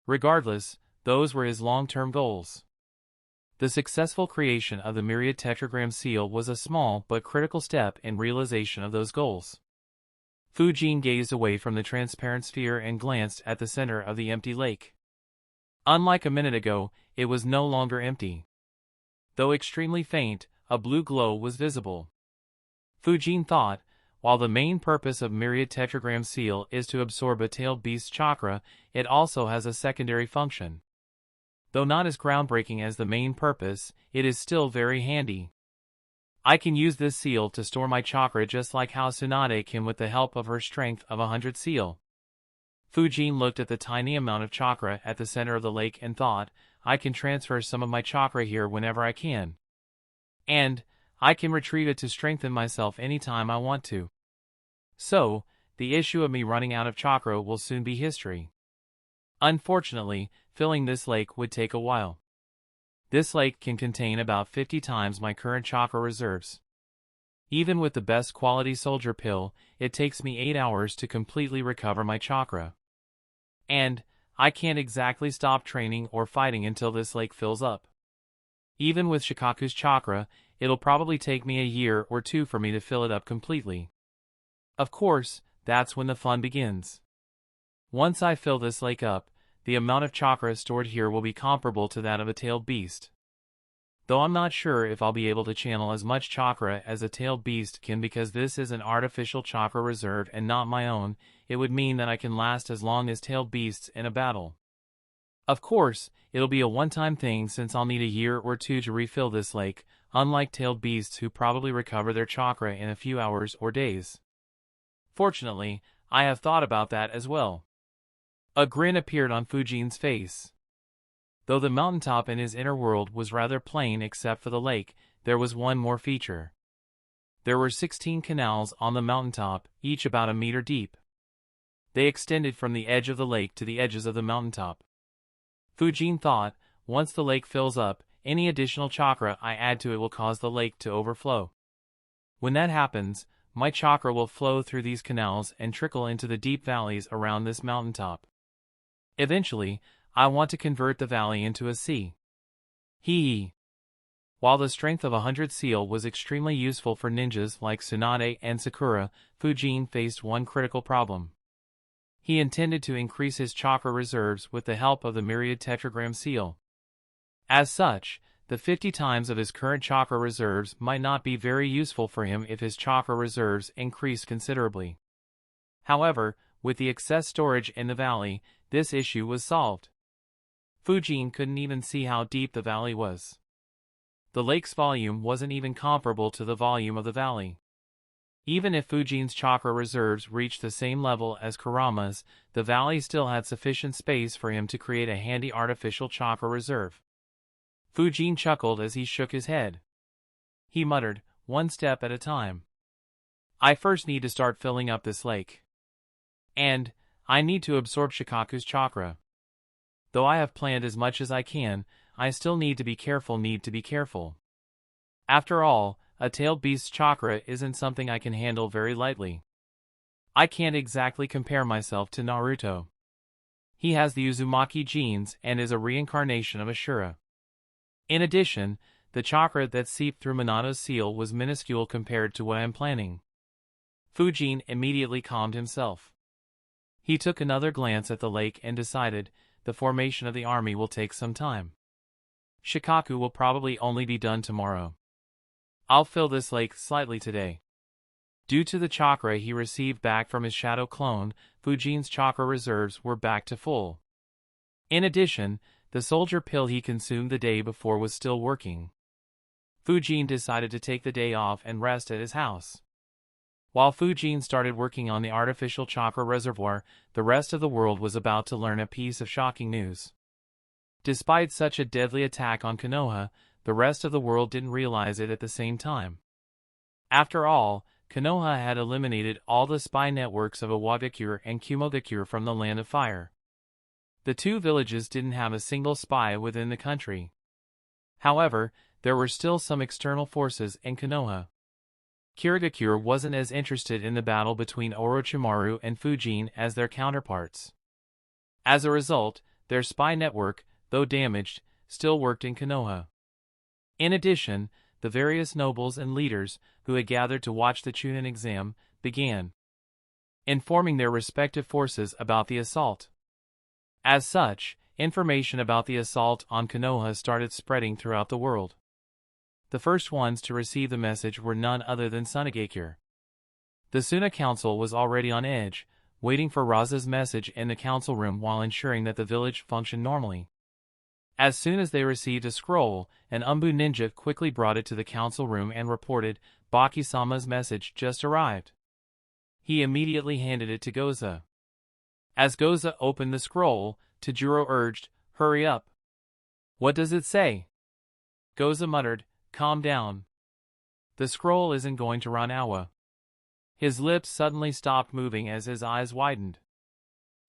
Regardless, those were his long-term goals. The successful creation of the myriad tetragram seal was a small but critical step in realization of those goals. Fujin gazed away from the transparent sphere and glanced at the center of the empty lake. Unlike a minute ago, it was no longer empty. Though extremely faint, a blue glow was visible. Fujin thought, while the main purpose of myriad tetragram seal is to absorb a tailed beast's chakra, it also has a secondary function. Though not as groundbreaking as the main purpose, it is still very handy. I can use this seal to store my chakra just like how Tsunade can with the help of her strength of 100 seal. Fujin looked at the tiny amount of chakra at the center of the lake and thought, I can transfer some of my chakra here whenever I can. And I can retrieve it to strengthen myself anytime I want to. So, the issue of me running out of chakra will soon be history. Unfortunately, filling this lake would take a while. This lake can contain about 50 times my current chakra reserves. Even with the best quality soldier pill, it takes me 8 hours to completely recover my chakra. And I can't exactly stop training or fighting until this lake fills up. Even with Shikaku's chakra, it'll probably take me a year or two for me to fill it up completely. Of course, that's when the fun begins. Once I fill this lake up, the amount of chakra stored here will be comparable to that of a tailed beast. Though I'm not sure if I'll be able to channel as much chakra as a tailed beast can because this is an artificial chakra reserve and not my own, it would mean that I can last as long as tailed beasts in a battle. Of course, it'll be a one-time thing since I'll need a year or two to refill this lake, unlike tailed beasts who probably recover their chakra in a few hours or days. Fortunately, I have thought about that as well. A grin appeared on Fujin's face. Though the mountaintop in his inner world was rather plain except for the lake, there was one more feature. There were 16 canals on the mountaintop, each about a meter deep. They extended from the edge of the lake to the edges of the mountaintop. Fujin thought, once the lake fills up, any additional chakra I add to it will cause the lake to overflow. When that happens, my chakra will flow through these canals and trickle into the deep valleys around this mountaintop. Eventually, I want to convert the valley into a sea. Hee. While the strength of 100 seal was extremely useful for ninjas like Tsunade and Sakura, Fujin faced one critical problem. He intended to increase his chakra reserves with the help of the myriad tetragram seal. As such, the 50 times of his current chakra reserves might not be very useful for him if his chakra reserves increased considerably. However, with the excess storage in the valley, this issue was solved. Fujin couldn't even see how deep the valley was. The lake's volume wasn't even comparable to the volume of the valley. Even if Fujin's chakra reserves reached the same level as Kurama's, the valley still had sufficient space for him to create a handy artificial chakra reserve. Fujin chuckled as he shook his head. He muttered, one step at a time. I first need to start filling up this lake. And I need to absorb Shikaku's chakra. Though I have planned as much as I can, I still need to be careful. After all, a tailed beast's chakra isn't something I can handle very lightly. I can't exactly compare myself to Naruto. He has the Uzumaki genes and is a reincarnation of Ashura. In addition, the chakra that seeped through Minato's seal was minuscule compared to what I am planning. Fujin immediately calmed himself. He took another glance at the lake and decided, the formation of the army will take some time. Shikaku will probably only be done tomorrow. I'll fill this lake slightly today. Due to the chakra he received back from his shadow clone, Fujin's chakra reserves were back to full. In addition, the soldier pill he consumed the day before was still working. Fujin decided to take the day off and rest at his house. While Fujin started working on the artificial chakra reservoir, the rest of the world was about to learn a piece of shocking news. Despite such a deadly attack on Konoha, the rest of the world didn't realize it at the same time. After all, Konoha had eliminated all the spy networks of Iwagakure and Kumogakure from the Land of Fire. The two villages didn't have a single spy within the country. However, there were still some external forces in Konoha. Kirigakure wasn't as interested in the battle between Orochimaru and Fujin as their counterparts. As a result, their spy network, though damaged, still worked in Konoha. In addition, the various nobles and leaders who had gathered to watch the Chunin exam began informing their respective forces about the assault. As such, information about the assault on Konoha started spreading throughout the world. The first ones to receive the message were none other than Sunagakure. The Suna Council was already on edge, waiting for Raza's message in the council room while ensuring that the village functioned normally. As soon as they received a scroll, an Umbu ninja quickly brought it to the council room and reported, Baki-sama's message just arrived. He immediately handed it to Goza. As Goza opened the scroll, Tajiro urged, "Hurry up." "What does it say?" Goza muttered, "Calm down. The scroll isn't going to Ranawa." His lips suddenly stopped moving as his eyes widened.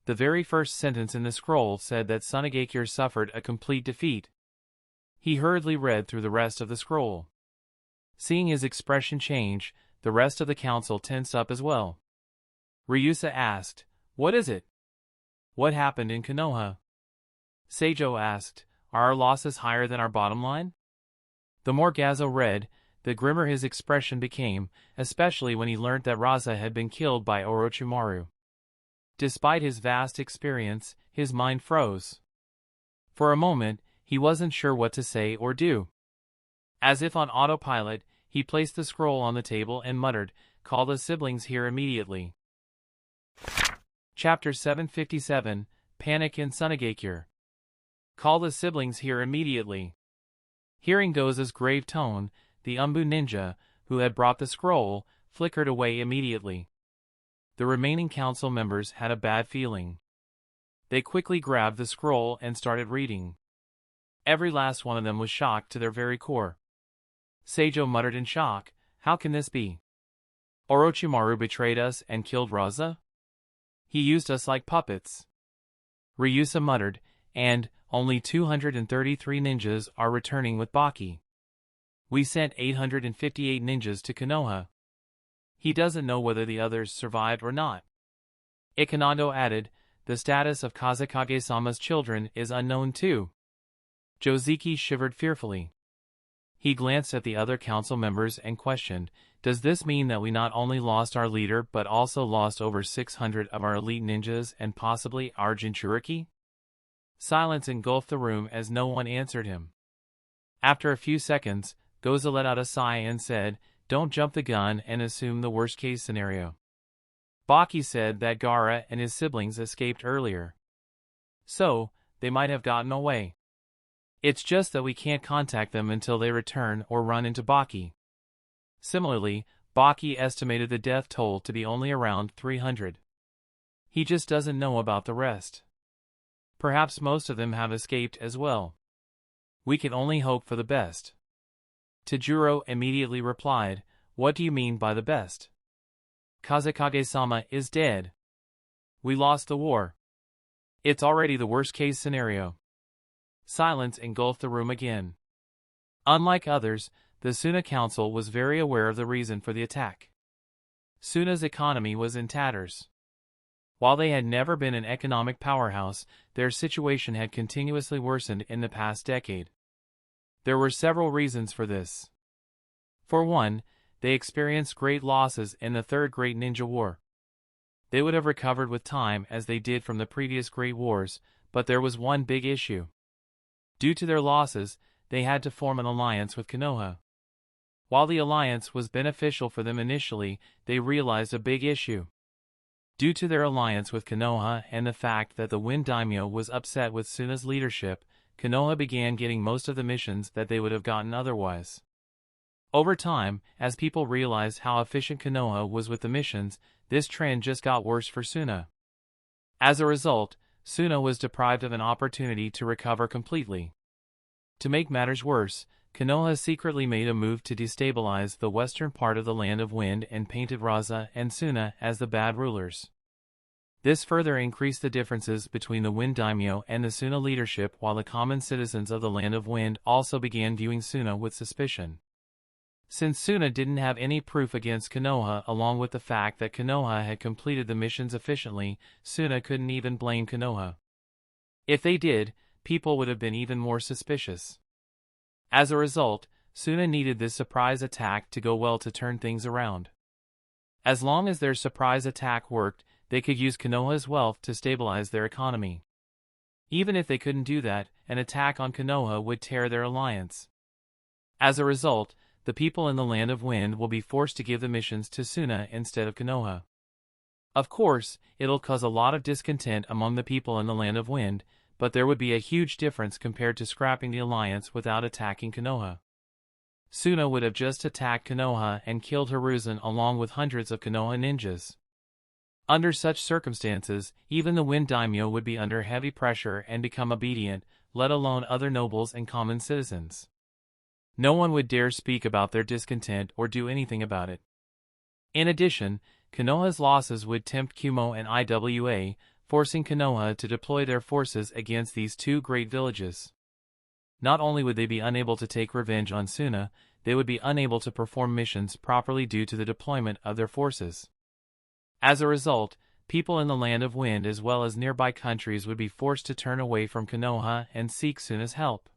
The very first sentence in the scroll said that Sunagakure suffered a complete defeat. He hurriedly read through the rest of the scroll. Seeing his expression change, the rest of the council tensed up as well. Ryusa asked, "What is it? What happened in Konoha?" Seijo asked, "Are our losses higher than our bottom line?" The more Gazo read, the grimmer his expression became, especially when he learned that Raza had been killed by Orochimaru. Despite his vast experience, his mind froze. For a moment, he wasn't sure what to say or do. As if on autopilot, he placed the scroll on the table and muttered, "Call the siblings here immediately." Chapter 757, Panic in Sunagakure. Call the siblings here immediately. Hearing Goza's grave tone, the Umbu ninja, who had brought the scroll, flickered away immediately. The remaining council members had a bad feeling. They quickly grabbed the scroll and started reading. Every last one of them was shocked to their very core. Seijo muttered in shock, "How can this be? Orochimaru betrayed us and killed Raza? He used us like puppets." Ryusa muttered, "And only 233 ninjas are returning with Baki. We sent 858 ninjas to Konoha. He doesn't know whether the others survived or not." Ikanando added, "The status of Kazekage-sama's children is unknown too." Joseki shivered fearfully. He glanced at the other council members and questioned, "Does this mean that we not only lost our leader but also lost over 600 of our elite ninjas and possibly our Jinchuriki?" Silence engulfed the room as no one answered him. After a few seconds, Goza let out a sigh and said, "Don't jump the gun and assume the worst-case scenario. Baki said that Gaara and his siblings escaped earlier. So, they might have gotten away. It's just that we can't contact them until they return or run into Baki." Similarly, Baki estimated the death toll to be only around 300. He just doesn't know about the rest. Perhaps most of them have escaped as well. We can only hope for the best. Tajiro immediately replied, "What do you mean by the best? Kazekage-sama is dead. We lost the war. It's already the worst-case scenario." Silence engulfed the room again. Unlike others, the Suna Council was very aware of the reason for the attack. Suna's economy was in tatters. While they had never been an economic powerhouse, their situation had continuously worsened in the past decade. There were several reasons for this. For one, they experienced great losses in the Third Great Ninja War. They would have recovered with time as they did from the previous Great Wars, but there was one big issue. Due to their losses, they had to form an alliance with Konoha. While the alliance was beneficial for them initially, they realized a big issue. Due to their alliance with Konoha and the fact that the Wind Daimyo was upset with Suna's leadership, Konoha began getting most of the missions that they would have gotten otherwise. Over time, as people realized how efficient Konoha was with the missions, this trend just got worse for Suna. As a result, Suna was deprived of an opportunity to recover completely. To make matters worse, Konoha secretly made a move to destabilize the western part of the Land of Wind and painted Raza and Suna as the bad rulers. This further increased the differences between the Wind Daimyo and the Suna leadership, while the common citizens of the Land of Wind also began viewing Suna with suspicion. Since Suna didn't have any proof against Konoha, along with the fact that Konoha had completed the missions efficiently, Suna couldn't even blame Konoha. If they did, people would have been even more suspicious. As a result, Suna needed this surprise attack to go well to turn things around. As long as their surprise attack worked, they could use Konoha's wealth to stabilize their economy. Even if they couldn't do that, an attack on Konoha would tear their alliance. As a result, the people in the Land of Wind will be forced to give the missions to Suna instead of Konoha. Of course, it'll cause a lot of discontent among the people in the Land of Wind, but there would be a huge difference compared to scrapping the alliance without attacking Konoha. Suna would have just attacked Konoha and killed Hiruzen along with hundreds of Konoha ninjas. Under such circumstances, even the Wind Daimyo would be under heavy pressure and become obedient, let alone other nobles and common citizens. No one would dare speak about their discontent or do anything about it. In addition, Konoha's losses would tempt Kumo and IWA, forcing Konoha to deploy their forces against these two great villages. Not only would they be unable to take revenge on Suna, they would be unable to perform missions properly due to the deployment of their forces. As a result, people in the Land of Wind as well as nearby countries would be forced to turn away from Konoha and seek Suna's help.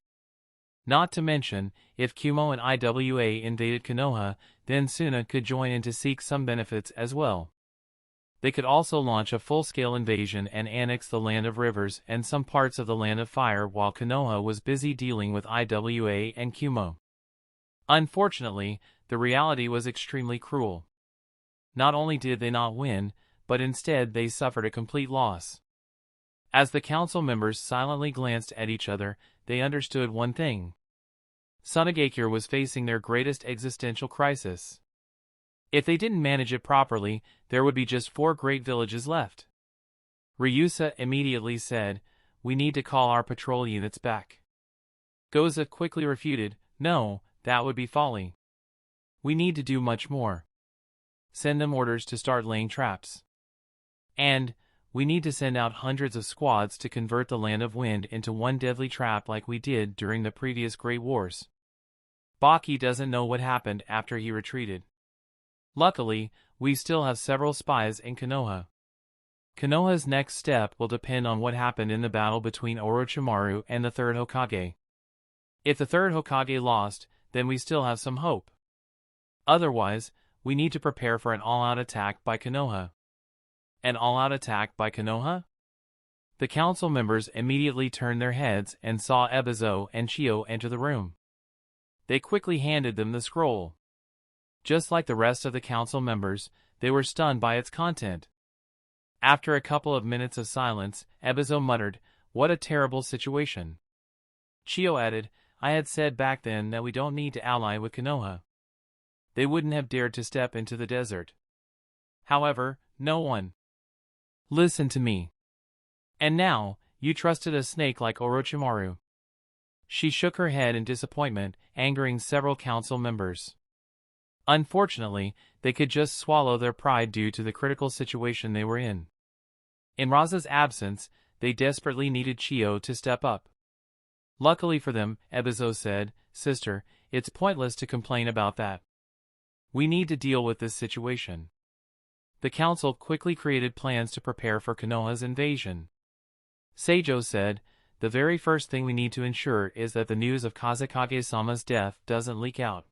Not to mention, if Kumo and IWA invaded Konoha, then Suna could join in to seek some benefits as well. They could also launch a full-scale invasion and annex the Land of Rivers and some parts of the Land of Fire while Konoha was busy dealing with IWA and Kumo. Unfortunately, the reality was extremely cruel. Not only did they not win, but instead they suffered a complete loss. As the council members silently glanced at each other, they understood one thing. Sunagakure was facing their greatest existential crisis. If they didn't manage it properly, there would be just 4 great villages left. Ryusa immediately said, "We need to call our patrol units back." Goza quickly refuted, "No, that would be folly. We need to do much more. Send them orders to start laying traps. And we need to send out hundreds of squads to convert the Land of Wind into one deadly trap like we did during the previous Great Wars." Baki doesn't know what happened after he retreated. Luckily, we still have several spies in Konoha. Konoha's next step will depend on what happened in the battle between Orochimaru and the third Hokage. If the third Hokage lost, then we still have some hope. Otherwise, we need to prepare for an all-out attack by Konoha. An all-out attack by Konoha? The council members immediately turned their heads and saw Ebizo and Chio enter the room. They quickly handed them the scroll. Just like the rest of the council members, they were stunned by its content. After a couple of minutes of silence, Ebizo muttered, "What a terrible situation." Chio added, "I had said back then that we don't need to ally with Konoha. They wouldn't have dared to step into the desert. However, no one. Listen to me. And now, you trusted a snake like Orochimaru." She shook her head in disappointment, angering several council members. Unfortunately, they could just swallow their pride due to the critical situation they were in. In Raza's absence, they desperately needed Chio to step up. Luckily for them, Ebizo said, "Sister, it's pointless to complain about that. We need to deal with this situation." The council quickly created plans to prepare for Konoha's invasion. Seijo said, "The very first thing we need to ensure is that the news of Kazekage-sama's death doesn't leak out.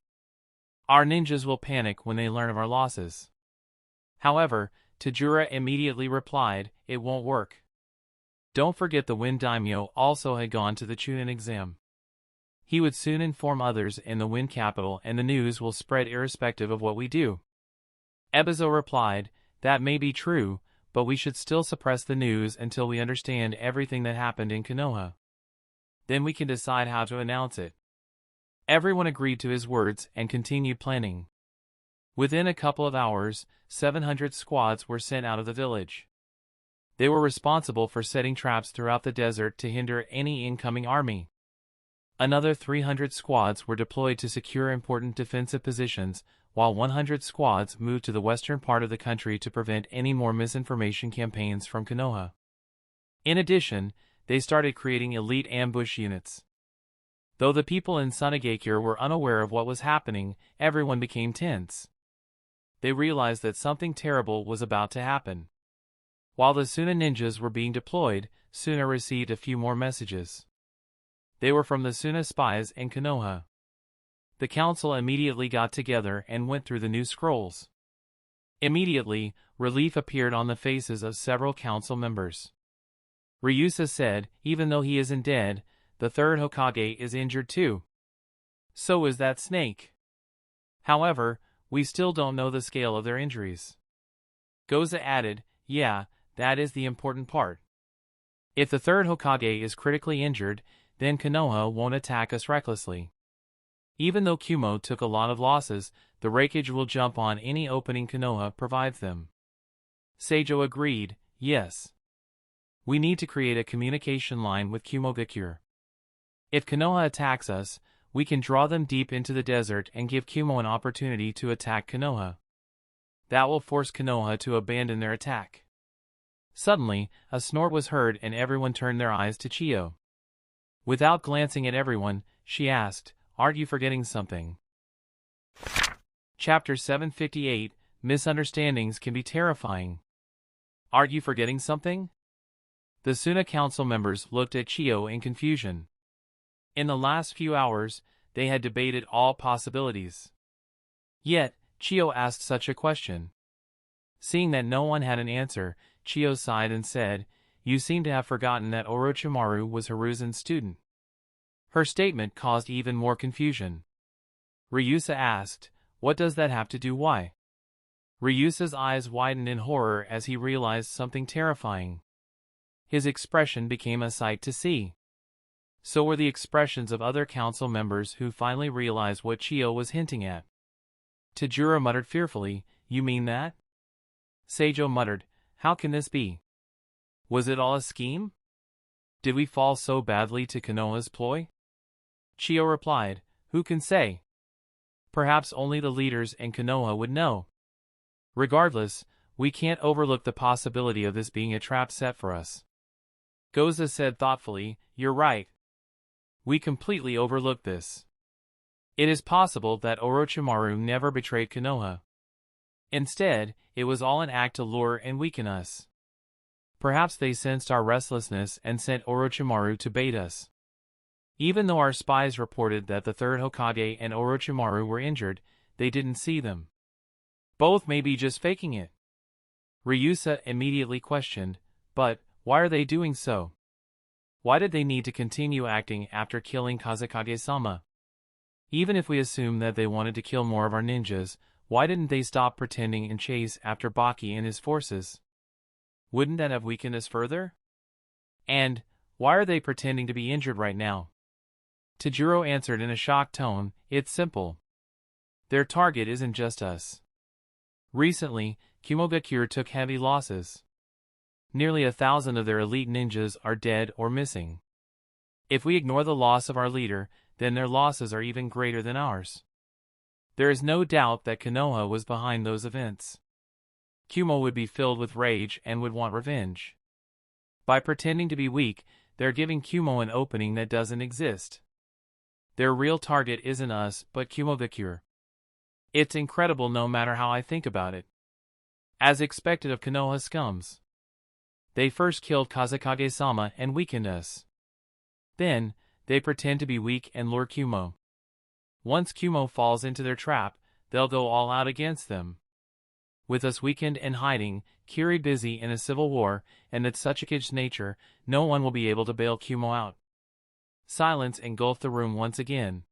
Our ninjas will panic when they learn of our losses." However, Tajura immediately replied, "It won't work. Don't forget the Wind Daimyo also had gone to the Chunin exam. He would soon inform others in the Wind capital and the news will spread irrespective of what we do." Ebizo replied, "That may be true, but we should still suppress the news until we understand everything that happened in Konoha. Then we can decide how to announce it." Everyone agreed to his words and continued planning. Within a couple of hours, 700 squads were sent out of the village. They were responsible for setting traps throughout the desert to hinder any incoming army. Another 300 squads were deployed to secure important defensive positions, while 100 squads moved to the western part of the country to prevent any more misinformation campaigns from Konoha. In addition, they started creating elite ambush units. Though the people in Sunagakure were unaware of what was happening, everyone became tense. They realized that something terrible was about to happen. While the Suna ninjas were being deployed, Suna received a few more messages. They were from the Suna spies in Konoha. The council immediately got together and went through the new scrolls. Immediately, relief appeared on the faces of several council members. Ryusa said, even though he isn't dead, the third Hokage is injured too. So is that snake. However, we still don't know the scale of their injuries. Goza added, yeah, that is the important part. If the third Hokage is critically injured, then Konoha won't attack us recklessly. Even though Kumo took a lot of losses, the Raikage will jump on any opening Konoha provides them. Seijo agreed, yes. We need to create a communication line with Kumogakure. If Konoha attacks us, we can draw them deep into the desert and give Kumo an opportunity to attack Konoha. That will force Konoha to abandon their attack. Suddenly, a snort was heard and everyone turned their eyes to Chiyo. Without glancing at everyone, she asked, aren't you forgetting something? Chapter 758, Misunderstandings can be terrifying. Aren't you forgetting something? The Suna council members looked at Chiyo in confusion. In the last few hours, they had debated all possibilities. Yet, Chiyo asked such a question. Seeing that no one had an answer, Chiyo sighed and said, you seem to have forgotten that Orochimaru was Hiruzen's student. Her statement caused even more confusion. Ryusa asked, what does that have to do why? Ryusa's eyes widened in horror as he realized something terrifying. His expression became a sight to see. So were the expressions of other council members who finally realized what Chiyo was hinting at. Tajiro muttered fearfully, you mean that? Seijo muttered, how can this be? Was it all a scheme? Did we fall so badly to Konoha's ploy? Chiyo replied, who can say? Perhaps only the leaders in Konoha would know. Regardless, we can't overlook the possibility of this being a trap set for us. Goza said thoughtfully, you're right. We completely overlooked this. It is possible that Orochimaru never betrayed Konoha. Instead, it was all an act to lure and weaken us. Perhaps they sensed our restlessness and sent Orochimaru to bait us. Even though our spies reported that the third Hokage and Orochimaru were injured, they didn't see them. Both may be just faking it. Ryusa immediately questioned, but why are they doing so? Why did they need to continue acting after killing Kazekage-sama? Even if we assume that they wanted to kill more of our ninjas, why didn't they stop pretending and chase after Baki and his forces? Wouldn't that have weakened us further? And, why are they pretending to be injured right now? Tajiro answered in a shocked tone, it's simple. Their target isn't just us. Recently, Kumogakure took heavy losses. Nearly 1,000 of their elite ninjas are dead or missing. If we ignore the loss of our leader, then their losses are even greater than ours. There is no doubt that Konoha was behind those events. Kumo would be filled with rage and would want revenge. By pretending to be weak, they're giving Kumo an opening that doesn't exist. Their real target isn't us, but Kumogakure. It's incredible no matter how I think about it. As expected of Konoha scums. They first killed Kazekage-sama and weakened us. Then, they pretend to be weak and lure Kumo. Once Kumo falls into their trap, they'll go all out against them. With us weakened and hiding, Kiri busy in a civil war, and at Tsuchikage's nature, no one will be able to bail Kumo out. Silence engulfed the room once again.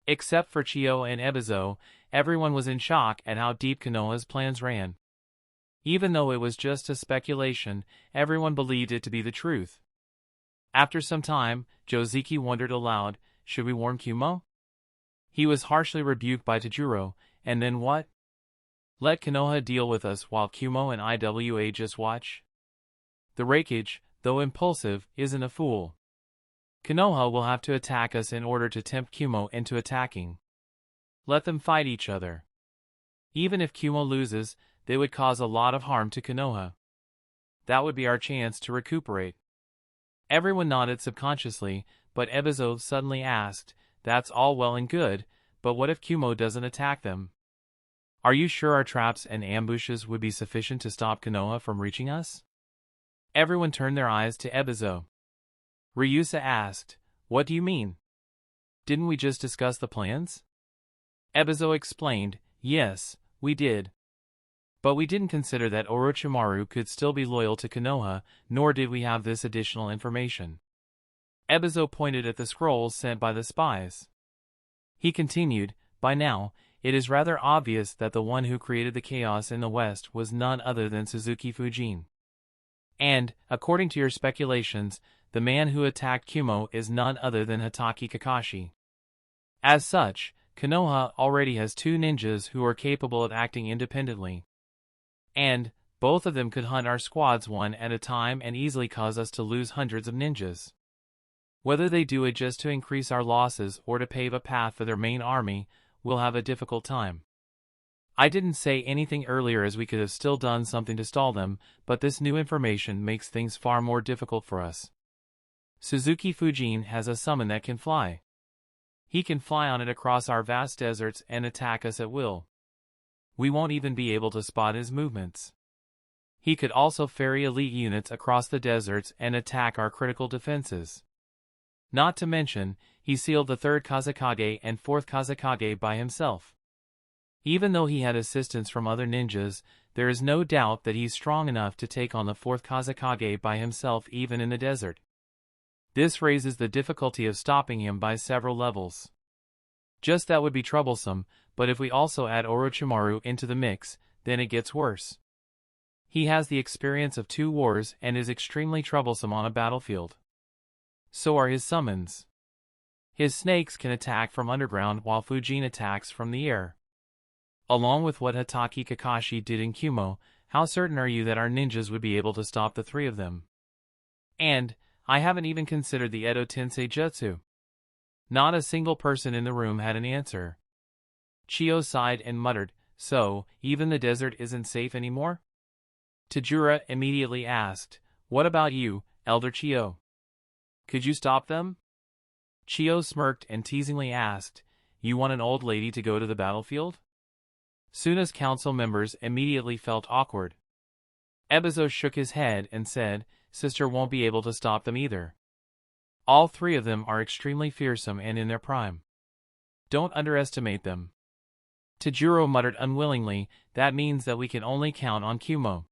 Except for Chiyo and Ebizo, everyone was in shock at how deep Konoha's plans ran. Even though it was just a speculation, everyone believed it to be the truth. After some time, Joseki wondered aloud, should we warn Kumo? He was harshly rebuked by Tajiro, and then what? Let Konoha deal with us while Kumo and IWA just watch? The Raikage, though impulsive, isn't a fool. Konoha will have to attack us in order to tempt Kumo into attacking. Let them fight each other. Even if Kumo loses, they would cause a lot of harm to Konoha. That would be our chance to recuperate. Everyone nodded subconsciously, but Ebizo suddenly asked, "That's all well and good, but what if Kumo doesn't attack them? Are you sure our traps and ambushes would be sufficient to stop Konoha from reaching us?" Everyone turned their eyes to Ebizo. Ryusa asked, "What do you mean? Didn't we just discuss the plans?" Ebizo explained, "Yes, we did. But we didn't consider that Orochimaru could still be loyal to Konoha, nor did we have this additional information." Ebizo pointed at the scrolls sent by the spies. He continued, "By now, it is rather obvious that the one who created the chaos in the West was none other than Suzuki Fujin. And, according to your speculations, the man who attacked Kumo is none other than Hatake Kakashi. As such, Konoha already has two ninjas who are capable of acting independently. And, both of them could hunt our squads one at a time and easily cause us to lose hundreds of ninjas. Whether they do it just to increase our losses or to pave a path for their main army, we'll have a difficult time. I didn't say anything earlier as we could have still done something to stall them, but this new information makes things far more difficult for us. Suzuki Fujin has a summon that can fly. He can fly on it across our vast deserts and attack us at will. We won't even be able to spot his movements. He could also ferry elite units across the deserts and attack our critical defenses. Not to mention, he sealed the 3rd Kazekage and 4th Kazekage by himself. Even though he had assistance from other ninjas, there is no doubt that he's strong enough to take on the 4th Kazekage by himself even in the desert. This raises the difficulty of stopping him by several levels. Just that would be troublesome, but if we also add Orochimaru into the mix, then it gets worse. He has the experience of 2 wars and is extremely troublesome on a battlefield. So are his summons. His snakes can attack from underground while Fujin attacks from the air. Along with what Hatake Kakashi did in Kumo, how certain are you that our ninjas would be able to stop the 3 of them? And, I haven't even considered the Edo Tensei Jutsu. Not a single person in the room had an answer. Chiyo sighed and muttered, "So, even the desert isn't safe anymore?" Tajura immediately asked, "What about you, Elder Chiyo? Could you stop them?" Chiyo smirked and teasingly asked, "You want an old lady to go to the battlefield?" Suna's council members immediately felt awkward. Ebizo shook his head and said, "Sister won't be able to stop them either. All 3 of them are extremely fearsome and in their prime. Don't underestimate them." Tajuro muttered unwillingly, "That means that we can only count on Kumo."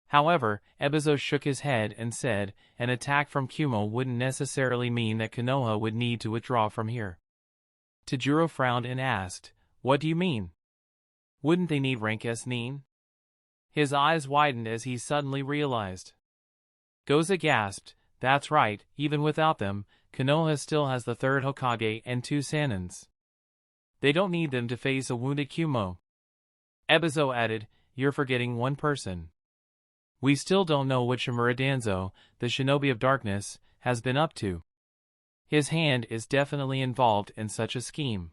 However, Ebizo shook his head and said, "An attack from Kumo wouldn't necessarily mean that Konoha would need to withdraw from here." Tajuro frowned and asked, "What do you mean? Wouldn't they need rank S Nin?" His eyes widened as he suddenly realized. Goza gasped, "That's right, even without them, Konoha still has the 3rd Hokage and 2 Sanins. They don't need them to face a wounded Kumo." Ebizo added, "You're forgetting one person. We still don't know what Shimura Danzo, the Shinobi of Darkness, has been up to. His hand is definitely involved in such a scheme.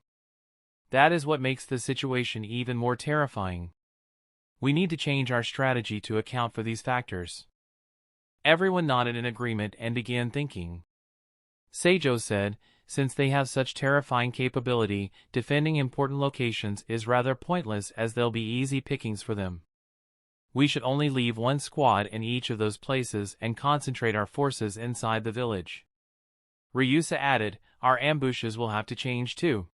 That is what makes the situation even more terrifying. We need to change our strategy to account for these factors." Everyone nodded in agreement and began thinking. Seijo said, "Since they have such terrifying capability, defending important locations is rather pointless as they'll be easy pickings for them. We should only leave 1 squad in each of those places and concentrate our forces inside the village." Ryusa added, "Our ambushes will have to change too.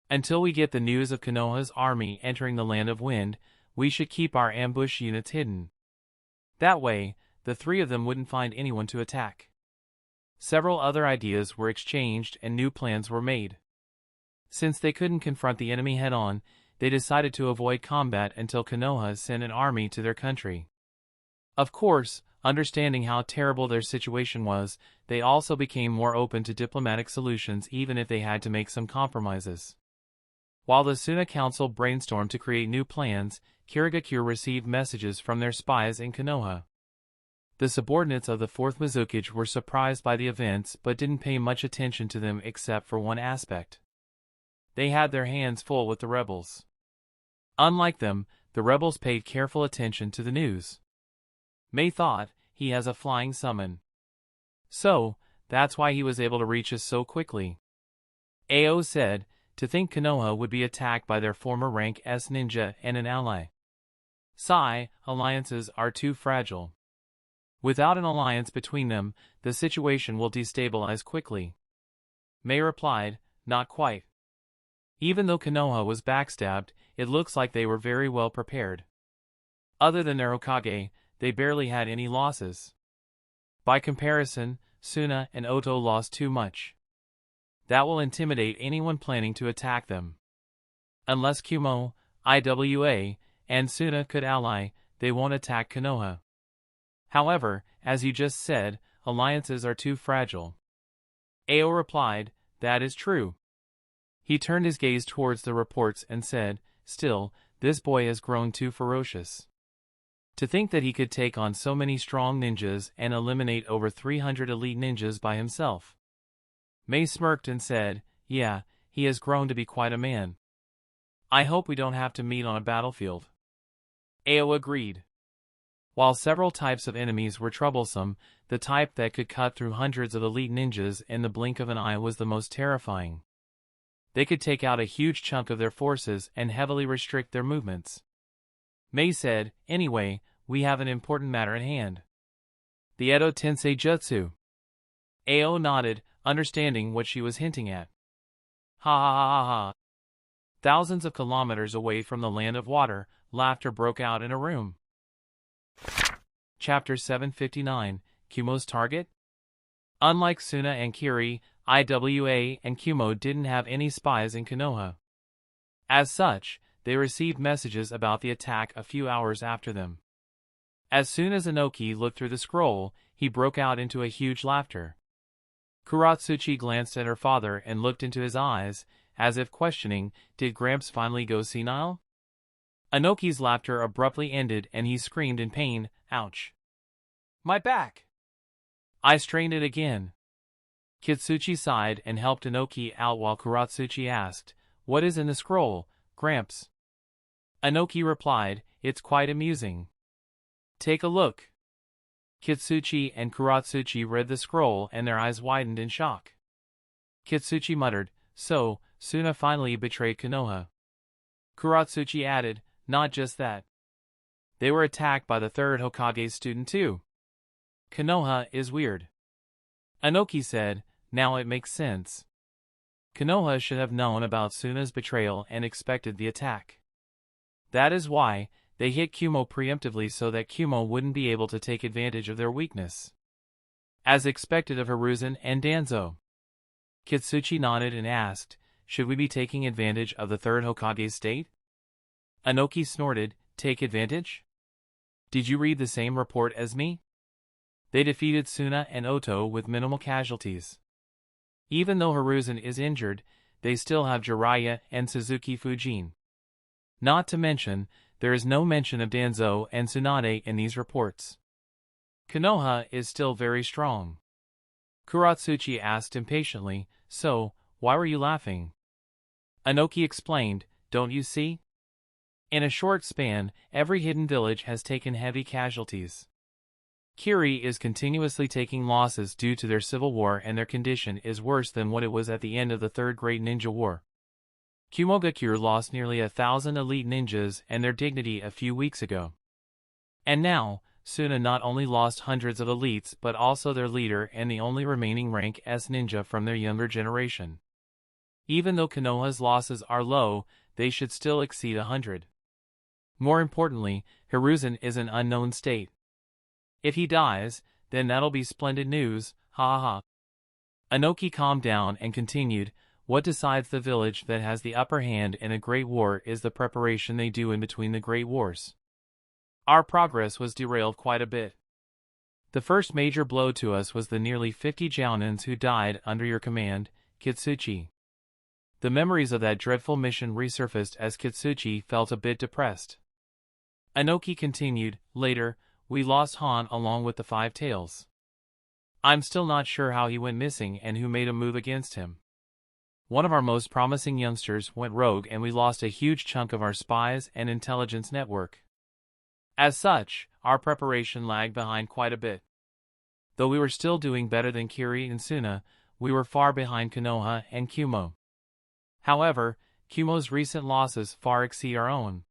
Until we get the news of Konoha's army entering the Land of Wind, we should keep our ambush units hidden. That way, the 3 of them wouldn't find anyone to attack." Several other ideas were exchanged and new plans were made. Since they couldn't confront the enemy head-on, they decided to avoid combat until Konoha sent an army to their country. Of course, understanding how terrible their situation was, they also became more open to diplomatic solutions even if they had to make some compromises. While the Suna Council brainstormed to create new plans, Kirigakure received messages from their spies in Konoha. The subordinates of the 4th Mizukage were surprised by the events but didn't pay much attention to them except for one aspect. They had their hands full with the rebels. Unlike them, the rebels paid careful attention to the news. May thought, he has a flying summon. So, That's why he was able to reach us so quickly. Ao said, to think Konoha would be attacked by their former rank S ninja and an ally. Sigh, alliances are too fragile. Without an alliance between them, the situation will destabilize quickly. Mei replied, not quite. Even though Konoha was backstabbed, it looks like they were very well prepared. Other than their Hokage, they barely had any losses. By comparison, Suna and Oto lost too much. That will intimidate anyone planning to attack them. Unless Kumo, Iwa, and Suna could ally, they won't attack Konoha. However, as you just said, alliances are too fragile. Ao replied, that is true. He turned his gaze towards the reports and said, still, this boy has grown too ferocious. To think that he could take on so many strong ninjas and eliminate over 300 elite ninjas by himself. Mei smirked and said, yeah, he has grown to be quite a man. I hope we don't have to meet on a battlefield. Ao agreed. While several types of enemies were troublesome, the type that could cut through hundreds of elite ninjas in the blink of an eye was the most terrifying. They could take out a huge chunk of their forces and heavily restrict their movements. Mei said, anyway, we have an important matter at hand. The Edo Tensei Jutsu. Ao nodded, understanding what she was hinting at. Ha ha ha ha ha. Thousands of kilometers away from the land of water, laughter broke out in a room. Chapter 759, Kumo's Target? Unlike Suna and Kiri, Iwa and Kumo didn't have any spies in Konoha. As such, they received messages about the attack a few hours after them. As soon as Inoki looked through the scroll, he broke out into a huge laughter. Kuratsuchi glanced at her father and looked into his eyes, as if questioning, did Gramps finally go senile? Inoki's laughter abruptly ended and he screamed in pain, ouch. My back! I strained it again. Kitsuchi sighed and helped Inoki out while Kuratsuchi asked, what is in the scroll, Gramps? Inoki replied, it's quite amusing. Take a look. Kitsuchi and Kuratsuchi read the scroll and their eyes widened in shock. Kitsuchi muttered, so, Suna finally betrayed Konoha. Kuratsuchi added, not just that. They were attacked by the third Hokage's student too. Konoha is weird. Inoki said, now it makes sense. Konoha should have known about Suna's betrayal and expected the attack. That is why, they hit Kumo preemptively so that Kumo wouldn't be able to take advantage of their weakness. As expected of Hiruzen and Danzo. Kitsuchi nodded and asked, should we be taking advantage of the third Hokage's state? Inoki snorted, take advantage? Did you read the same report as me? They defeated Suna and Oto with minimal casualties. Even though Hiruzen is injured, they still have Jiraiya and Suzuki Fujin. Not to mention, there is no mention of Danzo and Tsunade in these reports. Konoha is still very strong. Kuratsuchi asked impatiently, so, why were you laughing? Inoki explained, don't you see? In a short span, every hidden village has taken heavy casualties. Kiri is continuously taking losses due to their civil war and their condition is worse than what it was at the end of the Third Great Ninja War. Kumogakure lost nearly 1,000 elite ninjas and their dignity a few weeks ago. And now, Suna not only lost hundreds of elites but also their leader and the only remaining rank S ninja from their younger generation. Even though Konoha's losses are low, they should still exceed 100. More importantly, Hiruzen is an unknown state. If he dies, then that'll be splendid news, ha ha. Inoki calmed down and continued, what decides the village that has the upper hand in a great war is the preparation they do in between the great wars. Our progress was derailed quite a bit. The first major blow to us was the nearly 50 Jounins who died under your command, Kitsuchi. The memories of that dreadful mission resurfaced as Kitsuchi felt a bit depressed. Inoki continued, later, we lost Han along with the Five Tails. I'm still not sure how he went missing and who made a move against him. One of our most promising youngsters went rogue and we lost a huge chunk of our spies and intelligence network. As such, our preparation lagged behind quite a bit. Though we were still doing better than Kiri and Suna, we were far behind Konoha and Kumo. However, Kumo's recent losses far exceed our own.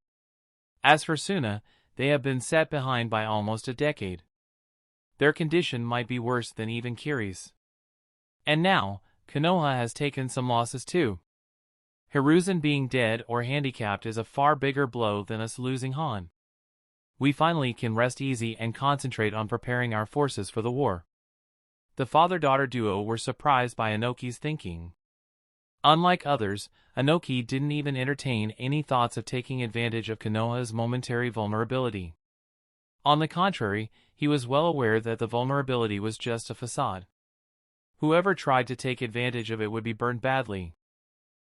As for Suna, they have been set behind by almost a decade. Their condition might be worse than even Kiri's. And now, Konoha has taken some losses too. Hiruzen being dead or handicapped is a far bigger blow than us losing Han. We finally can rest easy and concentrate on preparing our forces for the war. The father-daughter duo were surprised by Inoki's thinking. Unlike others, Inoki didn't even entertain any thoughts of taking advantage of Konoha's momentary vulnerability. On the contrary, he was well aware that the vulnerability was just a facade. Whoever tried to take advantage of it would be burned badly.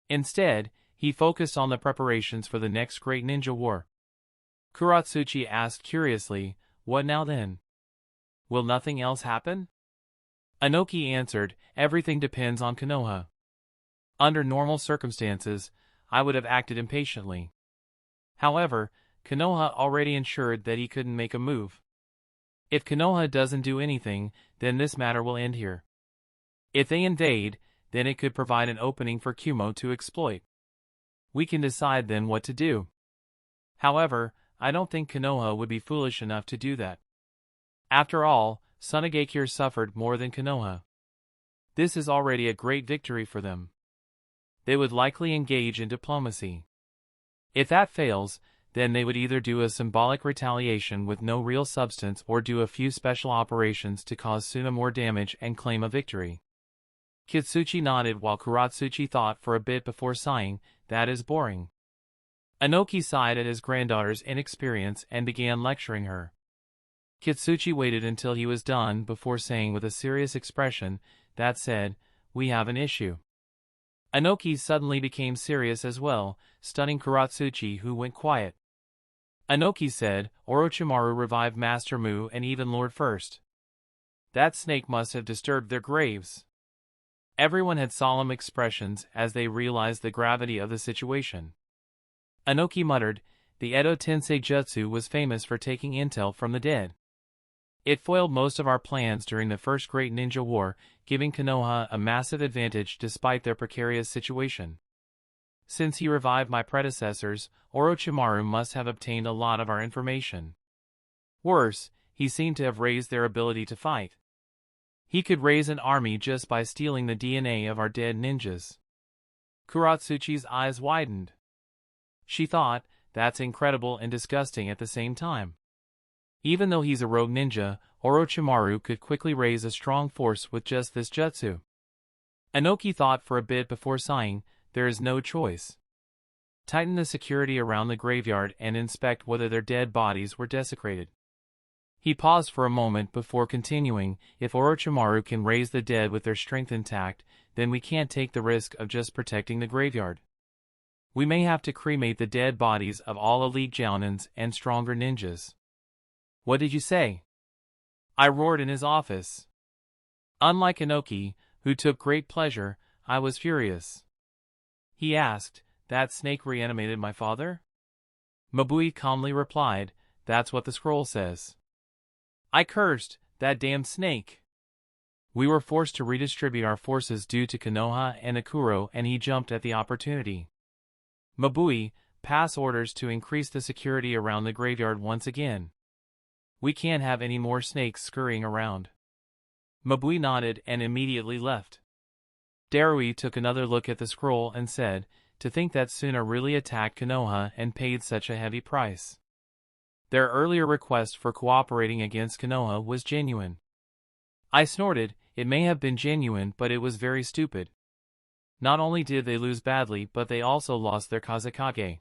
Instead, he focused on the preparations for the next great ninja war. Kuratsuchi asked curiously, "What now then? Will nothing else happen?" Inoki answered, "Everything depends on Konoha. Under normal circumstances, I would have acted impatiently. However, Konoha already ensured that he couldn't make a move. If Konoha doesn't do anything, then this matter will end here. If they invade, then it could provide an opening for Kumo to exploit. We can decide then what to do. However, I don't think Konoha would be foolish enough to do that. After all, Tsunagakure suffered more than Konoha. This is already a great victory for them. They would likely engage in diplomacy. If that fails, then they would either do a symbolic retaliation with no real substance or do a few special operations to cause Suna more damage and claim a victory." Kitsuchi nodded while Kuratsuchi thought for a bit before sighing, "That is boring." Inoki sighed at his granddaughter's inexperience and began lecturing her. Kitsuchi waited until he was done before saying with a serious expression, "That said, we have an issue." Inoki suddenly became serious as well, stunning Kuratsuchi, who went quiet. Inoki said, "Orochimaru revived Master Mu and even Lord First. That snake must have disturbed their graves." Everyone had solemn expressions as they realized the gravity of the situation. Inoki muttered, "The Edo Tensei Jutsu was famous for taking intel from the dead. It foiled most of our plans during the first Great Ninja War, giving Konoha a massive advantage despite their precarious situation. Since he revived my predecessors, Orochimaru must have obtained a lot of our information. Worse, he seemed to have raised their ability to fight. He could raise an army just by stealing the DNA of our dead ninjas." Kuratsuchi's eyes widened. She thought, "That's incredible and disgusting at the same time. Even though he's a rogue ninja, Orochimaru could quickly raise a strong force with just this jutsu." Inoki thought for a bit before sighing, "There is no choice. Tighten the security around the graveyard and inspect whether their dead bodies were desecrated." He paused for a moment before continuing, "If Orochimaru can raise the dead with their strength intact, then we can't take the risk of just protecting the graveyard. We may have to cremate the dead bodies of all elite jounins and stronger ninjas." "What did you say?" I roared in his office. Unlike Inoki, who took great pleasure, I was furious. He asked, "That snake reanimated my father?" Mabui calmly replied, "That's what the scroll says." I cursed, "That damn snake." We were forced to redistribute our forces due to Konoha and Akuro, and he jumped at the opportunity. "Mabui, pass orders to increase the security around the graveyard once again. We can't have any more snakes scurrying around." Mabui nodded and immediately left. Darui took another look at the scroll and said, "To think that Suna really attacked Konoha and paid such a heavy price. Their earlier request for cooperating against Konoha was genuine." I snorted, "It may have been genuine, but it was very stupid. Not only did they lose badly, but they also lost their Kazekage."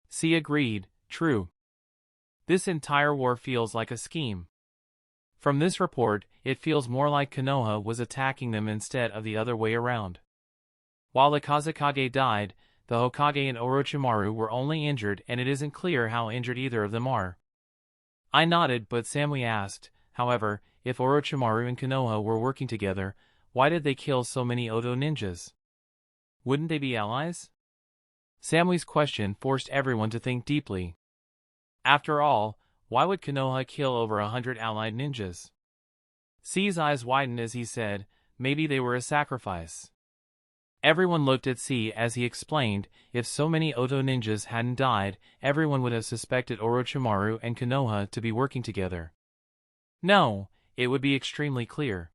C agreed, "True. This entire war feels like a scheme. From this report, it feels more like Konoha was attacking them instead of the other way around. While the Kazekage died, the Hokage and Orochimaru were only injured, and it isn't clear how injured either of them are." I nodded, but Samui asked, "However, if Orochimaru and Konoha were working together, why did they kill so many Odo ninjas? Wouldn't they be allies?" Samui's question forced everyone to think deeply. After all, why would Konoha kill over 100 allied ninjas? C's eyes widened as he said, maybe they were a sacrifice. Everyone looked at C as he explained, if so many Oto ninjas hadn't died, everyone would have suspected Orochimaru and Konoha to be working together. No, it would be extremely clear.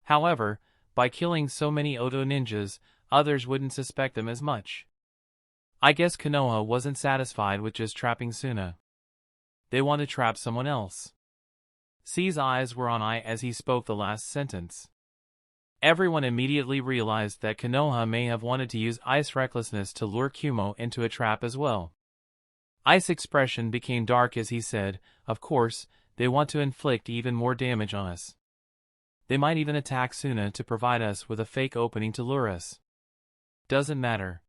However, by killing so many Oto ninjas, others wouldn't suspect them as much. I guess Konoha wasn't satisfied with just trapping Suna. They want to trap someone else. C's eyes were on I as he spoke the last sentence. Everyone immediately realized that Konoha may have wanted to use Ice's recklessness to lure Kumo into a trap as well. Ice's expression became dark as he said, of course, they want to inflict even more damage on us. They might even attack Suna to provide us with a fake opening to lure us. Doesn't matter.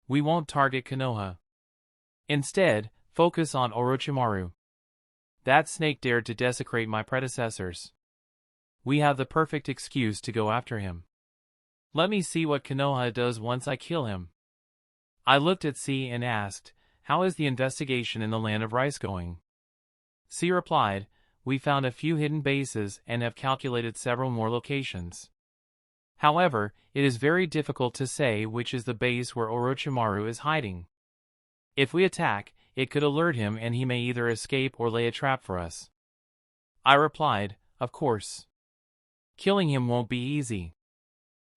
We won't target Konoha. Instead, focus on Orochimaru. That snake dared to desecrate my predecessors. We have the perfect excuse to go after him. Let me see what Konoha does once I kill him. I looked at C and asked, how is the investigation in the Land of Rice going? C replied, we found a few hidden bases and have calculated several more locations. However, it is very difficult to say which is the base where Orochimaru is hiding. If we attack, it could alert him and he may either escape or lay a trap for us. I replied, of course. Killing him won't be easy.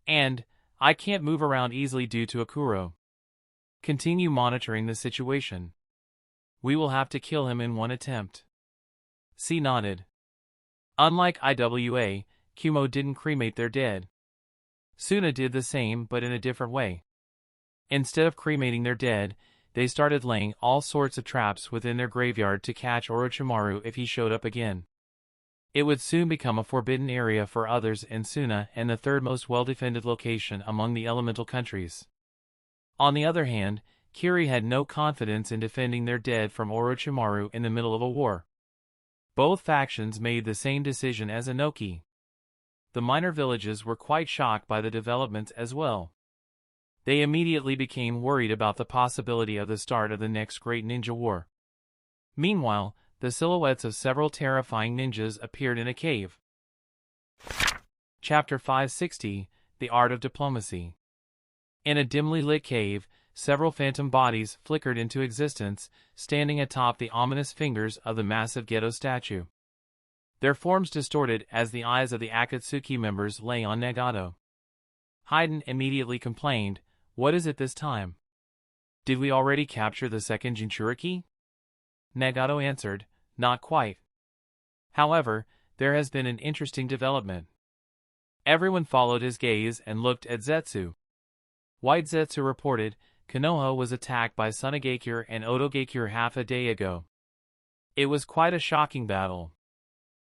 And, I can't move around easily due to Akuro. Continue monitoring the situation. We will have to kill him in one attempt. C nodded. Unlike IWA, Kumo didn't cremate their dead. Suna did the same but in a different way. Instead of cremating their dead, they started laying all sorts of traps within their graveyard to catch Orochimaru if he showed up again. It would soon become a forbidden area for others in Suna and the third most well-defended location among the elemental countries. On the other hand, Kiri had no confidence in defending their dead from Orochimaru in the middle of a war. Both factions made the same decision as Inoki. The minor villages were quite shocked by the developments as well. They immediately became worried about the possibility of the start of the next great ninja war. Meanwhile, the silhouettes of several terrifying ninjas appeared in a cave. Chapter 560, The Art of Diplomacy. In a dimly lit cave, several phantom bodies flickered into existence, standing atop the ominous fingers of the massive Geto statue. Their forms distorted as the eyes of the Akatsuki members lay on Nagato. Haiden immediately complained, what is it this time? Did we already capture the second Jinchuriki? Nagato answered, not quite. However, there has been an interesting development. Everyone followed his gaze and looked at Zetsu. White Zetsu reported, Konoha was attacked by Sunagakure and Otogakure half a day ago. It was quite a shocking battle.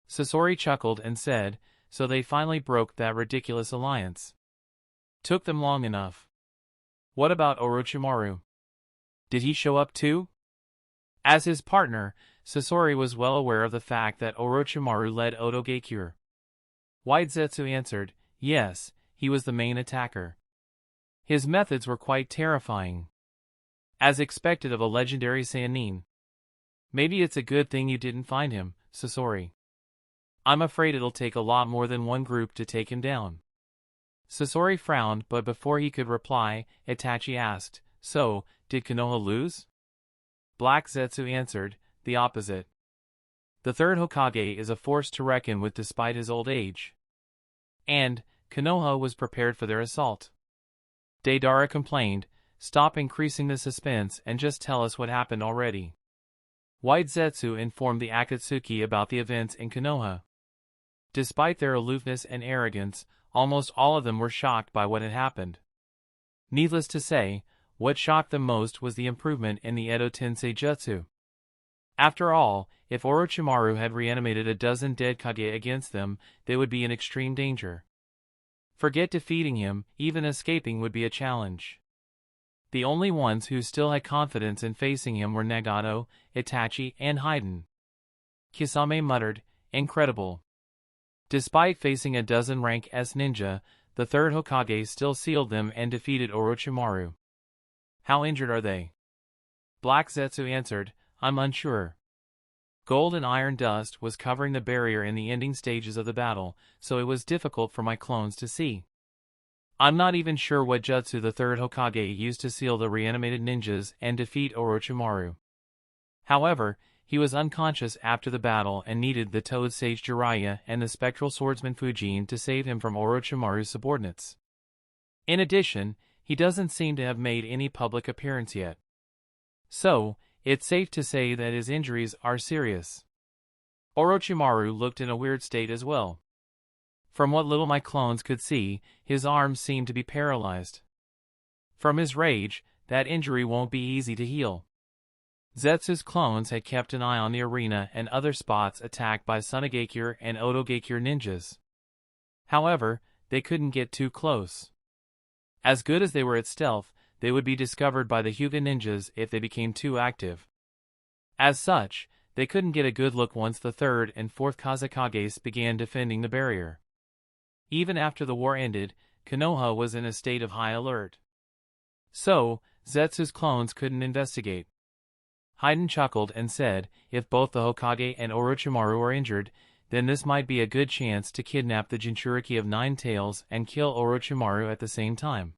Sasori chuckled and said, so they finally broke that ridiculous alliance. Took them long enough. What about Orochimaru? Did he show up too? As his partner, Sasori was well aware of the fact that Orochimaru led Otogakure. White Zetsu answered, yes, he was the main attacker. His methods were quite terrifying. As expected of a legendary Sannin. Maybe it's a good thing you didn't find him, Sasori. I'm afraid it'll take a lot more than one group to take him down. Sasori frowned, but before he could reply, Itachi asked, so, did Konoha lose? Black Zetsu answered, the opposite. The third Hokage is a force to reckon with despite his old age. And, Konoha was prepared for their assault. Deidara complained, stop increasing the suspense and just tell us what happened already. White Zetsu informed the Akatsuki about the events in Konoha. Despite their aloofness and arrogance, almost all of them were shocked by what had happened. Needless to say, what shocked them most was the improvement in the Edo Tensei Jutsu. After all, if Orochimaru had reanimated a dozen dead Kage against them, they would be in extreme danger. Forget defeating him, even escaping would be a challenge. The only ones who still had confidence in facing him were Nagato, Itachi, and Haiden. Kisame muttered, incredible. Despite facing a dozen rank S ninja, the third Hokage still sealed them and defeated Orochimaru. How injured are they? Black Zetsu answered, I'm unsure. Gold and iron dust was covering the barrier in the ending stages of the battle, so it was difficult for my clones to see. I'm not even sure what jutsu the third Hokage used to seal the reanimated ninjas and defeat Orochimaru. However, he was unconscious after the battle and needed the Toad Sage Jiraiya and the spectral swordsman Fujin to save him from Orochimaru's subordinates. In addition, he doesn't seem to have made any public appearance yet. So, it's safe to say that his injuries are serious. Orochimaru looked in a weird state as well. From what little my clones could see, his arms seemed to be paralyzed. From his rage, that injury won't be easy to heal. Zetsu's clones had kept an eye on the arena and other spots attacked by Sunagakure and Otogakure ninjas. However, they couldn't get too close. As good as they were at stealth, they would be discovered by the Hyuga ninjas if they became too active. As such, they couldn't get a good look once the third and fourth Kazekages began defending the barrier. Even after the war ended, Konoha was in a state of high alert. So, Zetsu's clones couldn't investigate. Haiden chuckled and said, if both the Hokage and Orochimaru are injured, then this might be a good chance to kidnap the Jinchuriki of Nine Tails and kill Orochimaru at the same time.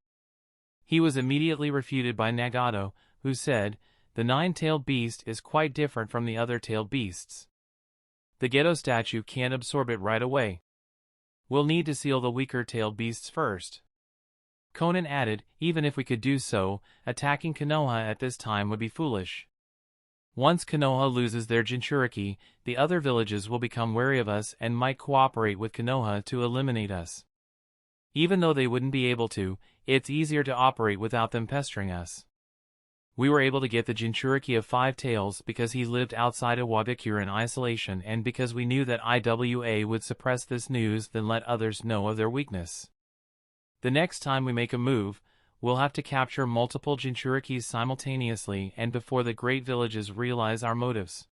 He was immediately refuted by Nagato, who said, the nine-tailed beast is quite different from the other tailed beasts. The Geto statue can't absorb it right away. We'll need to seal the weaker tailed beasts first. Conan added, even if we could do so, attacking Konoha at this time would be foolish. Once Konoha loses their Jinchuriki, the other villages will become wary of us and might cooperate with Konoha to eliminate us. Even though they wouldn't be able to, it's easier to operate without them pestering us. We were able to get the Jinchuriki of Five Tails because he lived outside of Wagakure in isolation and because we knew that IWA would suppress this news then let others know of their weakness. The next time we make a move, we'll have to capture multiple Jinchurikis simultaneously and before the great villages realize our motives.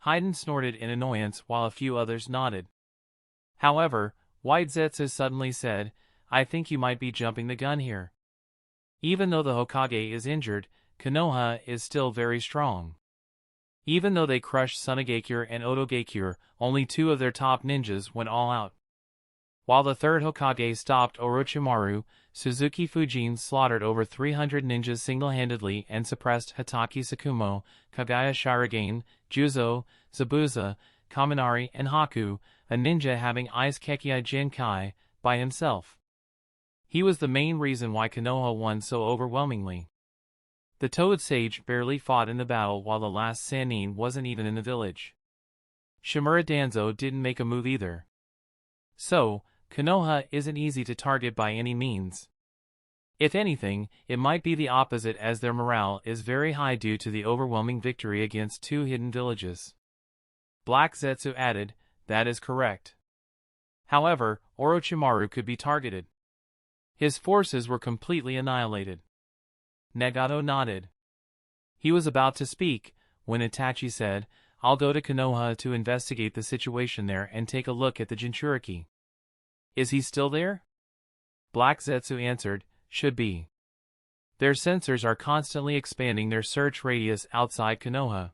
Haiden snorted in annoyance while a few others nodded. However, White Zetsu suddenly said, I think you might be jumping the gun here. Even though the Hokage is injured, Konoha is still very strong. Even though they crushed Sunagakure and Otogakure, only two of their top ninjas went all out. While the third Hokage stopped Orochimaru, Suzuki Fujin slaughtered over 300 ninjas single-handedly and suppressed Hatake Sakumo, Kagaya Shirogane, Juzo, Zabuza, Kaminari, and Haku, a ninja having Ice Kekkei Genkai, by himself. He was the main reason why Konoha won so overwhelmingly. The Toad Sage barely fought in the battle while the last Sannin wasn't even in the village. Shimura Danzo didn't make a move either. So, Konoha isn't easy to target by any means. If anything, it might be the opposite as their morale is very high due to the overwhelming victory against two hidden villages. Black Zetsu added, that is correct. However, Orochimaru could be targeted. His forces were completely annihilated. Nagato nodded. He was about to speak, when Itachi said, I'll go to Konoha to investigate the situation there and take a look at the Jinchuriki. Is he still there? Black Zetsu answered, should be. Their sensors are constantly expanding their search radius outside Konoha.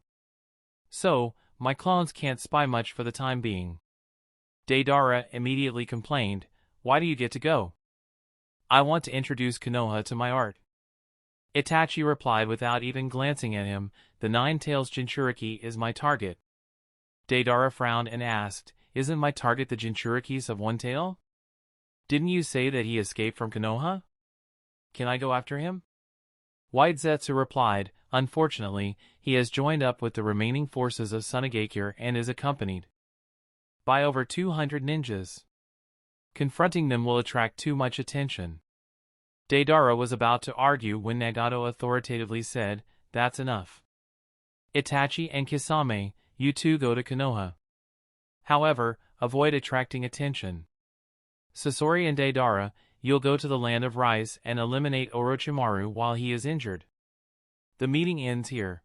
So, my clones can't spy much for the time being. Deidara immediately complained, why do you get to go? I want to introduce Konoha to my art. Itachi replied without even glancing at him, the Nine Tails Jinchuriki is my target. Deidara frowned and asked, isn't my target the Jinchurikis of One Tail? Didn't you say that he escaped from Konoha? Can I go after him? White Zetsu replied, unfortunately, he has joined up with the remaining forces of Sunagakure and is accompanied by over 200 ninjas. Confronting them will attract too much attention. Deidara was about to argue when Nagato authoritatively said, that's enough. Itachi and Kisame, you two go to Konoha. However, avoid attracting attention. Sasori and Deidara, you'll go to the land of rice and eliminate Orochimaru while he is injured. The meeting ends here.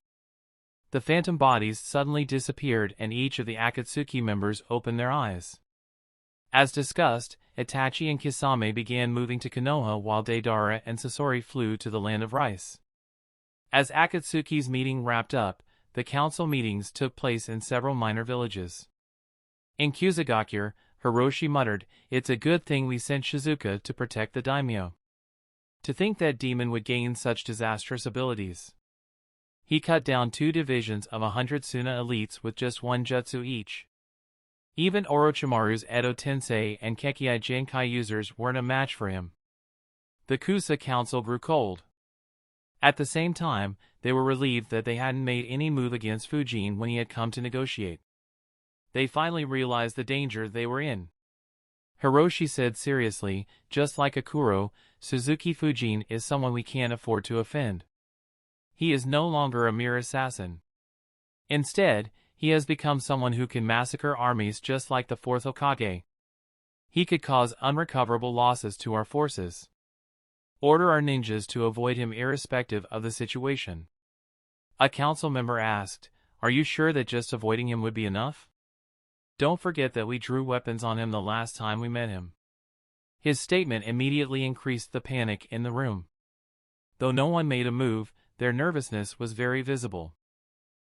The phantom bodies suddenly disappeared and each of the Akatsuki members opened their eyes. As discussed, Itachi and Kisame began moving to Konoha while Deidara and Sasori flew to the land of rice. As Akatsuki's meeting wrapped up, the council meetings took place in several minor villages. In Kusagakure, Hiroshi muttered, "It's a good thing we sent Shizuka to protect the daimyo. To think that demon would gain such disastrous abilities." He cut down 2 divisions of 100 Suna elites with just 1 jutsu each. Even Orochimaru's Edo Tensei and Kekkei Genkai users weren't a match for him. The Kusa Council grew cold. At the same time, they were relieved that they hadn't made any move against Fujin when he had come to negotiate. They finally realized the danger they were in. Hiroshi said seriously, "Just like Akuro, Suzuki Fujin is someone we can't afford to offend. He is no longer a mere assassin. Instead, he has become someone who can massacre armies just like the 4th Hokage. He could cause unrecoverable losses to our forces. Order our ninjas to avoid him irrespective of the situation." A council member asked, "Are you sure that just avoiding him would be enough? Don't forget that we drew weapons on him the last time we met him." His statement immediately increased the panic in the room. Though no one made a move, their nervousness was very visible.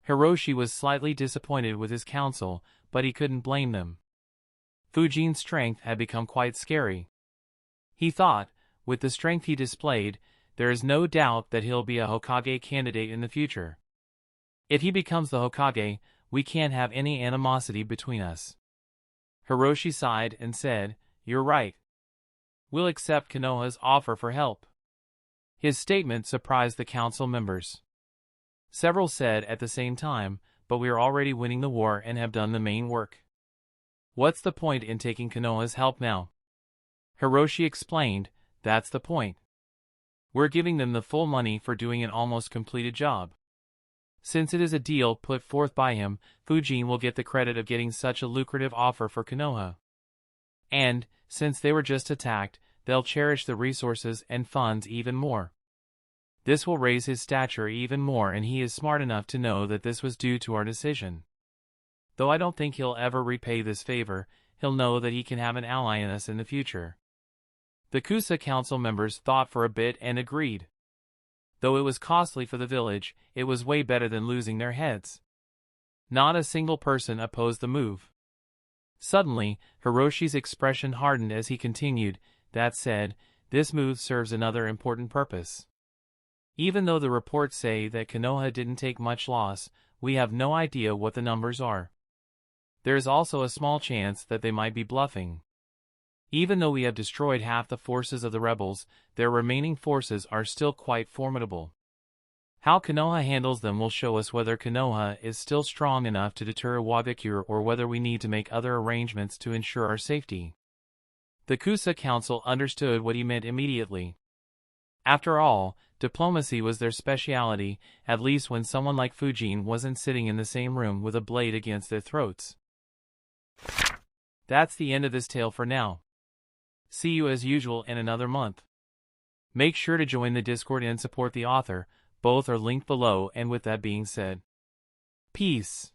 Hiroshi was slightly disappointed with his council, but he couldn't blame them. Fujin's strength had become quite scary. He thought, with the strength he displayed, there is no doubt that he'll be a Hokage candidate in the future. If he becomes the Hokage, we can't have any animosity between us. Hiroshi sighed and said, "You're right. We'll accept Konoha's offer for help." His statement surprised the council members. Several said at the same time, "But we are already winning the war and have done the main work. What's the point in taking Konoha's help now?" Hiroshi explained, "That's the point. We're giving them the full money for doing an almost completed job. Since it is a deal put forth by him, Fujin will get the credit of getting such a lucrative offer for Konoha. And, since they were just attacked, they'll cherish the resources and funds even more. This will raise his stature even more, and he is smart enough to know that this was due to our decision. Though I don't think he'll ever repay this favor, he'll know that he can have an ally in us in the future." The Kusa council members thought for a bit and agreed. Though it was costly for the village, it was way better than losing their heads. Not a single person opposed the move. Suddenly, Hiroshi's expression hardened as he continued, "That said, this move serves another important purpose. Even though the reports say that Konoha didn't take much loss, we have no idea what the numbers are. There is also a small chance that they might be bluffing. Even though we have destroyed half the forces of the rebels, their remaining forces are still quite formidable. How Konoha handles them will show us whether Konoha is still strong enough to deter Wagakure or whether we need to make other arrangements to ensure our safety." The Kusa Council understood what he meant immediately. After all, diplomacy was their specialty, at least when someone like Fujin wasn't sitting in the same room with a blade against their throats. That's the end of this tale for now. See you as usual in another month. Make sure to join the Discord and support the author, both are linked below, and with that being said, peace.